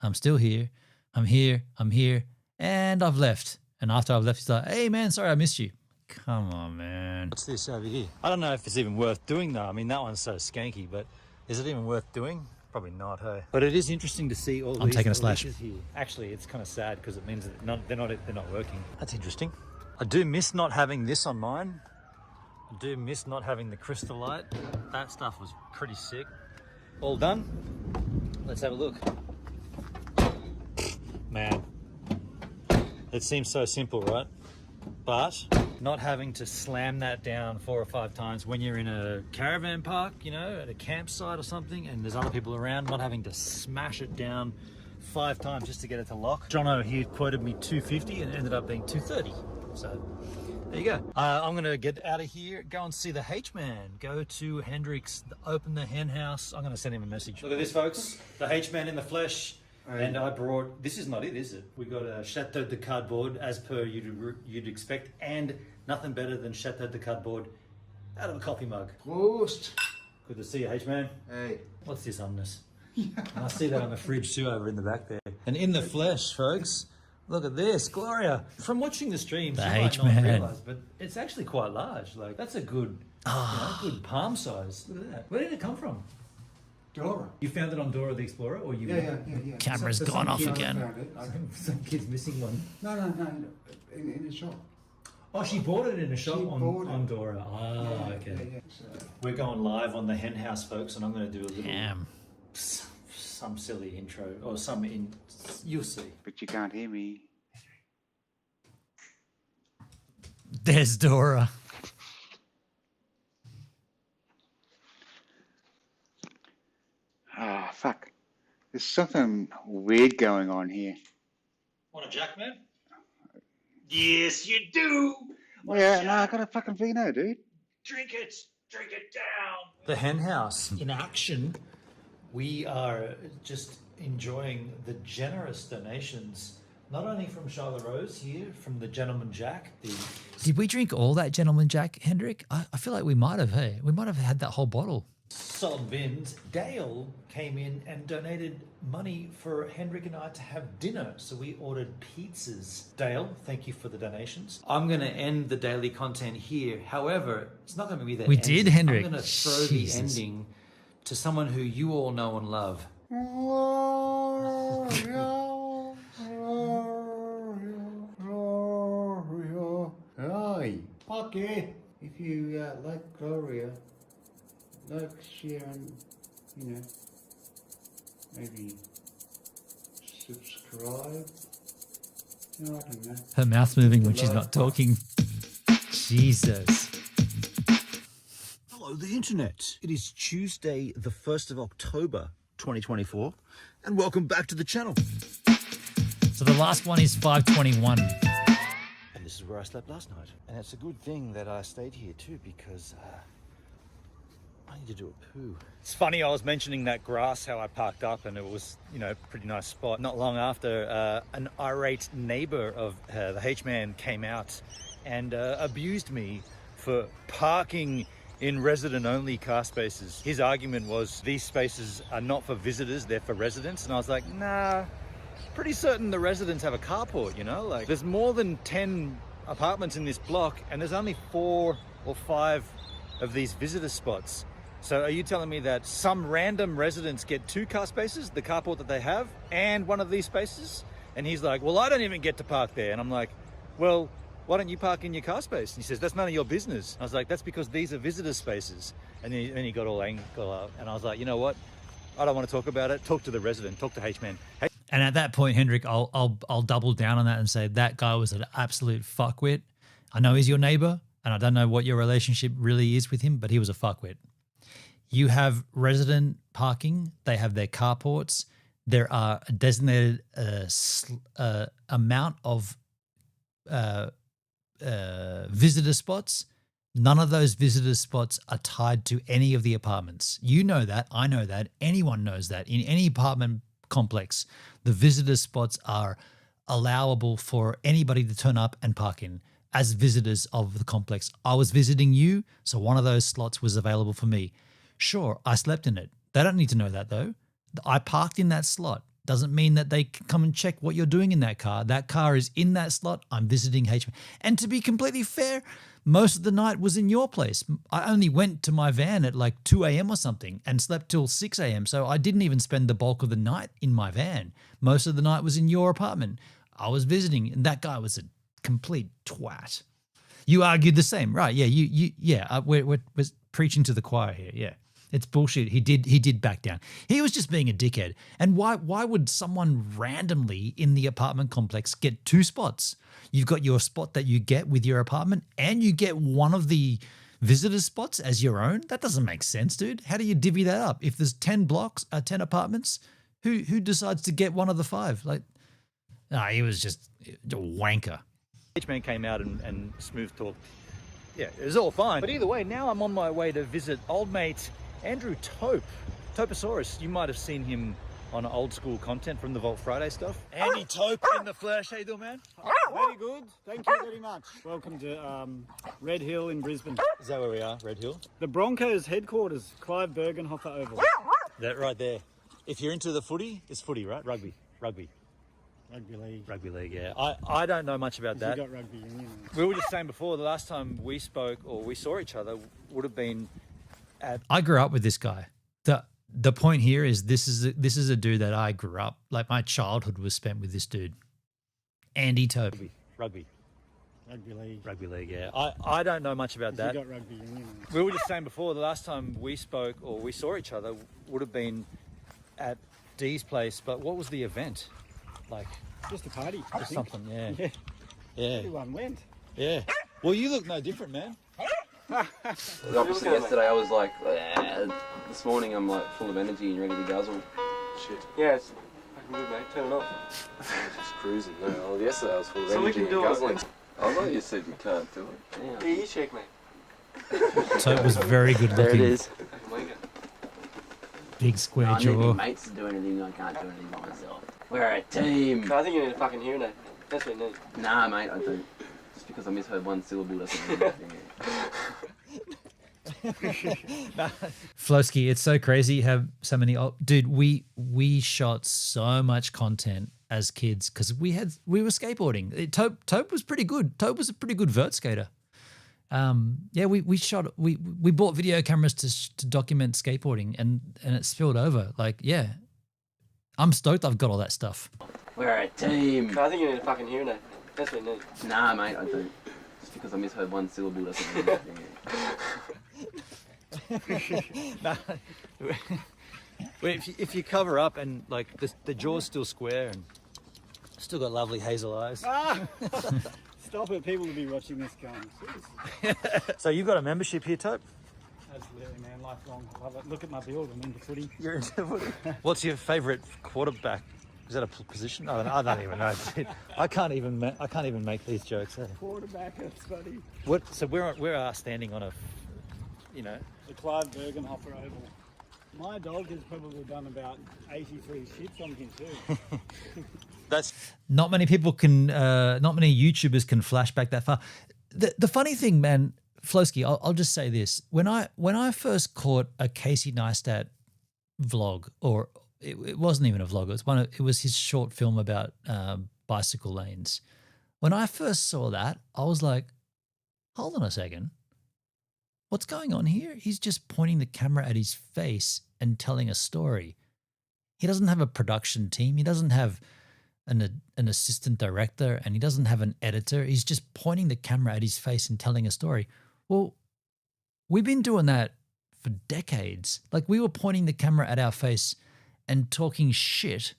I'm still here, I'm here, and I've left. And after I've left, he's like, hey man, sorry I missed you. Come on, man. What's this over here? I don't know if it's even worth doing though. I mean, that one's so skanky, but is it even worth doing? Probably not, hey. But it is interesting to see all these taking a slash here. Actually, it's kind of sad because it means that they're not working. That's interesting. I do miss not having this on mine. I do miss not having the crystal light. That stuff was pretty sick. All done. Let's have a look. Man, it seems so simple, right? But not having to slam that down 4 or 5 times when you're in a caravan park, you know, at a campsite or something, and there's other people around, not having to smash it down 5 times just to get it to lock. Jono here quoted me $250 and it ended up being $230. So there you go. I'm gonna get out of here, go and see the H-Man, go to Hendrik's, open the hen house. I'm gonna send him a message. Look at this, folks, the H-Man in the flesh. And I brought, this is not it, is it? We got a Chateau de Cardboard, as per you'd expect, and nothing better than Chateau de Cardboard out of a coffee mug. Prost. Good to see you, H-Man. Hey. What's this umness? I see that on the fridge too, over in the back there. And in the flesh, folks, look at this, Gloria. From watching the streams, you might not realize, but it's actually quite large. Like, that's a good, good palm size. Look at that. Where did it come from? Dora. You found it on Dora the Explorer, or you? Yeah. Camera's gone off again. Some kid's missing one. No, in the shop. Oh, she bought it in a shop on Dora. Ah, okay. So, we're going live on the hen house, folks, and I'm going to do a little some silly intro or you'll see. But you can't hear me. There's Dora. Ah, fuck. There's something weird going on here. Want a Jack, man? Yes, you do. Yeah, no, I got a fucking vino, dude. Drink it down. The hen house in action. We are just enjoying the generous donations, not only from Charlotte Rose here, from the Gentleman Jack. Did we drink all that Gentleman Jack, Hendrik? I feel like we might have, hey? We might have had that whole bottle. Solid Bins, Dale came in and donated money for Hendrik and I to have dinner. So we ordered pizzas. Dale, thank you for the donations. I'm going to end the daily content here. However, it's not going to be that We did, Hendrik. I'm going to throw Jesus. the ending to someone who you all know and love. Hi, Pocky. If you like Gloria, like, share, and, you know, maybe subscribe. You know, I don't know. Her mouth's moving when she's not talking. Jesus. Hello, the internet. It is Tuesday, the 1st of October, 2024, and welcome back to the channel. So the last one is 5:21. And this is where I slept last night. And it's a good thing that I stayed here too, because I need to do a poo. It's funny, I was mentioning that grass, how I parked up, and it was, you know, a pretty nice spot. Not long after, an irate neighbor of the H-man came out and abused me for parking in resident-only car spaces. His argument was these spaces are not for visitors, they're for residents. And I was like, nah, pretty certain the residents have a carport, you know? Like, there's more than 10 apartments in this block, and there's only 4 or 5 of these visitor spots. So are you telling me that some random residents get 2 car spaces, the carport that they have, and one of these spaces? And he's like, well, I don't even get to park there. And I'm like, well, why don't you park in your car space? And he says, that's none of your business. I was like, that's because these are visitor spaces. And then he got all angry, and I was like, you know what? I don't want to talk about it. Talk to the resident, talk to H-Man. And at that point, Hendrik, I'll double down on that and say that guy was an absolute fuckwit. I know he's your neighbor, and I don't know what your relationship really is with him, but he was a fuckwit. You have resident parking. They have their carports. There are a designated amount of visitor spots. None of those visitor spots are tied to any of the apartments. You know that. I know that. Anyone knows that. In any apartment complex, the visitor spots are allowable for anybody to turn up and park in as visitors of the complex. I was visiting you, so one of those slots was available for me. Sure, I slept in it. They don't need to know that though. I parked in that slot. Doesn't mean that they can come and check what you're doing in that car. That car is in that slot. I'm visiting H-Man. And to be completely fair, most of the night was in your place. I only went to my van at like 2 a.m. or something and slept till 6 a.m. So I didn't even spend the bulk of the night in my van. Most of the night was in your apartment. I was visiting, and that guy was a complete twat. You argued the same, right? Yeah, we're preaching to the choir here. Yeah. It's bullshit. He did back down. He was just being a dickhead. And why would someone randomly in the apartment complex get 2 spots? You've got your spot that you get with your apartment, and you get one of the visitor spots as your own? That doesn't make sense, dude. How do you divvy that up? If there's 10 apartments, who decides to get one of the 5? Like, he was just a wanker. H-Man came out and smooth talked. Yeah, it was all fine. But either way, now I'm on my way to visit old mate Andrew Tope. Toposaurus, you might have seen him on old school content from the Vault Friday stuff. Andy Tope in the flesh. How you doing, man? Very good. Thank you very much. Welcome to Red Hill in Brisbane. Is that where we are, Red Hill? The Broncos headquarters, Clive Bergenhofer Oval. That right there. If you're into the footy, it's footy, right? Rugby. Rugby league, yeah. I don't know much about that. You got rugby union. We were just saying before, the last time we spoke or we saw each other would have been at... I grew up with this guy. The point here is this is a dude that I grew up, like my childhood was spent with this dude. Andy Tope. Rugby league, yeah. I don't know much about that. You got rugby union. We were just saying before, the last time we spoke or we saw each other would have been at Dee's place, but what was the event? Like, just a party. Just something, yeah. Everyone went. Yeah. Well, you look no different, man. The opposite yesterday, I was like, this morning I'm like full of energy and ready to guzzle. Shit. Yeah, it's fucking good, mate. Turn it off. Just cruising. No, well, yesterday I was full of energy and guzzling. I thought you said you can't do it. Yeah, you check, mate. Tope was very good looking. There it is. Big square I need jaw. my mates to do anything. I can't do anything by myself. We're a team. I think you need a fucking hearing aid. That's what you need. Nah, mate, I don't. Just because I misheard one syllable doesn't mean anything. Flowski, it's so crazy you have so many. Dude, we shot so much content as kids because we were skateboarding. Tope was pretty good. Tope was a pretty good vert skater. Yeah, we bought video cameras to document skateboarding, and it spilled over. Like, yeah, I'm stoked I've got all that stuff. We're a team. I think you need a fucking hearing aid. That's what you need. Nah, mate, I don't. Just because I misheard one syllable doesn't mean anything. No. If you cover up and like the jaw's still square and still got lovely hazel eyes. Ah! Stop it, people will be watching this going. So you've got a membership here, Tope? Absolutely, man, lifelong. I love it. Look at my build, I'm into footy. You're into footy. What's your favourite quarterback? Is that a position? I don't even know. I can't even make these jokes. Eh? Quarterback, that's funny. What? So we're standing on a, you know, The Clive Bergenhofer Oval. My dog has probably done about 83 shits on him too. That's not many people can, not many YouTubers can flash back that far. The funny thing, man, Flowski, I'll just say this: when I first caught a Casey Neistat vlog, or it wasn't even a vlog, it was his short film about bicycle lanes. When I first saw that, I was like, hold on a second. What's going on here? He's just pointing the camera at his face and telling a story. He doesn't have a production team. He doesn't have an assistant director, and he doesn't have an editor. He's just pointing the camera at his face and telling a story. Well, we've been doing that for decades. Like, we were pointing the camera at our face and talking shit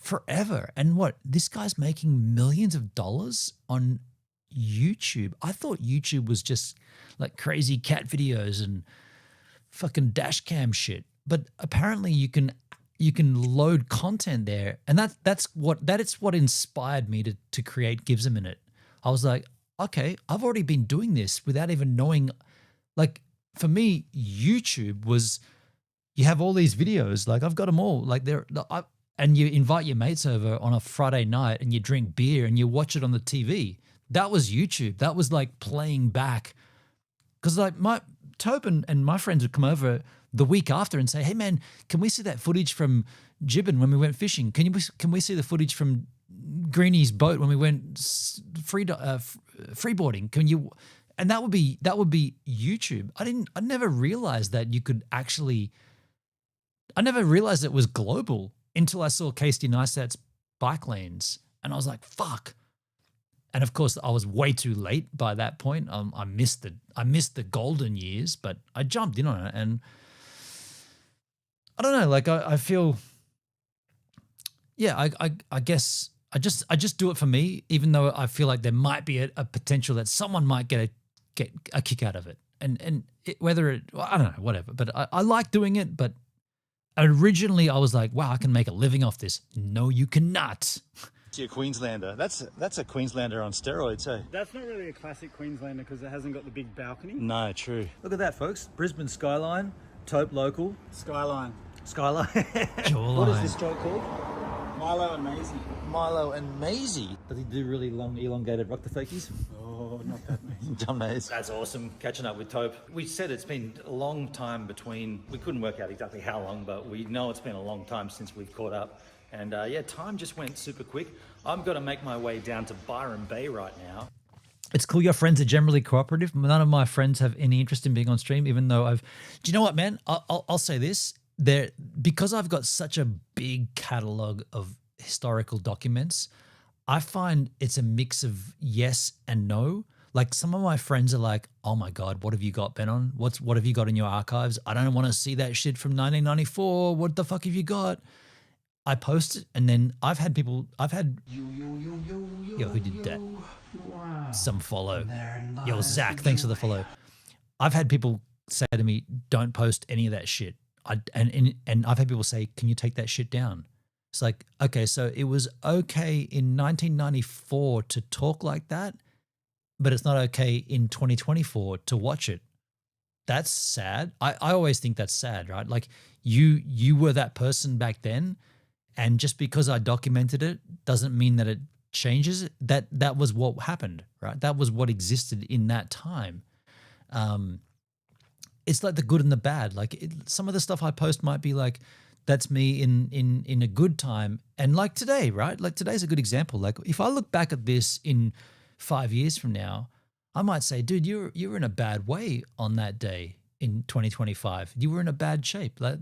forever. And what? This guy's making millions of dollars on YouTube. I thought YouTube was just like crazy cat videos and fucking dash cam shit. But apparently you can load content there, and that's what inspired me to create Gives a Minute. I was like, okay, I've already been doing this without even knowing. Like, for me, YouTube was, you have all these videos, like I've got them all, like and you invite your mates over on a Friday night and you drink beer and you watch it on the TV. That was YouTube. That was like playing back, because like my Tope and my friends would come over the week after and say, hey man, can we see that footage from Gibbon when we went fishing? Can we see the footage from Greenie's boat when we went freeboarding? Can you? And that would be YouTube. I never realized that you could actually. I never realized it was global until I saw Casey Neistat's bike lanes, and I was like, fuck. And of course, I was way too late by that point. I missed the golden years, but I jumped in on it, and I don't know. Like I feel, yeah. I guess I just do it for me, even though I feel like there might be a potential that someone might get a kick out of it, and whether it, I don't know, whatever. But I like doing it. But originally, I was like, wow, I can make a living off this. No, you cannot. You're a Queenslander. That's a Queenslander on steroids, eh? That's not really a classic Queenslander because it hasn't got the big balcony. No, true. Look at that, folks. Brisbane skyline, Tope local. Skyline. What is this joke called? Milo and Maisie. Milo and Maisie. Does he do really long, elongated rock the fakies? Oh, not that Maisie. John Mays. That's awesome. Catching up with Tope. We said it's been a long time between, we couldn't work out exactly how long, but we know it's been a long time since we've caught up. And yeah, time just went super quick. I'm going to make my way down to Byron Bay right now. It's cool. Your friends are generally cooperative. None of my friends have any interest in being on stream, even though do you know what, man? I'll say this. Because I've got such a big catalog of historical documents, I find it's a mix of yes and no. Like, some of my friends are like, oh my God, what have you got, Benon? What have you got in your archives? I don't want to see that shit from 1994. What the fuck have you got? I post it, and then I've had yo, who did that? Wow. Some follow. Yo, Zach, thanks for the follow. I've had people say to me, don't post any of that shit. And I've had people say, can you take that shit down? It's like, okay, so it was okay in 1994 to talk like that, but it's not okay in 2024 to watch it. That's sad. I always think that's sad, right? Like, you were that person back then, and just because I documented it doesn't mean that it changes it. That was what happened, right? That was what existed in that time. it's like the good and the bad. Like some of the stuff I post might be like, that's me in a good time. And like today, right? Like today's a good example. Like if I look back at this in 5 years from now, I might say, dude, you were in a bad way on that day in 2025. You were in a bad shape. Like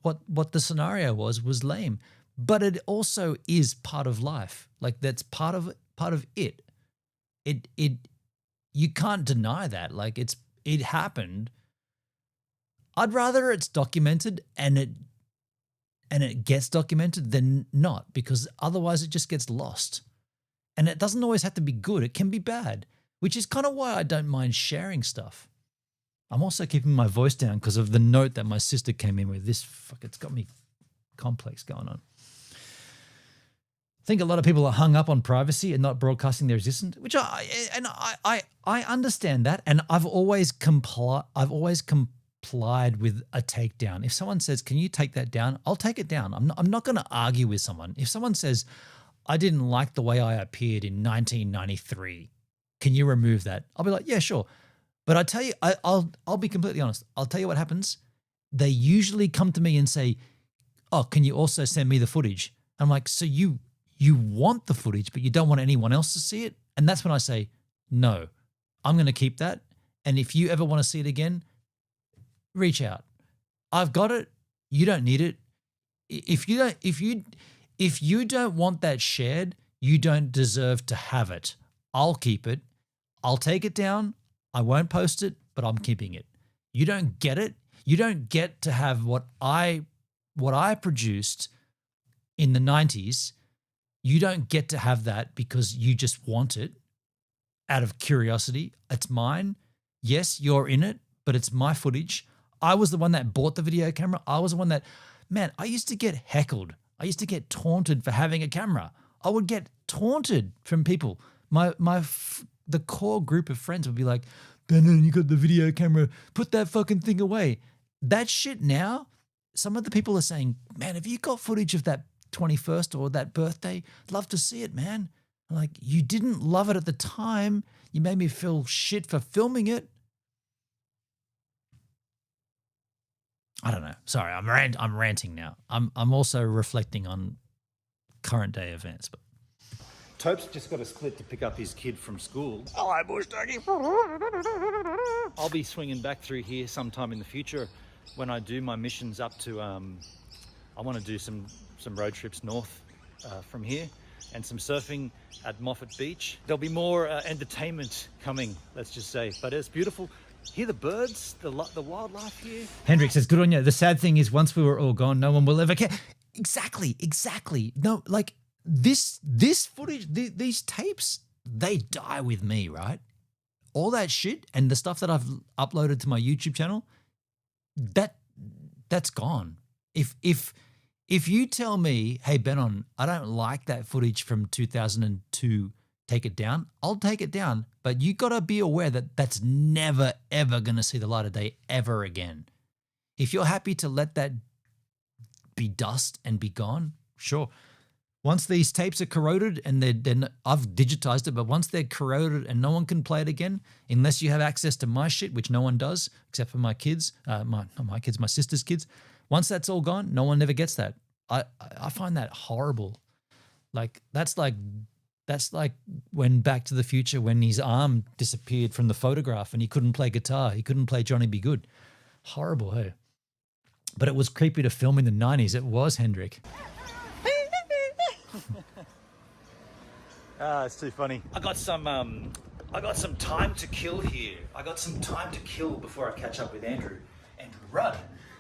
what the scenario was lame. But it also is part of life. Like that's part of it. It you can't deny that. Like it happened. I'd rather it's documented and it gets documented than not, because otherwise it just gets lost. And it doesn't always have to be good. It can be bad, which is kind of why I don't mind sharing stuff. I'm also keeping my voice down because of the note that my sister came in with. It's got me complex going on. I think a lot of people are hung up on privacy and not broadcasting their existence, which I understand that, and I've always complied with a takedown. If someone says, "Can you take that down?" I'll take it down. I'm not going to argue with someone. If someone says, "I didn't like the way I appeared in 1993. Can you remove that?" I'll be like, "Yeah, sure." But I tell you, I'll be completely honest. I'll tell you what happens. They usually come to me and say, "Oh, can you also send me the footage?" I'm like, "So you want the footage, but you don't want anyone else to see it?" And that's when I say, "No, I'm going to keep that. And if you ever want to see it again, reach out. I've got it. You don't need it. If you don't want that shared, you don't deserve to have it. I'll keep it. I'll take it down. I won't post it, but I'm keeping it. You don't get it. You don't get to have what I produced in the 90s. You don't get to have that because you just want it out of curiosity. It's mine. Yes, you're in it, but it's my footage. I was the one that bought the video camera. I was the one that, man, I used to get heckled. I used to get taunted for having a camera. I would get taunted from people. The core group of friends would be like, "Benon, you got the video camera. Put that fucking thing away." That shit now, some of the people are saying, "Man, have you got footage of that 21st or that birthday? Love to see it, man." I'm like, you didn't love it at the time. You made me feel shit for filming it. I don't know. Sorry, I'm ranting now. I'm also reflecting on current day events. But Tope's just got a split to pick up his kid from school. Hello, Bush Doggy. I'll be swinging back through here sometime in the future when I do my missions up to, I want to do some road trips north from here and some surfing at Moffat Beach. There'll be more entertainment coming, let's just say, but it's beautiful. Hear the birds, the wildlife here. Hendrik says, "Good on you. The sad thing is once we were all gone, no one will ever care." Exactly. No, like this footage, these tapes, they die with me, right? All that shit and the stuff that I've uploaded to my YouTube channel, that's gone. If you tell me, "Hey, Benon, I don't like that footage from 2002, take it down," I'll take it down. But you got to be aware that that's never, ever going to see the light of day ever again. If you're happy to let that be dust and be gone, sure. Once these tapes are corroded and I've digitized it, but once they're corroded and no one can play it again, unless you have access to my shit, which no one does, except for my kids, my sister's kids. Once that's all gone, no one ever gets that. I find that horrible. Like that's like when Back to the Future, when his arm disappeared from the photograph and he couldn't play guitar, he couldn't play Johnny Be Good. Horrible, hey? But it was creepy to film in the 90s. It was, Hendrik. It's too funny. I got some time to kill here. I got some time to kill before I catch up with Andrew Rudd,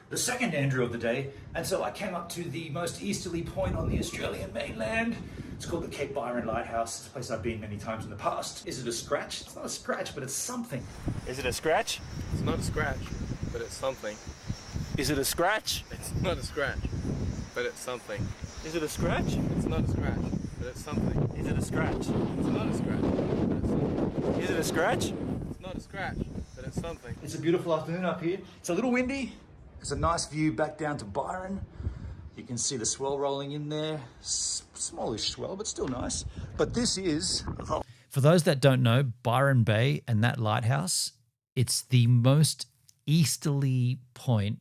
the second Andrew of the day. And so I came up to the most easterly point on the Australian mainland. It's called the Cape Byron Lighthouse. It's a place I've been many times in the past. Is it a scratch? It's not a scratch, but it's something. Is it a scratch? It's not a scratch, but it's something. Is it a scratch? It's not a scratch, but it's something. Is it a scratch? It's not a scratch, but it's something. Is it a scratch? It's not a scratch, but it's something. Is it a scratch? It's not a scratch, but it's something. It's a beautiful afternoon up here. It's a little windy. It's a nice view back down to Byron. You can see the swell rolling in there. Smallish swell, but still nice. But this is... For those that don't know, Byron Bay and that lighthouse, it's the most easterly point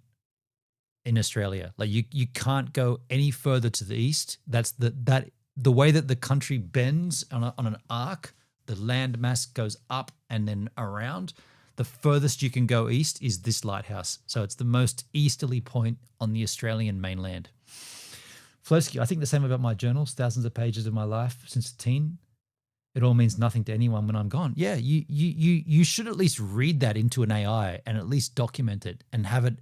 in Australia. Like you can't go any further to the east. That's the way that the country bends on an arc. The land mass goes up and then around. The furthest you can go east is this lighthouse. So it's the most easterly point on the Australian mainland. Flosky, I think the same about my journals, thousands of pages of my life since a teen. It all means nothing to anyone when I'm gone. Yeah, you should at least read that into an AI and at least document it and have it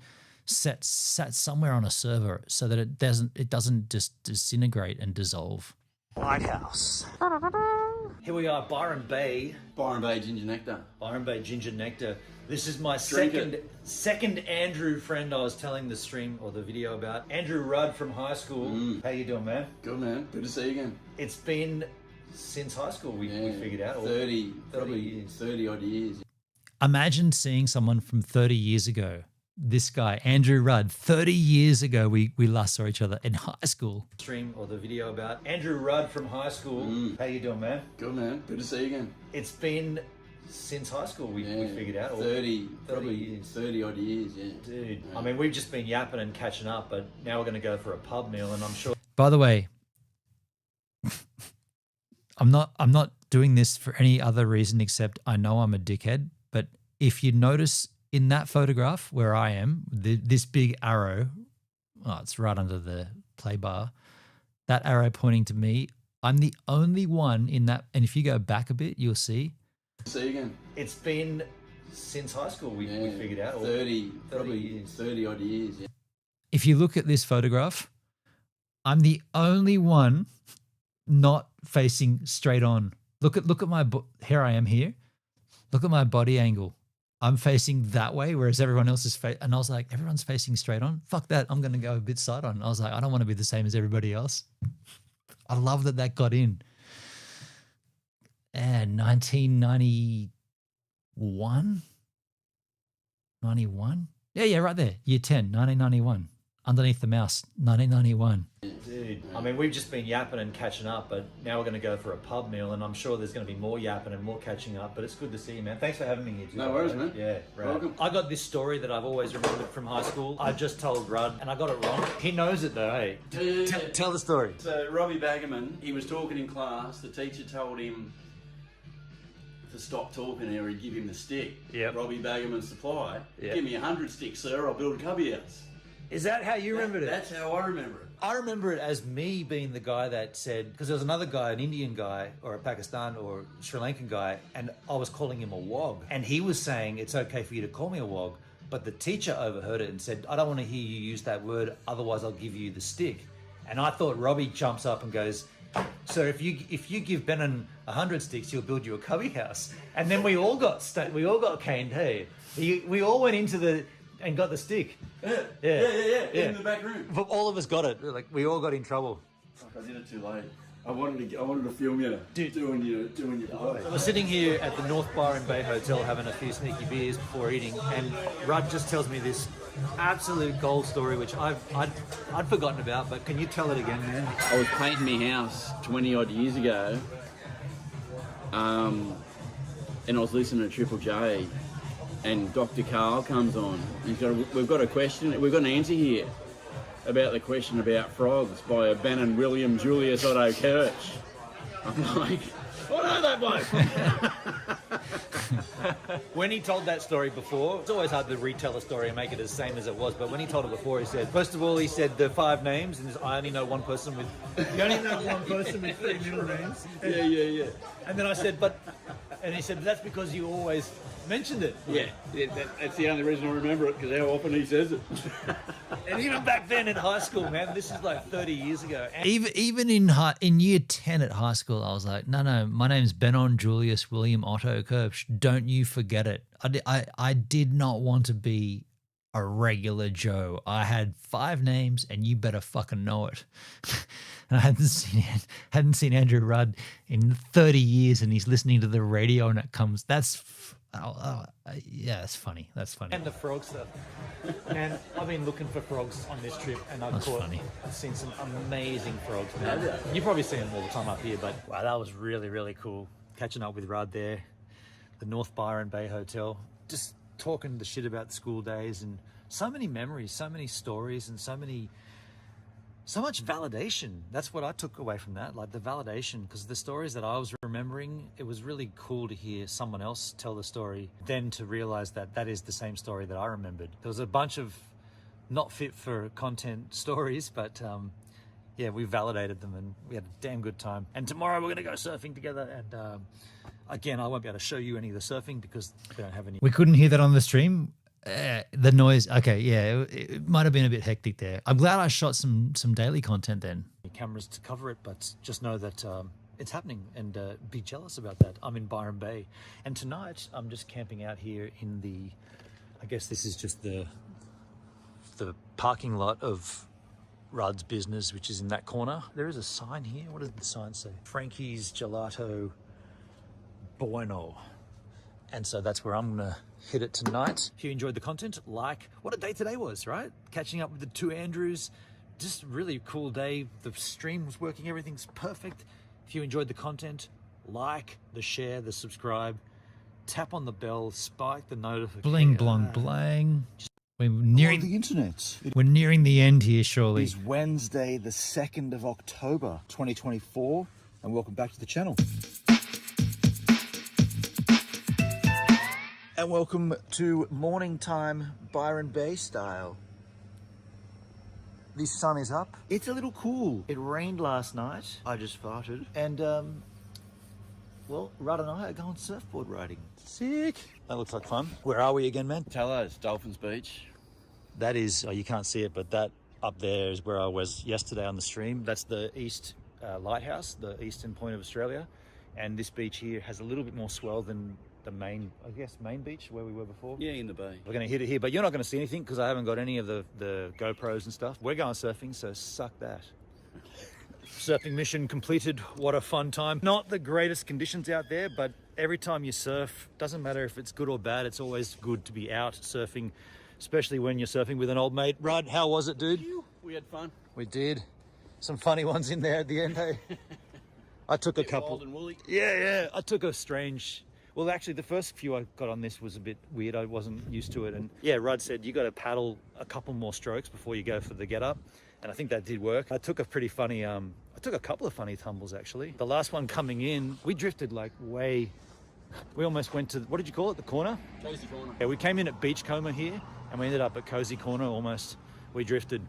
sat somewhere on a server so that it doesn't just disintegrate and dissolve. Lighthouse. Here we are, Byron Bay. Byron Bay Ginger Nectar. Byron Bay Ginger Nectar. This is my Drink second Andrew friend I was telling the stream or the video about. Andrew Rudd from high school. How you doing, man? Good, man. Good to see you again. It's been since high school we figured out. 30 years. 30 odd years. Imagine seeing someone from 30 years ago. This guy, Andrew Rudd, 30 years ago, we last saw each other in high school. Stream or the video about Andrew Rudd from high school. How you doing, man? Good, man. Good to see you again. It's been since high school we figured out. 30 years. 30 odd years, yeah. Dude, I mean, we've just been yapping and catching up, but now we're going to go for a pub meal, and I'm sure. By the way, I'm not doing this for any other reason except I know I'm a dickhead. But if you notice in that photograph where I am, this big arrow, it's right under the play bar, that arrow pointing to me, I'm the only one in that. And if you go back a bit, you'll see. See you again. It's been since high school we figured out. 30 years. 30 odd years, yeah. If you look at this photograph, I'm the only one not facing straight on. Look at my here I am here. Look at my body angle. I'm facing that way, whereas everyone else is and I was like, everyone's facing straight on. Fuck that. I'm going to go a bit side on. I was like, I don't want to be the same as everybody else. I love that got in. And 1991? 91? Yeah, right there. Year 10, 1991. Underneath the mouse, 1991. Dude, I mean, we've just been yapping and catching up, but now we're going to go for a pub meal, and I'm sure there's going to be more yapping and more catching up, but it's good to see you, man. Thanks for having me here, too. No worries, man. Yeah, right. Welcome. I got this story that I've always remembered from high school. I just told Rudd, and I got it wrong. He knows it, though, hey? Tell the story. So, Robbie Baggerman, he was talking in class. The teacher told him to stop talking or he'd give him the stick. Yep. Robbie Baggerman's supply. Yep. Give me 100 sticks, sir. I'll build a cubby house. Is that how you remembered it? That's how I remember it. I remember it as me being the guy that said, because there was another guy, an Indian guy or a Pakistan or Sri Lankan guy, and I was calling him a wog. And he was saying, it's okay for you to call me a wog. But the teacher overheard it and said, I don't want to hear you use that word, otherwise I'll give you the stick. And I thought Robbie jumps up and goes, so if you give Benon 100 sticks, he'll build you a cubby house. And then we all got caned, hey. We all went into and got the stick. Yeah. In the back room. But all of us got it. Like, we all got in trouble. Fuck, I did it too late. I wanted to film you doing your pie. We're sitting here at the North Bar and Bay Hotel having a few sneaky beers before eating, and Rudd just tells me this absolute gold story, which I'd forgotten about, but can you tell it again, man? I was painting my house 20 odd years ago, and I was listening to Triple J, and Dr. Carl comes on. We've got an answer here about the question about frogs by Bannon William Julius Otto Kirch. I'm like, I know that bloke. When he told that story before, it's always hard to retell a story and make it the same as it was, but when he told it before, he said, first of all, he said the 5 names, and I only know one person with... You only know one person with 3 middle names? Yeah. And then I said, and he said, that's because you always mentioned it. Yeah, that's the only reason I remember it, because how often he says it. And even back then in high school, man, this is like 30 years ago. And Even in year 10 at high school, I was like, no, my name's Benon Julius William Otto Kirch. Don't you forget it. I did not want to be a regular Joe. I had 5 names, and you better fucking know it. And I hadn't seen Andrew Rudd in 30 years, and he's listening to the radio, and it comes. That's funny. That's funny. And the frog stuff. And I've been looking for frogs on this trip, and I've seen some amazing frogs, man. You probably see them all the time up here, but wow, that was really, really cool. Catching up with Rudd there, the North Bar and Bay Hotel. Just talking the shit about school days, and so many memories, so many stories, and so much validation. That's what I took away from that, like the validation, because the stories that I was remembering, it was really cool to hear someone else tell the story, then to realize that that is the same story that I remembered. There was a bunch of not fit for content stories, but yeah, we validated them and we had a damn good time. And tomorrow we're gonna go surfing together, and again, I won't be able to show you any of the surfing because we don't have any. We couldn't hear that on the stream. The noise. Okay, yeah, it might have been a bit hectic there. I'm glad I shot some daily content then. Cameras to cover it, but just know that it's happening, and be jealous about that. I'm in Byron Bay, and tonight I'm just camping out here in the, I guess this is just the parking lot of Rudd's business, which is in that corner. There is a sign here. What does the sign say? Frankie's Gelato Bueno. And so that's where I'm gonna hit it tonight. If you enjoyed the content, like, what a day today was, right? Catching up with the two Andrews, just really cool day. The stream was working, everything's perfect. If you enjoyed the content, like, the share, the subscribe, tap on the bell, spike the notification. Bling, blong, blang. We're nearing the internet. We're nearing the end here, surely. It is Wednesday, the 2nd of October, 2024, and welcome back to the channel. And welcome to morning time Byron Bay style. The sun is up. It's a little cool. It rained last night. I just farted. And, well, Rudd and I are going surfboard riding. Sick. That looks like fun. Where are we again, man? Tallows, Dolphins Beach. That is, oh, you can't see it, but that up there is where I was yesterday on the stream. That's the East Lighthouse, the eastern point of Australia. And this beach here has a little bit more swell than the main, I guess, main beach where we were before. Yeah, in the bay. We're going to hit it here, but you're not going to see anything because I haven't got any of the GoPros and stuff. We're going surfing, so suck that. Surfing mission completed. What a fun time. Not the greatest conditions out there, but every time you surf, doesn't matter if it's good or bad, it's always good to be out surfing, especially when you're surfing with an old mate. Rudd, how was it, dude? We had fun. We did. Some funny ones in there at the end, hey? I took a couple. Wild and woolly. Yeah. I took a strange... Well, actually, the first few I got on this was a bit weird. I wasn't used to it. And yeah, Rudd said, you got to paddle a couple more strokes before you go for the get up. And I think that did work. I took a pretty funny, I took a couple of funny tumbles, actually. The last one coming in, we drifted like way, we almost went to, what did you call it? The corner? Cozy Corner. Yeah, we came in at Beachcomber here and we ended up at Cozy Corner almost. We drifted.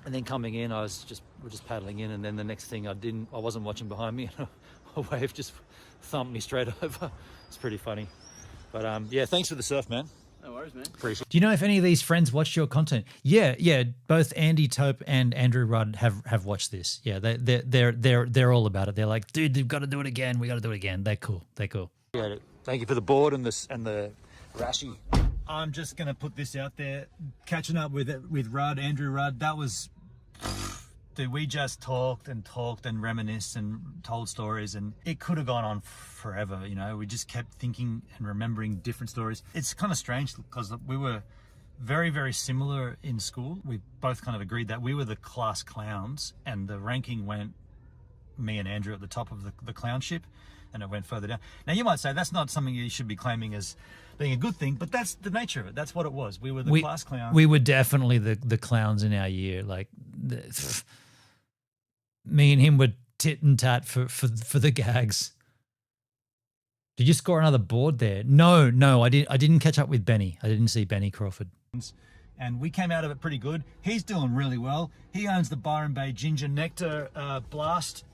And then coming in, we're just paddling in. And then the next thing I wasn't watching behind me. And a wave just thumped me straight over. It's pretty funny. But yeah, thanks for the surf, man. No worries, man. Appreciate it. Do you know if any of these friends watched your content? Yeah. Both Andy Tope and Andrew Rudd have watched this. Yeah, they're all about it. They're like, dude, they've got to do it again. We got to do it again. They're cool. Appreciate it. Thank you for the board and the rashi. I'm just gonna put this out there. Catching up with Rudd, Andrew Rudd. That was. Dude, we just talked and reminisced and told stories, and it could have gone on forever, you know. We just kept thinking and remembering different stories. It's kind of strange because we were very, very similar in school. We both kind of agreed that we were the class clowns, and the ranking went me and Andrew at the top of the clownship, and it went further down. Now, you might say that's not something you should be claiming as being a good thing, but that's the nature of it. That's what it was. We were the class clowns. We were definitely the clowns in our year. Like, me and him were tit and tat for the gags. Did you score another board there? No, I didn't catch up with Benny. I didn't see Benny Crawford. And we came out of it pretty good. He's doing really well. He owns the Byron Bay Ginger Nectar Blast.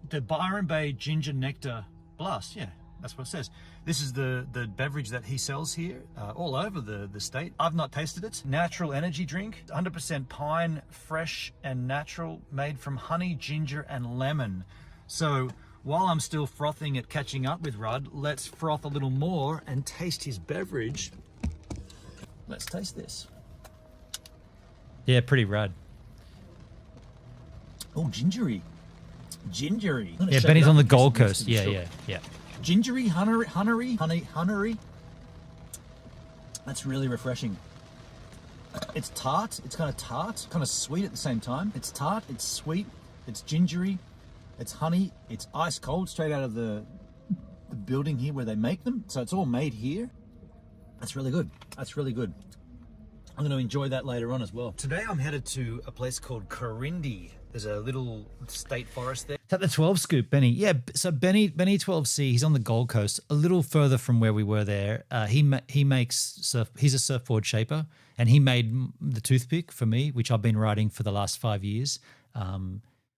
The Byron Bay Ginger Nectar Blast, yeah, that's what it says. This is the beverage that he sells here all over the state. I've not tasted it. Natural energy drink, 100% pine, fresh and natural, made from honey, ginger, and lemon. So while I'm still frothing at catching up with Rudd, let's froth a little more and taste his beverage. Let's taste this. Yeah, pretty rad. Oh, gingery. Yeah, Benny's on the Gold Coast. Yeah. Gingery, honey. That's really refreshing. It's tart. It's kind of tart, kind of sweet at the same time. It's tart, it's sweet, it's gingery, it's honey, it's ice cold, straight out of the building here where they make them. So it's all made here. That's really good. That's really good. I'm going to enjoy that later on as well. Today I'm headed to a place called Corindi. There's a little state forest there. It's at the 12 Scoop, Benny. Yeah, so Benny 12C, he's on the Gold Coast, a little further from where we were there. He makes he's a surfboard shaper, and he made the toothpick for me, which I've been riding for the last 5 years.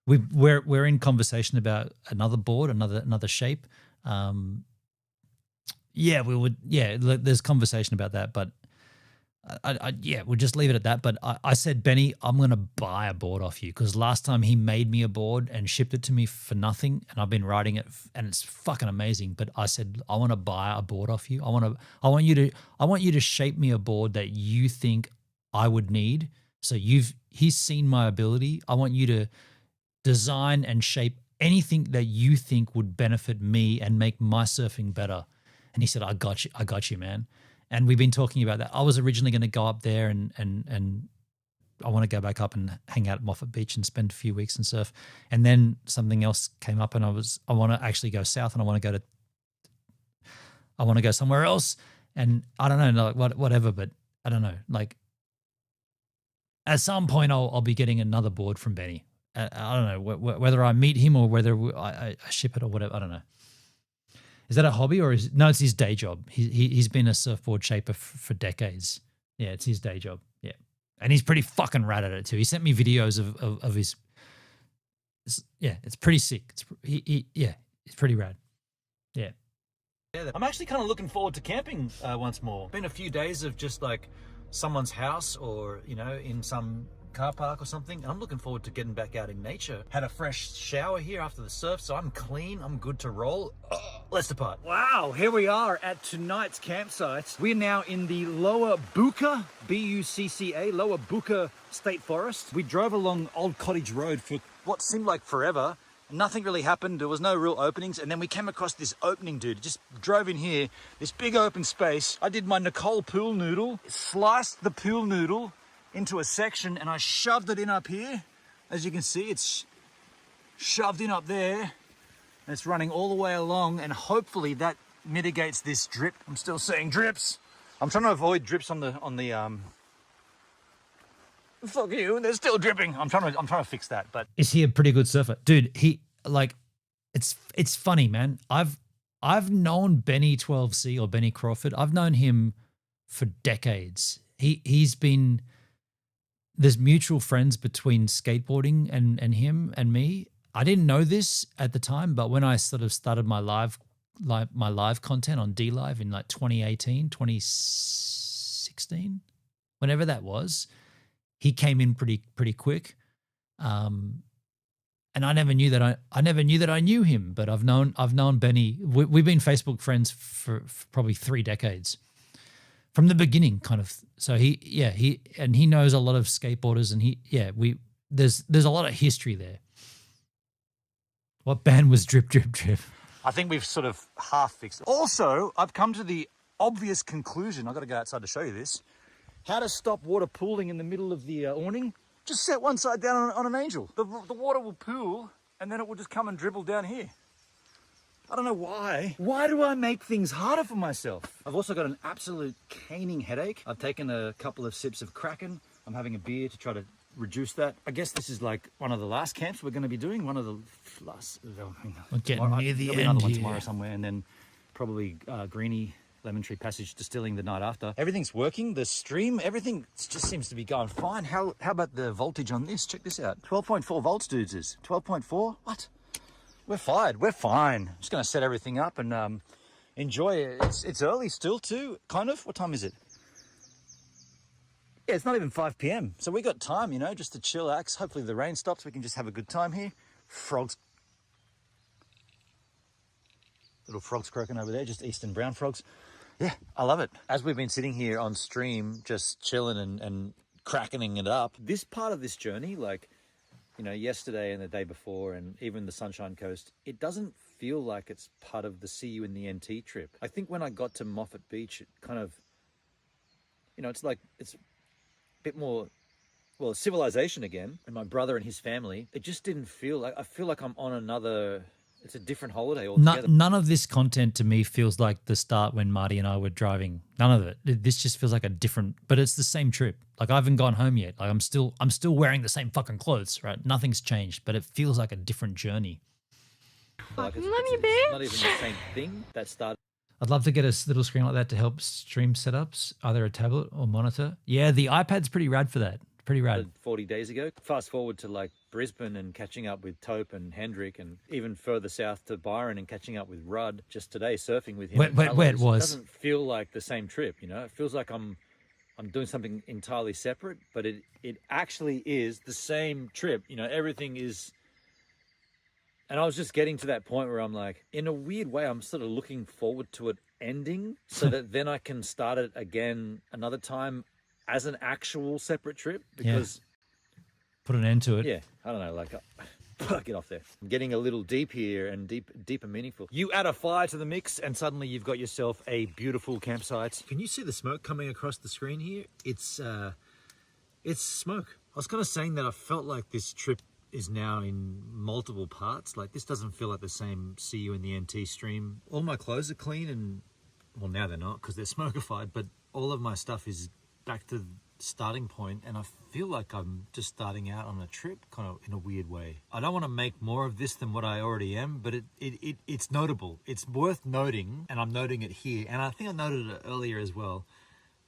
We're in conversation about another board, another shape. There's conversation about that, but we'll just leave it at that. But I said, Benny, I'm going to buy a board off you, because last time he made me a board and shipped it to me for nothing, and I've been riding it and it's fucking amazing. But I said, I want to buy a board off you. I want you to shape me a board that you think I would need. So he's seen my ability. I want you to design and shape anything that you think would benefit me and make my surfing better. And he said, I got you, man. And we've been talking about that. I was originally going to go up there and I want to go back up and hang out at Moffat Beach and spend a few weeks and surf. And then something else came up, and I want to actually go south, and I want to go somewhere else. And I don't know, like whatever, but I don't know. Like at some point I'll be getting another board from Benny. I don't know whether I meet him or whether I ship it or whatever. I don't know. Is that a hobby or no? It's his day job. He's been a surfboard shaper for decades. Yeah, it's his day job. Yeah, and he's pretty fucking rad at it too. He sent me videos of his. It's pretty sick. It's pretty rad. Yeah. I'm actually kind of looking forward to camping once more. Been a few days of just like someone's house or in some car park or something, and I'm looking forward to getting back out in nature. Had a fresh shower here after the surf, so I'm clean, I'm good to roll. Let's depart. Wow, here we are at tonight's campsite. We're now in the Lower Bucca, B-U-C-C-A, Lower Bucca State Forest. We drove along Old Cottage Road for what seemed like forever. Nothing really happened, there was no real openings, and then we came across this opening, dude. Just drove in here, this big open space. I did my Nicole pool noodle, sliced the pool noodle into a section, and I shoved it in up here. As you can see, it's shoved in up there, and it's running all the way along, and hopefully that mitigates this drip. I'm still seeing drips. I'm trying to avoid drips on the fuck you, they're still dripping. I'm trying to fix that. But is he a pretty good surfer? Dude, it's funny, man. I've known Benny 12C or Benny Crawford. I've known him for decades. There's mutual friends between skateboarding and him and me. I didn't know this at the time, but when I sort of started my live content on DLive in like 2018, 2016, whenever that was, he came in pretty quick. And I never knew that I knew him, but I've known Benny. We've been Facebook friends for probably 3 decades. From the beginning, kind of. So he knows a lot of skateboarders, and there's a lot of history there. What band was Drip Drip Drip? I think we've sort of half fixed it. Also, I've come to the obvious conclusion. I've got to go outside to show you this. How to stop water pooling in the middle of the awning? Just set one side down on an angel. The water will pool, and then it will just come and dribble down here. I don't know why. Why do I make things harder for myself? I've also got an absolute caning headache. I've taken a couple of sips of Kraken. I'm having a beer to try to reduce that. I guess this is like one of the last camps we're going to be doing. One of the last. We're getting near the end another one here. tomorrow somewhere, and then probably Greenie Lemon Tree Passage Distilling the night after. Everything's working. The stream, everything just seems to be going fine. How about the voltage on this? Check this out. 12.4 volts, dudes. Is 12.4? What? We're fired. We're fine. Just going to set everything up and enjoy it. It's early still too, kind of. What time is it? Yeah, it's not even 5 p.m. So we got time, just to chillax. Hopefully the rain stops. We can just have a good time here. Frogs. Little frogs croaking over there, just eastern brown frogs. Yeah, I love it. As we've been sitting here on stream, just chilling and crackening it up, this part of this journey, like, yesterday and the day before and even the Sunshine Coast, it doesn't feel like it's part of the See You in the NT trip. I think when I got to Moffat Beach, it kind of, it's like, it's a bit more, civilization again, and my brother and his family. It just didn't feel like, I feel like I'm on another It's a different holiday altogether. None of this content to me feels like the start when Marty and I were driving. None of it. This just feels like a different, but it's the same trip. Like I haven't gone home yet. Like I'm still wearing the same fucking clothes, right? Nothing's changed, but it feels like a different journey. Like it's not even the same thing that started. I'd love to get a little screen like that to help stream setups, either a tablet or monitor. Yeah, the iPad's pretty rad for that. Pretty rad. 40 days ago. Fast forward to like Brisbane and catching up with Tope and Hendrick, and even further south to Byron and catching up with Rudd just today, surfing with him. Where it was. It doesn't feel like the same trip, you know? It feels like I'm doing something entirely separate, but it actually is the same trip. You know, everything is. And I was just getting to that point where I'm like, in a weird way, I'm sort of looking forward to it ending so that then I can start it again another time as an actual separate trip, because put an end to it. Yeah, I don't know, like get off there. I'm getting a little deep here and deep and meaningful. You add a fire to the mix and suddenly you've got yourself a beautiful campsite. Can you see the smoke coming across the screen here? It's smoke. I was kind of saying that I felt like this trip is now in multiple parts. Like this doesn't feel like the same See You in the NT stream. All my clothes are clean and, well, now they're not because they're smokified, but all of my stuff is back to the starting point, and I feel like I'm just starting out on a trip kind of in a weird way. I don't want to make more of this than what I already am, but it's notable. It's worth noting, and I'm noting it here, and I think I noted it earlier as well.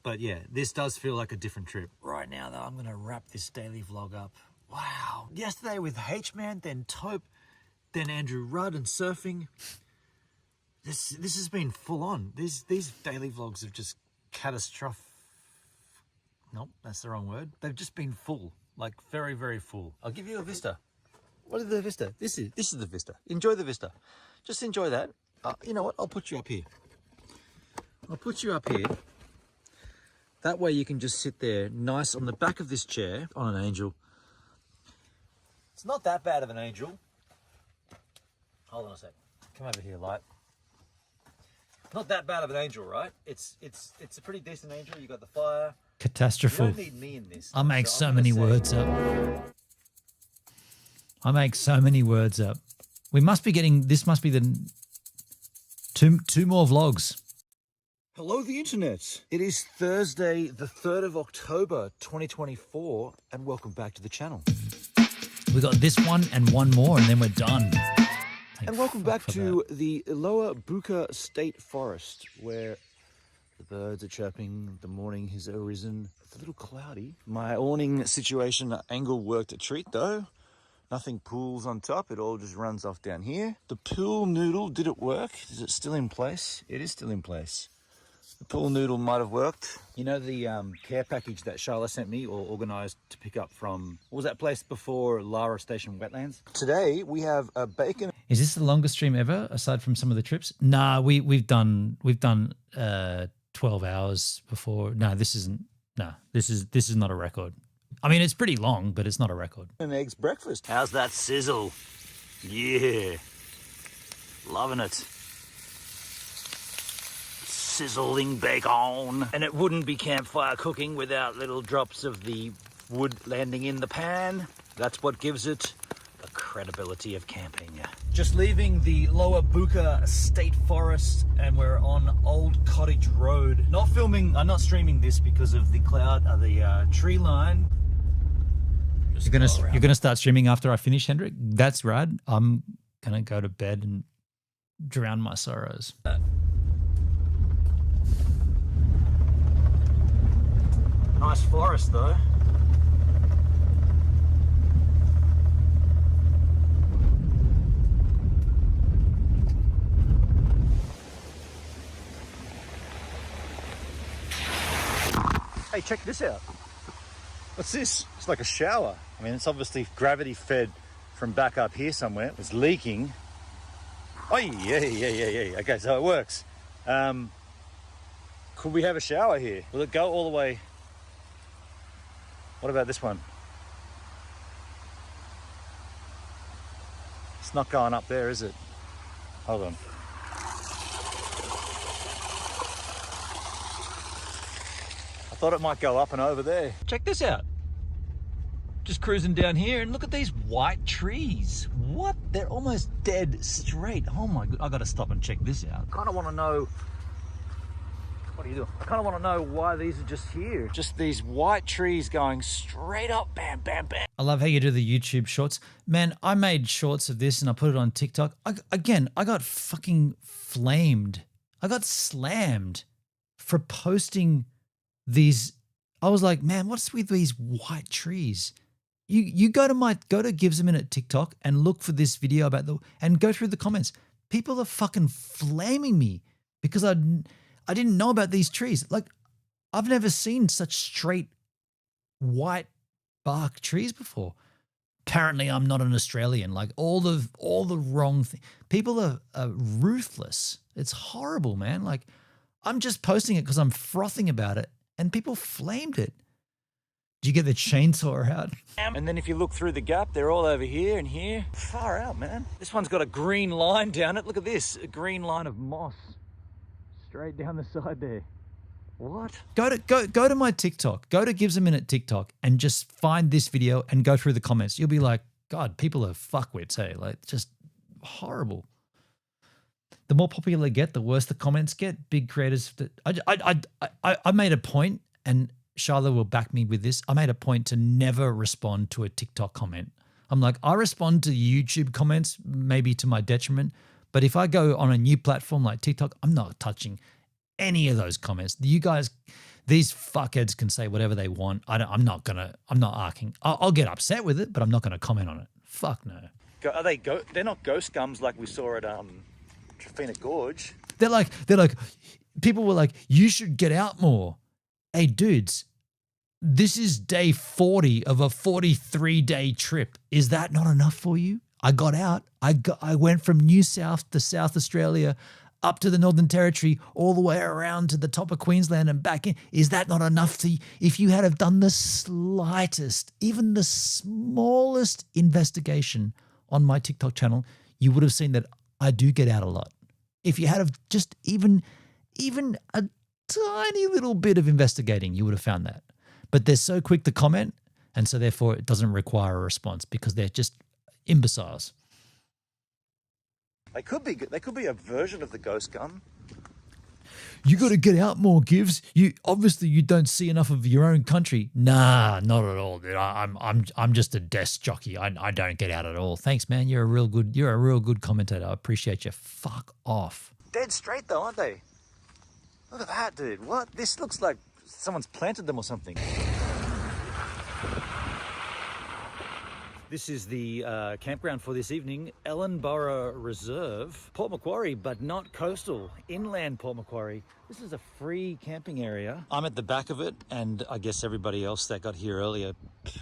But yeah, this does feel like a different trip. Right now though, I'm going to wrap this daily vlog up. Wow. Yesterday with H-Man, then Tope, then Andrew Rudd and surfing. This has been full on. These daily vlogs have just catastrophic. Nope, that's the wrong word. They've just been full, like very, very full. I'll give you a vista. What is the vista? This is the vista. Enjoy the vista. Just enjoy that. You know what? I'll put you up here. I'll put you up here. That way you can just sit there nice on the back of this chair on an angel. It's not that bad of an angel. Hold on a sec. Come over here, light. Not that bad of an angel, right? It's a pretty decent angel. You got the fire. Catastrophe. You don't need me in this. I make so many words up. I make so many words up. We must be getting, this must be the two more vlogs. Hello, the internet. It is Thursday, the 3rd of October, 2024, and welcome back to the channel. We got this one and one more, and then we're done. And welcome back to the Lower Buka State Forest, where the birds are chirping, the morning has arisen. It's a little cloudy. My awning situation angle worked a treat though. Nothing pools on top, it all just runs off down here. The pool noodle, did it work? Is it still in place? It is still in place. The pool noodle might have worked. You know the care package that Charlotte sent me or organised to pick up from, what was that place before Lara Station Wetlands? Today we have a bacon. Is this the longest stream ever, aside from some of the trips? Nah, we've done 12 hours before. No, this isn't. No, this is not a record. I mean, it's pretty long, but it's not a record. An eggs breakfast. How's that sizzle? Yeah, loving it. Sizzling bacon. And it wouldn't be campfire cooking without little drops of the wood landing in the pan. That's what gives it the credibility of camping. Just leaving the Lower Buka State Forest and we're on Old Cottage Road. Not filming, I'm not streaming this because of the the tree line. You're gonna start streaming after I finish, Hendrik? That's rad. I'm gonna go to bed and drown my sorrows. Nice forest though. Hey, check this out. What's this? It's like a shower. I mean, it's obviously gravity fed from back up here somewhere. It's leaking. Oh, yeah. Okay, so it works. Could we have a shower here? Will it go all the way? What about this one? It's not going up there, is it? Hold on. I thought it might go up and over there. Check this out. Just cruising down here and look at these white trees. What they're almost dead straight. Oh my god, I gotta stop and check this out. I kind of want to know, what are you doing? I kind of want to know why these are just here. Just these white trees going straight up, bam, bam, bam. I love how you do the YouTube shorts. Man, I made shorts of this and I put it on TikTok. I got fucking flamed. I got slammed for posting these. I was like, man, what's with these white trees? You go to Gives a Minute TikTok and look for this video and go through the comments. People are fucking flaming me because I didn't know about these trees. Like, I've never seen such straight white bark trees before. Apparently, I'm not an Australian. Like, all the wrong things. People are ruthless. It's horrible, man. Like, I'm just posting it because I'm frothing about it, and people flamed it. Did you get the chainsaw out? And then if you look through the gap, they're all over here and here. Far out, man. This one's got a green line down it. Look at this, a green line of moss straight down the side there. What? Go to my TikTok. Go to Gives a Minute TikTok and just find this video and go through the comments. You'll be like, God, people are fuckwits, hey? Like, just horrible. The more popular they get, the worse the comments get. Big creators. I made a point, and Charlotte will back me with this. I made a point to never respond to a TikTok comment. I'm like, I respond to YouTube comments, maybe to my detriment, but if I go on a new platform like TikTok, I'm not touching any of those comments. You guys, these fuckheads can say whatever they want. I'm not arcing. I'll get upset with it, but I'm not going to comment on it. Fuck no. Are they they're not ghost gums like we saw at Trafina Gorge. They're like, people were like, you should get out more. Hey, dudes, this is day 40 of a 43-day trip. Is that not enough for you? I got out. I went from New South to South Australia, up to the Northern Territory, all the way around to the top of Queensland and back in. Is that not enough to you? If you had have done the slightest, even the smallest investigation on my TikTok channel, you would have seen that I do get out a lot. If you had have just even a tiny little bit of investigating, you would have found that. But they're so quick to comment, and so therefore it doesn't require a response because they're just imbeciles. They could be a version of the ghost gum. You got to get out more, Gives. You don't see enough of your own country. Nah, not at all, dude. I'm just a desk jockey. I don't get out at all. Thanks, man. You're a real good commentator. I appreciate you. Fuck off. Dead straight though, aren't they? Look at that, dude. What? This looks like someone's planted them or something. This is the campground for this evening, Ellenborough Reserve, Port Macquarie, but not coastal, inland Port Macquarie. This is a free camping area. I'm at the back of it, and I guess everybody else that got here earlier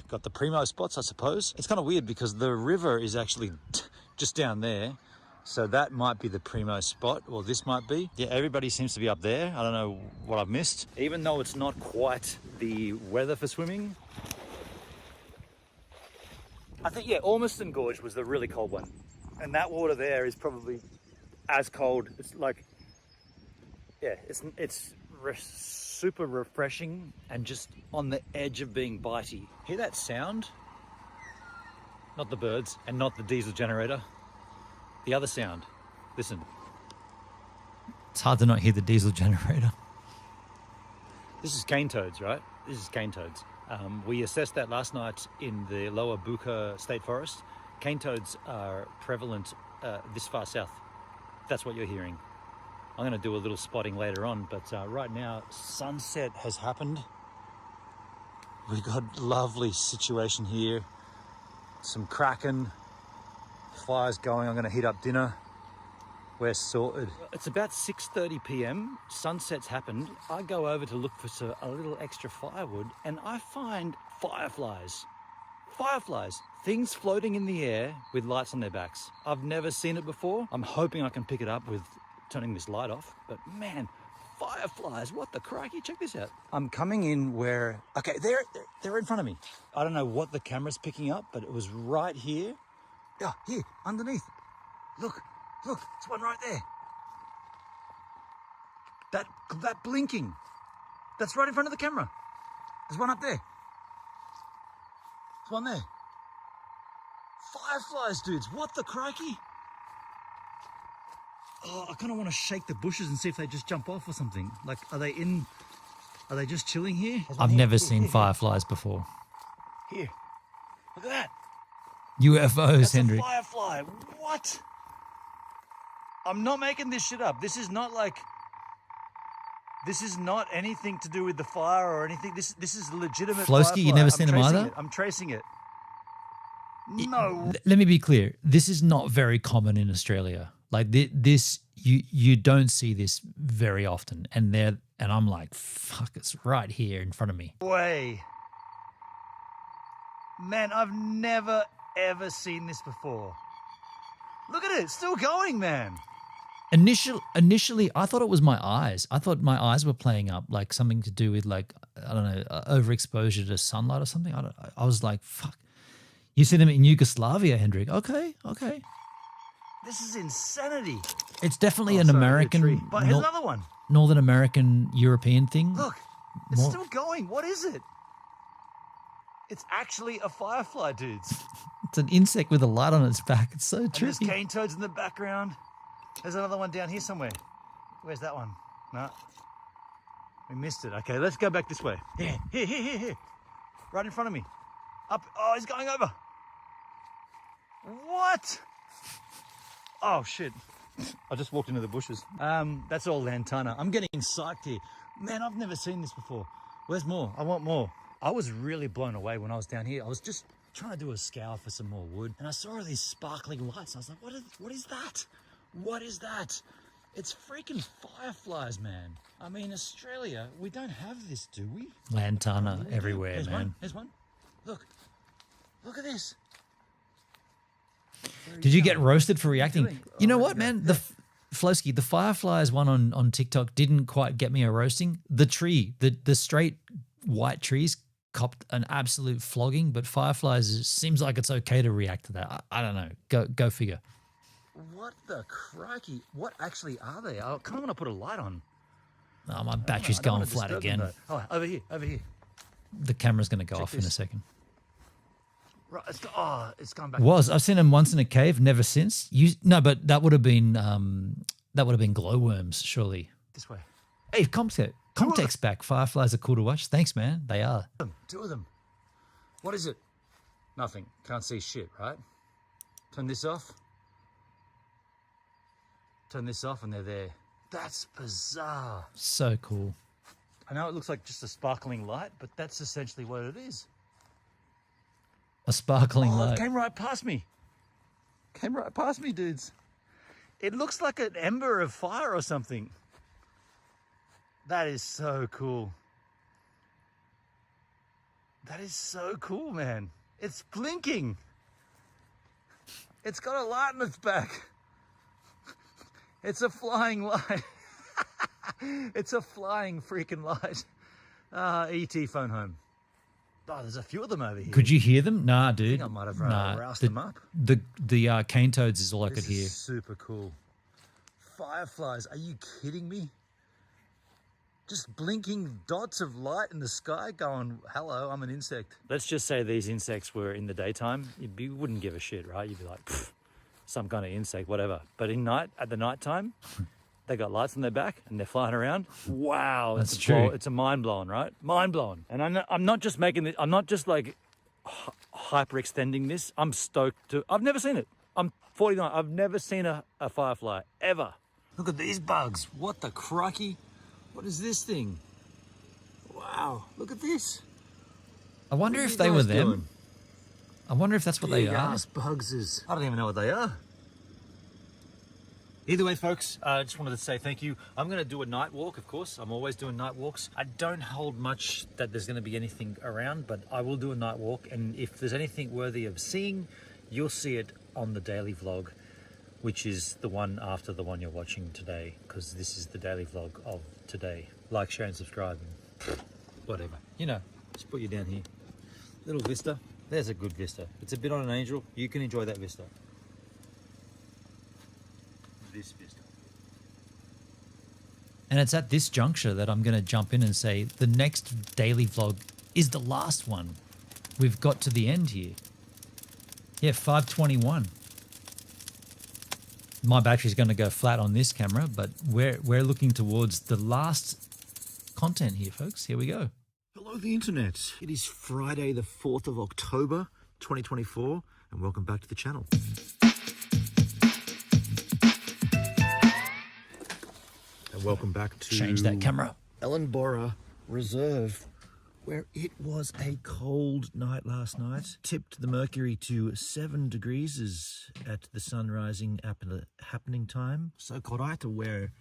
got the primo spots, I suppose. It's kind of weird because the river is actually just down there, so that might be the primo spot, or this might be. Yeah, everybody seems to be up there. I don't know what I've missed. Even though it's not quite the weather for swimming, I think, yeah, Ormiston Gorge was the really cold one. And that water there is probably as cold. It's like, yeah, it's super refreshing and just on the edge of being bitey. Hear that sound? Not the birds and not the diesel generator. The other sound. Listen. It's hard to not hear the diesel generator. This is cane toads, right? This is cane toads. We assessed that last night in the lower Buka State Forest. Cane toads are prevalent this far south. That's what you're hearing. I'm going to do a little spotting later on, but right now sunset has happened. We've got a lovely situation here. Some kraken, fires going. I'm going to heat up dinner. We're sorted. It's about 6:30 p.m. Sunset's happened. I go over to look for a little extra firewood, and I find fireflies. Fireflies. Things floating in the air with lights on their backs. I've never seen it before. I'm hoping I can pick it up with turning this light off. But man, fireflies, what the crikey? Check this out. I'm coming in where... Okay, they're in front of me. I don't know what the camera's picking up, but it was right here. Yeah, here, underneath. Look, there's one right there. That blinking. That's right in front of the camera. There's one up there. There's one there. fireflies, dudes. What the crikey? Oh, I kind of want to shake the bushes and see if they just jump off or something. Like, are they just chilling here? I've never seen fireflies before. Here, look at that. UFOs, That's Hendrik. a firefly. What? I'm not making this shit up. This is not anything to do with the fire or anything. This is a legitimate Flosky, firefly. you never I'm seen them tracing either? I'm tracing it. No. Let me be clear. This is not very common in Australia. Like this, you don't see this very often. And I'm like, fuck, it's right here in front of me. Way. Man, I've never, ever seen this before. Look at it. It's still going, man. Initially, I thought it was my eyes. I thought my eyes were playing up, like something to do with like, I don't know, overexposure to sunlight or something. I was like, fuck. You see them in Yugoslavia, Hendrik. Okay. This is insanity. It's definitely an American, But here's another one. Northern American, European thing. Look, it's still going. What is it? It's actually a firefly, dudes. It's an insect with a light on its back. It's so And there's trippy. cane toads in the background. There's another one down here somewhere. Where's that one? No. We missed it. Okay, let's go back this way. Here. Right in front of me. Up. Oh, he's going over. What? Oh, shit. I just walked into the bushes. That's all lantana. I'm getting psyched here. Man, I've never seen this before. Where's more? I want more. I was really blown away when I was down here. I was just trying to do a scour for some more wood, and I saw all these sparkling lights. I was like, what is that? What is that? It's freaking fireflies, man. I mean, Australia, we don't have this, do we? Lantana everywhere, There's man. one. There's one. Look at this. Did you get roasted for reacting? You know what, man? The Flosky, the fireflies one on TikTok didn't quite get me a roasting. The tree, the straight white trees copped an absolute flogging, but fireflies, it seems like it's okay to react to that. I don't know. Go figure. What the crikey? What actually are they? I kind of want to put a light on. Oh, my battery's going flat again. Oh, over here. The camera's going to go Check off in a this. second. Right, it's gone back. I've seen them once in a cave, never since. But that would have been glowworms, surely. This way. Hey, Comtech's back. Fireflies are cool to watch. Thanks, man. They are. Two of them. What is it? Nothing. Can't see shit, right? Turn this off. Turn this off and they're there. That's bizarre. So cool. I know it looks like just a sparkling light, but that's essentially what it is. A sparkling It light. came right past me. Came right past me, dudes. It looks like an ember of fire or something. That is so cool. That is so cool, man. It's blinking. It's got a light in its back. It's a flying light. It's a flying freaking light. ET phone home. Oh, there's a few of them over here. Could you hear them? Nah, dude. I think I might have roused them up. The cane toads is all I could This hear. is super cool. Fireflies, are you kidding me? Just blinking dots of light in the sky going, hello, I'm an insect. Let's just say these insects were in the daytime. You wouldn't give a shit, right? You'd be like, some kind of insect, whatever. But at the nighttime, they got lights on their back and they're flying around. Wow, That's true. It's a mind blown, right? Mind blown. And I'm not just making this. I'm not just like hyper extending this. I'm stoked to. I've never seen it. I'm 49. I've never seen a firefly ever. Look at these bugs. What the crikey? What is this thing? Wow, look at this. I wonder What are if you they were guys them. doing? I wonder if that's what they Big are. ass bugs is. I don't even know what they are. Either way, folks, I just wanted to say thank you. I'm going to do a night walk, of course. I'm always doing night walks. I don't hold much that there's going to be anything around, but I will do a night walk. And if there's anything worthy of seeing, you'll see it on the daily vlog, which is the one after the one you're watching today, because this is the daily vlog of today. Like, share, and subscribe, and whatever. You know, just put you down here. Little vista. There's a good vista. It's a bit on an angel. You can enjoy that vista. This vista. And it's at this juncture that I'm going to jump in and say the next daily vlog is the last one. We've got to the end here. Yeah, 521. My battery's going to go flat on this camera, but we're looking towards the last content here, folks. Here we go. Hello, the internet. It is Friday, the 4th of October, 2024, and welcome back to the channel. And welcome back to Change that camera. Ellenborough Reserve, where it was a cold night last night. Tipped the mercury to 7 degrees at the sun rising happening time. So cold I had to wear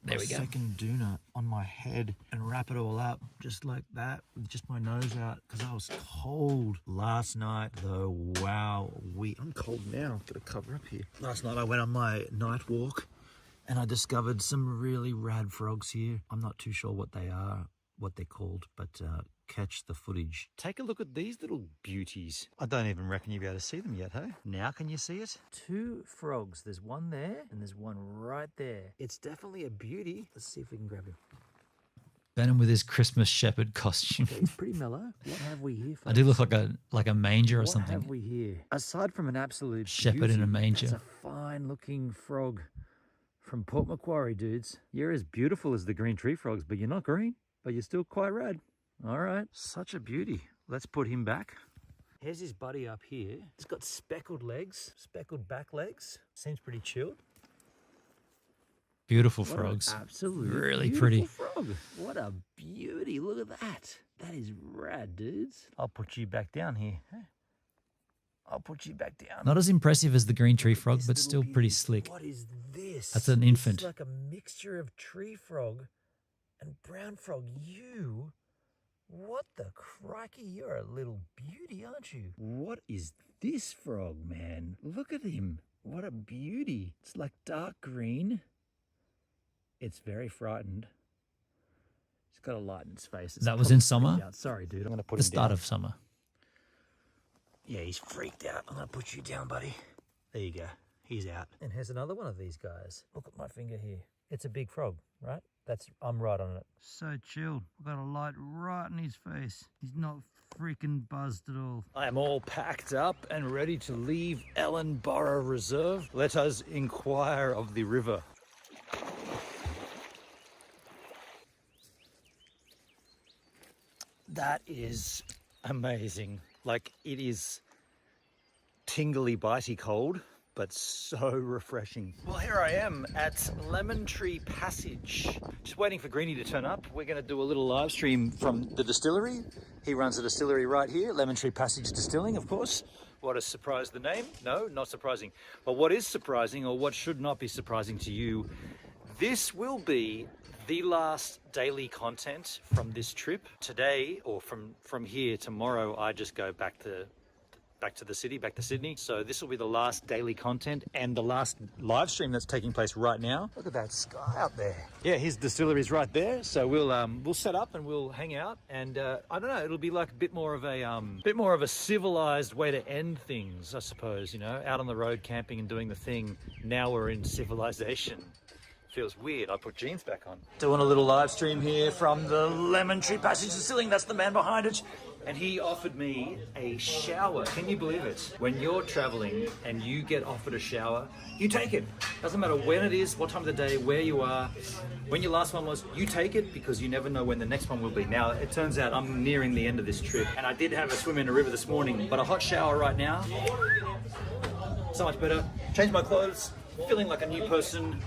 a second doona on my head and wrap it all up just like that with just my nose out because I was cold last night though. Wow, I'm cold now. Got to cover up here. Last night I went on my night walk and I discovered some really rad frogs here. I'm not too sure what they are, what they're called, but catch the footage. Take a look at these little beauties. I don't even reckon you'll be able to see them yet, hey? Now can you see it? 2 frogs. There's one there and there's one right there. It's definitely a beauty. Let's see if we can grab him. Benham with his Christmas shepherd costume. Okay, he's pretty mellow. What have we here, folks? I do look like a manger or something. What have we here? Aside from an absolute shepherd beauty, in a manger. That's a fine looking frog from Port Macquarie, dudes. You're as beautiful as the green tree frogs, but you're not green. But you're still quite rad. All right, such a beauty. Let's put him back. Here's his buddy up here. He's got speckled legs, speckled back legs. Seems pretty chilled. Beautiful frogs. Absolutely. Really pretty. Frog. What a beauty. Look at that. That is rad, dudes. I'll put you back down here. I'll put you back down. Not as impressive as the green tree frog, but still pretty slick. What is this? That's an infant. It's like a mixture of tree frog and brown frog. What the crikey? You're a little beauty, aren't you? What is this frog, man? Look at him. What a beauty. It's like dark green. It's very frightened. He's got a light in his face. That was in summer? Sorry, dude. I'm going to put The him start down. of summer. Yeah, he's freaked out. I'm going to put you down, buddy. There you go. He's out. And here's another one of these guys. Look at my finger here. It's a big frog, right? I'm right on it. So chilled. I've got a light right in his face. He's not freaking buzzed at all. I am all packed up and ready to leave Ellenborough Reserve. Let us inquire of the river. That is amazing. Like, it is tingly, bitey cold, but so refreshing. Well, here I am at Lemon Tree Passage. Just waiting for Greenie to turn up. We're going to do a little live stream from the distillery. He runs a distillery right here, Lemon Tree Passage Distilling, of course. What has surprised the name? No, not surprising. But what is surprising, or what should not be surprising to you, this will be the last daily content from this trip. Today, or from here, tomorrow, I just go back to the city, back to Sydney. So this will be the last daily content and the last live stream that's taking place right now. Look at that sky out there. Yeah, his distillery is right there. So we'll set up and we'll hang out. And I don't know, it'll be like a bit more of a civilized way to end things, I suppose. You know, out on the road camping and doing the thing. Now we're in civilization. Feels weird. I put jeans back on. Doing a little live stream here from the Lemon Tree Passage Distilling. That's the man behind it. And he offered me a shower. Can you believe it? When you're traveling and you get offered a shower, you take it. Doesn't matter when it is, what time of the day, where you are, when your last one was, you take it because you never know when the next one will be. Now, it turns out I'm nearing the end of this trip and I did have a swim in a river this morning, but a hot shower right now, so much better. Changed my clothes, feeling like a new person.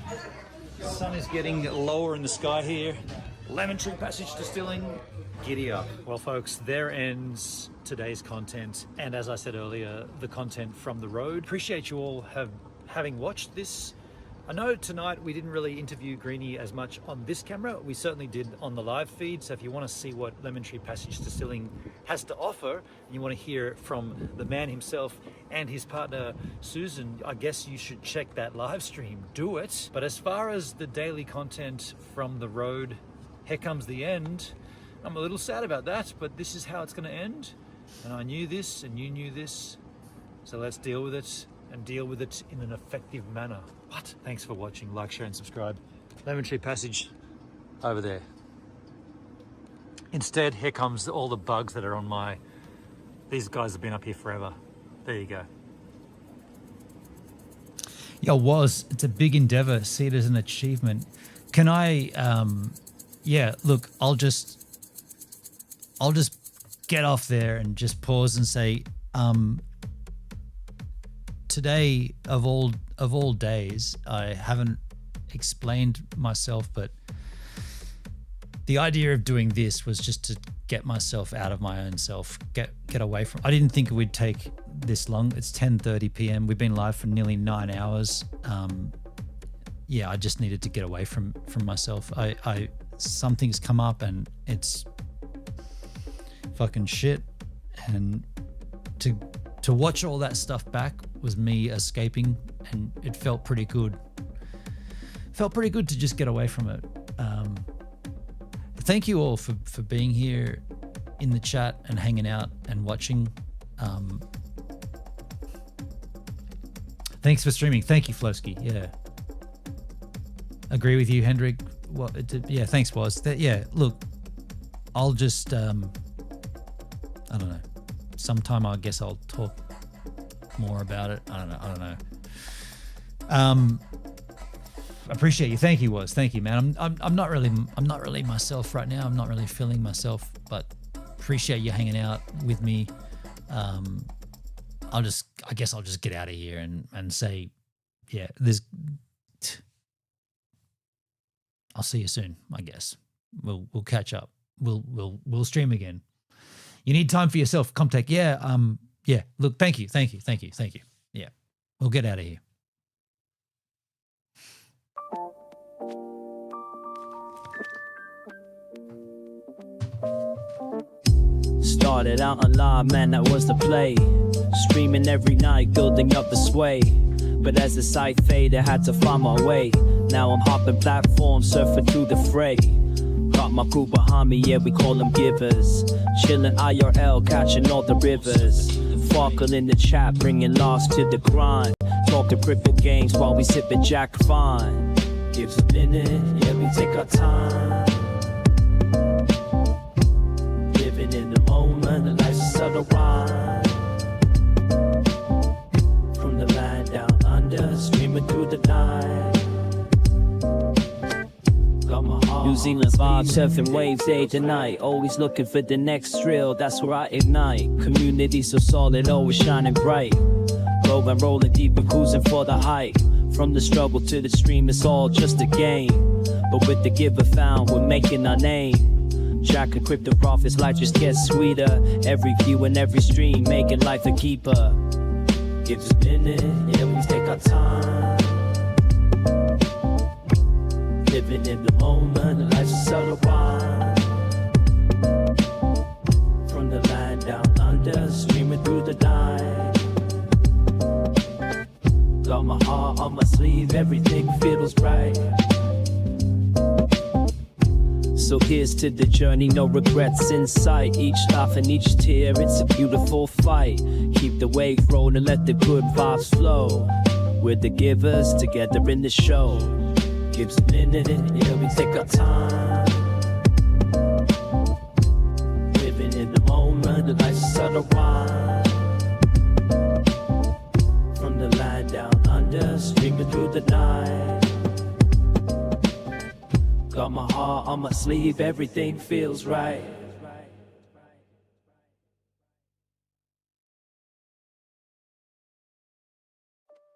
Sun is getting lower in the sky here. Lemon Tree Passage Distilling, giddy up. Well, folks, there ends today's content. And as I said earlier, the content from the road. Appreciate you all having watched this. I know tonight we didn't really interview Greenie as much on this camera. We certainly did on the live feed. So if you want to see what Lemon Tree Passage Distilling has to offer, and you want to hear from the man himself and his partner, Susan, I guess you should check that live stream. Do it. But as far as the daily content from the road, here comes the end. I'm a little sad about that, but this is how it's going to end. And I knew this, and you knew this. So let's deal with it, and deal with it in an effective manner. What? Thanks for watching. Like, share, and subscribe. Lemon Tree Passage over there. Instead, here comes all the bugs that are on my... These guys have been up here forever. There you go. Yeah, it's a big endeavor. See it as an achievement. Can I, yeah, look, I'll just get off there and just pause and say, today of all days, I haven't explained myself, but the idea of doing this was just to get myself out of my own self, get away from. I didn't think it would take this long. It's 10:30 p.m. We've been live for nearly 9 hours. Yeah, I just needed to get away from myself. Something's come up and it's fucking shit, and to watch all that stuff back was me escaping, and it felt pretty good. Felt pretty good to just get away from it. Thank you all for being here in the chat and hanging out and watching. Thanks for streaming. Thank you, Flowski. Yeah. Agree with you, Hendrik. Yeah, thanks, Woz. Yeah, look, I'll just, I don't know. Sometime I guess I'll talk more about it. I don't know. Appreciate you. Thank you, Woz. Thank you, man. I'm not really myself right now. I'm not really feeling myself, but appreciate you hanging out with me. I guess I'll just get out of here and say, yeah, I'll see you soon, I guess. We'll catch up. We'll stream again. You need time for yourself, Comtech. Yeah, yeah. Look, thank you. Yeah. We'll get out of here. Started out on live, man, that was the play. Streaming every night, building up the sway. But as the site faded, I had to find my way. Now I'm hopping platforms, surfing through the fray. Got my crew behind me, yeah, we call them givers. Chillin' IRL, catching all the rivers. Farkle in the chat, bringing loss to the grind. Talking crypto games while we sippin' Jack Fine. Gives a minute, yeah, we take our time. Living in the moment, the life's a subtle rhyme. From the land down under, streaming through the night. Got my heart. New Zealand vibes, surfing waves day to night. Always looking for the next thrill, that's where I ignite. Community so solid, always shining bright. Rolling deep and cruising for the height. From the struggle to the stream, it's all just a game. But with the giver found, we're making our name. Tracking crypto profits, life just gets sweeter. Every view and every stream, making life a keeper. Gives a minute, yeah, we take our time. Living in the moment, life's a subtle rhyme. From the land down under, streaming through the night. Got my heart on my sleeve, everything feels right. So here's to the journey, no regrets in sight. Each laugh and each tear, it's a beautiful fight. Keep the wave rolling, let the good vibes flow. We're the givers, together in the show. Gives a minute, yeah, we take our time. Living in the moment, the life's a subtle rhyme. From the land down under, streaming through the night. Got my heart on my sleeve, everything feels right.